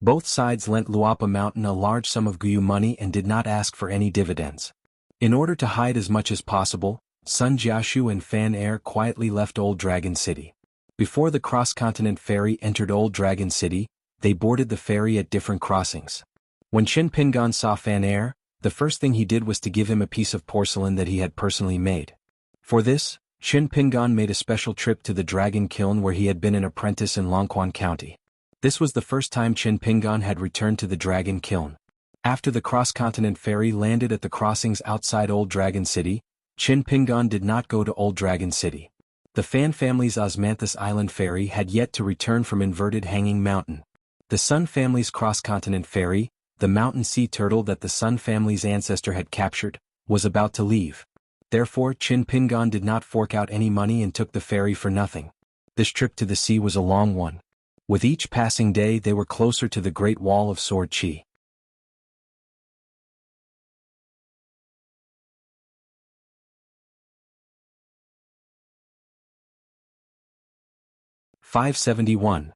Both sides lent Luapa Mountain a large sum of Guyu money and did not ask for any dividends. In order to hide as much as possible, Sun Jiaxu and Fan Air quietly left Old Dragon City. Before the cross-continent ferry entered Old Dragon City, they boarded the ferry at different crossings. When Qin Pingan saw Fan Air, the first thing he did was to give him a piece of porcelain that he had personally made. For this, Qin Pingan made a special trip to the Dragon Kiln where he had been an apprentice in Longquan County. This was the first time Qin Pingan had returned to the Dragon Kiln. After the cross-continent ferry landed at the crossings outside Old Dragon City, Qin Pingan did not go to Old Dragon City. The Fan family's Osmanthus Island ferry had yet to return from inverted Hanging Mountain. The Sun family's cross-continent ferry, the mountain sea turtle that the Sun family's ancestor had captured, was about to leave. Therefore Chin Pingon did not fork out any money and took the ferry for nothing. This trip to the sea was a long one. With each passing day they were closer to the Great Wall of Sword Chi. "571.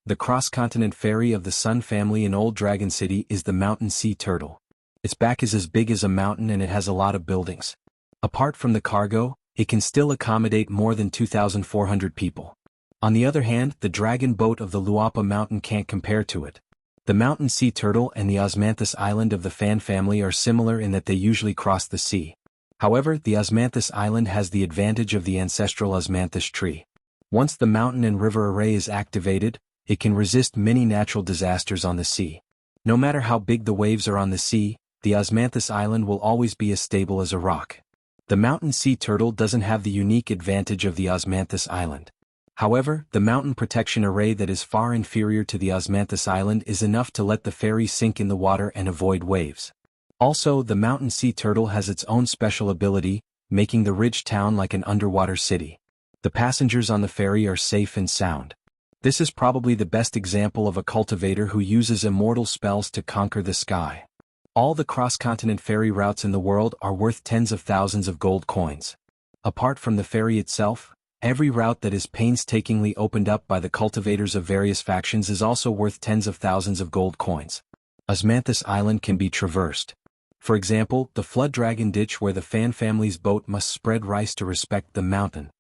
The cross-continent ferry of the Sun family in Old Dragon City is the mountain sea turtle. Its back is as big as a mountain and it has a lot of buildings. Apart from the cargo, it can still accommodate more than 2,400 people. On the other hand, the dragon boat of the Luapa Mountain can't compare to it. The mountain sea turtle and the Osmanthus Island of the Fan family are similar in that they usually cross the sea. However, the Osmanthus Island has the advantage of the ancestral Osmanthus tree. Once the mountain and river array is activated, it can resist many natural disasters on the sea. No matter how big the waves are on the sea, the Osmanthus Island will always be as stable as a rock. The mountain sea turtle doesn't have the unique advantage of the Osmanthus Island. However, the mountain protection array that is far inferior to the Osmanthus Island is enough to let the ferry sink in the water and avoid waves. Also, the mountain sea turtle has its own special ability, making the ridge town like an underwater city. The passengers on the ferry are safe and sound. This is probably the best example of a cultivator who uses immortal spells to conquer the sky. All the cross-continent ferry routes in the world are worth tens of thousands of gold coins. Apart from the ferry itself, every route that is painstakingly opened up by the cultivators of various factions is also worth tens of thousands of gold coins. Osmanthus Island can be traversed. For example, the Flood Dragon Ditch where the Fan family's boat must spread rice to respect the mountain.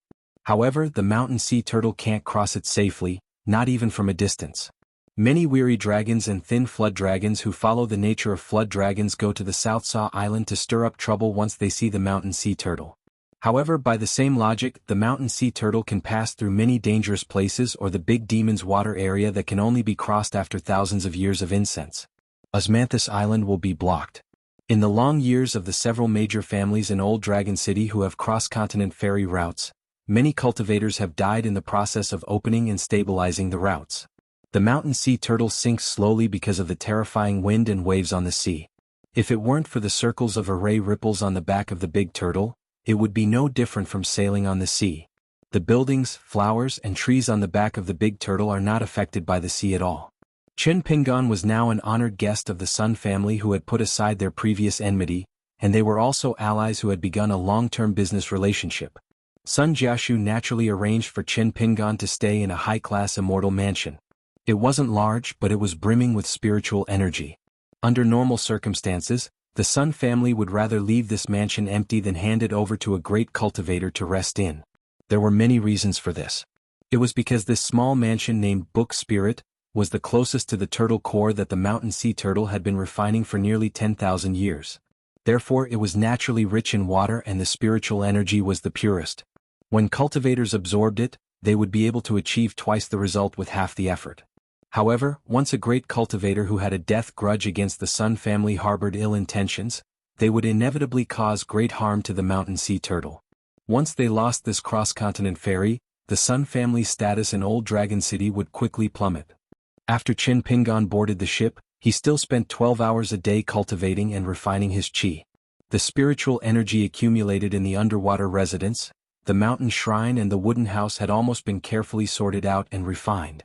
However, the mountain sea turtle can't cross it safely, not even from a distance. Many weary dragons and thin flood dragons who follow the nature of flood dragons go to the South Saw Island to stir up trouble once they see the mountain sea turtle. However, by the same logic, the mountain sea turtle can pass through many dangerous places or the Big Demon's water area that can only be crossed after thousands of years of incense. Osmanthus Island will be blocked. In the long years of the several major families in Old Dragon City who have cross-continent ferry routes, many cultivators have died in the process of opening and stabilizing the routes. The mountain sea turtle sinks slowly because of the terrifying wind and waves on the sea. If it weren't for the circles of array ripples on the back of the big turtle, it would be no different from sailing on the sea. The buildings, flowers, and trees on the back of the big turtle are not affected by the sea at all. Chin Pingon was now an honored guest of the Sun family who had put aside their previous enmity, and they were also allies who had begun a long-term business relationship. Sun Jiashu naturally arranged for Chin Pingon to stay in a high-class immortal mansion. It wasn't large, but it was brimming with spiritual energy. Under normal circumstances, the Sun family would rather leave this mansion empty than hand it over to a great cultivator to rest in. There were many reasons for this. It was because this small mansion named Book Spirit was the closest to the turtle core that the mountain sea turtle had been refining for nearly 10,000 years. Therefore it was naturally rich in water and the spiritual energy was the purest. When cultivators absorbed it, they would be able to achieve twice the result with half the effort. However, once a great cultivator who had a death grudge against the Sun family harbored ill intentions, they would inevitably cause great harm to the mountain sea turtle. Once they lost this cross-continent ferry, the Sun family's status in Old Dragon City would quickly plummet. After Chin Pingon boarded the ship, he still spent 12 hours a day cultivating and refining his chi. The spiritual energy accumulated in the underwater residence, the mountain shrine and the wooden house had almost been carefully sorted out and refined.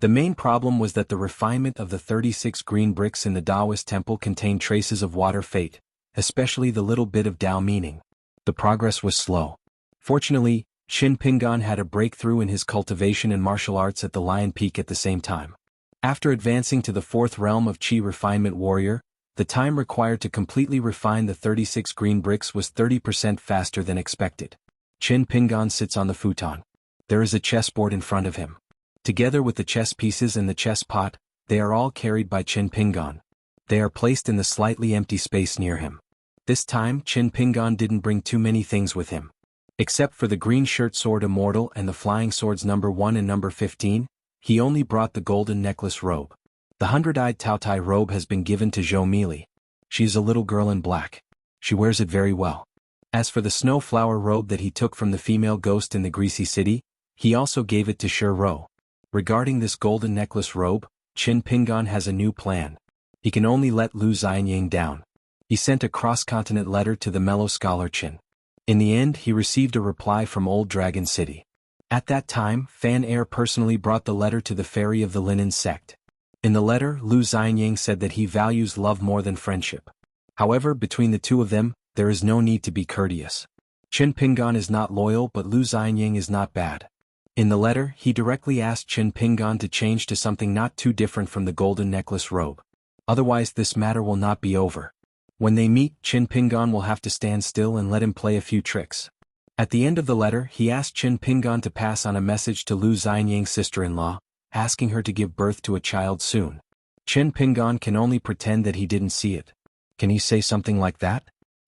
The main problem was that the refinement of the 36 green bricks in the Taoist temple contained traces of water fate, especially the little bit of Tao meaning. The progress was slow. Fortunately, Chin Pingon had a breakthrough in his cultivation and martial arts at the Lion Peak at the same time. After advancing to the fourth realm of Chi Refinement Warrior, the time required to completely refine the 36 green bricks was 30% faster than expected. Chin Pingon sits on the futon. There is a chessboard in front of him. Together with the chess pieces and the chess pot, they are all carried by Chin Pingon. They are placed in the slightly empty space near him. This time Chin Pingon didn't bring too many things with him. Except for the green shirt sword Immortal and the flying swords number 1 and number 15, he only brought the golden necklace robe. The 100-eyed Taotai robe has been given to Zhou Mili. She is a little girl in black. She wears it very well. As for the snow flower robe that he took from the female ghost in the Greasy City, he also gave it to Shi Ro. Regarding this golden necklace robe, Qin Pingan has a new plan. He can only let Lu Xianying down. He sent a cross-continent letter to the mellow scholar Qin. In the end, he received a reply from Old Dragon City. At that time, Fan Air personally brought the letter to the Fairy of the Linen sect. In the letter, Lu Xianying said that he values love more than friendship. However, between the two of them, there is no need to be courteous. Qin Pingan is not loyal, but Lu Xianying is not bad. In the letter, he directly asked Qin Pingan to change to something not too different from the golden necklace robe. Otherwise this matter will not be over. When they meet, Qin Pingan will have to stand still and let him play a few tricks. At the end of the letter, he asked Qin Pingan to pass on a message to Lu Xianying's sister-in-law, asking her to give birth to a child soon. Qin Pingan can only pretend that he didn't see it. Can he say something like that?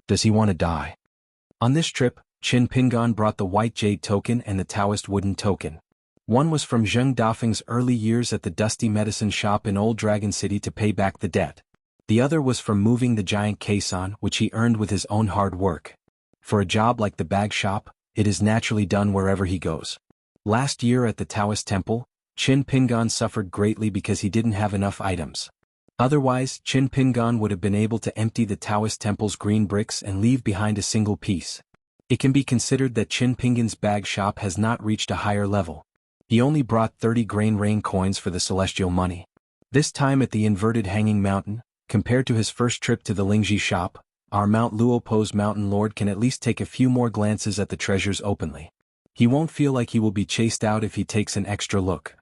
Does he want to die? On this trip, Qin Pingan brought the white jade token and the Taoist wooden token. One was from Zheng Dafeng's early years at the dusty medicine shop in Old Dragon City to pay back the debt. The other was from moving the giant caisson, which he earned with his own hard work. For a job like the bag shop, it is naturally done wherever he goes. Last year at the Taoist temple, Qin Pingan suffered greatly because he didn't have enough items. Otherwise, Qin Pingan would have been able to empty the Taoist temple's green bricks and leave behind a single piece. It can be considered that Qin Pingan's bag shop has not reached a higher level. He only brought 30 grain rain coins for the celestial money. This time at the inverted hanging mountain, compared to his first trip to the Lingji shop, our Mount Luopo's mountain lord can at least take a few more glances at the treasures openly. He won't feel like he will be chased out if he takes an extra look.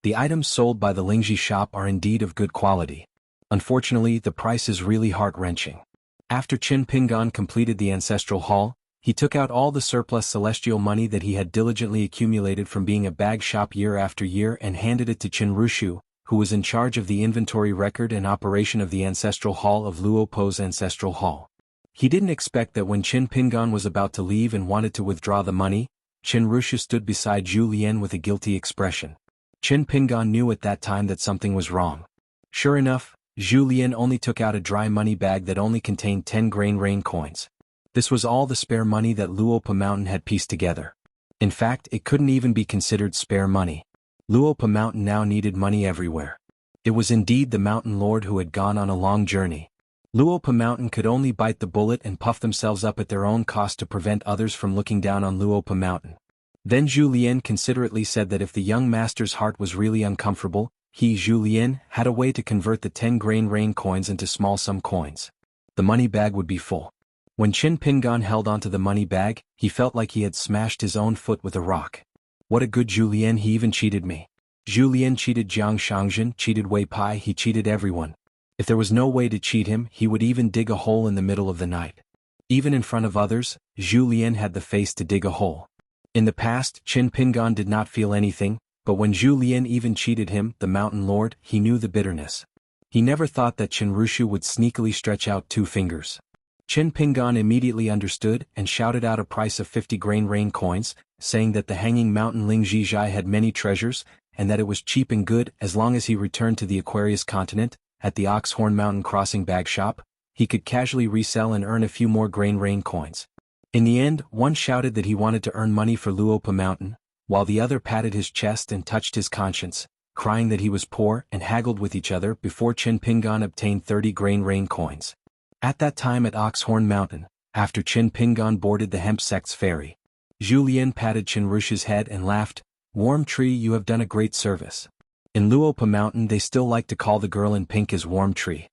The items sold by the Lingji shop are indeed of good quality. Unfortunately, the price is really heart-wrenching. After Qin Pingan completed the ancestral hall, he took out all the surplus celestial money that he had diligently accumulated from being a bag shop year after year and handed it to Qin Rushu, who was in charge of the inventory record and operation of the ancestral hall of Luopo's ancestral hall. He didn't expect that when Qin Pingan was about to leave and wanted to withdraw the money, Qin Rushu stood beside Zhu Lian with a guilty expression. Qin Pingan knew at that time that something was wrong. Sure enough, Zhu Lian only took out a dry money bag that only contained 10 grain rain coins. This was all the spare money that Luopa Mountain had pieced together. In fact, it couldn't even be considered spare money. Luopa Mountain now needed money everywhere. It was indeed the mountain lord who had gone on a long journey. Luopa Mountain could only bite the bullet and puff themselves up at their own cost to prevent others from looking down on Luopa Mountain. Then Zhu Lian considerately said that if the young master's heart was really uncomfortable, he, Zhu Lian, had a way to convert the 10 grain rain coins into small sum coins. The money bag would be full. When Qin Pingan held onto the money bag, he felt like he had smashed his own foot with a rock. What a good Zhu Lian, he even cheated me. Zhu Lian cheated Jiang Shangzhen, cheated Wei Pai, he cheated everyone. If there was no way to cheat him, he would even dig a hole in the middle of the night. Even in front of others, Zhu Lian had the face to dig a hole. In the past, Qin Pingan did not feel anything, but when Zhu Lian even cheated him, the mountain lord, he knew the bitterness. He never thought that Qin Rushu would sneakily stretch out 2 fingers. Qin Pingan immediately understood and shouted out a price of 50 grain rain coins, saying that the hanging mountain Lingjizhai had many treasures, and that it was cheap and good as long as he returned to the Aquarius continent, at the Oxhorn Mountain Crossing bag shop, he could casually resell and earn a few more grain rain coins. In the end, one shouted that he wanted to earn money for Luopa Mountain, while the other patted his chest and touched his conscience, crying that he was poor and haggled with each other before Qin Pingan obtained 30 grain rain coins. At that time at Oxhorn Mountain, after Qin Pingan boarded the hemp sect's ferry, Zhu Lian patted Qin Rushu's head and laughed, "Warm Tree, you have done a great service." In Luopa Mountain they still like to call the girl in pink as Warm Tree.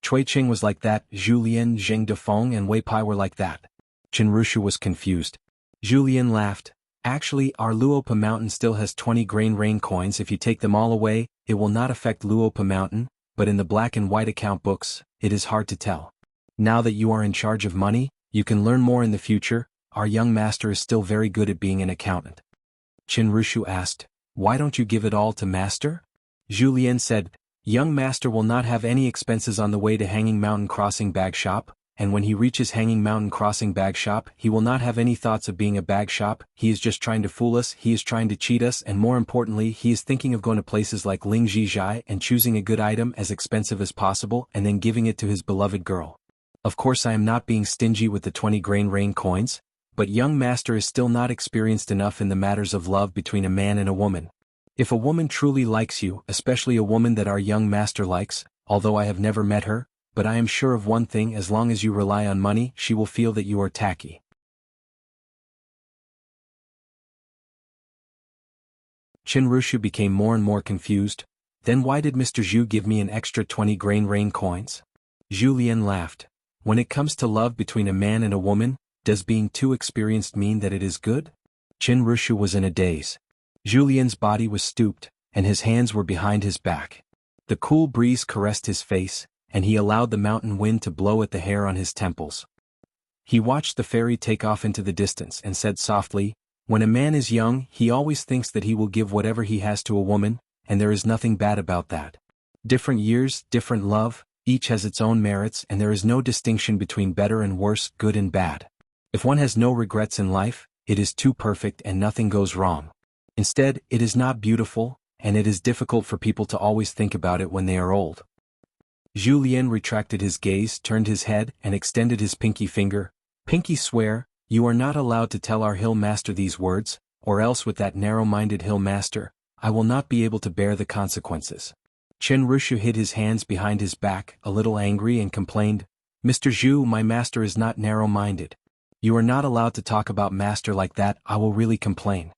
Cui Qing was like that, Zhu Lian, Zheng Dafeng and Wei Pai were like that. Qin Rushu was confused. Zhu Lian laughed. Actually, our Luopa Mountain still has 20 grain rain coins. If you take them all away, it will not affect Luopa Mountain, but in the black and white account books, it is hard to tell. Now that you are in charge of money, you can learn more in the future. Our young master is still very good at being an accountant. Qin Rushu asked, "Why don't you give it all to master?" Zhu Lian said, "Young master will not have any expenses on the way to Hanging Mountain Crossing bag shop, and when he reaches Hanging Mountain Crossing bag shop, he will not have any thoughts of being a bag shop. He is just trying to fool us, he is trying to cheat us, and more importantly, he is thinking of going to places like Lingjizhai and choosing a good item as expensive as possible and then giving it to his beloved girl. Of course I am not being stingy with the 20 grain rain coins, but young master is still not experienced enough in the matters of love between a man and a woman. If a woman truly likes you, especially a woman that our young master likes, although I have never met her, but I am sure of one thing: as long as you rely on money, she will feel that you are tacky. Chinrushu became more and more confused. Then why did Mr. Zhu give me an extra 20 grain rain coins? Zhu Lian laughed. When it comes to love between a man and a woman, does being too experienced mean that it is good? Chinrushu was in a daze. Zhu Lian's body was stooped, and his hands were behind his back. The cool breeze caressed his face, and he allowed the mountain wind to blow at the hair on his temples. He watched the ferry take off into the distance and said softly, "When a man is young, he always thinks that he will give whatever he has to a woman, and there is nothing bad about that. Different years, different love, each has its own merits, and there is no distinction between better and worse, good and bad. If one has no regrets in life, it is too perfect and nothing goes wrong. Instead, it is not beautiful, and it is difficult for people to always think about it when they are old." Zhu Lian retracted his gaze, turned his head, and extended his pinky finger. "Pinky, swear, you are not allowed to tell our hill master these words, or else with that narrow-minded hill master, I will not be able to bear the consequences." Chinrushu hid his hands behind his back, a little angry, and complained, "Mr. Zhu, my master is not narrow-minded. You are not allowed to talk about master like that, I will really complain."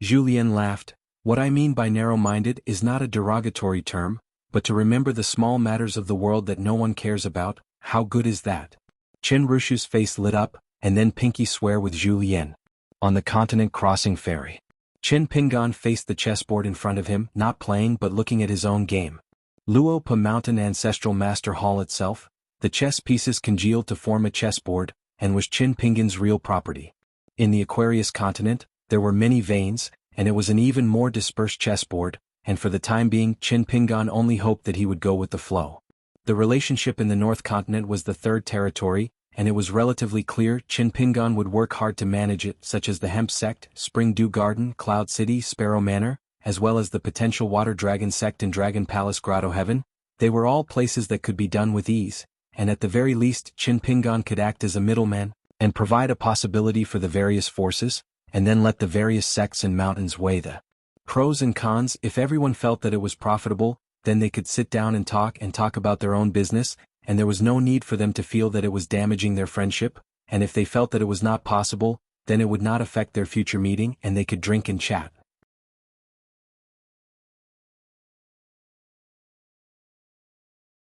Zhu Lian laughed. "What I mean by narrow-minded is not a derogatory term, but to remember the small matters of the world that no one cares about. How good is that?" Chinrushu's face lit up, and then pinky swear with Zhu Lian. On the continent crossing ferry. Qin Pingan faced the chessboard in front of him, not playing but looking at his own game. Luo Pa Mountain Ancestral Master Hall itself, the chess pieces congealed to form a chessboard, and was Qin Pingan's real property. In the Aquarius continent, there were many veins, and it was an even more dispersed chessboard, and for the time being Qin Pingan only hoped that he would go with the flow. The relationship in the North Continent was the third territory, and it was relatively clear Qin Pingan would work hard to manage it, such as the Hemp Sect, Spring Dew Garden, Cloud City, Sparrow Manor, as well as the potential Water Dragon Sect and Dragon Palace Grotto Heaven. They were all places that could be done with ease, and at the very least Qin Pingan could act as a middleman, and provide a possibility for the various forces, and then let the various sects and mountains weigh the pros and cons. If everyone felt that it was profitable, then they could sit down and talk about their own business, and there was no need for them to feel that it was damaging their friendship, and if they felt that it was not possible, then it would not affect their future meeting and they could drink and chat.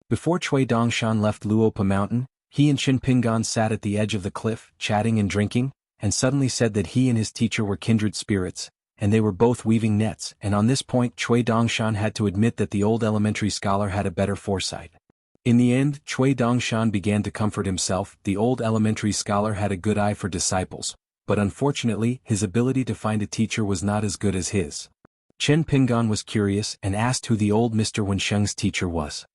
Before Cui Dongshan left Luopa Mountain, he and Qin Pingan sat at the edge of the cliff, chatting and drinking, and suddenly said that he and his teacher were kindred spirits, and they were both weaving nets, and on this point Cui Dongshan had to admit that the old elementary scholar had a better foresight. In the end, Cui Dongshan began to comfort himself. The old elementary scholar had a good eye for disciples, but unfortunately his ability to find a teacher was not as good as his. Qin Pingan was curious and asked who the old Mr. Wensheng's teacher was.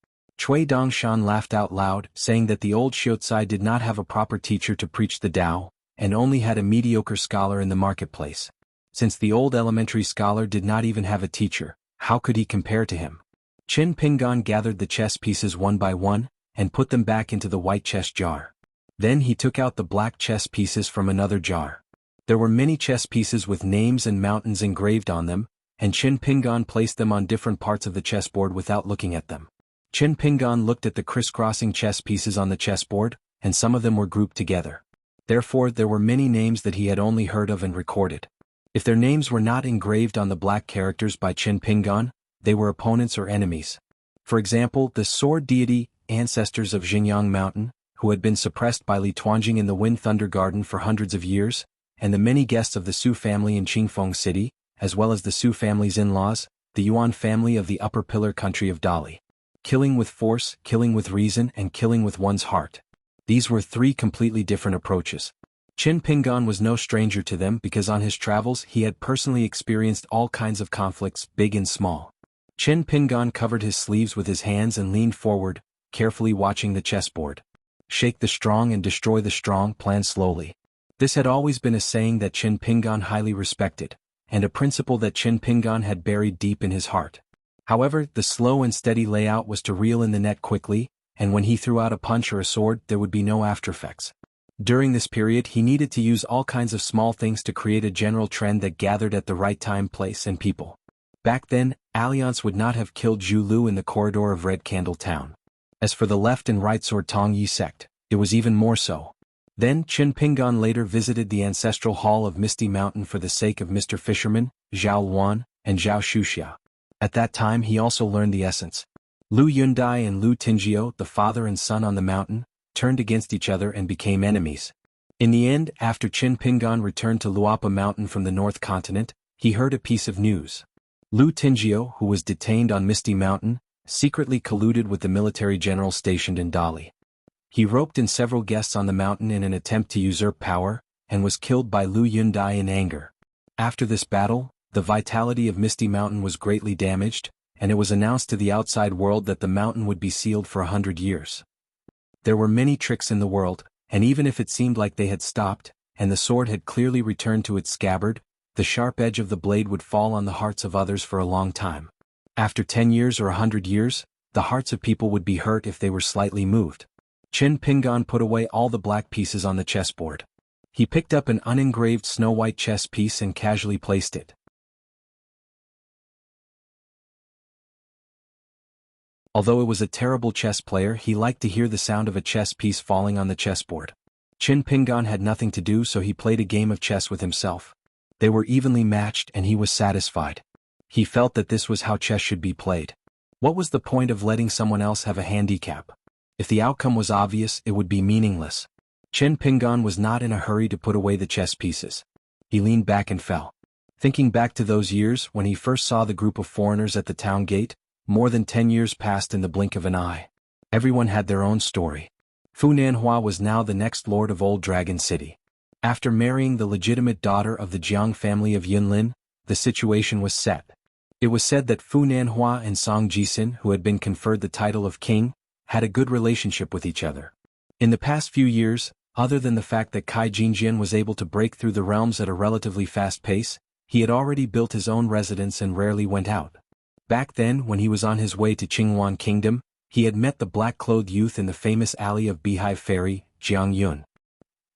Cui Dongshan laughed out loud, saying that the old Xiaocai did not have a proper teacher to preach the Tao, and only had a mediocre scholar in the marketplace. Since the old elementary scholar did not even have a teacher, how could he compare to him? Qin Pingan gathered the chess pieces one by one, and put them back into the white chess jar. Then he took out the black chess pieces from another jar. There were many chess pieces with names and mountains engraved on them, and Qin Pingan placed them on different parts of the chessboard without looking at them. Qin Pingan looked at the crisscrossing chess pieces on the chessboard, and some of them were grouped together. Therefore there were many names that he had only heard of and recorded. If their names were not engraved on the black characters by Qin Pingan, they were opponents or enemies. For example, the sword deity, ancestors of Xinjiang Mountain, who had been suppressed by Li Tuanjing in the Wind Thunder Garden for hundreds of years, and the many guests of the Su family in Qingfeng City, as well as the Su family's in-laws, the Yuan family of the Upper Pillar country of Dali. Killing with force, killing with reason, and killing with one's heart. These were three completely different approaches. Qin Pingan was no stranger to them because on his travels he had personally experienced all kinds of conflicts, big and small. Qin Pingan covered his sleeves with his hands and leaned forward, carefully watching the chessboard. Shake the strong and destroy the strong, plan slowly. This had always been a saying that Qin Pingan highly respected, and a principle that Qin Pingan had buried deep in his heart. However, the slow and steady layout was to reel in the net quickly, and when he threw out a punch or a sword there would be no aftereffects. During this period he needed to use all kinds of small things to create a general trend that gathered at the right time, place and people. Back then, Alliance would not have killed Zhu Lu in the corridor of Red Candle Town. As for the left and right Sword Tong Yi sect, it was even more so. Then Qin Pingan later visited the ancestral hall of Misty Mountain for the sake of Mr. Fisherman, Zhao Luan, and Zhao Shuxia. At that time he also learned the essence. Lu Yundai and Lu Tingjiu, the father and son on the mountain, turned against each other and became enemies. In the end, after Qin Pingan returned to Luapa Mountain from the North Continent, he heard a piece of news. Lu Tingjiu, who was detained on Misty Mountain, secretly colluded with the military general stationed in Dali. He roped in several guests on the mountain in an attempt to usurp power, and was killed by Lu Yundai in anger. After this battle, the vitality of Misty Mountain was greatly damaged, and it was announced to the outside world that the mountain would be sealed for 100 years. There were many tricks in the world, and even if it seemed like they had stopped, and the sword had clearly returned to its scabbard, the sharp edge of the blade would fall on the hearts of others for a long time. After 10 years or 100 years, the hearts of people would be hurt if they were slightly moved. Qin Pingan put away all the black pieces on the chessboard. He picked up an unengraved snow-white chess piece and casually placed it. Although it was a terrible chess player, he liked to hear the sound of a chess piece falling on the chessboard. Qin Pingan had nothing to do, so he played a game of chess with himself. They were evenly matched and he was satisfied. He felt that this was how chess should be played. What was the point of letting someone else have a handicap? If the outcome was obvious, it would be meaningless. Qin Pingan was not in a hurry to put away the chess pieces. He leaned back and fell. Thinking back to those years when he first saw the group of foreigners at the town gate, more than 10 years passed in the blink of an eye. Everyone had their own story. Fu Nanhua was now the next lord of Old Dragon City. After marrying the legitimate daughter of the Jiang family of Yunlin, the situation was set. It was said that Fu Nanhua and Song Jisin, who had been conferred the title of king, had a good relationship with each other. In the past few years, other than the fact that Kai Jinjian was able to break through the realms at a relatively fast pace, he had already built his own residence and rarely went out. Back then, when he was on his way to Qinghuan Kingdom, he had met the black-clothed youth in the famous alley of Beehive Fairy, Jiang Yun.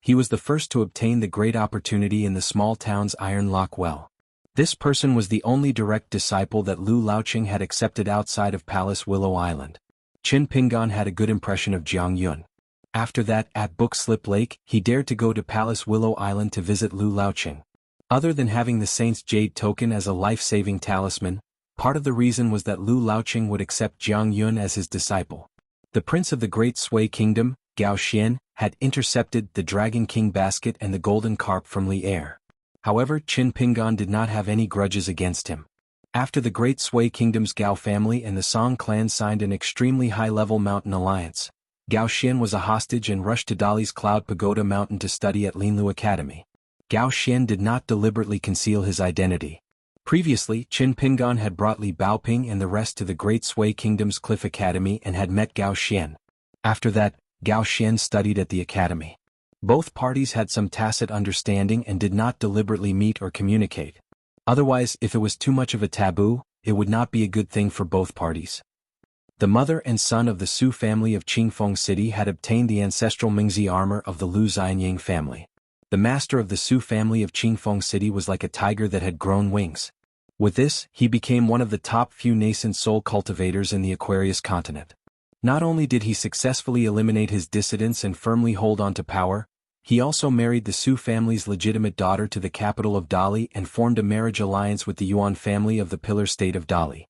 He was the first to obtain the great opportunity in the small town's Iron Lock Well. This person was the only direct disciple that Lu Laoqing had accepted outside of Palace Willow Island. Qin Pingan had a good impression of Jiang Yun. After that, at Book Slip Lake, he dared to go to Palace Willow Island to visit Lu Laoqing. Other than having the Saint's Jade token as a life-saving talisman, part of the reason was that Lu Laoqing would accept Jiang Yun as his disciple. The prince of the Great Sui Kingdom, Gao Xian, had intercepted the Dragon King basket and the golden carp from Li Air. However, Qin Pingan did not have any grudges against him. After the Great Sui Kingdom's Gao family and the Song clan signed an extremely high-level mountain alliance, Gao Xian was a hostage and rushed to Dali's Cloud Pagoda Mountain to study at Linlu Academy. Gao Xian did not deliberately conceal his identity. Previously, Qin Pingan had brought Li Baoping and the rest to the Great Sui Kingdom's Cliff Academy and had met Gao Xian. After that, Gao Xian studied at the academy. Both parties had some tacit understanding and did not deliberately meet or communicate. Otherwise, if it was too much of a taboo, it would not be a good thing for both parties. The mother and son of the Su family of Qingfeng City had obtained the ancestral Mingzi armor of the Lu Xianying family. The master of the Su family of Qingfeng City was like a tiger that had grown wings. With this, he became one of the top few nascent soul cultivators in the Aquarius continent. Not only did he successfully eliminate his dissidents and firmly hold on to power, he also married the Su family's legitimate daughter to the capital of Dali and formed a marriage alliance with the Yuan family of the Pillar State of Dali.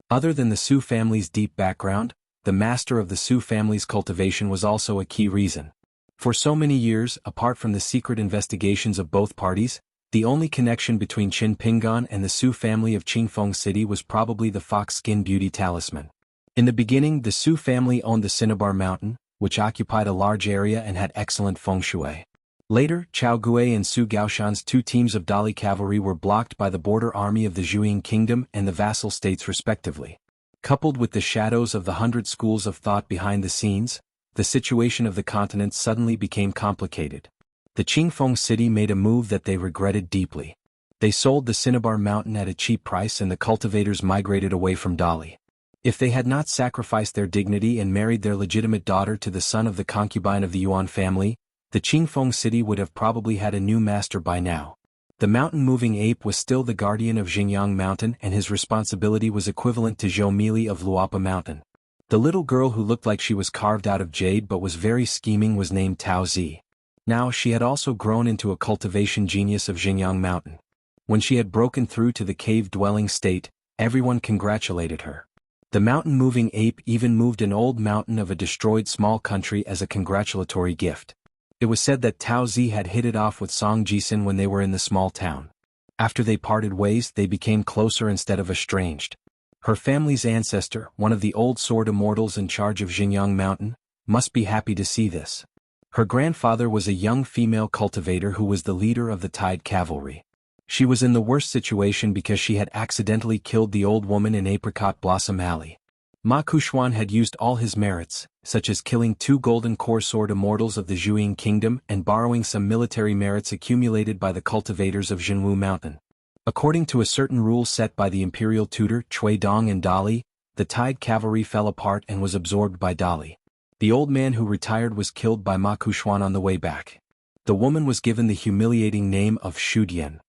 Other than the Su family's deep background, the master of the Su family's cultivation was also a key reason. For so many years, apart from the secret investigations of both parties, the only connection between Qin Pingan and the Su family of Qingfeng City was probably the fox skin beauty talisman. In the beginning, the Su family owned the Cinnabar Mountain, which occupied a large area and had excellent feng shui. Later, Chao Gui and Su Gaoshan's two teams of Dali cavalry were blocked by the border army of the Zhuang Kingdom and the vassal states respectively. Coupled with the shadows of the 100 schools of thought behind the scenes, the situation of the continent suddenly became complicated. The Qingfeng City made a move that they regretted deeply. They sold the Cinnabar Mountain at a cheap price and the cultivators migrated away from Dali. If they had not sacrificed their dignity and married their legitimate daughter to the son of the concubine of the Yuan family, the Qingfeng city would have probably had a new master by now. The mountain-moving ape was still the guardian of Xinjiang Mountain, and his responsibility was equivalent to Zhou Mili of Luopa Mountain. The little girl who looked like she was carved out of jade but was very scheming was named Tao Zi. Now she had also grown into a cultivation genius of Xinjiang Mountain. When she had broken through to the cave-dwelling state, everyone congratulated her. The mountain-moving ape even moved an old mountain of a destroyed small country as a congratulatory gift. It was said that Tao Zi had hit it off with Song Jisun when they were in the small town. After they parted ways, they became closer instead of estranged. Her family's ancestor, one of the old sword immortals in charge of Xinjiang Mountain, must be happy to see this. Her grandfather was a young female cultivator who was the leader of the Tide Cavalry. She was in the worst situation because she had accidentally killed the old woman in Apricot Blossom Alley. Ma Kuxuan had used all his merits, such as killing 2 golden core sword immortals of the Zhuang kingdom and borrowing some military merits accumulated by the cultivators of Zhenwu Mountain. According to a certain rule set by the imperial tutor Cui Dong and Dali, the Tide Cavalry fell apart and was absorbed by Dali. The old man who retired was killed by Ma Kuxuan on the way back. The woman was given the humiliating name of Shudian.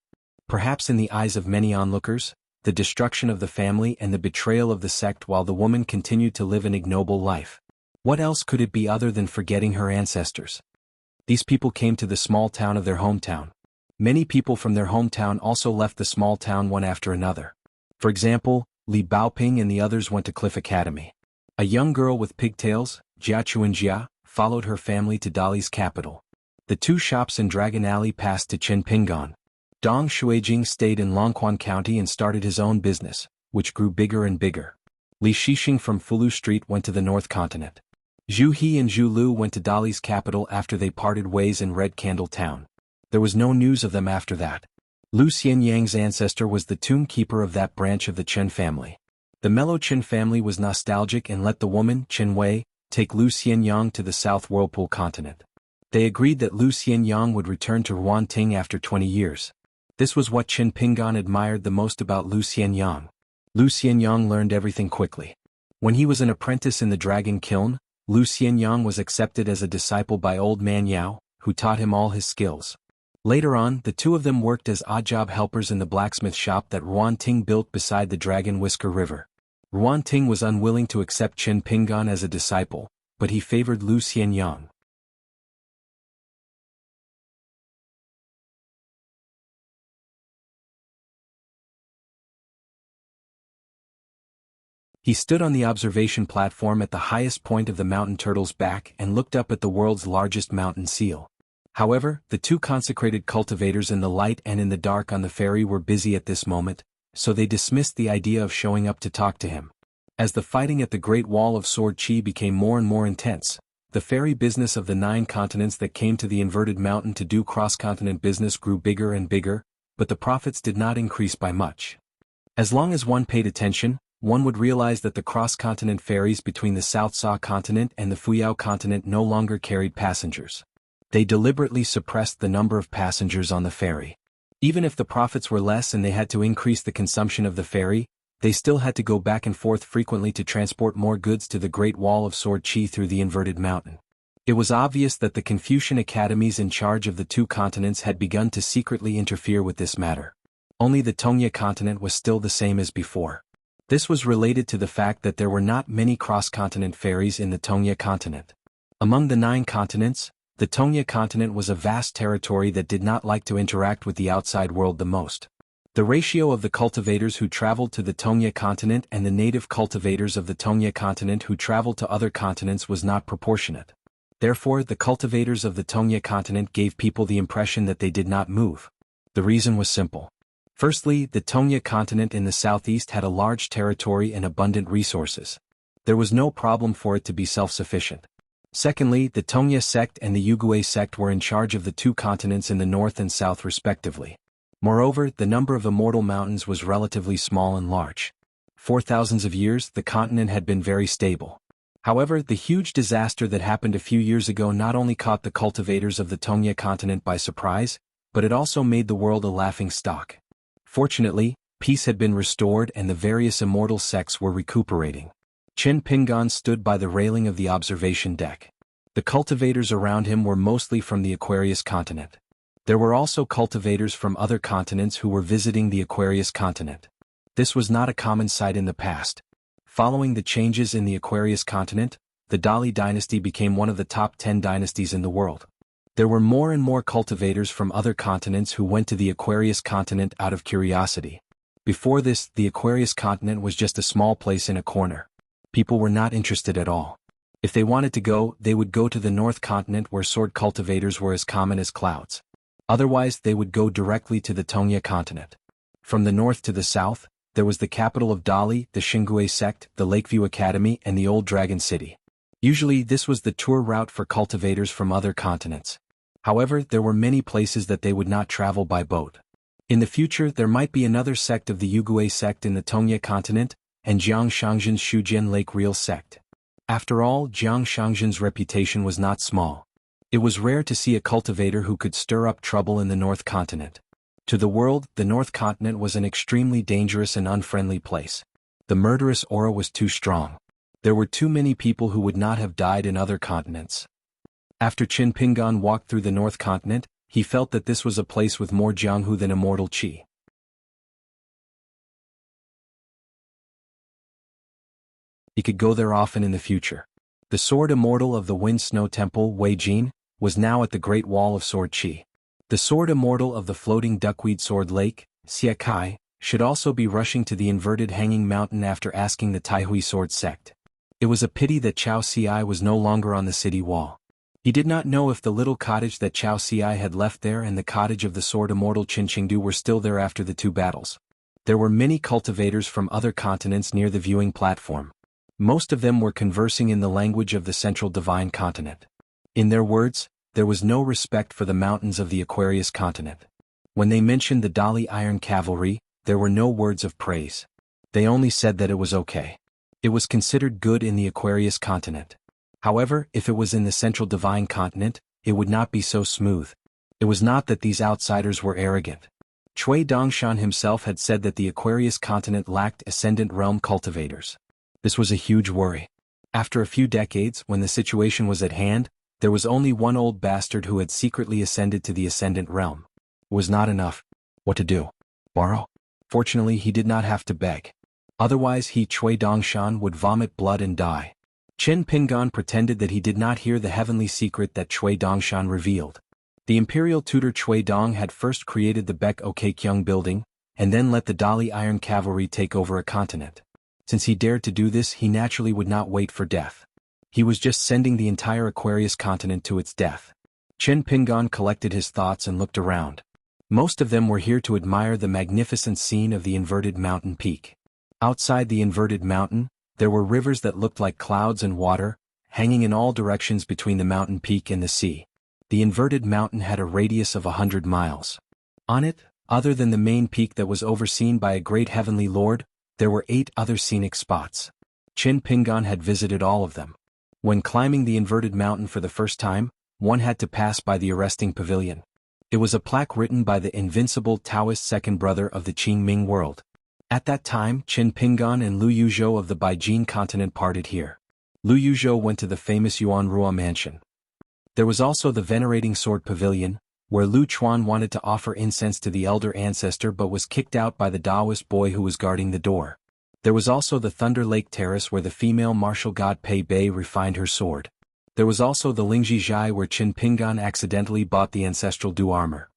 Perhaps in the eyes of many onlookers, the destruction of the family and the betrayal of the sect while the woman continued to live an ignoble life. What else could it be other than forgetting her ancestors? These people came to the small town of their hometown. Many people from their hometown also left the small town one after another. For example, Li Baoping and the others went to Cliff Academy. A young girl with pigtails, Jia Chuanjia, followed her family to Dali's capital. The 2 shops in Dragon Alley passed to Qinpingan. Dong Shuijing stayed in Longquan County and started his own business, which grew bigger and bigger. Li Shixing from Fulu Street went to the North Continent. Zhu He and Zhu Lu went to Dali's capital after they parted ways in Red Candle Town. There was no news of them after that. Lu Xianyang's ancestor was the tomb keeper of that branch of the Chen family. The Mellow Chen family was nostalgic and let the woman, Chen Wei, take Lu Xianyang to the South Whirlpool continent. They agreed that Lu Xianyang would return to Ruanting after 20 years. This was what Qin Pingan admired the most about Lu Xianyang. Lu Xianyang learned everything quickly. When he was an apprentice in the dragon kiln, Lu Xianyang was accepted as a disciple by old man Yao, who taught him all his skills. Later on, the 2 of them worked as odd-job helpers in the blacksmith shop that Ruanting built beside the Dragon Whisker River. Ruanting was unwilling to accept Qin Pingan as a disciple, but he favored Lu Xianyang. He stood on the observation platform at the highest point of the mountain turtle's back and looked up at the world's largest mountain seal. However, the 2 consecrated cultivators in the light and in the dark on the ferry were busy at this moment, so they dismissed the idea of showing up to talk to him. As the fighting at the Great Wall of Sword Chi became more and more intense, the ferry business of the 9 continents that came to the inverted mountain to do cross-continent business grew bigger and bigger, but the profits did not increase by much. As long as one paid attention, one would realize that the cross-continent ferries between the South Sa continent and the Fuyao continent no longer carried passengers. They deliberately suppressed the number of passengers on the ferry. Even if the profits were less and they had to increase the consumption of the ferry, they still had to go back and forth frequently to transport more goods to the Great Wall of Sword Chi through the inverted mountain. It was obvious that the Confucian academies in charge of the 2 continents had begun to secretly interfere with this matter. Only the Tongya continent was still the same as before. This was related to the fact that there were not many cross-continent ferries in the Tongya continent. Among the 9 continents, the Tongya continent was a vast territory that did not like to interact with the outside world the most. The ratio of the cultivators who traveled to the Tongya continent and the native cultivators of the Tongya continent who traveled to other continents was not proportionate. Therefore, the cultivators of the Tongya continent gave people the impression that they did not move. The reason was simple. Firstly, the Tongya continent in the southeast had a large territory and abundant resources. There was no problem for it to be self-sufficient. Secondly, the Tongya sect and the Yugui sect were in charge of the 2 continents in the north and south respectively. Moreover, the number of immortal mountains was relatively small and large. For thousands of years, the continent had been very stable. However, the huge disaster that happened a few years ago not only caught the cultivators of the Tongya continent by surprise, but it also made the world a laughing stock. Fortunately, peace had been restored and the various immortal sects were recuperating. Chen Pingan stood by the railing of the observation deck. The cultivators around him were mostly from the Aquarius continent. There were also cultivators from other continents who were visiting the Aquarius continent. This was not a common sight in the past. Following the changes in the Aquarius continent, the Dali dynasty became one of the top 10 dynasties in the world. There were more and more cultivators from other continents who went to the Aquarius continent out of curiosity. Before this, the Aquarius continent was just a small place in a corner. People were not interested at all. If they wanted to go, they would go to the North continent where sword cultivators were as common as clouds. Otherwise, they would go directly to the Tongya continent. From the north to the south, there was the capital of Dali, the Xingue sect, the Lakeview Academy, and the Old Dragon City. Usually this was the tour route for cultivators from other continents. However, there were many places that they would not travel by boat. In the future, there might be another sect of the Yugue sect in the Tongya continent, and Jiang Shangzhen's Shujian Lake Real sect. After all, Jiang Shangzhen's reputation was not small. It was rare to see a cultivator who could stir up trouble in the North Continent. To the world, the North Continent was an extremely dangerous and unfriendly place. The murderous aura was too strong. There were too many people who would not have died in other continents. After Qin Pingan walked through the North Continent, he felt that this was a place with more Jianghu than immortal qi. He could go there often in the future. The sword immortal of the Wind Snow Temple, Wei Jin, was now at the Great Wall of Sword Qi. The sword immortal of the floating duckweed sword lake, Xie Kai, should also be rushing to the inverted hanging mountain after asking the Taihui sword sect. It was a pity that Chao Ci was no longer on the city wall. He did not know if the little cottage that Chao Ci had left there and the cottage of the sword immortal Qin Qingdu were still there after the two battles. There were many cultivators from other continents near the viewing platform. Most of them were conversing in the language of the Central Divine Continent. In their words, there was no respect for the mountains of the Aquarius continent. When they mentioned the Dali Iron Cavalry, there were no words of praise. They only said that it was okay. It was considered good in the Aquarius continent. However, if it was in the Central Divine Continent, it would not be so smooth. It was not that these outsiders were arrogant. Cui Dongshan himself had said that the Aquarius continent lacked Ascendant Realm cultivators. This was a huge worry. After a few decades, when the situation was at hand, there was only one old bastard who had secretly ascended to the Ascendant Realm. It was not enough. What to do? Borrow? Fortunately, he did not have to beg. Otherwise Cui Dongshan would vomit blood and die. Chen Pingan pretended that he did not hear the heavenly secret that Cui Dongshan revealed. The imperial tutor Cui Dong had first created the Baek Okekyung building, and then let the Dali Iron Cavalry take over a continent. Since he dared to do this, he naturally would not wait for death. He was just sending the entire Aquarius continent to its death. Chen Pingan collected his thoughts and looked around. Most of them were here to admire the magnificent scene of the inverted mountain peak. Outside the inverted mountain, there were rivers that looked like clouds and water, hanging in all directions between the mountain peak and the sea. The inverted mountain had a radius of 100 miles. On it, other than the main peak that was overseen by a great heavenly lord, there were 8 other scenic spots. Chen Pingan had visited all of them. When climbing the inverted mountain for the first time, one had to pass by the arresting pavilion. It was a plaque written by the invincible Taoist second brother of the Qingming world. At that time, Chen Pingan and Lu Yuzhou of the Baijin continent parted here. Lu Yuzhou went to the famous Yuanrua mansion. There was also the venerating sword pavilion, where Lu Chuan wanted to offer incense to the elder ancestor but was kicked out by the Taoist boy who was guarding the door. There was also the Thunder Lake Terrace where the female martial god Pei Bei refined her sword. There was also the Lingji Zhai where Chen Pingan accidentally bought the ancestral Du armor.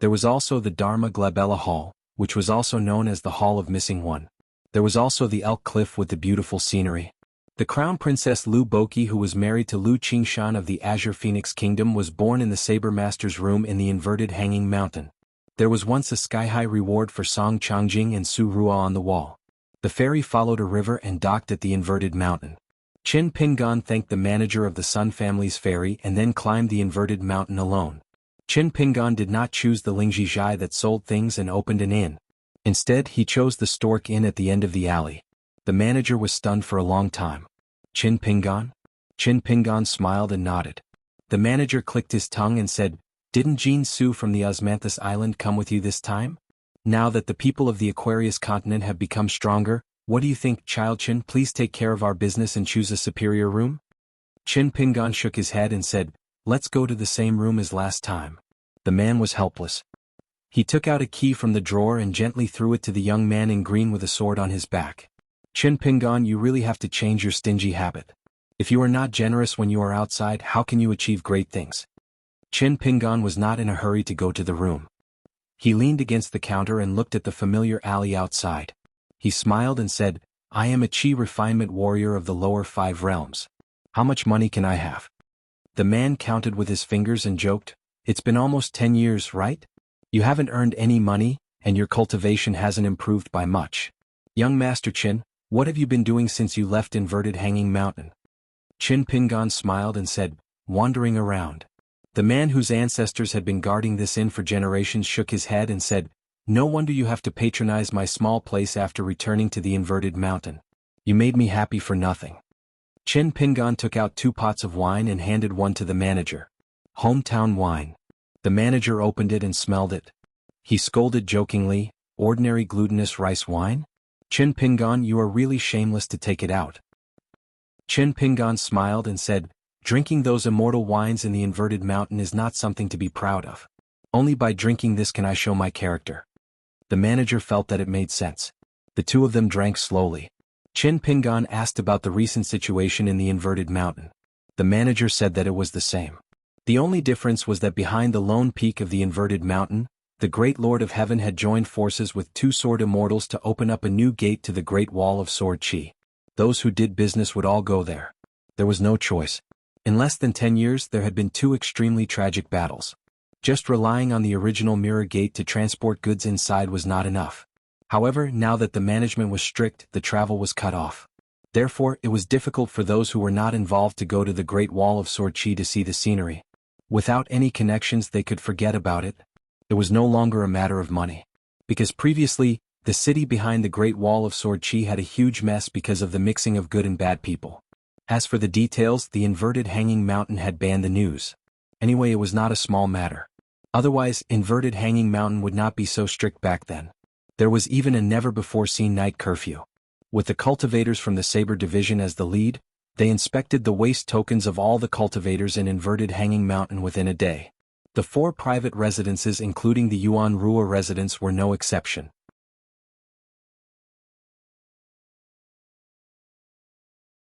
There was also the Dharma Glabella Hall, which was also known as the Hall of Missing One. There was also the Elk Cliff with the beautiful scenery. The Crown Princess Lu Boqi, who was married to Lu Qingshan of the Azure Phoenix Kingdom, was born in the Saber Master's room in the inverted hanging mountain. There was once a sky-high reward for Song Changjing and Su Rua on the wall. The ferry followed a river and docked at the inverted mountain. Chen Pingan thanked the manager of the Sun family's ferry and then climbed the inverted mountain alone. Chen Pingan did not choose the Lingji Zhai that sold things and opened an inn. Instead, he chose the Stork Inn at the end of the alley. The manager was stunned for a long time. Chen Pingan? Chen Pingan smiled and nodded. The manager clicked his tongue and said, "Didn't Jean Su from the Osmanthus Island come with you this time?" Now that the people of the Aquarius continent have become stronger, what do you think, Child Chin? Please take care of our business and choose a superior room? Chin Pingan shook his head and said, let's go to the same room as last time. The man was helpless. He took out a key from the drawer and gently threw it to the young man in green with a sword on his back. Chin Pingan, you really have to change your stingy habit. If you are not generous when you are outside, how can you achieve great things? Chin Pingan was not in a hurry to go to the room. He leaned against the counter and looked at the familiar alley outside. He smiled and said, I am a chi refinement warrior of the lower 5 realms. How much money can I have? The man counted with his fingers and joked, it's been almost 10 years, right? You haven't earned any money, and your cultivation hasn't improved by much. Young Master Chin, what have you been doing since you left Inverted Hanging Mountain? Chin Pingan smiled and said, wandering around. The man whose ancestors had been guarding this inn for generations shook his head and said, no wonder you have to patronize my small place after returning to the Inverted Mountain. You made me happy for nothing. Chin Pingan took out 2 pots of wine and handed one to the manager. Hometown wine. The manager opened it and smelled it. He scolded jokingly, ordinary glutinous rice wine? Chin Pingan, you are really shameless to take it out. Chin Pingan smiled and said, drinking those immortal wines in the Inverted Mountain is not something to be proud of. Only by drinking this can I show my character. The manager felt that it made sense. The 2 of them drank slowly. Chin Pingan asked about the recent situation in the Inverted Mountain. The manager said that it was the same. The only difference was that behind the lone peak of the Inverted Mountain, the Great Lord of Heaven had joined forces with 2 sword immortals to open up a new gate to the Great Wall of Sword Chi. Those who did business would all go there. There was no choice. In less than 10 years there had been 2 extremely tragic battles. Just relying on the original mirror gate to transport goods inside was not enough. However, now that the management was strict, the travel was cut off. Therefore, it was difficult for those who were not involved to go to the Great Wall of Sword Chi to see the scenery. Without any connections, they could forget about it. It was no longer a matter of money. Because previously, the city behind the Great Wall of Sword Chi had a huge mess because of the mixing of good and bad people. As for the details, the Inverted Hanging Mountain had banned the news. Anyway, it was not a small matter. Otherwise, Inverted Hanging Mountain would not be so strict back then. There was even a never-before-seen night curfew. With the cultivators from the Saber Division as the lead, they inspected the waste tokens of all the cultivators in Inverted Hanging Mountain within a day. The 4 private residences including the Yuan Rua residence were no exception.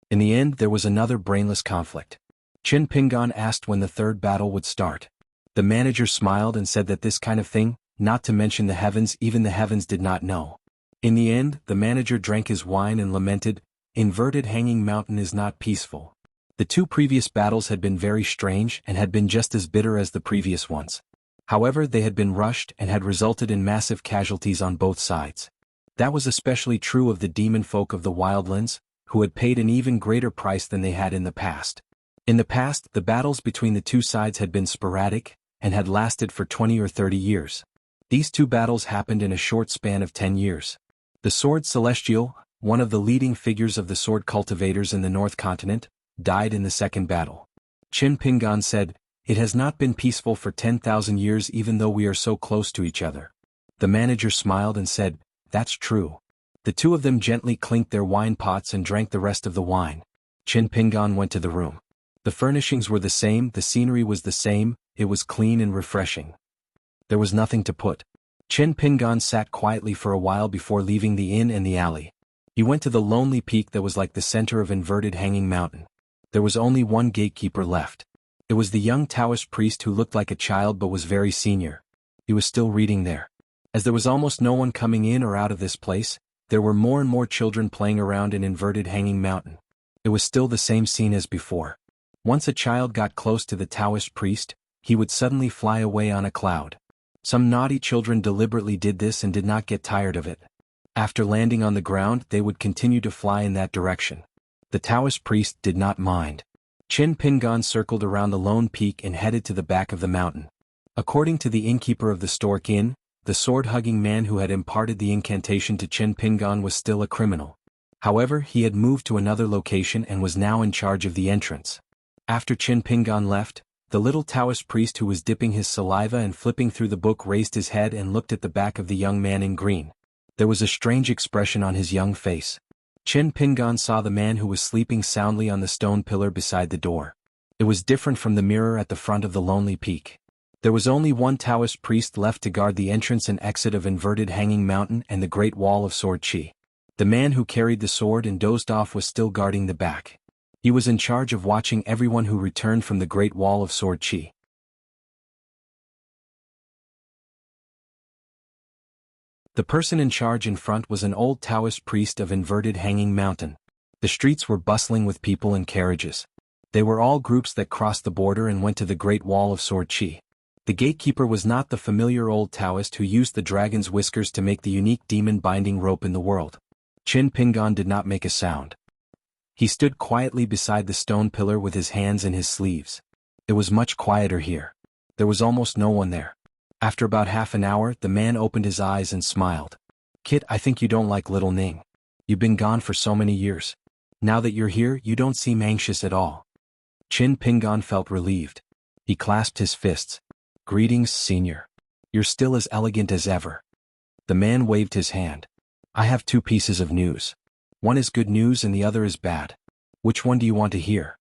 In the end, there was another brainless conflict. Chin Pingan asked when the 3rd battle would start. The manager smiled and said that this kind of thing, not to mention the heavens, even the heavens did not know. In the end, the manager drank his wine and lamented, Inverted Hanging Mountain is not peaceful. The 2 previous battles had been very strange and had been just as bitter as the previous ones. However, they had been rushed and had resulted in massive casualties on both sides. That was especially true of the demon folk of the wildlands, who had paid an even greater price than they had in the past. In the past, the battles between the 2 sides had been sporadic, and had lasted for 20 or 30 years. These 2 battles happened in a short span of 10 years. The Sword Celestial, one of the leading figures of the sword cultivators in the North Continent, died in the 2nd battle. Chin Pingan said, it has not been peaceful for 10,000 years even though we are so close to each other. The manager smiled and said, that's true. The 2 of them gently clinked their wine pots and drank the rest of the wine. Chin Pingan went to the room. The furnishings were the same, the scenery was the same, it was clean and refreshing. There was nothing to put. Chin Pingan sat quietly for a while before leaving the inn and the alley. He went to the lonely peak that was like the center of Inverted Hanging Mountain. There was only one gatekeeper left. It was the young Taoist priest who looked like a child but was very senior. He was still reading there. As there was almost no one coming in or out of this place, there were more and more children playing around in Inverted Hanging Mountain. It was still the same scene as before. Once a child got close to the Taoist priest, he would suddenly fly away on a cloud. Some naughty children deliberately did this and did not get tired of it. After landing on the ground, they would continue to fly in that direction. The Taoist priest did not mind. Chin Pingan circled around the lone peak and headed to the back of the mountain. According to the innkeeper of the Stork Inn, the sword-hugging man who had imparted the incantation to Chin Pingan was still a criminal. However, he had moved to another location and was now in charge of the entrance. After Chin Pingan left, The little Taoist priest who was dipping his saliva and flipping through the book raised his head and looked at the back of the young man in green. There was a strange expression on his young face. Chen Pingan saw the man who was sleeping soundly on the stone pillar beside the door. It was different from the mirror at the front of the lonely peak. There was only one Taoist priest left to guard the entrance and exit of Inverted Hanging Mountain and the Great Wall of Sword Chi. The man who carried the sword and dozed off was still guarding the back. He was in charge of watching everyone who returned from the Great Wall of Sword Chi. The person in charge in front was an old Taoist priest of Inverted Hanging Mountain. The streets were bustling with people and carriages. They were all groups that crossed the border and went to the Great Wall of Sword Chi. The gatekeeper was not the familiar old Taoist who used the dragon's whiskers to make the unique demon-binding rope in the world. Chen Pingan did not make a sound. He stood quietly beside the stone pillar with his hands in his sleeves. It was much quieter here. There was almost no one there. After about half an hour, the man opened his eyes and smiled. "Kid, I think you don't like little Ning. You've been gone for so many years. Now that you're here, you don't seem anxious at all." Chen Pingan felt relieved. He clasped his fists. "Greetings, senior. You're still as elegant as ever." The man waved his hand. "I have two pieces of news. One is good news and the other is bad. Which one do you want to hear?"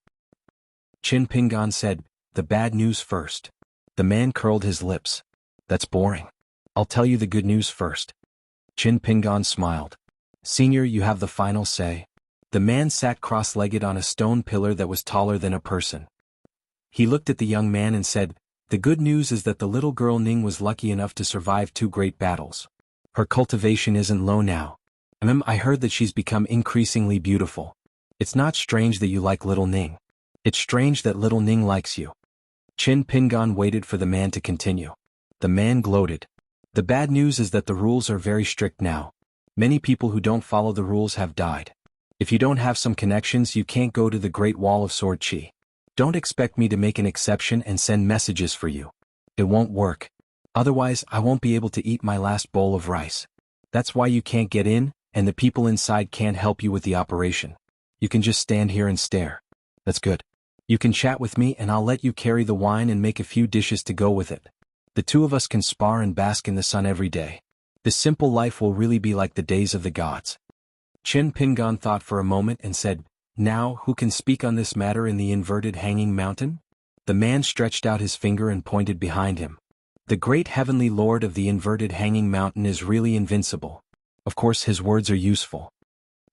Chen Pingan said, "The bad news first." The man curled his lips. "That's boring. I'll tell you the good news first." Chen Pingan smiled. "Senior, you have the final say." The man sat cross-legged on a stone pillar that was taller than a person. He looked at the young man and said, "The good news is that the little girl Ning was lucky enough to survive 2 great battles. Her cultivation isn't low now. I heard that she's become increasingly beautiful. It's not strange that you like little Ning. It's strange that little Ning likes you." Chen Pingan waited for the man to continue. The man gloated. "The bad news is that the rules are very strict now. Many people who don't follow the rules have died. If you don't have some connections, you can't go to the Great Wall of Sword Chi. Don't expect me to make an exception and send messages for you. It won't work. Otherwise, I won't be able to eat my last bowl of rice. That's why you can't get in, and the people inside can't help you with the operation. You can just stand here and stare. That's good. You can chat with me and I'll let you carry the wine and make a few dishes to go with it. The two of us can spar and bask in the sun every day. This simple life will really be like the days of the gods." Chen Pingan thought for a moment and said, "Now, who can speak on this matter in the Inverted Hanging Mountain?" The man stretched out his finger and pointed behind him. "The great heavenly lord of the Inverted Hanging Mountain is really invincible. Of course his words are useful."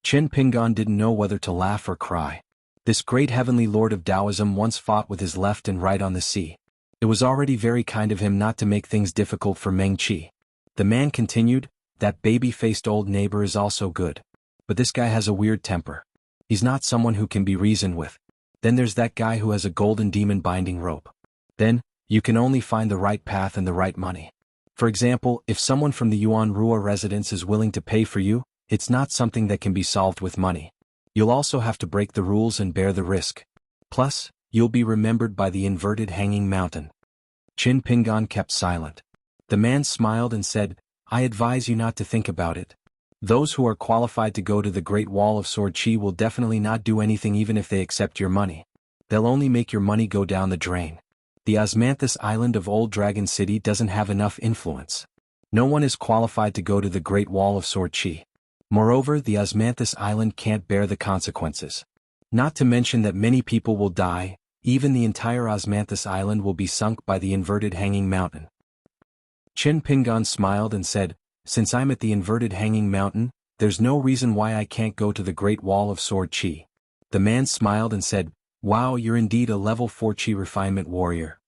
Chen Pingan didn't know whether to laugh or cry. This great heavenly lord of Taoism once fought with his left and right on the sea. It was already very kind of him not to make things difficult for Meng Qi. The man continued, "That baby-faced old neighbor is also good. But this guy has a weird temper. He's not someone who can be reasoned with. Then there's that guy who has a golden demon-binding rope. Then, you can only find the right path and the right money. For example, if someone from the Yuan Rua residence is willing to pay for you, it's not something that can be solved with money. You'll also have to break the rules and bear the risk. Plus, you'll be remembered by the Inverted Hanging Mountain." Chen Pingan kept silent. The man smiled and said, "I advise you not to think about it. Those who are qualified to go to the Great Wall of Sword Chi will definitely not do anything even if they accept your money. They'll only make your money go down the drain. The Osmanthus Island of Old Dragon City doesn't have enough influence. No one is qualified to go to the Great Wall of Sword Chi. Moreover, the Osmanthus Island can't bear the consequences. Not to mention that many people will die, even the entire Osmanthus Island will be sunk by the Inverted Hanging Mountain." Chen Pingan smiled and said, "Since I'm at the Inverted Hanging Mountain, there's no reason why I can't go to the Great Wall of Sword Chi." The man smiled and said, "Wow, you're indeed a level 4 Chi refinement warrior.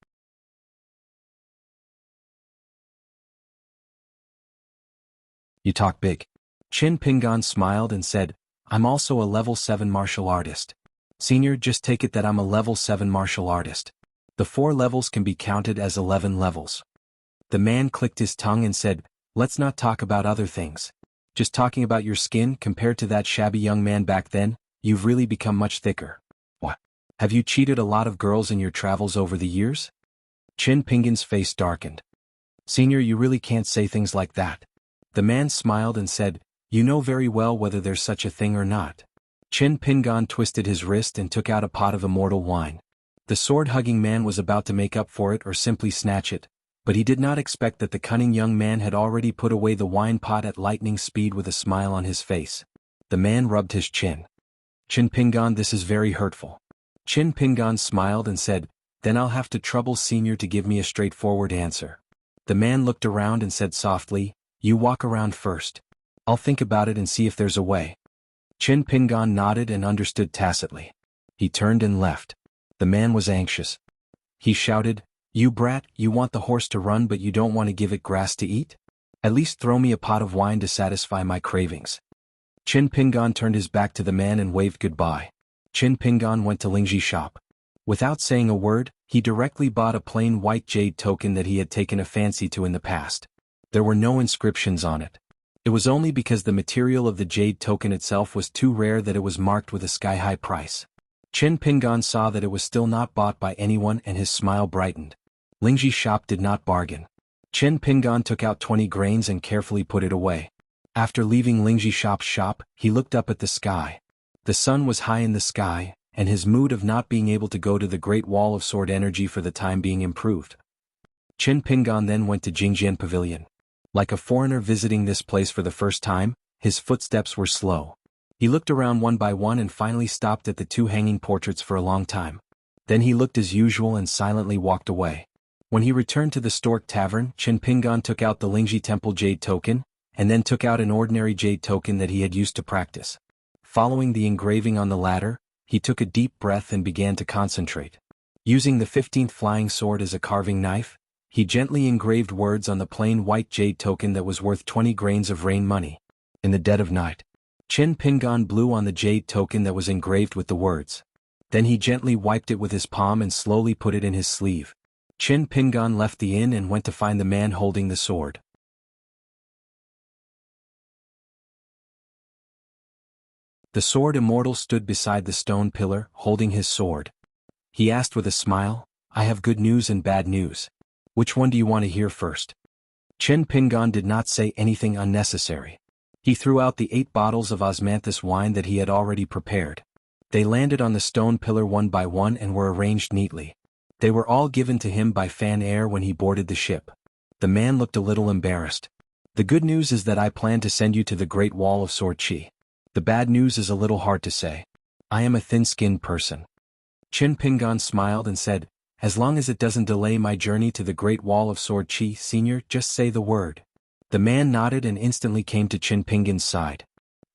You talk big." Chen Pingan smiled and said, "I'm also a level 7 martial artist. Senior, just take it that I'm a level 7 martial artist. The 4 levels can be counted as 11 levels." The man clicked his tongue and said, "Let's not talk about other things. Just talking about your skin compared to that shabby young man back then, you've really become much thicker. What? Have you cheated a lot of girls in your travels over the years?" Chen Pingan's face darkened. "Senior, you really can't say things like that." The man smiled and said, "You know very well whether there's such a thing or not." Chen Pingan twisted his wrist and took out a pot of immortal wine. The sword-hugging man was about to make up for it or simply snatch it, but he did not expect that the cunning young man had already put away the wine pot at lightning speed with a smile on his face. The man rubbed his chin. Chin Pingan, this is very hurtful. Chin Pingan smiled and said, then I'll have to trouble Senior to give me a straightforward answer. The man looked around and said softly, you walk around first. I'll think about it and see if there's a way. Chin Pingan nodded and understood tacitly. He turned and left. The man was anxious. He shouted, you brat, you want the horse to run but you don't want to give it grass to eat? At least throw me a pot of wine to satisfy my cravings. Chin Pingan turned his back to the man and waved goodbye. Chin Pingan went to Lingji's shop. Without saying a word, he directly bought a plain white jade token that he had taken a fancy to in the past. There were no inscriptions on it. It was only because the material of the jade token itself was too rare that it was marked with a sky-high price. Chin Pingan saw that it was still not bought by anyone and his smile brightened. Lingji's shop did not bargain. Chin Pingan took out 20 grains and carefully put it away. After leaving Lingji's shop, he looked up at the sky. The sun was high in the sky, and his mood of not being able to go to the Great Wall of Sword energy for the time being improved. Chin Pingan then went to Jingjian Pavilion. Like a foreigner visiting this place for the first time, his footsteps were slow. He looked around one by one and finally stopped at the 2 hanging portraits for a long time. Then he looked as usual and silently walked away. When he returned to the Stork Tavern, Chin Pingan took out the Lingji Temple jade token, and then took out an ordinary jade token that he had used to practice. Following the engraving on the latter, he took a deep breath and began to concentrate. Using the 15th flying sword as a carving knife, he gently engraved words on the plain white jade token that was worth 20 grains of rain money. In the dead of night, Chin Pingan blew on the jade token that was engraved with the words. Then he gently wiped it with his palm and slowly put it in his sleeve. Chin Pingan left the inn and went to find the man holding the sword. The sword immortal stood beside the stone pillar, holding his sword. He asked with a smile, I have good news and bad news. Which one do you want to hear first? Chin Pingan did not say anything unnecessary. He threw out the 8 bottles of osmanthus wine that he had already prepared. They landed on the stone pillar one by one and were arranged neatly. They were all given to him by Fan Air when he boarded the ship. The man looked a little embarrassed. The good news is that I plan to send you to the Great Wall of Sword Chi. The bad news is a little hard to say. I am a thin-skinned person. Chin Pingan smiled and said, as long as it doesn't delay my journey to the Great Wall of Sword Chi, Senior, just say the word. The man nodded and instantly came to Chin Pingan's side.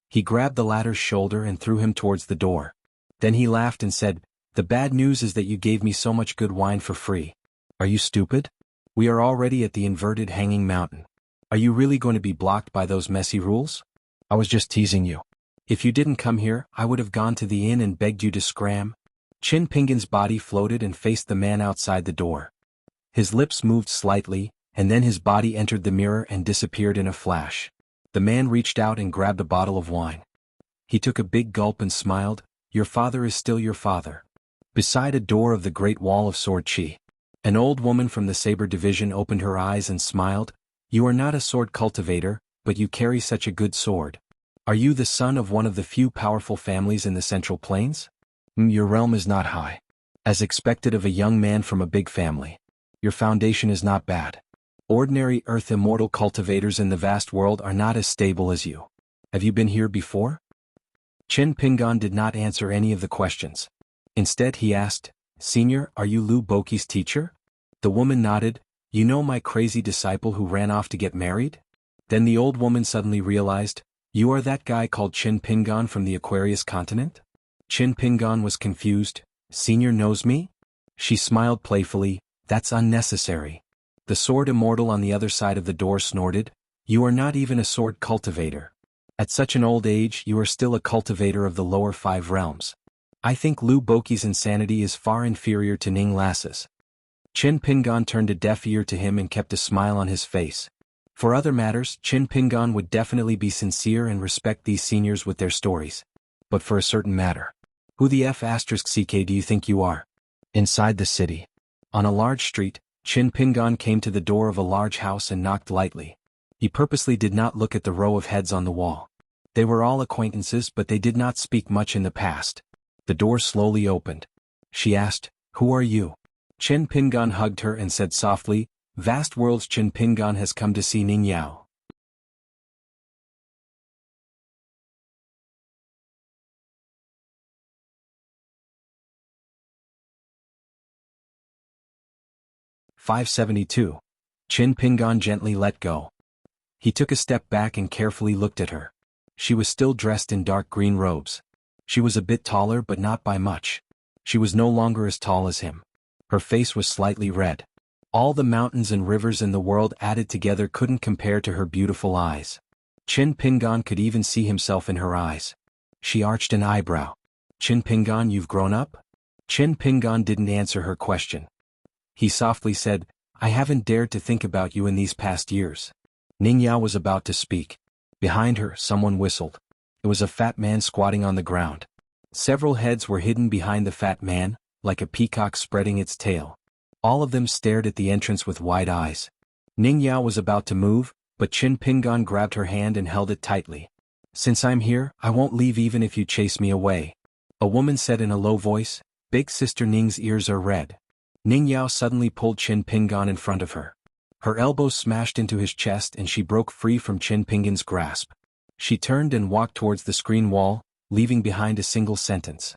He grabbed the latter's shoulder and threw him towards the door. Then he laughed and said, the bad news is that you gave me so much good wine for free. Are you stupid? We are already at the inverted hanging mountain. Are you really going to be blocked by those messy rules? I was just teasing you. If you didn't come here, I would have gone to the inn and begged you to scram. Chin Pingan's body floated and faced the man outside the door. His lips moved slightly, and then his body entered the mirror and disappeared in a flash. The man reached out and grabbed a bottle of wine. He took a big gulp and smiled, your father is still your father. Beside a door of the Great Wall of Sword Chi, an old woman from the Saber Division opened her eyes and smiled, you are not a sword cultivator, but you carry such a good sword. Are you the son of one of the few powerful families in the Central Plains? Your realm is not high. As expected of a young man from a big family. Your foundation is not bad. Ordinary earth immortal cultivators in the vast world are not as stable as you. Have you been here before? Chin Pingan did not answer any of the questions. Instead he asked, Senior, are you Lu Boqi's teacher? The woman nodded, you know my crazy disciple who ran off to get married? Then the old woman suddenly realized, you are that guy called Chin Pingan from the Aquarius continent? Chin Pingan was confused, Senior knows me? She smiled playfully, that's unnecessary. The sword immortal on the other side of the door snorted, you are not even a sword cultivator. At such an old age you are still a cultivator of the lower 5 realms. I think Lu Boqi's insanity is far inferior to Ning Lass's. Chin Pingan turned a deaf ear to him and kept a smile on his face. For other matters, Chin Pingan would definitely be sincere and respect these seniors with their stories. But for a certain matter. Who the F***ck do you think you are? Inside the city. On a large street, Chin Pingan came to the door of a large house and knocked lightly. He purposely did not look at the row of heads on the wall. They were all acquaintances but they did not speak much in the past. The door slowly opened. She asked, Who are you? Chen Pingan hugged her and said softly, Vast worlds. Chen Pingan has come to see Ning Yao. "572. Chen Pingan gently let go. He took a step back and carefully looked at her. She was still dressed in dark green robes. She was a bit taller but not by much. She was no longer as tall as him. Her face was slightly red. All the mountains and rivers in the world added together couldn't compare to her beautiful eyes. Chen Pingan could even see himself in her eyes. She arched an eyebrow. Chen Pingan, you've grown up? Chen Pingan didn't answer her question. He softly said, I haven't dared to think about you in these past years. Ning Yao was about to speak. Behind her, someone whistled. It was a fat man squatting on the ground. Several heads were hidden behind the fat man, like a peacock spreading its tail. All of them stared at the entrance with wide eyes. Ning Yao was about to move, but Chen Pingan grabbed her hand and held it tightly. Since I'm here, I won't leave even if you chase me away. A woman said in a low voice. Big Sister Ning's ears are red. Ning Yao suddenly pulled Chen Pingan in front of her. Her elbows smashed into his chest and she broke free from Chen Pingan's grasp. She turned and walked towards the screen wall, leaving behind a single sentence.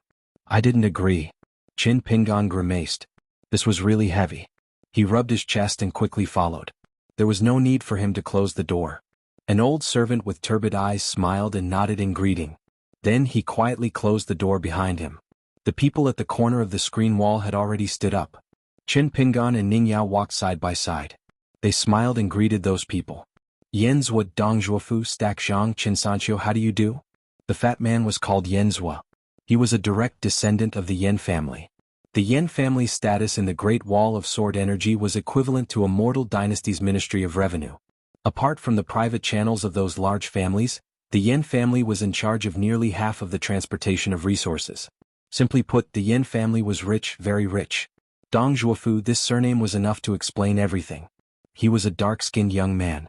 I didn't agree. Chen Pingan grimaced. This was really heavy. He rubbed his chest and quickly followed. There was no need for him to close the door. An old servant with turbid eyes smiled and nodded in greeting. Then he quietly closed the door behind him. The people at the corner of the screen wall had already stood up. Chen Pingan and Ning Yao walked side by side. They smiled and greeted those people. Yenzhua Dongzhuofu Stack Zhang Chen Sanqiu, how do you do? The fat man was called Yenzhua. He was a direct descendant of the Yen family. The Yen family's status in the Great Wall of Sword Energy was equivalent to a mortal dynasty's Ministry of Revenue. Apart from the private channels of those large families, the Yen family was in charge of nearly half of the transportation of resources. Simply put, the Yen family was rich, very rich. Dong Zhuofu, this surname was enough to explain everything. He was a dark-skinned young man.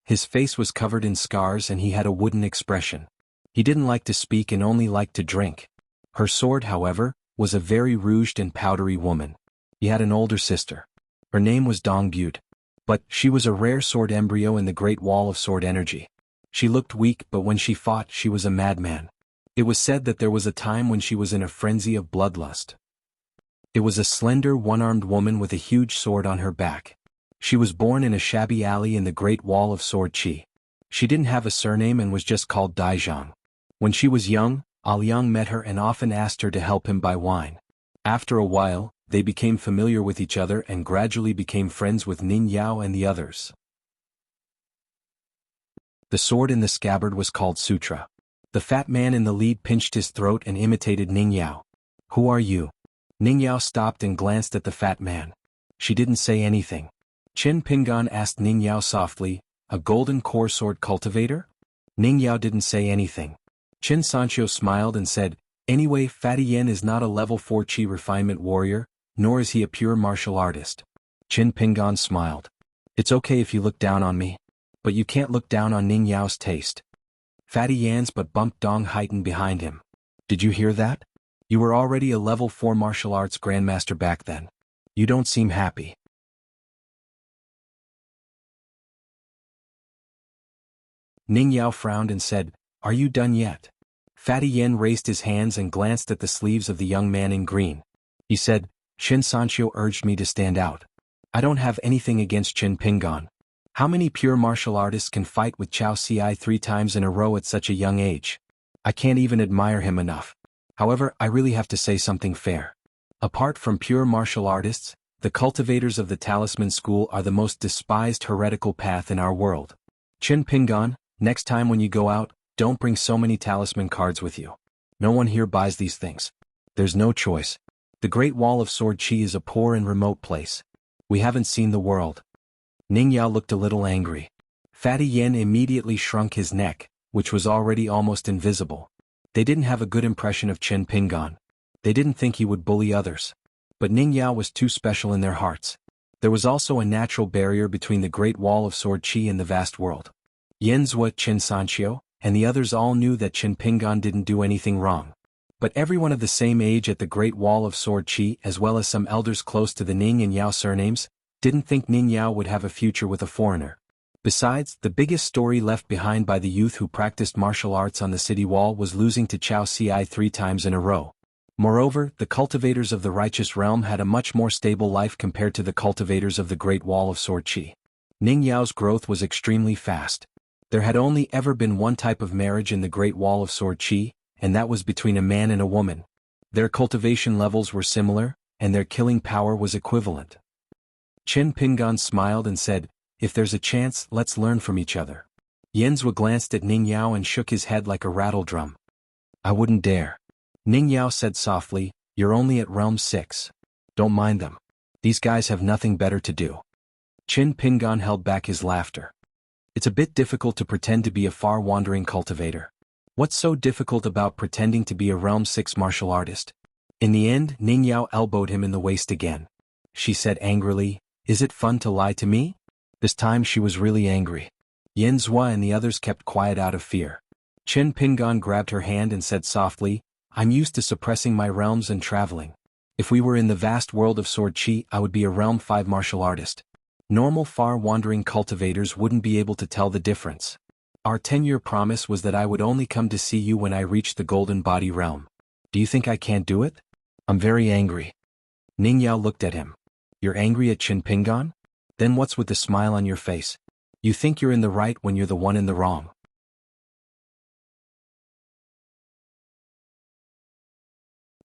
His face was covered in scars and he had a wooden expression. He didn't like to speak and only liked to drink. Her sword, however, was a very rouged and powdery woman. He had an older sister. Her name was Dong Butte. But she was a rare sword embryo in the Great Wall of Sword Energy. She looked weak, but when she fought, she was a madman. It was said that there was a time when she was in a frenzy of bloodlust. It was a slender, one-armed woman with a huge sword on her back. She was born in a shabby alley in the Great Wall of Sword Qi. She didn't have a surname and was just called Daizhang. When she was young, Liang met her and often asked her to help him buy wine. After a while, they became familiar with each other and gradually became friends with Ning Yao and the others. The sword in the scabbard was called Sutra. The fat man in the lead pinched his throat and imitated Ning Yao. Who are you? Ning Yao stopped and glanced at the fat man. She didn't say anything. Chen Pingan asked Ning Yao softly, a golden core sword cultivator? Ning Yao didn't say anything. Chen Sanqiu smiled and said, anyway, Fatty Yen is not a level 4 Qi refinement warrior, nor is he a pure martial artist. Chen Pingan smiled. It's okay if you look down on me. But you can't look down on Ning Yao's taste. Fatty Yan's but bumped Dong Haitan behind him. Did you hear that? You were already a level 4 martial arts grandmaster back then. You don't seem happy. Ning Yao frowned and said, are you done yet? Fatty Yen raised his hands and glanced at the sleeves of the young man in green. He said, Chen Sanqiu urged me to stand out. I don't have anything against Chen Pingan. How many pure martial artists can fight with Chao Ci 3 times in a row at such a young age? I can't even admire him enough. However, I really have to say something fair. Apart from pure martial artists, the cultivators of the Talisman School are the most despised heretical path in our world. Chen Pingan, next time when you go out, don't bring so many talisman cards with you. No one here buys these things. There's no choice. The Great Wall of Sword Qi is a poor and remote place. We haven't seen the world. Ning Yao looked a little angry. Fatty Yen immediately shrunk his neck, which was already almost invisible. They didn't have a good impression of Chen Pingan. They didn't think he would bully others. But Ning Yao was too special in their hearts. There was also a natural barrier between the Great Wall of Sword Qi and the vast world. Yenzhua Chen Sanqiu and the others all knew that Chen Pingan didn't do anything wrong. But everyone of the same age at the Great Wall of Sword Chi, as well as some elders close to the Ning and Yao surnames, didn't think Ning Yao would have a future with a foreigner. Besides, the biggest story left behind by the youth who practiced martial arts on the city wall was losing to Chao Ci 3 times in a row. Moreover, the cultivators of the righteous realm had a much more stable life compared to the cultivators of the Great Wall of Sword Chi. Ning Yao's growth was extremely fast. There had only ever been one type of marriage in the Great Wall of Sword Chi, and that was between a man and a woman. Their cultivation levels were similar, and their killing power was equivalent. Qin Pingan smiled and said, "If there's a chance, let's learn from each other." Yanzhua glanced at Ning Yao and shook his head like a rattle drum. "I wouldn't dare." Ning Yao said softly, "You're only at Realm 6. Don't mind them. These guys have nothing better to do." Qin Pingan held back his laughter. "It's a bit difficult to pretend to be a far-wandering cultivator. What's so difficult about pretending to be a Realm 6 martial artist?" In the end, Ning Yao elbowed him in the waist again. She said angrily, "Is it fun to lie to me?" This time she was really angry. Yanzhua and the others kept quiet out of fear. Qin Pingan grabbed her hand and said softly, "I'm used to suppressing my realms and traveling. If we were in the vast world of Sword Chi, I would be a Realm 5 martial artist. Normal far-wandering cultivators wouldn't be able to tell the difference. Our 10-year promise was that I would only come to see you when I reached the Golden Body Realm. Do you think I can't do it? I'm very angry." Ning Yao looked at him. "You're angry at Qin Pingan? Then what's with the smile on your face? You think you're in the right when you're the one in the wrong."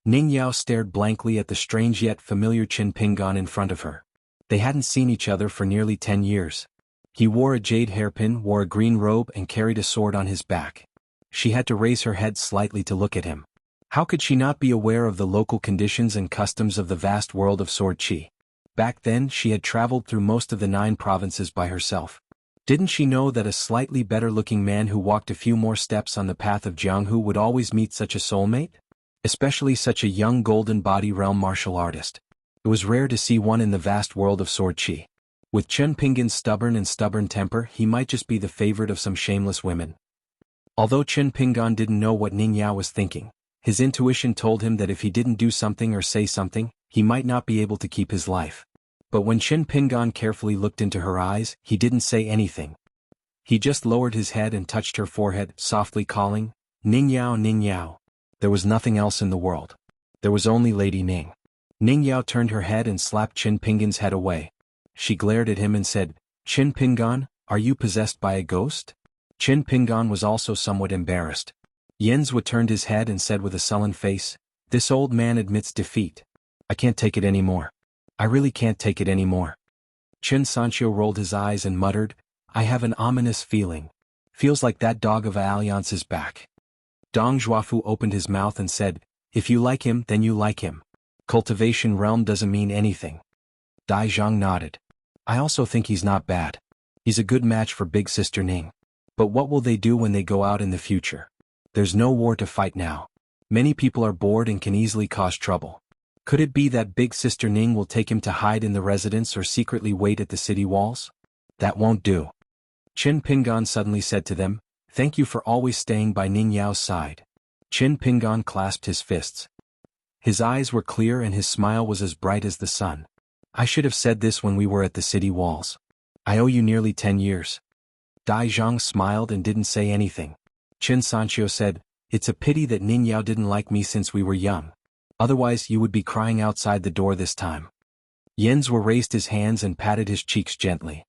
Ning Yao stared blankly at the strange yet familiar Qin Pingan in front of her. They hadn't seen each other for nearly 10 years. He wore a jade hairpin, wore a green robe and carried a sword on his back. She had to raise her head slightly to look at him. How could she not be aware of the local conditions and customs of the vast world of Sword Chi? Back then she had traveled through most of the 9 provinces by herself. Didn't she know that a slightly better-looking man who walked a few more steps on the path of Jianghu would always meet such a soulmate? Especially such a young Golden Body Realm martial artist. It was rare to see one in the vast world of Sword Chi. With Qin Pingan's stubborn temper, he might just be the favorite of some shameless women. Although Qin Pingan didn't know what Ning Yao was thinking, his intuition told him that if he didn't do something or say something, he might not be able to keep his life. But when Qin Pingan carefully looked into her eyes, he didn't say anything. He just lowered his head and touched her forehead, softly calling, "Ning Yao, Ning Yao." There was nothing else in the world. There was only Lady Ning. Ning Yao turned her head and slapped Qin Pingan's head away. She glared at him and said, "Qin Pingan, are you possessed by a ghost?" Qin Pingan was also somewhat embarrassed. Yanzhua turned his head and said with a sullen face, "This old man admits defeat. I can't take it anymore. I really can't take it anymore." Qin Sancho rolled his eyes and muttered, "I have an ominous feeling. Feels like that dog of Alliance is back." Dong Zhuafu opened his mouth and said, "If you like him, then you like him. Cultivation realm doesn't mean anything." Dai Zhang nodded. "I also think he's not bad. He's a good match for Big Sister Ning. But what will they do when they go out in the future? There's no war to fight now. Many people are bored and can easily cause trouble. Could it be that Big Sister Ning will take him to hide in the residence or secretly wait at the city walls? That won't do." Qin Pingan suddenly said to them, "Thank you for always staying by Ning Yao's side." Qin Pingan clasped his fists. His eyes were clear and his smile was as bright as the sun. "I should have said this when we were at the city walls. I owe you nearly 10 years. Dai Zhang smiled and didn't say anything. Qin Sancho said, "It's a pity that Ning Yao didn't like me since we were young. Otherwise you would be crying outside the door this time." Yanzhua raised his hands and patted his cheeks gently.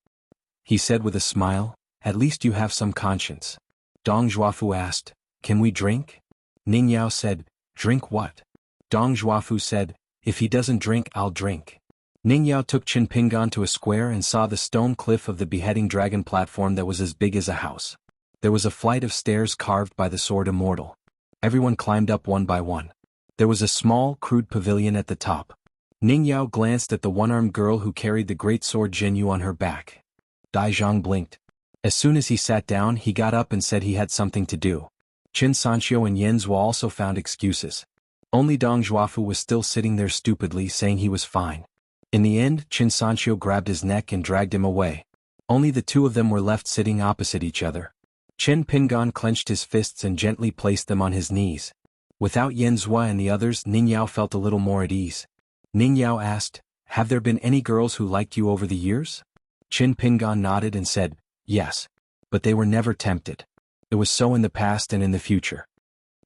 He said with a smile, "At least you have some conscience." Dong Zhuafu asked, "Can we drink?" Ning Yao said, "Drink what?" Dong Zhuafu said, "If he doesn't drink, I'll drink." Ning Yao took Qin Pingan to a square and saw the stone cliff of the beheading dragon platform that was as big as a house. There was a flight of stairs carved by the sword immortal. Everyone climbed up one by one. There was a small, crude pavilion at the top. Ning Yao glanced at the one-armed girl who carried the great sword Jinyu on her back. Dai Zhang blinked. As soon as he sat down, he got up and said he had something to do. Qin Sancho and Yanzhua also found excuses. Only Dong Zhuafu was still sitting there stupidly saying he was fine. In the end, Qin Sancho grabbed his neck and dragged him away. Only the two of them were left sitting opposite each other. Qin Pingan clenched his fists and gently placed them on his knees. Without Yen Zhua and the others, Ning Yao felt a little more at ease. Ning Yao asked, "Have there been any girls who liked you over the years?" Qin Pingan nodded and said, "Yes. But they were never tempted. It was so in the past and in the future."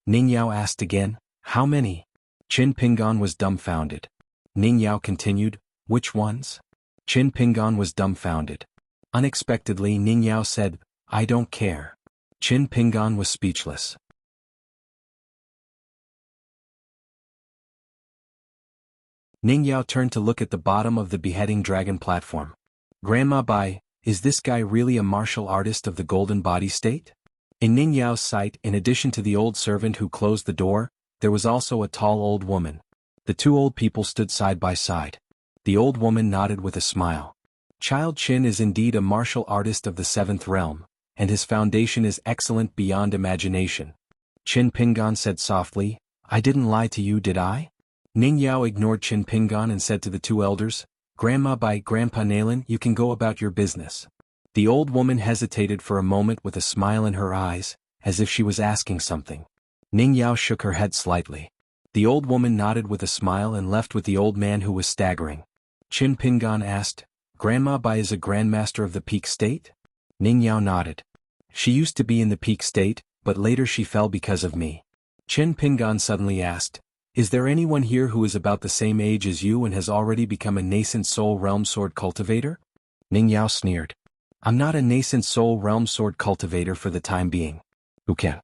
Ning Yao asked again, "How many?" Qin Pingan was dumbfounded. Ning Yao continued, "Which ones?" Qin Pingan was dumbfounded. Unexpectedly, Ning Yao said, "I don't care." Qin Pingan was speechless. Ning Yao turned to look at the bottom of the beheading dragon platform. "Grandma Bai, is this guy really a martial artist of the golden body state?" In Ning Yao's sight, in addition to the old servant who closed the door, there was also a tall old woman. The two old people stood side by side. The old woman nodded with a smile. "Child Qin is indeed a martial artist of the seventh realm, and his foundation is excellent beyond imagination." Qin Pingan said softly, "I didn't lie to you, did I?" Ning Yao ignored Qin Pingan and said to the two elders, "Grandma Bai, Grandpa Nailan, you can go about your business." The old woman hesitated for a moment with a smile in her eyes, as if she was asking something. Ning Yao shook her head slightly. The old woman nodded with a smile and left with the old man who was staggering. Qin Pingan asked, "Grandma Bai is a grandmaster of the Peak State?" Ning Yao nodded. "She used to be in the Peak State, but later she fell because of me." Qin Pingan suddenly asked, "Is there anyone here who is about the same age as you and has already become a nascent soul realm sword cultivator?" Ning Yao sneered. "I'm not a nascent soul realm sword cultivator for the time being." "Who can?"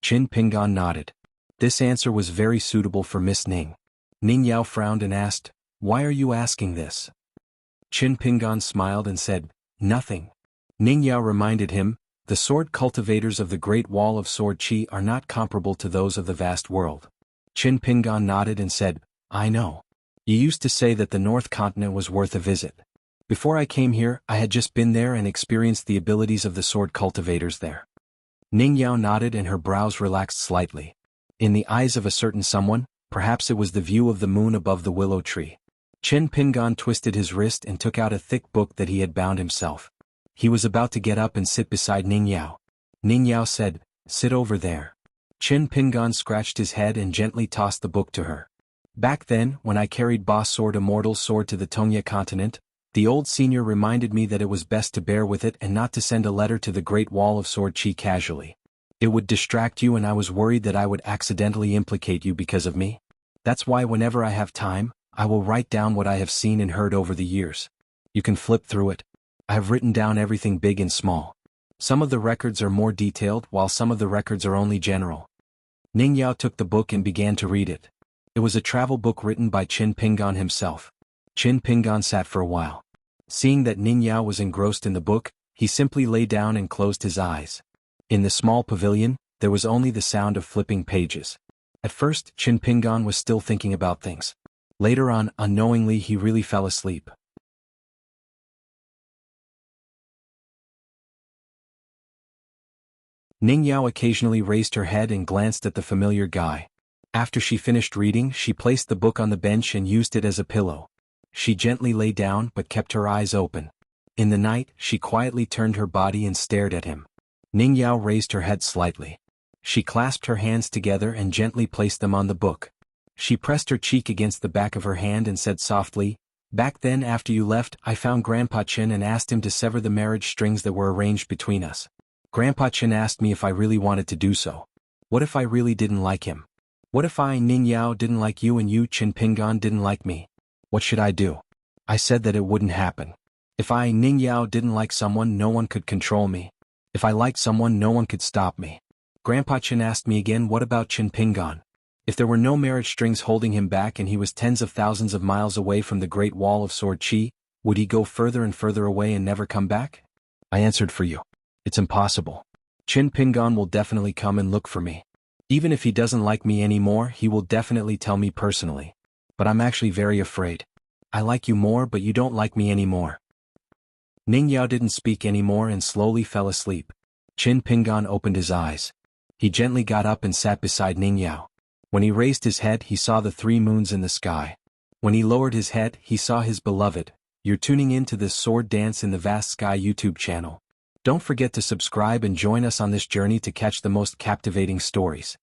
Qin Pingan nodded. This answer was very suitable for Miss Ning. Ning Yao frowned and asked, "Why are you asking this?" Qin Pingan smiled and said, "Nothing." Ning Yao reminded him, "The sword cultivators of the Great Wall of Sword Qi are not comparable to those of the vast world." Qin Pingan nodded and said, "I know. You used to say that the North Continent was worth a visit. Before I came here, I had just been there and experienced the abilities of the sword cultivators there." Ning Yao nodded and her brows relaxed slightly. In the eyes of a certain someone, perhaps it was the view of the moon above the willow tree. Qin Pingan twisted his wrist and took out a thick book that he had bound himself. He was about to get up and sit beside Ning Yao. Ning Yao said, "Sit over there." Qin Pingan scratched his head and gently tossed the book to her. "Back then, when I carried Boss Sword Immortal's sword to the Tongya continent, the old senior reminded me that it was best to bear with it and not to send a letter to the Great Wall of Sword Qi casually. It would distract you and I was worried that I would accidentally implicate you because of me. That's why whenever I have time, I will write down what I have seen and heard over the years. You can flip through it. I have written down everything big and small. Some of the records are more detailed while some of the records are only general." Ning Yao took the book and began to read it. It was a travel book written by Qin Pingan himself. Qin Pingan sat for a while. Seeing that Ning Yao was engrossed in the book, he simply lay down and closed his eyes. In the small pavilion, there was only the sound of flipping pages. At first, Qin Pingan was still thinking about things. Later on, unknowingly he really fell asleep. Ning Yao occasionally raised her head and glanced at the familiar guy. After she finished reading, she placed the book on the bench and used it as a pillow. She gently lay down but kept her eyes open. In the night, she quietly turned her body and stared at him. Ning Yao raised her head slightly. She clasped her hands together and gently placed them on the book. She pressed her cheek against the back of her hand and said softly, "Back then after you left, I found Grandpa Qin and asked him to sever the marriage strings that were arranged between us. Grandpa Qin asked me if I really wanted to do so. What if I really didn't like him? What if I, Ning Yao, didn't like you and you, Qin Pingan, didn't like me? What should I do? I said that it wouldn't happen. If I, Ning Yao, didn't like someone, no one could control me. If I liked someone, no one could stop me." Grandpa Qin asked me again, "What about Qin Pingan? If there were no marriage strings holding him back and he was tens of thousands of miles away from the Great Wall of Sword Qi, would he go further and further away and never come back?" I answered, "For you. It's impossible. Qin Pingan will definitely come and look for me. Even if he doesn't like me anymore, he will definitely tell me personally. But I'm actually very afraid. I like you more but you don't like me anymore." Ning Yao didn't speak anymore and slowly fell asleep. Qin Pingan opened his eyes. He gently got up and sat beside Ning Yao. When he raised his head, he saw the 3 moons in the sky. When he lowered his head, he saw his beloved. You're tuning in to this Sword Dance in the Vast Sky YouTube channel. Don't forget to subscribe and join us on this journey to catch the most captivating stories.